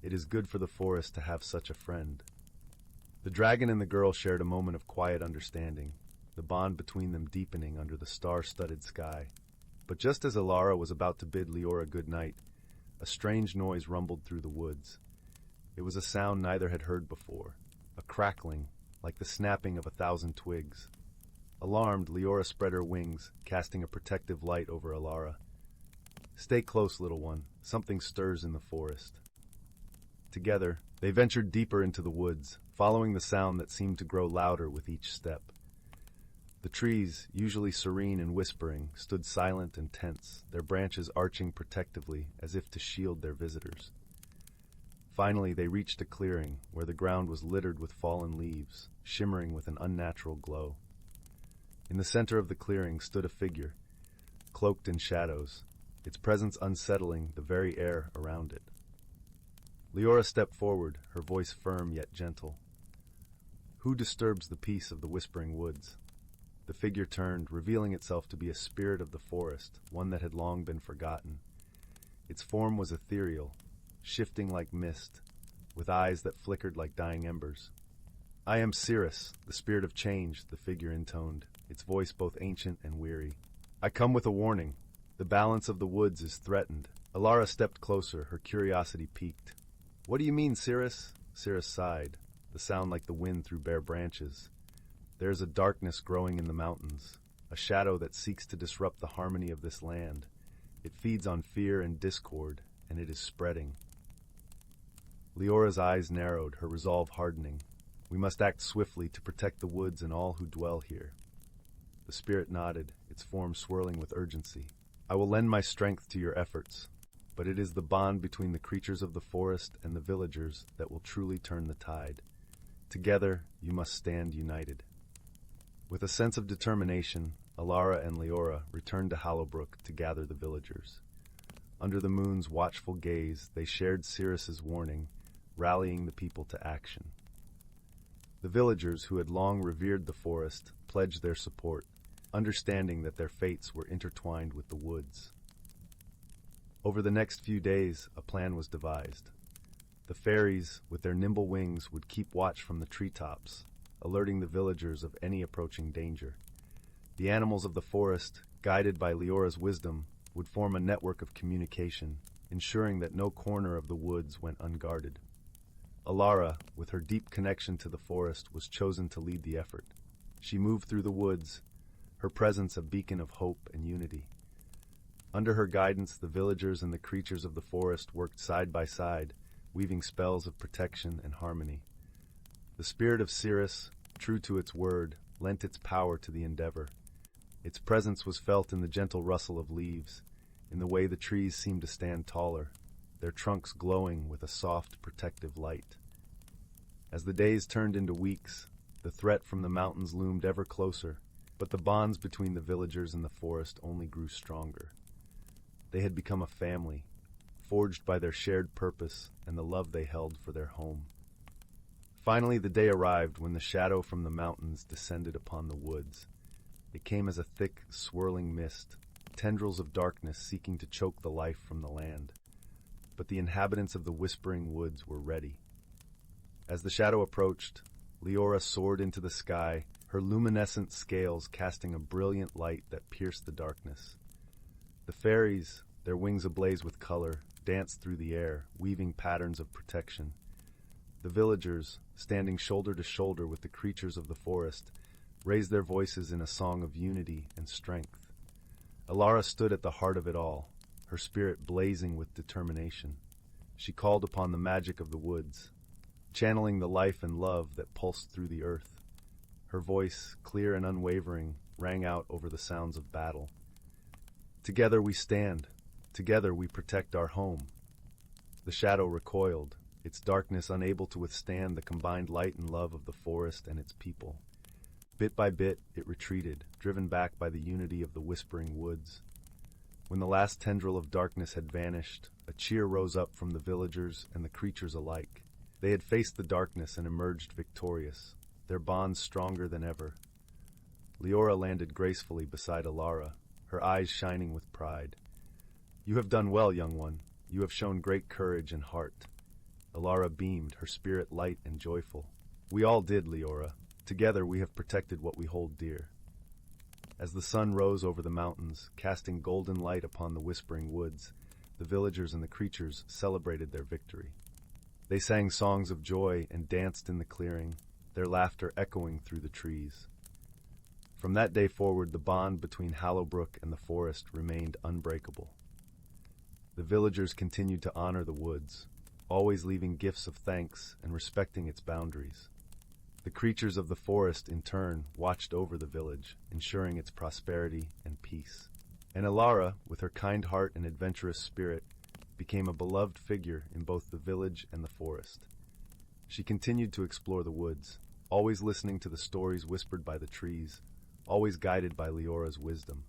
It is good for the forest to have such a friend." The dragon and the girl shared a moment of quiet understanding, the bond between them deepening under the star-studded sky. But just as Elara was about to bid Leora good night, a strange noise rumbled through the woods. It was a sound neither had heard before, a crackling, like the snapping of 1,000 twigs. Alarmed, Leora spread her wings, casting a protective light over Elara. "Stay close, little one. Something stirs in the forest." Together, they ventured deeper into the woods, following the sound that seemed to grow louder with each step. The trees, usually serene and whispering, stood silent and tense, their branches arching protectively as if to shield their visitors. Finally, they reached a clearing where the ground was littered with fallen leaves, shimmering with an unnatural glow. In the center of the clearing stood a figure, cloaked in shadows, its presence unsettling the very air around it. Leora stepped forward, her voice firm yet gentle. "Who disturbs the peace of the Whispering Woods?" The figure turned, revealing itself to be a spirit of the forest, one that had long been forgotten. Its form was ethereal, shifting like mist, with eyes that flickered like dying embers. "I am Cirrus, the spirit of change," the figure intoned, its voice both ancient and weary. "I come with a warning. The balance of the woods is threatened." Elara stepped closer, her curiosity piqued. "What do you mean, Cirrus?" Cirrus sighed, the sound like the wind through bare branches. "There is a darkness growing in the mountains, a shadow that seeks to disrupt the harmony of this land, It feeds on fear and discord, and it is spreading. Leora's eyes narrowed, her resolve hardening. We must act swiftly to protect the woods and all who dwell here. The spirit nodded, its form swirling with urgency. I will lend my strength to your efforts, but it is the bond between the creatures of the forest and the villagers that will truly turn the tide. Together, you must stand united. With a sense of determination, Elara and Leora returned to Hollowbrook to gather the villagers. Under the moon's watchful gaze, they shared Cirrus's warning, rallying the people to action. The villagers, who had long revered the forest, pledged their support, understanding that their fates were intertwined with the woods. Over the next few days, a plan was devised. The fairies, with their nimble wings, would keep watch from the treetops, alerting the villagers of any approaching danger. The animals of the forest, guided by Leora's wisdom, would form a network of communication, ensuring that no corner of the woods went unguarded. Elara, with her deep connection to the forest, was chosen to lead the effort. She moved through the woods, her presence a beacon of hope and unity. Under her guidance, the villagers and the creatures of the forest worked side by side, weaving spells of protection and harmony. The spirit of Cirrus, true to its word, lent its power to the endeavor. Its presence was felt in the gentle rustle of leaves, in the way the trees seemed to stand taller, their trunks glowing with a soft, protective light. As the days turned into weeks, the threat from the mountains loomed ever closer, but the bonds between the villagers and the forest only grew stronger. They had become a family, forged by their shared purpose and the love they held for their home. Finally, the day arrived when the shadow from the mountains descended upon the woods. It came as a thick, swirling mist, tendrils of darkness seeking to choke the life from the land. But the inhabitants of the Whispering Woods were ready. As the shadow approached, Leora soared into the sky, her luminescent scales casting a brilliant light that pierced the darkness. The fairies, their wings ablaze with color, danced through the air, weaving patterns of protection. The villagers, standing shoulder to shoulder with the creatures of the forest, raised their voices in a song of unity and strength. Elara stood at the heart of it all, her spirit blazing with determination. She called upon the magic of the woods, channeling the life and love that pulsed through the earth. Her voice, clear and unwavering, rang out over the sounds of battle. Together we stand. Together we protect our home. The shadow recoiled, its darkness unable to withstand the combined light and love of the forest and its people. Bit by bit, it retreated, driven back by the unity of the Whispering Woods. When the last tendril of darkness had vanished, a cheer rose up from the villagers and the creatures alike. They had faced the darkness and emerged victorious, their bonds stronger than ever. Leora landed gracefully beside Elara, her eyes shining with pride. "You have done well, young one. You have shown great courage and heart." Elara beamed, her spirit light and joyful. "We all did, Leora. Together we have protected what we hold dear." As the sun rose over the mountains, casting golden light upon the Whispering Woods, the villagers and the creatures celebrated their victory. They sang songs of joy and danced in the clearing, their laughter echoing through the trees. From that day forward, the bond between Hollowbrook and the forest remained unbreakable. The villagers continued to honor the woods, always leaving gifts of thanks and respecting its boundaries. The creatures of the forest, in turn, watched over the village, ensuring its prosperity and peace. And Elara, with her kind heart and adventurous spirit, became a beloved figure in both the village and the forest. She continued to explore the woods, always listening to the stories whispered by the trees, always guided by Leora's wisdom.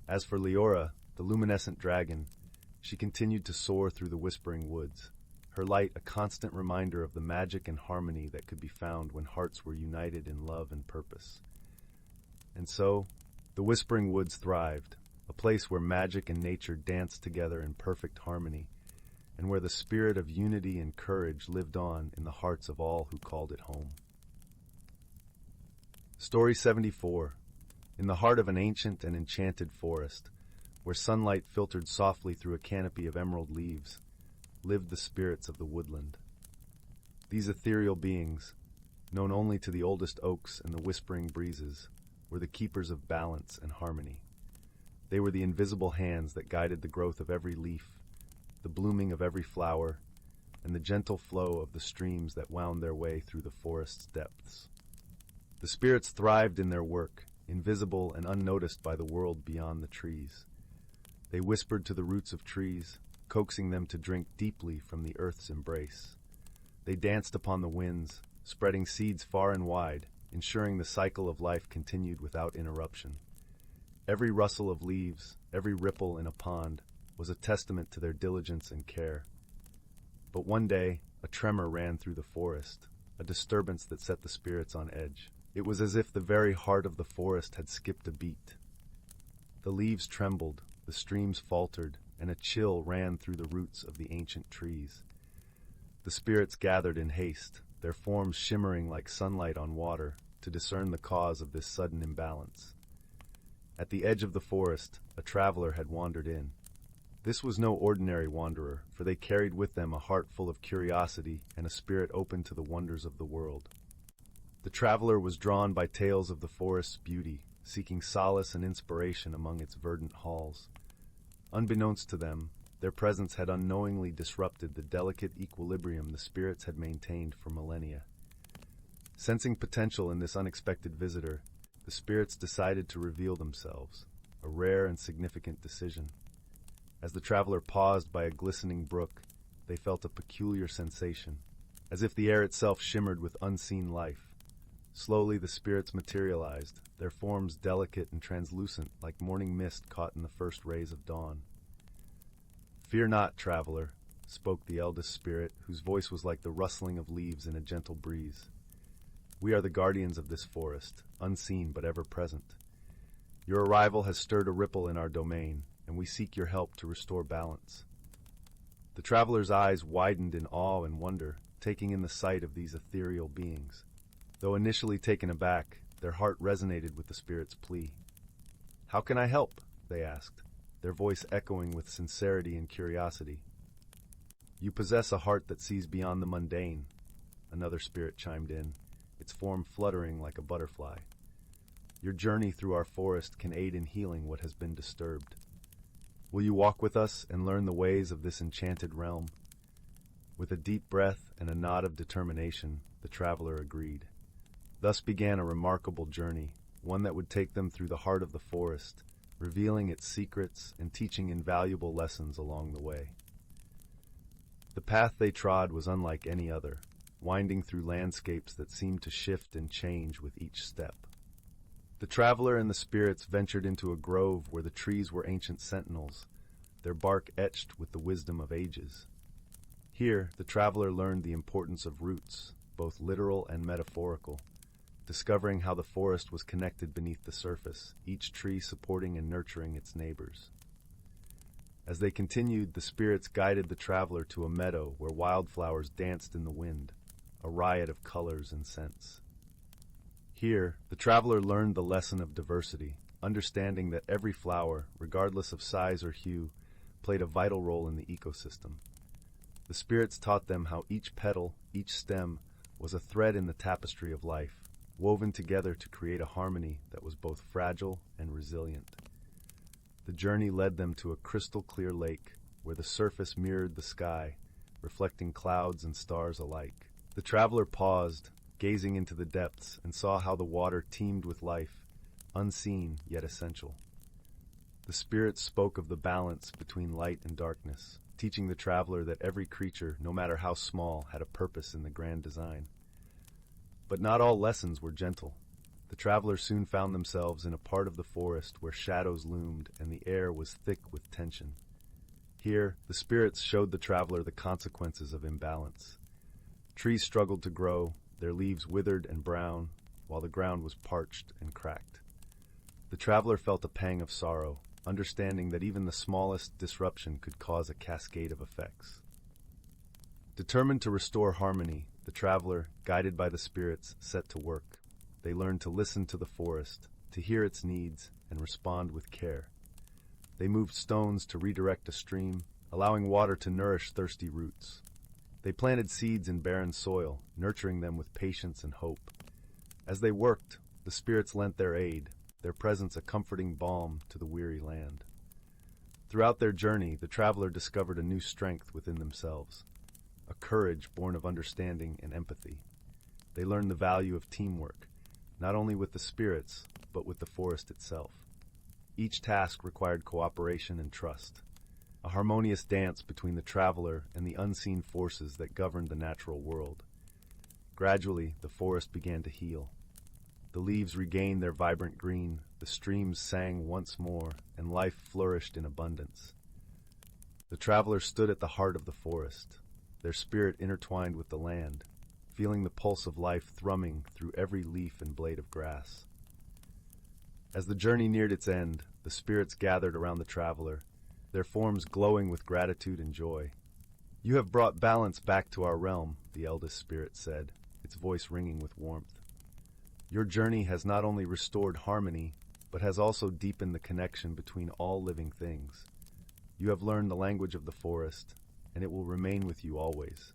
As for Leora, the luminescent dragon, she continued to soar through the Whispering Woods, her light a constant reminder of the magic and harmony that could be found when hearts were united in love and purpose. And so, the Whispering Woods thrived, a place where magic and nature danced together in perfect harmony, and where the spirit of unity and courage lived on in the hearts of all who called it home. Story 74. In the heart of an ancient and enchanted forest, where sunlight filtered softly through a canopy of emerald leaves, lived the spirits of the woodland. These ethereal beings, known only to the oldest oaks and the whispering breezes, were the keepers of balance and harmony. They were the invisible hands that guided the growth of every leaf, the blooming of every flower, and the gentle flow of the streams that wound their way through the forest's depths. The spirits thrived in their work, invisible and unnoticed by the world beyond the trees. They whispered to the roots of trees, coaxing them to drink deeply from the earth's embrace. They danced upon the winds, spreading seeds far and wide, ensuring the cycle of life continued without interruption. Every rustle of leaves, every ripple in a pond, was a testament to their diligence and care. But one day, a tremor ran through the forest, a disturbance that set the spirits on edge. It was as if the very heart of the forest had skipped a beat. The leaves trembled, the streams faltered, and a chill ran through the roots of the ancient trees. The spirits gathered in haste, their forms shimmering like sunlight on water, to discern the cause of this sudden imbalance. At the edge of the forest, a traveler had wandered in. This was no ordinary wanderer, for they carried with them a heart full of curiosity and a spirit open to the wonders of the world. The traveler was drawn by tales of the forest's beauty, seeking solace and inspiration among its verdant halls. Unbeknownst to them, their presence had unknowingly disrupted the delicate equilibrium the spirits had maintained for millennia. Sensing potential in this unexpected visitor, the spirits decided to reveal themselves, a rare and significant decision. As the traveler paused by a glistening brook, they felt a peculiar sensation, as if the air itself shimmered with unseen life. Slowly the spirits materialized, their forms delicate and translucent like morning mist caught in the first rays of dawn. "Fear not, traveler," spoke the eldest spirit, whose voice was like the rustling of leaves in a gentle breeze. "We are the guardians of this forest, unseen but ever present. Your arrival has stirred a ripple in our domain, and we seek your help to restore balance." The traveler's eyes widened in awe and wonder, taking in the sight of these ethereal beings. Though initially taken aback, their heart resonated with the spirit's plea. "How can I help?" they asked, their voice echoing with sincerity and curiosity. "You possess a heart that sees beyond the mundane," another spirit chimed in, its form fluttering like a butterfly. "Your journey through our forest can aid in healing what has been disturbed. Will you walk with us and learn the ways of this enchanted realm?" With a deep breath and a nod of determination, the traveler agreed. Thus began a remarkable journey, one that would take them through the heart of the forest, revealing its secrets and teaching invaluable lessons along the way. The path they trod was unlike any other, winding through landscapes that seemed to shift and change with each step. The traveler and the spirits ventured into a grove where the trees were ancient sentinels, their bark etched with the wisdom of ages. Here, the traveler learned the importance of roots, both literal and metaphorical, discovering how the forest was connected beneath the surface, each tree supporting and nurturing its neighbors. As they continued, the spirits guided the traveler to a meadow where wildflowers danced in the wind, a riot of colors and scents. Here, the traveler learned the lesson of diversity, understanding that every flower, regardless of size or hue, played a vital role in the ecosystem. The spirits taught them how each petal, each stem, was a thread in the tapestry of life, woven together to create a harmony that was both fragile and resilient. The journey led them to a crystal-clear lake, where the surface mirrored the sky, reflecting clouds and stars alike. The traveler paused, gazing into the depths, and saw how the water teemed with life, unseen yet essential. The spirits spoke of the balance between light and darkness, teaching the traveler that every creature, no matter how small, had a purpose in the grand design. But not all lessons were gentle. The travelers soon found themselves in a part of the forest where shadows loomed and the air was thick with tension. Here, the spirits showed the traveler the consequences of imbalance. Trees struggled to grow, their leaves withered and brown, while the ground was parched and cracked. The traveler felt a pang of sorrow, understanding that even the smallest disruption could cause a cascade of effects. Determined to restore harmony, the traveler, guided by the spirits, set to work. They learned to listen to the forest, to hear its needs, and respond with care. They moved stones to redirect a stream, allowing water to nourish thirsty roots. They planted seeds in barren soil, nurturing them with patience and hope. As they worked, the spirits lent their aid, their presence a comforting balm to the weary land. Throughout their journey, the traveler discovered a new strength within themselves, a courage born of understanding and empathy. They learned the value of teamwork, not only with the spirits, but with the forest itself. Each task required cooperation and trust, a harmonious dance between the traveler and the unseen forces that governed the natural world. Gradually, the forest began to heal. The leaves regained their vibrant green, the streams sang once more, and life flourished in abundance. The traveler stood at the heart of the forest, their spirit intertwined with the land, feeling the pulse of life thrumming through every leaf and blade of grass. As the journey neared its end, the spirits gathered around the traveler, their forms glowing with gratitude and joy. "You have brought balance back to our realm," the eldest spirit said, its voice ringing with warmth. "Your journey has not only restored harmony, but has also deepened the connection between all living things. You have learned the language of the forest, and it will remain with you always."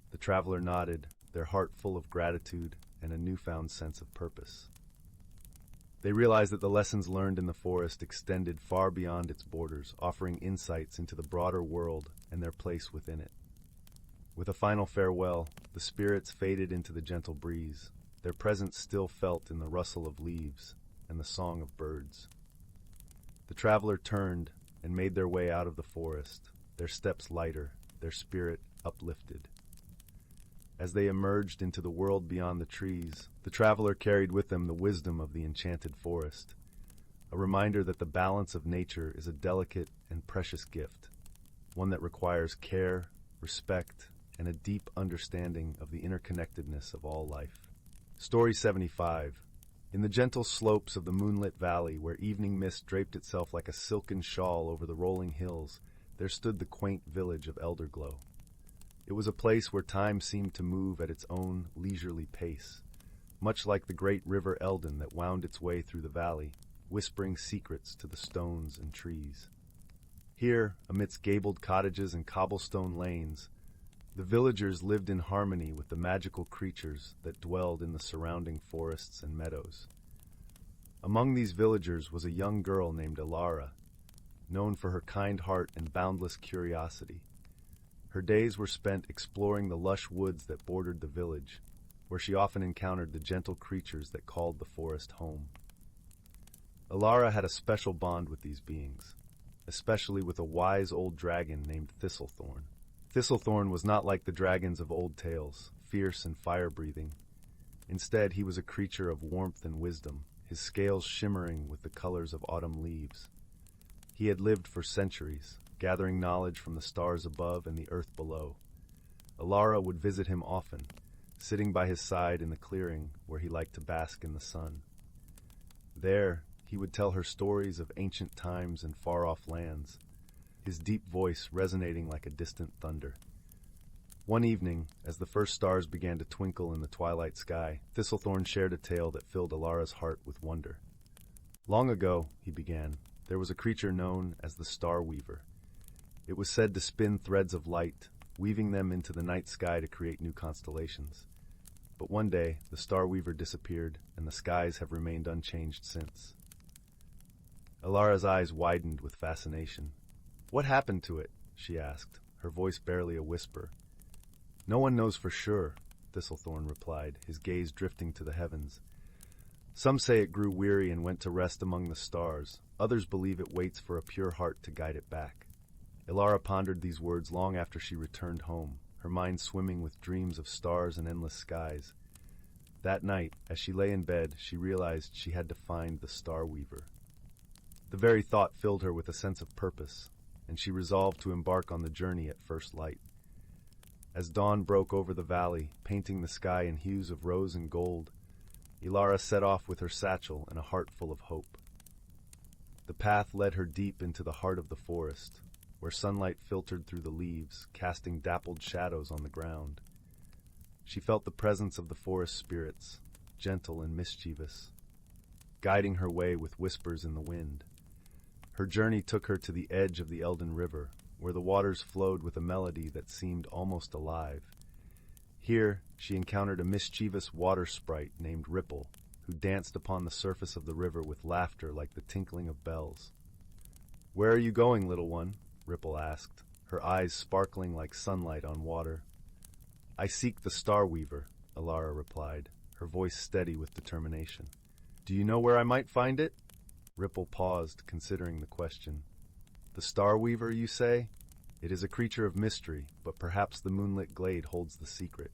The traveler nodded, their heart full of gratitude and a newfound sense of purpose. They realized that the lessons learned in the forest extended far beyond its borders, offering insights into the broader world and their place within it. With a final farewell, the spirits faded into the gentle breeze, their presence still felt in the rustle of leaves and the song of birds. The traveler turned and made their way out of the forest, their steps lighter, their spirit uplifted. As they emerged into the world beyond the trees, the traveler carried with them the wisdom of the enchanted forest, a reminder that the balance of nature is a delicate and precious gift, one that requires care, respect, and a deep understanding of the interconnectedness of all life. Story 75. In the gentle slopes of the moonlit valley, where evening mist draped itself like a silken shawl over the rolling hills, there stood the quaint village of Elderglen. It was a place where time seemed to move at its own leisurely pace, much like the great river Eldon that wound its way through the valley, whispering secrets to the stones and trees. Here, amidst gabled cottages and cobblestone lanes, the villagers lived in harmony with the magical creatures that dwelled in the surrounding forests and meadows. Among these villagers was a young girl named Elara, known for her kind heart and boundless curiosity. Her days were spent exploring the lush woods that bordered the village, where she often encountered the gentle creatures that called the forest home. Elara had a special bond with these beings, especially with a wise old dragon named Thistlethorn. Thistlethorn was not like the dragons of old tales, fierce and fire-breathing. Instead, he was a creature of warmth and wisdom, his scales shimmering with the colors of autumn leaves. He had lived for centuries, gathering knowledge from the stars above and the earth below. Elara would visit him often, sitting by his side in the clearing where he liked to bask in the sun. There, he would tell her stories of ancient times and far-off lands, his deep voice resonating like a distant thunder. One evening, as the first stars began to twinkle in the twilight sky, Thistlethorn shared a tale that filled Elara's heart with wonder. "Long ago," he began, "there was a creature known as the Star Weaver. It was said to spin threads of light, weaving them into the night sky to create new constellations. But one day, the Star Weaver disappeared, and the skies have remained unchanged since." Elara's eyes widened with fascination. "What happened to it?" she asked, her voice barely a whisper. "No one knows for sure," Thistlethorn replied, his gaze drifting to the heavens. "Some say it grew weary and went to rest among the stars. Others believe it waits for a pure heart to guide it back." Elara pondered these words long after she returned home, her mind swimming with dreams of stars and endless skies. That night, as she lay in bed, she realized she had to find the Star Weaver. The very thought filled her with a sense of purpose, and she resolved to embark on the journey at first light. As dawn broke over the valley, painting the sky in hues of rose and gold, Elara set off with her satchel and a heart full of hope. The path led her deep into the heart of the forest, where sunlight filtered through the leaves, casting dappled shadows on the ground. She felt the presence of the forest spirits, gentle and mischievous, guiding her way with whispers in the wind. Her journey took her to the edge of the Eldon River, where the waters flowed with a melody that seemed almost alive. Here, she encountered a mischievous water sprite named Ripple, who danced upon the surface of the river with laughter like the tinkling of bells. "Where are you going, little one?" Ripple asked, her eyes sparkling like sunlight on water. "I seek the Star Weaver," Elara replied, her voice steady with determination. "Do you know where I might find it?" Ripple paused, considering the question. "The Star Weaver, you say? It is a creature of mystery, but perhaps the moonlit glade holds the secret.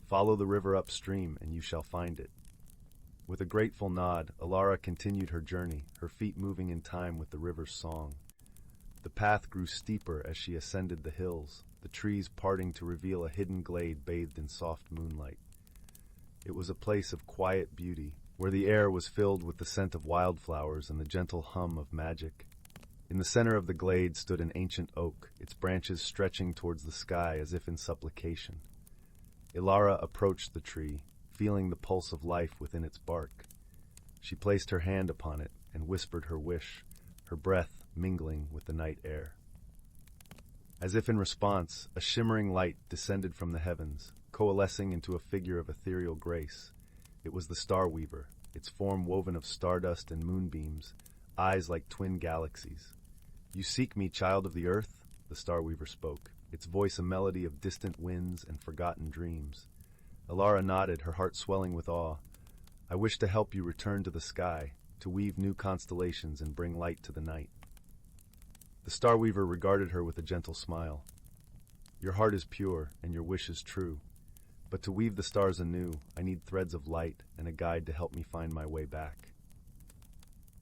Follow the river upstream, and you shall find it." With a grateful nod, Elara continued her journey, her feet moving in time with the river's song. The path grew steeper as she ascended the hills, the trees parting to reveal a hidden glade bathed in soft moonlight. It was a place of quiet beauty, where the air was filled with the scent of wildflowers and the gentle hum of magic. In the center of the glade stood an ancient oak, its branches stretching towards the sky as if in supplication. Elara approached the tree, feeling the pulse of life within its bark. She placed her hand upon it and whispered her wish, her breath mingling with the night air. As if in response, a shimmering light descended from the heavens, coalescing into a figure of ethereal grace. It was the Star Weaver, its form woven of stardust and moonbeams, eyes like twin galaxies. "You seek me, child of the earth?" the Star Weaver spoke, its voice a melody of distant winds and forgotten dreams. Elara nodded, her heart swelling with awe. "I wish to help you return to the sky, to weave new constellations and bring light to the night." The Star Weaver regarded her with a gentle smile. "Your heart is pure, and your wish is true. But to weave the stars anew, I need threads of light and a guide to help me find my way back."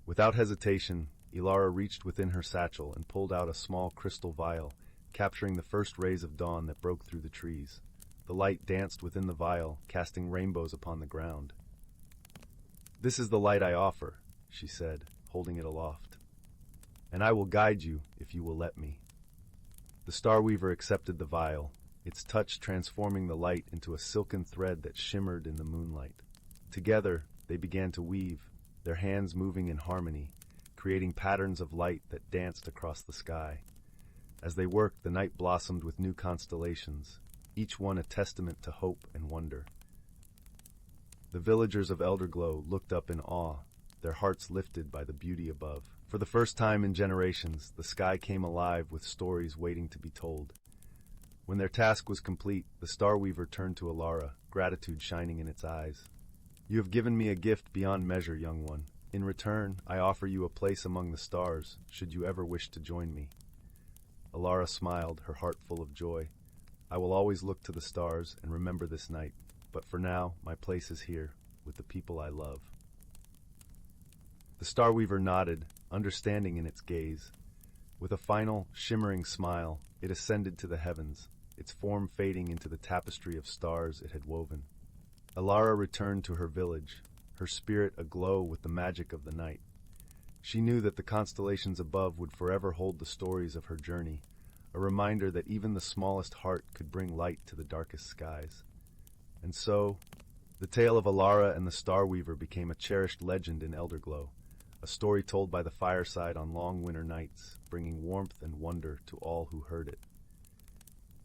Without hesitation, Elara reached within her satchel and pulled out a small crystal vial, capturing the first rays of dawn that broke through the trees. The light danced within the vial, casting rainbows upon the ground. "This is the light I offer," she said, holding it aloft. "And I will guide you if you will let me." The Star Weaver accepted the vial, its touch transforming the light into a silken thread that shimmered in the moonlight. Together, they began to weave, their hands moving in harmony, creating patterns of light that danced across the sky. As they worked, the night blossomed with new constellations, each one a testament to hope and wonder. The villagers of Elderglen looked up in awe, their hearts lifted by the beauty above. For the first time in generations, the sky came alive with stories waiting to be told. When their task was complete, the Star Weaver turned to Elara, gratitude shining in its eyes. "You have given me a gift beyond measure, young one. In return, I offer you a place among the stars, should you ever wish to join me." Elara smiled, her heart full of joy. "I will always look to the stars and remember this night, but for now, my place is here, with the people I love." The Star Weaver nodded, understanding in its gaze. With a final, shimmering smile, it ascended to the heavens, its form fading into the tapestry of stars it had woven. Elara returned to her village, her spirit aglow with the magic of the night. She knew that the constellations above would forever hold the stories of her journey, a reminder that even the smallest heart could bring light to the darkest skies. And so, the tale of Elara and the Star Weaver became a cherished legend in Elderglen, a story told by the fireside on long winter nights, bringing warmth and wonder to all who heard it.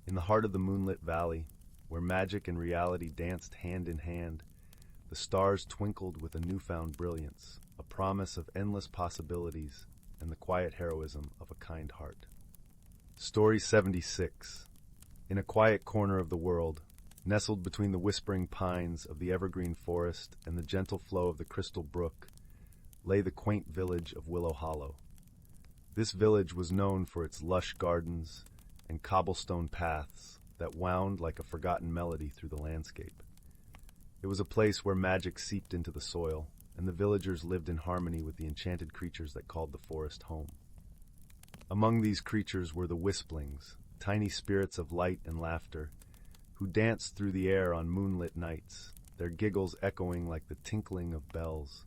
In the heart of the moonlit valley, where magic and reality danced hand in hand, the stars twinkled with a newfound brilliance, a promise of endless possibilities and the quiet heroism of a kind heart. Story 76. In a quiet corner of the world, nestled between the whispering pines of the evergreen forest and the gentle flow of the crystal brook, lay the quaint village of Willow Hollow. This village was known for its lush gardens and cobblestone paths that wound like a forgotten melody through the landscape. It was a place where magic seeped into the soil, and the villagers lived in harmony with the enchanted creatures that called the forest home. Among these creatures were the Wisplings, tiny spirits of light and laughter, who danced through the air on moonlit nights, their giggles echoing like the tinkling of bells.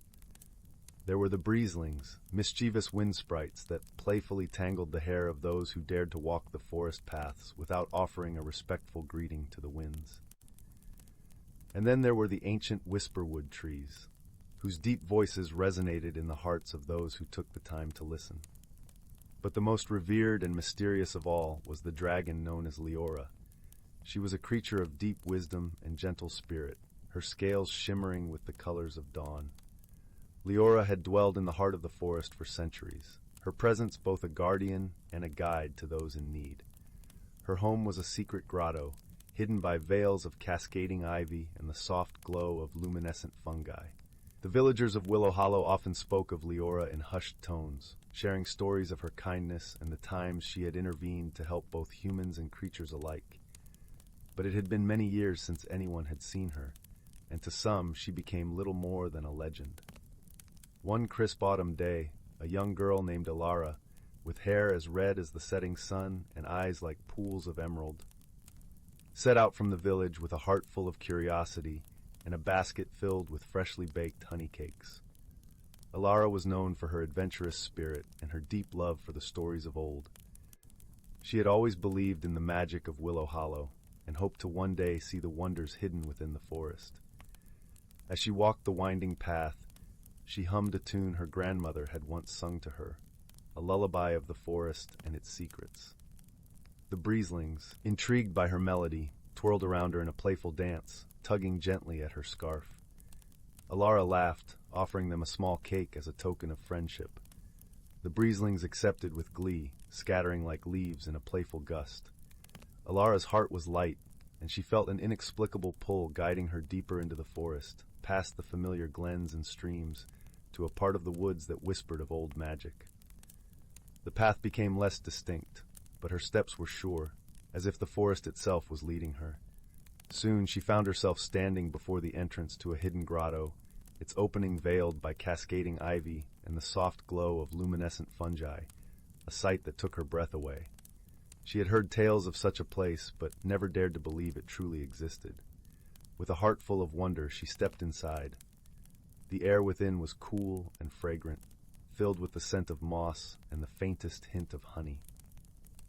There were the Breezlings, mischievous wind sprites that playfully tangled the hair of those who dared to walk the forest paths without offering a respectful greeting to the winds. And then there were the ancient whisperwood trees, whose deep voices resonated in the hearts of those who took the time to listen. But the most revered and mysterious of all was the dragon known as Leora. She was a creature of deep wisdom and gentle spirit, her scales shimmering with the colors of dawn. Leora had dwelled in the heart of the forest for centuries, her presence both a guardian and a guide to those in need. Her home was a secret grotto, hidden by veils of cascading ivy and the soft glow of luminescent fungi. The villagers of Willow Hollow often spoke of Leora in hushed tones, sharing stories of her kindness and the times she had intervened to help both humans and creatures alike. But it had been many years since anyone had seen her, and to some she became little more than a legend. One crisp autumn day, a young girl named Elara, with hair as red as the setting sun and eyes like pools of emerald, set out from the village with a heart full of curiosity and a basket filled with freshly baked honey cakes. Elara was known for her adventurous spirit and her deep love for the stories of old. She had always believed in the magic of Willow Hollow and hoped to one day see the wonders hidden within the forest. As she walked the winding path, she hummed a tune her grandmother had once sung to her, a lullaby of the forest and its secrets. The breezlings, intrigued by her melody, twirled around her in a playful dance, tugging gently at her scarf. Elara laughed, offering them a small cake as a token of friendship. The breezlings accepted with glee, scattering like leaves in a playful gust. Elara's heart was light, and she felt an inexplicable pull guiding her deeper into the forest, past the familiar glens and streams, to a part of the woods that whispered of old magic. The path became less distinct, but her steps were sure, as if the forest itself was leading her. Soon she found herself standing before the entrance to a hidden grotto, its opening veiled by cascading ivy and the soft glow of luminescent fungi, a sight that took her breath away. She had heard tales of such a place, but never dared to believe it truly existed. With a heart full of wonder, she stepped inside. The air within was cool and fragrant, filled with the scent of moss and the faintest hint of honey.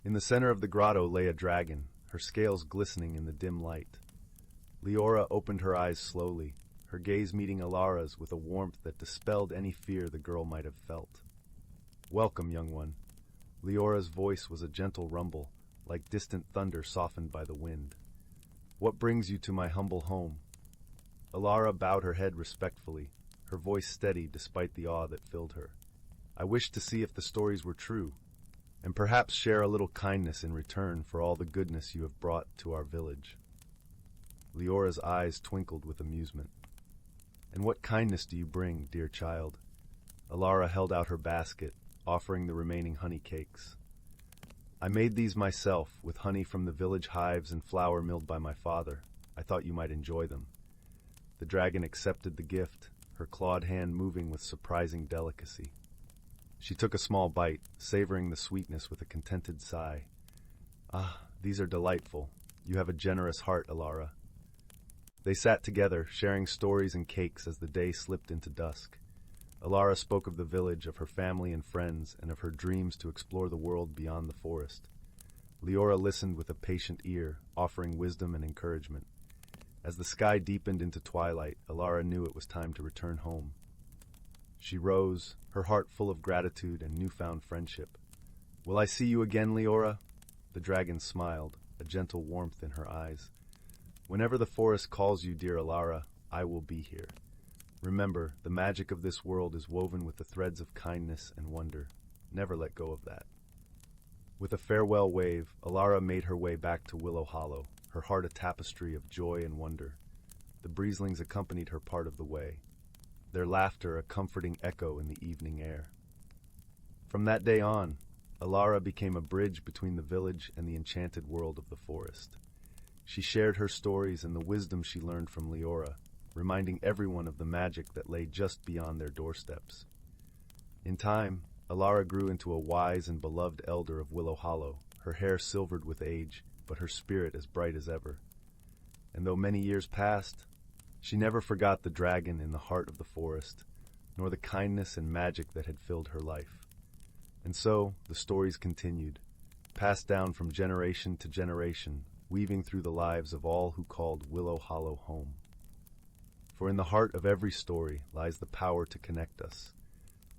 In the center of the grotto lay a dragon, her scales glistening in the dim light. Leora opened her eyes slowly, her gaze meeting Elara's with a warmth that dispelled any fear the girl might have felt. "Welcome, young one." Leora's voice was a gentle rumble, like distant thunder softened by the wind. "What brings you to my humble home?" Elara bowed her head respectfully, her voice steady despite the awe that filled her. "I wished to see if the stories were true, and perhaps share a little kindness in return for all the goodness you have brought to our village." Leora's eyes twinkled with amusement. "And what kindness do you bring, dear child?" Elara held out her basket, offering the remaining honey cakes. "I made these myself, with honey from the village hives and flour milled by my father. I thought you might enjoy them." The dragon accepted the gift, her clawed hand moving with surprising delicacy. She took a small bite, savoring the sweetness with a contented sigh. "Ah, these are delightful. You have a generous heart, Elara." They sat together, sharing stories and cakes as the day slipped into dusk. Elara spoke of the village, of her family and friends, and of her dreams to explore the world beyond the forest. Leora listened with a patient ear, offering wisdom and encouragement. As the sky deepened into twilight, Elara knew it was time to return home. She rose, her heart full of gratitude and newfound friendship. "Will I see you again, Leora?" The dragon smiled, a gentle warmth in her eyes. "Whenever the forest calls you, dear Elara, I will be here. Remember, the magic of this world is woven with the threads of kindness and wonder. Never let go of that." With a farewell wave, Elara made her way back to Willow Hollow, her heart a tapestry of joy and wonder. The breezlings accompanied her part of the way, their laughter a comforting echo in the evening air. From that day on, Elara became a bridge between the village and the enchanted world of the forest. She shared her stories and the wisdom she learned from Leora, reminding everyone of the magic that lay just beyond their doorsteps. In time, Elara grew into a wise and beloved elder of Willow Hollow, her hair silvered with age, but her spirit as bright as ever. And though many years passed, she never forgot the dragon in the heart of the forest, nor the kindness and magic that had filled her life. And so, the stories continued, passed down from generation to generation, weaving through the lives of all who called Willow Hollow home. For in the heart of every story lies the power to connect us,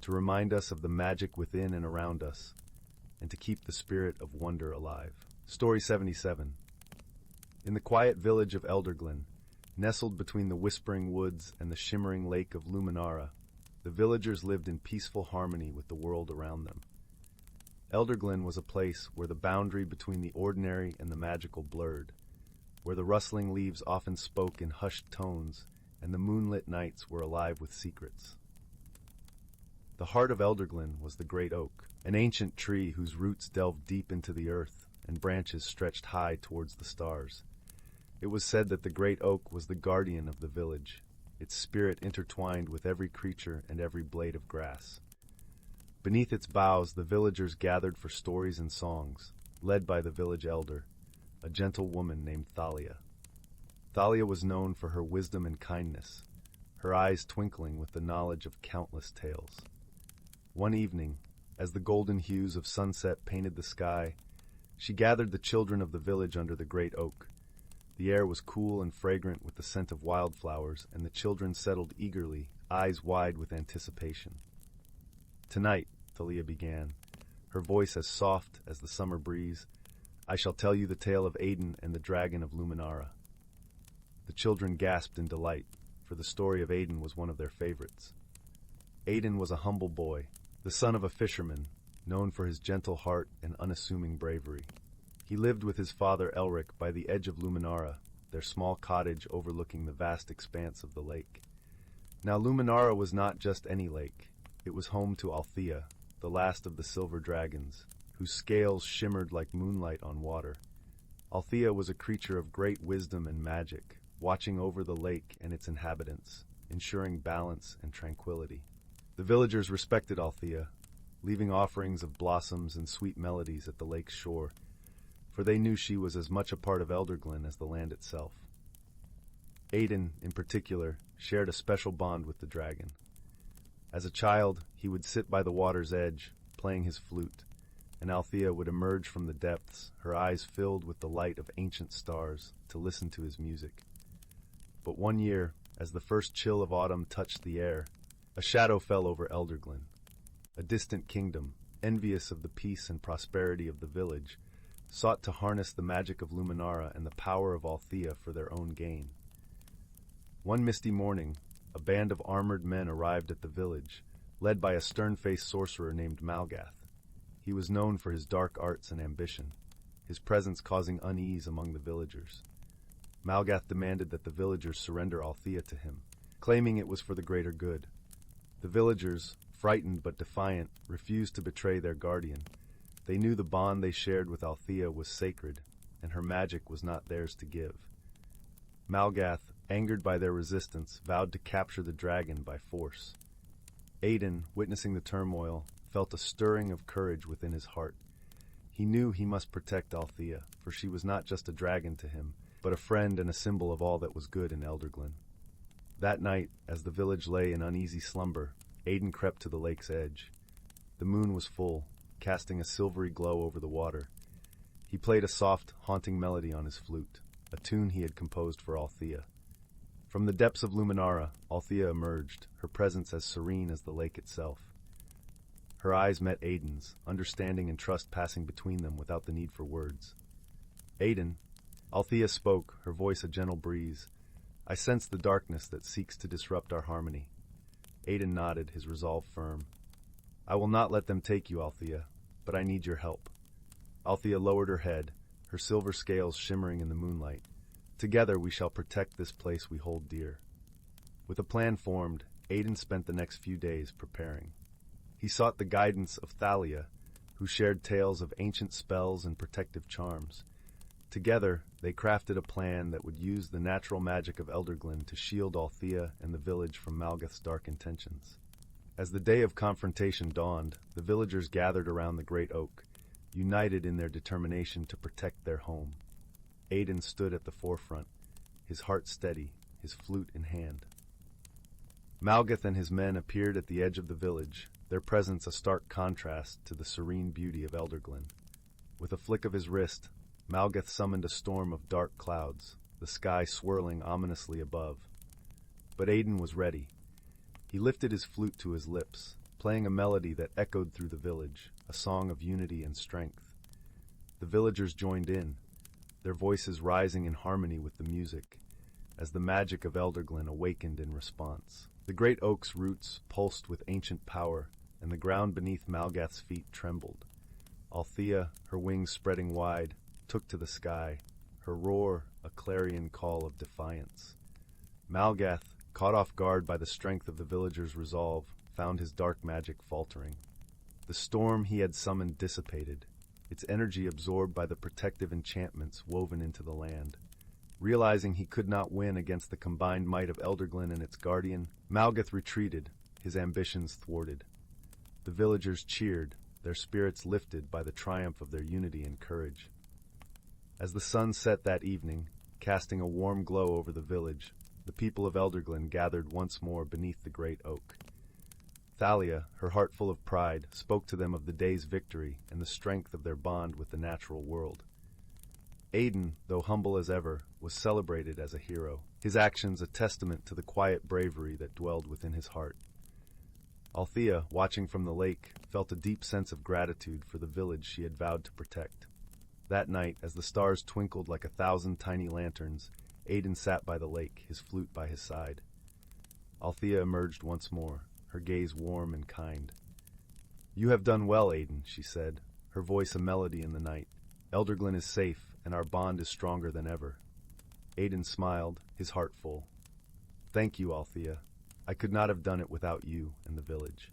to remind us of the magic within and around us, and to keep the spirit of wonder alive. Story 77. In the quiet village of Elderglen, Nestled between the whispering woods and the shimmering lake of Luminara, the villagers lived in peaceful harmony with the world around them. Elderglen was a place where the boundary between the ordinary and the magical blurred, where the rustling leaves often spoke in hushed tones and the moonlit nights were alive with secrets. The heart of Elderglen was the great oak, an ancient tree whose roots delved deep into the earth and branches stretched high towards the stars. It was said that the great oak was the guardian of the village, its spirit intertwined with every creature and every blade of grass. Beneath its boughs, the villagers gathered for stories and songs, led by the village elder, a gentle woman named Thalia. Thalia was known for her wisdom and kindness, her eyes twinkling with the knowledge of countless tales. One evening, as the golden hues of sunset painted the sky, she gathered the children of the village under the great oak. The air was cool and fragrant with the scent of wildflowers, and the children settled eagerly, eyes wide with anticipation. "Tonight," Thalia began, her voice as soft as the summer breeze, "I shall tell you the tale of Aiden and the dragon of Luminara." The children gasped in delight, for the story of Aiden was one of their favorites. Aiden was a humble boy, the son of a fisherman, known for his gentle heart and unassuming bravery. He lived with his father Elric by the edge of Luminara, their small cottage overlooking the vast expanse of the lake. Now Luminara was not just any lake. It was home to Althea, the last of the silver dragons, whose scales shimmered like moonlight on water. Althea was a creature of great wisdom and magic, watching over the lake and its inhabitants, ensuring balance and tranquility. The villagers respected Althea, leaving offerings of blossoms and sweet melodies at the lake's shore, for they knew she was as much a part of Elderglen as the land itself. Aiden, in particular, shared a special bond with the dragon. As a child, he would sit by the water's edge, playing his flute, and Althea would emerge from the depths, her eyes filled with the light of ancient stars, to listen to his music. But one year, as the first chill of autumn touched the air, a shadow fell over Elderglen. A distant kingdom, envious of the peace and prosperity of the village, sought to harness the magic of Luminara and the power of Althea for their own gain. One misty morning, a band of armored men arrived at the village, led by a stern-faced sorcerer named Malgath. He was known for his dark arts and ambition, his presence causing unease among the villagers. Malgath demanded that the villagers surrender Althea to him, claiming it was for the greater good. The villagers, frightened but defiant, refused to betray their guardian. They knew the bond they shared with Althea was sacred, and her magic was not theirs to give. Malgath, angered by their resistance, vowed to capture the dragon by force. Aiden, witnessing the turmoil, felt a stirring of courage within his heart. He knew he must protect Althea, for she was not just a dragon to him, but a friend and a symbol of all that was good in Elderglen. That night, as the village lay in uneasy slumber, Aiden crept to the lake's edge. The moon was full, casting a silvery glow over the water. He played a soft, haunting melody on his flute, a tune he had composed for Althea. From the depths of Luminara, Althea emerged, her presence as serene as the lake itself. Her eyes met Aiden's, understanding and trust passing between them without the need for words. "Aiden," Althea spoke, her voice a gentle breeze. "I sense the darkness that seeks to disrupt our harmony." Aiden nodded, his resolve firm. "I will not let them take you, Althea, but I need your help." Althea lowered her head, her silver scales shimmering in the moonlight. "Together we shall protect this place we hold dear." With a plan formed, Aiden spent the next few days preparing. He sought the guidance of Thalia, who shared tales of ancient spells and protective charms. Together, they crafted a plan that would use the natural magic of Elderglen to shield Althea and the village from Malgath's dark intentions. As the day of confrontation dawned, the villagers gathered around the great oak, united in their determination to protect their home. Aiden stood at the forefront, his heart steady, his flute in hand. Malgath and his men appeared at the edge of the village, their presence a stark contrast to the serene beauty of Elderglen. With a flick of his wrist, Malgath summoned a storm of dark clouds, the sky swirling ominously above. But Aiden was ready. He lifted his flute to his lips, playing a melody that echoed through the village, a song of unity and strength. The villagers joined in, their voices rising in harmony with the music. as the magic of Elderglen awakened in response. The great oak's roots pulsed with ancient power, and the ground beneath Malgath's feet trembled. Althea, her wings spreading wide, took to the sky, her roar a clarion call of defiance. Malgath, caught off guard by the strength of the villagers' resolve, found his dark magic faltering. The storm he had summoned dissipated, its energy absorbed by the protective enchantments woven into the land. Realizing he could not win against the combined might of Elderglen and its guardian, Malgath retreated, his ambitions thwarted. The villagers cheered, their spirits lifted by the triumph of their unity and courage. As the sun set that evening, casting a warm glow over the village, the people of Elderglen gathered once more beneath the great oak. Thalia, her heart full of pride, spoke to them of the day's victory and the strength of their bond with the natural world. Aidan, though humble as ever, was celebrated as a hero, his actions a testament to the quiet bravery that dwelled within his heart. Althea, watching from the lake, felt a deep sense of gratitude for the village she had vowed to protect. That night, as the stars twinkled like 1,000 tiny lanterns, Aidan sat by the lake, his flute by his side. Althea emerged once more, her gaze warm and kind. "You have done well, Aidan," she said, her voice a melody in the night. "Elderglen is safe, and our bond is stronger than ever." Aidan smiled, his heart full. "Thank you, Althea. I could not have done it without you and the village."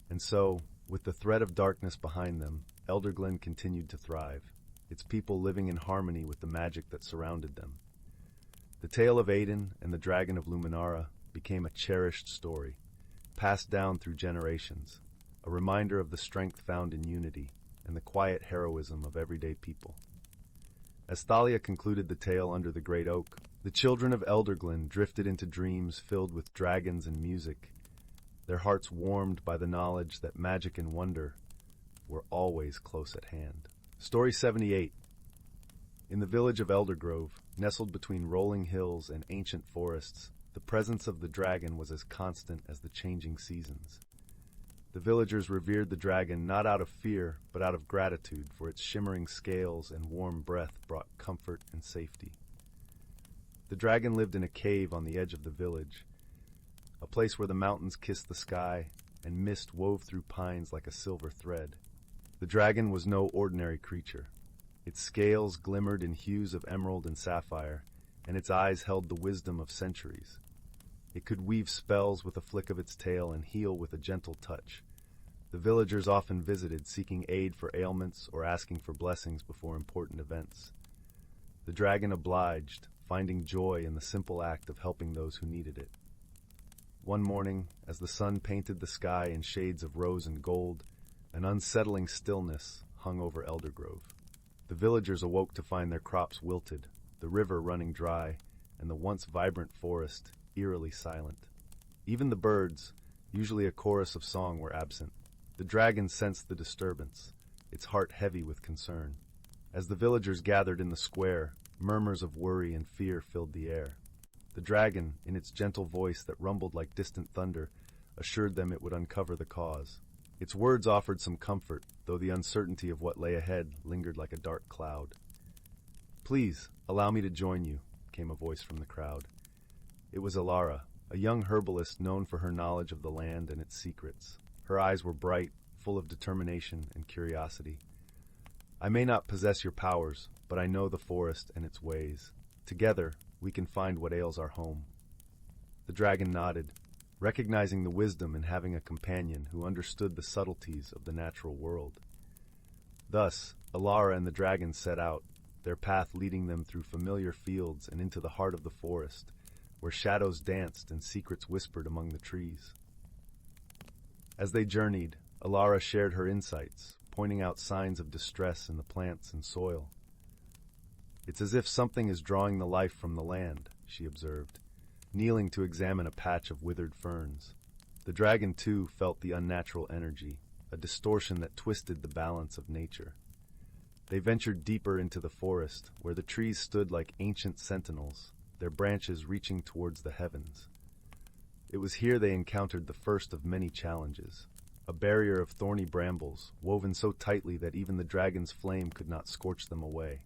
And so, with the threat of darkness behind them, Elderglen continued to thrive, its people living in harmony with the magic that surrounded them. The tale of Aidan and the Dragon of Luminara became a cherished story, passed down through generations, a reminder of the strength found in unity and the quiet heroism of everyday people. As Thalia concluded the tale under the great oak, the children of Elderglen drifted into dreams filled with dragons and music, their hearts warmed by the knowledge that magic and wonder were always close at hand. Story 78. In the village of Eldergrove, nestled between rolling hills and ancient forests, the presence of the dragon was as constant as the changing seasons. The villagers revered the dragon not out of fear, but out of gratitude, for its shimmering scales and warm breath brought comfort and safety. The dragon lived in a cave on the edge of the village, a place where the mountains kissed the sky and mist wove through pines like a silver thread. The dragon was no ordinary creature. Its scales glimmered in hues of emerald and sapphire, and its eyes held the wisdom of centuries. It could weave spells with a flick of its tail and heal with a gentle touch. The villagers often visited, seeking aid for ailments or asking for blessings before important events. The dragon obliged, finding joy in the simple act of helping those who needed it. One morning, as the sun painted the sky in shades of rose and gold, an unsettling stillness hung over Eldergrove. The villagers awoke to find their crops wilted, the river running dry, and the once vibrant forest eerily silent. Even the birds, usually a chorus of song, were absent. The dragon sensed the disturbance, its heart heavy with concern. As the villagers gathered in the square, murmurs of worry and fear filled the air. The dragon, in its gentle voice that rumbled like distant thunder, assured them it would uncover the cause. Its words offered some comfort, though the uncertainty of what lay ahead lingered like a dark cloud. "Please, allow me to join you," came a voice from the crowd. It was Elara, a young herbalist known for her knowledge of the land and its secrets. Her eyes were bright, full of determination and curiosity. "I may not possess your powers, but I know the forest and its ways. Together, we can find what ails our home." The dragon nodded, recognizing the wisdom in having a companion who understood the subtleties of the natural world. Thus, Elara and the dragon set out, their path leading them through familiar fields and into the heart of the forest, where shadows danced and secrets whispered among the trees. As they journeyed, Elara shared her insights, pointing out signs of distress in the plants and soil. "It's as if something is drawing the life from the land," she observed, kneeling to examine a patch of withered ferns. The dragon, too, felt the unnatural energy, a distortion that twisted the balance of nature. They ventured deeper into the forest, where the trees stood like ancient sentinels, their branches reaching towards the heavens. It was here they encountered the first of many challenges, a barrier of thorny brambles, woven so tightly that even the dragon's flame could not scorch them away.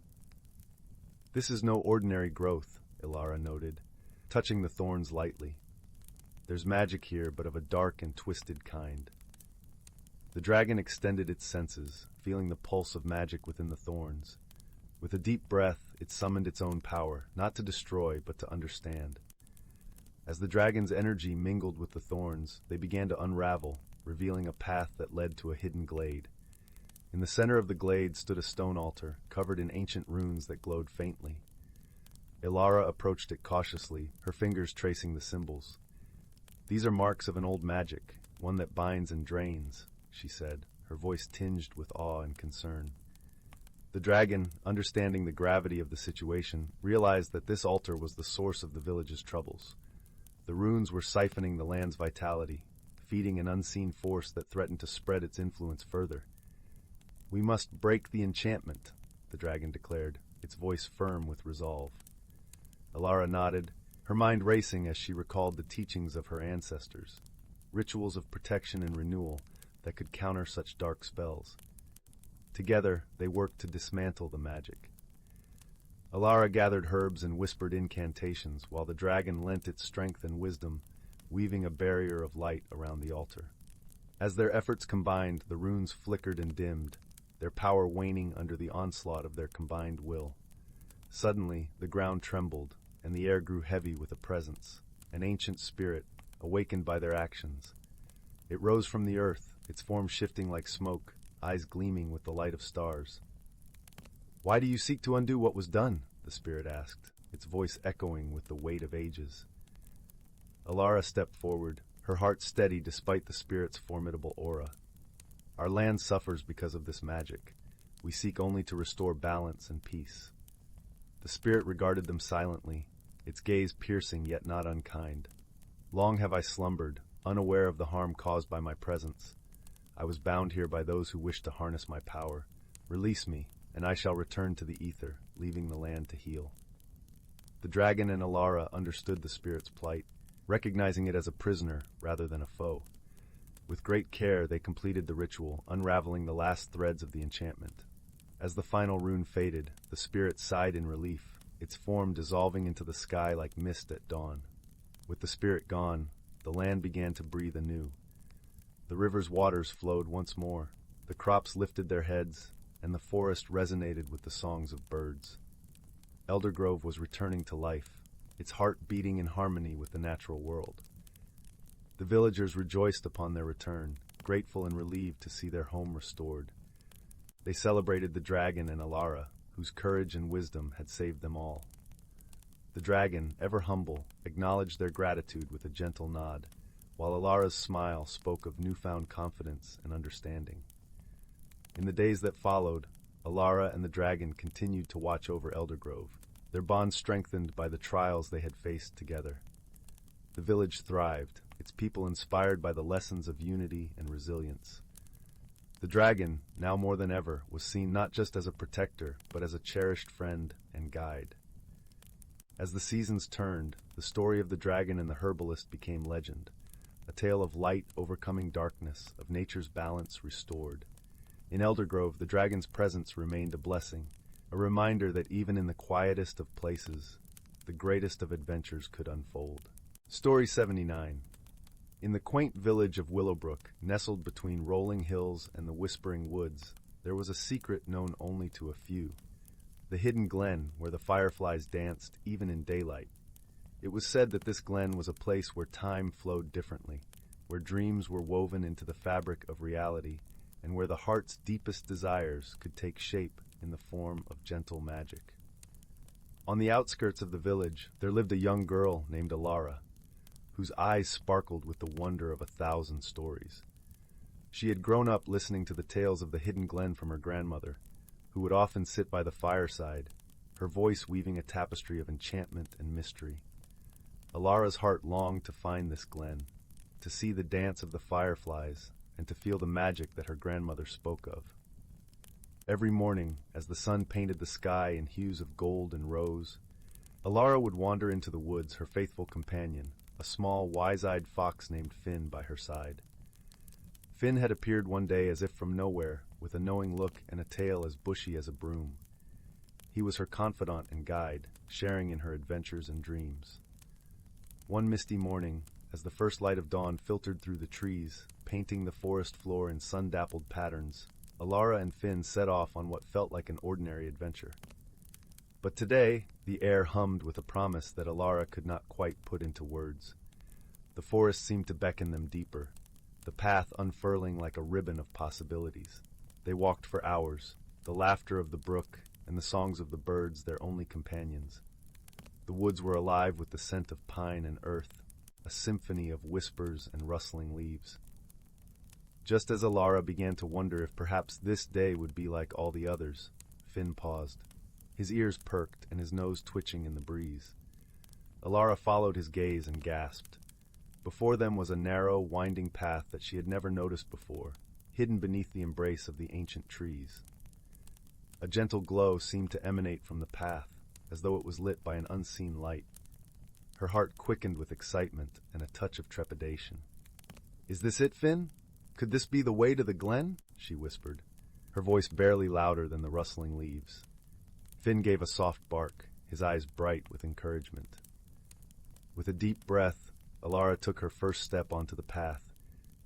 "This is no ordinary growth," Elara noted. touching the thorns lightly. "There's magic here, but of a dark and twisted kind." The dragon extended its senses, feeling the pulse of magic within the thorns. With a deep breath, it summoned its own power, not to destroy, but to understand. As the dragon's energy mingled with the thorns, they began to unravel, revealing a path that led to a hidden glade. In the center of the glade stood a stone altar, covered in ancient runes that glowed faintly. Elara approached it cautiously, her fingers tracing the symbols. "These are marks of an old magic, one that binds and drains," she said, her voice tinged with awe and concern. The dragon, understanding the gravity of the situation, realized that this altar was the source of the village's troubles. The runes were siphoning the land's vitality, feeding an unseen force that threatened to spread its influence further. "We must break the enchantment," the dragon declared, its voice firm with resolve. Elara nodded, her mind racing as she recalled the teachings of her ancestors, rituals of protection and renewal that could counter such dark spells. Together, they worked to dismantle the magic. Elara gathered herbs and whispered incantations, while the dragon lent its strength and wisdom, weaving a barrier of light around the altar. As their efforts combined, the runes flickered and dimmed, their power waning under the onslaught of their combined will. Suddenly, the ground trembled, and the air grew heavy with a presence, an ancient spirit, awakened by their actions. It rose from the earth, its form shifting like smoke, eyes gleaming with the light of stars. "Why do you seek to undo what was done?" the spirit asked, its voice echoing with the weight of ages. Elara stepped forward, her heart steady despite the spirit's formidable aura. "Our land suffers because of this magic. We seek only to restore balance and peace." The spirit regarded them silently, its gaze piercing yet not unkind. "Long have I slumbered, unaware of the harm caused by my presence. I was bound here by those who wish to harness my power. Release me, and I shall return to the ether, leaving the land to heal." The dragon and Elara understood the spirit's plight, recognizing it as a prisoner rather than a foe. With great care, they completed the ritual, unraveling the last threads of the enchantment. As the final rune faded, the spirit sighed in relief, its form dissolving into the sky like mist at dawn. With the spirit gone, the land began to breathe anew. The river's waters flowed once more, the crops lifted their heads, and the forest resonated with the songs of birds. Eldergrove was returning to life, its heart beating in harmony with the natural world. The villagers rejoiced upon their return, grateful and relieved to see their home restored. They celebrated the dragon and Elara, whose courage and wisdom had saved them all. The dragon, ever humble, acknowledged their gratitude with a gentle nod, while Elara's smile spoke of newfound confidence and understanding. In the days that followed, Elara and the dragon continued to watch over Eldergrove, their bond strengthened by the trials they had faced together. The village thrived, its people inspired by the lessons of unity and resilience. The dragon, now more than ever, was seen not just as a protector, but as a cherished friend and guide. As the seasons turned, the story of the dragon and the herbalist became legend, a tale of light overcoming darkness, of nature's balance restored. In Eldergrove, the dragon's presence remained a blessing, a reminder that even in the quietest of places, the greatest of adventures could unfold. Story 79. In the quaint village of Willowbrook, nestled between rolling hills and the whispering woods, there was a secret known only to a few. The hidden glen where the fireflies danced even in daylight. It was said that this glen was a place where time flowed differently, where dreams were woven into the fabric of reality, and where the heart's deepest desires could take shape in the form of gentle magic. On the outskirts of the village, there lived a young girl named Elara, whose eyes sparkled with the wonder of 1,000 stories. She had grown up listening to the tales of the hidden glen from her grandmother, who would often sit by the fireside, her voice weaving a tapestry of enchantment and mystery. Elara's heart longed to find this glen, to see the dance of the fireflies, and to feel the magic that her grandmother spoke of. Every morning, as the sun painted the sky in hues of gold and rose, Elara would wander into the woods, her faithful companion, a small, wise-eyed fox named Finn by her side. Finn had appeared one day as if from nowhere, with a knowing look and a tail as bushy as a broom. He was her confidant and guide, sharing in her adventures and dreams. One misty morning, as the first light of dawn filtered through the trees, painting the forest floor in sun-dappled patterns, Elara and Finn set off on what felt like an ordinary adventure. But today, the air hummed with a promise that Elara could not quite put into words. The forest seemed to beckon them deeper, the path unfurling like a ribbon of possibilities. They walked for hours, the laughter of the brook and the songs of the birds their only companions. The woods were alive with the scent of pine and earth, a symphony of whispers and rustling leaves. Just as Elara began to wonder if perhaps this day would be like all the others, Finn paused, his ears perked and his nose twitching in the breeze. Elara followed his gaze and gasped. Before them was a narrow, winding path that she had never noticed before, hidden beneath the embrace of the ancient trees. A gentle glow seemed to emanate from the path, as though it was lit by an unseen light. Her heart quickened with excitement and a touch of trepidation. "Is this it, Finn? Could this be the way to the glen?" she whispered, her voice barely louder than the rustling leaves. Finn gave a soft bark, his eyes bright with encouragement. With a deep breath, Elara took her first step onto the path,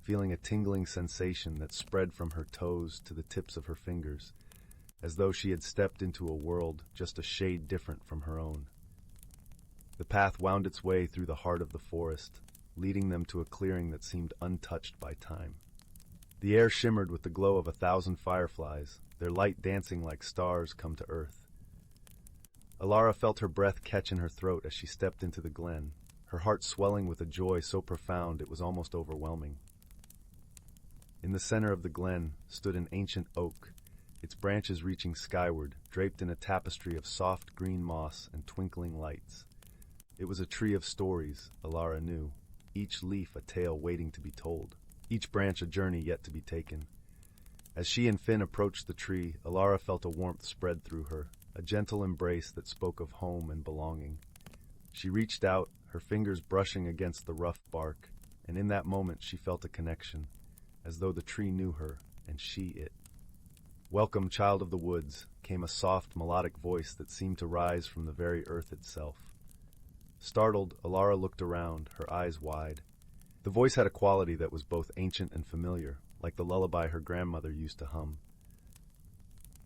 feeling a tingling sensation that spread from her toes to the tips of her fingers, as though she had stepped into a world just a shade different from her own. The path wound its way through the heart of the forest, leading them to a clearing that seemed untouched by time. The air shimmered with the glow of 1,000 fireflies, their light dancing like stars come to earth. Elara felt her breath catch in her throat as she stepped into the glen, her heart swelling with a joy so profound it was almost overwhelming. In the center of the glen stood an ancient oak, its branches reaching skyward, draped in a tapestry of soft green moss and twinkling lights. It was a tree of stories, Elara knew, each leaf a tale waiting to be told, each branch a journey yet to be taken. As she and Finn approached the tree, Elara felt a warmth spread through her, a gentle embrace that spoke of home and belonging. She reached out, her fingers brushing against the rough bark, and in that moment she felt a connection, as though the tree knew her, and she it. "Welcome, child of the woods," came a soft, melodic voice that seemed to rise from the very earth itself. Startled, Elara looked around, her eyes wide. The voice had a quality that was both ancient and familiar, like the lullaby her grandmother used to hum.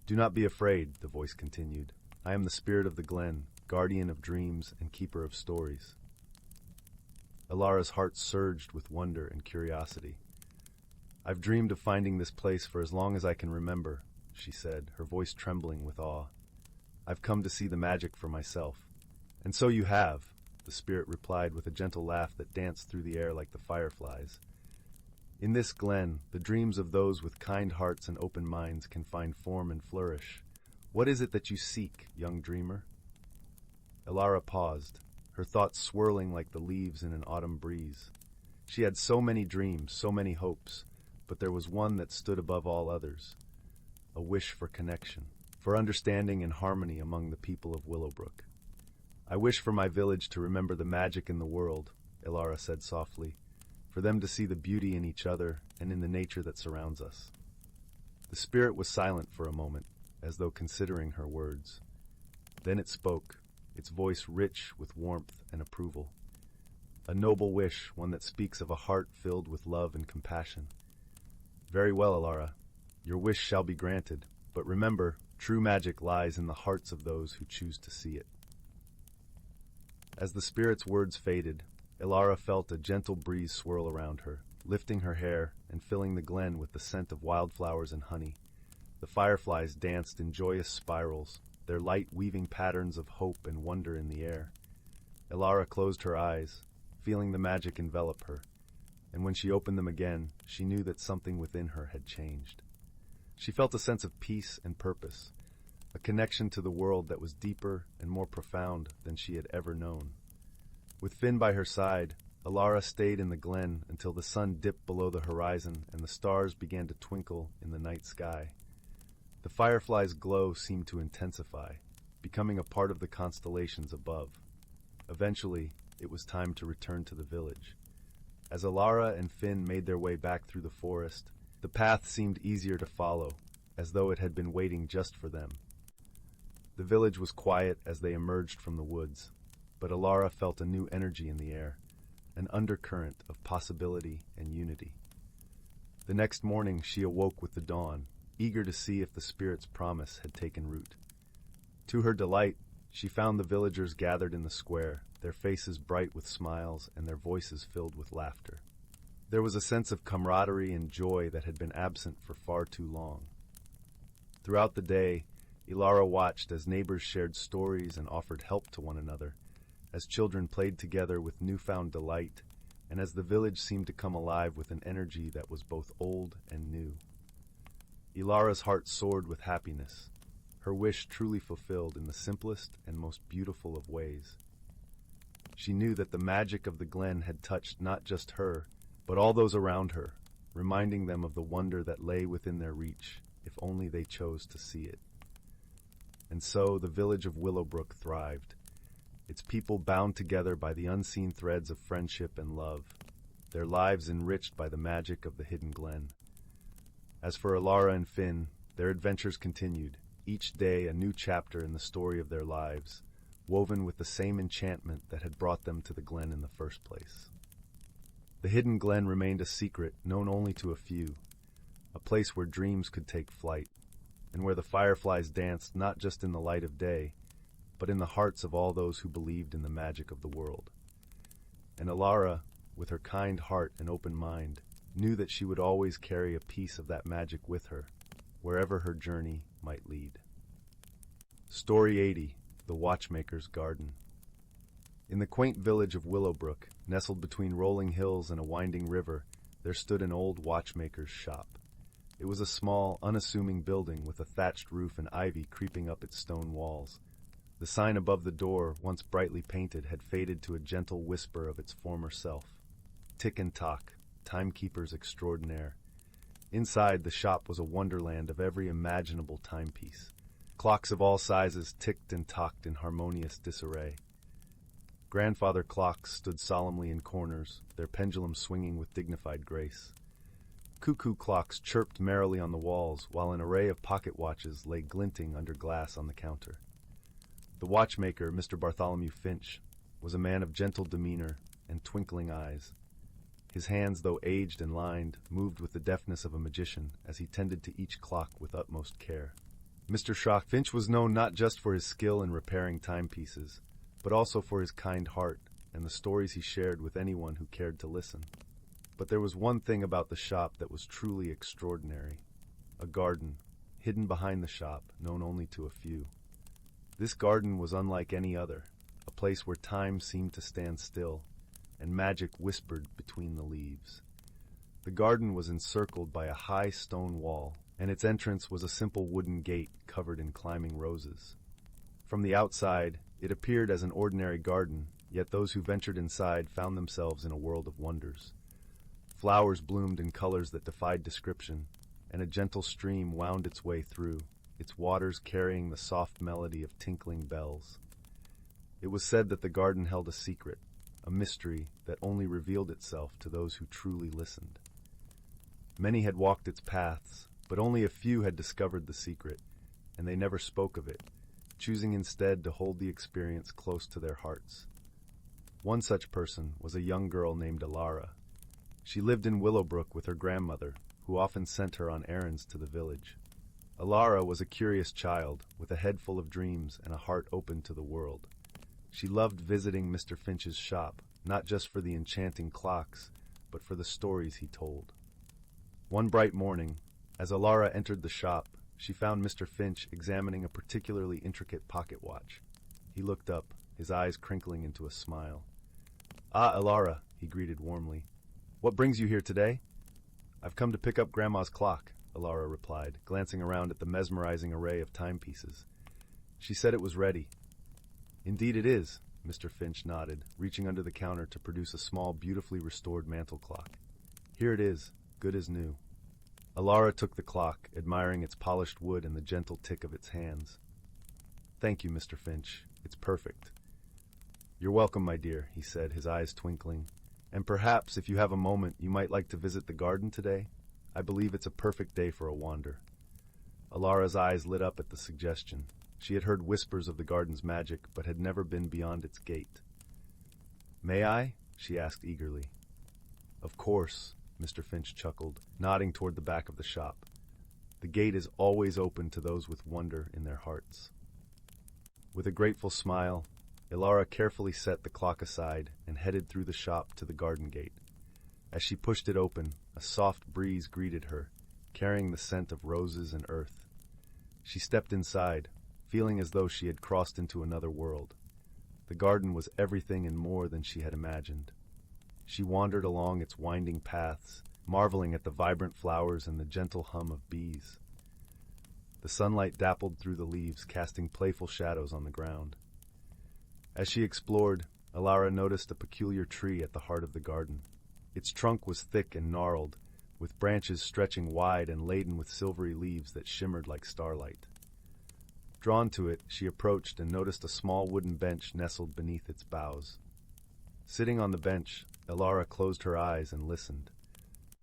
"Do not be afraid," the voice continued. "I am the spirit of the glen, guardian of dreams and keeper of stories." Elara's heart surged with wonder and curiosity. "I've dreamed of finding this place for as long as I can remember," she said, her voice trembling with awe. "I've come to see the magic for myself." "And so you have," the spirit replied with a gentle laugh that danced through the air like the fireflies. "In this glen, the dreams of those with kind hearts and open minds can find form and flourish. What is it that you seek, young dreamer?" Elara paused, her thoughts swirling like the leaves in an autumn breeze. She had so many dreams, so many hopes, but there was one that stood above all others, a wish for connection, for understanding and harmony among the people of Willowbrook. "I wish for my village to remember the magic in the world," Elara said softly, "for them to see the beauty in each other and in the nature that surrounds us." The spirit was silent for a moment, as though considering her words. Then it spoke, its voice rich with warmth and approval. "A noble wish, one that speaks of a heart filled with love and compassion." "Very well, Elara. Your wish shall be granted, but remember, true magic lies in the hearts of those who choose to see it." As the spirit's words faded, Elara felt a gentle breeze swirl around her, lifting her hair and filling the glen with the scent of wildflowers and honey. The fireflies danced in joyous spirals, their light weaving patterns of hope and wonder in the air. Elara closed her eyes, feeling the magic envelop her, and when she opened them again, she knew that something within her had changed. She felt a sense of peace and purpose, a connection to the world that was deeper and more profound than she had ever known. With Finn by her side, Elara stayed in the glen until the sun dipped below the horizon and the stars began to twinkle in the night sky. The fireflies' glow seemed to intensify, becoming a part of the constellations above. Eventually, it was time to return to the village. As Elara and Finn made their way back through the forest, the path seemed easier to follow, as though it had been waiting just for them. The village was quiet as they emerged from the woods, but Elara felt a new energy in the air, an undercurrent of possibility and unity. The next morning she awoke with the dawn, eager to see if the spirit's promise had taken root. To her delight, she found the villagers gathered in the square, their faces bright with smiles and their voices filled with laughter. There was a sense of camaraderie and joy that had been absent for far too long. Throughout the day, Elara watched as neighbors shared stories and offered help to one another, as children played together with newfound delight, and as the village seemed to come alive with an energy that was both old and new. Elara's heart soared with happiness, her wish truly fulfilled in the simplest and most beautiful of ways. She knew that the magic of the glen had touched not just her, but all those around her, reminding them of the wonder that lay within their reach, if only they chose to see it. And so the village of Willowbrook thrived, its people bound together by the unseen threads of friendship and love, their lives enriched by the magic of the hidden glen. As for Elara and Finn, their adventures continued, each day a new chapter in the story of their lives, woven with the same enchantment that had brought them to the glen in the first place. The hidden glen remained a secret known only to a few, a place where dreams could take flight, and where the fireflies danced not just in the light of day, but in the hearts of all those who believed in the magic of the world. And Elara, with her kind heart and open mind, knew that she would always carry a piece of that magic with her, wherever her journey might lead. Story 80, The Watchmaker's Garden. In the quaint village of Willowbrook, nestled between rolling hills and a winding river, there stood an old watchmaker's shop. It was a small, unassuming building with a thatched roof and ivy creeping up its stone walls. The sign above the door, once brightly painted, had faded to a gentle whisper of its former self. Tick and Tock, timekeepers extraordinaire. Inside, the shop was a wonderland of every imaginable timepiece. Clocks of all sizes ticked and tocked in harmonious disarray. Grandfather clocks stood solemnly in corners, their pendulums swinging with dignified grace. Cuckoo clocks chirped merrily on the walls, while an array of pocket watches lay glinting under glass on the counter. The watchmaker, Mr. Bartholomew Finch, was a man of gentle demeanor and twinkling eyes. His hands, though aged and lined, moved with the deftness of a magician as he tended to each clock with utmost care. Mr. Shaw Finch was known not just for his skill in repairing timepieces, but also for his kind heart and the stories he shared with anyone who cared to listen. But there was one thing about the shop that was truly extraordinary: a garden, hidden behind the shop, known only to a few. This garden was unlike any other, a place where time seemed to stand still, and magic whispered between the leaves. The garden was encircled by a high stone wall, and its entrance was a simple wooden gate covered in climbing roses. From the outside, it appeared as an ordinary garden, yet those who ventured inside found themselves in a world of wonders. Flowers bloomed in colors that defied description, and a gentle stream wound its way through, its waters carrying the soft melody of tinkling bells. It was said that the garden held a secret, a mystery that only revealed itself to those who truly listened. Many had walked its paths, but only a few had discovered the secret, and they never spoke of it, choosing instead to hold the experience close to their hearts. One such person was a young girl named Elara. She lived in Willowbrook with her grandmother, who often sent her on errands to the village. Elara was a curious child, with a head full of dreams and a heart open to the world. She loved visiting Mr. Finch's shop, not just for the enchanting clocks, but for the stories he told. One bright morning, as Elara entered the shop, she found Mr. Finch examining a particularly intricate pocket watch. He looked up, his eyes crinkling into a smile. "Ah, Elara," he greeted warmly. "What brings you here today?" "I've come to pick up Grandma's clock," Elara replied, glancing around at the mesmerizing array of timepieces. "She said it was ready." "Indeed it is," Mr. Finch nodded, reaching under the counter to produce a small, beautifully restored mantel clock. "Here it is, good as new." Elara took the clock, admiring its polished wood and the gentle tick of its hands. "Thank you, Mr. Finch. It's perfect." "You're welcome, my dear," he said, his eyes twinkling. "And perhaps, if you have a moment, you might like to visit the garden today? I believe it's a perfect day for a wander." Elara's eyes lit up at the suggestion. She had heard whispers of the garden's magic, but had never been beyond its gate. "May I?" she asked eagerly. Of course, Mr. Finch chuckled, nodding toward the back of the shop. The gate is always open to those with wonder in their hearts. With a grateful smile, Elara carefully set the clock aside and headed through the shop to the garden gate. As she pushed it open, a soft breeze greeted her, carrying the scent of roses and earth. She stepped inside, feeling as though she had crossed into another world. The garden was everything and more than she had imagined. She wandered along its winding paths, marveling at the vibrant flowers and the gentle hum of bees. The sunlight dappled through the leaves, casting playful shadows on the ground. As she explored, Elara noticed a peculiar tree at the heart of the garden. Its trunk was thick and gnarled, with branches stretching wide and laden with silvery leaves that shimmered like starlight. Drawn to it, she approached and noticed a small wooden bench nestled beneath its boughs. Sitting on the bench, Elara closed her eyes and listened.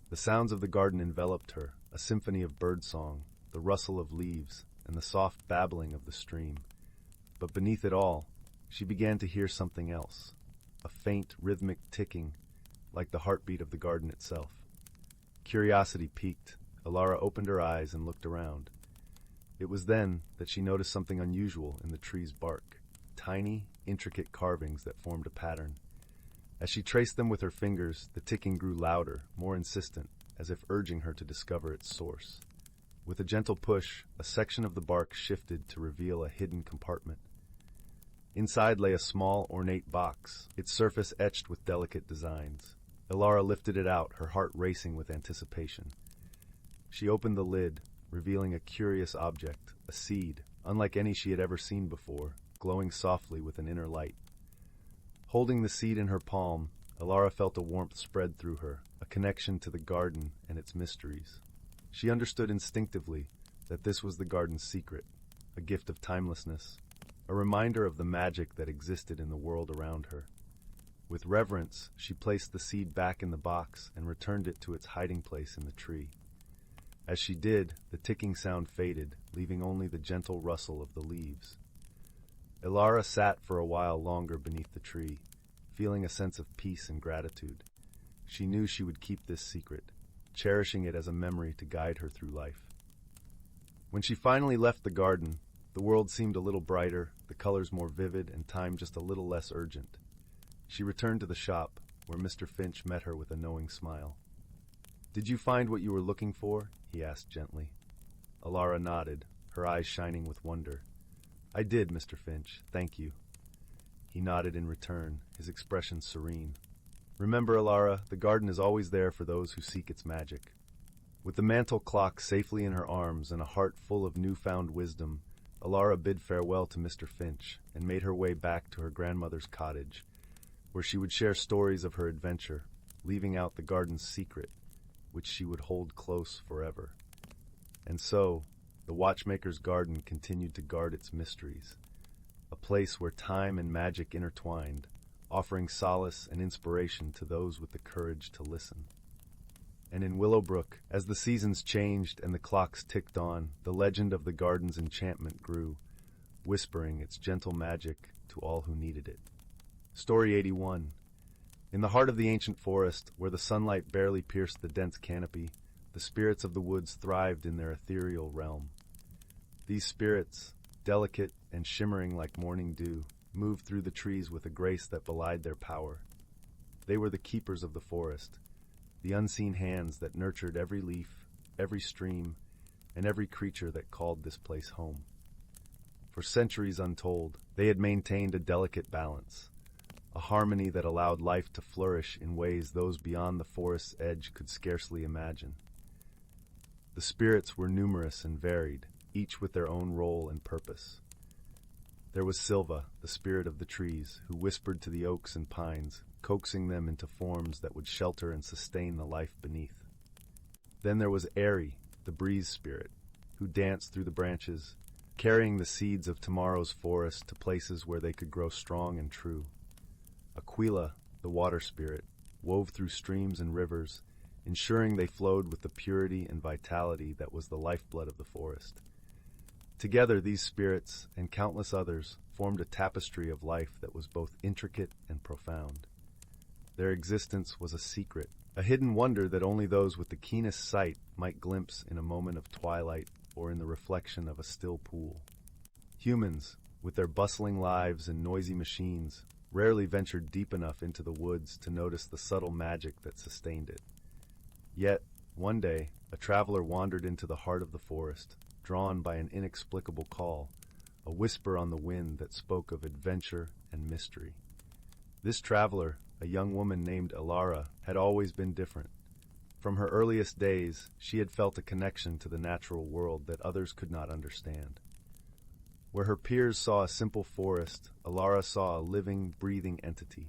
The sounds of the garden enveloped her, a symphony of birdsong, the rustle of leaves, and the soft babbling of the stream. But beneath it all, she began to hear something else, a faint, rhythmic ticking, like the heartbeat of the garden itself. Curiosity piqued, Elara opened her eyes and looked around. It was then that she noticed something unusual in the tree's bark, tiny, intricate carvings that formed a pattern. As she traced them with her fingers, the ticking grew louder, more insistent, as if urging her to discover its source. With a gentle push, a section of the bark shifted to reveal a hidden compartment. Inside lay a small, ornate box, its surface etched with delicate designs. Elara lifted it out, her heart racing with anticipation. She opened the lid, revealing a curious object, a seed, unlike any she had ever seen before, glowing softly with an inner light. Holding the seed in her palm, Elara felt a warmth spread through her, a connection to the garden and its mysteries. She understood instinctively that this was the garden's secret, a gift of timelessness, a reminder of the magic that existed in the world around her. With reverence, she placed the seed back in the box and returned it to its hiding place in the tree. As she did, the ticking sound faded, leaving only the gentle rustle of the leaves. Elara sat for a while longer beneath the tree, feeling a sense of peace and gratitude. She knew she would keep this secret, cherishing it as a memory to guide her through life. When she finally left the garden, the world seemed a little brighter, the colors more vivid, and time just a little less urgent. She returned to the shop, where Mr. Finch met her with a knowing smile. "Did you find what you were looking for?" he asked gently. Elara nodded, her eyes shining with wonder. "I did, Mr. Finch, thank you." He nodded in return, his expression serene. "Remember, Elara, the garden is always there for those who seek its magic." With the mantel clock safely in her arms and a heart full of newfound wisdom, Elara bid farewell to Mr. Finch and made her way back to her grandmother's cottage, where she would share stories of her adventure, leaving out the garden's secret, which she would hold close forever. And so, the watchmaker's garden continued to guard its mysteries, a place where time and magic intertwined, offering solace and inspiration to those with the courage to listen. And in Willowbrook, as the seasons changed and the clocks ticked on, the legend of the garden's enchantment grew, whispering its gentle magic to all who needed it. Story 81. In the heart of the ancient forest, where the sunlight barely pierced the dense canopy, the spirits of the woods thrived in their ethereal realm. These spirits, delicate and shimmering like morning dew, moved through the trees with a grace that belied their power. They were the keepers of the forest, the unseen hands that nurtured every leaf, every stream, and every creature that called this place home. For centuries untold, they had maintained a delicate balance, a harmony that allowed life to flourish in ways those beyond the forest's edge could scarcely imagine. The spirits were numerous and varied, each with their own role and purpose. There was Silva, the spirit of the trees, who whispered to the oaks and pines, coaxing them into forms that would shelter and sustain the life beneath. Then there was Airy, the breeze spirit, who danced through the branches, carrying the seeds of tomorrow's forest to places where they could grow strong and true. Aquila, the water spirit, wove through streams and rivers, ensuring they flowed with the purity and vitality that was the lifeblood of the forest. Together, these spirits, and countless others, formed a tapestry of life that was both intricate and profound. Their existence was a secret, a hidden wonder that only those with the keenest sight might glimpse in a moment of twilight or in the reflection of a still pool. Humans, with their bustling lives and noisy machines, rarely ventured deep enough into the woods to notice the subtle magic that sustained it. Yet, one day, a traveler wandered into the heart of the forest, drawn by an inexplicable call, a whisper on the wind that spoke of adventure and mystery. This traveler, a young woman named Elara, had always been different. From her earliest days, she had felt a connection to the natural world that others could not understand. Where her peers saw a simple forest, Elara saw a living, breathing entity,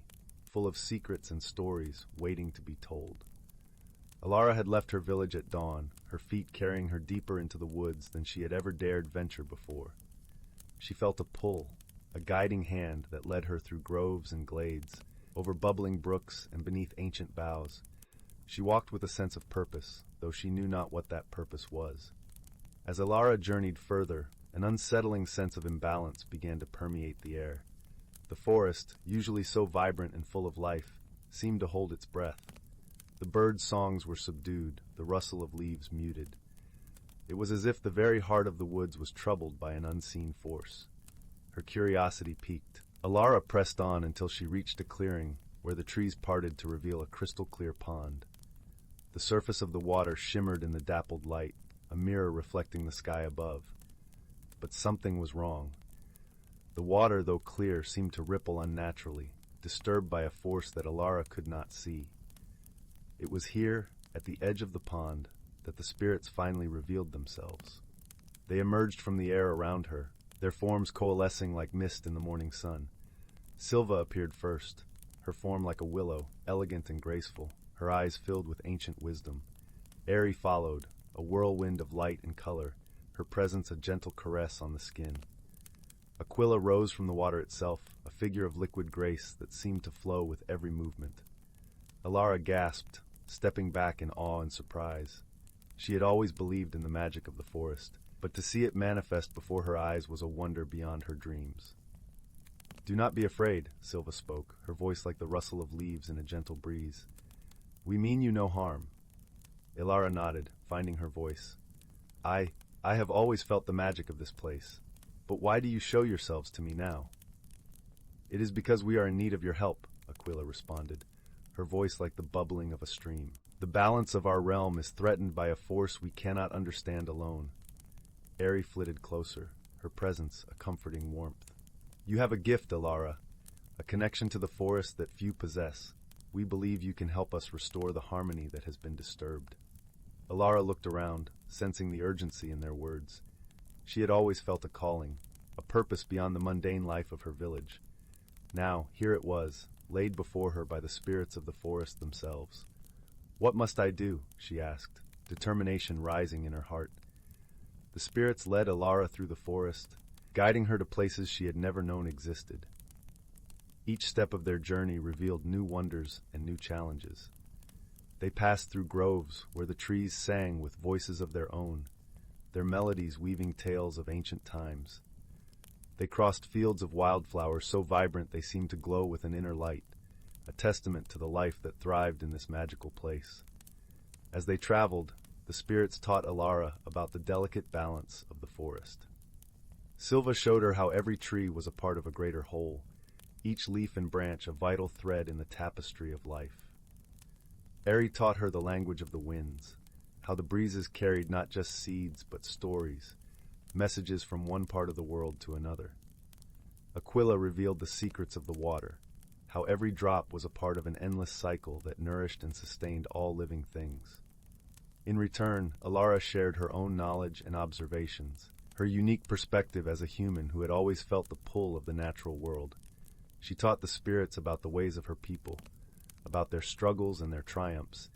full of secrets and stories waiting to be told. Elara had left her village at dawn, her feet carrying her deeper into the woods than she had ever dared venture before. She felt a pull, a guiding hand that led her through groves and glades, over bubbling brooks and beneath ancient boughs. She walked with a sense of purpose, though she knew not what that purpose was. As Elara journeyed further, an unsettling sense of imbalance began to permeate the air. The forest, usually so vibrant and full of life, seemed to hold its breath. The birds' songs were subdued, the rustle of leaves muted. It was as if the very heart of the woods was troubled by an unseen force. Her curiosity piqued. Elara pressed on until she reached a clearing where the trees parted to reveal a crystal-clear pond. The surface of the water shimmered in the dappled light, a mirror reflecting the sky above. But something was wrong. The water, though clear, seemed to ripple unnaturally, disturbed by a force that Elara could not see. It was here, at the edge of the pond, that the spirits finally revealed themselves. They emerged from the air around her, their forms coalescing like mist in the morning sun. Silva appeared first, her form like a willow, elegant and graceful, her eyes filled with ancient wisdom. Eri followed, a whirlwind of light and color, her presence a gentle caress on the skin. Aquila rose from the water itself, a figure of liquid grace that seemed to flow with every movement. Elara gasped, stepping back in awe and surprise. She had always believed in the magic of the forest, but to see it manifest before her eyes was a wonder beyond her dreams. "Do not be afraid," Silva spoke, her voice like the rustle of leaves in a gentle breeze. "We mean you no harm." Elara nodded, finding her voice. I have always felt the magic of this place. But why do you show yourselves to me now?" "It is because we are in need of your help," Aquila responded, her voice like the bubbling of a stream. "The balance of our realm is threatened by a force we cannot understand alone." Eri flitted closer, her presence a comforting warmth. "You have a gift, Elara, a connection to the forest that few possess. We believe you can help us restore the harmony that has been disturbed." Elara looked around, sensing the urgency in their words. She had always felt a calling, a purpose beyond the mundane life of her village. Now, here it was, laid before her by the spirits of the forest themselves. "What must I do?" she asked, determination rising in her heart. The spirits led Elara through the forest, guiding her to places she had never known existed. Each step of their journey revealed new wonders and new challenges. They passed through groves where the trees sang with voices of their own, their melodies weaving tales of ancient times. They crossed fields of wildflowers so vibrant they seemed to glow with an inner light, a testament to the life that thrived in this magical place. As they traveled, the spirits taught Elara about the delicate balance of the forest. Silva showed her how every tree was a part of a greater whole, each leaf and branch a vital thread in the tapestry of life. Eri taught her the language of the winds, how the breezes carried not just seeds but stories, messages from one part of the world to another. Aquila revealed the secrets of the water, how every drop was a part of an endless cycle that nourished and sustained all living things. In return, Elara shared her own knowledge and observations, her unique perspective as a human who had always felt the pull of the natural world. She taught the spirits about the ways of her people, about their struggles and their triumphs,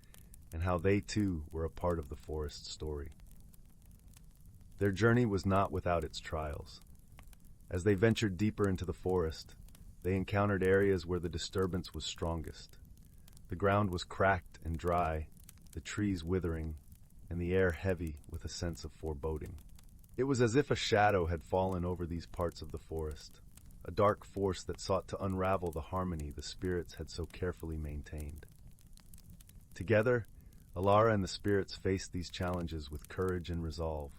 and how they too were a part of the forest story. Their journey was not without its trials. As they ventured deeper into the forest, they encountered areas where the disturbance was strongest. The ground was cracked and dry, the trees withering, and the air heavy with a sense of foreboding. It was as if a shadow had fallen over these parts of the forest, a a dark force that sought to unravel the harmony the spirits had so carefully maintained. Together, Elara and the spirits faced these challenges with courage and resolve.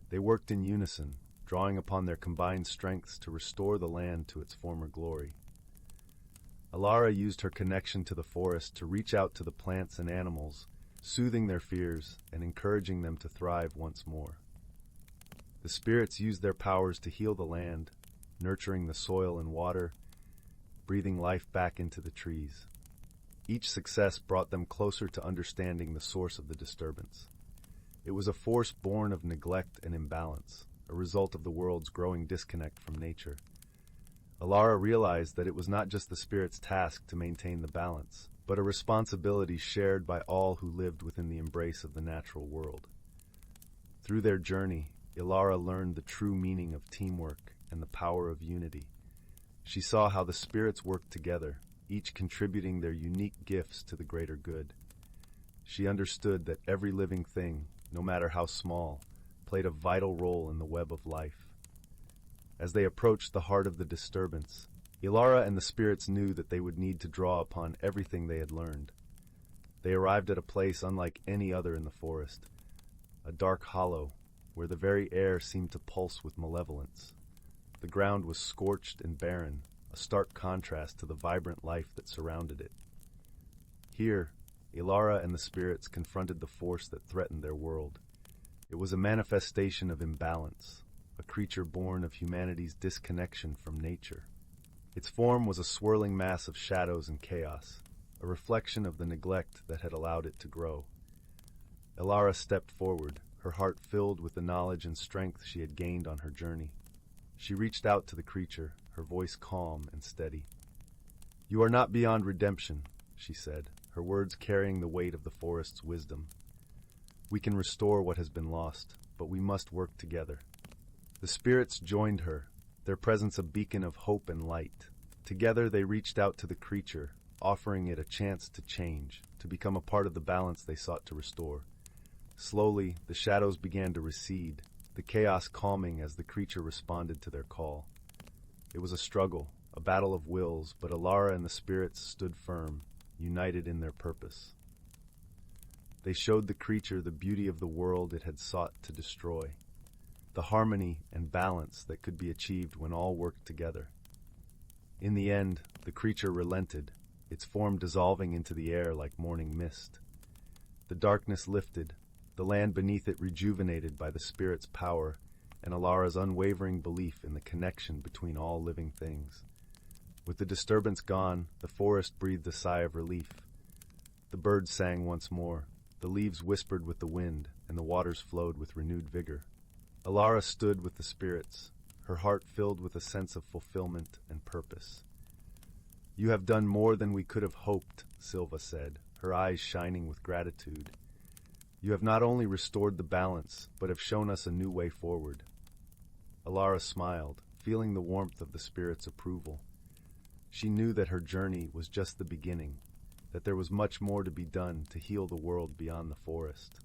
They worked in unison, drawing upon their combined strengths to restore the land to its former glory. Elara used her connection to the forest to reach out to the plants and animals, soothing their fears and encouraging them to thrive once more. The spirits used their powers to heal the land, nurturing the soil and water, breathing life back into the trees. Each success brought them closer to understanding the source of the disturbance. It was a force born of neglect and imbalance, a result of the world's growing disconnect from nature. Elara realized that it was not just the spirit's task to maintain the balance, but a responsibility shared by all who lived within the embrace of the natural world. Through their journey, Elara learned the true meaning of teamwork and the power of unity. She saw how the spirits worked together, each contributing their unique gifts to the greater good. She understood that every living thing, no matter how small, played a vital role in the web of life. As they approached the heart of the disturbance, Elara and the spirits knew that they would need to draw upon everything they had learned. They arrived at a place unlike any other in the forest, a dark hollow where the very air seemed to pulse with malevolence. The ground was scorched and barren, a stark contrast to the vibrant life that surrounded it. Here, Elara and the spirits confronted the force that threatened their world. It was a manifestation of imbalance, a creature born of humanity's disconnection from nature. Its form was a swirling mass of shadows and chaos, a reflection of the neglect that had allowed it to grow. Elara stepped forward, her heart filled with the knowledge and strength she had gained on her journey. She reached out to the creature, her voice calm and steady. "You are not beyond redemption," she said, her words carrying the weight of the forest's wisdom. "We can restore what has been lost, but we must work together." The spirits joined her, their presence a beacon of hope and light. Together they reached out to the creature, offering it a chance to change, to become a part of the balance they sought to restore. Slowly, the shadows began to recede, the chaos calming as the creature responded to their call. It was a struggle, a battle of wills, but Elara and the spirits stood firm, united in their purpose. They showed the creature the beauty of the world it had sought to destroy, the harmony and balance that could be achieved when all worked together. In the end, the creature relented, its form dissolving into the air like morning mist. The darkness lifted, the land beneath it rejuvenated by the spirit's power and Elara's unwavering belief in the connection between all living things. With the disturbance gone, the forest breathed a sigh of relief. The birds sang once more, the leaves whispered with the wind, and the waters flowed with renewed vigor. Elara stood with the spirits, her heart filled with a sense of fulfillment and purpose. "You have done more than we could have hoped," Silva said, her eyes shining with gratitude. "You have not only restored the balance, but have shown us a new way forward." Elara smiled, feeling the warmth of the spirit's approval. She knew that her journey was just the beginning, that there was much more to be done to heal the world beyond the forest.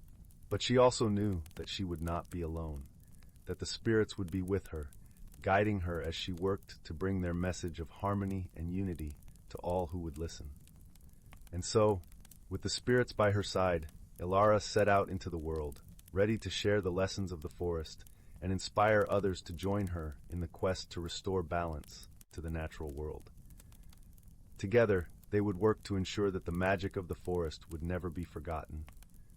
But she also knew that she would not be alone, that the spirits would be with her, guiding her as she worked to bring their message of harmony and unity to all who would listen. And so, with the spirits by her side, Elara set out into the world, ready to share the lessons of the forest and inspire others to join her in the quest to restore balance to the natural world. Together, they would work to ensure that the magic of the forest would never be forgotten,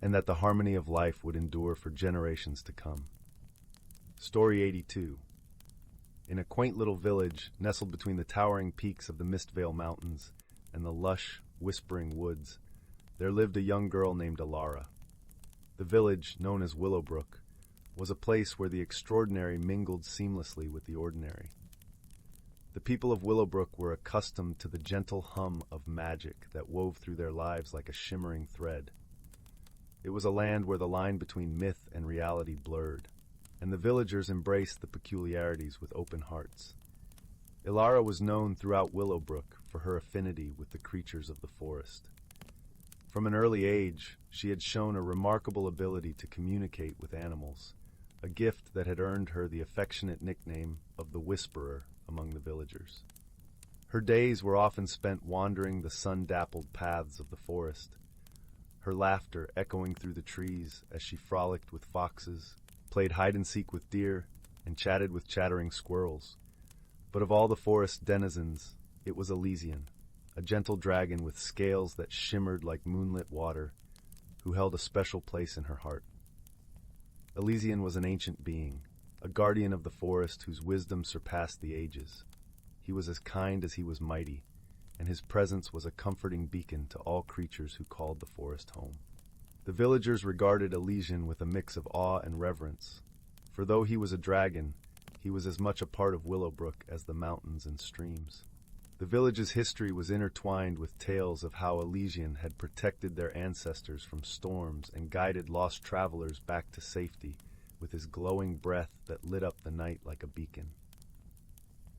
and that the harmony of life would endure for generations to come. Story 82. In a quaint little village nestled between the towering peaks of the Mistvale Mountains and the lush, whispering woods, there lived a young girl named Elara. The village, known as Willowbrook, was a place where the extraordinary mingled seamlessly with the ordinary. The people of Willowbrook were accustomed to the gentle hum of magic that wove through their lives like a shimmering thread. It was a land where the line between myth and reality blurred, and the villagers embraced the peculiarities with open hearts. Elara was known throughout Willowbrook for her affinity with the creatures of the forest. From an early age, she had shown a remarkable ability to communicate with animals, a gift that had earned her the affectionate nickname of the Whisperer among the villagers. Her days were often spent wandering the sun-dappled paths of the forest, her laughter echoing through the trees as she frolicked with foxes, played hide-and-seek with deer, and chatted with chattering squirrels. But of all the forest denizens, it was Elysian, a gentle dragon with scales that shimmered like moonlit water, who held a special place in her heart. Elysian was an ancient being, a guardian of the forest whose wisdom surpassed the ages. He was as kind as he was mighty, and his presence was a comforting beacon to all creatures who called the forest home. The villagers regarded Elysian with a mix of awe and reverence, for though he was a dragon, he was as much a part of Willowbrook as the mountains and streams. The village's history was intertwined with tales of how Elysian had protected their ancestors from storms and guided lost travelers back to safety with his glowing breath that lit up the night like a beacon.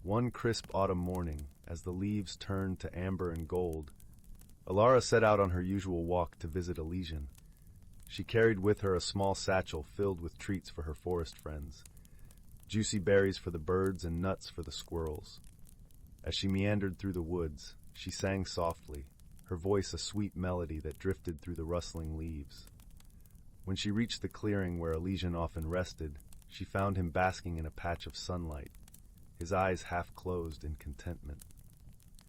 One crisp autumn morning, as the leaves turned to amber and gold, Elara set out on her usual walk to visit Elysian. She carried with her a small satchel filled with treats for her forest friends, juicy berries for the birds and nuts for the squirrels. As she meandered through the woods, she sang softly, her voice a sweet melody that drifted through the rustling leaves. When she reached the clearing where Elysian often rested, she found him basking in a patch of sunlight, his eyes half closed in contentment.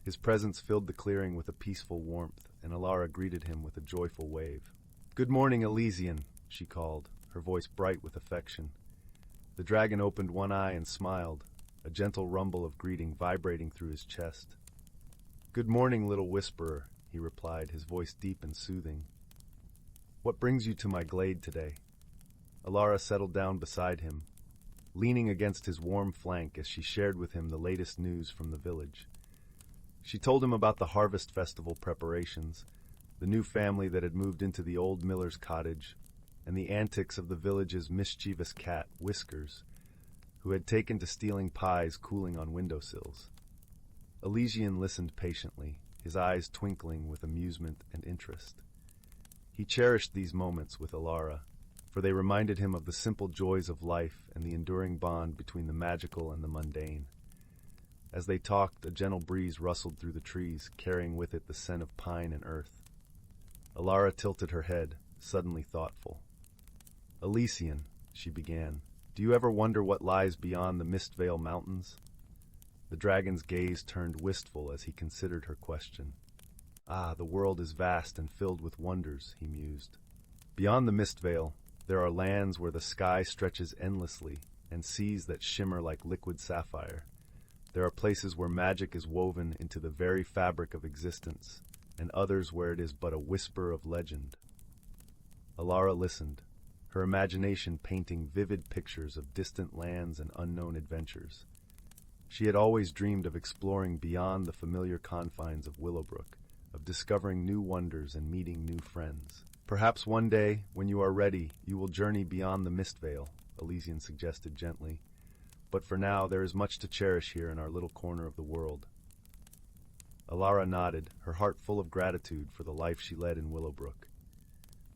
His presence filled the clearing with a peaceful warmth, and Elara greeted him with a joyful wave. "Good morning, Elysian," she called, her voice bright with affection. The dragon opened one eye and smiled, a gentle rumble of greeting vibrating through his chest. "Good morning, little whisperer," he replied, his voice deep and soothing. "What brings you to my glade today?" Elara settled down beside him, leaning against his warm flank as she shared with him the latest news from the village. She told him about the harvest festival preparations, the new family that had moved into the old miller's cottage, and the antics of the village's mischievous cat, Whiskers, who had taken to stealing pies cooling on windowsills. Elysian listened patiently, his eyes twinkling with amusement and interest. He cherished these moments with Elara, for they reminded him of the simple joys of life and the enduring bond between the magical and the mundane. As they talked, a gentle breeze rustled through the trees, carrying with it the scent of pine and earth. Elara tilted her head, suddenly thoughtful. "Elysian," she began, "do you ever wonder what lies beyond the Mistvale Mountains?" The dragon's gaze turned wistful as he considered her question. "Ah, the world is vast and filled with wonders," he mused. "Beyond the Mistvale, there are lands where the sky stretches endlessly and seas that shimmer like liquid sapphire. There are places where magic is woven into the very fabric of existence, and others where it is but a whisper of legend." Elara listened, her imagination painting vivid pictures of distant lands and unknown adventures. She had always dreamed of exploring beyond the familiar confines of Willowbrook, of discovering new wonders and meeting new friends. "Perhaps one day, when you are ready, you will journey beyond the Mistvale," Elysian suggested gently. "But for now, there is much to cherish here in our little corner of the world." Elara nodded, her heart full of gratitude for the life she led in Willowbrook.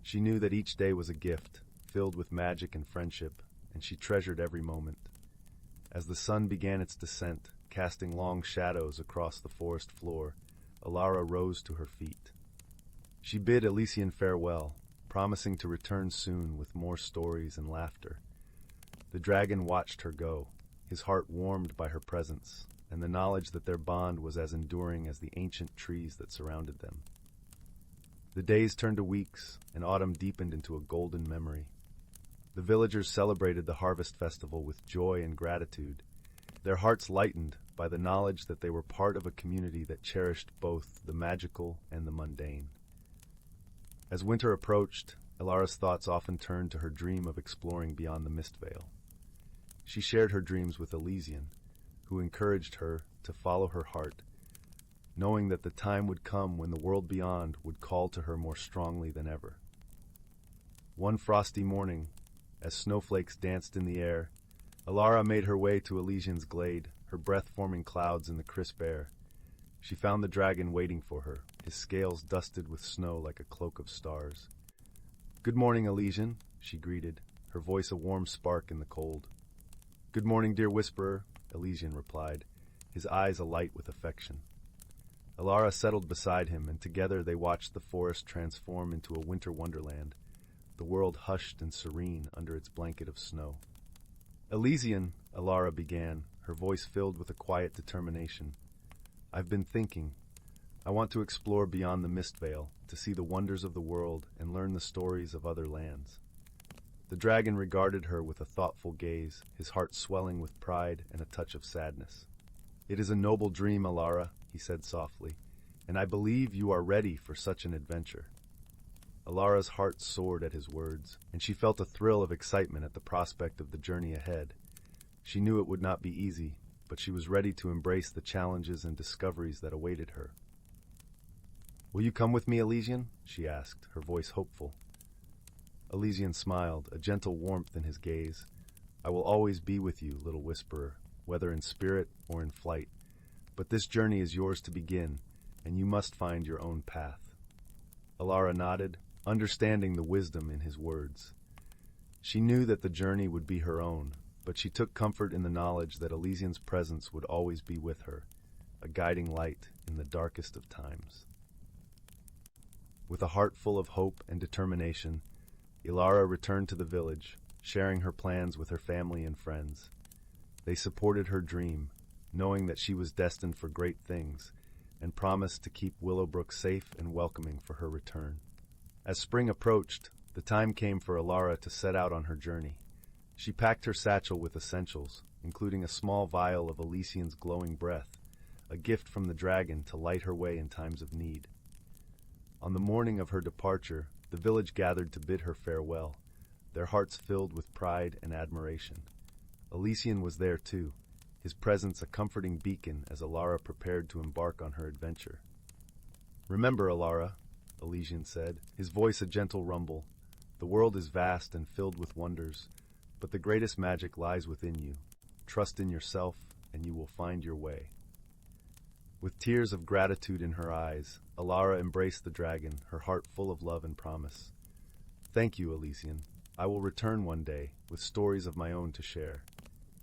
She knew that each day was a gift, filled with magic and friendship, and she treasured every moment. As the sun began its descent, casting long shadows across the forest floor, Elara rose to her feet. She bid Elysian farewell, promising to return soon with more stories and laughter. The dragon watched her go, his heart warmed by her presence, and the knowledge that their bond was as enduring as the ancient trees that surrounded them. The days turned to weeks, and autumn deepened into a golden memory. The villagers celebrated the harvest festival with joy and gratitude, their hearts lightened by the knowledge that they were part of a community that cherished both the magical and the mundane. As winter approached, Elara's thoughts often turned to her dream of exploring beyond the Mistvale. She shared her dreams with Elysian, who encouraged her to follow her heart, knowing that the time would come when the world beyond would call to her more strongly than ever. One frosty morning, as snowflakes danced in the air, Elara made her way to Elysian's glade, her breath forming clouds in the crisp air. She found the dragon waiting for her, his scales dusted with snow like a cloak of stars. "Good morning, Elysian," she greeted, her voice a warm spark in the cold. "Good morning, dear whisperer," Elysian replied, his eyes alight with affection. Elara settled beside him, and together they watched the forest transform into a winter wonderland, the world hushed and serene under its blanket of snow. Elysian, Elara began, her voice filled with a quiet determination. I've been thinking. I want to explore beyond the mist veil, to see the wonders of the world and learn the stories of other lands. The dragon regarded her with a thoughtful gaze, his heart swelling with pride and a touch of sadness. It is a noble dream, Elara, he said softly, and I believe you are ready for such an adventure. Elara's heart soared at his words, and she felt a thrill of excitement at the prospect of the journey ahead. She knew it would not be easy, but she was ready to embrace the challenges and discoveries that awaited her. Will you come with me, Elysian? She asked, her voice hopeful. Elysian smiled, a gentle warmth in his gaze. I will always be with you, little whisperer, whether in spirit or in flight. But this journey is yours to begin, and you must find your own path. Elara nodded, understanding the wisdom in his words. She knew that the journey would be her own, but she took comfort in the knowledge that Elysian's presence would always be with her, a guiding light in the darkest of times. With a heart full of hope and determination, Elara returned to the village, sharing her plans with her family and friends. They supported her dream, knowing that she was destined for great things, and promised to keep Willowbrook safe and welcoming for her return. As spring approached, the time came for Elara to set out on her journey. She packed her satchel with essentials, including a small vial of Elysian's glowing breath, a gift from the dragon to light her way in times of need. On the morning of her departure, the village gathered to bid her farewell, their hearts filled with pride and admiration. Elysian was there too, his presence a comforting beacon as Elara prepared to embark on her adventure. Remember, Elara, Elysian said, his voice a gentle rumble, the world is vast and filled with wonders, but the greatest magic lies within you. Trust in yourself, and you will find your way. With tears of gratitude in her eyes, Elara embraced the dragon, her heart full of love and promise. Thank you, Elysian. I will return one day, with stories of my own to share.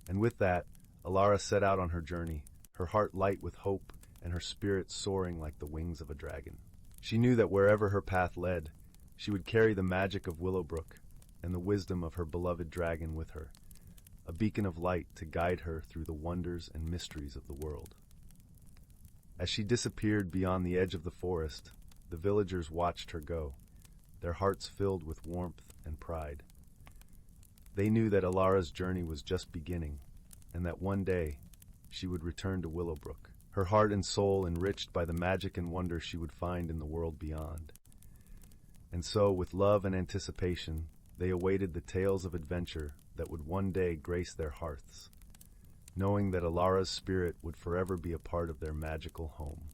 And with that, Elara set out on her journey, her heart light with hope and her spirit soaring like the wings of a dragon. She knew that wherever her path led, she would carry the magic of Willowbrook and the wisdom of her beloved dragon with her, a beacon of light to guide her through the wonders and mysteries of the world. As she disappeared beyond the edge of the forest, the villagers watched her go, their hearts filled with warmth and pride. They knew that Elara's journey was just beginning, and that one day she would return to Willowbrook, her heart and soul enriched by the magic and wonder she would find in the world beyond. And so, with love and anticipation, they awaited the tales of adventure that would one day grace their hearths, knowing that Elara's spirit would forever be a part of their magical home.